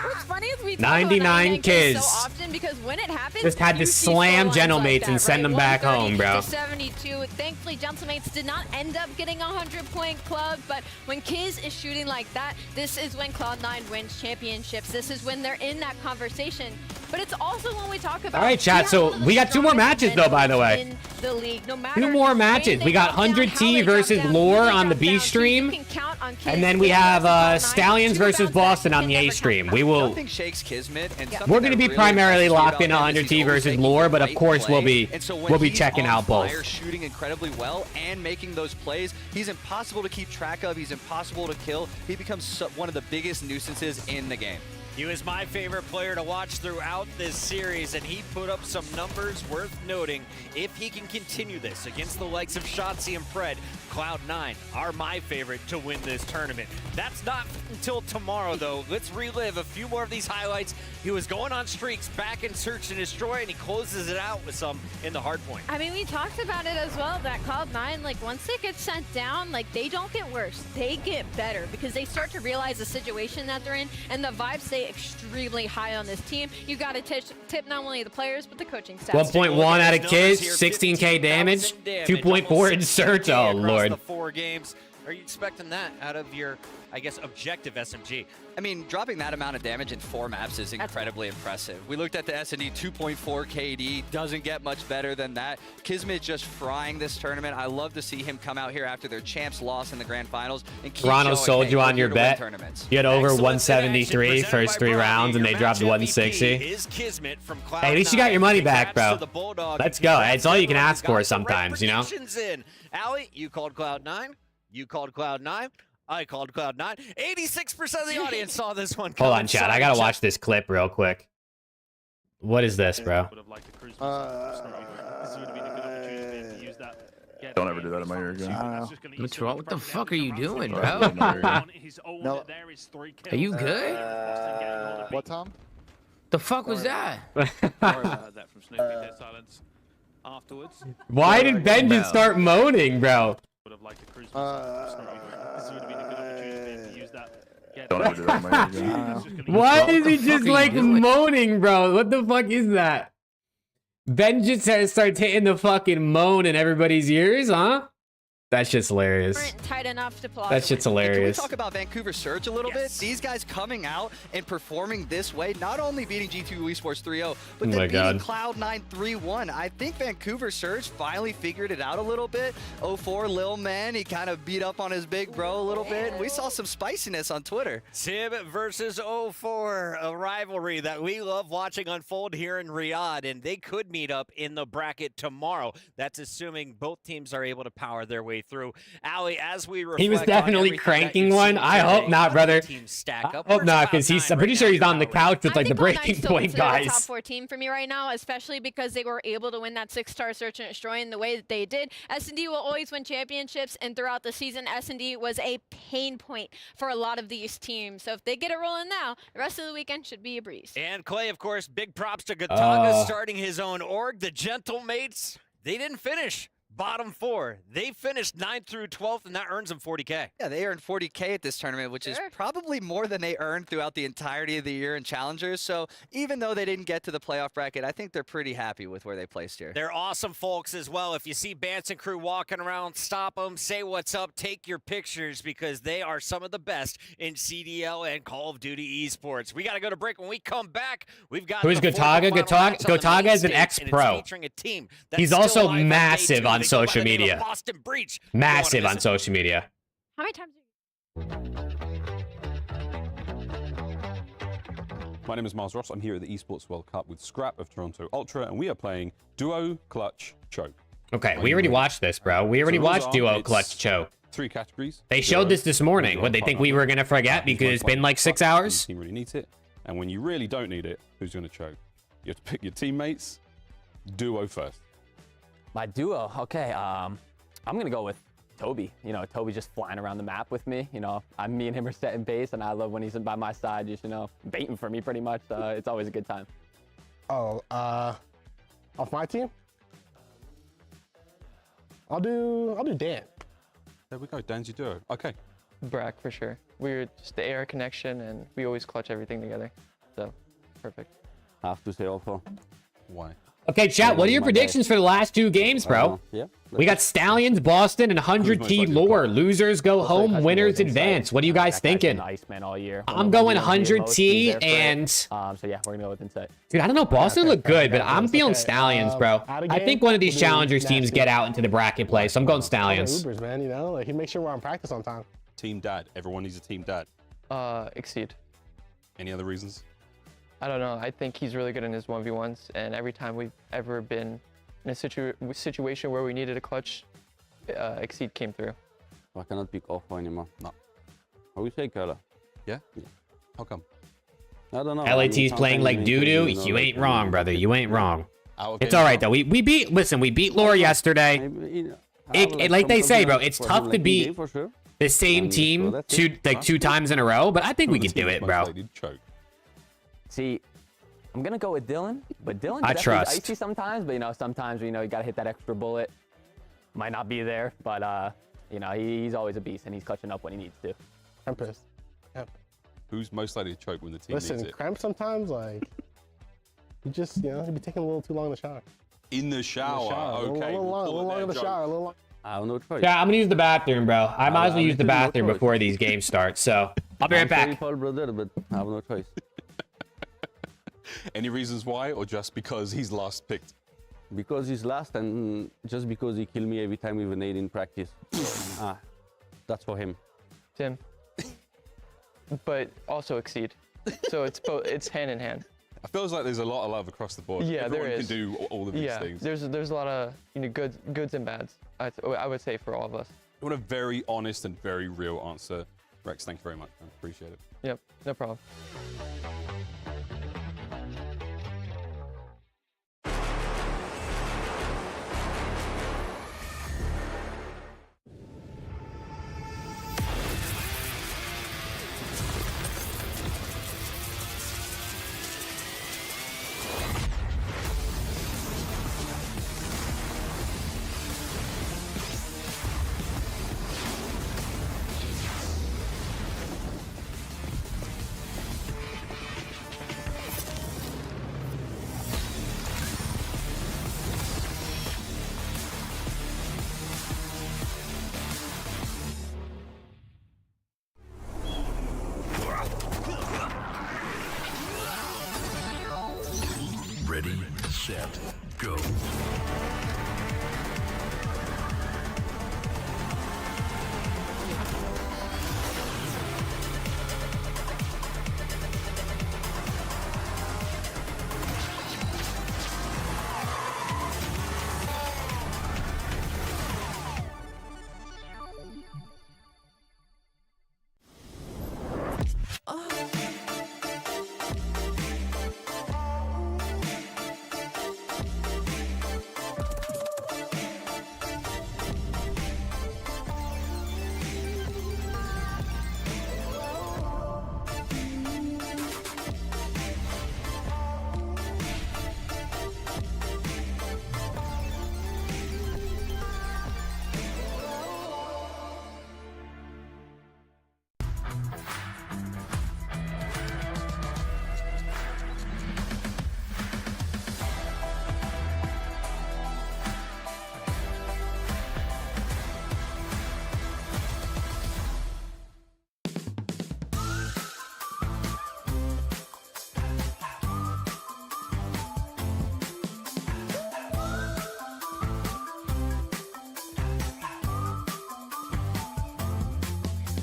[SPEAKER 8] What's funny is we talk
[SPEAKER 1] 99
[SPEAKER 8] kids
[SPEAKER 1] kids.
[SPEAKER 8] so often because when it happens,
[SPEAKER 1] Just had to slam Gentlemates
[SPEAKER 8] like
[SPEAKER 1] and send them back home, bro.
[SPEAKER 8] 72. Thankfully, Gentlemates did not end up getting a 100-point club, but when Kiz is shooting like that, this is when Cloud9 wins championships. This is when they're in that conversation. But it's also when we talk about.
[SPEAKER 1] All right, chat. So we got 2 more matches, though, by the way.
[SPEAKER 8] In the league, no matter
[SPEAKER 1] 2 more matches. We got 100T versus Lore on the B stream, and then we have Stallions versus Boston on the A stream. We will. We're going to be primarily locked in 100T versus Lore, but of course we'll be checking out both.
[SPEAKER 11] Shooting incredibly well and making those plays, he's impossible to keep track of. He's impossible to kill. He becomes one of the biggest nuisances in the game.
[SPEAKER 20] He was my favorite player to watch throughout this series, and he put up some numbers worth noting. If he can continue this against the likes of Shotzzy and Fred, Cloud9 are my favorite to win this tournament. That's not until tomorrow, though. Let's relive a few more of these highlights. He was going on streaks back in Search and Destroy, and he closes it out with some in the hard point.
[SPEAKER 8] I mean, we talked about it as well, that Cloud9, like, once they get sent down, like, they don't get worse. They get better because they start to realize the situation that they're in, and the vibes stay extremely high on this team. You got to tip not only the players, but the coaching staff.
[SPEAKER 1] 1.1 out of Kids, 16k damage, 2.4 in Search. Oh, Lord.
[SPEAKER 20] The 4 games. Are you expecting that out of your, I guess, objective SMG?
[SPEAKER 11] I mean, dropping that amount of damage in 4 maps is incredibly impressive. We looked at the S&D 2.4 KD, doesn't get much better than that. Kismet just frying this tournament. I love to see him come out here after their champs loss in the grand finals and keep
[SPEAKER 1] Toronto
[SPEAKER 11] showing,
[SPEAKER 1] sold
[SPEAKER 11] hey,
[SPEAKER 1] you
[SPEAKER 11] we're
[SPEAKER 1] on
[SPEAKER 11] here
[SPEAKER 1] your
[SPEAKER 11] to win
[SPEAKER 1] bet.
[SPEAKER 11] tournaments.
[SPEAKER 1] You had over
[SPEAKER 20] Excellent
[SPEAKER 1] 173
[SPEAKER 20] action
[SPEAKER 1] first 3
[SPEAKER 20] presented by
[SPEAKER 1] rounds, and
[SPEAKER 20] Brody.
[SPEAKER 1] they dropped
[SPEAKER 20] Your match
[SPEAKER 1] 160.
[SPEAKER 20] MVP is Kismet from Cloud9.
[SPEAKER 1] Hey, at least you got your money back, bro.
[SPEAKER 20] Congrats to the Bulldog.
[SPEAKER 1] Let's go. It's all you can ask for
[SPEAKER 20] Got the
[SPEAKER 1] sometimes,
[SPEAKER 20] right
[SPEAKER 1] you know?
[SPEAKER 20] predictions in. Allie, you called Cloud9. You called Cloud9. I called Cloud9. 86% of the audience saw this one coming.
[SPEAKER 1] Hold on, chat. I gotta watch this clip real quick. What is this, bro?
[SPEAKER 13] Don't ever do that in my ear again.
[SPEAKER 19] What's wrong? What the fuck are you doing, bro?
[SPEAKER 13] No.
[SPEAKER 19] Are you good?
[SPEAKER 13] What, Tom?
[SPEAKER 19] The fuck was that?
[SPEAKER 16] Afterwards.
[SPEAKER 1] Why did Ben just start moaning, bro?
[SPEAKER 13] Don't ever do that in my ear again.
[SPEAKER 1] Why is he just like moaning, bro? What the fuck is that? Ben just starts hitting the fucking moan in everybody's ears, huh? That shit's hilarious.
[SPEAKER 8] Tight enough to plot.
[SPEAKER 1] That shit's hilarious.
[SPEAKER 11] Can we talk about Vancouver Surge a little bit? These guys coming out and performing this way, not only beating G2 Esports 3-0, but then beating Cloud9 3-1. I think Vancouver Surge finally figured it out a little bit. 04 Lil Man, he kind of beat up on his big bro a little bit. And we saw some spiciness on Twitter.
[SPEAKER 20] Tib versus 04, a rivalry that we love watching unfold here in Riyadh, and they could meet up in the bracket tomorrow. That's assuming both teams are able to power their way through. Allie, as we reflect,
[SPEAKER 1] he was definitely cranking one. I hope not, brother. I hope not, because I'm pretty sure he's on the couch with like the breaking point guys.
[SPEAKER 8] Top 4 team for me right now, especially because they were able to win that 6-star Search and Destroy in the way that they did. S&D will always win championships, and throughout the season, S&D was a pain point for a lot of these teams. So if they get it rolling now, the rest of the weekend should be a breeze.
[SPEAKER 20] And Clay, of course, big props to Gataga starting his own org. The Gentlemates, they didn't finish bottom 4. They finished 9th through 12th, and that earns them 40K.
[SPEAKER 11] Yeah, they earned 40K at this tournament, which is probably more than they earned throughout the entirety of the year in Challengers. So even though they didn't get to the playoff bracket, I think they're pretty happy with where they placed here.
[SPEAKER 20] They're awesome folks as well. If you see Bance and crew walking around, stop them, say what's up, take your pictures, because they are some of the best in CDL and Call of Duty esports. We got to go to break. When we come back, we've got
[SPEAKER 1] Who's Gataga? Gataga is an ex-pro. He's also massive on social media. Massive on social media.
[SPEAKER 8] How many times?
[SPEAKER 21] My name is Miles Ross. I'm here at the Esports World Cup with Scrap of Toronto Ultra, and we are playing Duo Clutch Choke.
[SPEAKER 1] Okay, we already watched this, bro. We already watched Duo Clutch Choke.
[SPEAKER 21] 3 categories.
[SPEAKER 1] They showed this morning. What, they think we were going to forget because it's been like 6 hours?
[SPEAKER 21] The team really needs it. And when you really don't need it, who's going to choke? You have to pick your teammates. Duo first.
[SPEAKER 24] My duo, okay. I'm going to go with Toby. You know, Toby's just flying around the map with me. You know, me and him are setting base, and I love when he's by my side, just, you know, baiting for me pretty much. It's always a good time.
[SPEAKER 25] Oh, off my team? I'll do Dan.
[SPEAKER 21] There we go, Dan's your duo. Okay.
[SPEAKER 26] Brack, for sure. We're just the AR connection, and we always clutch everything together. So, perfect.
[SPEAKER 27] I have to say also.
[SPEAKER 21] Why?
[SPEAKER 1] Okay, chat, what are your predictions for the last 2 games, bro?
[SPEAKER 27] Yeah.
[SPEAKER 1] We got Stallions, Boston, and 100T lore. Losers go home, winners advance. What are you guys thinking? I'm going 100T and...
[SPEAKER 24] So yeah, we're going to go with Insight.
[SPEAKER 1] Dude, I don't know. Boston look good, but I'm feeling Stallions, bro. I think one of these Challengers teams get out into the bracket play, so I'm going Stallions.
[SPEAKER 25] Ubers, man, you know, like he makes sure we're on practice on time.
[SPEAKER 21] Team dad. Everyone needs a team dad.
[SPEAKER 26] Exceed.
[SPEAKER 21] Any other reasons?
[SPEAKER 26] I don't know. I think he's really good in his 1v1s, and every time we've ever been in a situation where we needed a clutch, Exceed came through.
[SPEAKER 27] I cannot pick off anymore.
[SPEAKER 21] No.
[SPEAKER 27] How you say Kala?
[SPEAKER 21] Yeah? How come? I don't know.
[SPEAKER 1] LAT's playing like doo-doo. You ain't wrong, brother. You ain't wrong. It's all right though. We beat. Listen, we beat Lore yesterday. Like they say, bro, it's tough to beat the same team two times in a row, but I think we can do it, bro.
[SPEAKER 24] See, I'm gonna go with Dylan, but Dylan
[SPEAKER 1] I trust.
[SPEAKER 24] Icy sometimes, but you know, sometimes you gotta hit that extra bullet. Might not be there, but you know, he's always a beast and he's clutching up when he needs to.
[SPEAKER 25] I'm pissed.
[SPEAKER 21] Who's most likely to choke when the team
[SPEAKER 25] Listen,
[SPEAKER 21] needs it?
[SPEAKER 25] cramp sometimes, like, you just, you be taking a little too long in the shower.
[SPEAKER 21] In the shower, okay.
[SPEAKER 25] A little long in the shower, a little long.
[SPEAKER 21] I have no choice.
[SPEAKER 1] Yeah, I'm gonna use the bathroom, bro. I might as well use the bathroom before these games start, so I'll be right back.
[SPEAKER 21] Sorry, brother, but I have no choice. Any reasons why, or just because he's last picked?
[SPEAKER 2] Because he's last, and just because he killed me every time with a nade in practice. That's for him.
[SPEAKER 26] Tim. But also exceed. So it's both. It's hand in hand.
[SPEAKER 21] It feels like there's a lot of love across the board.
[SPEAKER 26] Yeah,
[SPEAKER 21] Everyone
[SPEAKER 26] there is.
[SPEAKER 21] can do all of these things.
[SPEAKER 26] There's a lot of goods and bads. I would say for all of us.
[SPEAKER 21] What a very honest and very real answer, Rex. Thank you very much, man. Appreciate it.
[SPEAKER 26] Yep, no problem.
[SPEAKER 3] Ready, set, go.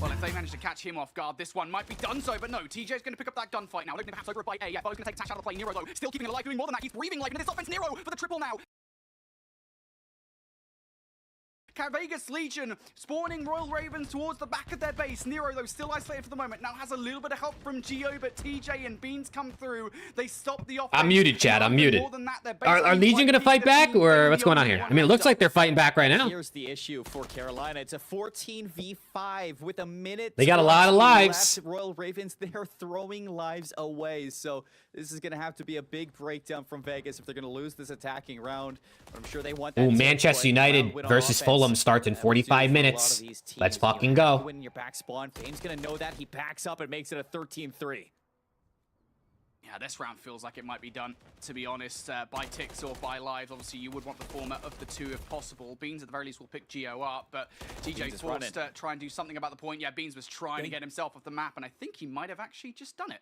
[SPEAKER 12] Well, if they manage to catch him off guard, this one might be done so, but no, TJ's going to pick up that gunfight now. Looking perhaps over it by A. Yeah, Bo's going to take Tash out of the play. Nero, though, still keeping it alive, doing more than that. He's breathing life into this offense. Nero for the triple now. Vegas Legion spawning Royal Ravens towards the back of their base. Nero, though, still isolated for the moment. Now has a little bit of help from Geo, but TJ and Beans come through. They stop the offense.
[SPEAKER 1] I'm muted, Chad. I'm muted. Are Legion gonna fight back, or what's going on here? I mean, it looks like they're fighting back right now.
[SPEAKER 9] Here's the issue for Carolina. It's a 14v5 with a minute.
[SPEAKER 1] They got a lot of lives.
[SPEAKER 9] Left. Royal Ravens, they're throwing lives away. So this is going to have to be a big breakdown from Vegas if they're going to lose this attacking round. But I'm sure they want that.
[SPEAKER 1] Ooh, Manchester United versus Fulham starts in 45 minutes. Let's fucking go.
[SPEAKER 9] When your back spawn, Fame's going to know that. He backs up and makes it a 13-3.
[SPEAKER 12] Yeah, this round feels like it might be done, to be honest, by ticks or by lives. Obviously, you would want the former of the two if possible. Beans, at the very least, will pick Geo up, but TJ's forced to try and do something about the point. Yeah, Beans was trying to get himself off the map, and I think he might have actually just done it.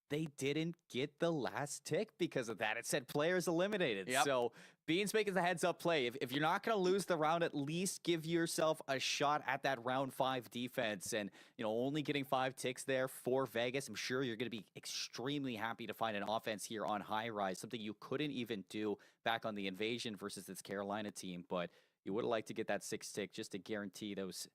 [SPEAKER 9] They didn't get the last tick because of that. It said players eliminated.
[SPEAKER 12] Yep.
[SPEAKER 9] So Beans making the heads up play. If you're not going to lose the round, at least give yourself a shot at that round 5 defense. And, you know, only getting 5 ticks there for Vegas, I'm sure you're going to be extremely happy to find an offense here on High Rise, something you couldn't even do back on the Invasion versus this Carolina team. But you would have liked to get that 6 tick just to guarantee those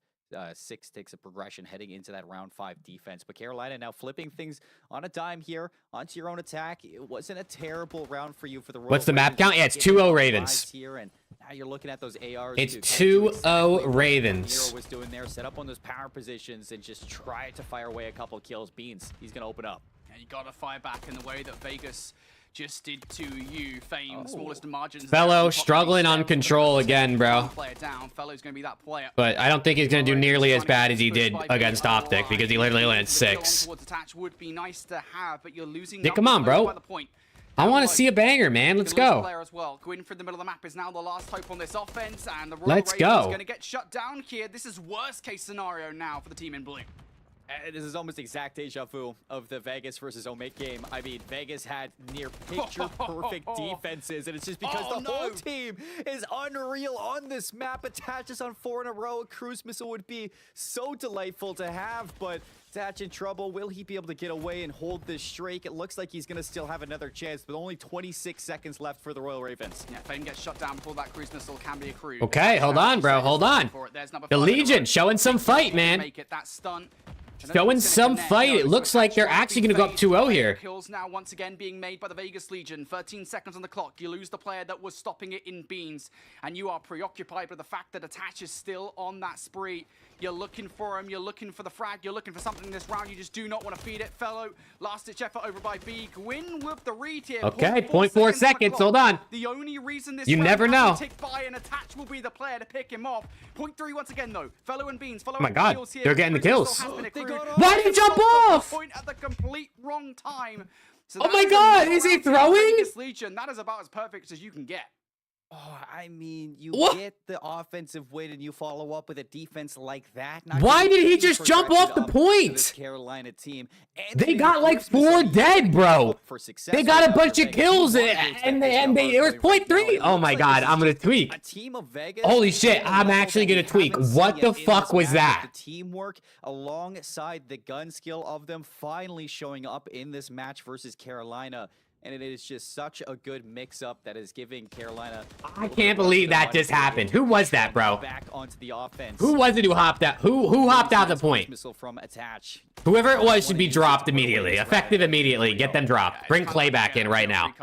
[SPEAKER 9] 6 ticks of progression heading into that round 5 defense. But Carolina now flipping things on a dime here onto your own attack. It wasn't a terrible round for you for the Royal
[SPEAKER 1] What's the map
[SPEAKER 9] Ravens.
[SPEAKER 1] count? Yeah, it's 2-0 Ravens.
[SPEAKER 9] Here, and now you're looking at those ARs.
[SPEAKER 1] It's
[SPEAKER 9] too.
[SPEAKER 1] 2-0 Ravens.
[SPEAKER 9] Nero was doing there, set up on those power positions and just try to fire away a couple kills. Beans, he's going to open up.
[SPEAKER 12] And you got to fire back in the way that Vegas just did to you. Fame, smallest of margins.
[SPEAKER 1] Fellow struggling on control again, bro.
[SPEAKER 12] Player down. Fellow's going to be that player.
[SPEAKER 1] But I don't think he's going to do nearly as bad as he did against Optic because he literally landed 6.
[SPEAKER 12] Would be nice to have, but you're losing.
[SPEAKER 1] Yeah, come on, bro. I want to see a banger, man. Let's go.
[SPEAKER 12] As well. Gwyn from the middle of the map is now the last hope on this offense, and the Royal
[SPEAKER 1] Let's
[SPEAKER 12] Ravens
[SPEAKER 1] go.
[SPEAKER 12] is going to get shut down here. This is worst case scenario now for the team in blue.
[SPEAKER 9] This is almost exact deja vu of the Vegas versus Omate game. I mean, Vegas had near picture perfect defenses, and it's just because the whole team is unreal on this map. Attaches on 4 in a row. A cruise missile would be so delightful to have, but Attach in trouble. Will he be able to get away and hold this streak? It looks like he's going to still have another chance, but only 26 seconds left for the Royal Ravens.
[SPEAKER 12] Yeah, Fame gets shut down before that cruise missile can be accrued.
[SPEAKER 1] Okay, hold on, bro. Hold on. The Legion showing some fight, man.
[SPEAKER 12] Make it that stunt.
[SPEAKER 1] Showing some fight. It looks like they're actually going to go up 2-0 here.
[SPEAKER 12] Kills now once again being made by the Vegas Legion. 13 seconds on the clock. You lose the player that was stopping it in Beans, and you are preoccupied with the fact that Attach is still on that spree. You're looking for him. You're looking for the frag. You're looking for something in this round. You just do not want to feed it. Fellow, last-ditch effort over by B. Gwyn with the read here.
[SPEAKER 1] Okay, 0.4 seconds. Hold on.
[SPEAKER 12] The only reason this
[SPEAKER 1] you never know.
[SPEAKER 12] Tick by and Attach will be the player to pick him off. 0.3 once again though. Fellow and Beans. Fellow
[SPEAKER 1] oh my God, they're getting the kills.
[SPEAKER 12] Why
[SPEAKER 1] did he jump off?
[SPEAKER 12] Point at the complete wrong time. So
[SPEAKER 1] oh my God, is he throwing?
[SPEAKER 12] Legion. That is about as perfect as you can get.
[SPEAKER 9] Oh, I mean, you get the offensive win and you follow up with a defense like that.
[SPEAKER 1] Why did he just jump off the point?
[SPEAKER 9] Carolina team.
[SPEAKER 1] They got like 4 dead, bro. They got a bunch of kills and it was 0.3. Oh my God, I'm gonna tweak.
[SPEAKER 9] A team of Vegas.
[SPEAKER 1] Holy shit, I'm actually gonna tweak. What the fuck was that?
[SPEAKER 9] The teamwork alongside the gun skill of them finally showing up in this match versus Carolina. And it is just such a good mix-up that is giving Carolina.
[SPEAKER 1] I can't believe that just happened. Who was that, bro?
[SPEAKER 9] Back onto the offense.
[SPEAKER 1] Who was it who hopped out? Who hopped out the point?
[SPEAKER 9] Missile from Attach.
[SPEAKER 1] Whoever it was should be dropped immediately. Effective immediately. Get them dropped. Bring Clay back in right now.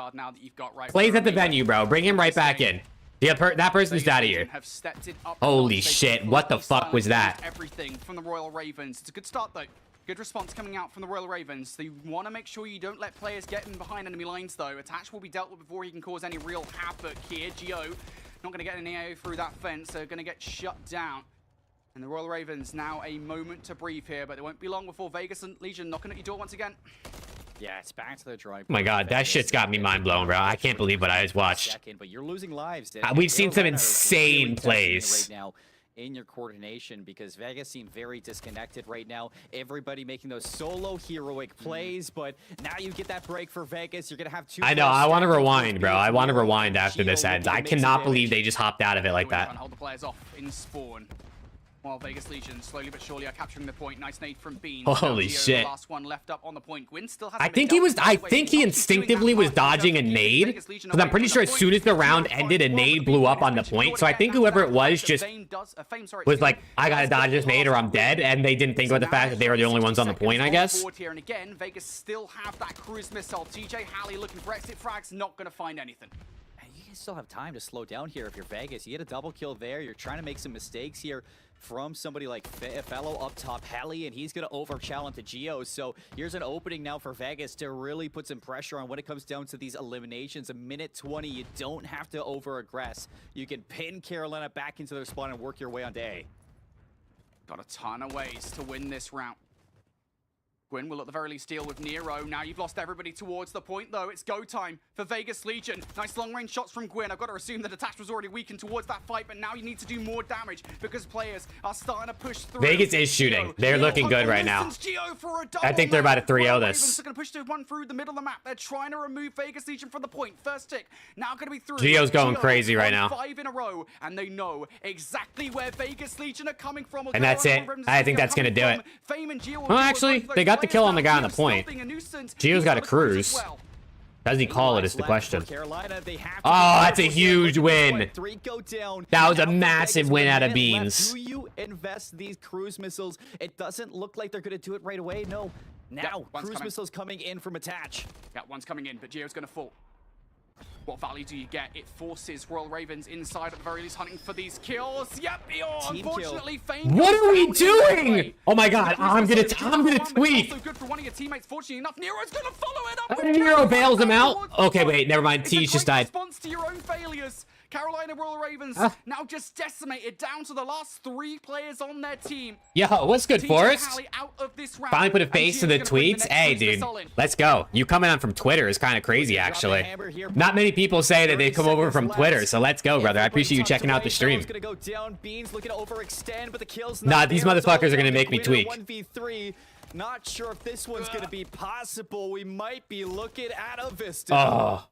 [SPEAKER 1] Clay's at the venue, bro. Bring him right back in. Yeah, that person's out of here. Holy shit! What the fuck was that?
[SPEAKER 12] Everything from the Royal Ravens. It's a good start though. Good response coming out from the Royal Ravens. They want to make sure you don't let players get in behind enemy lines, though. Attach will be dealt with before he can cause any real havoc here. Geo not going to get an AO through that fence. They're going to get shut down. And the Royal Ravens now a moment to breathe here, but it won't be long before Vegas and Legion knocking at your door once again.
[SPEAKER 9] Yeah, it's back to the drawing.
[SPEAKER 1] Oh my God, that shit's got me mind blown, bro. I can't believe what I just watched.
[SPEAKER 9] But you're losing lives.
[SPEAKER 1] We've seen some insane plays.
[SPEAKER 9] Right now in your coordination, because Vegas seem very disconnected right now. Everybody making those solo heroic plays, but now you get that break for Vegas. You're gonna have 2.
[SPEAKER 1] I know. I want to rewind, bro. I want to rewind after this ends. I cannot believe they just hopped out of it like that.
[SPEAKER 12] Hold the players off in spawn. While Vegas Legion slowly but surely are capturing the point. Nice nade from Bean.
[SPEAKER 1] Holy shit.
[SPEAKER 12] The last one left up on the point. Gwyn still has
[SPEAKER 1] I think he instinctively was dodging a nade, because I'm pretty sure as soon as the round ended, a nade blew up on the point. So I think whoever it was just was like, I gotta dodge this nade or I'm dead, and they didn't think about the fact that they were the only ones on the point, I guess.
[SPEAKER 12] And again, Vegas still have that cruise missile. TJ Halley looking for exit frags, not gonna find anything.
[SPEAKER 9] You still have time to slow down here if you're Vegas. You get a double kill there. You're trying to make some mistakes here from somebody like Fellow up top, Halley, and he's going to over-challenge the Geo. So here's an opening now for Vegas to really put some pressure on when it comes down to these eliminations. A minute 20, you don't have to over-aggress. You can pin Carolina back into their spawn and work your way on day.
[SPEAKER 12] Got a ton of ways to win this round. Gwyn will at the very least deal with Nero. Now you've lost everybody towards the point, though. It's go time for Vegas Legion. Nice long-range shots from Gwyn. I've got to assume that Attach was already weakened towards that fight, but now you need to do more damage because players are starting to push through.
[SPEAKER 1] Vegas is shooting. They're looking good right now. I think they're about to 3-0 this.
[SPEAKER 12] They're going to push one through the middle of the map. They're trying to remove Vegas Legion from the point. First tick. Now going to be through.
[SPEAKER 1] Geo's going crazy right now.
[SPEAKER 12] 5 in a row, and they know exactly where Vegas Legion are coming from.
[SPEAKER 1] And that's it. I think that's going to do it. Well, actually, they got the kill on the guy on the point. Geo's got a cruise. Does he call it is the question. Oh, that's a huge win. That was a massive win out of Beans.
[SPEAKER 9] Do you invest these cruise missiles? It doesn't look like they're going to do it right away. No. Now, cruise missiles coming in from attach.
[SPEAKER 12] Yeah, one's coming in, but Geo's going to fall. What value do you get? It forces Royal Ravens inside at the very least, hunting for these kills. Yep, unfortunately, Fane.
[SPEAKER 1] What are we doing? Oh my God, I'm gonna tweak.
[SPEAKER 12] Also good for one of your teammates. Fortunately enough, Nero's gonna follow it up.
[SPEAKER 1] Nero bails him out. Okay, wait, never mind. T's just died.
[SPEAKER 12] Response to your own failures. Carolina Royal Ravens now just decimated down to the last 3 players on their team.
[SPEAKER 1] Yo, what's good, Forrest? Finally put a face to the tweets. Hey, dude, let's go. You coming on from Twitter is kind of crazy, actually. Not many people say that they come over from Twitter, so let's go, brother. I appreciate you checking out the stream. Nah, these motherfuckers are gonna make me tweak.
[SPEAKER 9] Not sure if this one's gonna be possible. We might be looking at a Vista.
[SPEAKER 1] Oh.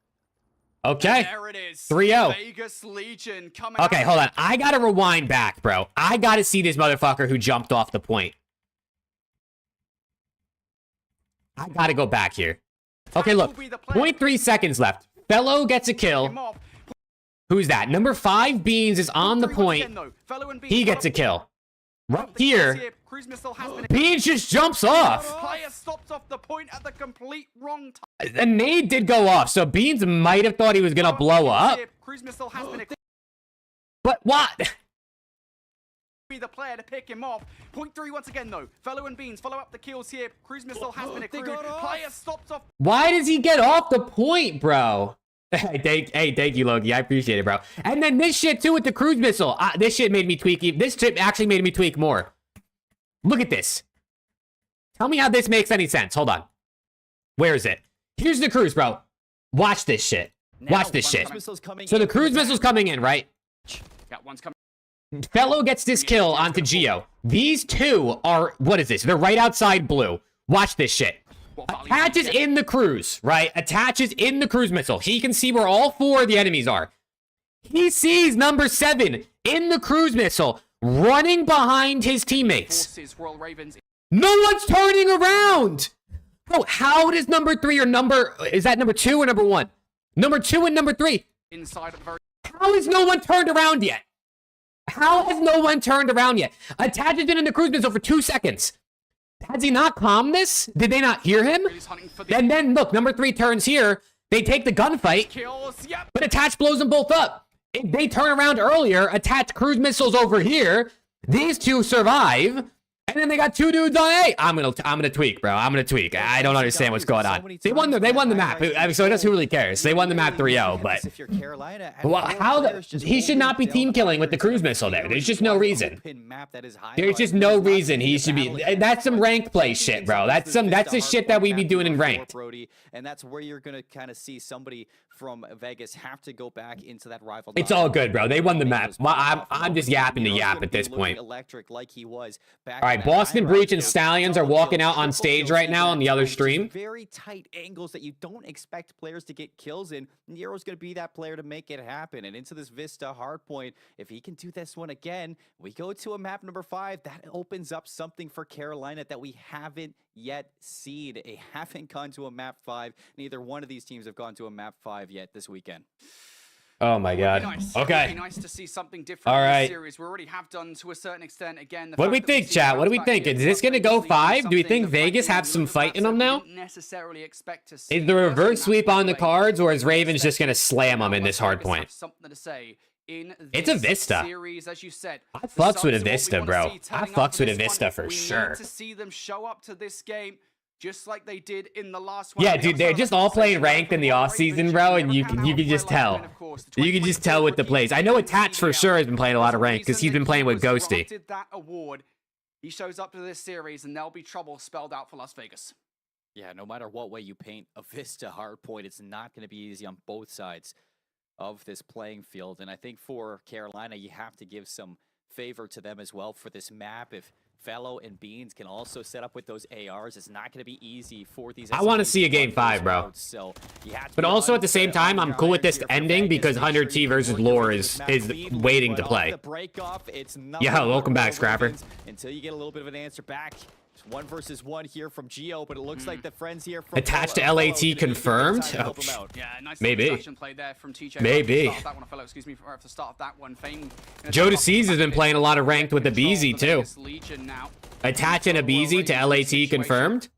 [SPEAKER 1] Okay. 3-0.
[SPEAKER 12] Vegas Legion coming
[SPEAKER 1] Okay, hold on. I gotta rewind back, bro. I gotta see this motherfucker who jumped off the point. I gotta go back here. Okay, look. 0.3 seconds left. Fellow gets a kill. Who's that? Number 5, Beans, is on the point. He gets a kill. Right here. Beans just jumps off.
[SPEAKER 12] Player stops off the point at the complete wrong time.
[SPEAKER 1] A nade did go off, so Beans might have thought he was gonna blow up.
[SPEAKER 12] Cruise missile has been
[SPEAKER 1] But what?
[SPEAKER 12] Be the player to pick him off. 0.3 once again though. Fellow and Beans follow up the kills here. Cruise missile has been accrued. Player stops off.
[SPEAKER 1] Why does he get off the point, bro? Hey, thank you, Loki. I appreciate it, bro. And then this shit too with the cruise missile. This shit made me tweak. This shit actually made me tweak more. Look at this. Tell me how this makes any sense. Hold on. Where is it? Here's the cruise, bro. Watch this shit. Watch this shit. So the cruise missile's coming in, right?
[SPEAKER 12] Got one's coming.
[SPEAKER 1] Fellow gets this kill onto Geo. These two are, what is this? They're right outside blue. Watch this shit. Attaches in the cruise, right? Attaches in the cruise missile. He can see where all 4 of the enemies are. He sees number 7 in the cruise missile running behind his teammates. No one's turning around. Bro, how does number 3 or is that number 2 or number 1? Number 2 and number 3.
[SPEAKER 12] Inside of the very.
[SPEAKER 1] How is no one turned around yet? How has no one turned around yet? Attaches in the cruise missile for 2 seconds. Has he not calmed this? Did they not hear him? And then look, number 3 turns here. They take the gunfight, but Attach blows them both up. If they turn around earlier, Attach cruise missiles over here. These 2 survive, and then they got 2 dudes on A. I'm gonna tweak, bro. I'm gonna tweak. I don't understand what's going on. They won the map. So who really cares? They won the map 3-0, but he should not be team killing with the cruise missile there. There's just no reason. There's just no reason he should be. That's some ranked play shit, bro. That's the shit that we be doing in ranked.
[SPEAKER 9] And that's where you're gonna kind of see somebody from Vegas have to go back into that rival.
[SPEAKER 1] It's all good, bro. They won the map. I'm just yapping to yap at this point. All right, Boston Breach and Stallions are walking out on stage right now on the other stream.
[SPEAKER 9] Very tight angles that you don't expect players to get kills in. Nero's going to be that player to make it happen. And into this Vista hardpoint, if he can do this one again, we go to a map number 5. That opens up something for Carolina that we haven't yet seen. They haven't gone to a map 5. Neither one of these teams have gone to a map 5 yet this weekend.
[SPEAKER 1] Oh my God. Okay.
[SPEAKER 12] It'd be nice to see something different
[SPEAKER 1] all
[SPEAKER 12] in
[SPEAKER 1] right.
[SPEAKER 12] this series. We already have done to a certain extent. Again,
[SPEAKER 1] what do we think, chat? What do we think? Is this going to go 5? Do we think Vegas have some fight in them now?
[SPEAKER 12] Necessarily expect to see.
[SPEAKER 1] Is the reverse sweep on the cards, or is Ravens just going to slam them in this hard point?
[SPEAKER 12] Something to say.
[SPEAKER 1] It's a Vista.
[SPEAKER 12] Series, as you said,
[SPEAKER 1] I fucks with a Vista, bro. I fucks with a Vista for sure.
[SPEAKER 12] We need to see them show up to this game just like they did in the last one.
[SPEAKER 1] Yeah, dude, they're just all playing ranked in the offseason, bro, and you can just tell. You can just tell with the plays. I know Attach for sure has been playing a lot of ranked because he's been playing with Ghosty.
[SPEAKER 12] That award, he shows up to this series and there'll be trouble spelled out for Las Vegas.
[SPEAKER 9] Yeah, no matter what way you paint a Vista hardpoint, it's not going to be easy on both sides of this playing field. And I think for Carolina, you have to give some favor to them as well for this map. If Fellow and Beans can also set up with those ARs, it's not going to be easy for these.
[SPEAKER 1] I want to see a game 5, bro.
[SPEAKER 9] So
[SPEAKER 1] but also at the same time, I'm cool with this ending because 100T versus Lore is waiting to play. Yeah, welcome back, Scrapper.
[SPEAKER 9] Until you get a little bit of an answer back, It's 1 versus 1 here from Geo, but it looks like the friends here from
[SPEAKER 1] Attached to LAT confirmed? Oh,
[SPEAKER 12] Yeah, nice
[SPEAKER 1] maybe.
[SPEAKER 12] action play there from TJ.
[SPEAKER 1] Maybe.
[SPEAKER 12] Right at the start of that one, fellow, excuse me, right at the start of that one. Fame,
[SPEAKER 1] Joe DeCease has been playing a lot of ranked with the BZ too.
[SPEAKER 12] Legion now.
[SPEAKER 1] Attaching a BZ to LAT confirmed.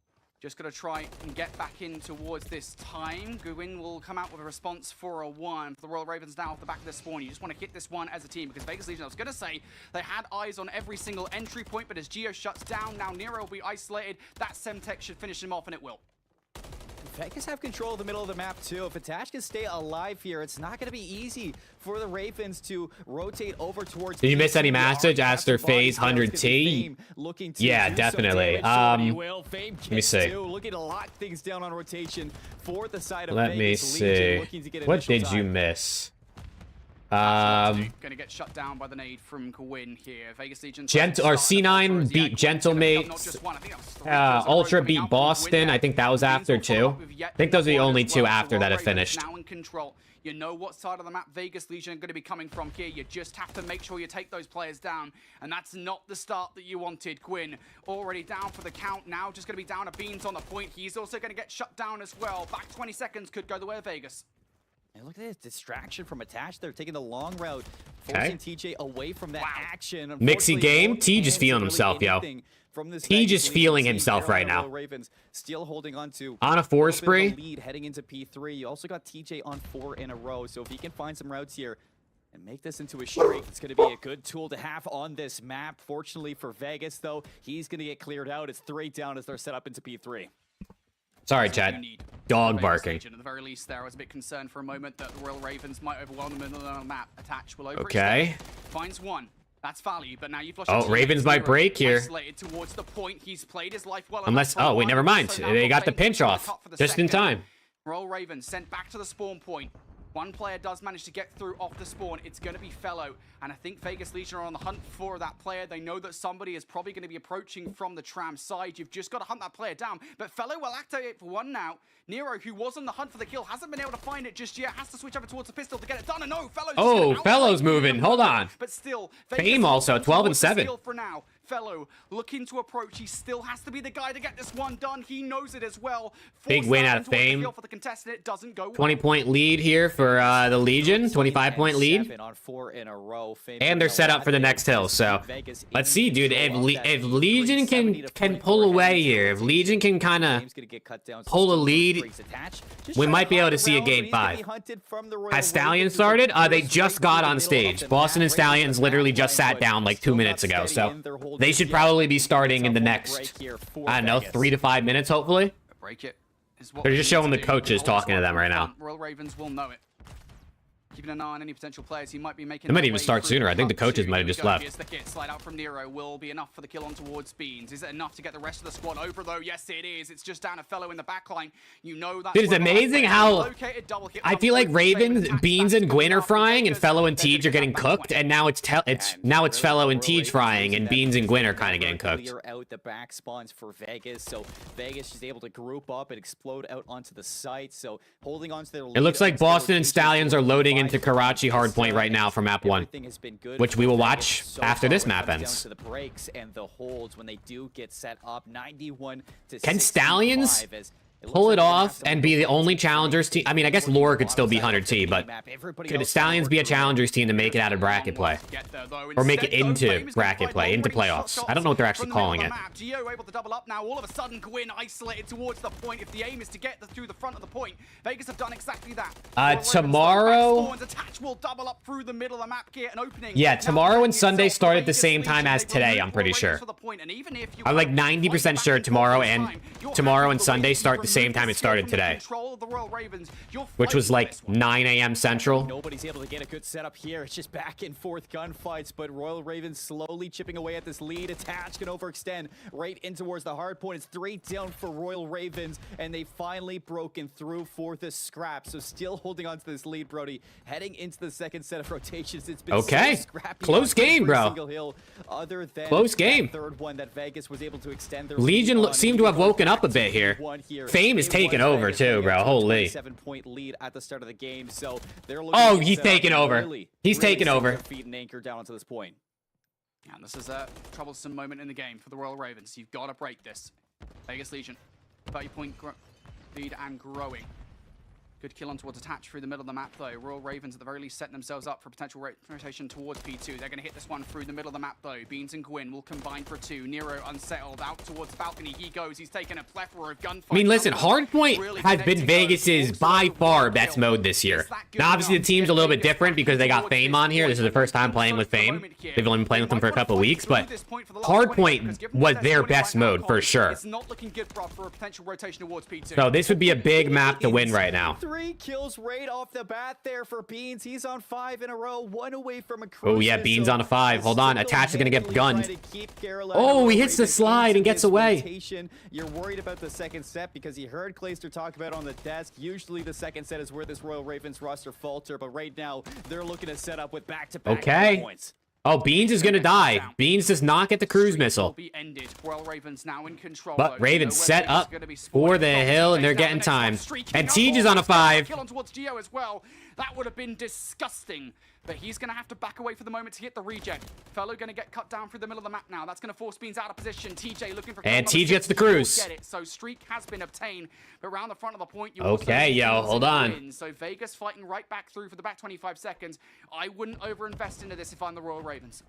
[SPEAKER 12] Just going to try and get back in towards this time. Guwin will come out with a response for a 1. The Royal Ravens now off the back of the spawn. You just want to hit this one as a team because Vegas Legion, I was going to say, they had eyes on every single entry point, but as Geo shuts down, now Nero will be isolated. That Semtech should finish him off, and it will.
[SPEAKER 9] Vegas have control of the middle of the map too. If Attach can stay alive here, it's not going to be easy for the Ravens to rotate over towards.
[SPEAKER 1] Did you miss any message after FaZe 100T? Yeah, definitely. Let me see.
[SPEAKER 9] Looking to lock things down on rotation for the side of
[SPEAKER 1] Let me see. What did you miss?
[SPEAKER 12] Going to get shut down by the nade from Gwyn here. Vegas Legion.
[SPEAKER 1] C9 beat Gentlemates. Ultra beat Boston. I think that was after too. I think those are the only two after that have finished.
[SPEAKER 12] Now in control. You know what side of the map Vegas Legion are going to be coming from here. You just have to make sure you take those players down. And that's not the start that you wanted. Gwyn already down for the count. Now just going to be down to Beans on the point. He's also going to get shut down as well. Back 20 seconds could go the way of Vegas.
[SPEAKER 9] And look at this distraction from Attach. They're taking the long route, forcing TJ away from that action.
[SPEAKER 1] Mixy game. T just feeling himself, yo. T just feeling himself right now.
[SPEAKER 9] Ravens still holding on to
[SPEAKER 1] on a 4 spree.
[SPEAKER 9] Lead heading into P3. You also got TJ on 4 in a row. So if he can find some routes here and make this into a streak, it's going to be a good tool to have on this map. Fortunately for Vegas, though, he's going to get cleared out. It's 3 down as they're set up into P3.
[SPEAKER 1] Sorry, Chad. Dog barking.
[SPEAKER 12] At the very least, there I was a bit concerned for a moment that the Royal Ravens might overwhelm them in the map. Attach will over.
[SPEAKER 1] Okay.
[SPEAKER 12] Finds 1. That's value, but now you've lost.
[SPEAKER 1] Oh, Ravens might break here.
[SPEAKER 12] Towards the point. He's played his life well.
[SPEAKER 1] Unless, oh wait, never mind. They got the pinch off just in time.
[SPEAKER 12] Royal Ravens sent back to the spawn point. One player does manage to get through off the spawn. It's going to be Fellow. And I think Vegas Legion are on the hunt for that player. They know that somebody is probably going to be approaching from the tram side. You've just got to hunt that player down. But Fellow will activate for 1 now. Nero, who was on the hunt for the kill, hasn't been able to find it just yet. Has to switch over towards the pistol to get it done. And no, Fellow's
[SPEAKER 1] oh, Fellow's moving. Hold on.
[SPEAKER 12] But still,
[SPEAKER 1] Fame also 12 and 7.
[SPEAKER 12] For now. Fellow looking to approach. He still has to be the guy to get this one done. He knows it as well.
[SPEAKER 1] Big win out of Fame.
[SPEAKER 12] For the contestant, it doesn't go
[SPEAKER 1] 20-point lead here for the Legion. 25-point lead.
[SPEAKER 9] On 4 in a row.
[SPEAKER 1] And they're set up for the next hill. So let's see, dude. If Legion can pull away here, if Legion can kind of pull a lead, we might be able to see a game 5. Has Stallion started? They just got on stage. Boston and Stallions literally just sat down like 2 minutes ago. So they should probably be starting in the next, I don't know, 3 to 5 minutes, hopefully. They're just showing the coaches talking to them right now.
[SPEAKER 12] Royal Ravens will know it. Keeping an eye on any potential players he might be making.
[SPEAKER 1] They might even start sooner. I think the coaches might have just left.
[SPEAKER 12] Here's the hit. Slide out from Nero will be enough for the kill on towards Beans. Is it enough to get the rest of the squad over though? Yes, it is. It's just down a Fellow in the backline. You know that.
[SPEAKER 1] Dude, it's amazing how I feel like Ravens, Beans, and Gwyn are frying, and Fellow and Tej are getting cooked, and now it's Fellow and Tej frying, and Beans and Gwyn are kind of getting cooked.
[SPEAKER 9] Out the back spawns for Vegas, so Vegas is able to group up and explode out onto the site. So holding on to their lead.
[SPEAKER 1] It looks like Boston and Stallions are loading into Karachi hardpoint right now for map 1, which we will watch after this map ends. Can Stallions pull it off and be the only challengers team? I mean, I guess Lore could still be 100T, but could Stallions be a challengers team to make it out of bracket play? Or make it into bracket play, into playoffs? I don't know what they're actually calling it.
[SPEAKER 12] Geo able to double up now. All of a sudden, Gwyn isolated towards the point. If the aim is to get through the front of the point, Vegas have done exactly that.
[SPEAKER 1] Tomorrow...
[SPEAKER 12] will double up through the middle of the map here, an opening.
[SPEAKER 1] Yeah, tomorrow and Sunday start at the same time as today, I'm pretty sure. I'm like 90% sure tomorrow and Sunday start the same time it started today, which was like 9 a.m. Central.
[SPEAKER 9] Nobody's able to get a good setup here. It's just back and forth gunfights, but Royal Ravens slowly chipping away at this lead. Attach can overextend right in towards the hard point. It's 3 down for Royal Ravens, and they finally broken through for the scrap. So still holding on to this lead, Brody. Heading into the second set of rotations. It's been
[SPEAKER 1] okay.
[SPEAKER 9] So scrappy.
[SPEAKER 1] Close game, bro.
[SPEAKER 9] Hill, other than
[SPEAKER 1] close game.
[SPEAKER 9] Third one that Vegas was able to extend their
[SPEAKER 1] Legion seemed to have woken up a bit here. Fame is taking over too, bro. Holy.
[SPEAKER 9] 7-point lead at the start of the game. So they're
[SPEAKER 1] oh, he's taking over. He's taking over.
[SPEAKER 9] Feet and anchor down to this point.
[SPEAKER 12] And this is a troublesome moment in the game for the Royal Ravens. You've got to break this. Vegas Legion, 30-point lead and growing. Good kill on towards attach through the middle of the map though. Royal Ravens at the very least setting themselves up for potential rotation towards P2. They're going to hit this one through the middle of the map though. Beans and Gwyn will combine for 2. Nero unsettled out towards the balcony. He goes. He's taken a plethora of gunfights.
[SPEAKER 1] I mean, listen, Hardpoint has been Vegas's by far best mode this year. Now, obviously, the team's a little bit different because they got Fame on here. This is the first time playing with Fame. They've only been playing with them for a couple of weeks, but Hardpoint was their best mode for sure.
[SPEAKER 12] It's not looking good for a potential rotation towards P2.
[SPEAKER 1] So this would be a big map to win right now.
[SPEAKER 9] 3 kills right off the bat there for Beans. He's on 5 in a row, 1 away from a
[SPEAKER 1] Oh yeah, Beans on a 5. Hold on, Attach is gonna get gunned. Oh, he hits the slide and gets away.
[SPEAKER 9] You're worried about the second set because you heard Clayster talk about on the desk. Usually the second set is where this Royal Ravens roster falter, but right now they're looking to set up with back-to-back points.
[SPEAKER 1] Oh, Beans is gonna die. Beans does not get the cruise missile. But Ravens set up for the hill, and they're getting time. And Siege is on a 5.
[SPEAKER 12] Kill on towards Geo as well. That would have been disgusting. But he's going to have to back away for the moment to hit the regen. Fellow going to get cut down through the middle of the map now. That's going to force Beans out of position. TJ looking for...
[SPEAKER 1] And TJ gets the cruise.
[SPEAKER 12] Get it. So streak has been obtained. But around the front of the point...
[SPEAKER 1] Okay, yo, hold on.
[SPEAKER 12] So Vegas fighting right back through for the back 25 seconds. I wouldn't overinvest into this if I'm the Royal Ravens.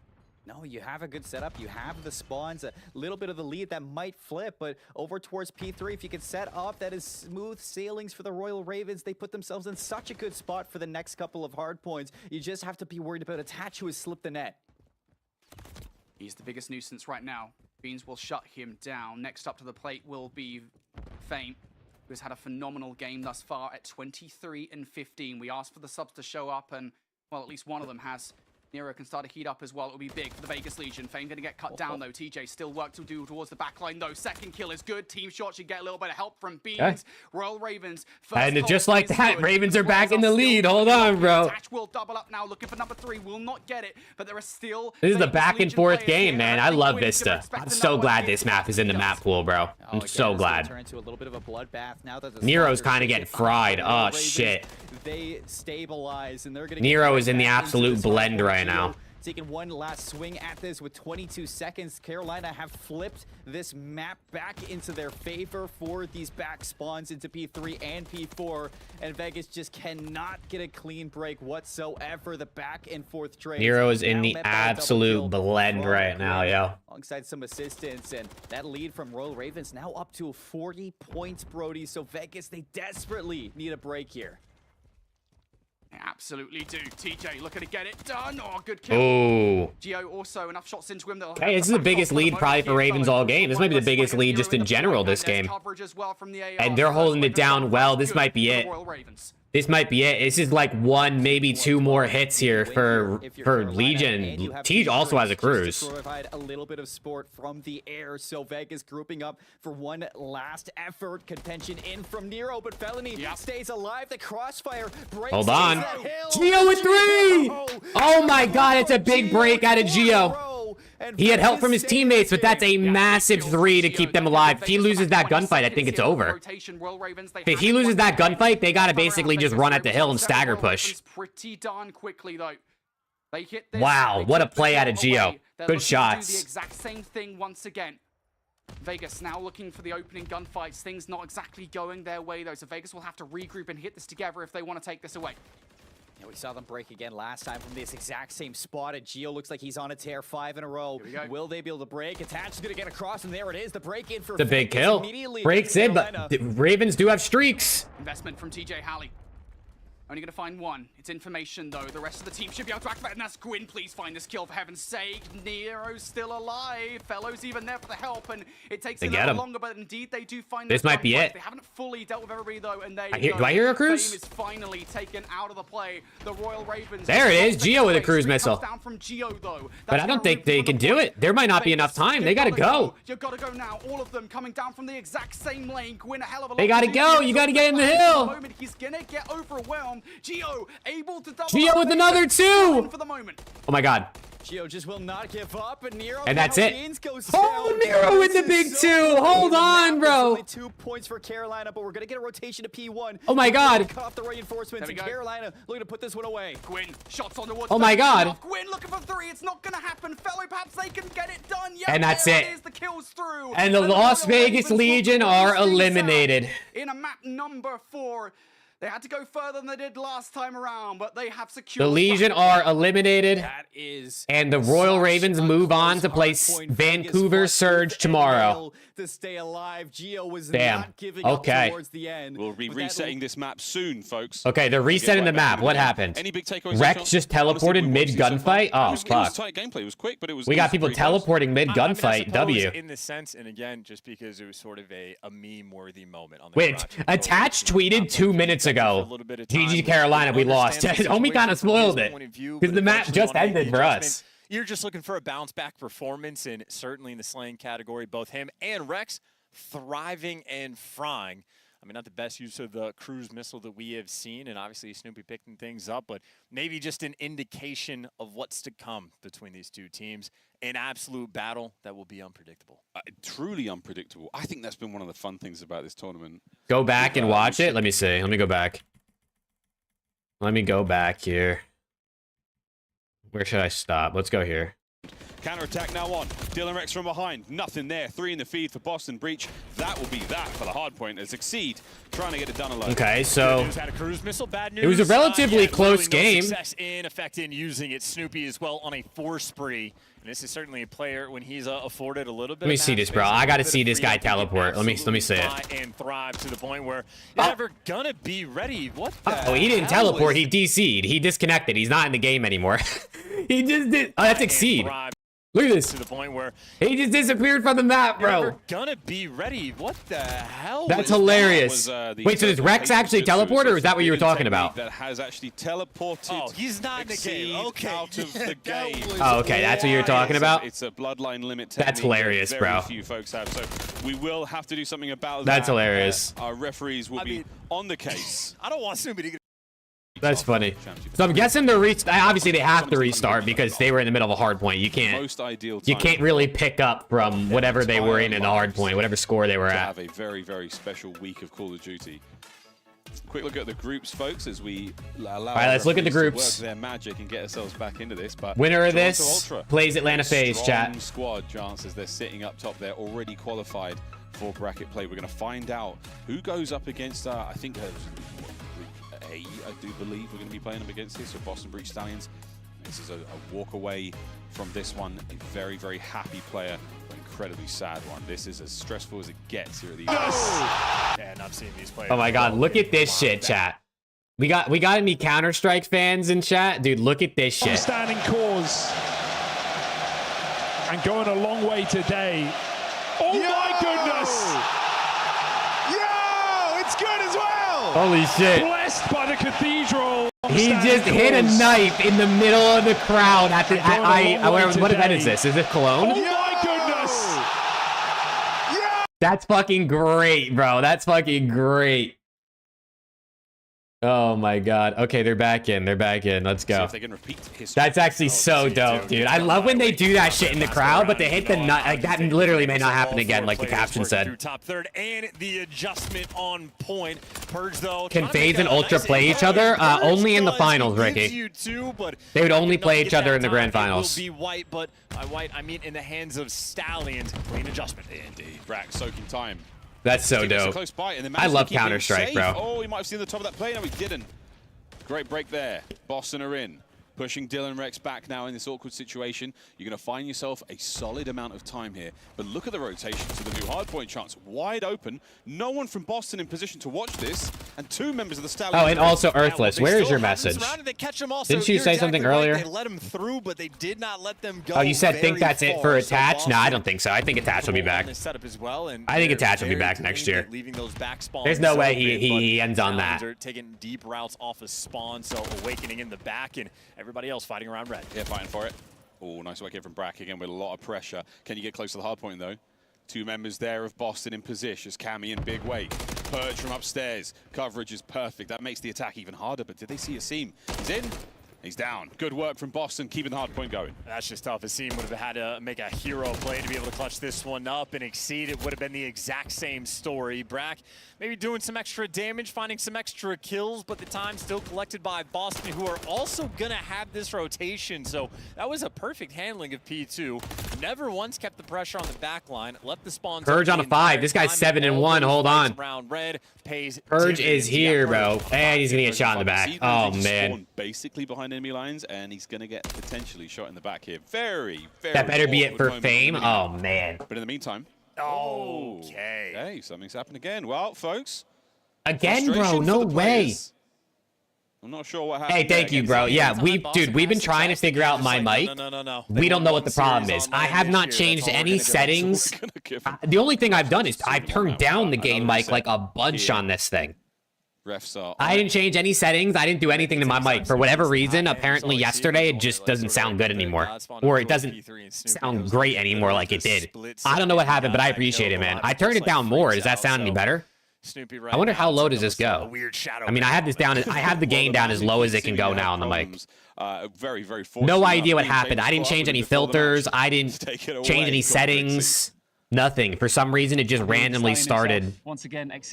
[SPEAKER 9] No, you have a good setup. You have the spawns, a little bit of the lead that might flip, but over towards P3, if you can set up, that is smooth sailings for the Royal Ravens. They put themselves in such a good spot for the next couple of hard points. You just have to be worried about Attach, who has slipped the net.
[SPEAKER 12] He's the biggest nuisance right now. Beans will shut him down. Next up to the plate will be Fame, who's had a phenomenal game thus far at 23 and 15. We asked for the subs to show up, and, well, at least one of them has. Nero can start to heat up as well. It will be big for the Vegas Legion. Fame going to get cut down, though. TJ still work to do towards the back line, though. Second kill is good. Team shot should get a little bit of help from Beans.
[SPEAKER 1] Okay.
[SPEAKER 12] Royal Ravens.
[SPEAKER 1] And just like that, Ravens are back in the lead. Hold on, bro.
[SPEAKER 12] Attach will double up now, looking for number 3. Will not get it, but there are still...
[SPEAKER 1] This is the back and forth game, man. I love Vista. I'm so glad this map is in the map pool, bro. I'm so glad.
[SPEAKER 9] Turn into a little bit of a bloodbath now that
[SPEAKER 1] Nero's kind of getting fried. Oh, shit.
[SPEAKER 9] They stabilize, and they're going to...
[SPEAKER 1] Nero is in the absolute blend right now.
[SPEAKER 9] Taking one last swing at this with 22 seconds. Carolina have flipped this map back into their favor for these back spawns into P3 and P4, and Vegas just cannot get a clean break whatsoever. The back and forth trade.
[SPEAKER 1] Nero is in the absolute blend right now, yo.
[SPEAKER 9] Alongside some assistance, and that lead from Royal Ravens now up to 40 points, Brody. So Vegas, they desperately need a break here.
[SPEAKER 12] Absolutely do. TJ looking to get it done. Oh, good kill.
[SPEAKER 1] Oh.
[SPEAKER 12] Geo also enough shots into him.
[SPEAKER 1] Hey, this is the biggest lead probably for Ravens all game. This might be the biggest lead just in general this game. And they're holding it down well. This might be it. This might be it. This is like 1, maybe 2 more hits here for Legion. Tej also has a cruise.
[SPEAKER 9] Provide a little bit of sport from the air. So Vegas grouping up for one last effort. Contention in from Nero, but Felony stays alive. The crossfire breaks.
[SPEAKER 1] Hold on. Geo with 3! Oh my god, it's a big break out of Geo. He had help from his teammates, but that's a massive 3 to keep them alive. If he loses that gunfight, I think it's over. If he loses that gunfight, they gotta basically just run at the hill and stagger push.
[SPEAKER 12] Pretty darn quickly though. They hit this,
[SPEAKER 1] wow, what a play out of Geo. Good shots.
[SPEAKER 12] The exact same thing once again. Vegas now looking for the opening gunfights. Things not exactly going their way though, so Vegas will have to regroup and hit this together if they want to take this away.
[SPEAKER 9] Yeah, we saw them break again last time from this exact same spot. And Geo looks like he's on a tear 5 in a row. Will they be able to break? Attach is going to get across, and there it is. The break in for
[SPEAKER 1] the big kill. Breaks in, but the Ravens do have streaks.
[SPEAKER 12] Investment from TJ Halley. Only going to find one. It's information, though. The rest of the team should be able to activate. And that's Gwyn. Please find this kill, for heaven's sake. Nero's still alive. Fellow's even there for the help. And it takes a little longer, but indeed they do find
[SPEAKER 1] this. Might be it.
[SPEAKER 12] They haven't fully dealt with everybody, though. And there
[SPEAKER 1] do I hear a cruise?
[SPEAKER 12] Fame is finally taken out of the play. The Royal Ravens.
[SPEAKER 1] There it is. Geo with a cruise missile.
[SPEAKER 12] Down from Geo, though.
[SPEAKER 1] But I don't think they can do it. There might not be enough time. They got to go.
[SPEAKER 12] You got to go now. All of them coming down from the exact same lane. Gwyn a hell of a lot.
[SPEAKER 1] They got to go. You got to get in the hill.
[SPEAKER 12] He's going to get overwhelmed. round. Geo able to double
[SPEAKER 1] Geo
[SPEAKER 12] up
[SPEAKER 1] with
[SPEAKER 12] and
[SPEAKER 1] another two.
[SPEAKER 12] for the moment.
[SPEAKER 1] Oh my God.
[SPEAKER 9] Geo just will not give up, and Nero
[SPEAKER 1] And that's it.
[SPEAKER 9] goes
[SPEAKER 1] Oh,
[SPEAKER 9] down.
[SPEAKER 1] Nero with the big two. Hold on, bro.
[SPEAKER 9] Only 2 points for Carolina, but we're gonna get a rotation to P1.
[SPEAKER 1] Oh my God.
[SPEAKER 9] Cut off the reinforcements, and Carolina looking to put this one away.
[SPEAKER 12] Gwyn, shots on the wood.
[SPEAKER 1] Oh my God.
[SPEAKER 12] Gwyn looking for 3. It's not gonna happen. Fellow, perhaps they can get it done. Yes,
[SPEAKER 1] And that's
[SPEAKER 12] there
[SPEAKER 1] it.
[SPEAKER 12] is. The kills through.
[SPEAKER 1] And the Las Vegas Legion are eliminated.
[SPEAKER 12] In a map number 4. They had to go further than they did last time around, but they have secured.
[SPEAKER 1] The Legion are eliminated.
[SPEAKER 9] That is.
[SPEAKER 1] And the Royal Ravens move on to play Vancouver Surge tomorrow.
[SPEAKER 9] To stay alive, Geo was
[SPEAKER 1] Damn.
[SPEAKER 9] not giving up
[SPEAKER 1] Okay.
[SPEAKER 9] towards the end.
[SPEAKER 21] We'll be resetting this map soon, folks.
[SPEAKER 1] Okay, they're resetting the map. What happened?
[SPEAKER 21] Any big takeaways?
[SPEAKER 1] Rex just teleported mid gunfight. Oh
[SPEAKER 21] It was
[SPEAKER 1] fuck.
[SPEAKER 21] tight gameplay. It was quick, but it was.
[SPEAKER 1] We
[SPEAKER 21] it
[SPEAKER 1] got
[SPEAKER 21] was
[SPEAKER 1] people
[SPEAKER 21] pretty close.
[SPEAKER 1] teleporting mid gunfight. W.
[SPEAKER 5] In the sense, and again, just because it was sort of a meme-worthy moment on the
[SPEAKER 1] Wait, Attach tweeted 2 minutes ago. GG Carolina, we lost. Homie kind of spoiled it because the map just ended for us.
[SPEAKER 5] You're just looking for a bounce-back performance, and certainly in the slaying category, both him and Rex thriving and frying. I mean, not the best use of the cruise missile that we have seen, and obviously Snoopy picking things up, but maybe just an indication of what's to come between these two teams. An absolute battle that will be unpredictable.
[SPEAKER 21] Truly unpredictable. I think that's been one of the fun things about this tournament.
[SPEAKER 1] Go back and watch it. Let me see. Let me go back. Let me go back here. Where should I stop? Let's go here.
[SPEAKER 21] Counter-attack now on. Dylan Rex from behind. Nothing there. 3 in the feed for Boston Breach. That will be that for the hard point as Exceed trying to get it done alone.
[SPEAKER 1] Okay, so
[SPEAKER 5] Had a cruise missile. Bad news.
[SPEAKER 1] it was a relatively
[SPEAKER 5] Yeah,
[SPEAKER 1] close
[SPEAKER 5] really no
[SPEAKER 1] game.
[SPEAKER 5] Success in effect in using it. Snoopy as well on a 4 spree. And this is certainly a player when he's afforded a little bit.
[SPEAKER 1] Let me see this, bro. I got to see this guy teleport. Let me see it.
[SPEAKER 5] And thrive to the point where you're never gonna be ready. What the
[SPEAKER 1] Oh, he didn't
[SPEAKER 5] hell
[SPEAKER 1] teleport.
[SPEAKER 5] is-
[SPEAKER 1] He DC'd. He disconnected. He's not in the game anymore. He just did. Oh, that's Exceed. Look at this.
[SPEAKER 5] To the point where
[SPEAKER 1] He just disappeared from the map,
[SPEAKER 5] you're
[SPEAKER 1] bro.
[SPEAKER 5] never gonna be ready. What the hell?
[SPEAKER 1] That's
[SPEAKER 5] is
[SPEAKER 1] hilarious.
[SPEAKER 21] the
[SPEAKER 1] Wait, so does Rex actually teleport, or is that what you were talking about?
[SPEAKER 21] That has actually teleported.
[SPEAKER 5] Oh, he's not in the game. Okay.
[SPEAKER 21] Out of the game.
[SPEAKER 1] Oh, okay, that's what you're talking about?
[SPEAKER 21] It's a bloodline limit technique.
[SPEAKER 1] That's hilarious,
[SPEAKER 21] that
[SPEAKER 1] bro.
[SPEAKER 21] Very few folks have. So we will have to do something about that.
[SPEAKER 1] That's hilarious.
[SPEAKER 21] Our referees will be on the case.
[SPEAKER 5] I don't want Snoopy to get.
[SPEAKER 1] That's funny. So I'm guessing they're obviously they have to restart because they were in the middle of a hard point. You can't.
[SPEAKER 21] Most ideal
[SPEAKER 1] You
[SPEAKER 21] time
[SPEAKER 1] can't really pick up from whatever they were in the hard point, whatever score they were
[SPEAKER 21] to
[SPEAKER 1] at.
[SPEAKER 21] have a very, very special week of Call of Duty. Quick look at the groups, folks, as we allow.
[SPEAKER 1] All right, let's look at the
[SPEAKER 21] referees to
[SPEAKER 1] groups.
[SPEAKER 21] work their magic and get ourselves back into this. But
[SPEAKER 1] Winner of
[SPEAKER 21] Toronto
[SPEAKER 1] this
[SPEAKER 21] Ultra,
[SPEAKER 1] plays Atlanta FaZe,
[SPEAKER 21] strong
[SPEAKER 1] chat.
[SPEAKER 21] squad, Chance, as they're sitting up top. They're already qualified for bracket play. We're going to find out who goes up against. I think Group A, I do believe we're going to be playing them against this. So Boston Breach Stallions. This is a walk away from this one. A very, very happy player, but incredibly sad one. This is as stressful as it gets here at the.
[SPEAKER 5] And I've seen these players.
[SPEAKER 1] Oh my God, look at this shit, chat. We got any Counter-Strike fans in chat? Dude, look at this shit.
[SPEAKER 10] Standing cause and going a long way today. Oh my goodness! Yo, it's good as well.
[SPEAKER 1] Holy shit.
[SPEAKER 10] Blessed by the cathedral.
[SPEAKER 1] He just hit a knife in the middle of the crowd at the. What event is this? Is it Cologne?
[SPEAKER 10] Oh my goodness!
[SPEAKER 1] That's fucking great, bro. That's fucking great. Oh my God. Okay, they're back in. They're back in. Let's go.
[SPEAKER 21] See if they can repeat history.
[SPEAKER 1] That's actually so dope, dude. I love when they do that shit in the crowd, but they hit the nut. Like, that literally may not happen again, like the caption said.
[SPEAKER 5] Top third and the adjustment on point. Purge though.
[SPEAKER 1] Can FaZe and Ultra play each other? Only in the finals, Ricky. They would only play each other in the grand finals.
[SPEAKER 5] Will be white, but by white I mean in the hands of Stallions. Clean adjustment.
[SPEAKER 21] Indeed. Brack soaking time.
[SPEAKER 1] That's so dope.
[SPEAKER 21] Close by, and they
[SPEAKER 1] I love
[SPEAKER 21] managed to keep him
[SPEAKER 1] Counter-Strike,
[SPEAKER 21] safe.
[SPEAKER 1] bro.
[SPEAKER 21] Oh, he might have seen the top of that play. No, he didn't. Great break there. Boston are in. Pushing Dylan Rex back now in this awkward situation. You're going to find yourself a solid amount of time here. But look at the rotation to the new hardpoint chance. Wide open. No one from Boston in position to watch this. And 2 members of the Stallions.
[SPEAKER 1] Oh, and also Earthless. Where is your message? Didn't you say something earlier?
[SPEAKER 5] They let them through, but they did not let them go.
[SPEAKER 1] Oh, you said think
[SPEAKER 5] very
[SPEAKER 1] that's it
[SPEAKER 5] far.
[SPEAKER 1] for
[SPEAKER 5] So
[SPEAKER 1] Attach? No, I
[SPEAKER 5] Boston
[SPEAKER 1] don't think so. I think Attach will be back.
[SPEAKER 5] setup as well, and
[SPEAKER 1] I think
[SPEAKER 5] they're
[SPEAKER 1] Attach will be
[SPEAKER 5] very
[SPEAKER 1] back next year.
[SPEAKER 5] leaving those back spawns
[SPEAKER 1] There's no way
[SPEAKER 5] open,
[SPEAKER 1] he
[SPEAKER 5] but
[SPEAKER 1] ends on
[SPEAKER 5] Stallions
[SPEAKER 1] that.
[SPEAKER 5] are taking deep routes off of spawn, so Awakening in the back, and everybody else fighting around red.
[SPEAKER 21] Yeah, fighting for it. Oh, nice work here from Brack again with a lot of pressure. Can you get close to the hard point though? 2 members there of Boston in position as Cammy in big weight. perch from upstairs. Coverage is perfect. That makes the attack even harder, but did they see Asim? He's in. He's down. Good work from Boston, keeping the hard point going.
[SPEAKER 5] That's just tough. Asim would have had to make a hero play to be able to clutch this one up and exceed. It would have been the exact same story. Brack maybe doing some extra damage, finding some extra kills, but the time still collected by Boston, who are also going to have this rotation. So that was a perfect handling of P2. Never once kept the pressure on the back line. Left the spawns.
[SPEAKER 1] Purge on a 5. This guy's 7-1. Hold on.
[SPEAKER 5] Red pays
[SPEAKER 1] Purge is here, bro. And he's going to get shot in the back. Oh, man.
[SPEAKER 21] Basically behind enemy lines, and he's going to get potentially shot in the back here. Very, very.
[SPEAKER 1] That better be it for fame. Oh, man.
[SPEAKER 21] But in the meantime.
[SPEAKER 5] Okay.
[SPEAKER 21] Hey, something's happened again. Well, folks.
[SPEAKER 1] Again, bro. No way.
[SPEAKER 21] I'm not sure what happened.
[SPEAKER 1] Hey, thank you, bro. Yeah, we've been trying to figure out my mic.
[SPEAKER 5] No.
[SPEAKER 1] We don't know what the problem is. I have not changed any settings. The only thing I've done is I've turned down the game mic like a bunch on this thing.
[SPEAKER 21] Refs are.
[SPEAKER 1] I didn't change any settings. I didn't do anything to my mic. For whatever reason, apparently yesterday, it just doesn't sound good anymore. Or it doesn't sound great anymore like it did. I don't know what happened, but I appreciate it, man. I turned it down more. Does that sound any better? I wonder how low does this go? I mean, I have this down. I have the gain down as low as it can go now on the mic. No idea what happened. I didn't change any filters. I didn't change any settings. Nothing. For some reason, it just randomly started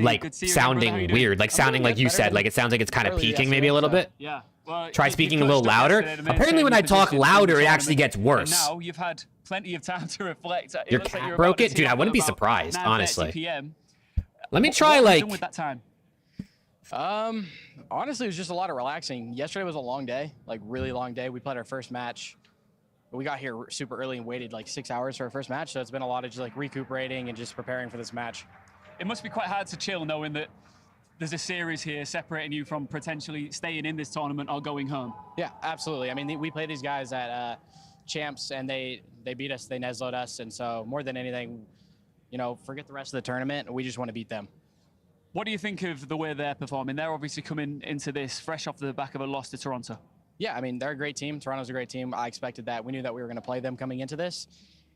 [SPEAKER 1] like sounding weird, like sounding like you said, like it sounds like it's kind of peaking maybe a little bit.
[SPEAKER 7] Yeah. Well,
[SPEAKER 1] try speaking a little louder. Apparently, when I talk louder, it actually gets worse.
[SPEAKER 7] Now you've had plenty of time to reflect.
[SPEAKER 1] Your cat broke it, dude. I wouldn't be surprised, honestly. Let me try like.
[SPEAKER 7] Honestly, it was just a lot of relaxing. Yesterday was a long day, like really long day. We played our first match. We got here super early and waited like 6 hours for our first match, so it's been a lot of just like recuperating and just preparing for this match. It must be quite hard to chill knowing that there's a series here separating you from potentially staying in this tournament or going home. Yeah, absolutely. I mean, we played these guys at Champs, and they beat us, they Neslo'd us, and so more than anything, you know, forget the rest of the tournament. We just want to beat them. What do you think of the way they're performing? They're obviously coming into this fresh off the back of a loss to Toronto. Yeah, I mean, they're a great team. Toronto's a great team. I expected that. We knew that we were going to play them coming into this.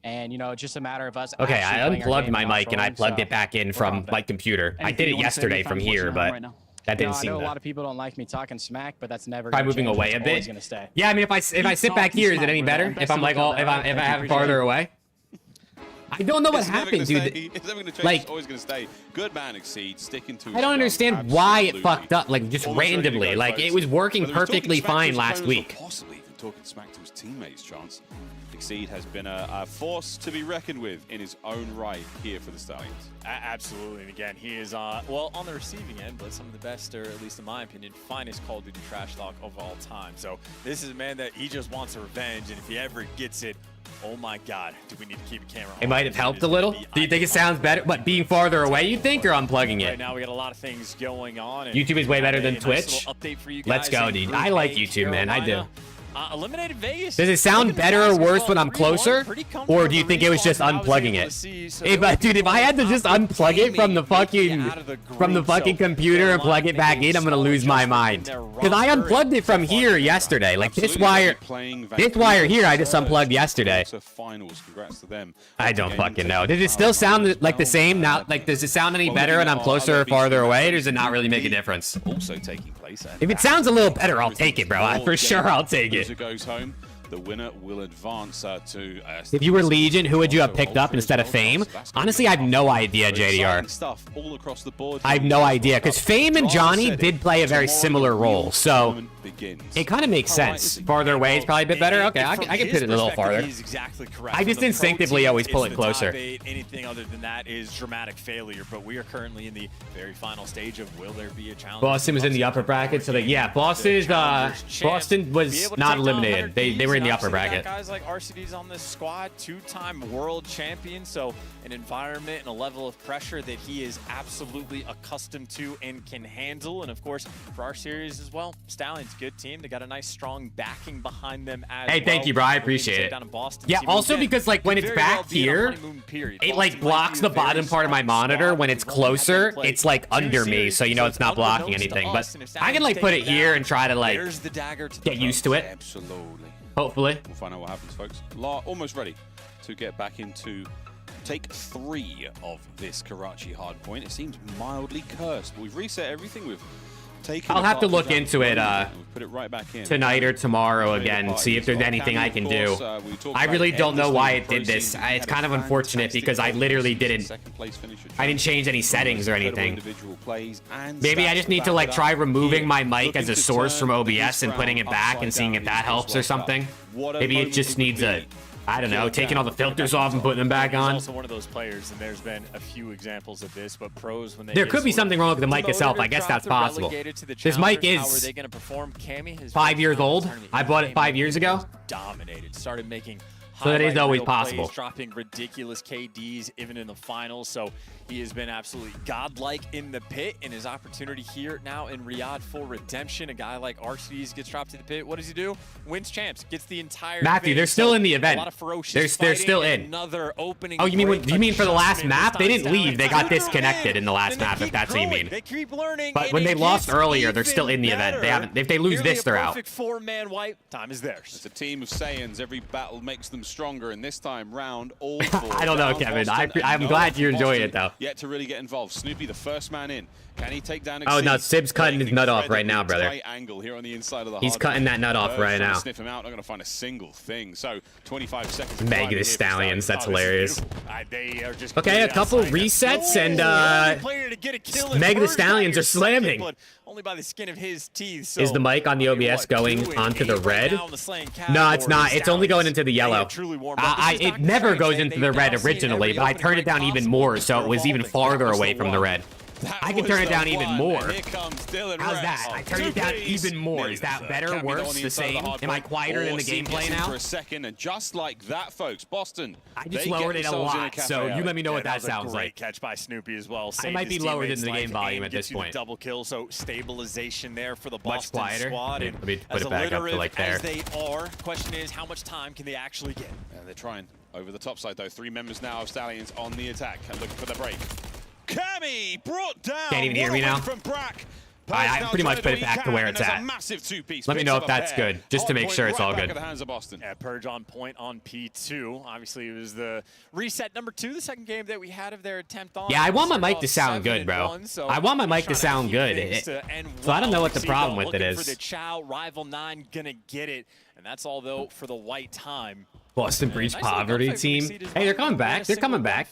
[SPEAKER 7] And, you know, it's just a matter of us.
[SPEAKER 1] Okay, I unplugged my mic and I plugged it back in from my computer. I did it yesterday from here, but that didn't seem to.
[SPEAKER 7] I know a lot of people don't like me talking smack, but that's never
[SPEAKER 1] going to change. Try moving away a bit. Yeah, I mean, if I sit back here, is it any better? If I'm like, if I have it farther away? I don't know what happened, dude.
[SPEAKER 21] It's never going to change.
[SPEAKER 1] Like,
[SPEAKER 21] it's always going to stay. Good man exceeds, sticking to.
[SPEAKER 1] I don't understand why it fucked up. Like, just randomly. Like, it was working perfectly fine last week.
[SPEAKER 21] Possibly even talking smack to his teammates, Chance. Exceed has been a force to be reckoned with in his own right here for the Stallions.
[SPEAKER 5] Absolutely, and again, he is well on the receiving end, but some of the best, or at least in my opinion, finest Call of Duty trash talk of all time. So this is a man that he just wants revenge, and if he ever gets it, oh my God, do we need to keep a camera on?
[SPEAKER 1] It might have helped a little. Do you think it sounds better? What, being farther away, you think, or unplugging it?
[SPEAKER 5] Right now, we got a lot of things going on.
[SPEAKER 1] YouTube is way better than Twitch.
[SPEAKER 5] Update for you guys.
[SPEAKER 1] Let's go, dude. I like YouTube, man. I do.
[SPEAKER 5] Eliminated Vegas.
[SPEAKER 1] Does it sound better or worse when I'm closer? Or do you think it was just unplugging it? Dude, if I had to just unplug it from the fucking computer and plug it back in, I'm gonna lose my mind. Because I unplugged it from here yesterday. Like this wire here, I just unplugged yesterday. I don't fucking know. Does it still sound like the same now? Like, does it sound any better when I'm closer or farther away? Or does it not really make a difference?
[SPEAKER 21] Also taking place.
[SPEAKER 1] If it sounds a little better, I'll take it, bro. For sure, I'll take it.
[SPEAKER 21] It goes home. The winner will advance to.
[SPEAKER 1] If you were Legion, who would you have picked up instead of Fame? Honestly, I have no idea, JDR.
[SPEAKER 21] Stuff all across the board.
[SPEAKER 1] I have no idea, because Fame and Johnny did play a very similar role, so it kind of makes sense. Farther away is probably a bit better. Okay, I can put it a little farther. I just instinctively always pull it closer.
[SPEAKER 5] Anything other than that is dramatic failure, but we are currently in the very final stage of will there be a challenge?
[SPEAKER 1] Boston was in the upper bracket, so yeah, Boston was not eliminated. They were in the upper bracket.
[SPEAKER 5] Guys like RCD's on this squad, two-time world champion, so an environment and a level of pressure that he is absolutely accustomed to and can handle. And of course, for our series as well, Stallions, good team. They got a nice, strong backing behind them as well.
[SPEAKER 1] Hey, thank you, bro. I appreciate it. Yeah, also because like when it's back here, it like blocks the bottom part of my monitor. When it's closer, it's like under me, so you know it's not blocking anything. But I can like put it here and try to like get used to it.
[SPEAKER 21] Absolutely.
[SPEAKER 1] Hopefully.
[SPEAKER 21] We'll find out what happens, folks. Almost ready to get back into take 3 of this Karachi hardpoint. It seems mildly cursed, but we've reset everything. We've taken.
[SPEAKER 1] I'll have to look into it
[SPEAKER 21] put it right back in
[SPEAKER 1] tonight or tomorrow again, see if there's anything I can do. I really don't know why it did this. It's kind of unfortunate because I literally didn't. I didn't change any settings or anything. Maybe I just need to like try removing my mic as a source from OBS and putting it back and seeing if that helps or something. Maybe it just needs a, I don't know, taking all the filters off and putting them back on.
[SPEAKER 5] He's also one of those players, and there's been a few examples of this, but pros, when they
[SPEAKER 1] there could be something wrong with the mic itself. I guess that's possible. This mic is 5 years old. I bought it 5 years ago.
[SPEAKER 5] Dominated. Started making
[SPEAKER 1] so that is always
[SPEAKER 5] plays,
[SPEAKER 1] possible.
[SPEAKER 5] Dropping ridiculous KDs even in the finals. So he has been absolutely godlike in the pit, and his opportunity here now in Riyadh for redemption. A guy like Arcedes gets dropped to the pit. What does he do? Wins champs. Gets the entire
[SPEAKER 1] Matthew,
[SPEAKER 5] phase.
[SPEAKER 1] they're still in the event.
[SPEAKER 5] A lot of ferocious
[SPEAKER 1] They're still in.
[SPEAKER 5] Another opening.
[SPEAKER 1] Oh, you mean for the last map? They didn't leave. They got disconnected in the last map, if that's what you mean.
[SPEAKER 5] They keep learning.
[SPEAKER 1] But when they lost earlier, they're still in the event. They haven't. If they lose this, they're out.
[SPEAKER 5] Perfect 4-man wipe. Time is theirs.
[SPEAKER 21] It's a team of Saiyans. Every battle makes them stronger, and this time round, all 4.
[SPEAKER 1] I don't know, Kevin. I'm glad you're enjoying it though.
[SPEAKER 21] Yet to really get involved. Snoopy, the first man in. Can he take down?
[SPEAKER 1] Oh no, Sib's cutting his nut off right now, brother.
[SPEAKER 21] Angle here on the inside of the
[SPEAKER 1] He's cutting that nut off right now.
[SPEAKER 21] Sniff him out. Not going to find a single thing. So 25 seconds.
[SPEAKER 1] Mega the Stallions. That's hilarious.
[SPEAKER 5] They are just
[SPEAKER 1] okay, a couple resets and Mega the Stallions are slamming.
[SPEAKER 5] Only by the skin of his teeth.
[SPEAKER 1] So is the mic on the OBS going onto the red? No, it's not. It's only going into the yellow. It never goes into the red originally, but I turned it down even more, so it was even farther away from the red. I can turn it down even more. How's that? I turned it down even more. Is that better, worse, the same? Am I quieter than the gameplay now?
[SPEAKER 21] For a second, and just like that, folks, Boston.
[SPEAKER 1] I just lowered it a lot, so you let me know what that sounds like.
[SPEAKER 5] Catch by Snoopy as well.
[SPEAKER 1] I might be lower than the game volume at this point.
[SPEAKER 5] Double kill, so stabilization there for the
[SPEAKER 1] Much
[SPEAKER 5] Boston
[SPEAKER 1] quieter.
[SPEAKER 5] squad.
[SPEAKER 1] Let me put it back up to like there.
[SPEAKER 5] As they are, question is how much time can they actually get?
[SPEAKER 21] Yeah, they're trying over the top side though. 3 members now of Stallions on the attack, looking for the break. Cammy brought down.
[SPEAKER 1] Can't even hear me now. I pretty much put it back to where it's at. Let me know if that's good, just to make sure it's all good.
[SPEAKER 5] Yeah, Purge on point on P2. Obviously, it was the reset number 2, the second game that we had of their attempt on.
[SPEAKER 1] Yeah, I want my mic to sound good, bro. I want my mic to sound good. So I don't know what the problem with it is.
[SPEAKER 5] For the Chow, Rival 9 gonna get it, and that's all though for the white time.
[SPEAKER 1] Boston Breach Poverty team. Hey, they're coming back. They're coming back.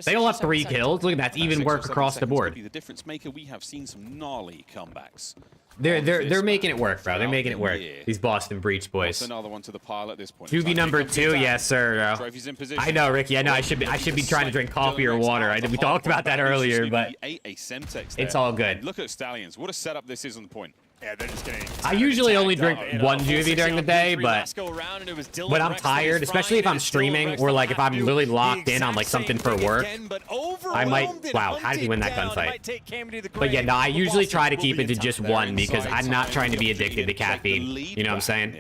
[SPEAKER 1] They all have 3 kills. Look at that. Even work across the board.
[SPEAKER 21] The difference maker. We have seen some gnarly comebacks.
[SPEAKER 1] They're making it work, bro. They're making it work. These Boston Breach boys.
[SPEAKER 21] Another one to the pile at this point.
[SPEAKER 1] 2v number 2, yes, sir. I know, Ricky. I know. I should be trying to drink coffee or water. We talked about that earlier, but it's all good.
[SPEAKER 21] Look at Stallions. What a setup this is on the point.
[SPEAKER 5] Yeah, they're just getting.
[SPEAKER 1] I usually only drink 1 juvie during the day, but when I'm tired, especially if I'm streaming or like if I'm really locked in on like something for work, I might. Wow, how did he win that gunfight? But yeah, no, I usually try to keep it to just 1 because I'm not trying to be addicted to caffeine. You know what I'm saying?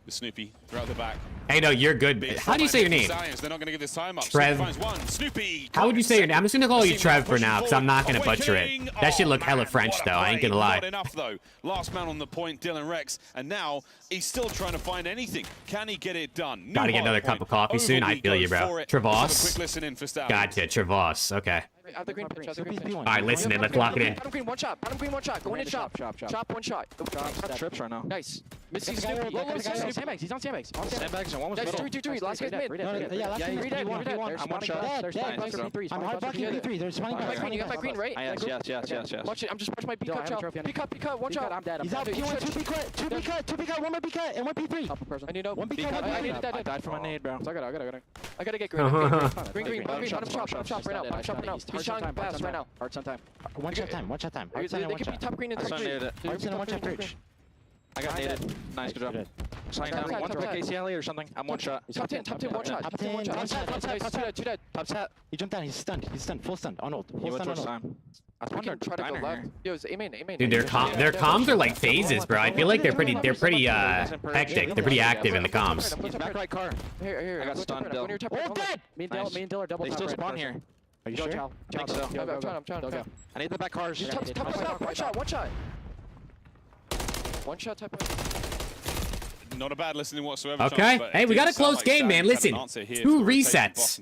[SPEAKER 21] The Snoopy throughout the back.
[SPEAKER 1] Hey, no, you're good. How do you say your name?
[SPEAKER 21] They're not going to give this time up.
[SPEAKER 1] Trev. How would you say your name? I'm just going to call you Trev for now because I'm not going to butcher it. That shit look hella French, though. I ain't going to lie.
[SPEAKER 21] Not enough, though. Last man on the point, Dylan Rex. And now he's still trying to find anything. Can he get it done?
[SPEAKER 1] Gotta get another cup of coffee soon. I feel you, bro. Travas. Gotcha, Travas. Okay. All right, listen in. Let's lock it in.
[SPEAKER 26] Bottom green, 1 shot. Bottom green, 1 shot. Go in and chop. Chop 1 shot.
[SPEAKER 13] Trips right now.
[SPEAKER 26] Nice. Missy Snoopy. Sandbags. He's on sandbags. Sandbags and 1 was middle. 3. Last guy's mid. Yeah, last guy's mid.
[SPEAKER 13] I'm 1 shot.
[SPEAKER 26] I'm hard blocking P3. There's money. You got my green, right?
[SPEAKER 13] Yes.
[SPEAKER 26] Watch it. I'm just pushing my B cut. P cut. 1 shot. I'm dead. He's out. P1, 2 B cut. 2 B cut. 1 more B cut. And 1 P3. I need 1 B cut.
[SPEAKER 13] I died for my nade, bro.
[SPEAKER 26] I gotta get green. Green. Bottom chop right now. Bottom chop right now. He's shotting fast right now.
[SPEAKER 13] Hearts on time. 1 shot time.
[SPEAKER 26] They could be top green in 3.
[SPEAKER 13] Hearts in 1 shot bridge. I got naded. Nice, good job. Sign down. 1 for KCLE or something. I'm 1 shot.
[SPEAKER 26] Top 10, 1 shot. Top 10, 1 shot. 2 dead.
[SPEAKER 13] Top set. He jumped down. He's stunned. Full stunned. On ult. Full stunned on ult.
[SPEAKER 26] We can try to go left. Yo, it's A-main.
[SPEAKER 1] Dude, their comms are like phases, bro. I feel like they're pretty hectic. They're pretty active in the comms.
[SPEAKER 13] He's back right car.
[SPEAKER 26] Here.
[SPEAKER 13] I got stunned.
[SPEAKER 26] Oh, dead! Me and Dill are double.
[SPEAKER 13] They still spawn here. Are you sure?
[SPEAKER 26] I think so. I'm trying.
[SPEAKER 13] I need the back cars.
[SPEAKER 26] Top, 1 shot. 1 shot type of.
[SPEAKER 21] Not a bad listening whatsoever.
[SPEAKER 1] Okay.
[SPEAKER 21] Chance,
[SPEAKER 1] hey, we got a close game, man. Listen, 2 resets.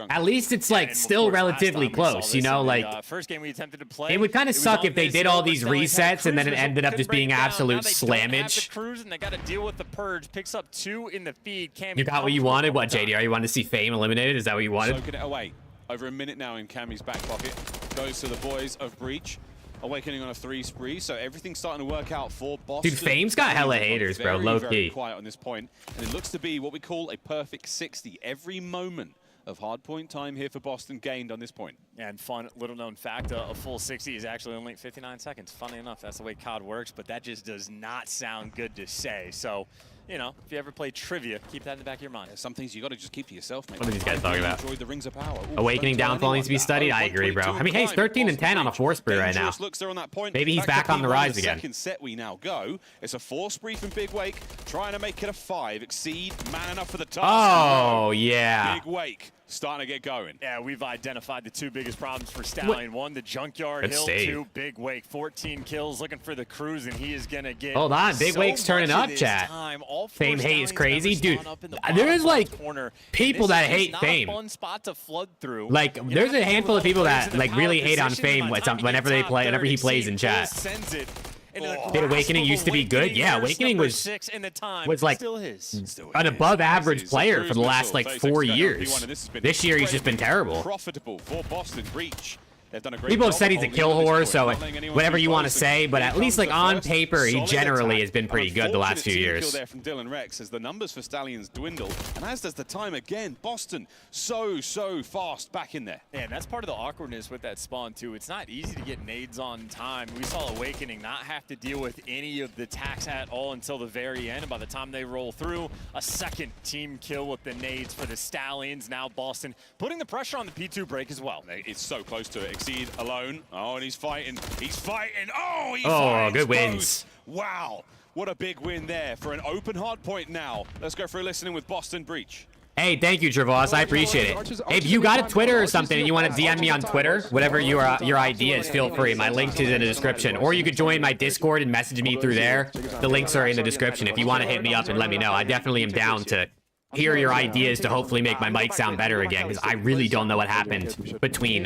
[SPEAKER 1] At least it's like still relatively close, you know? Like,
[SPEAKER 5] first game we attempted to play.
[SPEAKER 1] it would kind of suck if they did all these resets and then it ended up just being absolute slammage.
[SPEAKER 5] Cruise and they got to deal with the purge. Picks up 2 in the feed.
[SPEAKER 1] You got what you wanted? What, JDR? You wanted to see Fame eliminated? Is that what you wanted?
[SPEAKER 21] Soaking it away. Over a minute now in Cammy's back pocket. Goes to the boys of Breach. Awakening on a 3 spree, so everything's starting to work out for Boston.
[SPEAKER 1] Dude, Fame's got hella haters, bro. Low
[SPEAKER 21] very
[SPEAKER 1] key.
[SPEAKER 21] Quiet on this point, and it looks to be what we call a perfect 60. Every moment of hardpoint time here for Boston gained on this point.
[SPEAKER 5] And fun little known fact, a full 60 is actually only 59 seconds. Funny enough, that's the way COD works, but that just does not sound good to say. So, you know, if you ever play trivia, keep that in the back of your mind.
[SPEAKER 21] Some things you got to just keep to yourself, mate.
[SPEAKER 1] What are these guys talking about?
[SPEAKER 21] Enjoy the rings of power.
[SPEAKER 1] Awakening downfall needs to be studied. I agree, bro. I mean, hey, he's 13 and 10 on a 4 spree right now.
[SPEAKER 21] Looks there on that point.
[SPEAKER 1] Maybe he's back on the rise again.
[SPEAKER 21] Second set we now go. It's a 4 spree from Big Wake, trying to make it a 5. Exceed, man enough for the task.
[SPEAKER 1] Oh, yeah.
[SPEAKER 21] Big Wake starting to get going.
[SPEAKER 5] Yeah, we've identified the 2 biggest problems for Stallion. 1, the Junkyard
[SPEAKER 1] Good
[SPEAKER 5] Hill.
[SPEAKER 1] save.
[SPEAKER 5] 2, Big Wake. 14 kills, looking for the cruise, and he is gonna get.
[SPEAKER 1] Hold on, Big
[SPEAKER 5] so
[SPEAKER 1] Wake's turning
[SPEAKER 5] much
[SPEAKER 1] up,
[SPEAKER 5] of this
[SPEAKER 1] chat.
[SPEAKER 5] time. All 4
[SPEAKER 1] Fame hate is
[SPEAKER 5] Stallions
[SPEAKER 1] crazy,
[SPEAKER 5] never
[SPEAKER 1] dude.
[SPEAKER 5] spawn up in the
[SPEAKER 1] There is
[SPEAKER 5] bottom
[SPEAKER 1] like
[SPEAKER 5] corner.
[SPEAKER 1] people that hate
[SPEAKER 5] Not
[SPEAKER 1] Fame.
[SPEAKER 5] a fun spot to flood through.
[SPEAKER 1] Like,
[SPEAKER 5] You
[SPEAKER 1] there's
[SPEAKER 5] know,
[SPEAKER 1] a handful of people that
[SPEAKER 5] in the
[SPEAKER 1] like really
[SPEAKER 5] power
[SPEAKER 1] hate on
[SPEAKER 5] position,
[SPEAKER 1] Fame
[SPEAKER 5] by the time you
[SPEAKER 1] whenever
[SPEAKER 5] get
[SPEAKER 1] they
[SPEAKER 5] top
[SPEAKER 1] play, whenever he
[SPEAKER 5] 30,
[SPEAKER 1] plays in chat.
[SPEAKER 5] sends it into the
[SPEAKER 1] Did
[SPEAKER 5] grasp
[SPEAKER 1] Awakening
[SPEAKER 5] of
[SPEAKER 1] used to be good?
[SPEAKER 5] Awakening.
[SPEAKER 1] Yeah,
[SPEAKER 5] There's
[SPEAKER 1] Awakening
[SPEAKER 5] number
[SPEAKER 1] was
[SPEAKER 5] 6 in the time.
[SPEAKER 1] like
[SPEAKER 5] Still is.
[SPEAKER 1] an above average player for the last like 4 years. This year he's just been terrible.
[SPEAKER 21] Profitable for Boston Breach. They've done a great
[SPEAKER 1] People have
[SPEAKER 21] job
[SPEAKER 1] said he's a
[SPEAKER 21] holding
[SPEAKER 1] kill
[SPEAKER 21] on to
[SPEAKER 1] whore,
[SPEAKER 21] this
[SPEAKER 1] so
[SPEAKER 21] point, not letting anyone
[SPEAKER 1] whatever
[SPEAKER 21] too
[SPEAKER 1] you want to
[SPEAKER 21] close.
[SPEAKER 1] say, but
[SPEAKER 21] Here
[SPEAKER 1] at least
[SPEAKER 21] comes
[SPEAKER 1] like
[SPEAKER 21] the
[SPEAKER 1] on
[SPEAKER 21] first
[SPEAKER 1] paper, he
[SPEAKER 21] solid
[SPEAKER 1] generally
[SPEAKER 21] attack.
[SPEAKER 1] has been pretty
[SPEAKER 21] An
[SPEAKER 1] good the last few
[SPEAKER 21] unfortunate team
[SPEAKER 1] years.
[SPEAKER 21] kill there from Dylan Rex as the numbers for Stallions dwindle, and as does the time again. Boston so fast back in there.
[SPEAKER 5] Yeah, and that's part of the awkwardness with that spawn too. It's not easy to get nades on time. We saw Awakening not have to deal with any of the tax at all until the very end, and by the time they roll through, a second team kill with the nades for the Stallions. Now Boston putting the pressure on the P2 break as well.
[SPEAKER 21] It's so close to it. Exceed alone. Oh, and he's fighting. He's fighting. Oh, he
[SPEAKER 1] Oh,
[SPEAKER 21] finds
[SPEAKER 1] good
[SPEAKER 21] both.
[SPEAKER 1] wins.
[SPEAKER 21] Wow. What a big win there for an open hard point now. Let's go for a listening with Boston Breach.
[SPEAKER 1] Hey, thank you, Travas. I appreciate it. Hey, if you got a Twitter or something and you want to DM me on Twitter, whatever your idea is, feel free. My link is in the description. Or you could join my Discord and message me through there. The links are in the description if you want to hit me up and let me know. I definitely am down to hear your ideas to hopefully make my mic sound better again, because I really don't know what happened between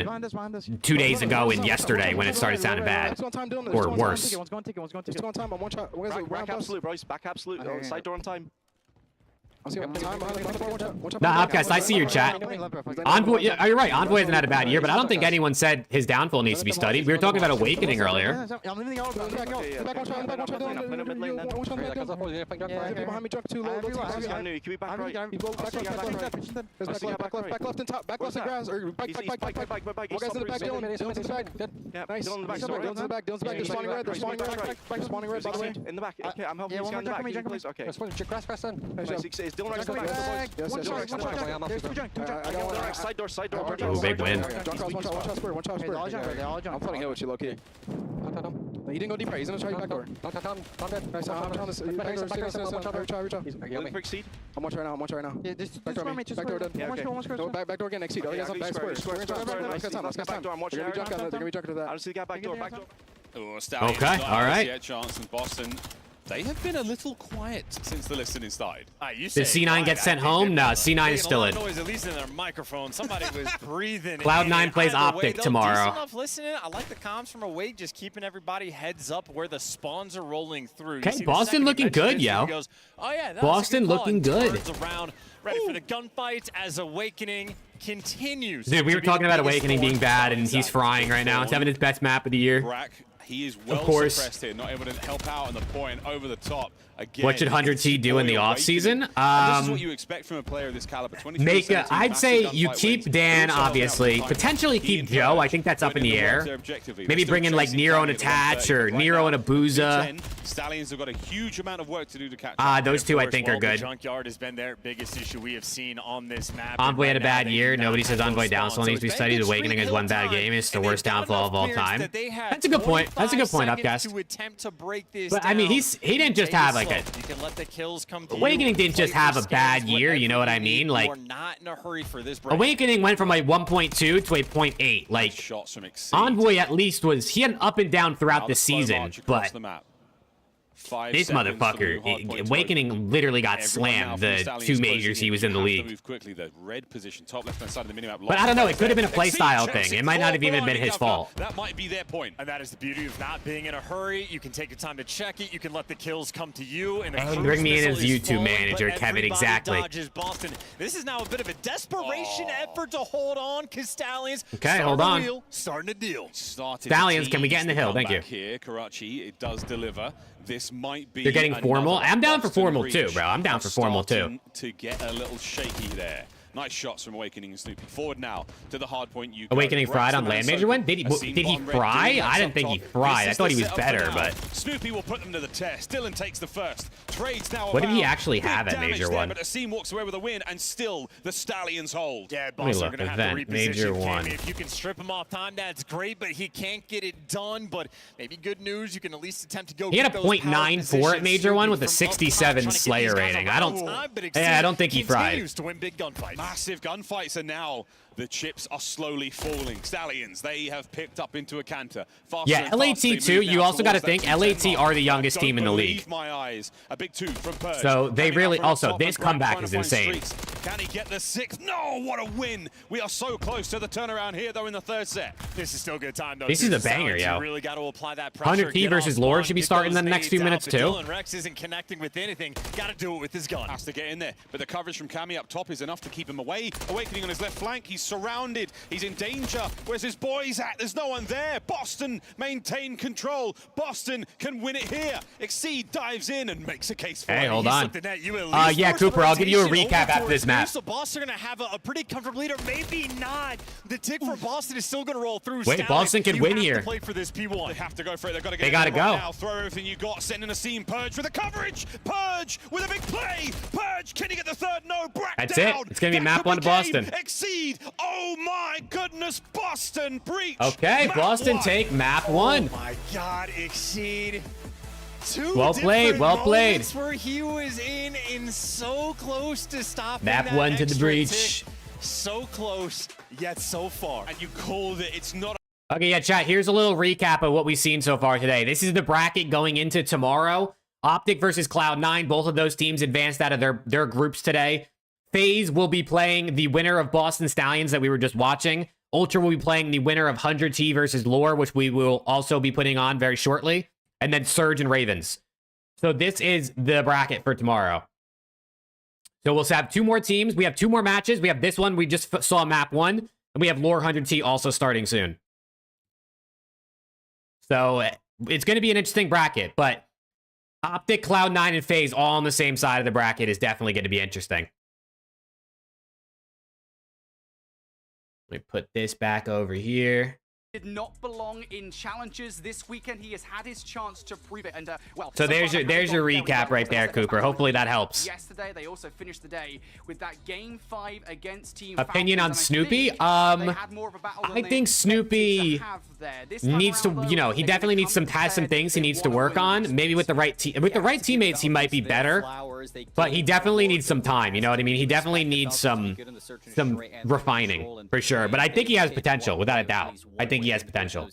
[SPEAKER 1] 2 days ago and yesterday when it started sounding bad. Or worse.
[SPEAKER 4] Back absolute, bro. Back absolute. Side door on time.
[SPEAKER 1] Nah, Upcast, I see your chat. Envoy, yeah, you're right. Envoy hasn't had a bad year, but I don't think anyone said his downfall needs to be studied. We were talking about Awakening earlier.
[SPEAKER 4] In the back. Okay, I'm helping you in the back. Please. Okay. It's Dylan Rex in the back. Side door, side door.
[SPEAKER 1] Oh, big win.
[SPEAKER 25] I'm putting hit with you, low key. He didn't go deeper. He's in the back door. I'm trying to
[SPEAKER 4] Exceed.
[SPEAKER 25] I'm watching right now. I'm watching right now. Back door, me. Back door done. Back door again. Exceed. Back square. Square. Back door. I'm watching. They're gonna be junking to that.
[SPEAKER 4] I don't see the guy back door. Back door.
[SPEAKER 21] Oh, Stallions
[SPEAKER 1] Okay,
[SPEAKER 21] not
[SPEAKER 1] all right.
[SPEAKER 21] yet chance in Boston. They have been a little quiet since the listening started.
[SPEAKER 1] Did C9 get sent home? No, C9 is still in.
[SPEAKER 5] Noise, at least in their microphone. Somebody was breathing.
[SPEAKER 1] Cloud9 plays
[SPEAKER 5] Either way,
[SPEAKER 1] Optic
[SPEAKER 5] though,
[SPEAKER 1] tomorrow.
[SPEAKER 5] decent enough listening. I like the comms from Awake, just keeping everybody heads up where the spawns are rolling through. You
[SPEAKER 1] Okay,
[SPEAKER 5] see the
[SPEAKER 1] Boston
[SPEAKER 5] second
[SPEAKER 1] looking
[SPEAKER 5] mentioned
[SPEAKER 1] good,
[SPEAKER 5] this,
[SPEAKER 1] yo.
[SPEAKER 5] he goes, oh yeah, that was a
[SPEAKER 1] Boston
[SPEAKER 5] good call,
[SPEAKER 1] looking
[SPEAKER 5] and
[SPEAKER 1] good.
[SPEAKER 5] turns around, ready for the gunfights as Awakening continues.
[SPEAKER 1] Dude, we
[SPEAKER 5] to
[SPEAKER 1] were
[SPEAKER 5] be
[SPEAKER 1] talking
[SPEAKER 5] the
[SPEAKER 1] about
[SPEAKER 5] biggest
[SPEAKER 1] Awakening being
[SPEAKER 5] force
[SPEAKER 1] bad, and
[SPEAKER 5] inside.
[SPEAKER 1] he's frying right now. It's having his best map of the year.
[SPEAKER 21] Brack, he is well
[SPEAKER 1] course.
[SPEAKER 21] suppressed here, not able to help out on the point over the top. Again,
[SPEAKER 1] What should 100T do in the offseason?
[SPEAKER 21] This is what you expect from a player of this caliber.
[SPEAKER 1] I'd say you keep Dan, obviously. Potentially keep Joe. I think that's up in the air. Maybe bring in like Nero and Attach or Nero and Abuza.
[SPEAKER 21] Stallions have got a huge amount of work to do to catch
[SPEAKER 1] Those two I think are
[SPEAKER 5] The
[SPEAKER 1] good.
[SPEAKER 5] Junkyard has been their biggest issue we have seen on this map.
[SPEAKER 1] Envoy had a
[SPEAKER 5] And right now
[SPEAKER 1] bad
[SPEAKER 5] they
[SPEAKER 1] year.
[SPEAKER 5] do not
[SPEAKER 1] Nobody says
[SPEAKER 5] have
[SPEAKER 1] Envoy
[SPEAKER 5] those
[SPEAKER 1] downfall
[SPEAKER 5] spawns.
[SPEAKER 1] needs to be
[SPEAKER 5] So
[SPEAKER 1] studied.
[SPEAKER 5] it's
[SPEAKER 1] Awakening is one bad game. It's the worst downfall of all time. That's a good point. That's a good point, Upcast.
[SPEAKER 5] To attempt to break this
[SPEAKER 1] But I mean,
[SPEAKER 5] down.
[SPEAKER 1] he didn't just have like a.
[SPEAKER 5] You can let the kills come to
[SPEAKER 1] Awakening didn't just have a bad
[SPEAKER 5] you.
[SPEAKER 1] year. You know what I mean? Like
[SPEAKER 5] You're not in a hurry for this break.
[SPEAKER 1] Awakening went from like 1.2 to a 0.8. Like
[SPEAKER 21] shots from Exceed.
[SPEAKER 1] Envoy at least was he had an up and down throughout the season, but This motherfucker, Awakening literally got slammed the 2 majors he was in the league.
[SPEAKER 21] Move quickly, the red position, top left-hand side of the minimap.
[SPEAKER 1] But I don't know, it could have been a playstyle thing. It might not have even been his fault.
[SPEAKER 21] That might be their point.
[SPEAKER 5] And that is the beauty of not being in a hurry. You can take your time to check it. You can let the kills come to you. And
[SPEAKER 1] bring me in as YouTube manager, Kevin, exactly.
[SPEAKER 5] Dodges Boston. This is now a bit of a desperation effort to hold on, because Stallions
[SPEAKER 1] hold on.
[SPEAKER 5] Starting to deal.
[SPEAKER 1] Stallions, can we get in the hill? Thank you.
[SPEAKER 21] Here, Karachi, it does deliver. This might be.
[SPEAKER 1] They're getting formal. I'm down for formal too, bro. I'm down for formal too.
[SPEAKER 21] To get a little shaky there. Nice shots from Awakening and Snoopy. Forward now to the hard point.
[SPEAKER 1] Awakening fried on land major one? Did he fry? I didn't think he fried. I thought he was better, but
[SPEAKER 21] Snoopy will put them to the test. Dylan takes the first. Trades now.
[SPEAKER 1] What did he NISSIM have at major one?
[SPEAKER 21] But NISSIM walks away with a win, and still the Stallions hold.
[SPEAKER 5] Yeah,
[SPEAKER 1] let me
[SPEAKER 5] Boston
[SPEAKER 1] look.
[SPEAKER 5] are gonna have to
[SPEAKER 1] Event major one.
[SPEAKER 5] If you can strip him off time, that's great. But he can't get it done. But maybe good news, you can at least attempt to go.
[SPEAKER 1] He had a .94 at major one with a 67 Slayer rating. I don't think he fried.
[SPEAKER 5] To win big gunfights.
[SPEAKER 21] Massive gunfights, and now the chips are slowly falling. Stallions, they have picked up into a canter.
[SPEAKER 1] Yeah, LAT too. You also got to think LAT are the youngest team in the league.
[SPEAKER 21] My eyes. A big 2 from Purge.
[SPEAKER 1] So they really also this comeback is insane.
[SPEAKER 21] Can he get the 6th? No, what a win! We are so close to the turnaround here, though, in the 3rd set.
[SPEAKER 5] This is still good time, though.
[SPEAKER 1] This is a banger, yo.
[SPEAKER 5] Really got to apply that pressure.
[SPEAKER 1] 100T versus Lord should be starting in the next few minutes too.
[SPEAKER 5] Dylan Rex isn't connecting with anything. Got to do it with his gun.
[SPEAKER 21] Has to get in there, but the coverage from Cammy up top is enough to keep him away. Awakening on his left flank. He's surrounded. He's in danger. Where's his boys at? There's no one there. Boston maintain control. Boston can win it here. Exceed dives in and makes a case for it.
[SPEAKER 1] Hey, hold on.
[SPEAKER 5] Yeah,
[SPEAKER 1] Yeah, Cooper, I'll give you a recap after this match.
[SPEAKER 5] So Boston are going to have a pretty comfortable leader. Maybe not. The tick for Boston is still going to roll through.
[SPEAKER 1] Wait, Boston can win here.
[SPEAKER 5] Play for this P1.
[SPEAKER 21] They have to go for it. They've got to get
[SPEAKER 1] They got to go.
[SPEAKER 21] Now. Throw everything you got. Send in a seam. Purge with the coverage. Purge with a big play. Purge, can he get the 3rd? No. Brack
[SPEAKER 1] That's
[SPEAKER 21] down.
[SPEAKER 1] it. It's going to be map 1 to Boston.
[SPEAKER 21] Exceed. Oh my goodness. Boston breach.
[SPEAKER 1] Okay, Boston take map 1.
[SPEAKER 5] Oh my God, Exceed.
[SPEAKER 1] Well played, well played.
[SPEAKER 5] Where he was in so close to stopping
[SPEAKER 1] map 1 to the breach.
[SPEAKER 5] Tick. So close, yet so far.
[SPEAKER 21] And you called it. It's not.
[SPEAKER 1] Okay, yeah, chat, here's a little recap of what we've seen so far today. This is the bracket going into tomorrow. OPTIC versus Cloud9. Both of those teams advanced out of their groups today. FaZe will be playing the winner of Boston Stallions that we were just watching. Ultra will be playing the winner of 100T versus Lore, which we will also be putting on very shortly. And then Surge and Ravens. So this is the bracket for tomorrow. So we'll have 2 more teams. We have 2 more matches. We have this one. We just saw map 1. And we have Lore 100T also starting soon. So it's going to be an interesting bracket. But OPTIC, Cloud9, and FaZe all on the same side of the bracket is definitely going to be interesting. Let me put this back over here.
[SPEAKER 12] Did not belong in challenges this weekend. He has had his chance to prove it, and well.
[SPEAKER 1] So there's your recap right there, Cooper. Hopefully that helps.
[SPEAKER 12] Yesterday they also finished the day with that game 5 against Team
[SPEAKER 1] Opinion on Snoopy? I think Snoopy needs to, you know, he definitely needs has some things he needs to work on. Maybe with the right teammates he might be better, but he definitely needs some time. You know what I mean? He definitely needs some refining for sure. But I think he has potential without a doubt. I think he has potential.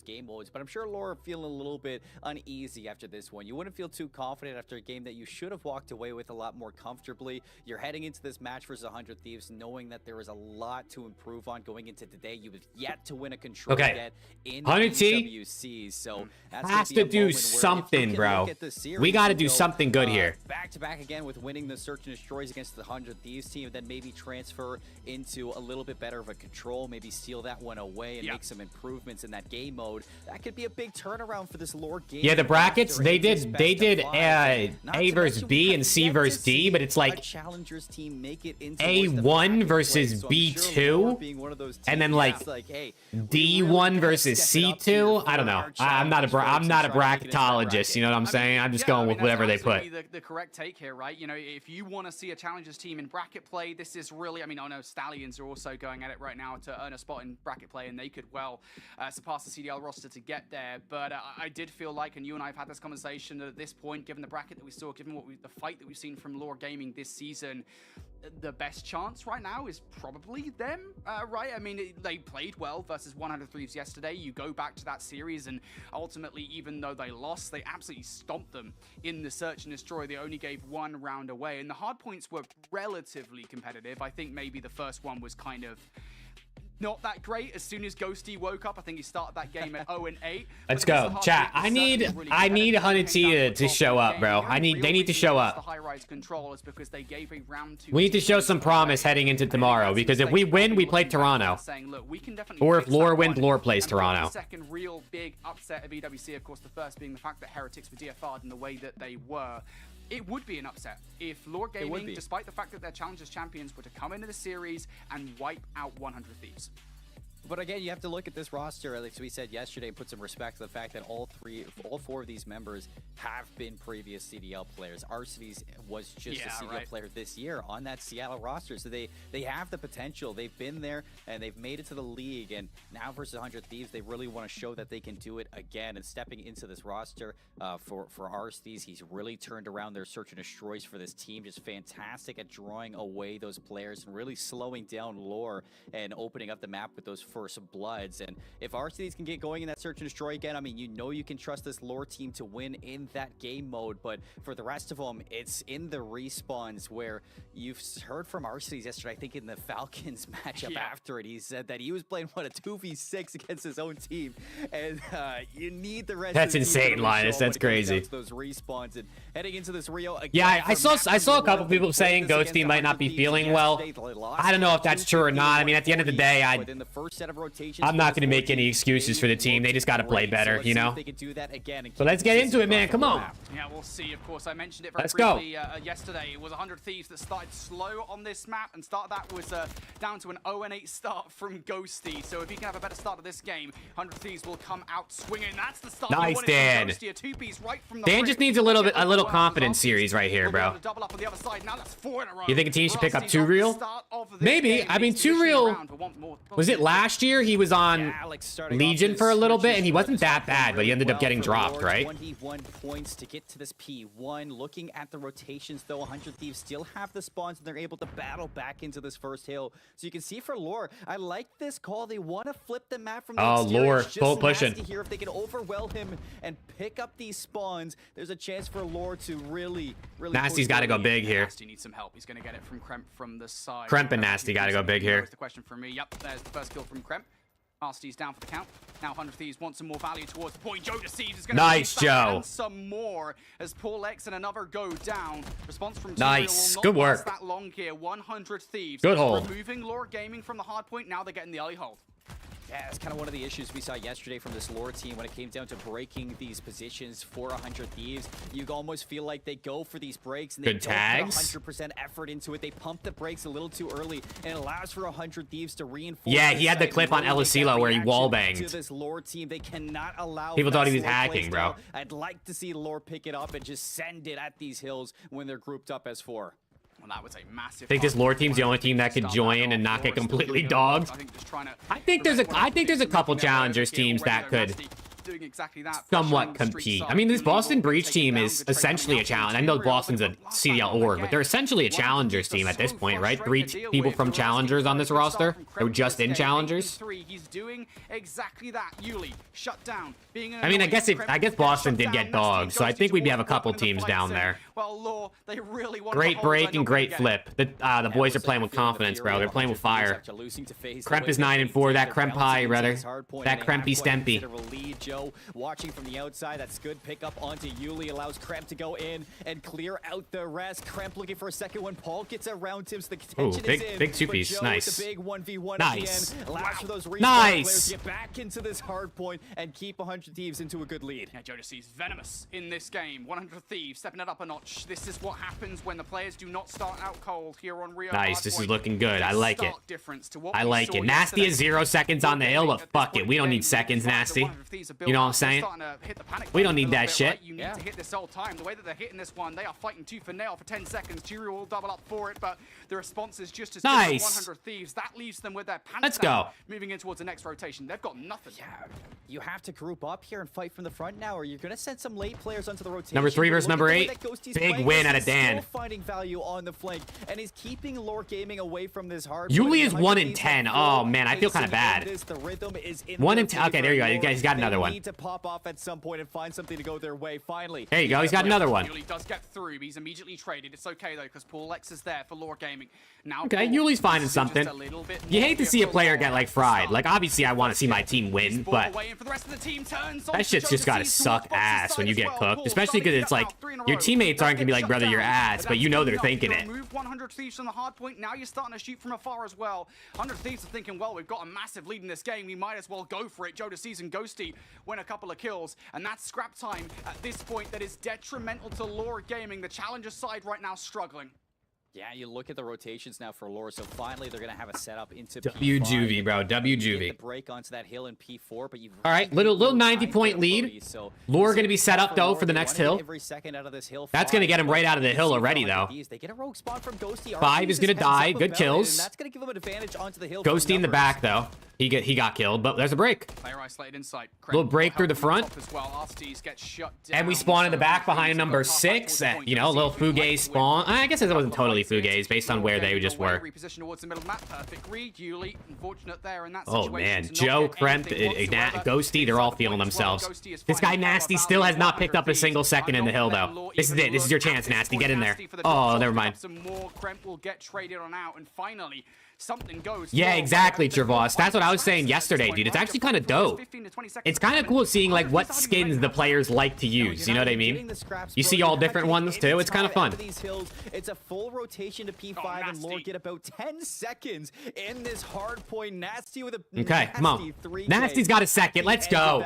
[SPEAKER 9] But I'm sure Laura feeling a little bit uneasy after this one. You wouldn't feel too confident after a game that you should have walked away with a lot more comfortably. You're heading into this match versus 100 Thieves knowing that there is a lot to improve on going into today. You have yet to win a control yet in EWC, so that's
[SPEAKER 1] has to do something, bro. We got to do something good here.
[SPEAKER 9] Back to back again with winning the Search and Destroys against the 100 Thieves team, and then maybe transfer into a little bit better of a control, maybe steal that one away and make some improvements in that game mode. That could be a big turnaround for this Lord game.
[SPEAKER 1] Yeah, the brackets they did A versus B and C versus D, but it's like A1 versus B2 and then like D1 versus C2. I don't know. I'm not a bracketologist, you know what I'm saying? I'm just going with whatever they put.
[SPEAKER 12] The correct take here, right? You know, if you want to see a challengers team in bracket play, this is really, I mean, I know Stallions are also going at it right now to earn a spot in bracket play, and they could well surpass the CDL roster to get there. But I did feel like, and you and I have had this conversation, that at this point, given the bracket that we saw, given the fight that we've seen from Lore Gaming this season, the best chance right now is probably them, right? I mean, they played well versus 100 Thieves yesterday. You go back to that series, and ultimately, even though they lost, they absolutely stomped them in the search and destroy. They only gave 1 round away, and the hard points were relatively competitive. I think maybe the first one was kind of not that great. As soon as Ghosty woke up, I think he started that game at 0-8.
[SPEAKER 1] Let's go, chat. I need 100 T to show up, bro. They need to show up. We need to show some promise heading into tomorrow, because if we win, we play Toronto. Or if Lore wins, Lore plays Toronto.
[SPEAKER 12] The second real big upset of EWC, of course, the first being the fact that Heretics were DFR'd in the way that they were. It would be an upset if Lore Gaming, despite the fact that they're Challengers champions, were to come into the series and wipe out 100 Thieves.
[SPEAKER 9] But again, you have to look at this roster, like we said yesterday, and put some respect to the fact that all 4 of these members have been previous CDL players. Arcitys was just a CDL player this year on that Seattle roster, so they have the potential. They've been there, and they've made it to the league, and now versus 100 Thieves, they really want to show that they can do it again. And stepping into this roster for Arcitys, he's really turned around their search and destroys for this team. Just fantastic at drawing away those players and really slowing down Lore and opening up the map with those first bloods. And if Arcitys can get going in that search and destroy again, I mean, you know you can trust this Lore team to win in that game mode. But for the rest of them, it's in the respawns where you've heard from Arcitys yesterday, I think in the Falcons matchup after it, he said that he was playing, what, a 2v6 against his own team. And you need the rest
[SPEAKER 1] That's
[SPEAKER 9] of the team
[SPEAKER 1] insane, Linus. That's crazy.
[SPEAKER 9] Those respawns and heading into this Rio again.
[SPEAKER 1] Yeah, I saw a couple people saying Ghosty might not be feeling well. I don't know if that's true or not. I mean, at the end of the day, I'm not going to make any excuses for the team. They just got to play better, you know? So let's get into it, man. Come on.
[SPEAKER 12] Yeah, we'll see. Of course, I mentioned it very
[SPEAKER 1] Let's
[SPEAKER 12] briefly yesterday. It was 100 Thieves that started slow on this map, and that was down to an 0-8 start from Ghosty. So if he can have a better start of this game, 100 Thieves will come out swinging. That's the start.
[SPEAKER 1] Nice, Dan. Dan just needs a little confidence series right here, bro. You think a team should pick up 2 Real? Maybe. I mean, 2 Real. Was it last year? He was on Legion for a little bit, and he wasn't that bad, but he ended up getting dropped, right?
[SPEAKER 9] 21 points to get to this P1. Looking at the rotations, though, 100 Thieves still have the spawns, and they're able to battle back into this first hill. So you can see for Lore, I like this call. They want to flip the map from the exterior.
[SPEAKER 1] Lore, full pushing.
[SPEAKER 9] Here, if they can overwhelm him and pick up these spawns, there's a chance for Lore to really
[SPEAKER 1] Nasty's got to go big here.
[SPEAKER 12] Nasty needs some help. He's going to get it from Kremp from the side.
[SPEAKER 1] Kremp and Nasty got to go big here.
[SPEAKER 12] The question for me. Yep, there's the first kill from Kremp. Arcitys down for the count. Now 100 Thieves want some more value towards the point. Joe deceives is going to
[SPEAKER 1] nice, Joe.
[SPEAKER 12] And some more as Paul X and another go down. Response from
[SPEAKER 1] nice. Good work.
[SPEAKER 12] That long here. 100 Thieves.
[SPEAKER 1] Good hold.
[SPEAKER 12] Removing Lore Gaming from the hard point. Now they're getting the early hold.
[SPEAKER 9] Yeah, it's kind of one of the issues we saw yesterday from this Lore team when it came down to breaking these positions for 100 Thieves. You almost feel like they go for these breaks and they don't put 100% effort into it. They pump the brakes a little too early, and it allows for 100 Thieves to reinforce.
[SPEAKER 1] Yeah, he had the clip on Elisilo where he wallbanged.
[SPEAKER 9] To this Lore team, they cannot allow
[SPEAKER 1] people thought he was hacking, bro.
[SPEAKER 9] I'd like to see Lore pick it up and just send it at these hills when they're grouped up as 4.
[SPEAKER 12] Well, that was a massive.
[SPEAKER 1] I think this Lore team's the only team that could join and not get completely dogged. I think there's a couple Challengers teams that could somewhat compete. I mean, this Boston Breach team is essentially a challenge. I know Boston's a CDL org, but they're essentially a Challengers team at this point, right? 3 people from Challengers on this roster. They're just in Challengers.
[SPEAKER 12] He's doing exactly that. Yuli shut down.
[SPEAKER 1] I mean, I guess Boston did get dogged, so I think we'd have a couple teams down there.
[SPEAKER 12] Well, Lore, they really want
[SPEAKER 1] great break and great flip. The boys are playing with confidence, bro. They're playing with fire. Kremp is 9-4. That Kremp high, brother. That Krempy Stempy.
[SPEAKER 9] Watching from the outside, that's good pickup onto Yuli, allows Kremp to go in and clear out the rest. Kremp looking for a second one. Paul gets around him, so the contention is in.
[SPEAKER 1] Big 2-piece, nice.
[SPEAKER 9] The big 1v1
[SPEAKER 1] nice.
[SPEAKER 9] Again. Allows for those
[SPEAKER 1] nice.
[SPEAKER 9] To get back into this hard point and keep 100 Thieves into a good lead.
[SPEAKER 12] Yeah, Jodeci's venomous in this game. 100 Thieves stepping it up a notch. This is what happens when the players do not start out cold here on Rio.
[SPEAKER 1] Nice, this is looking good. I like it. I like it. Nasty is 0 seconds on the hill, but fuck it. We don't need seconds, Nasty. You know what I'm saying? We don't need that shit.
[SPEAKER 12] You need to hit this all time. The way that they're hitting this one, they are fighting tooth and nail for 10 seconds. Jury will double up for it, but the response is just as good as 100 Thieves. That leaves them with their pants down, moving in towards the next rotation. They've got nothing.
[SPEAKER 9] Yeah, you have to group up here and fight from the front now, or you're going to send some late players onto the rotation.
[SPEAKER 1] Number 3 versus number 8. Big win out of Dan.
[SPEAKER 9] Finding value on the flank, and he's keeping Lore Gaming away from this hard.
[SPEAKER 1] Yuli is 1 in 10. Oh man, I feel kind of bad. 1 in 10. Okay, there you go. He's got another one.
[SPEAKER 9] Need to pop off at some point and find something to go their way. Finally,
[SPEAKER 1] there you go. He's got another one.
[SPEAKER 12] Yuli does get through. He's immediately traded. It's okay though, because Paul X is there for Lore Gaming. Now,
[SPEAKER 1] okay, Yuli's finding something. You hate to see a player get like fried. Like obviously, I want to see my team win, but that shit's just gotta suck ass when you get cooked. Especially because it's like your teammates aren't gonna be like, brother, you're ass, but you know they're thinking it.
[SPEAKER 12] Remove 100 Thieves from the hard point. Now you're starting to shoot from afar as well. 100 Thieves are thinking, well, we've got a massive lead in this game. We might as well go for it. Jodeci's and Ghosty win a couple of kills, and that's scrap time at this point. That is detrimental to Lore Gaming. The challenger side right now struggling.
[SPEAKER 9] Yeah, you look at the rotations now for Lore, so finally they're going to have a setup into
[SPEAKER 1] W
[SPEAKER 9] P5.
[SPEAKER 1] Juvie, bro. W Juvie.
[SPEAKER 9] Break onto that hill in P4, but you've
[SPEAKER 1] all right, little 90-point lead. Lore going to be set up, though, for the next hill. That's going to get him right out of the hill already, though.
[SPEAKER 9] They get a rogue spawn from Ghosty.
[SPEAKER 1] 5 is going to die. Good kills.
[SPEAKER 9] That's going to give him an advantage onto the hill.
[SPEAKER 1] Ghosty in the back, though. He got killed, but there's a break. Little break through the front. And we spawn in the back behind number 6. You know, a little fugaze spawn. I guess it wasn't totally fugaze based on where they just were. Oh, man. Joe, Kremp, Ghosty, they're all feeling themselves. This guy, Nasty, still has not picked up a single second in the hill, though. This is it. This is your chance, Nasty. Get in there. Oh, never mind.
[SPEAKER 12] Some more Kremp will get traded on out, and finally something goes.
[SPEAKER 1] Yeah, exactly, Travois. That's what I was saying yesterday, dude. It's actually kind of dope. It's kind of cool seeing like what skins the players like to use. You know what I mean? You see all different ones too. It's kind of fun.
[SPEAKER 9] It's a full rotation to P5, and Lore get about 10 seconds in this hard point. Nasty with a
[SPEAKER 1] okay, come on. Nasty's got a second. Let's go.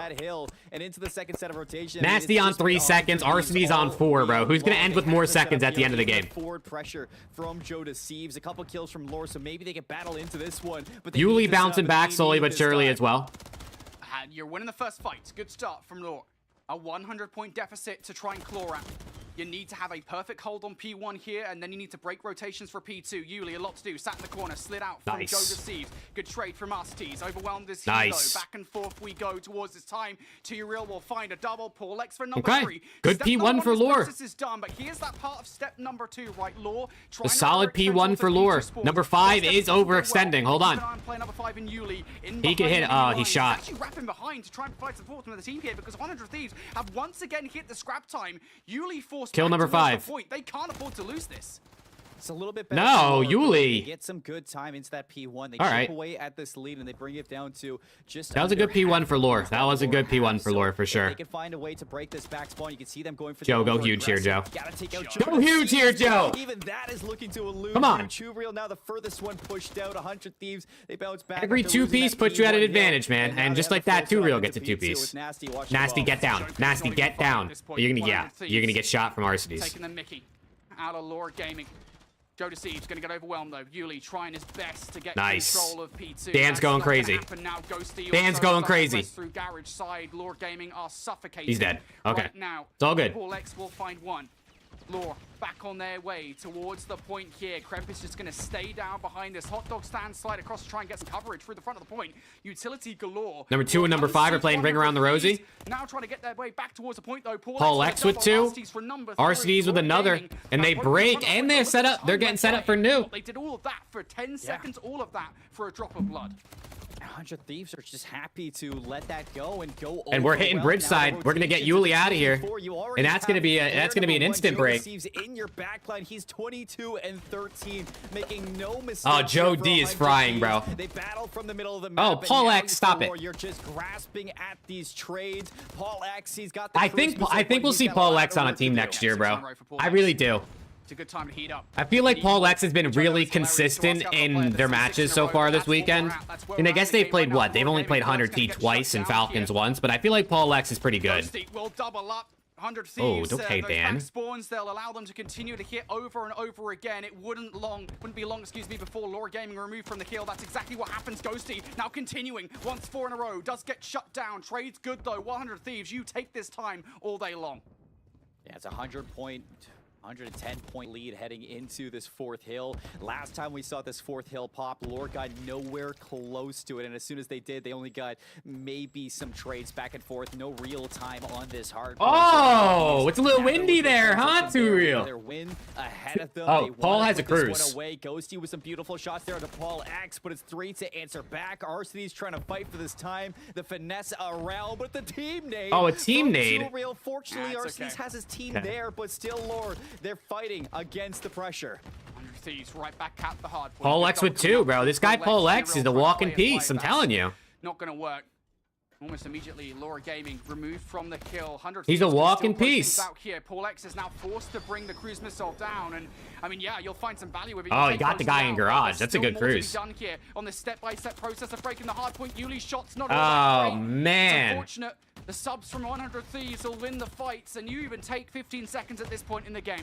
[SPEAKER 9] And into the second set of rotation.
[SPEAKER 1] Nasty on 3 seconds. Arseny's on 4, bro. Who's gonna end with more seconds at the end of the game?
[SPEAKER 9] Forward pressure from Jodeci. A couple kills from Lore, so maybe they can battle into this one. But
[SPEAKER 1] Yuli bouncing back slowly but surely as well.
[SPEAKER 12] And you're winning the first fight. Good start from Lore. A 100-point deficit to try and claw at. You need to have a perfect hold on P1 here, and then you need to break rotations for P2. Yuli, a lot to do. Sat in the corner, slid out from Jodeci. Good trade from Tees. Overwhelmed this hero. Back and forth we go towards this time. Uriel will find a double. Paul X for number 3.
[SPEAKER 1] Good P1 for Lore.
[SPEAKER 12] This is done, but here's that part of step number 2, right? Lore.
[SPEAKER 1] The solid P1 for Lore. Number 5 is overextending. Hold on. He can hit. Oh, he shot.
[SPEAKER 12] Actually wrapping behind to try and provide support from the team here, because 100 Thieves have once again hit the scrap time. Yuli forced
[SPEAKER 1] kill number 5.
[SPEAKER 12] They can't afford to lose this.
[SPEAKER 9] It's a little bit better.
[SPEAKER 1] No, Yuli.
[SPEAKER 9] They get some good time into that P1. They
[SPEAKER 1] chip
[SPEAKER 9] away at this lead, and they bring it down to just.
[SPEAKER 1] That was a good P1 for Lore. That was a good P1 for Lore for sure.
[SPEAKER 9] They can find a way to break this back spawn. You can see them going for.
[SPEAKER 1] Joe, go huge here, Joe.
[SPEAKER 9] Go
[SPEAKER 1] huge here, Joe.
[SPEAKER 9] Even that is looking to elude.
[SPEAKER 1] Come on.
[SPEAKER 9] Uriel now the furthest one pushed out. 100 Thieves. They bounce back.
[SPEAKER 1] Every 2-piece puts you at an advantage, man. And just like that, Uriel gets a 2-piece. Nasty, get down. Nasty, get down. You're gonna get shot from Arseny's.
[SPEAKER 12] Taking the Mickey out of Lore Gaming. Jodeci's going to get overwhelmed though. Yuli trying his best to get control of P2.
[SPEAKER 1] Dan's going crazy. Dan's going crazy.
[SPEAKER 12] Through garage side. Lore Gaming are suffocating.
[SPEAKER 1] He's dead. Okay.
[SPEAKER 12] Right now,
[SPEAKER 1] it's all good.
[SPEAKER 12] Paul X will find one. Lore back on their way towards the point here. Kremp is just going to stay down behind this hot dog stand, slide across to try and get some coverage through the front of the point. Utility galore.
[SPEAKER 1] Number 2 and number 5 are playing Ring Around the Rosie.
[SPEAKER 12] Now trying to get their way back towards the point though.
[SPEAKER 1] Paul X with 2. Arseny's with another. And they break and they're set up. They're getting set up for new.
[SPEAKER 12] They did all of that for 10 seconds. All of that for a drop of blood.
[SPEAKER 9] 100 Thieves are just happy to let that go and go.
[SPEAKER 1] And we're hitting bridge side. We're gonna get Yuli out of here, and that's gonna be an instant break.
[SPEAKER 9] In your backline, he's 22 and 13, making no mistakes.
[SPEAKER 1] Oh, Joe D is frying, bro.
[SPEAKER 9] They battle from the middle of the map.
[SPEAKER 1] Oh, Paul X, stop it.
[SPEAKER 9] You're just grasping at these trades. Paul X, he's got.
[SPEAKER 1] I think we'll see Paul X on a team next year, bro. I really do.
[SPEAKER 12] It's a good time to heat up.
[SPEAKER 1] I feel like Paul X has been really consistent in their matches so far this weekend. And I guess they've played what? They've only played 100 T twice and Falcons once, but I feel like Paul X is pretty good.
[SPEAKER 12] Will double up. 100 Thieves,
[SPEAKER 1] Oh, okay,
[SPEAKER 12] those
[SPEAKER 1] Dan.
[SPEAKER 12] back spawns, they'll allow them to continue to hit over and over again. It wouldn't be long, before Laura Gaming removed from the kill. That's exactly what happens. Ghosty now continuing once 4 in a row. Does get shut down. Trade's good though. 100 Thieves, you take this time all day long.
[SPEAKER 9] Yeah, it's 110-point lead heading into this 4th hill. Last time we saw this 4th hill pop, Lore got nowhere close to it, and as soon as they did, they only got maybe some trades back and forth. No real time on this hard.
[SPEAKER 1] Oh, it's a little windy there, huh? Too real.
[SPEAKER 9] Their win ahead of them.
[SPEAKER 1] Oh, Paul has a cruise.
[SPEAKER 9] Away. Ghosty with some beautiful shots there to Paul X, but it's 3 to answer back. RCD's trying to fight for this time. The finesse around, but the team nade.
[SPEAKER 1] Oh, a team nade.
[SPEAKER 9] Real. Fortunately, RCD's has his team there, but still Lore. They're fighting against the pressure.
[SPEAKER 12] 100 Thieves right back at the hard point.
[SPEAKER 1] Paul X with 2, bro. This guy Paul X is the walk in peace. I'm telling you.
[SPEAKER 12] Not gonna work. Almost immediately, Laura Gaming removed from the kill. 100
[SPEAKER 1] He's a walk in peace.
[SPEAKER 12] Out here. Paul X is now forced to bring the cruise missile down, and I mean, yeah, you'll find some value with it.
[SPEAKER 1] Oh, he got the guy in garage. That's a good cruise.
[SPEAKER 12] Done here on this step-by-step process of breaking the hard point. Yuli's shots not.
[SPEAKER 1] Oh man.
[SPEAKER 12] It's unfortunate. The subs from 100 Thieves will win the fights, and you even take 15 seconds at this point in the game.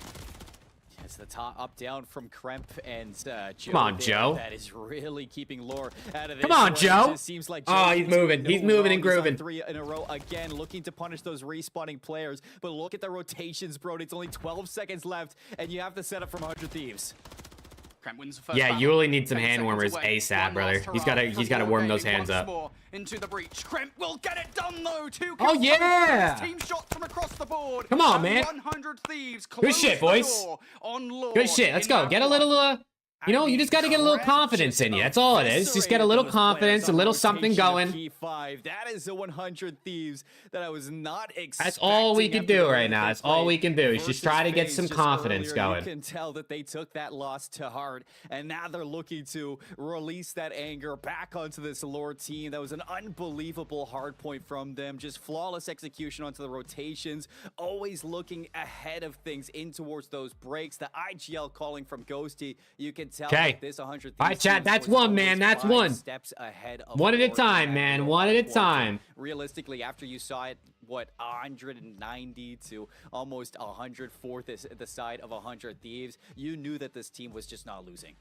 [SPEAKER 9] It's the top up down from Kremp and Joe.
[SPEAKER 1] Come on, Joe.
[SPEAKER 9] That is really keeping Lore out of this.
[SPEAKER 1] Come on, Joe.
[SPEAKER 9] It seems like
[SPEAKER 1] oh, he's moving. He's moving and grooving.
[SPEAKER 9] 3 in a row again, looking to punish those respawning players. But look at the rotations, bro. It's only 12 seconds left, and you have to set up from 100 Thieves.
[SPEAKER 1] Yeah, you only need some hand warmers ASAP, brother. He's gotta warm those hands up.
[SPEAKER 12] Into the breach. Kremp will get it done though. 2 kills.
[SPEAKER 1] Oh yeah!
[SPEAKER 12] Team shots from across the board.
[SPEAKER 1] Come on, man.
[SPEAKER 12] 100 Thieves.
[SPEAKER 1] Good shit, boys. Good shit. Let's go. Get a little you know, you just got to get a little confidence in you. That's all it is. Just get a little confidence, a little something going.
[SPEAKER 9] That is the 100 Thieves that I was not expecting.
[SPEAKER 1] That's all we can do right now. That's all we can do is just try to get some confidence going.
[SPEAKER 9] You can tell that they took that loss to heart, and now they're looking to release that anger back onto this Lore team. That was an unbelievable hard point from them. Just flawless execution onto the rotations, always looking ahead of things in towards those breaks. The IGL calling from Ghosty. You can tell that this 100
[SPEAKER 1] all right, chat, that's one, man. That's one.
[SPEAKER 9] Steps ahead of
[SPEAKER 1] one at a time, man. One at a time.
[SPEAKER 9] Realistically, after you saw it, what, 190 to almost 104th at the side of 100 Thieves, you knew that this team was just not losing.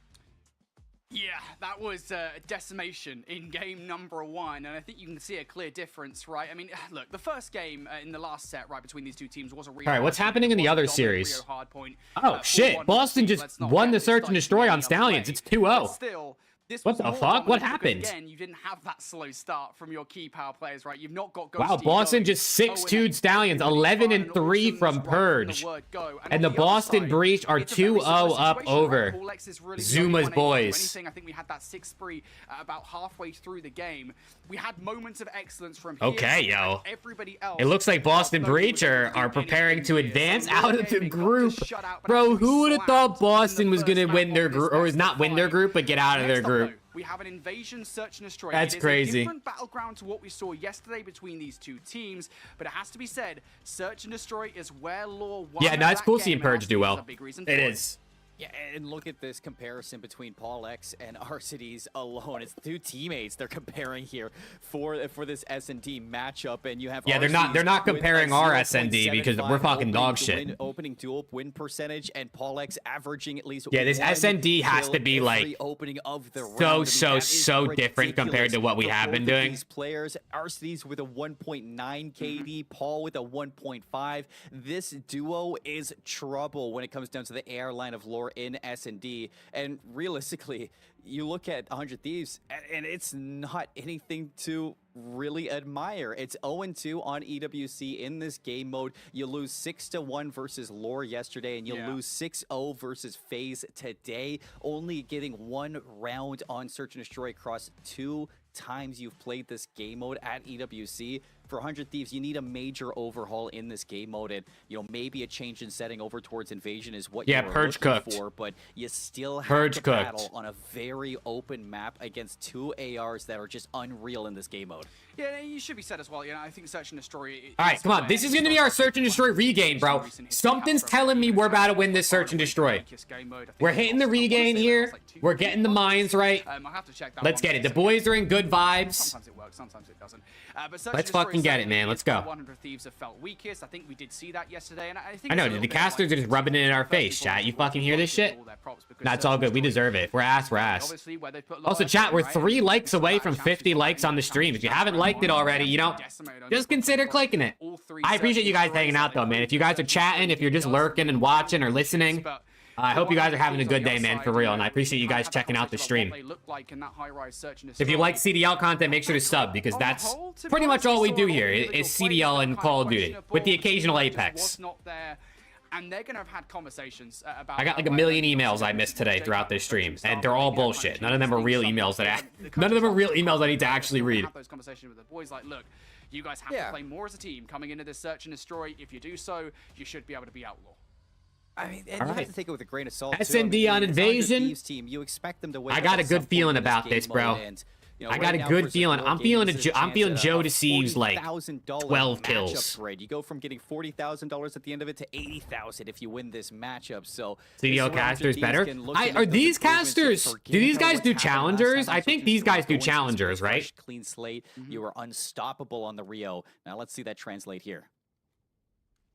[SPEAKER 12] Yeah, that was a decimation in game number 1, and I think you can see a clear difference, right? I mean, look, the first game in the last set, right, between these two teams was a real.
[SPEAKER 1] All right, what's happening in the other series? Oh, shit. Boston just won the Search and Destroy on Stallions. It's 2-0.
[SPEAKER 12] Still, this
[SPEAKER 1] what the fuck? What happened?
[SPEAKER 12] Again, you didn't have that slow start from your key power players, right? You've not got.
[SPEAKER 1] Wow, Boston just 6-2'd Stallions, 11-3 from Purge, and the Boston Breach are 2-0 up over Zuma's boys.
[SPEAKER 12] I think we had that 6 spree about halfway through the game. We had moments of excellence from here.
[SPEAKER 1] Okay, yo.
[SPEAKER 12] Everybody else.
[SPEAKER 1] It looks like Boston Breach are preparing to advance out of the group. Bro, who would have thought Boston was gonna win their group, or was not win their group, but get out of their group?
[SPEAKER 12] We have an invasion, search and destroy.
[SPEAKER 1] That's crazy.
[SPEAKER 12] A different battleground to what we saw yesterday between these two teams, but it has to be said, search and destroy is where Lore won.
[SPEAKER 1] Yeah, no, it's cool seeing Purge do well. It is.
[SPEAKER 9] Yeah, and look at this comparison between Paul X and RCD's alone. It's 2 teammates they're comparing here for this S&D matchup, and you have
[SPEAKER 1] they're not comparing our S&D because we're fucking dog shit.
[SPEAKER 9] Opening duel win percentage, and Paul X averaging at least.
[SPEAKER 1] Yeah, this S&D has to be like
[SPEAKER 9] opening of the
[SPEAKER 1] so different compared to what we have been doing.
[SPEAKER 9] These players, RCD's with a 1.9 KD, Paul with a 1.5. This duo is trouble when it comes down to the airline of Lore in S&D, and realistically, you look at 100 Thieves, and it's not anything to really admire. It's 0-2 on EWC in this game mode. You lose 6-1 versus Lore yesterday, and you lose 6-0 versus FaZe today. Only getting 1 round on Search and Destroy across 2 times you've played this game mode at EWC. For 100 Thieves, you need a major overhaul in this game mode, and maybe a change in setting over towards Invasion is what you're looking for, but you still have to battle on a very open map against 2 ARs that are just unreal in this game mode.
[SPEAKER 12] Yeah, you should be said as well. I think Search and Destroy.
[SPEAKER 1] All right, come on. This is going to be our Search and Destroy regain, bro. Something's telling me we're about to win this Search and Destroy. We're hitting the regain here. We're getting the mines right. Let's get it. The boys are in good vibes.
[SPEAKER 12] Sometimes it works, sometimes it doesn't.
[SPEAKER 1] Let's fucking fucking get it, man. Let's go.
[SPEAKER 12] 100 Thieves have felt weakest. I think we did see that yesterday, and I think
[SPEAKER 1] I know, the casters are just rubbing it in our face, chat. You fucking hear this shit? Nah, it's all good. We deserve it. If we're ass, we're ass. Also, chat, we're 3 likes away from 50 likes on the stream. If you haven't liked it already, you know, just consider clicking it. I appreciate you guys hanging out, though, man. If you guys are chatting, if you're just lurking and watching or listening, I hope you guys are having a good day, man, for real, and I appreciate you guys checking out the stream. If you like CDL content, make sure to sub, because that's pretty much all we do here, is CDL and Call of Duty, with the occasional Apex.
[SPEAKER 12] And they're gonna have had conversations about.
[SPEAKER 1] I got like a million emails I missed today throughout this stream, and they're all bullshit. None of them are real emails that none of them are real emails I need to actually read.
[SPEAKER 12] Have those conversations with the boys, like, look, you guys have to play more as a team coming into this search and destroy. If you do so, you should be able to be outlaw.
[SPEAKER 9] I mean, and you have to take it with a grain of salt.
[SPEAKER 1] SND on Invasion.
[SPEAKER 9] Team, you expect them to win.
[SPEAKER 1] I got a good feeling about this, bro. I got a good feeling. I'm feeling Joe Deceives like 12 kills.
[SPEAKER 9] You go from getting $40,000 at the end of it to $80,000 if you win this matchup. So
[SPEAKER 1] CDL casters better. Are these casters? Do these guys do challengers? I think these guys do challengers, right?
[SPEAKER 9] Clean slate. You are unstoppable on the Rio. Now let's see that translate here.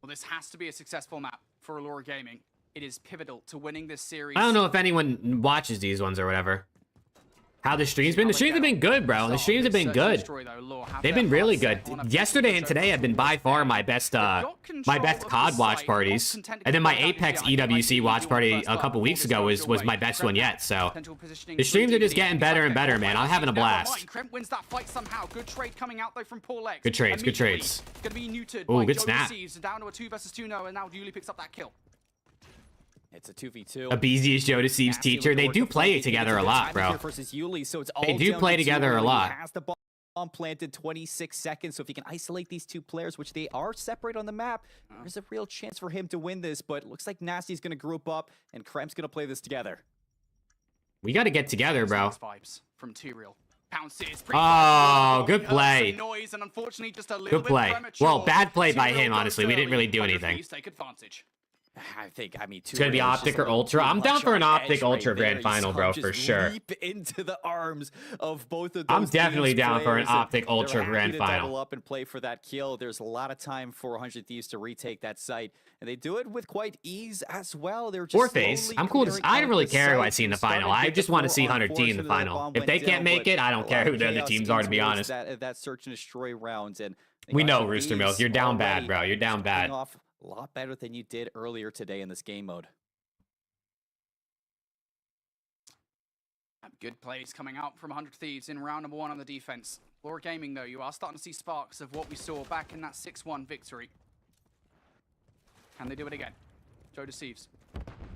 [SPEAKER 12] Well, this has to be a successful map for Allure Gaming. It is pivotal to winning this series.
[SPEAKER 1] I don't know if anyone watches these ones or whatever. How the streams been? The streams have been good, bro. The streams have been good. They've been really good. Yesterday and today have been by far my best COD watch parties. And then my Apex EWC watch party a couple weeks ago was my best one yet. So the streams are just getting better and better, man. I'm having a blast.
[SPEAKER 12] Wins that fight somehow. Good trade coming out though from Paul X.
[SPEAKER 1] Good trades, good trades.
[SPEAKER 12] Gonna be neutered.
[SPEAKER 1] Ooh, good snap.
[SPEAKER 12] Down to a 2 versus 2 no, and now Dooley picks up that kill.
[SPEAKER 9] It's a 2v2.
[SPEAKER 1] Abizi is Joe Deceives' teacher. They do play together a lot, bro. They do play together a lot.
[SPEAKER 9] Has the bomb planted 26 seconds, so if he can isolate these two players, which they are separate on the map, there's a real chance for him to win this, but it looks like Nasty's going to group up, and Krem's going to play this together.
[SPEAKER 1] We got to get together, bro.
[SPEAKER 12] From T-Real.
[SPEAKER 1] Oh, good play. Good play. Well, bad play by him, honestly. We didn't really do anything.
[SPEAKER 9] I mean,
[SPEAKER 1] it's gonna be Optic or Ultra. I'm down for an Optic Ultra Grand Final, bro, for sure.
[SPEAKER 9] Leap into the arms of both of those
[SPEAKER 1] I'm definitely down for an Optic Ultra Grand Final.
[SPEAKER 9] Double up and play for that kill. There's a lot of time for 100 Thieves to retake that site, and they do it with quite ease as well. They're just
[SPEAKER 1] FAZE. I'm cool. I don't really care who I see in the final. I just want to see 100 T in the final. If they can't make it, I don't care who the other teams are, to be honest.
[SPEAKER 9] That search and destroy rounds, and
[SPEAKER 1] we know, Rooster Milk. You're down bad, bro. You're down bad.
[SPEAKER 9] A lot better than you did earlier today in this game mode.
[SPEAKER 12] Good plays coming out from 100 Thieves in round number 1 on the defense. Allure Gaming, though, you are starting to see sparks of what we saw back in that 6-1 victory. Can they do it again? Joe Deceives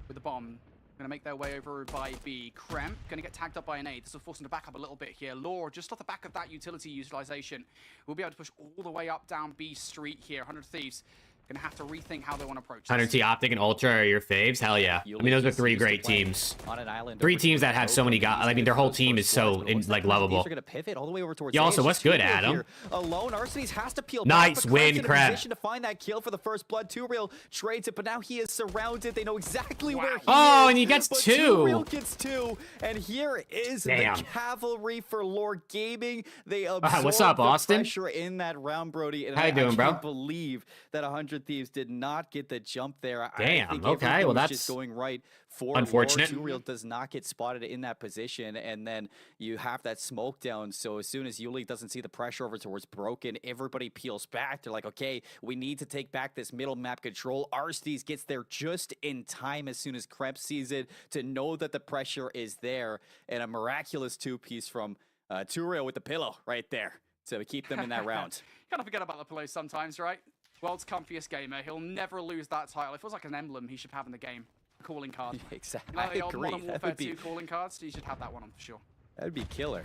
[SPEAKER 12] with the bomb. Gonna make their way over by B. Krem gonna get tagged up by an A. This will force them to back up a little bit here. Law, just off the back of that utility utilization, will be able to push all the way up down B Street here. 100 Thieves gonna have to rethink how they want to approach this.
[SPEAKER 1] 100 T, Optic, and Ultra are your faves? Hell yeah. I mean, those are 3 great teams. 3 teams that have so many guys. I mean, their whole team is so lovable. Yeah, also, what's good, Adam?
[SPEAKER 9] Alone, Arsenes has to peel
[SPEAKER 1] nice win, Krem.
[SPEAKER 9] To find that kill for the first blood. T-Real trades it, but now he is surrounded. They know exactly where he is.
[SPEAKER 1] Oh, and he gets 2.
[SPEAKER 9] T-Real gets 2, and here is the cavalry for Allure Gaming. They absorb
[SPEAKER 1] what's up, Austin?
[SPEAKER 9] Pressure in that round, Brody. And
[SPEAKER 1] how you doing, bro?
[SPEAKER 9] I can't believe that 100 Thieves did not get the jump there.
[SPEAKER 1] Damn,
[SPEAKER 9] I think
[SPEAKER 1] okay, well that's
[SPEAKER 9] just going right for
[SPEAKER 1] unfortunate.
[SPEAKER 9] T-Real does not get spotted in that position, and then you have that smoke down. So as soon as Yuli doesn't see the pressure over towards Broken, everybody peels back. They're like, okay, we need to take back this middle map control. Arsenes gets there just in time as soon as Krebs sees it to know that the pressure is there, and a miraculous 2-piece from T-Real with the pillow right there to keep them in that round.
[SPEAKER 12] Kind of forget about the pillow sometimes, right? World's comfiest gamer. He'll never lose that title. It feels like an emblem he should have in the game. A calling card.
[SPEAKER 9] Exactly.
[SPEAKER 12] You know, the old
[SPEAKER 9] agree.
[SPEAKER 12] Modern Warfare 2 calling cards? You should have that one on for sure.
[SPEAKER 9] That'd be killer.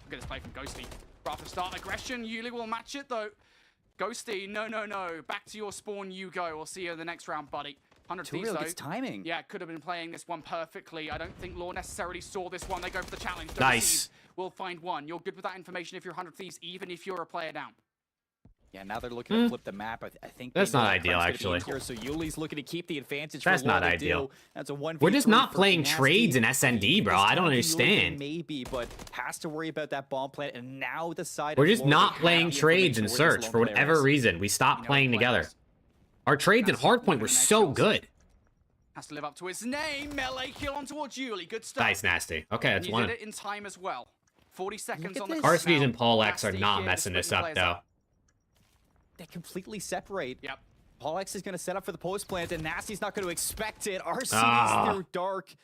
[SPEAKER 12] Look at this play from Ghosty. Right to start aggression. Yuli will match it though. Ghosty, no. Back to your spawn you go. We'll see you in the next round, buddy. 100 Thieves though.
[SPEAKER 9] Gets timing.
[SPEAKER 12] Yeah, could have been playing this one perfectly. I don't think Law necessarily saw this one. They go for the challenge.
[SPEAKER 1] Nice.
[SPEAKER 12] We'll find one. You're good with that information if you're 100 Thieves, even if you're a player down.
[SPEAKER 9] Yeah, now they're looking to flip the map. I think
[SPEAKER 1] that's not ideal, actually.
[SPEAKER 9] Here, so Yuli's looking to keep the advantage.
[SPEAKER 1] That's
[SPEAKER 9] for
[SPEAKER 1] not
[SPEAKER 9] what
[SPEAKER 1] ideal.
[SPEAKER 9] That's a 1v3
[SPEAKER 1] We're just not
[SPEAKER 9] for
[SPEAKER 1] playing
[SPEAKER 9] Nasty.
[SPEAKER 1] trades in SND, bro. I don't understand.
[SPEAKER 9] Maybe, but has to worry about that bomb plant, and now the side.
[SPEAKER 1] We're just not playing trades in Search for whatever reason. We stopped playing together. Our trades in Hardpoint were so good.
[SPEAKER 12] Has to live up to his name. Melee kill on towards Yuli. Good stuff.
[SPEAKER 1] Nice, Nasty. Okay, that's
[SPEAKER 12] He
[SPEAKER 1] one.
[SPEAKER 12] did it in time as well. 40 seconds on the
[SPEAKER 1] Arsenes and Paul
[SPEAKER 12] clock
[SPEAKER 1] X are
[SPEAKER 12] now.
[SPEAKER 1] not
[SPEAKER 12] Nasty
[SPEAKER 1] messing
[SPEAKER 12] here,
[SPEAKER 1] this up,
[SPEAKER 12] players
[SPEAKER 1] though.
[SPEAKER 9] They completely separate.
[SPEAKER 12] Yep.
[SPEAKER 9] Paul X is going to set up for the post plant, and Nasty's not going to expect it. Arsenes through dark.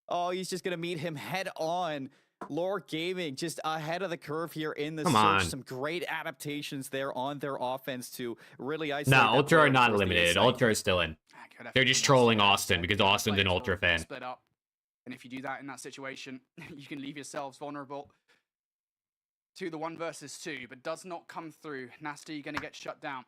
[SPEAKER 9] Oh, he's just going to meet him head on. Lore Gaming just ahead of the curve here in the search. Some great adaptations there on their offense to really isolate.
[SPEAKER 1] No, Ultra are not eliminated. Ultra is still in. They're just trolling Austin because Austin's an Ultra fan.
[SPEAKER 12] Split up. And if you do that in that situation, you can leave yourselves vulnerable to the 1 versus 2, but does not come through. Nasty going to get shut down.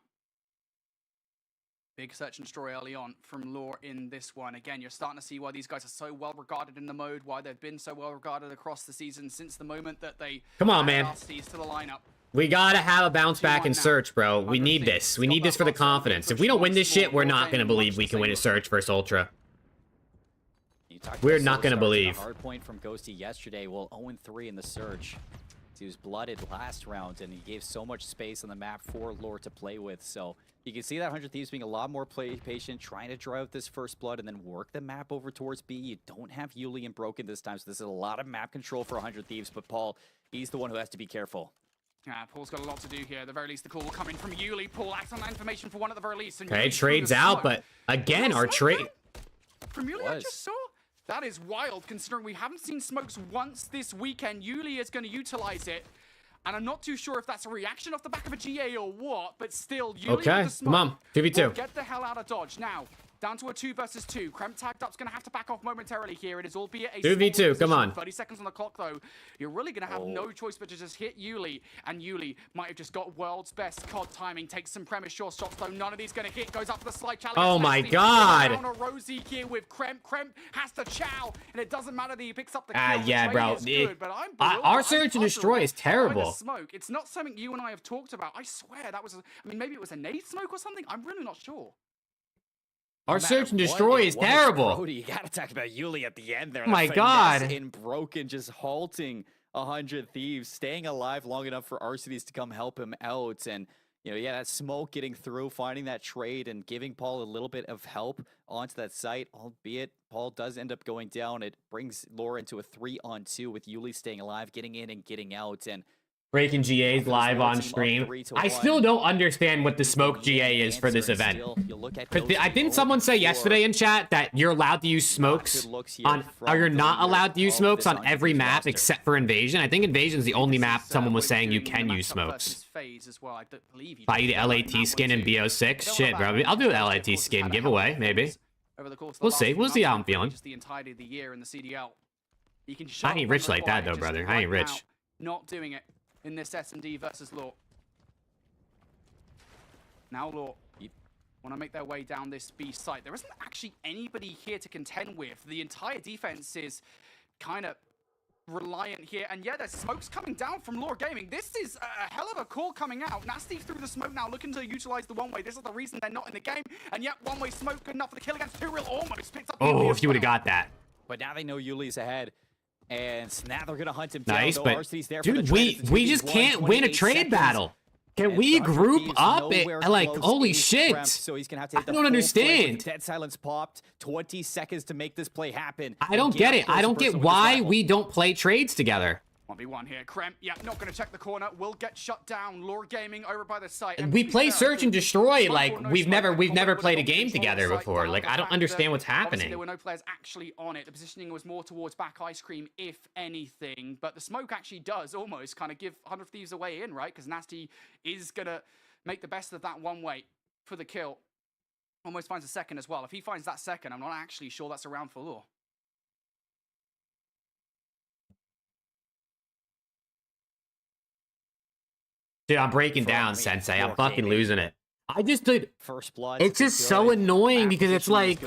[SPEAKER 12] Big search and destroy early on from Lore in this one. Again, you're starting to see why these guys are so well regarded in the mode, why they've been so well regarded across the season since the moment that they
[SPEAKER 1] Come on, man.
[SPEAKER 12] to the lineup.
[SPEAKER 1] We gotta have a bounce back in Search, bro. We need this. We need this for the confidence. If we don't win this shit, we're not gonna believe we can win a Search versus Ultra. We're not gonna believe.
[SPEAKER 9] Hard point from Ghosty yesterday. Well, 0-3 in the search. He was blooded last round, and he gave so much space on the map for Lore to play with. So you can see that 100 Thieves being a lot more patient, trying to draw out this first blood and then work the map over towards B. You don't have Yuli and Broken this time, so this is a lot of map control for 100 Thieves. But Paul, he's the one who has to be careful.
[SPEAKER 12] Yeah, Paul's got a lot to do here. At the very least, the call will come in from Yuli. Paul acts on that information for one at the very least.
[SPEAKER 1] Okay, trades out, but again, our trade...
[SPEAKER 12] From Yuli, I just saw. That is wild, considering we haven't seen smokes once this weekend. Yuli is going to utilize it. And I'm not too sure if that's a reaction off the back of a GA or what, but still, Yuli with the smoke.
[SPEAKER 1] Come on, 2v2.
[SPEAKER 12] Get the hell out of Dodge. Now, down to a 2 versus 2. Kremp tagged up's going to have to back off momentarily here. It is albeit a
[SPEAKER 1] 2v2, come on.
[SPEAKER 12] 30 seconds on the clock, though. You're really going to have no choice but to just hit Yuli. And Yuli might have just got world's best COD timing. Takes some premature shots, though. None of these going to hit. Goes up for the slide challenge.
[SPEAKER 1] Oh my god.
[SPEAKER 12] On a Rosie here with Kremp. Kremp has to chow. And it doesn't matter that he picks up the kill.
[SPEAKER 1] Yeah, bro.
[SPEAKER 12] Good, but
[SPEAKER 1] Our search and destroy is terrible.
[SPEAKER 12] Smoke. It's not something you and I have talked about. I swear that was, I mean, maybe it was a nade smoke or something. I'm really not sure.
[SPEAKER 1] Our search and destroy is terrible.
[SPEAKER 9] Brody, you gotta talk about Yuli at the end there.
[SPEAKER 1] Oh my god.
[SPEAKER 9] In Broken, just halting 100 Thieves, staying alive long enough for Arsenes to come help him out. And, you know, yeah, that smoke getting through, finding that trade and giving Paul a little bit of help onto that site, albeit Paul does end up going down. It brings Lore into a 3-on-2 with Yuli staying alive, getting in and getting out. And
[SPEAKER 1] Breaking GAs live on stream. I still don't understand what the smoke GA is for this event. Didn't someone say yesterday in chat that you're allowed to use smokes on, or you're not allowed to use smokes on every map except for Invasion? I think Invasion is the only map someone was saying you can use smokes. Buy the LAT skin in BO6? Shit, bro. I'll do an LAT skin giveaway, maybe. We'll see. We'll see how I'm feeling. I ain't rich like that, though, brother. I ain't rich.
[SPEAKER 12] Not doing it in this S&D versus Lore. Now Lore want to make their way down this B site. There isn't actually anybody here to contend with. The entire defense is kind of reliant here. And yeah, there's smokes coming down from Lore Gaming. This is a hell of a call coming out. Nasty through the smoke now, looking to utilize the one-way. This is the reason they're not in the game. And yet, one-way smoke good enough for the kill against 2 real. Almost picks up.
[SPEAKER 1] Oh, if you would have got that.
[SPEAKER 9] But now they know Yuli's ahead. And now they're going to hunt him
[SPEAKER 1] nice,
[SPEAKER 9] down.
[SPEAKER 1] But dude, we just can't win a trade battle. Can we group up? Like, holy shit.
[SPEAKER 9] So he's gonna have to hit
[SPEAKER 1] I don't understand.
[SPEAKER 9] Dead silence popped. 20 seconds to make this play happen.
[SPEAKER 1] I don't get it. I don't get why we don't play trades together.
[SPEAKER 12] 1v1 here. Kremp, yeah, not going to check the corner. Will get shut down. Lore Gaming over by the site.
[SPEAKER 1] And we play search and destroy like we've never played a game together before. Like, I don't understand what's happening.
[SPEAKER 12] There were no players actually on it. The positioning was more towards back ice cream, if anything. But the smoke actually does almost kind of give 100 Thieves a way in, right? Because Nasty is going to make the best of that one way for the kill. Almost finds a second as well. If he finds that second, I'm not actually sure that's around for Lore.
[SPEAKER 1] Dude, I'm breaking down, Sensei. I'm fucking losing it. I just did.
[SPEAKER 9] First blood.
[SPEAKER 1] It's just so annoying because it's like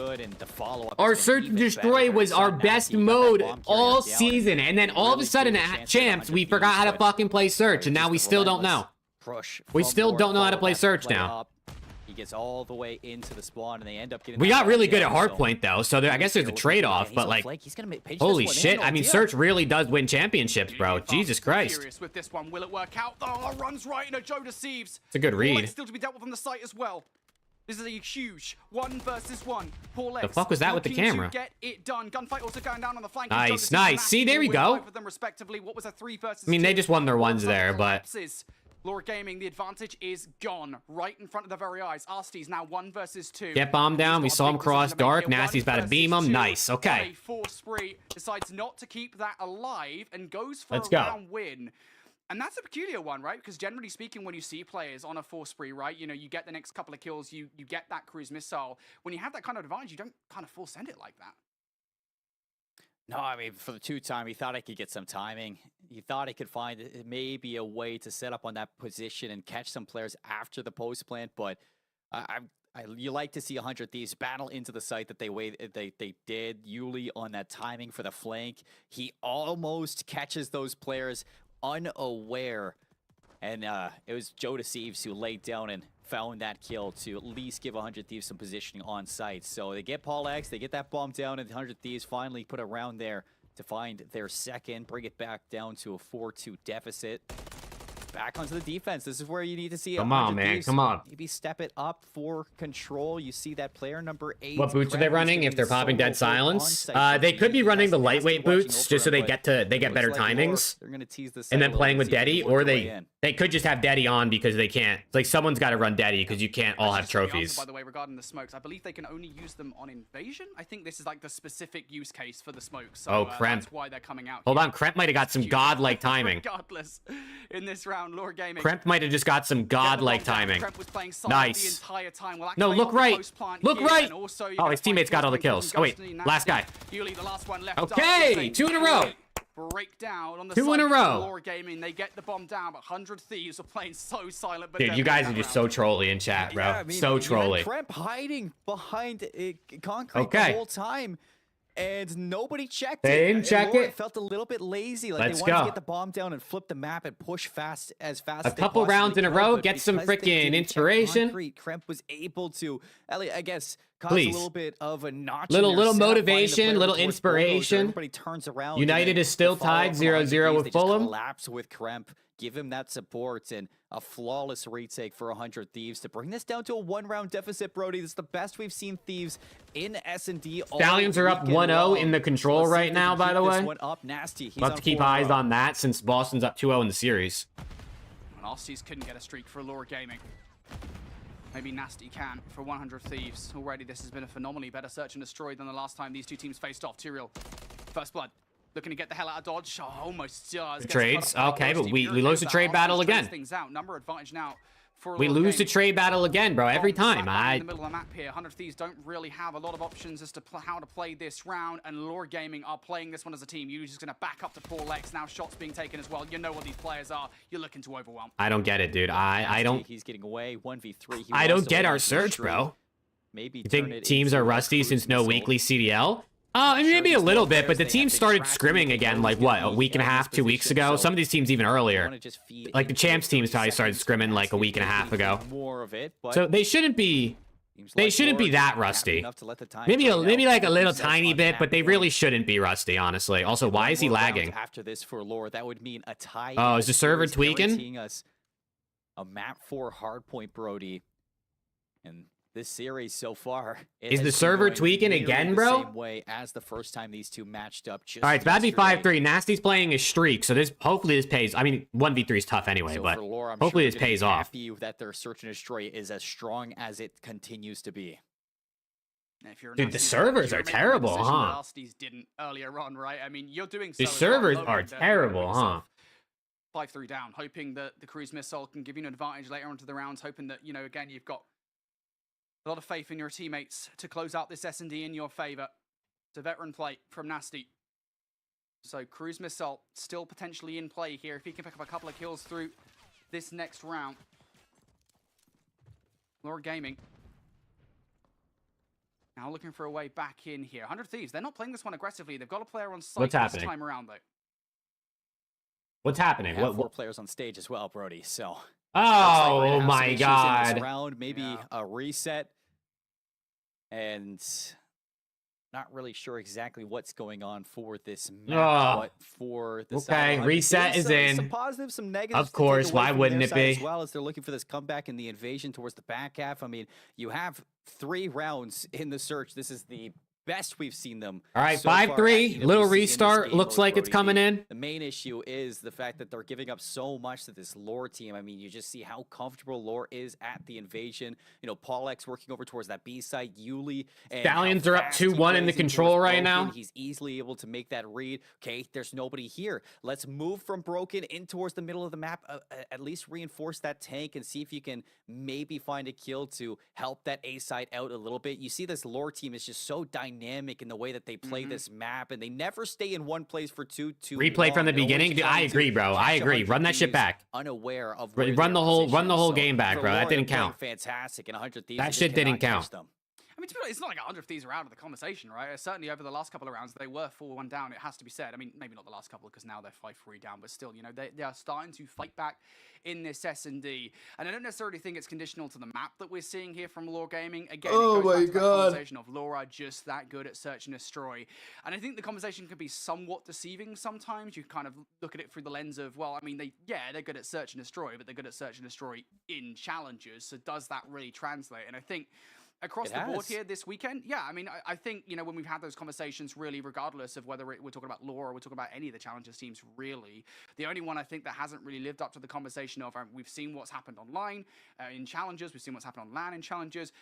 [SPEAKER 1] our search and destroy was our best mode all season, and then all of a sudden at champs we forgot how to fucking play search, and now we still don't know.
[SPEAKER 9] push.
[SPEAKER 1] We
[SPEAKER 9] from
[SPEAKER 1] still
[SPEAKER 9] Lord.
[SPEAKER 1] don't know how to
[SPEAKER 9] Follow
[SPEAKER 1] play
[SPEAKER 9] that
[SPEAKER 1] Search
[SPEAKER 9] play
[SPEAKER 1] now.
[SPEAKER 9] up. He gets all the way into the spawn, and they end up getting.
[SPEAKER 1] We
[SPEAKER 9] that
[SPEAKER 1] got really
[SPEAKER 9] kill,
[SPEAKER 1] good at
[SPEAKER 9] so-
[SPEAKER 1] hardpoint though, so there, I guess there's a trade-off.
[SPEAKER 9] He's
[SPEAKER 1] But
[SPEAKER 9] on
[SPEAKER 1] like,
[SPEAKER 9] flank. He's gonna pinch this
[SPEAKER 1] holy
[SPEAKER 9] one. They
[SPEAKER 1] shit!
[SPEAKER 9] have no
[SPEAKER 1] I mean,
[SPEAKER 9] idea.
[SPEAKER 1] Search really does win championships, bro. Jesus Christ,
[SPEAKER 12] Furious with this one. Will it work out? Oh, runs right into Joe Deceives.
[SPEAKER 1] it's a good read.
[SPEAKER 12] Still to be dealt with on the site as well. This is a huge 1 versus 1. Paul
[SPEAKER 1] The fuck was that with the
[SPEAKER 12] looking to
[SPEAKER 1] camera?
[SPEAKER 12] Get it done. Gunfight also going down on the flank.
[SPEAKER 1] Nice,
[SPEAKER 12] Joe Deceives
[SPEAKER 1] nice.
[SPEAKER 12] and
[SPEAKER 1] See, there we
[SPEAKER 12] Ashton with
[SPEAKER 1] go.
[SPEAKER 12] 5 of them respectively. What was a 3 versus
[SPEAKER 1] I mean, they
[SPEAKER 12] 2?
[SPEAKER 1] just won their ones
[SPEAKER 12] All of a
[SPEAKER 1] there,
[SPEAKER 12] sudden
[SPEAKER 1] but
[SPEAKER 12] collapses. Laura Gaming, the advantage is gone. Right in front of their very eyes. Arsty's now 1 versus 2.
[SPEAKER 1] get bombed down. We saw him cross dark. Nasty's about to beam him. Nice. Okay.
[SPEAKER 12] A 4 spree, decides not to keep that alive and goes for
[SPEAKER 1] Let's
[SPEAKER 12] a
[SPEAKER 1] go.
[SPEAKER 12] round win. And that's a peculiar one, right? Because generally speaking, when you see players on a 4 spree, right, you know, you get the next couple of kills, you get that cruise missile. When you have that kind of advantage, you don't kind of full send it like that.
[SPEAKER 9] No, I mean, for the 2-time, he thought he could get some timing. He thought he could find maybe a way to set up on that position and catch some players after the post plant. But you like to see 100 Thieves battle into the site that they did. Yuli on that timing for the flank. He almost catches those players unaware. And it was Joe Deceives who laid down and found that kill to at least give 100 Thieves some positioning on site. So they get Paul X, they get that bomb down, and 100 Thieves finally put a round there to find their second, bring it back down to a 4-2 deficit. Back onto the defense. This is where you need to see.
[SPEAKER 1] Come on, man. Come on.
[SPEAKER 9] Maybe step it up for control. You see that player number 8.
[SPEAKER 1] What boots are they running if they're popping Dead Silence? They could be running the lightweight boots just so they get better timings.
[SPEAKER 9] They're gonna tease this
[SPEAKER 1] And then
[SPEAKER 9] side a
[SPEAKER 1] playing
[SPEAKER 9] little
[SPEAKER 1] with
[SPEAKER 9] bit, see if
[SPEAKER 1] Deddy,
[SPEAKER 9] they
[SPEAKER 1] or
[SPEAKER 9] work their way in.
[SPEAKER 1] they could just have Deddy on because they can't. It's like someone's got to run Deddy because you can't all have trophies.
[SPEAKER 12] By the way, regarding the smokes, I believe they can only use them on invasion. I think this is like the specific use case for the smokes. So,
[SPEAKER 1] Oh, Kremp.
[SPEAKER 12] That's why they're coming out.
[SPEAKER 1] Hold
[SPEAKER 12] here.
[SPEAKER 1] on, Kremp might have got some godlike timing.
[SPEAKER 12] Regardless, in this round, Laura Gaming.
[SPEAKER 1] Kremp might have just got some godlike timing.
[SPEAKER 12] Kremp was playing silent
[SPEAKER 1] Nice.
[SPEAKER 12] the entire time. Well,
[SPEAKER 1] No,
[SPEAKER 12] activating
[SPEAKER 1] look
[SPEAKER 12] on the
[SPEAKER 1] right.
[SPEAKER 12] post plant
[SPEAKER 1] Look
[SPEAKER 12] here,
[SPEAKER 1] right.
[SPEAKER 12] and also you're
[SPEAKER 1] Oh,
[SPEAKER 12] gonna
[SPEAKER 1] his
[SPEAKER 12] find
[SPEAKER 1] teammates got all the
[SPEAKER 12] kills
[SPEAKER 1] kills.
[SPEAKER 12] from
[SPEAKER 1] Oh, wait.
[SPEAKER 12] Ghostly,
[SPEAKER 1] Last guy.
[SPEAKER 12] Yuli, the last one left up.
[SPEAKER 1] Okay,
[SPEAKER 12] They
[SPEAKER 1] 2 in a row.
[SPEAKER 12] Break down on the
[SPEAKER 1] 2 in a
[SPEAKER 12] side for
[SPEAKER 1] row.
[SPEAKER 12] Laura Gaming. They get the bomb down, but 100 Thieves are playing so silent. But
[SPEAKER 1] Dude, you guys are just so trolly in chat, bro.
[SPEAKER 9] Yeah, I mean,
[SPEAKER 1] So
[SPEAKER 9] you had
[SPEAKER 1] trolly.
[SPEAKER 9] Kremp hiding behind concrete
[SPEAKER 1] Okay.
[SPEAKER 9] the whole time. And nobody checked
[SPEAKER 1] They
[SPEAKER 9] it.
[SPEAKER 1] didn't check
[SPEAKER 9] Laura
[SPEAKER 1] it.
[SPEAKER 9] felt a little bit lazy. Like
[SPEAKER 1] Let's
[SPEAKER 9] they wanted
[SPEAKER 1] go.
[SPEAKER 9] to get the bomb down and flip the map and push fast as
[SPEAKER 1] A couple rounds in a row,
[SPEAKER 9] but
[SPEAKER 1] get some
[SPEAKER 9] because they
[SPEAKER 1] freaking
[SPEAKER 9] didn't check
[SPEAKER 1] inspiration.
[SPEAKER 9] concrete, Kremp was able to, I guess, cause
[SPEAKER 1] Please.
[SPEAKER 9] a little bit of a notch.
[SPEAKER 1] Little
[SPEAKER 9] in their setup, finding the
[SPEAKER 1] motivation,
[SPEAKER 9] player
[SPEAKER 1] little
[SPEAKER 9] towards
[SPEAKER 1] inspiration.
[SPEAKER 9] Bulldozer. Everybody turns around.
[SPEAKER 1] United
[SPEAKER 9] and
[SPEAKER 1] is still
[SPEAKER 9] the follow-up
[SPEAKER 1] tied
[SPEAKER 9] from 100
[SPEAKER 1] 0-0 with
[SPEAKER 9] Thieves, they just
[SPEAKER 1] Fulham.
[SPEAKER 9] collapse with Kremp. Give him that support and a flawless retake for 100 Thieves to bring this down to a 1-round deficit, Brody. This is the best we've seen Thieves in S&D all
[SPEAKER 1] Stallions are up
[SPEAKER 9] weekend
[SPEAKER 1] 1-0
[SPEAKER 9] long.
[SPEAKER 1] in the control
[SPEAKER 9] Let's see
[SPEAKER 1] right
[SPEAKER 9] if they
[SPEAKER 1] now,
[SPEAKER 9] can
[SPEAKER 1] by
[SPEAKER 9] keep
[SPEAKER 1] the
[SPEAKER 9] this
[SPEAKER 1] way.
[SPEAKER 9] one up. Nasty. He's
[SPEAKER 1] We'll have
[SPEAKER 9] on
[SPEAKER 1] to keep
[SPEAKER 9] 4 in a
[SPEAKER 1] eyes
[SPEAKER 9] row.
[SPEAKER 1] on that since Boston's up 2-0 in the series.
[SPEAKER 12] And Arsty's couldn't get a streak for Laura Gaming. Maybe Nasty can for 100 Thieves. Already this has been a phenomenally better search and destroy than the last time these two teams faced off. Tyrael, first blood. Looking to get the hell out of dodge. Oh, almost does.
[SPEAKER 1] The
[SPEAKER 12] Gets
[SPEAKER 1] trades?
[SPEAKER 12] cut off by
[SPEAKER 1] Okay, but
[SPEAKER 12] Ghosty.
[SPEAKER 1] we lose the trade battle again.
[SPEAKER 12] Things out. Number advantage now for
[SPEAKER 1] We
[SPEAKER 12] Laura
[SPEAKER 1] lose the
[SPEAKER 12] Gaming.
[SPEAKER 1] trade battle again, bro. Every
[SPEAKER 12] Bomb
[SPEAKER 1] time.
[SPEAKER 12] slap bang in the middle of the map here. 100 Thieves don't really have a lot of options as to how to play this round, and Laura Gaming are playing this one as a team. You're just going to back up to Paul X. Now shots being taken as well. You know what these players are. You're looking to overwhelm.
[SPEAKER 1] I don't get it, dude. I don't.
[SPEAKER 9] He's getting away 1v3.
[SPEAKER 1] I don't get our surge, bro.
[SPEAKER 9] Maybe
[SPEAKER 1] You think teams are rusty since no weekly CDL? I mean, maybe a
[SPEAKER 9] these
[SPEAKER 1] little
[SPEAKER 9] little
[SPEAKER 1] bit, but
[SPEAKER 9] players,
[SPEAKER 1] the
[SPEAKER 9] they
[SPEAKER 1] team
[SPEAKER 9] have to
[SPEAKER 1] started
[SPEAKER 9] track
[SPEAKER 1] scrimming
[SPEAKER 9] them
[SPEAKER 1] again,
[SPEAKER 9] early
[SPEAKER 1] like,
[SPEAKER 9] in
[SPEAKER 1] what,
[SPEAKER 9] the
[SPEAKER 1] a week and a
[SPEAKER 9] week in
[SPEAKER 1] half,
[SPEAKER 9] this
[SPEAKER 1] 2 weeks
[SPEAKER 9] position,
[SPEAKER 1] ago?
[SPEAKER 9] so
[SPEAKER 1] Some of these teams even earlier.
[SPEAKER 9] wanna just feed
[SPEAKER 1] Like, the
[SPEAKER 9] into
[SPEAKER 1] Champs
[SPEAKER 9] it
[SPEAKER 1] teams
[SPEAKER 9] 30
[SPEAKER 1] probably started
[SPEAKER 9] seconds,
[SPEAKER 1] scrimming like a week and a half ago.
[SPEAKER 9] More of it, but
[SPEAKER 1] So they shouldn't be... They shouldn't be that rusty. Maybe like a little tiny bit, but they really shouldn't be rusty, honestly. Also, why is he lagging?
[SPEAKER 9] After this for Lore, that would mean a tie.
[SPEAKER 1] Oh,
[SPEAKER 9] in
[SPEAKER 1] is the server
[SPEAKER 9] series,
[SPEAKER 1] tweaking?
[SPEAKER 9] guaranteeing us a map 4 hardpoint, Brody. And this series so far,
[SPEAKER 1] Is the server tweaking again, bro?
[SPEAKER 9] The same way as the first time these two matched up. Just
[SPEAKER 1] All right, it's about to be
[SPEAKER 9] yesterday.
[SPEAKER 1] 5-3. Nasty's playing a streak, so hopefully this pays. I mean, 1v3 is tough anyway,
[SPEAKER 9] So
[SPEAKER 1] but
[SPEAKER 9] for Lore, I'm
[SPEAKER 1] hopefully
[SPEAKER 9] sure
[SPEAKER 1] this
[SPEAKER 9] they're gonna
[SPEAKER 1] pays
[SPEAKER 9] be
[SPEAKER 1] off.
[SPEAKER 9] happy that their search and destroy is as strong as it continues to be.
[SPEAKER 12] If you're a
[SPEAKER 1] Dude, the
[SPEAKER 12] Nasty
[SPEAKER 1] servers
[SPEAKER 12] you're
[SPEAKER 1] are
[SPEAKER 12] making a
[SPEAKER 1] terrible,
[SPEAKER 12] decision
[SPEAKER 1] huh?
[SPEAKER 12] that Arsty's didn't earlier on, right? I mean, you're doing so
[SPEAKER 1] The
[SPEAKER 12] as well,
[SPEAKER 1] servers
[SPEAKER 12] lowering
[SPEAKER 1] are
[SPEAKER 12] the-
[SPEAKER 1] terrible, huh?
[SPEAKER 12] 5-3 down, hoping that the cruise missile can give you an advantage later onto the rounds, hoping that, you know, again, you've got a lot of faith in your teammates to close out this S&D in your favor. It's a veteran play from Nasty. So cruise missile still potentially in play here if he can pick up a couple of kills through this next round. Laura Gaming now looking for a way back in here. 100 Thieves, they're not playing this one aggressively. They've got a player on site
[SPEAKER 1] What's
[SPEAKER 12] this
[SPEAKER 1] happening?
[SPEAKER 12] time around, though.
[SPEAKER 1] What's happening?
[SPEAKER 9] They have
[SPEAKER 1] What,
[SPEAKER 9] 4 players on stage as well, Brody. So
[SPEAKER 1] Oh
[SPEAKER 9] Like
[SPEAKER 1] my
[SPEAKER 9] in
[SPEAKER 1] God.
[SPEAKER 9] this round, maybe a reset, and not really sure exactly what's going on for this map, but for the
[SPEAKER 1] okay,
[SPEAKER 9] side,
[SPEAKER 1] reset is in.
[SPEAKER 9] Some positives, some negatives.
[SPEAKER 1] Of course,
[SPEAKER 9] to take away
[SPEAKER 1] why
[SPEAKER 9] from
[SPEAKER 1] wouldn't
[SPEAKER 9] their
[SPEAKER 1] it
[SPEAKER 9] side
[SPEAKER 1] be?
[SPEAKER 9] As well as they're looking for this comeback and the invasion towards the back half. I mean, you have 3 rounds in the search. This is the best we've seen them.
[SPEAKER 1] All right,
[SPEAKER 9] so far at
[SPEAKER 1] 5-3,
[SPEAKER 9] EWC
[SPEAKER 1] little
[SPEAKER 9] in this
[SPEAKER 1] restart.
[SPEAKER 9] game
[SPEAKER 1] Looks
[SPEAKER 9] mode,
[SPEAKER 1] like it's
[SPEAKER 9] Brody.
[SPEAKER 1] coming in.
[SPEAKER 9] The main issue is the fact that they're giving up so much to this Lore team. I mean, you just see how comfortable Lore is at the invasion. You know, Paul X working over towards that B side, Yuli. And
[SPEAKER 1] Stallions
[SPEAKER 9] how
[SPEAKER 1] are up
[SPEAKER 9] fast he
[SPEAKER 1] 2-1 in the
[SPEAKER 9] plays
[SPEAKER 1] control
[SPEAKER 9] towards
[SPEAKER 1] right
[SPEAKER 9] Broken.
[SPEAKER 1] now.
[SPEAKER 9] He's easily able to make that read. Okay, there's nobody here. Let's move from Broken in towards the middle of the map. At least reinforce that tank and see if you can maybe find a kill to help that A side out a little bit. You see this Lore team is just so dynamic in the way that they play this map, and they never stay in one place for too
[SPEAKER 1] Replay
[SPEAKER 9] long.
[SPEAKER 1] from the
[SPEAKER 9] They're always
[SPEAKER 1] beginning. Dude, I
[SPEAKER 9] trying to
[SPEAKER 1] agree, bro. I
[SPEAKER 9] catch
[SPEAKER 1] agree.
[SPEAKER 9] 100
[SPEAKER 1] Run that shit
[SPEAKER 9] Thieves
[SPEAKER 1] back.
[SPEAKER 9] Unaware of
[SPEAKER 1] Run the whole game back, bro. That didn't count.
[SPEAKER 9] Fantastic, and 100 Thieves.
[SPEAKER 1] That shit didn't count.
[SPEAKER 12] I mean, to be honest, it's not like 100 Thieves are out of the conversation, right? Certainly over the last couple of rounds, they were 4-1 down, it has to be said. I mean, maybe not the last couple, because now they're 5-3 down, but still, you know, they are starting to fight back in this S&D. And I don't necessarily think it's conditional to the map that we're seeing here from Lore Gaming. Again, it goes back to that conversation of Lore are just that good at search and destroy. And I think the conversation can be somewhat deceiving sometimes. You kind of look at it through the lens of, well, I mean, they're good at search and destroy, but they're good at search and destroy in challenges. So does that really translate? And I think across the board here this weekend, yeah, I mean, I think, you know, when we've had those conversations, really, regardless of whether we're talking about Lore or we're talking about any of the Challengers teams, really, the only one I think that hasn't really lived up to the conversation of, we've seen what's happened online in Challengers, we've seen what's happened on LAN in Challengers.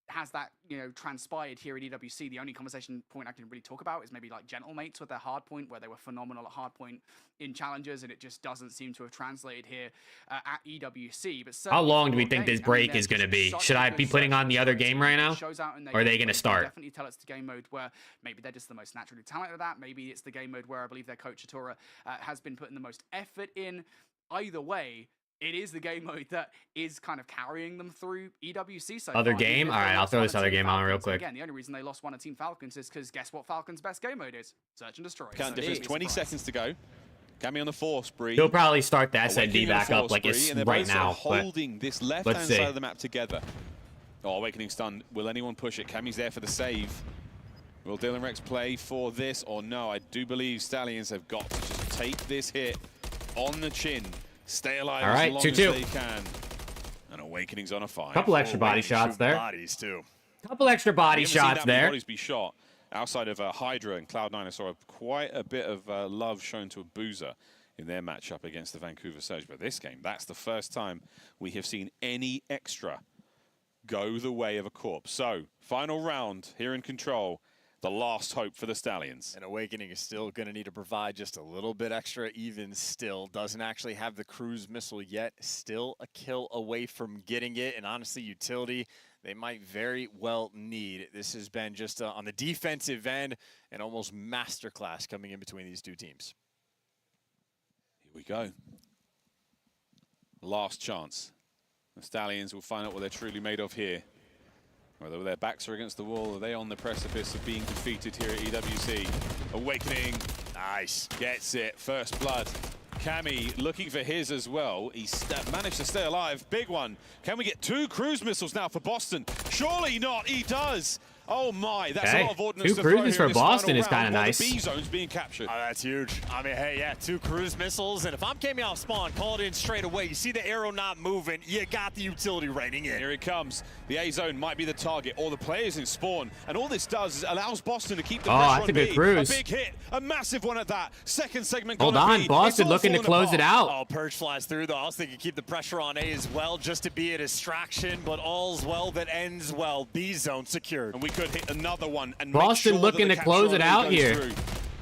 [SPEAKER 12] Has that, you know, transpired here at EWC? The only conversation point I can really talk about is maybe like Gentlemates with their hard point, where they were phenomenal at hard point in Challengers, and it just doesn't seem to have translated here at EWC. But
[SPEAKER 1] how long do we think this break is going to be? Should I be putting on the other game right now? Or are they going to start?
[SPEAKER 12] Definitely tell it's the game mode where maybe they're just the most naturally talented at that. Maybe it's the game mode where I believe their coach Atora has been putting the most effort in. Either way, it is the game mode that is kind of carrying them through EWC so
[SPEAKER 1] Other
[SPEAKER 12] far.
[SPEAKER 1] game? All right, I'll throw this other game on real quick.
[SPEAKER 12] Again, the only reason they lost one to Team Falcons is because guess what Falcons' best game mode is? Search and destroy.
[SPEAKER 21] Count difference, 20 seconds to go. Cammy on the force, Bree.
[SPEAKER 1] He'll probably start the SND back up like it's right now.
[SPEAKER 21] Holding this left-hand side of the map together. Oh, Awakening stun. Will anyone push it? Cammy's there for the save. Will Dylan Rex play for this or no? I do believe Stallions have got to just take this hit on the chin. Stay alive as long as they can. And Awakening's on a 5.
[SPEAKER 1] Couple extra body shots there.
[SPEAKER 5] Bodies too.
[SPEAKER 1] Couple extra body shots there.
[SPEAKER 21] Bodies be shot. Outside of Hydra and Cloud9, I saw quite a bit of love shown to a Boozer in their matchup against the Vancouver Surge. But this game, that's the first time we have seen any extra go the way of a corpse. So, final round here in control. The last hope for the Stallions.
[SPEAKER 5] And Awakening is still going to need to provide just a little bit extra, even still. Doesn't actually have the cruise missile yet. Still a kill away from getting it. And honestly, utility, they might very well need. This has been just on the defensive end, an almost masterclass coming in between these two teams.
[SPEAKER 21] Here we go. Last chance. The Stallions will find out what they're truly made of here. Whether their backs are against the wall, are they on the precipice of being defeated here at EWC? Awakening, nice, gets it, first blood. Cammy looking for his as well. He managed to stay alive, big one. Can we get 2 cruise missiles now for Boston? Surely not, he does. Oh my, that's a lot of ordnance.
[SPEAKER 1] 2 cruises for Boston is kind of nice.
[SPEAKER 21] The B zone's being captured.
[SPEAKER 5] Oh, that's huge. I mean, hey, yeah, 2 cruise missiles, and if I'm coming off spawn, called in straight away. You see the arrow not moving, you got the utility rating in.
[SPEAKER 21] Here it comes. The A zone might be the target, or the players in spawn, and all this does is allows Boston to keep the pressure on
[SPEAKER 1] that's a
[SPEAKER 21] B.
[SPEAKER 1] good cruise.
[SPEAKER 21] A big hit, a massive one at that. Second segment.
[SPEAKER 1] Hold on, Boston looking to close it out.
[SPEAKER 5] Oh, Purge flies through though. I was thinking keep the pressure on A as well, just to be a distraction, but all's well that ends well. B zone secured.
[SPEAKER 21] And we could hit another one and
[SPEAKER 1] Boston looking to close it out here.
[SPEAKER 21] Through.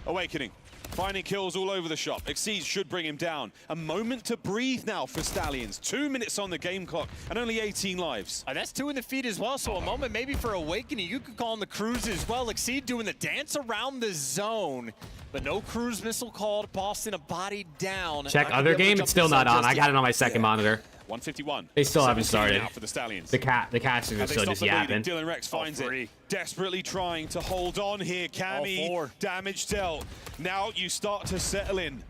[SPEAKER 21] Awakening, finding kills all over the shop. Exceeds should bring him down. A moment to breathe now for Stallions. 2 minutes on the game clock and only 18 lives.
[SPEAKER 5] That's 2 in the feed as well, so a moment maybe for Awakening. You could call on the cruise as well. Exceed doing the dance around the zone, but no cruise missile called. Boston a body down.
[SPEAKER 1] Check other game, it's still not on. I got it on my second monitor.
[SPEAKER 21] 151.
[SPEAKER 1] They still haven't started.
[SPEAKER 21] For the Stallions.
[SPEAKER 1] The casters are still just yapping.
[SPEAKER 21] Dylan Rex finds it. Desperately trying to hold on here. Cammy, damage dealt. Now you start to settle in.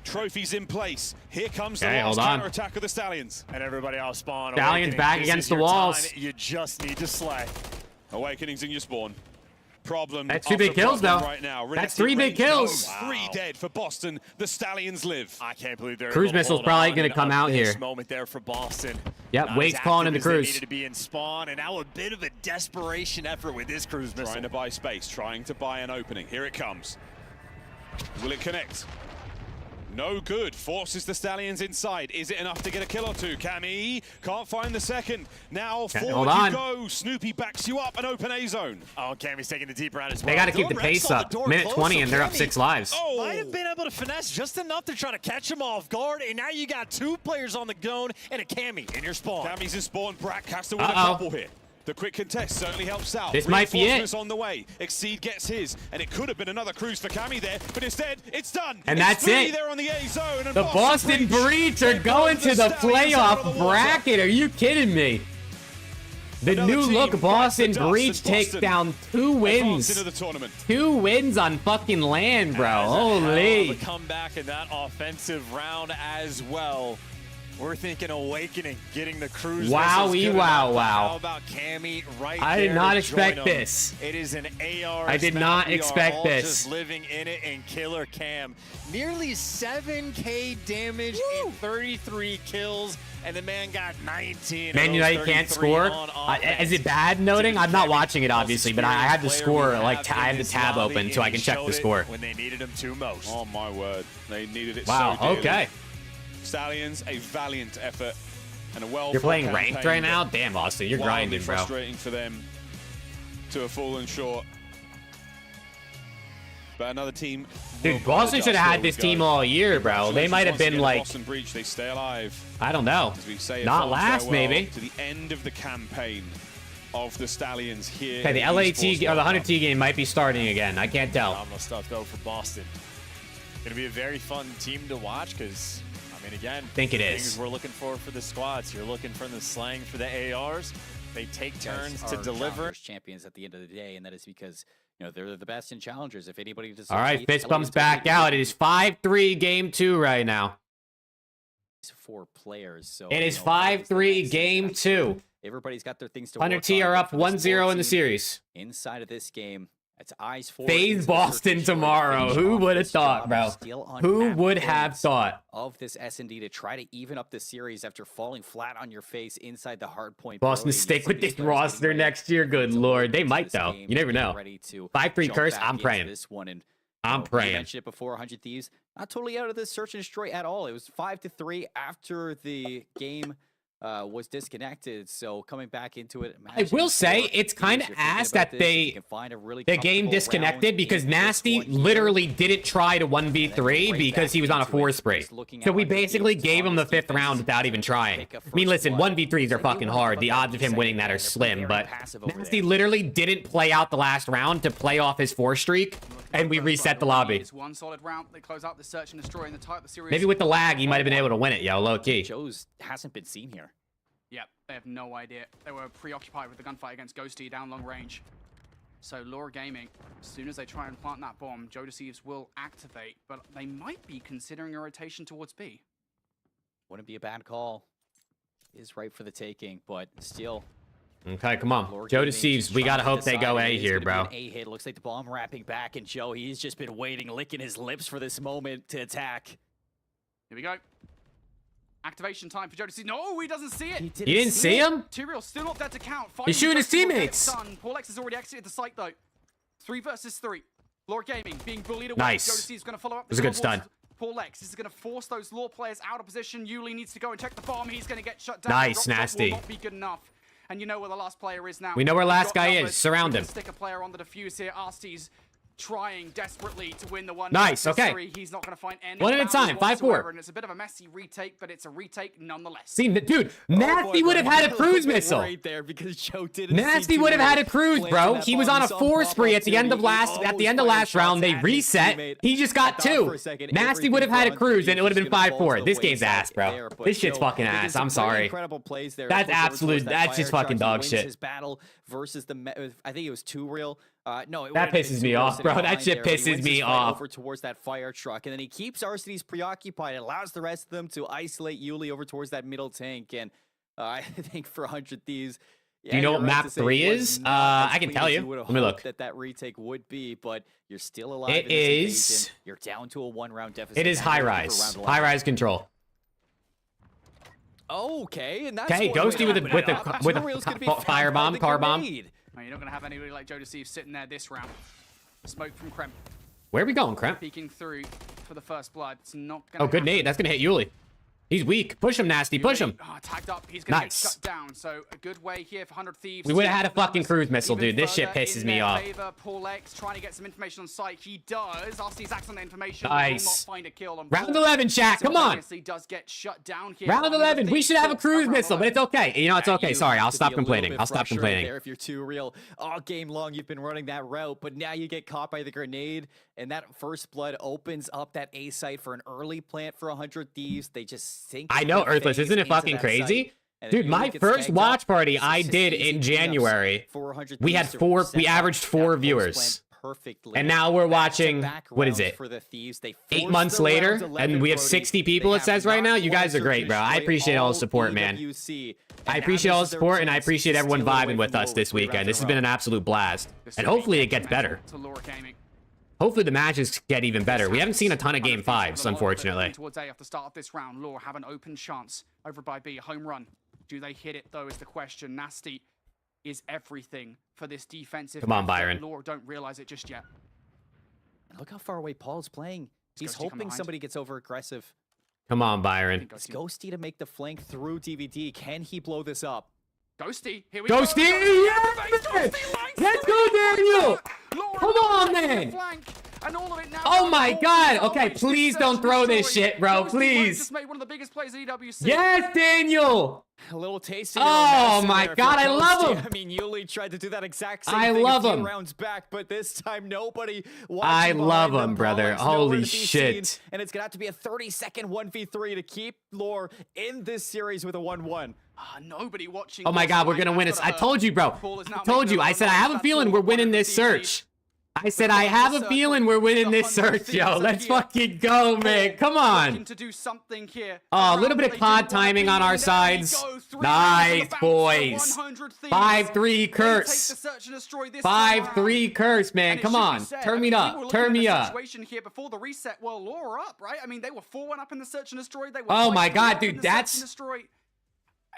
[SPEAKER 21] Trophies in place. Here comes the
[SPEAKER 1] Okay,
[SPEAKER 21] last
[SPEAKER 1] hold on.
[SPEAKER 21] counter-attack of the Stallions.
[SPEAKER 5] And everybody else spawn.
[SPEAKER 1] Stallions
[SPEAKER 5] Awakening.
[SPEAKER 1] back
[SPEAKER 5] This
[SPEAKER 1] against
[SPEAKER 5] is
[SPEAKER 1] the
[SPEAKER 5] your
[SPEAKER 1] walls.
[SPEAKER 5] time. You just need to slay.
[SPEAKER 21] Awakening's in your spawn. Problem.
[SPEAKER 1] That's 2 big
[SPEAKER 21] after
[SPEAKER 1] kills,
[SPEAKER 21] problem
[SPEAKER 1] though.
[SPEAKER 21] right now.
[SPEAKER 1] That's
[SPEAKER 21] Renetti
[SPEAKER 1] 3 big
[SPEAKER 21] range
[SPEAKER 1] kills.
[SPEAKER 21] low. 3 dead for Boston. The Stallions live.
[SPEAKER 5] I can't believe they're
[SPEAKER 1] Cruise
[SPEAKER 5] able to
[SPEAKER 1] missile's
[SPEAKER 5] hold
[SPEAKER 1] probably
[SPEAKER 5] on
[SPEAKER 1] gonna
[SPEAKER 5] in
[SPEAKER 1] come
[SPEAKER 5] a
[SPEAKER 1] out
[SPEAKER 5] nice
[SPEAKER 1] here.
[SPEAKER 5] moment there for Boston.
[SPEAKER 1] Yep,
[SPEAKER 5] Not
[SPEAKER 1] Wake's
[SPEAKER 5] as
[SPEAKER 1] calling in the
[SPEAKER 5] active as they
[SPEAKER 1] cruise.
[SPEAKER 5] needed to be in spawn, and now a bit of a desperation effort with this cruise missile.
[SPEAKER 21] Trying to buy space, trying to buy an opening. Here it comes. Will it connect? No good. Forces the Stallions inside. Is it enough to get a kill or two? Cammy can't find the second. Now
[SPEAKER 1] Okay,
[SPEAKER 21] forward
[SPEAKER 1] hold
[SPEAKER 21] you
[SPEAKER 1] on.
[SPEAKER 21] go. Snoopy backs you up and open A zone.
[SPEAKER 5] Oh, Cammy's taking the deep round as well.
[SPEAKER 1] They got to keep the
[SPEAKER 5] Dylan Rex
[SPEAKER 1] pace
[SPEAKER 5] saw the
[SPEAKER 1] up.
[SPEAKER 5] door
[SPEAKER 1] Minute
[SPEAKER 5] close,
[SPEAKER 1] 20
[SPEAKER 5] so
[SPEAKER 1] and they're up
[SPEAKER 5] Cammy
[SPEAKER 1] 6 lives.
[SPEAKER 5] Might have been able to finesse just enough to try to catch him off guard, and now you got 2 players on the gun and a Cammy in your spawn.
[SPEAKER 21] Cammy's in spawn. Brack has to win a couple here. The quick contest certainly helps out.
[SPEAKER 1] This might be it.
[SPEAKER 21] Reinforcements on the way. Exceed gets his, and it could have been another cruise for Cammy there, but instead it's done.
[SPEAKER 1] And
[SPEAKER 21] It's
[SPEAKER 1] that's
[SPEAKER 21] 3
[SPEAKER 1] it.
[SPEAKER 21] there on the A zone. And
[SPEAKER 1] The Boston Breach are going to the playoff bracket. Are you kidding me? The
[SPEAKER 21] Another
[SPEAKER 1] new
[SPEAKER 21] team
[SPEAKER 1] look
[SPEAKER 21] bites
[SPEAKER 1] Boston
[SPEAKER 21] the dust
[SPEAKER 1] Breach
[SPEAKER 21] as
[SPEAKER 1] takes
[SPEAKER 21] Boston
[SPEAKER 1] down 2
[SPEAKER 21] advance
[SPEAKER 1] wins.
[SPEAKER 21] into the tournament.
[SPEAKER 1] 2 wins on fucking land, bro.
[SPEAKER 5] Hell
[SPEAKER 1] Holy.
[SPEAKER 5] of a comeback in that offensive round as well. We're thinking Awakening getting the cruise.
[SPEAKER 1] Wowie,
[SPEAKER 5] missiles good
[SPEAKER 1] wow,
[SPEAKER 5] enough.
[SPEAKER 1] wow.
[SPEAKER 5] How about Cammy right
[SPEAKER 1] I did
[SPEAKER 5] there
[SPEAKER 1] not
[SPEAKER 5] to
[SPEAKER 1] expect
[SPEAKER 5] join 'em?
[SPEAKER 1] this.
[SPEAKER 5] It is an AR.
[SPEAKER 1] I did
[SPEAKER 5] map.
[SPEAKER 1] not
[SPEAKER 5] We are
[SPEAKER 1] expect
[SPEAKER 5] all
[SPEAKER 1] this.
[SPEAKER 5] Just living in it, and Killer Cam, nearly 7K damage and 33 kills, and the man got 19.
[SPEAKER 1] Man United can't score. Is it bad noting? I'm not watching it, obviously, but I had the score, like, I had the tab open so I can check the score.
[SPEAKER 5] When they needed him to most.
[SPEAKER 21] Oh my word, they needed it
[SPEAKER 1] Wow,
[SPEAKER 21] so dearly.
[SPEAKER 1] okay.
[SPEAKER 21] Stallions, a valiant effort and a well.
[SPEAKER 1] You're playing ranked right now? Damn, Austin, you're grinding, bro.
[SPEAKER 21] Frustrating for them to have fallen short. But another team.
[SPEAKER 1] Dude, Boston should have had this team all year, bro. They might have been like,
[SPEAKER 21] Boston Breach, they stay alive.
[SPEAKER 1] I don't know.
[SPEAKER 21] As we say
[SPEAKER 1] Not
[SPEAKER 21] a
[SPEAKER 1] last,
[SPEAKER 21] farewell
[SPEAKER 1] maybe.
[SPEAKER 21] To the end of the campaign of the Stallions here.
[SPEAKER 1] Okay, the
[SPEAKER 21] in
[SPEAKER 1] LAT
[SPEAKER 21] Esports
[SPEAKER 1] or the
[SPEAKER 21] World Cup.
[SPEAKER 1] 100T game might be starting again. I can't tell.
[SPEAKER 5] Phenomenal stuff though for Boston. Gonna be a very fun team to watch because, I mean, again,
[SPEAKER 1] Think it
[SPEAKER 5] things
[SPEAKER 1] is.
[SPEAKER 5] we're looking for the squads. You're looking for the slang for the ARs. They take turns to deliver.
[SPEAKER 9] Champions at the end of the day, and that is because they're the best in challengers. If anybody does,
[SPEAKER 1] All right, fist bumps back out. It is 5-3 game 2 right now.
[SPEAKER 9] 4 players. So
[SPEAKER 1] It is 5-3 game 2.
[SPEAKER 9] everybody's got their things to work
[SPEAKER 1] 100T
[SPEAKER 9] on,
[SPEAKER 1] are
[SPEAKER 9] but
[SPEAKER 1] up
[SPEAKER 9] for the
[SPEAKER 1] 1-0 in
[SPEAKER 9] sport
[SPEAKER 1] the
[SPEAKER 9] team,
[SPEAKER 1] series.
[SPEAKER 9] Inside of this game, it's eyes forward.
[SPEAKER 1] FAZE
[SPEAKER 9] into the
[SPEAKER 1] Boston
[SPEAKER 9] search
[SPEAKER 1] tomorrow.
[SPEAKER 9] finish
[SPEAKER 1] Who
[SPEAKER 9] off
[SPEAKER 1] would have
[SPEAKER 9] this
[SPEAKER 1] thought,
[SPEAKER 9] job.
[SPEAKER 1] bro?
[SPEAKER 9] Still on
[SPEAKER 1] Who
[SPEAKER 9] map
[SPEAKER 1] would have
[SPEAKER 9] points
[SPEAKER 1] thought?
[SPEAKER 9] of this S&D to try to even up the series after falling flat on your face inside the hard point.
[SPEAKER 1] Boston
[SPEAKER 9] early.
[SPEAKER 1] stick
[SPEAKER 9] You
[SPEAKER 1] with
[SPEAKER 9] see
[SPEAKER 1] this
[SPEAKER 9] these players
[SPEAKER 1] roster
[SPEAKER 9] getting
[SPEAKER 1] next year. Good lord. They might,
[SPEAKER 9] this
[SPEAKER 1] though.
[SPEAKER 9] game,
[SPEAKER 1] You never
[SPEAKER 9] getting
[SPEAKER 1] know.
[SPEAKER 9] ready to
[SPEAKER 1] 5-3
[SPEAKER 9] jump
[SPEAKER 1] curse.
[SPEAKER 9] back
[SPEAKER 1] I'm
[SPEAKER 9] into
[SPEAKER 1] praying.
[SPEAKER 9] This one, and
[SPEAKER 1] I'm
[SPEAKER 9] we
[SPEAKER 1] praying.
[SPEAKER 9] mentioned it before, 100 Thieves not totally out of this search and destroy at all. It was 5-3 after the game was disconnected. So coming back into it,
[SPEAKER 1] I will say it's kind of ass that the game disconnected because Nasty literally didn't try to 1v3 because he was on a 4 spree. So we basically gave him the 5th round without even trying. I mean, listen, 1v3s are fucking hard. The odds of him winning that are slim, but Nasty literally didn't play out the last round to play off his 4 streak, and we reset the lobby.
[SPEAKER 12] It's one solid round. They close out the search and destroy in the title series.
[SPEAKER 1] Maybe with the lag, he might have been able to win it, yo, low key.
[SPEAKER 9] Joe's hasn't been seen here.
[SPEAKER 12] Yep, they have no idea. They were preoccupied with the gunfight against Ghosty down long range. So Laura Gaming, as soon as they try and plant that bomb, Joe Deceives will activate, but they might be considering a rotation towards B.
[SPEAKER 9] Wouldn't be a bad call. Is right for the taking, but still.
[SPEAKER 1] Okay, come on. Joe Deceives. We gotta hope they go A here, bro.
[SPEAKER 9] A hit. Looks like the bomb wrapping back, and Joe, he's just been waiting, licking his lips for this moment to attack.
[SPEAKER 12] Here we go. Activation time for Joe Deceives. No, he doesn't see it.
[SPEAKER 1] You didn't see him?
[SPEAKER 12] Two-Real still not dead to count.
[SPEAKER 1] He's shooting his teammates.
[SPEAKER 12] Paul X has already exited the site, though. 3 versus 3. Law Gaming being bullied away.
[SPEAKER 1] Nice.
[SPEAKER 12] Joe Deceives going to follow up.
[SPEAKER 1] It was a good stun.
[SPEAKER 12] Paul X is going to force those Law players out of position. Yuli needs to go and check the bomb. He's going to get shut down.
[SPEAKER 1] Nice,
[SPEAKER 12] Drop
[SPEAKER 1] Nasty.
[SPEAKER 12] will not be good enough. And you know where the last player is now.
[SPEAKER 1] We know where
[SPEAKER 12] We've
[SPEAKER 1] last
[SPEAKER 12] got
[SPEAKER 1] guy is.
[SPEAKER 12] numbers.
[SPEAKER 1] Surround
[SPEAKER 12] We
[SPEAKER 1] him.
[SPEAKER 12] can stick a player on the defuse here. Arsty's trying desperately to win the 1
[SPEAKER 1] Nice,
[SPEAKER 12] versus
[SPEAKER 1] okay.
[SPEAKER 12] 3. He's not going to find any
[SPEAKER 1] One at a
[SPEAKER 12] balance
[SPEAKER 1] time, 5-4.
[SPEAKER 12] whatsoever, and it's a bit of a messy retake, but it's a retake nonetheless.
[SPEAKER 1] See, dude, Nasty would have had a cruise missile.
[SPEAKER 9] Right there because Joe didn't.
[SPEAKER 1] Nasty would have had a cruise, bro. He was on a 4 spree at the end of last round. They reset. He just got 2. Nasty would have had a cruise, and it would have been 5-4. This game's ass, bro. This shit's fucking ass. I'm sorry.
[SPEAKER 9] Incredible plays there.
[SPEAKER 1] That's absolute. That's just fucking dog shit.
[SPEAKER 9] His battle versus the, I think it was 2-Real. No, it
[SPEAKER 1] That
[SPEAKER 9] would've been
[SPEAKER 1] pisses
[SPEAKER 9] two
[SPEAKER 1] me
[SPEAKER 9] girls
[SPEAKER 1] off,
[SPEAKER 9] sitting
[SPEAKER 1] bro. That
[SPEAKER 9] behind
[SPEAKER 1] shit
[SPEAKER 9] there, but he
[SPEAKER 1] pisses
[SPEAKER 9] wins
[SPEAKER 1] me
[SPEAKER 9] his fight
[SPEAKER 1] off.
[SPEAKER 9] over towards that fire truck, and then he keeps Arsenes preoccupied and allows the rest of them to isolate Yuli over towards that middle tank. And I think for 100 Thieves,
[SPEAKER 1] Do you know
[SPEAKER 9] you're
[SPEAKER 1] what
[SPEAKER 9] right
[SPEAKER 1] map
[SPEAKER 9] to say
[SPEAKER 1] 3
[SPEAKER 9] it was
[SPEAKER 1] is?
[SPEAKER 9] not as
[SPEAKER 1] I can
[SPEAKER 9] clean
[SPEAKER 1] tell
[SPEAKER 9] as
[SPEAKER 1] you.
[SPEAKER 9] would've
[SPEAKER 1] Let me look.
[SPEAKER 9] hoped that retake would be, but you're still alive.
[SPEAKER 1] It
[SPEAKER 9] in this
[SPEAKER 1] is.
[SPEAKER 9] invasion. You're down to a 1-round deficit.
[SPEAKER 1] It is
[SPEAKER 9] and you're
[SPEAKER 1] high
[SPEAKER 9] looking for
[SPEAKER 1] rise.
[SPEAKER 9] round 11.
[SPEAKER 1] High rise control.
[SPEAKER 9] Okay, and that's
[SPEAKER 1] Okay,
[SPEAKER 9] one way
[SPEAKER 1] Ghosty
[SPEAKER 9] to
[SPEAKER 1] with
[SPEAKER 9] open
[SPEAKER 1] a
[SPEAKER 9] it up.
[SPEAKER 1] with
[SPEAKER 9] Turiel's gonna be
[SPEAKER 1] a
[SPEAKER 9] found
[SPEAKER 1] fire
[SPEAKER 9] by
[SPEAKER 1] bomb,
[SPEAKER 9] the
[SPEAKER 1] car bomb.
[SPEAKER 9] grenade.
[SPEAKER 12] No, you're not going to have anybody like Jodeci sitting there this round. Smoke from Krem.
[SPEAKER 1] Where are we going, Krem?
[SPEAKER 12] Peeking through for the first blood. It's not going to
[SPEAKER 1] Oh, good nade. That's gonna hit Yuli. He's weak. Push him, Nasty. Push him.
[SPEAKER 12] Tagged up. He's going to
[SPEAKER 1] Nice.
[SPEAKER 12] get shut down. So a good way here for 100 Thieves.
[SPEAKER 1] We would have had a
[SPEAKER 12] to
[SPEAKER 1] fucking cruise missile,
[SPEAKER 12] even
[SPEAKER 1] dude. This shit
[SPEAKER 12] further
[SPEAKER 1] pisses
[SPEAKER 12] in
[SPEAKER 1] me
[SPEAKER 12] their
[SPEAKER 1] off.
[SPEAKER 12] favor. Paul X trying to get some information on site. He does. Arsenes acts on the information.
[SPEAKER 1] Nice.
[SPEAKER 12] Will not find a kill on
[SPEAKER 1] Round
[SPEAKER 12] Paul.
[SPEAKER 1] 11, chat.
[SPEAKER 12] So
[SPEAKER 1] Come on.
[SPEAKER 12] obviously does get shut down here.
[SPEAKER 1] Round 11. We should have a cruise
[SPEAKER 12] Round
[SPEAKER 1] missile, but it's okay. You know, it's okay.
[SPEAKER 9] You
[SPEAKER 1] Sorry,
[SPEAKER 9] have
[SPEAKER 1] I'll
[SPEAKER 9] to
[SPEAKER 1] stop
[SPEAKER 9] be a little
[SPEAKER 1] complaining.
[SPEAKER 9] bit
[SPEAKER 1] I'll stop
[SPEAKER 9] frustrated
[SPEAKER 1] complaining.
[SPEAKER 9] there if you're too real. All game long, you've been running that route, but now you get caught by the grenade, and that first blood opens up that A site for an early plant for 100 Thieves. They just sink.
[SPEAKER 1] I know,
[SPEAKER 9] their
[SPEAKER 1] Earthless.
[SPEAKER 9] face
[SPEAKER 1] Isn't it
[SPEAKER 9] into
[SPEAKER 1] fucking
[SPEAKER 9] that
[SPEAKER 1] crazy?
[SPEAKER 9] site, and
[SPEAKER 1] Dude,
[SPEAKER 9] if
[SPEAKER 1] my
[SPEAKER 9] Yuli gets
[SPEAKER 1] first
[SPEAKER 9] tagged up,
[SPEAKER 1] watch party
[SPEAKER 9] it's
[SPEAKER 1] I
[SPEAKER 9] just
[SPEAKER 1] did
[SPEAKER 9] easy
[SPEAKER 1] in
[SPEAKER 9] cleanups
[SPEAKER 1] January.
[SPEAKER 9] for 100
[SPEAKER 1] We had
[SPEAKER 9] Thieves to
[SPEAKER 1] four.
[SPEAKER 9] reset
[SPEAKER 1] We
[SPEAKER 9] up
[SPEAKER 1] averaged
[SPEAKER 9] that
[SPEAKER 1] 4
[SPEAKER 9] post
[SPEAKER 1] viewers.
[SPEAKER 9] plant perfectly.
[SPEAKER 1] And now we're watching.
[SPEAKER 9] Back-to-back
[SPEAKER 1] What is
[SPEAKER 9] rounds
[SPEAKER 1] it?
[SPEAKER 9] for the Thieves. They
[SPEAKER 1] 8
[SPEAKER 9] forced
[SPEAKER 1] months
[SPEAKER 9] the
[SPEAKER 1] later,
[SPEAKER 9] round 11,
[SPEAKER 1] and we have
[SPEAKER 9] Brody.
[SPEAKER 1] 60 people.
[SPEAKER 9] They
[SPEAKER 1] It says
[SPEAKER 9] have
[SPEAKER 1] right now.
[SPEAKER 9] not
[SPEAKER 1] You guys are
[SPEAKER 9] wanted to
[SPEAKER 1] great, bro. I
[SPEAKER 9] destroy
[SPEAKER 1] appreciate all the
[SPEAKER 9] all
[SPEAKER 1] support, man.
[SPEAKER 9] EWC,
[SPEAKER 1] I
[SPEAKER 9] and
[SPEAKER 1] appreciate
[SPEAKER 9] now
[SPEAKER 1] all
[SPEAKER 9] this
[SPEAKER 1] the
[SPEAKER 9] is their
[SPEAKER 1] support, and I
[SPEAKER 9] chance
[SPEAKER 1] appreciate
[SPEAKER 9] to
[SPEAKER 1] everyone
[SPEAKER 9] steal away
[SPEAKER 1] vibing with
[SPEAKER 9] from
[SPEAKER 1] us
[SPEAKER 9] Lord
[SPEAKER 1] this
[SPEAKER 9] three
[SPEAKER 1] weekend.
[SPEAKER 9] rounds
[SPEAKER 1] This
[SPEAKER 9] in
[SPEAKER 1] has
[SPEAKER 9] a
[SPEAKER 1] been
[SPEAKER 9] row.
[SPEAKER 1] an absolute blast,
[SPEAKER 12] This
[SPEAKER 1] and
[SPEAKER 12] will be
[SPEAKER 1] hopefully it gets
[SPEAKER 12] detrimental
[SPEAKER 1] better.
[SPEAKER 12] to Laura Gaming.
[SPEAKER 1] Hopefully the matches get even better. We haven't seen a ton of game 5s, unfortunately.
[SPEAKER 12] Towards A off the start of this round, Law have an open chance over by B, a home run. Do they hit it though is the question. Nasty is everything for this defensive.
[SPEAKER 1] Come on,
[SPEAKER 12] effort.
[SPEAKER 1] Byron.
[SPEAKER 12] Law don't realize it just yet.
[SPEAKER 9] Look how far away Paul's playing. He's
[SPEAKER 12] Ghosty come
[SPEAKER 9] hoping
[SPEAKER 12] behind.
[SPEAKER 9] somebody gets over aggressive.
[SPEAKER 1] Come on, Byron.
[SPEAKER 9] It's Ghosty to make the flank through DVD. Can he blow this up?
[SPEAKER 12] Ghosty, here we
[SPEAKER 1] Ghosty,
[SPEAKER 12] go.
[SPEAKER 1] yes! Let's go, Daniel! Come on, man!
[SPEAKER 12] And all of it now.
[SPEAKER 1] Oh my God! Okay, please don't throw this shit, bro. Please.
[SPEAKER 12] Just made one of the biggest plays in EWC.
[SPEAKER 1] Yes, Daniel!
[SPEAKER 9] A little taste.
[SPEAKER 1] Oh my God, I love him.
[SPEAKER 9] I mean, Yuli tried to do that exact same
[SPEAKER 1] I
[SPEAKER 9] thing
[SPEAKER 1] love
[SPEAKER 9] a few
[SPEAKER 1] him.
[SPEAKER 9] rounds back, but this time nobody.
[SPEAKER 1] I
[SPEAKER 9] watching
[SPEAKER 1] love
[SPEAKER 9] behind
[SPEAKER 1] him,
[SPEAKER 9] them.
[SPEAKER 1] brother.
[SPEAKER 9] Paul X nowhere
[SPEAKER 1] Holy
[SPEAKER 9] to be
[SPEAKER 1] shit.
[SPEAKER 9] seen, and it's gonna have to be a 30-second 1v3 to keep Lore in this series with a 1-1.
[SPEAKER 12] Nobody watching.
[SPEAKER 1] Oh my God, we're gonna win it. I told you, bro. I told you. I said I have a feeling we're winning this search. I said I have a feeling we're winning this search, yo. Let's fucking go, man. Come on.
[SPEAKER 12] To do something here.
[SPEAKER 1] Oh, a little bit of COD timing on our sides. Nice, boys. 5-3 curse. 5-3 curse, man. Come on. Turn me up. Turn me up.
[SPEAKER 12] Situation here before the reset. Well, Laura up, right? I mean, they were 4-1 up in the search and destroy. They were
[SPEAKER 1] Oh my
[SPEAKER 12] 5-3
[SPEAKER 1] God,
[SPEAKER 12] up in
[SPEAKER 1] dude.
[SPEAKER 12] the search and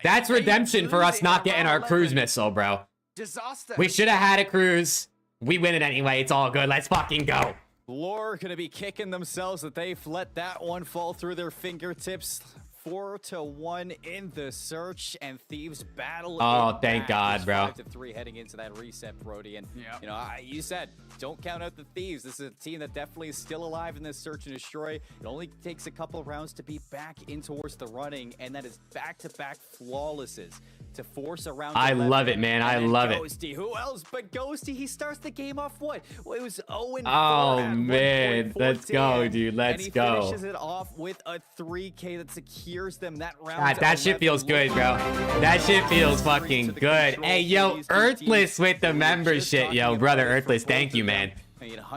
[SPEAKER 1] That's
[SPEAKER 12] destroy.
[SPEAKER 1] redemption for us not getting our cruise missile, bro.
[SPEAKER 12] Disaster.
[SPEAKER 1] We should have had a cruise. We win it anyway. It's all good. Let's fucking go.
[SPEAKER 9] Lore gonna be kicking themselves that they've let that one fall through their fingertips. 4-1 in the search, and Thieves battle.
[SPEAKER 1] Oh, thank God, bro.
[SPEAKER 9] 5-3 heading into that reset, Brody. And you know, you said don't count out the Thieves. This is a team that definitely is still alive in this search and destroy. It only takes a couple of rounds to be back in towards the running, and that is back-to-back flawlesses to force a round.
[SPEAKER 1] I love it, man. I love it.
[SPEAKER 9] Ghosty, who else but Ghosty? He starts the game off what? Well, it was 0-4.
[SPEAKER 1] Oh man, let's go, dude. Let's go.
[SPEAKER 9] And he finishes it off with a 3K that secures them that round.
[SPEAKER 1] God, that shit feels good, bro. That shit feels fucking good. Hey, yo, Earthless with the membership, yo, brother Earthless. Thank you, man.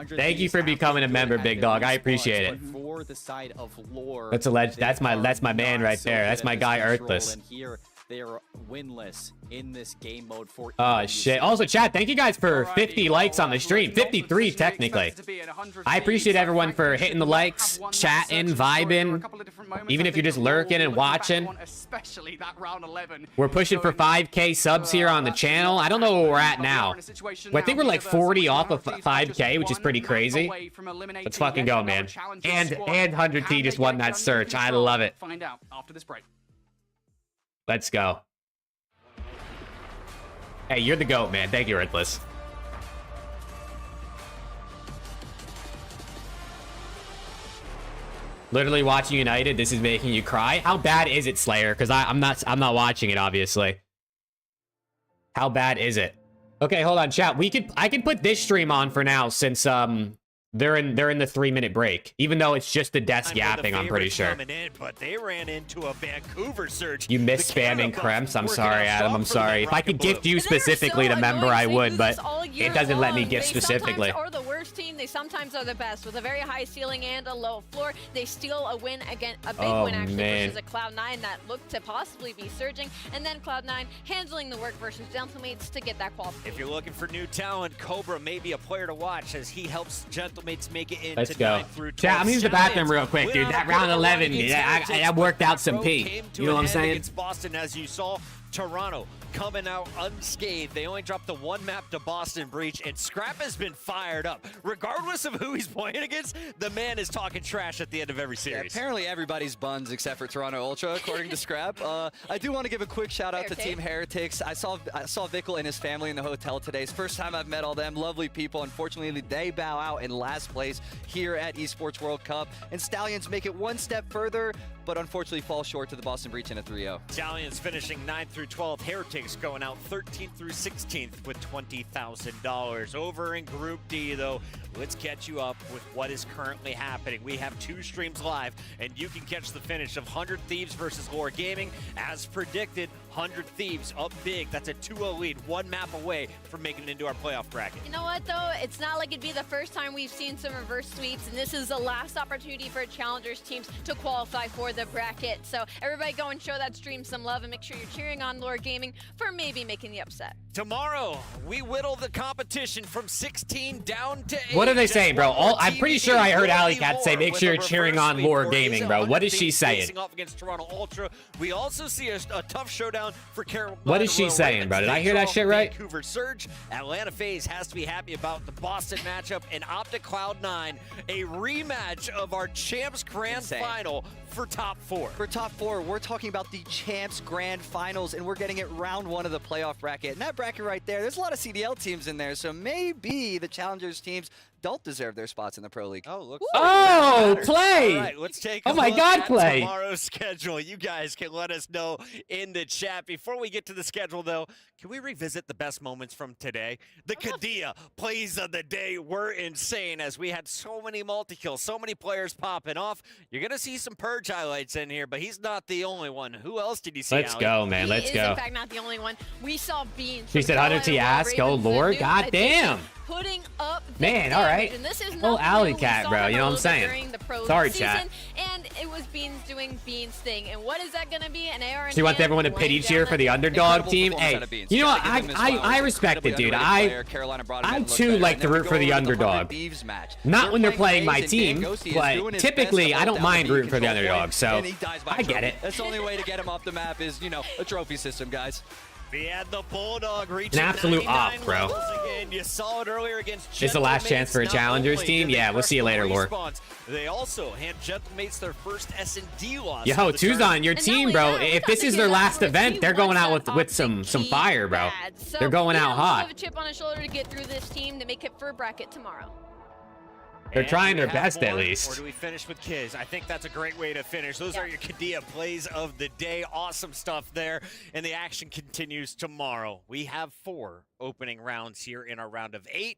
[SPEAKER 1] Thank you for becoming a member, big dog. I appreciate it.
[SPEAKER 9] For the side of Lore,
[SPEAKER 1] That's a legend. That's my man right there. That's my guy, Earthless.
[SPEAKER 9] and here they are winless in this game mode for
[SPEAKER 1] Oh shit. Also, chat, thank you guys for 50 likes on the stream. 53 technically. I appreciate everyone for hitting the likes, chatting, vibing. Even if you're just lurking and watching.
[SPEAKER 12] Especially that round 11.
[SPEAKER 1] We're pushing for 5K subs here on the channel. I don't know where we're at now. I think we're like 40 off of 5K, which is pretty crazy. Let's fucking go, man. And 100T just won that search. I love it.
[SPEAKER 12] Find out after this break.
[SPEAKER 1] Let's go. Hey, you're the GOAT, man. Thank you, Earthless. Literally watching United, this is making you cry. How bad is it, Slayer? Because I'm not watching it, obviously. How bad is it? Okay, hold on, chat. I can put this stream on for now since They're in the 3-minute break, even though it's just the desk yapping. I'm pretty sure.
[SPEAKER 20] But they ran into a Vancouver surge.
[SPEAKER 1] You miss spamming Krems. I'm sorry, Adam. I'm sorry. If I could gift you specifically to member, I would, but it doesn't let me gift specifically.
[SPEAKER 8] They sometimes are the worst team. They sometimes are the best. With a very high ceiling and a low floor, they steal a win again, a big win actually, versus a Cloud9 that looked to possibly be surging, and then Cloud9 handling the work versus Gentlemates to get that qualification.
[SPEAKER 20] If you're looking for new talent, Cobra may be a player to watch as he helps Gentlemates make it into
[SPEAKER 1] Let's go.
[SPEAKER 20] 9 through 12.
[SPEAKER 1] Chat, I'm gonna use the bathroom real quick, dude. That round 11, yeah, I worked out some pee. You know what I'm saying?
[SPEAKER 20] Against Boston, as you saw, Toronto coming out unscathed. They only dropped the 1 map to Boston Breach, and Scrap has been fired up. Regardless of who he's playing against, the man is talking trash at the end of every series.
[SPEAKER 11] Yeah, apparently everybody's buns except for Toronto Ultra, according to Scrap. I do want to give a quick shout out to Team Heretics. I saw Vickle and his family in the hotel today. It's the first time I've met all them. Lovely people. Unfortunately, they bow out in last place here at Esports World Cup. And Stallions make it one step further, but unfortunately fall short to the Boston Breach in a 3-0.
[SPEAKER 20] Stallions finishing 9 through 12. Heretics going out 13th through 16th with $20,000. Over in Group D, though, let's catch you up with what is currently happening. We have 2 streams live, and you can catch the finish of 100 Thieves versus Lore Gaming. As predicted, 100 Thieves up big. That's a 2-0 lead, 1 map away from making it into our playoff bracket.
[SPEAKER 8] You know what, though? It's not like it'd be the first time we've seen some reverse sweeps, and this is the last opportunity for Challengers teams to qualify for the bracket. So everybody go and show that stream some love, and make sure you're cheering on Lore Gaming for maybe making the upset.
[SPEAKER 20] Tomorrow, we whittle the competition from 16 down to 8.
[SPEAKER 1] What are they saying, bro? I'm pretty sure I heard Alley Cat say, make sure you're cheering on Lore Gaming, bro. What is she saying?
[SPEAKER 20] Off against Toronto Ultra. We also see a tough showdown for Carolina.
[SPEAKER 1] What is she saying, bro? Did I hear that shit right?
[SPEAKER 20] Vancouver Surge. Atlanta FaZe has to be happy about the Boston matchup, and OPTIC Cloud9, a rematch of our Champs Grand Final for top 4.
[SPEAKER 11] For top 4, we're talking about the Champs Grand Finals, and we're getting it round 1 of the playoff bracket. And that bracket right there, there's a lot of CDL teams in there, so maybe the Challengers teams don't deserve their spots in the Pro League.
[SPEAKER 20] Oh, look.
[SPEAKER 1] Play!
[SPEAKER 20] All right, let's take
[SPEAKER 1] oh
[SPEAKER 20] a
[SPEAKER 1] my
[SPEAKER 20] look
[SPEAKER 1] God,
[SPEAKER 20] at
[SPEAKER 1] Play!
[SPEAKER 20] Tomorrow's schedule. You guys can let us know in the chat. Before we get to the schedule, though, can we revisit the best moments from today? The Kadia plays of the day were insane as we had so many multi-kills, so many players popping off. You're going to see some Purge highlights in here, but he's not the only one. Who else did you see,
[SPEAKER 1] Let's go, man. Let's go.
[SPEAKER 8] He is, in fact, not the only one. We saw Beans.
[SPEAKER 1] She said 100 T ask, go Lord. God damn.
[SPEAKER 8] Putting up
[SPEAKER 1] man, all right.
[SPEAKER 8] And this is
[SPEAKER 1] oh, Alley Cat, bro. You know what I'm saying? Sorry, chat.
[SPEAKER 8] And it was Beans doing Beans thing. And what is that going to be? An AR.
[SPEAKER 1] She wants everyone to pity cheer for the underdog team. Hey, you know what? I respect it, dude. I too like to root for the underdog. Not when they're playing my team, but typically I don't mind rooting for the underdog. So I get it.
[SPEAKER 11] That's the only way to get him off the map is, you know, a trophy system, guys.
[SPEAKER 20] We had the Bulldog reach
[SPEAKER 1] an absolute op, bro.
[SPEAKER 20] You saw it earlier against
[SPEAKER 1] It's the last chance for a Challengers team. Yeah, we'll see you later, Lore.
[SPEAKER 20] They also hand Gentlemates their first S&D loss.
[SPEAKER 1] Yo, Tuzon, your team, bro. If this is their last event, they're going out with some fire, bro. They're going out hot.
[SPEAKER 8] Have a chip on his shoulder to get through this team to make it for a bracket tomorrow.
[SPEAKER 1] They're trying their best, at least.
[SPEAKER 20] Or do we finish with Kiz? I think that's a great way to finish. Those are your Kadia plays of the day. Awesome stuff there. And the action continues tomorrow. We have 4 opening rounds here in our round of 8.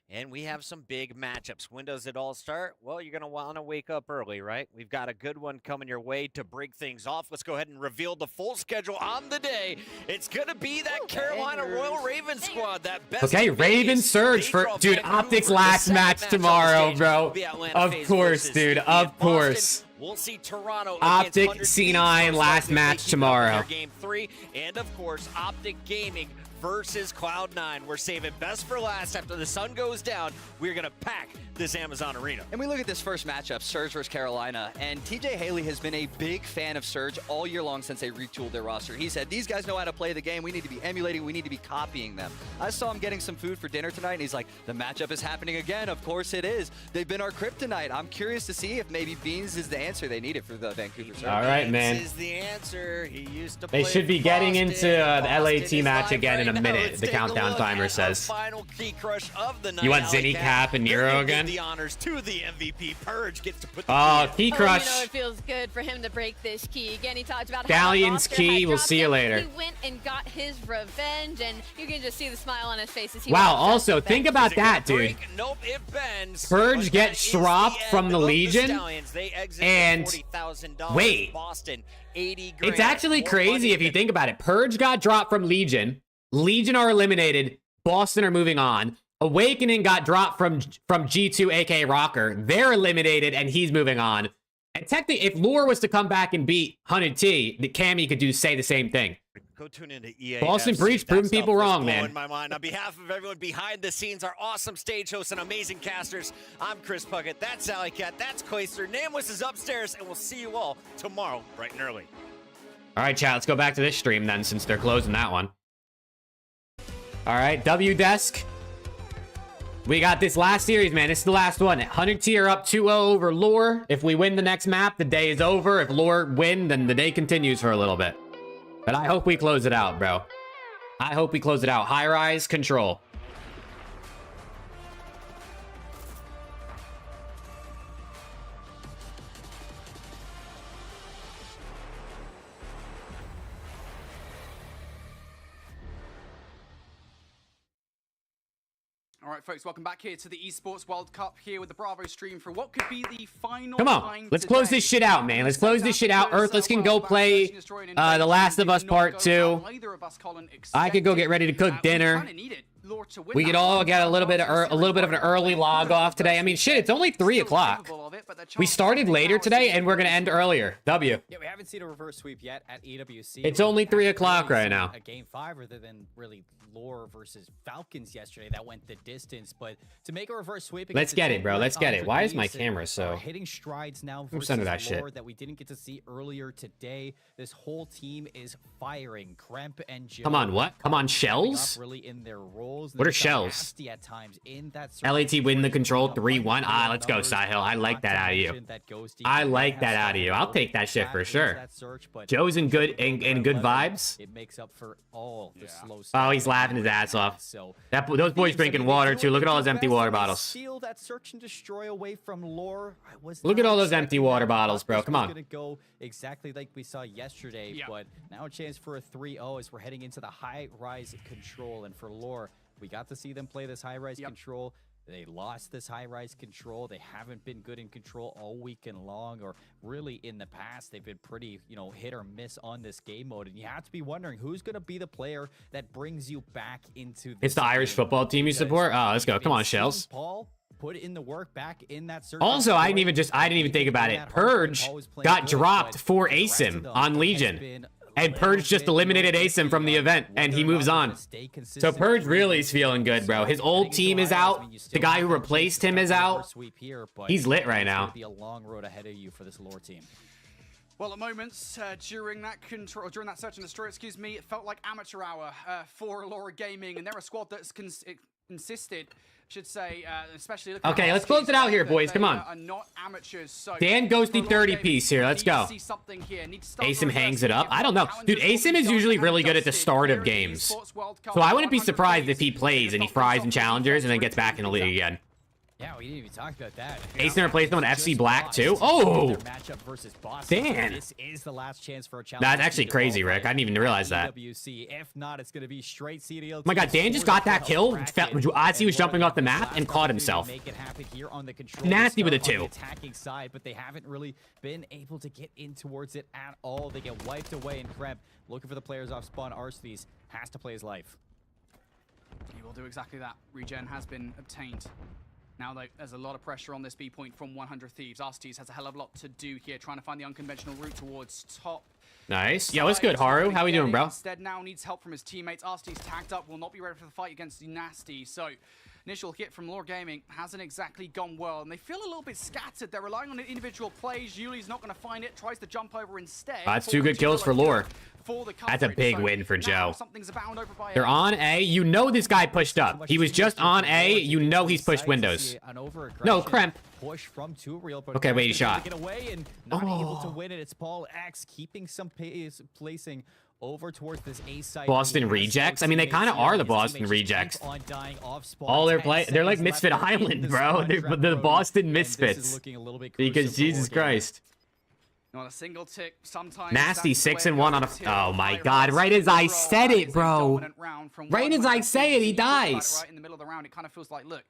[SPEAKER 20] And we have some big matchups. When does it all start? Well, you're going to want to wake up early, right? We've got a good one coming your way to break things off. Let's go ahead and reveal the full schedule on the day. It's going to be that Carolina Royal Ravens squad. That best
[SPEAKER 1] okay, Raven Surge for, dude, OPTIC's last match tomorrow, bro. Of course, dude, of course.
[SPEAKER 20] We'll see Toronto
[SPEAKER 1] OPTIC C9 last match tomorrow.
[SPEAKER 20] Game 3, and of course, OPTIC Gaming versus Cloud9. We're saving best for last. After the sun goes down, we're going to pack this Amazon Arena.
[SPEAKER 11] And we look at this first matchup, Surge versus Carolina, and TJ Haley has been a big fan of Surge all year long since they retooled their roster. He said, these guys know how to play the game. We need to be emulating. We need to be copying them. I saw him getting some food for dinner tonight, and he's like, the matchup is happening again. Of course it is. They've been our kryptonite. I'm curious to see if maybe Beans is the answer they needed for the Vancouver Surge.
[SPEAKER 1] All right, man.
[SPEAKER 20] Is the answer. He used to
[SPEAKER 1] they should be getting into the LAT match again in a minute, the countdown timer says.
[SPEAKER 20] Final key crush of the night.
[SPEAKER 1] You want Zinni Cap and Nero again?
[SPEAKER 20] the honors to the MVP. Purge gets to put the
[SPEAKER 1] key
[SPEAKER 8] Oh,
[SPEAKER 1] crush.
[SPEAKER 8] you know, it feels good for him to break this key. Again, he talked about
[SPEAKER 1] Dallion's
[SPEAKER 8] how the
[SPEAKER 1] key.
[SPEAKER 8] had
[SPEAKER 1] We'll
[SPEAKER 8] dropped
[SPEAKER 1] see you
[SPEAKER 8] him.
[SPEAKER 1] later.
[SPEAKER 8] He went and got his revenge, and you can just see the smile on his face as he
[SPEAKER 1] Wow,
[SPEAKER 8] walks up
[SPEAKER 1] also,
[SPEAKER 8] to
[SPEAKER 1] think
[SPEAKER 8] that.
[SPEAKER 1] about that, dude.
[SPEAKER 20] Nope, it bends.
[SPEAKER 1] Purge gets dropped from the Legion, and wait,
[SPEAKER 20] Boston, 80 grand.
[SPEAKER 1] it's actually crazy if you think about it. Purge got dropped from Legion. Legion are eliminated. Boston are moving on. Awakening got dropped from G2, aka Rocker. They're eliminated, and he's moving on. And technically, if Lure was to come back and beat 100T, the Cammy could say the same thing.
[SPEAKER 20] Go tune into EA.
[SPEAKER 1] Boston Breach proving people wrong, man.
[SPEAKER 20] In my mind. On behalf of everyone behind the scenes, our awesome stage hosts and amazing casters, I'm Chris Puckett. That's Alley Cat. That's Clayster. Namless is upstairs, and we'll see you all tomorrow, bright and early.
[SPEAKER 1] All right, chat. Let's go back to this stream then, since they're closing that one. All right, W Desk. We got this last series, man. This is the last one. 100T are up 2-0 over Lure. If we win the next map, the day is over. If Lure win, then the day continues for a little bit. But I hope we close it out, bro. I hope we close it out. High rise, control.
[SPEAKER 12] All right, folks, welcome back here to the Esports World Cup here with the Bravo stream for what could be the final
[SPEAKER 1] Come on, let's close this shit out, man. Let's close this shit out. Earthless can go play The Last of Us Part 2. I could go get ready to cook dinner. We could all get a little bit of an early log off today. I mean, shit, it's only 3 o'clock. We started later today, and we're gonna end earlier. W.
[SPEAKER 9] Yeah, we haven't seen a reverse sweep yet at EWC.
[SPEAKER 1] It's only 3 o'clock right now.
[SPEAKER 9] A game 5 rather than really Lure versus Falcons yesterday that went the distance, but to make a reverse sweep.
[SPEAKER 1] Let's get it, bro. Let's get it. Why is my camera so?
[SPEAKER 9] Hitting strides now
[SPEAKER 1] Who sent her that
[SPEAKER 9] versus Lure
[SPEAKER 1] shit?
[SPEAKER 9] that we didn't get to see earlier today. This whole team is firing. Kremp and Joe.
[SPEAKER 1] Come on, what? Come on, shells?
[SPEAKER 9] Really in their roles.
[SPEAKER 1] What are shells?
[SPEAKER 9] At times in that
[SPEAKER 1] LAT win the control 3-1. Ah, let's go, Sahil. I like that out of you. I like that out of you. I'll take that shit for sure. Joe's in good vibes.
[SPEAKER 9] It makes up for all the slow.
[SPEAKER 1] Oh, he's laughing his ass off. Those boys drinking water too. Look at all those empty water bottles.
[SPEAKER 9] Steal that search and destroy away from Lure.
[SPEAKER 1] Look at all those empty water bottles, bro. Come on.
[SPEAKER 9] Gonna go exactly like we saw yesterday, but now a chance for a 3-0 as we're heading into the high-rise control. And for Lure, we got to see them play this high-rise control. They lost this high-rise control. They haven't been good in control all weekend long, or really in the past. They've been pretty, hit or miss on this game mode. And you have to be wondering who's going to be the player that brings you back into this.
[SPEAKER 1] It's the Irish football team you support? Oh, let's go. Come on, Shells.
[SPEAKER 9] Paul, put in the work back in that search.
[SPEAKER 1] Also, I didn't even think about it. Purge got dropped for ASIM on Legion. And Purge just eliminated ASIM from the event, and he moves on. So Purge really is feeling good, bro. His old team is out. The guy who replaced him is out. He's lit right now.
[SPEAKER 9] Be a long road ahead of you for this Lure team.
[SPEAKER 12] Well, at moments during that search and destroy, it felt like amateur hour for Lure Gaming, and they're a squad that's consisted. Should say, especially looking
[SPEAKER 1] okay, let's close it out here, boys. Come on.
[SPEAKER 12] Are not amateurs, so
[SPEAKER 1] Dan Ghosty 30 piece here. Let's go. ASIM hangs it up. I don't know. Dude, ASIM is usually really good at the start of games. So I wouldn't be surprised if he plays and he fries in challengers and then gets back in the league again.
[SPEAKER 9] Yeah, we didn't even talk about that.
[SPEAKER 1] ASIM replaced him on FC Black too. Oh, damn.
[SPEAKER 9] This is the last chance for a challenge.
[SPEAKER 1] That's actually crazy, Rick. I didn't even realize that.
[SPEAKER 9] EWC. If not, it's going to be straight CDL.
[SPEAKER 1] Oh my God, Dan just got that kill as he was jumping off the map and caught himself. Nasty with a 2.
[SPEAKER 9] Attacking side, but they haven't really been able to get in towards it at all. They get wiped away, and Kremp looking for the players off spawn. Arsthes has to play his life.
[SPEAKER 12] He will do exactly that. Regen has been obtained. Now, there's a lot of pressure on this B point from 100 Thieves. Arsthes has a hell of a lot to do here, trying to find the unconventional route towards top.
[SPEAKER 1] Nice. Yo, what's good, Haru? How we doing, bro?
[SPEAKER 12] Instead, now needs help from his teammates. Arsthes tagged up, will not be ready for the fight against the Nasty. So, initial hit from Lure Gaming hasn't exactly gone well, and they feel a little bit scattered. They're relying on individual plays. Yuli's not going to find it, tries to jump over instead.
[SPEAKER 1] That's 2 good kills for Lure. That's a big win for Joe. They're on A. You know this guy pushed up. He was just on A. You know he's pushed windows. No, Kremp.
[SPEAKER 9] Push from Real, but
[SPEAKER 1] okay, wait, he shot.
[SPEAKER 9] Get away and not able to win it. It's Paul X keeping some pace, placing over towards this A side.
[SPEAKER 1] Boston Rejects? I mean, they kind of are the Boston Rejects. All they're like Misfit Island, bro. They're the Boston Misfits. Because Jesus Christ.
[SPEAKER 12] Not a single tick. Sometimes
[SPEAKER 1] Nasty 6-1 on a. Oh my God! Right as I said it, bro. Right as I say it, he dies.
[SPEAKER 12] Right in the middle of the round, it kind of feels like, look.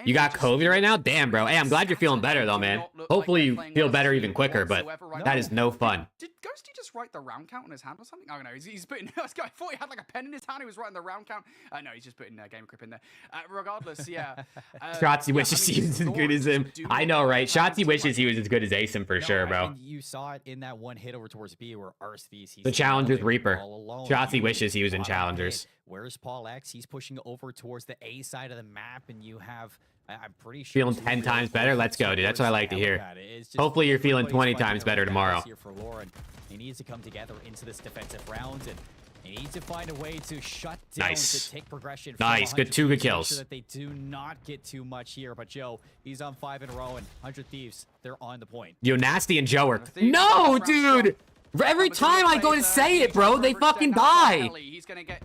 [SPEAKER 1] You got COVID right now? Damn, bro. Hey, I'm glad you're feeling better, though, man. Hopefully you feel better even quicker, but that is no fun.
[SPEAKER 12] Did Ghosty just write the round count on his hand or something? I don't know. He's putting... I thought he had like a pen in his hand. He was writing the round count. No, he's just putting Game Grip in there. Regardless, yeah.
[SPEAKER 1] Shotzi wishes he was as good as him. I know, right? Shotzi wishes he was as good as Asim for sure, bro.
[SPEAKER 9] You saw it in that one hit over towards B where RSV's...
[SPEAKER 1] The Challengers Reaper. Shotzi wishes he was in Challengers.
[SPEAKER 9] Where's Paul X? He's pushing over towards the A side of the map, and you have... I'm pretty sure
[SPEAKER 1] feeling 10 times better. Let's go, dude. That's what I like to hear. Hopefully you're feeling 20 times better tomorrow.
[SPEAKER 9] He needs to come together into this defensive round, and he needs to find a way to shut down the tick progression.
[SPEAKER 1] Nice. Good, 2 good kills.
[SPEAKER 9] So that they do not get too much here. But Joe, he's on 5 in a row, and 100 Thieves, they're on the point.
[SPEAKER 1] Yo, Nasty and Joe are... No, dude! Every time I go to say it, bro, they fucking die.
[SPEAKER 12] He's gonna get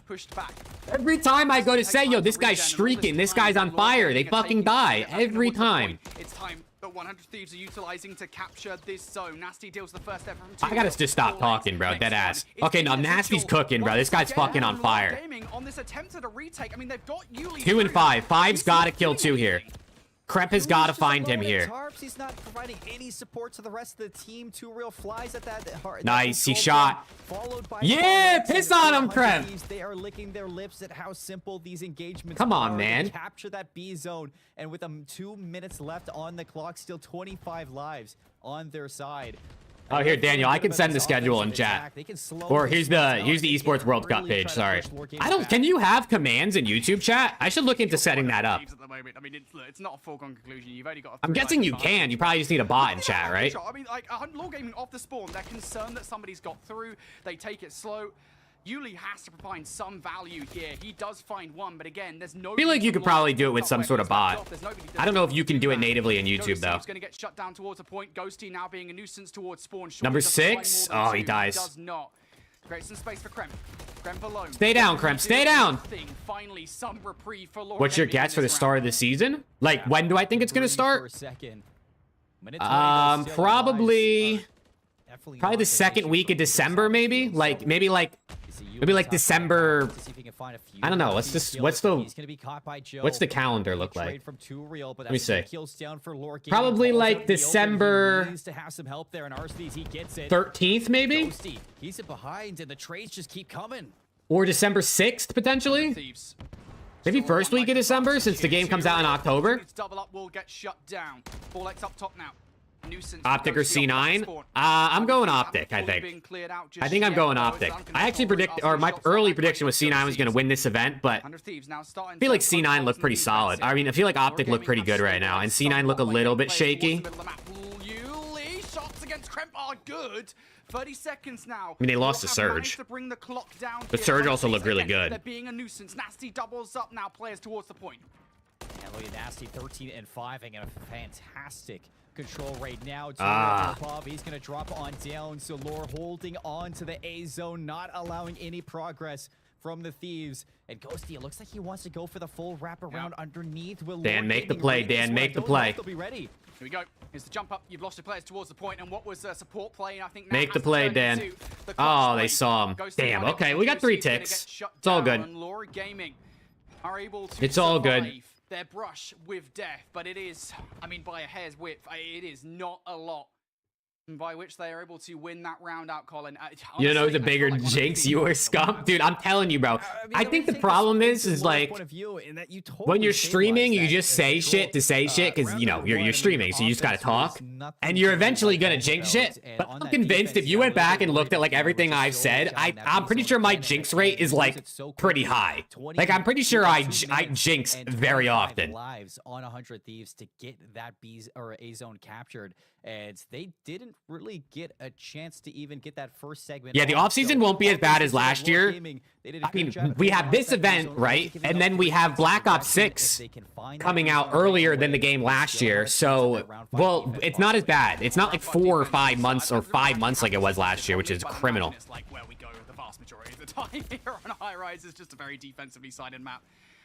[SPEAKER 12] pushed back.
[SPEAKER 1] Every time I go to say, yo, this guy's streaking, this guy's on fire, they fucking die. Every time.
[SPEAKER 12] It's time that 100 Thieves are utilizing to capture this zone. Nasty deals the first ever from 2.
[SPEAKER 1] I gotta just stop talking, bro. Dead ass. Okay, now Nasty's cooking, bro. This guy's fucking on fire.
[SPEAKER 12] On this attempt at a retake, I mean, they've got
[SPEAKER 1] 2 and 5. 5's gotta kill 2 here. Kremp has got to find him here.
[SPEAKER 9] He's not providing any support to the rest of the team. 2 Real flies at that.
[SPEAKER 1] Nice, he shot. Yeah, piss on him, Kremp.
[SPEAKER 9] They are licking their lips at how simple these engagements
[SPEAKER 1] Come on, man.
[SPEAKER 9] Capture that B zone, and with 2 minutes left on the clock, still 25 lives on their side.
[SPEAKER 1] Oh, here, Daniel, I can send the schedule in chat. Or here's the Esports World Cup page, sorry. Can you have commands in YouTube chat? I should look into setting that up.
[SPEAKER 12] I mean, it's not a foregone conclusion. You've only got
[SPEAKER 1] I'm guessing you can. You probably just need a bot in chat, right?
[SPEAKER 12] I mean, like, Law Gaming off the spawn, they're concerned that somebody's got through. They take it slow. Yuli has to find some value here. He does find one, but again, there's no...
[SPEAKER 1] I feel like you could probably do it with some sort of bot. I don't know if you can do it natively in YouTube, though.
[SPEAKER 12] Going to get shut down towards a point. Ghosty now being a nuisance towards spawn.
[SPEAKER 1] Number 6? Oh, he dies.
[SPEAKER 12] Does not. Creates some space for Kremp. Kremp alone.
[SPEAKER 1] Stay down, Kremp. Stay down.
[SPEAKER 12] Finally, some reprieve for Law.
[SPEAKER 1] What's your guess for the start of the season? Like, when do I think it's going to start? Probably the second week of December, maybe. Maybe like December. I don't know. What's the calendar look like? Let me see. Probably like December 13th, maybe.
[SPEAKER 9] He's behind, and the trades just keep coming.
[SPEAKER 1] Or December 6th, potentially. Maybe first week of December, since the game comes out in October.
[SPEAKER 12] Double up will get shut down. Ball up top now.
[SPEAKER 1] Optic or C9? I'm going Optic, I think. I think I'm going Optic. I actually my early prediction was C9 was going to win this event, but I feel like C9 looked pretty solid. I mean, I feel like Optic looked pretty good right now, and C9 look a little bit shaky.
[SPEAKER 12] Shots against Kremp are good. 30 seconds now.
[SPEAKER 1] I mean, they lost to Surge. But Surge also looked really good.
[SPEAKER 12] They're being a nuisance. Nasty doubles up now, players towards the point.
[SPEAKER 9] And look at Nasty, 13 and 5, and a fantastic control right now. He's going to drop on down. So Lore holding on to the A zone, not allowing any progress from the Thieves. And Ghosty, it looks like he wants to go for the full wraparound underneath.
[SPEAKER 1] Dan, make the play. Dan, make the play.
[SPEAKER 12] They'll be ready. Here we go. Here's the jump up. You've lost your players towards the point, and what was a support play? I think
[SPEAKER 1] make the play, Dan. Oh, they saw him. Damn. Okay, we got 3 ticks. It's all good. It's all good.
[SPEAKER 12] Their brush with death, but it is, I mean, by a hair's width, it is not a lot. By which they are able to win that round out, Colin.
[SPEAKER 1] You know the bigger jinx, you or Scump? Dude, I'm telling you, bro. I think the problem is like, when you're streaming, you just say shit to say shit, because, you know, you're streaming, so you just gotta talk. And you're eventually gonna jinx shit. But I'm convinced if you went back and looked at, like, everything I've said, I'm pretty sure my jinx rate is, like, pretty high. Like, I'm pretty sure I jinx very often.
[SPEAKER 9] Lives on 100 Thieves to get that B or A zone captured. And they didn't really get a chance to even get that first segment.
[SPEAKER 1] Yeah, the offseason won't be as bad as last year. I mean, we have this event, right? And then we have Black Ops 6 coming out earlier than the game last year. So, well, it's not as bad. It's not like 4 or 5 months or 5 months like it was last year, which is criminal.
[SPEAKER 12] Like where we go the vast majority of the time here on High Rise is just a very defensively sided map.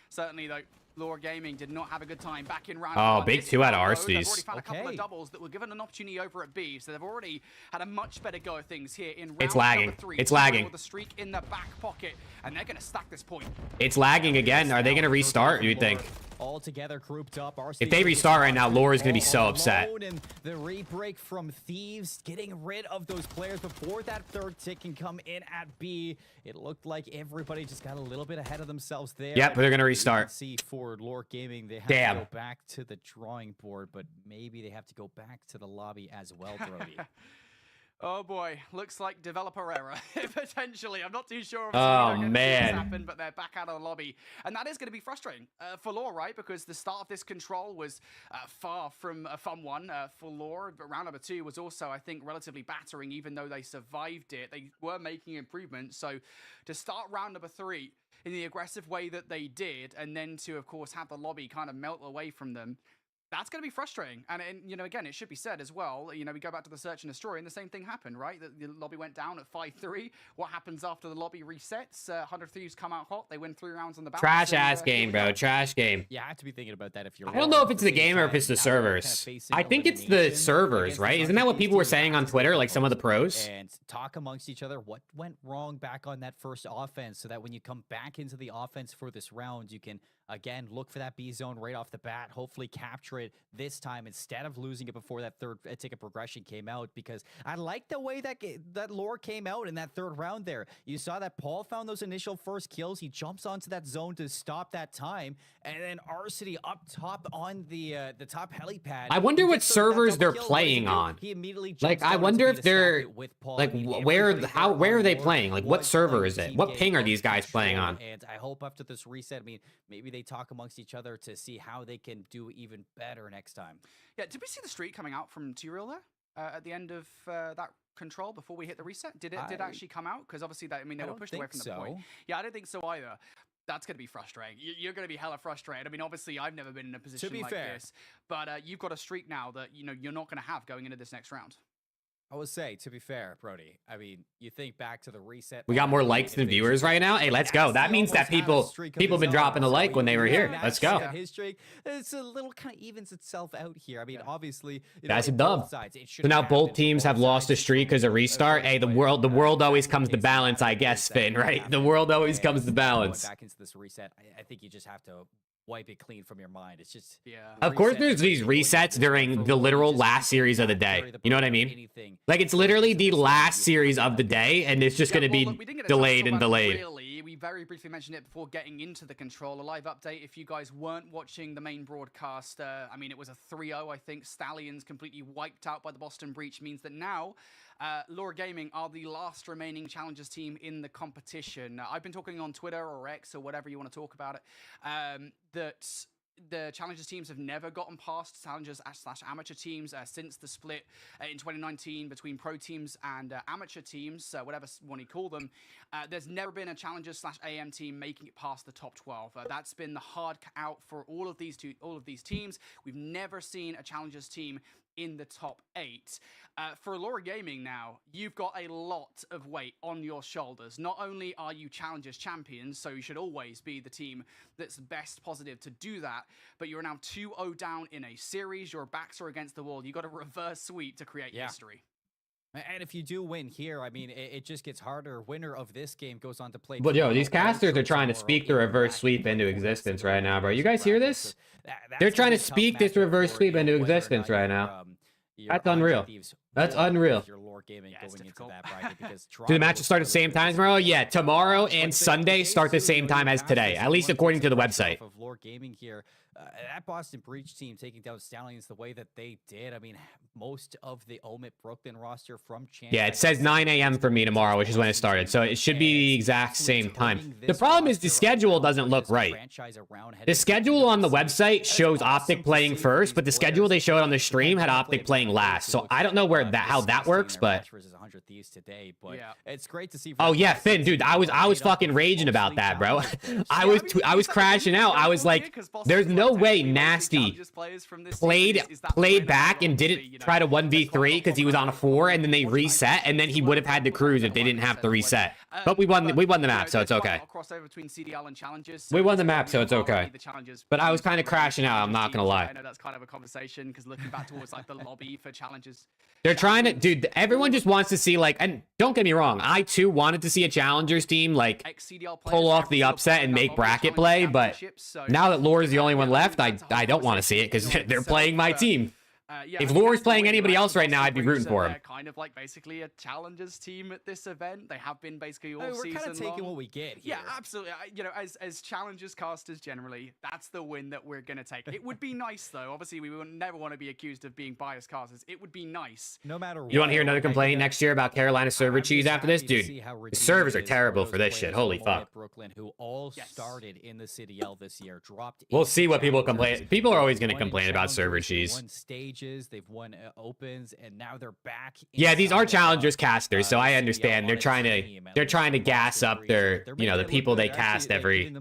[SPEAKER 12] Certainly, though, Laura Gaming did not have a good time back in round one.
[SPEAKER 1] Big 2 out of RCs.
[SPEAKER 12] They've already found a couple of doubles that were given an opportunity over at B, so they've already had a much better go of things here in round
[SPEAKER 1] It's lagging.
[SPEAKER 12] number 3.
[SPEAKER 1] It's lagging.
[SPEAKER 12] With a streak in the back pocket, and they're going to stack this point.
[SPEAKER 1] It's lagging again. Are they going to restart, do you think?
[SPEAKER 9] All together grouped up.
[SPEAKER 1] If they restart right now, Laura's going to be so upset.
[SPEAKER 9] And the rebreak from Thieves, getting rid of those players before that third tick can come in at B. It looked like everybody just got a little bit ahead of themselves there.
[SPEAKER 1] Yep, they're going to restart.
[SPEAKER 9] See, for Lore Gaming, they have
[SPEAKER 1] Damn.
[SPEAKER 9] to go back to the drawing board, but maybe they have to go back to the lobby as well, Brody.
[SPEAKER 12] Oh boy, looks like developer error, potentially. I'm not too sure if
[SPEAKER 1] man.
[SPEAKER 12] happened, but they're back out of the lobby. And that is going to be frustrating for Lore, right? Because the start of this control was far from a fun one for Lore. But round number 2 was also, I think, relatively battering, even though they survived it. They were making improvements. So to start round number 3 in the aggressive way that they did, and then to, of course, have the lobby kind of melt away from them, that's going to be frustrating. And, you know, again, it should be said as well, you know, we go back to the search and destroy, and the same thing happened, right? The lobby went down at 5-3. What happens after the lobby resets? 100 Thieves come out hot. They win 3 rounds on the bounce.
[SPEAKER 1] Trash ass game, bro. Trash game.
[SPEAKER 9] Yeah, I have to be thinking about that if you're...
[SPEAKER 1] I don't know if it's the game or if it's the servers. I think it's the servers, right? Isn't that what people were saying on Twitter, like some of the pros?
[SPEAKER 9] And talk amongst each other what went wrong back on that first offense so that when you come back into the offense for this round, you can, again, look for that B zone right off the bat, hopefully capture it this time instead of losing it before that third ticket progression came out, because I like the way that Lore came out in that third round there. You saw that Paul found those initial first kills. He jumps onto that zone to stop that time, and then Arcity up top on the top helipad.
[SPEAKER 1] I wonder what servers they're playing on.
[SPEAKER 9] He immediately
[SPEAKER 1] like, I wonder if they're like, where are they playing? Like, what server is it? What ping are these guys playing on?
[SPEAKER 9] And I hope after this reset, I mean, maybe they talk amongst each other to see how they can do even better next time.
[SPEAKER 12] Yeah, did we see the streak coming out from T-Real there at the end of that control before we hit the reset? Did it actually come out? Because obviously that, I mean, they were pushed away from the point. Yeah, I don't think so either. That's going to be frustrating. You're going to be hella frustrated. I mean, obviously, I've never been in a position like this, but you've got a streak now that, you know, you're not going to have going into this next round.
[SPEAKER 9] I would say, to be fair, Brody, I mean, you think back to the reset.
[SPEAKER 1] We got more likes than viewers right now. Hey, let's go. That means that people been dropping a like when they were here. Let's go.
[SPEAKER 9] His streak, it's a little kind of evens itself out here. I mean, obviously,
[SPEAKER 1] that's a dub. So now both teams have lost a streak because of restart. Hey, the world always comes to balance, I guess, Finn. Right? The world always comes to balance.
[SPEAKER 9] Back into this reset, I think you just have to wipe it clean from your mind. It's just,
[SPEAKER 1] of course there's these resets during the literal last series of the day. You know what I mean? Like, it's literally the last series of the day, and it's just going to be delayed and delayed.
[SPEAKER 12] We very briefly mentioned it before getting into the control. A live update, if you guys weren't watching the main broadcast, I mean, it was a 3-0, I think. Stallions completely wiped out by the Boston Breach, means that now Lore Gaming are the last remaining Challengers team in the competition. I've been talking on Twitter or X or whatever you want to talk about it, that the Challengers teams have never gotten past Challengers / amateur teams since the split in 2019 between pro teams and amateur teams, whatever one you call them. There's never been a Challengers / AM team making it past the top 12. That's been the hard out for all of these teams. We've never seen a Challengers team in the top 8. For Lore Gaming now, you've got a lot of weight on your shoulders. Not only are you Challengers champions, so you should always be the team that's best positive to do that, but you're now 2-0 down in a series. Your backs are against the wall. You got a reverse sweep to create history.
[SPEAKER 9] And if you do win here, I mean, it just gets harder. Winner of this game goes on to play.
[SPEAKER 1] But yo, these casters are trying to speak the reverse sweep into existence right now, bro. You guys hear this? They're trying to speak this reverse sweep into existence right now. That's unreal. That's unreal. Do the matches start at the same time tomorrow? Yeah, tomorrow and Sunday start the same time as today, at least according to the website.
[SPEAKER 9] Of Lore Gaming here, that Boston Breach team taking down Stallions the way that they did. I mean, most of the Omit Brooklyn roster from Champ.
[SPEAKER 1] Yeah, it says 9 a.m. for me tomorrow, which is when it started. So it should be the exact same time. The problem is the schedule doesn't look right. The schedule on the website shows OPTIC playing first, but the schedule they showed on the stream had OPTIC playing last. So I don't know where sure that how that works, but
[SPEAKER 9] Yeah. It's great to see.
[SPEAKER 1] oh yeah, Finn, dude, I was fucking raging about that, bro. I was crashing out. I was like, there's no way Nasty played back and didn't try to 1v3 because he was on a 4 and then they reset and then he would have had to cruise if they didn't have to reset. But we won the map, so it's okay. We won the map, so it's okay. But I was kind of crashing out, I'm not gonna lie.
[SPEAKER 12] I know that's kind of a conversation because looking back towards like the lobby for challenges.
[SPEAKER 1] They're trying to, dude, everyone just wants to see, like, and don't get me wrong, I too wanted to see a challengers team, like, pull off the upset and make bracket play, but now that Lore's the only one left, I don't want to see it because they're playing my team. If Lore's playing anybody else right now, I'd be rooting for him.
[SPEAKER 12] Kind of like basically a challengers team at this event. They have been basically all season long.
[SPEAKER 9] We're kind of taking what we get here.
[SPEAKER 12] Yeah, absolutely. You know, as challengers casters generally, that's the win that we're going to take. It would be nice, though. Obviously, we would never want to be accused of being biased casters. It would be nice.
[SPEAKER 9] No matter what.
[SPEAKER 1] You want to hear another complaint next year about Carolina server cheese after this? Dude, the servers are terrible for this shit. Holy fuck.
[SPEAKER 9] Brooklyn, who all started in the CDL this year, dropped.
[SPEAKER 1] We'll see what people complain. People are always going to complain about server cheese.
[SPEAKER 9] Won stages, they've won opens, and now they're back.
[SPEAKER 1] Yeah, these are challengers casters, so I understand they're trying to gas up their, you know, the people they cast every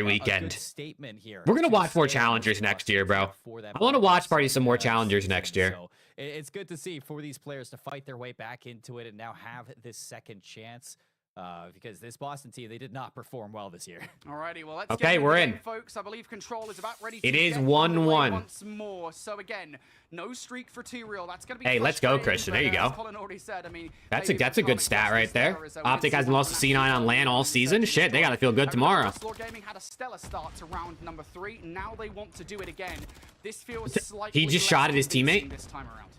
[SPEAKER 1] weekend. We're gonna watch more challengers next year, bro. I want to watch party some more challengers next year.
[SPEAKER 9] It's good to see for these players to fight their way back into it and now have this second chance. Because this Boston team, they did not perform well this year.
[SPEAKER 12] Alrighty, well, let's
[SPEAKER 1] okay, we're in,
[SPEAKER 12] folks. I believe Control is about ready.
[SPEAKER 1] It is 1-1
[SPEAKER 12] once more. So again, no streak for T-Real. That's gonna be.
[SPEAKER 1] Hey, let's go, Christian. There you go.
[SPEAKER 12] Colin already said, I mean,
[SPEAKER 1] that's a good stat right there. Optic hasn't lost a C9 on LAN all season. Shit, they gotta feel good tomorrow.
[SPEAKER 12] Lord Gaming had a stellar start to round number 3. Now they want to do it again. This feels slightly.
[SPEAKER 1] He just shot at his teammate.
[SPEAKER 12] This time around.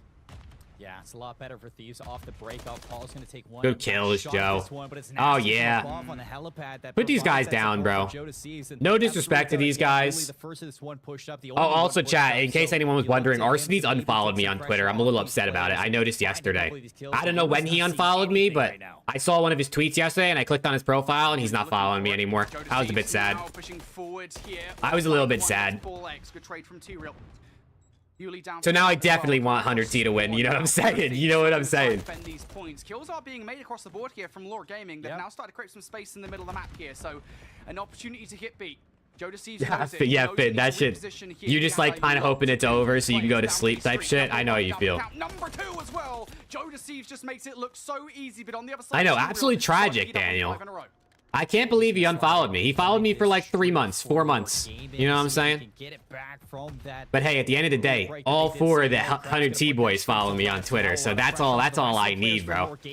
[SPEAKER 9] Yeah, it's a lot better for Thieves off the breakout. Paul's going to take one.
[SPEAKER 1] Good kills, Joe. Oh, yeah. Put these guys down, bro. No disrespect to these guys. Oh, also, chat, in case anyone was wondering, Arseny's unfollowed me on Twitter. I'm a little upset about it. I noticed yesterday. I don't know when he unfollowed me, but I saw one of his tweets yesterday, and I clicked on his profile, and he's not following me anymore. I was a bit sad. I was a little bit sad. So now I definitely want 100T to win. You know what I'm saying? You know what I'm saying?
[SPEAKER 12] These points. Kills are being made across the board here from Lord Gaming. They've now started to create some space in the middle of the map here. So an opportunity to hit beat.
[SPEAKER 1] Yeah, Finn, that shit. You just like kind of hoping it's over so you can go to sleep type shit. I know how you feel.
[SPEAKER 12] Number 2 as well. Joe Deceives just makes it look so easy, but on the other side,
[SPEAKER 1] I know, absolutely tragic, Daniel. I can't believe he unfollowed me. He followed me for like 3 months, 4 months. You know what I'm saying? But hey, at the end of the day, all 4 of the 100T boys follow me on Twitter, so that's all I need, bro. Yeah,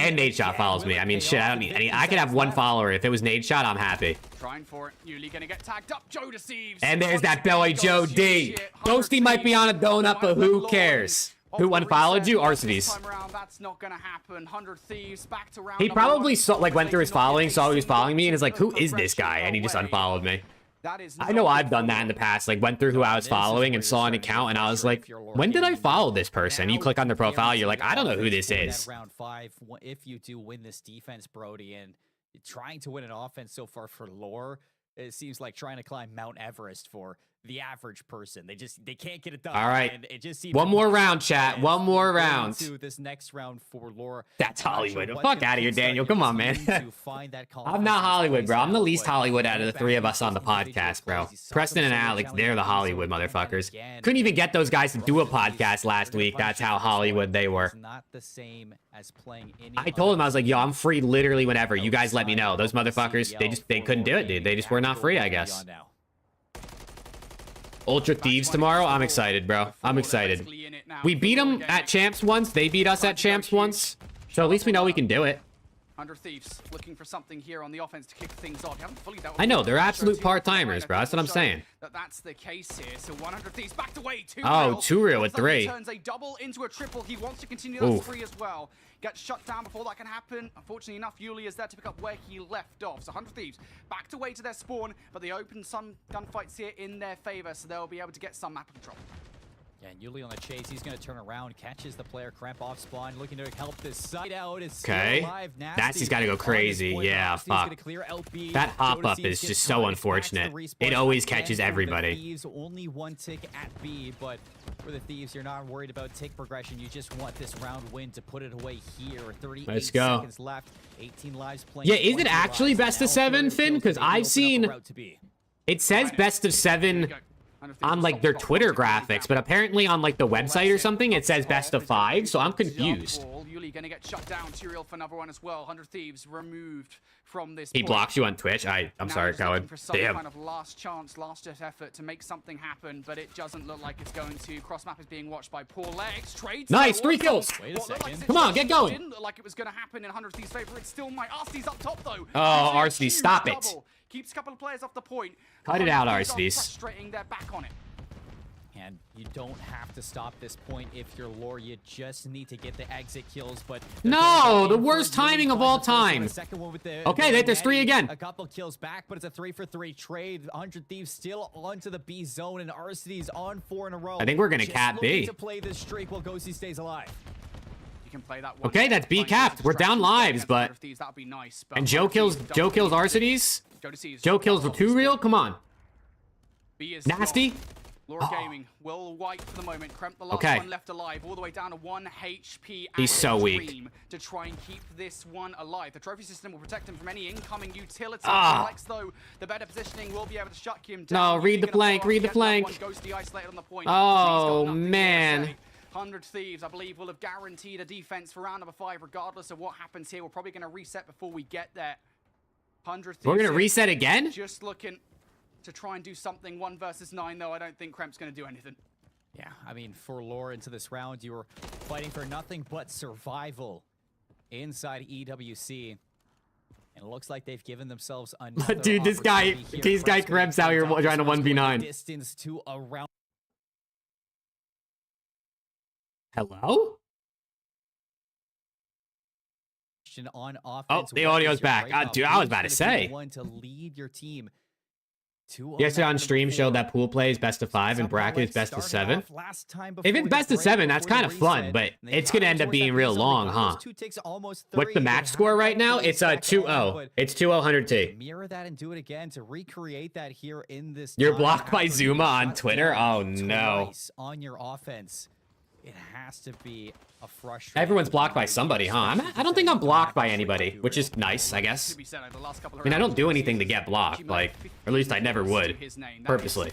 [SPEAKER 1] and NADESHOT follows me. I mean, shit, I don't need any. I could have 1 follower. If it was NADESHOT, I'm happy.
[SPEAKER 12] Trying for it. Yuli gonna get tagged up. Joe Deceives.
[SPEAKER 1] And there's that boy Joe D. Ghosty might be on a donut, but who cares? Who unfollowed you? Arseny's.
[SPEAKER 12] That's not gonna happen. 100 Thieves back to round.
[SPEAKER 1] He probably saw, like, went through his following, saw he was following me, and is like, who is this guy? And he just unfollowed me. I know I've done that in the past, like went through who I was following and saw an account, and I was like, when did I follow this person? You click on their profile, you're like, I don't know who this is.
[SPEAKER 9] Round 5, if you do win this defense, Brody, and trying to win an offense so far for Lore, it seems like trying to climb Mount Everest for the average person. They can't get it done.
[SPEAKER 1] All right.
[SPEAKER 9] And it just seems
[SPEAKER 1] one more round, chat. One more round.
[SPEAKER 9] This next round for Lore.
[SPEAKER 1] That's Hollywood. Fuck out of here, Daniel. Come on, man. I'm not Hollywood, bro. I'm the least Hollywood out of the 3 of us on the podcast, bro. Preston and Alex, they're the Hollywood motherfuckers. Couldn't even get those guys to do a podcast last week. That's how Hollywood they were.
[SPEAKER 9] Not the same as playing
[SPEAKER 1] I told them, I was like, yo, I'm free literally whenever. You guys let me know. Those motherfuckers, they couldn't do it, dude. They just were not free, I guess. Ultra Thieves tomorrow. I'm excited, bro. I'm excited. We beat them at Champs once. They beat us at Champs once. So at least we know we can do it.
[SPEAKER 12] 100 Thieves looking for something here on the offense to kick things off. You haven't fully dealt with
[SPEAKER 1] I know, they're absolute part-timers, bro. That's what I'm saying.
[SPEAKER 12] That's the case here. So 100 Thieves backed away.
[SPEAKER 1] Oh, 2-real with 3.
[SPEAKER 12] Turns a double into a triple. He wants to continue that spree as well. Gets shut down before that can happen. Unfortunately enough, Yuli is there to pick up where he left off. So 100 Thieves backed away to their spawn, but they open some gunfights here in their favor, so they'll be able to get some map control.
[SPEAKER 9] Yeah, and Yuli on the chase. He's going to turn around, catches the player, cramp off spawn, looking to help this side out. It's
[SPEAKER 1] Okay. Nasty's got to go crazy. Yeah, fuck. That hop-up is just so unfortunate. It always catches everybody.
[SPEAKER 9] Thieves, only one tick at B, but for the Thieves, you're not worried about tick progression. You just want this round win to put it away here. 38
[SPEAKER 1] Let's go.
[SPEAKER 9] seconds left. 18 lives playing.
[SPEAKER 1] Yeah, is it actually best of 7, Finn? Because I've seen... It says best of 7 on like their Twitter graphics, but apparently on like the website or something it says best of 5, so I'm confused.
[SPEAKER 12] Yuli gonna get shut down. Turiel for another one as well. 100 Thieves removed from this.
[SPEAKER 1] He blocks you on Twitch. I'm sorry, Coward. Damn.
[SPEAKER 12] Kind of last chance, last ditch effort to make something happen, but it doesn't look like it's going to. Cross map is being watched by Paul Legs. Trades.
[SPEAKER 1] Nice, 3 kills.
[SPEAKER 9] Wait a second.
[SPEAKER 1] Come on, get going.
[SPEAKER 12] Didn't look like it was going to happen in 100 Thieves' favor. It still might. Arcedy's up top though.
[SPEAKER 1] Oh, Arcedy, stop it.
[SPEAKER 12] Keeps a couple of players off the point.
[SPEAKER 1] Cut it out, Arcedy.
[SPEAKER 12] Frustrating. They're back on it.
[SPEAKER 9] And you don't have to stop this point if you're Lore. You just need to get the exit kills. But
[SPEAKER 1] no, the worst timing of all time. Okay, there's 3 again.
[SPEAKER 9] A couple kills back, but it's a 3-for-3 trade. 100 Thieves still onto the B zone, and Arcedy's on 4 in a row.
[SPEAKER 1] I think we're gonna cap B.
[SPEAKER 9] To play this streak while Ghosty stays alive.
[SPEAKER 12] You can play that one.
[SPEAKER 1] Okay, that's B capped. We're down lives, but and Joe kills Arcedy's. Joe kills the 2 real. Come on. Nasty.
[SPEAKER 12] Lore Gaming will wipe for the moment. Kremp, the last one left alive, all the way down to 1 HP.
[SPEAKER 1] He's so weak.
[SPEAKER 12] To try and keep this one alive. The trophy system will protect him from any incoming utility. Alex, though, the better positioning will be able to shut him down.
[SPEAKER 1] No, read the flank, read the flank.
[SPEAKER 12] Ghosty isolated on the point.
[SPEAKER 1] Oh, man.
[SPEAKER 12] 100 Thieves, I believe, will have guaranteed a defense for round number 5, regardless of what happens here. We're probably going to reset before we get there. 100 Thieves.
[SPEAKER 1] We're going to reset again?
[SPEAKER 12] Just looking to try and do something 1 versus 9, though. I don't think Kremp's going to do anything.
[SPEAKER 9] Yeah, I mean, for Lore into this round, you were fighting for nothing but survival inside EWC. And it looks like they've given themselves another
[SPEAKER 1] dude, this guy Kremp's out here trying to 1v9.
[SPEAKER 9] Distance to around.
[SPEAKER 1] Hello?
[SPEAKER 9] On
[SPEAKER 1] Oh,
[SPEAKER 9] offense.
[SPEAKER 1] the audio's back. Dude, I was about to say.
[SPEAKER 9] One to lead your team.
[SPEAKER 1] Yesterday on stream showed that pool play is best of 5 and bracket is best of 7. If it's best of 7, that's kind of fun, but it's going to end up being real long, huh? What's the match score right now? It's 2-0. It's 2-0 100T.
[SPEAKER 9] Mirror that and do it again to recreate that here in this.
[SPEAKER 1] You're blocked by Zuma on Twitter? Oh, no.
[SPEAKER 9] On your offense. It has to be a frustrating.
[SPEAKER 1] Everyone's blocked by somebody, huh? I don't think I'm blocked by anybody, which is nice, I guess. I mean, I don't do anything to get blocked, like, or at least I never would, purposely.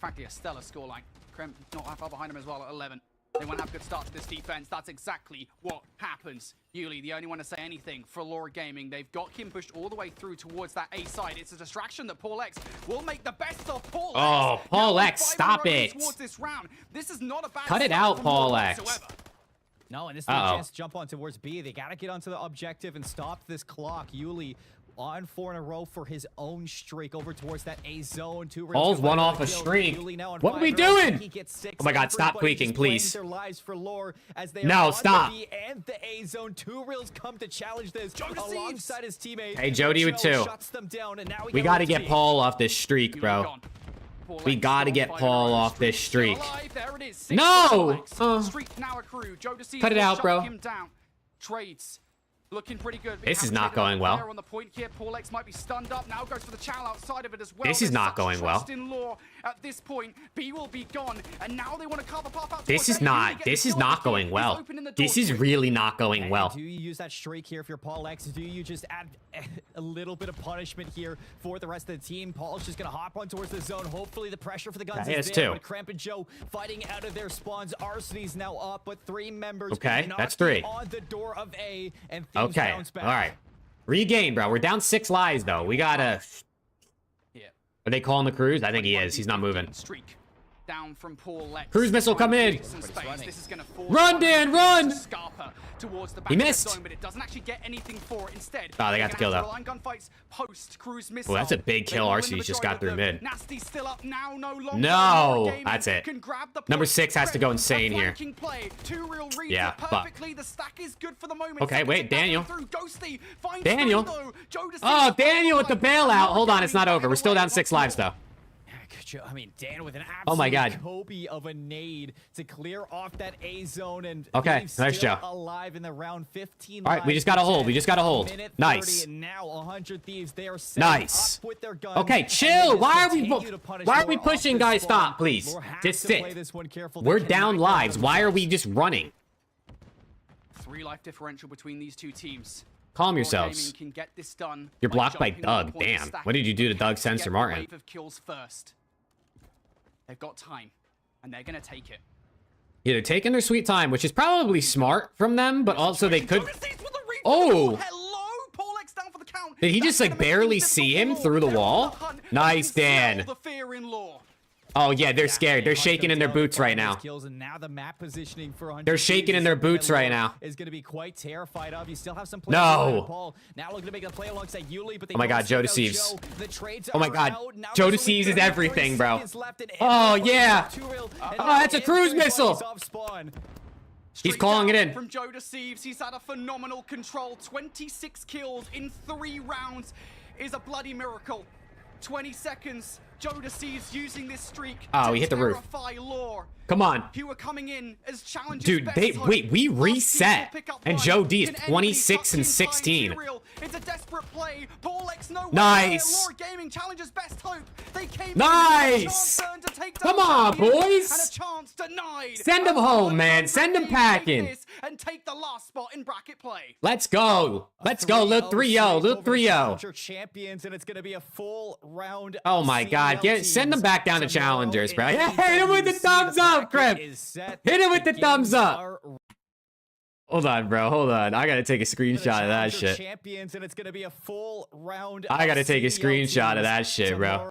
[SPEAKER 12] Frankly, a stellar scoreline. Kremp not that far behind him as well at 11. They won't have a good start to this defense. That's exactly what happens. Yuli, the only one to say anything for Lore Gaming. They've got him pushed all the way through towards that A side. It's a distraction that Paul X will make the best of. Paul X.
[SPEAKER 1] Oh, Paul X, stop it.
[SPEAKER 12] This is not a bad
[SPEAKER 1] Cut it out, Paul X.
[SPEAKER 9] No, and this is a chance to jump on towards B. They got to get onto the objective and stop this clock. Yuli on 4 in a row for his own streak over towards that A zone.
[SPEAKER 1] Paul's 1 off a streak. What are we doing? Oh my God, stop tweaking, please. No, stop.
[SPEAKER 9] And the A zone. 2 reels come to challenge this alongside his teammate.
[SPEAKER 1] Hey, Jody with 2. We got to get Paul off this streak, bro. We got to get Paul off this streak. No! Cut it out, bro.
[SPEAKER 12] Trades. Looking pretty good.
[SPEAKER 1] This is not going well.
[SPEAKER 12] On the point here, Paul X might be stunned up. Now goes for the channel outside of it as well.
[SPEAKER 1] This is not going well.
[SPEAKER 12] In Lore at this point, B will be gone, and now they want to carve a path out.
[SPEAKER 1] This is not going well. This is really not going well.
[SPEAKER 9] Do you use that streak here if you're Paul X? Do you just add a little bit of punishment here for the rest of the team? Paul's just gonna hop on towards the zone. Hopefully the pressure for the guns is there. But Kremp and Joe fighting out of their spawns. Arcedy's now up, but 3 members.
[SPEAKER 1] Okay, that's 3.
[SPEAKER 9] On the door of A, and
[SPEAKER 1] okay, all right. Regain, bro. We're down 6 lives, though. We gotta...
[SPEAKER 12] Yeah.
[SPEAKER 1] Are they calling the cruise? I think he is. He's not moving.
[SPEAKER 12] Streak. Down from Paul Lex.
[SPEAKER 1] Cruise missile, come in.
[SPEAKER 12] This is gonna
[SPEAKER 1] Run, Dan, run!
[SPEAKER 12] Towards the back
[SPEAKER 1] he
[SPEAKER 12] of
[SPEAKER 1] missed.
[SPEAKER 12] The zone, but it doesn't actually get anything for it. Instead,
[SPEAKER 1] oh, they got the kill, though.
[SPEAKER 12] Oh,
[SPEAKER 1] that's a big kill. Arcedy's just got through mid.
[SPEAKER 12] Nasty's still up now,
[SPEAKER 1] no, that's it. Number 6 has to go insane here. Yeah, fuck.
[SPEAKER 12] The stack is good for the moment.
[SPEAKER 1] Okay, wait, Daniel. Daniel. Oh, Daniel with the bailout. Hold on, it's not over. We're still down 6 lives, though.
[SPEAKER 9] I mean, Dan with an absolute
[SPEAKER 1] Oh my God.
[SPEAKER 9] Kobe of a nade to clear off that A zone and
[SPEAKER 1] Okay, nice job.
[SPEAKER 9] alive in the round 15.
[SPEAKER 1] All right, we just got to hold. We just got to hold.
[SPEAKER 9] Minute 30,
[SPEAKER 1] Nice.
[SPEAKER 9] and now 100 Thieves, they are set
[SPEAKER 1] Nice.
[SPEAKER 9] up with their guns,
[SPEAKER 1] Okay,
[SPEAKER 9] and
[SPEAKER 1] chill.
[SPEAKER 9] they
[SPEAKER 1] Why are we
[SPEAKER 9] continue to punish
[SPEAKER 1] why are we
[SPEAKER 9] Lore
[SPEAKER 1] pushing,
[SPEAKER 9] off the
[SPEAKER 1] guys?
[SPEAKER 9] spawn.
[SPEAKER 1] Stop, please.
[SPEAKER 9] Lore has
[SPEAKER 1] Just
[SPEAKER 9] to play
[SPEAKER 1] sit.
[SPEAKER 9] this one careful.
[SPEAKER 1] We're
[SPEAKER 9] They
[SPEAKER 1] down
[SPEAKER 9] cannot
[SPEAKER 1] lives.
[SPEAKER 9] get
[SPEAKER 1] Why are we just running?
[SPEAKER 12] 3 life differential between these two teams.
[SPEAKER 1] Calm
[SPEAKER 12] Wargaming
[SPEAKER 1] yourselves.
[SPEAKER 12] can get this done
[SPEAKER 1] You're blocked by
[SPEAKER 12] jumping on
[SPEAKER 1] Doug.
[SPEAKER 12] point
[SPEAKER 1] Damn.
[SPEAKER 12] stack.
[SPEAKER 1] What did you do to Doug
[SPEAKER 12] Have to get
[SPEAKER 1] Sensor
[SPEAKER 12] the
[SPEAKER 1] Martin?
[SPEAKER 12] wave of kills first. They've got time, and they're gonna take it.
[SPEAKER 1] Yeah, they're taking their sweet time, which is probably smart from them, but also they could. Oh! Did he just like barely see him through the wall? Nice, Dan. Oh yeah, they're scared. They're shaking in their boots right now. They're shaking in their boots right now.
[SPEAKER 9] Is going to be quite terrified of. You still have some
[SPEAKER 1] No.
[SPEAKER 9] Now looking to make a play alongside Yuli, but they
[SPEAKER 1] Oh my God,
[SPEAKER 9] don't
[SPEAKER 1] Joe
[SPEAKER 9] stick out
[SPEAKER 1] Deceives.
[SPEAKER 9] Joe. The trades
[SPEAKER 1] Oh my
[SPEAKER 9] are
[SPEAKER 1] God,
[SPEAKER 9] out. Now
[SPEAKER 1] Joe
[SPEAKER 9] there's only
[SPEAKER 1] Deceives is
[SPEAKER 9] 33
[SPEAKER 1] everything, bro.
[SPEAKER 9] seconds left, and
[SPEAKER 1] Oh
[SPEAKER 9] everyone
[SPEAKER 1] yeah.
[SPEAKER 9] is too real.
[SPEAKER 1] Oh,
[SPEAKER 9] And
[SPEAKER 1] that's a cruise
[SPEAKER 9] everybody's
[SPEAKER 1] missile.
[SPEAKER 9] off spawn.
[SPEAKER 1] He's calling it in.
[SPEAKER 12] From Joe Deceives, he's had a phenomenal control. 26 kills in 3 rounds is a bloody miracle. 20 seconds. Joe Deceives using this streak.
[SPEAKER 1] Oh,
[SPEAKER 12] to
[SPEAKER 1] he hit the roof.
[SPEAKER 12] terrify Lore,
[SPEAKER 1] Come on.
[SPEAKER 12] who were coming in as challengers.
[SPEAKER 1] Dude,
[SPEAKER 12] best
[SPEAKER 1] they
[SPEAKER 12] hope.
[SPEAKER 1] wait, we reset. And Joe D is
[SPEAKER 12] Can anybody
[SPEAKER 1] 26
[SPEAKER 12] touch
[SPEAKER 1] and
[SPEAKER 12] in time?
[SPEAKER 1] 16.
[SPEAKER 12] T-Real, it's a desperate play. Paul X no
[SPEAKER 1] Nice.
[SPEAKER 12] Lore Gaming challengers best hope. They came
[SPEAKER 1] Nice.
[SPEAKER 12] in, had a chance to take
[SPEAKER 1] Come
[SPEAKER 12] down
[SPEAKER 1] on,
[SPEAKER 12] champions,
[SPEAKER 1] boys.
[SPEAKER 12] And a chance denied.
[SPEAKER 1] Send them home, man. Send them packing.
[SPEAKER 12] And take the last spot in bracket play.
[SPEAKER 1] Let's go. Let's go. Little 3-0. Little 3-0.
[SPEAKER 9] Champions, and it's going to be a full round.
[SPEAKER 1] Oh my God. Send them back down to challengers, bro. Hit him with the thumbs up, Crip. Hit him with the thumbs up. Hold on, bro. Hold on. I gotta take a screenshot of that shit.
[SPEAKER 9] Champions, and it's going to be a full round.
[SPEAKER 1] I gotta take a screenshot of that shit, bro.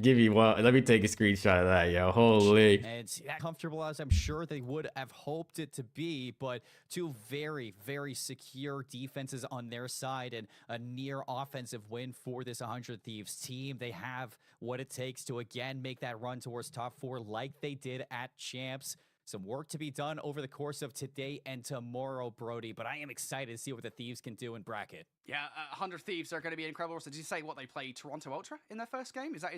[SPEAKER 1] Give me one. Let me take a screenshot of that, yo. Holy.
[SPEAKER 9] And it's that comfortable as I'm sure they would have hoped it to be, but two very, very secure defenses on their side and a near offensive win for this 100 Thieves team. They have what it takes to again make that run towards top 4 like they did at Champs. Some work to be done over the course of today and tomorrow, Brody, but I am excited to see what the Thieves can do in bracket.
[SPEAKER 12] Yeah, 100 Thieves are going to be incredible. So did you say what they played Toronto Ultra in their first game? Is that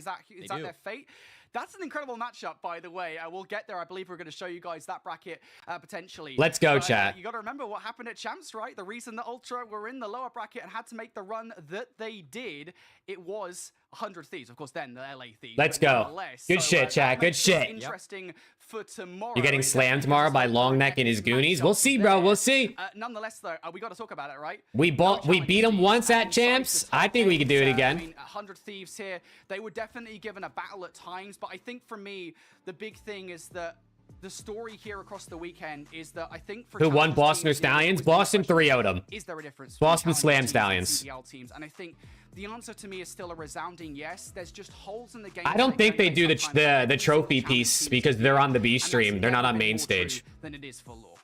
[SPEAKER 12] their fate? That's an incredible matchup, by the way. We'll get there. I believe we're going to show you guys that bracket potentially.
[SPEAKER 1] Let's go, chat.
[SPEAKER 12] You got to remember what happened at Champs, right? The reason that Ultra were in the lower bracket and had to make the run that they did, it was 100 Thieves. Of course, then the LA Thieves.
[SPEAKER 1] Let's go. Good shit, chat. Good shit.
[SPEAKER 12] Interesting for tomorrow.
[SPEAKER 1] You're getting slammed tomorrow by Longneck and his Goonies. We'll see, bro. We'll see.
[SPEAKER 12] Nonetheless, though, we got to talk about it, right?
[SPEAKER 1] We beat them once at Champs. I think we can do it again.
[SPEAKER 12] I mean, 100 Thieves here. They were definitely given a battle at times, but I think for me, the big thing is that the story here across the weekend is that I think for
[SPEAKER 1] Who won Boston or Stallions? Boston 3-0'd them.
[SPEAKER 12] Is there a difference?
[SPEAKER 1] Boston Slam
[SPEAKER 12] teams
[SPEAKER 1] Stallions.
[SPEAKER 12] and CDL teams, and I think the answer to me is still a resounding yes. There's just holes in the game.
[SPEAKER 1] I don't think they do the trophy piece because they're on the B stream. They're not on main stage.
[SPEAKER 12] Than it is for Lore.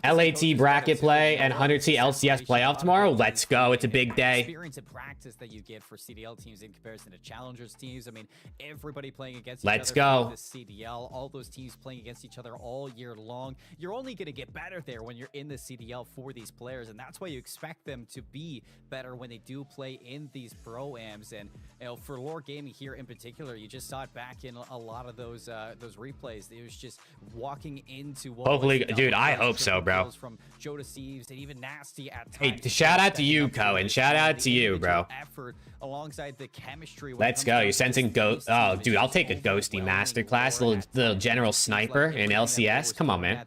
[SPEAKER 1] LAT bracket play and 100T LCS playoff tomorrow. Let's go. It's a big day.
[SPEAKER 9] Experience and practice that you get for CDL teams in comparison to challengers teams. I mean, everybody playing against
[SPEAKER 1] Let's
[SPEAKER 9] each other
[SPEAKER 1] go.
[SPEAKER 9] for the CDL, all those teams playing against each other all year long. You're only going to get better there when you're in the CDL for these players, and that's why you expect them to be better when they do play in these pro-ams. And you know, for Lore Gaming here in particular, you just saw it back in a lot of those replays. It was just walking into what
[SPEAKER 1] Hopefully,
[SPEAKER 9] was
[SPEAKER 1] dude, I hope so, bro.
[SPEAKER 9] From Joe Deceives and even Nasty at
[SPEAKER 1] Hey,
[SPEAKER 9] times.
[SPEAKER 1] shout out to you, Cohen. Shout out to you, bro.
[SPEAKER 9] Effort alongside the chemistry.
[SPEAKER 1] Let's go. You're sensing ghost. Oh, dude, I'll take a ghosty masterclass. Little general sniper in LCS. Come on, man.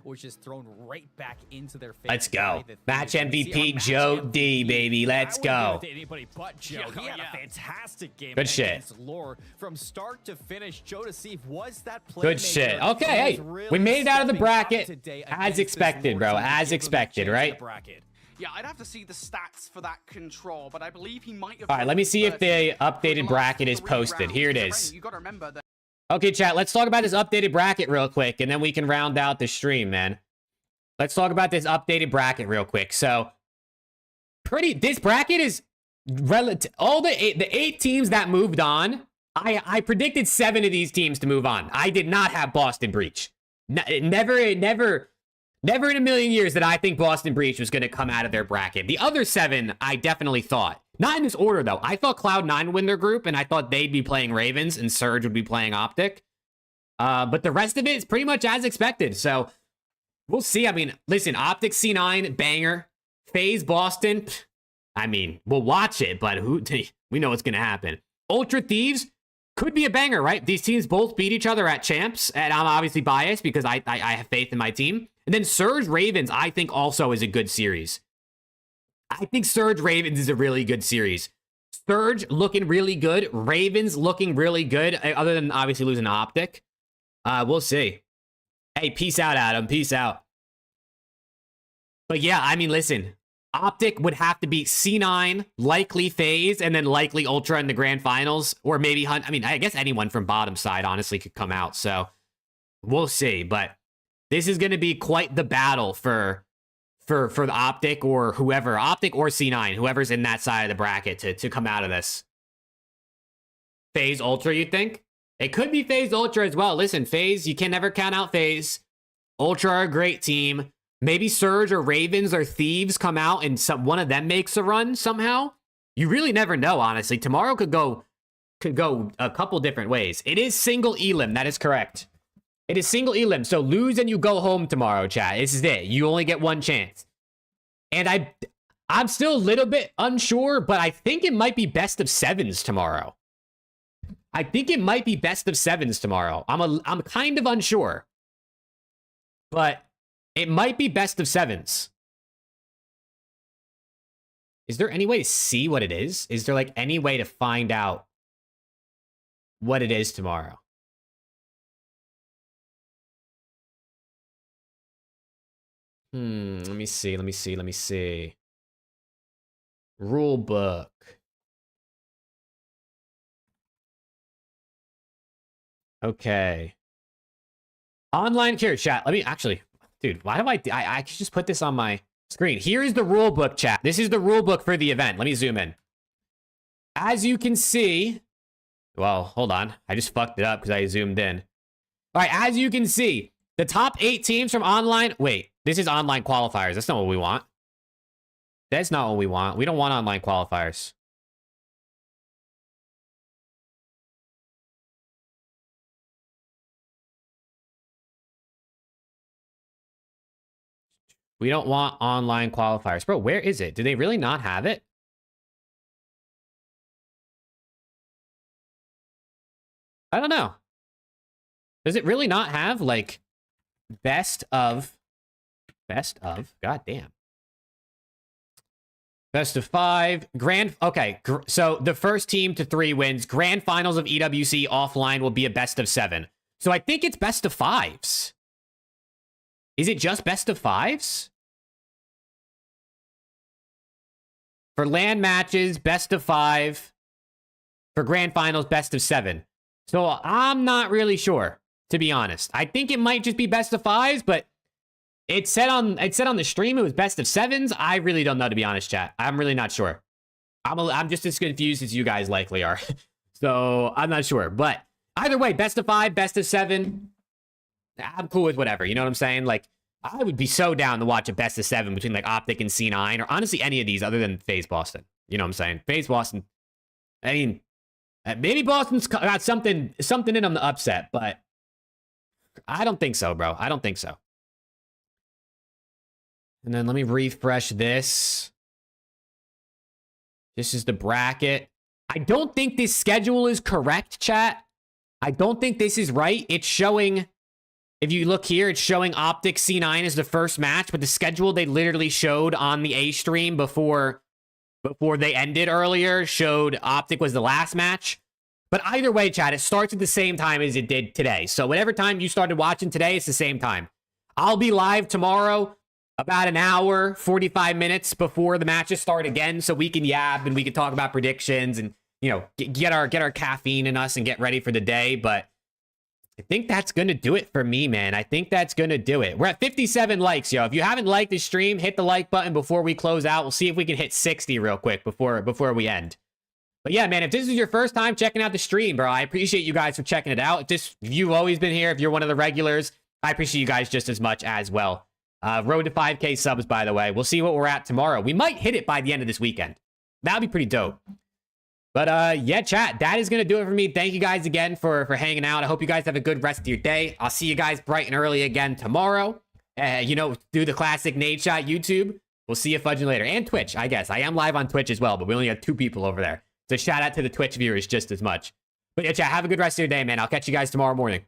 [SPEAKER 9] Was just thrown right back into their face.
[SPEAKER 1] Let's go. Match MVP Joe D, baby. Let's go.
[SPEAKER 9] Anybody but Joe. He had a fantastic game.
[SPEAKER 1] Good shit.
[SPEAKER 9] against Lore from start to finish. Joe Deceive was that playmaker.
[SPEAKER 1] Good shit. Okay, hey, we made it out of the bracket as expected, bro. As expected, right?
[SPEAKER 12] Yeah, I'd have to see the stats for that control, but I believe he might have.
[SPEAKER 1] All right, let me see if the updated bracket is posted. Here it is.
[SPEAKER 12] You got to remember that.
[SPEAKER 1] Okay, chat, let's talk about this updated bracket real quick, and then we can round out the stream, man. Let's talk about this updated bracket real quick. So, this bracket is relative. All the eight teams that moved on, I predicted 7 of these teams to move on. I did not have Boston Breach. Never Never in a million years that I think Boston Breach was going to come out of their bracket. The other 7, I definitely thought. Not in this order, though. I thought Cloud9 would win their group, and I thought they'd be playing Ravens, and Surge would be playing Optic. But the rest of it is pretty much as expected. So we'll see. I mean, listen, Optic C9, banger. FaZe Boston, I mean, we'll watch it, but we know what's going to happen. Ultra Thieves could be a banger, right? These teams both beat each other at champs, and I'm obviously biased because I have faith in my team. And then Surge Ravens, I think also is a good series. I think Surge Ravens is a really good series. Surge looking really good. Ravens looking really good, other than obviously losing to Optic. We'll see. Hey, peace out, Adam. Peace out. But yeah, I mean, listen. Optic would have to beat C9, likely FaZe, and then likely Ultra in the grand finals. Or maybe Hunt. I mean, I guess anyone from bottom side, honestly, could come out. So we'll see. But this is going to be quite the battle for the Optic or whoever. Optic or C9, whoever's in that side of the bracket to come out of this. FaZe Ultra, you think? It could be FaZe Ultra as well. Listen, FaZe, you can never count out FaZe. Ultra are a great team. Maybe Surge or Ravens or Thieves come out and one of them makes a run somehow. You really never know, honestly. Tomorrow could go a couple different ways. It is single elim. That is correct. It is single elim. So lose and you go home tomorrow, chat. This is it. You only get one chance. And I'm still a little bit unsure, but I think it might be best of 7s tomorrow. I think it might be best of 7s tomorrow. I'm kind of unsure. But it might be best of 7s. Is there any way to see what it is? Is there like any way to find out what it is tomorrow? Let me see. Rule book. Okay. Online here, chat. Let me actually, dude, why do I could just put this on my screen. Here is the rule book, chat. This is the rule book for the event. Let me zoom in. As you can see, well, hold on. I just fucked it up because I zoomed in. All right, as you can see, the top 8 teams from online. Wait, this is online qualifiers. That's not what we want. That's not what we want. We don't want online qualifiers. We don't want online qualifiers. Bro, where is it? Do they really not have it? I don't know. Does it really not have, like, best of, god damn. Best of 5, okay, so the first team to 3 wins. Grand finals of EWC offline will be a best of 7. So I think it's best of 5s. Is it just best of 5s? For LAN matches, best of 5. For grand finals, best of 7. So I'm not really sure, to be honest. I think it might just be best of 5s, but it said on the stream it was best of 7s. I really don't know, to be honest, chat. I'm really not sure. I'm just as confused as you guys likely are. So I'm not sure. But either way, best of 5, best of 7. I'm cool with whatever. You know what I'm saying? Like, I would be so down to watch a best of 7 between like Optic and C9, or honestly any of these other than FaZe Boston. You know what I'm saying? FaZe Boston. I mean, maybe Boston's got something in them to upset, but I don't think so, bro. I don't think so. And then let me refresh this. This is the bracket. I don't think this schedule is correct, chat. I don't think this is right. It's showing, if you look here, it's showing Optic C9 as the first match, but the schedule they literally showed on the A stream before they ended earlier showed Optic was the last match. But either way, chat, it starts at the same time as it did today. So whatever time you started watching today, it's the same time. I'll be live tomorrow about an hour, 45 minutes before the matches start again, so we can yab and we can talk about predictions and, you know, get our caffeine in us and get ready for the day. But I think that's going to do it for me, man. I think that's going to do it. We're at 57 likes, yo. If you haven't liked the stream, hit the like button before we close out. We'll see if we can hit 60 real quick before we end. But yeah, man, if this is your first time checking out the stream, bro, I appreciate you guys for checking it out. If you've always been here, if you're one of the regulars, I appreciate you guys just as much as well. Road to 5K subs, by the way. We'll see what we're at tomorrow. We might hit it by the end of this weekend. That'd be pretty dope. But yeah, chat, that is going to do it for me. Thank you guys again for hanging out. I hope you guys have a good rest of your day. I'll see you guys bright and early again tomorrow. You know, do the classic NADESHOT YouTube. We'll see you fudging later. And Twitch, I guess. I am live on Twitch as well, but we only have 2 people over there. So shout out to the Twitch viewers just as much. But yeah, chat, have a good rest of your day, man. I'll catch you guys tomorrow morning.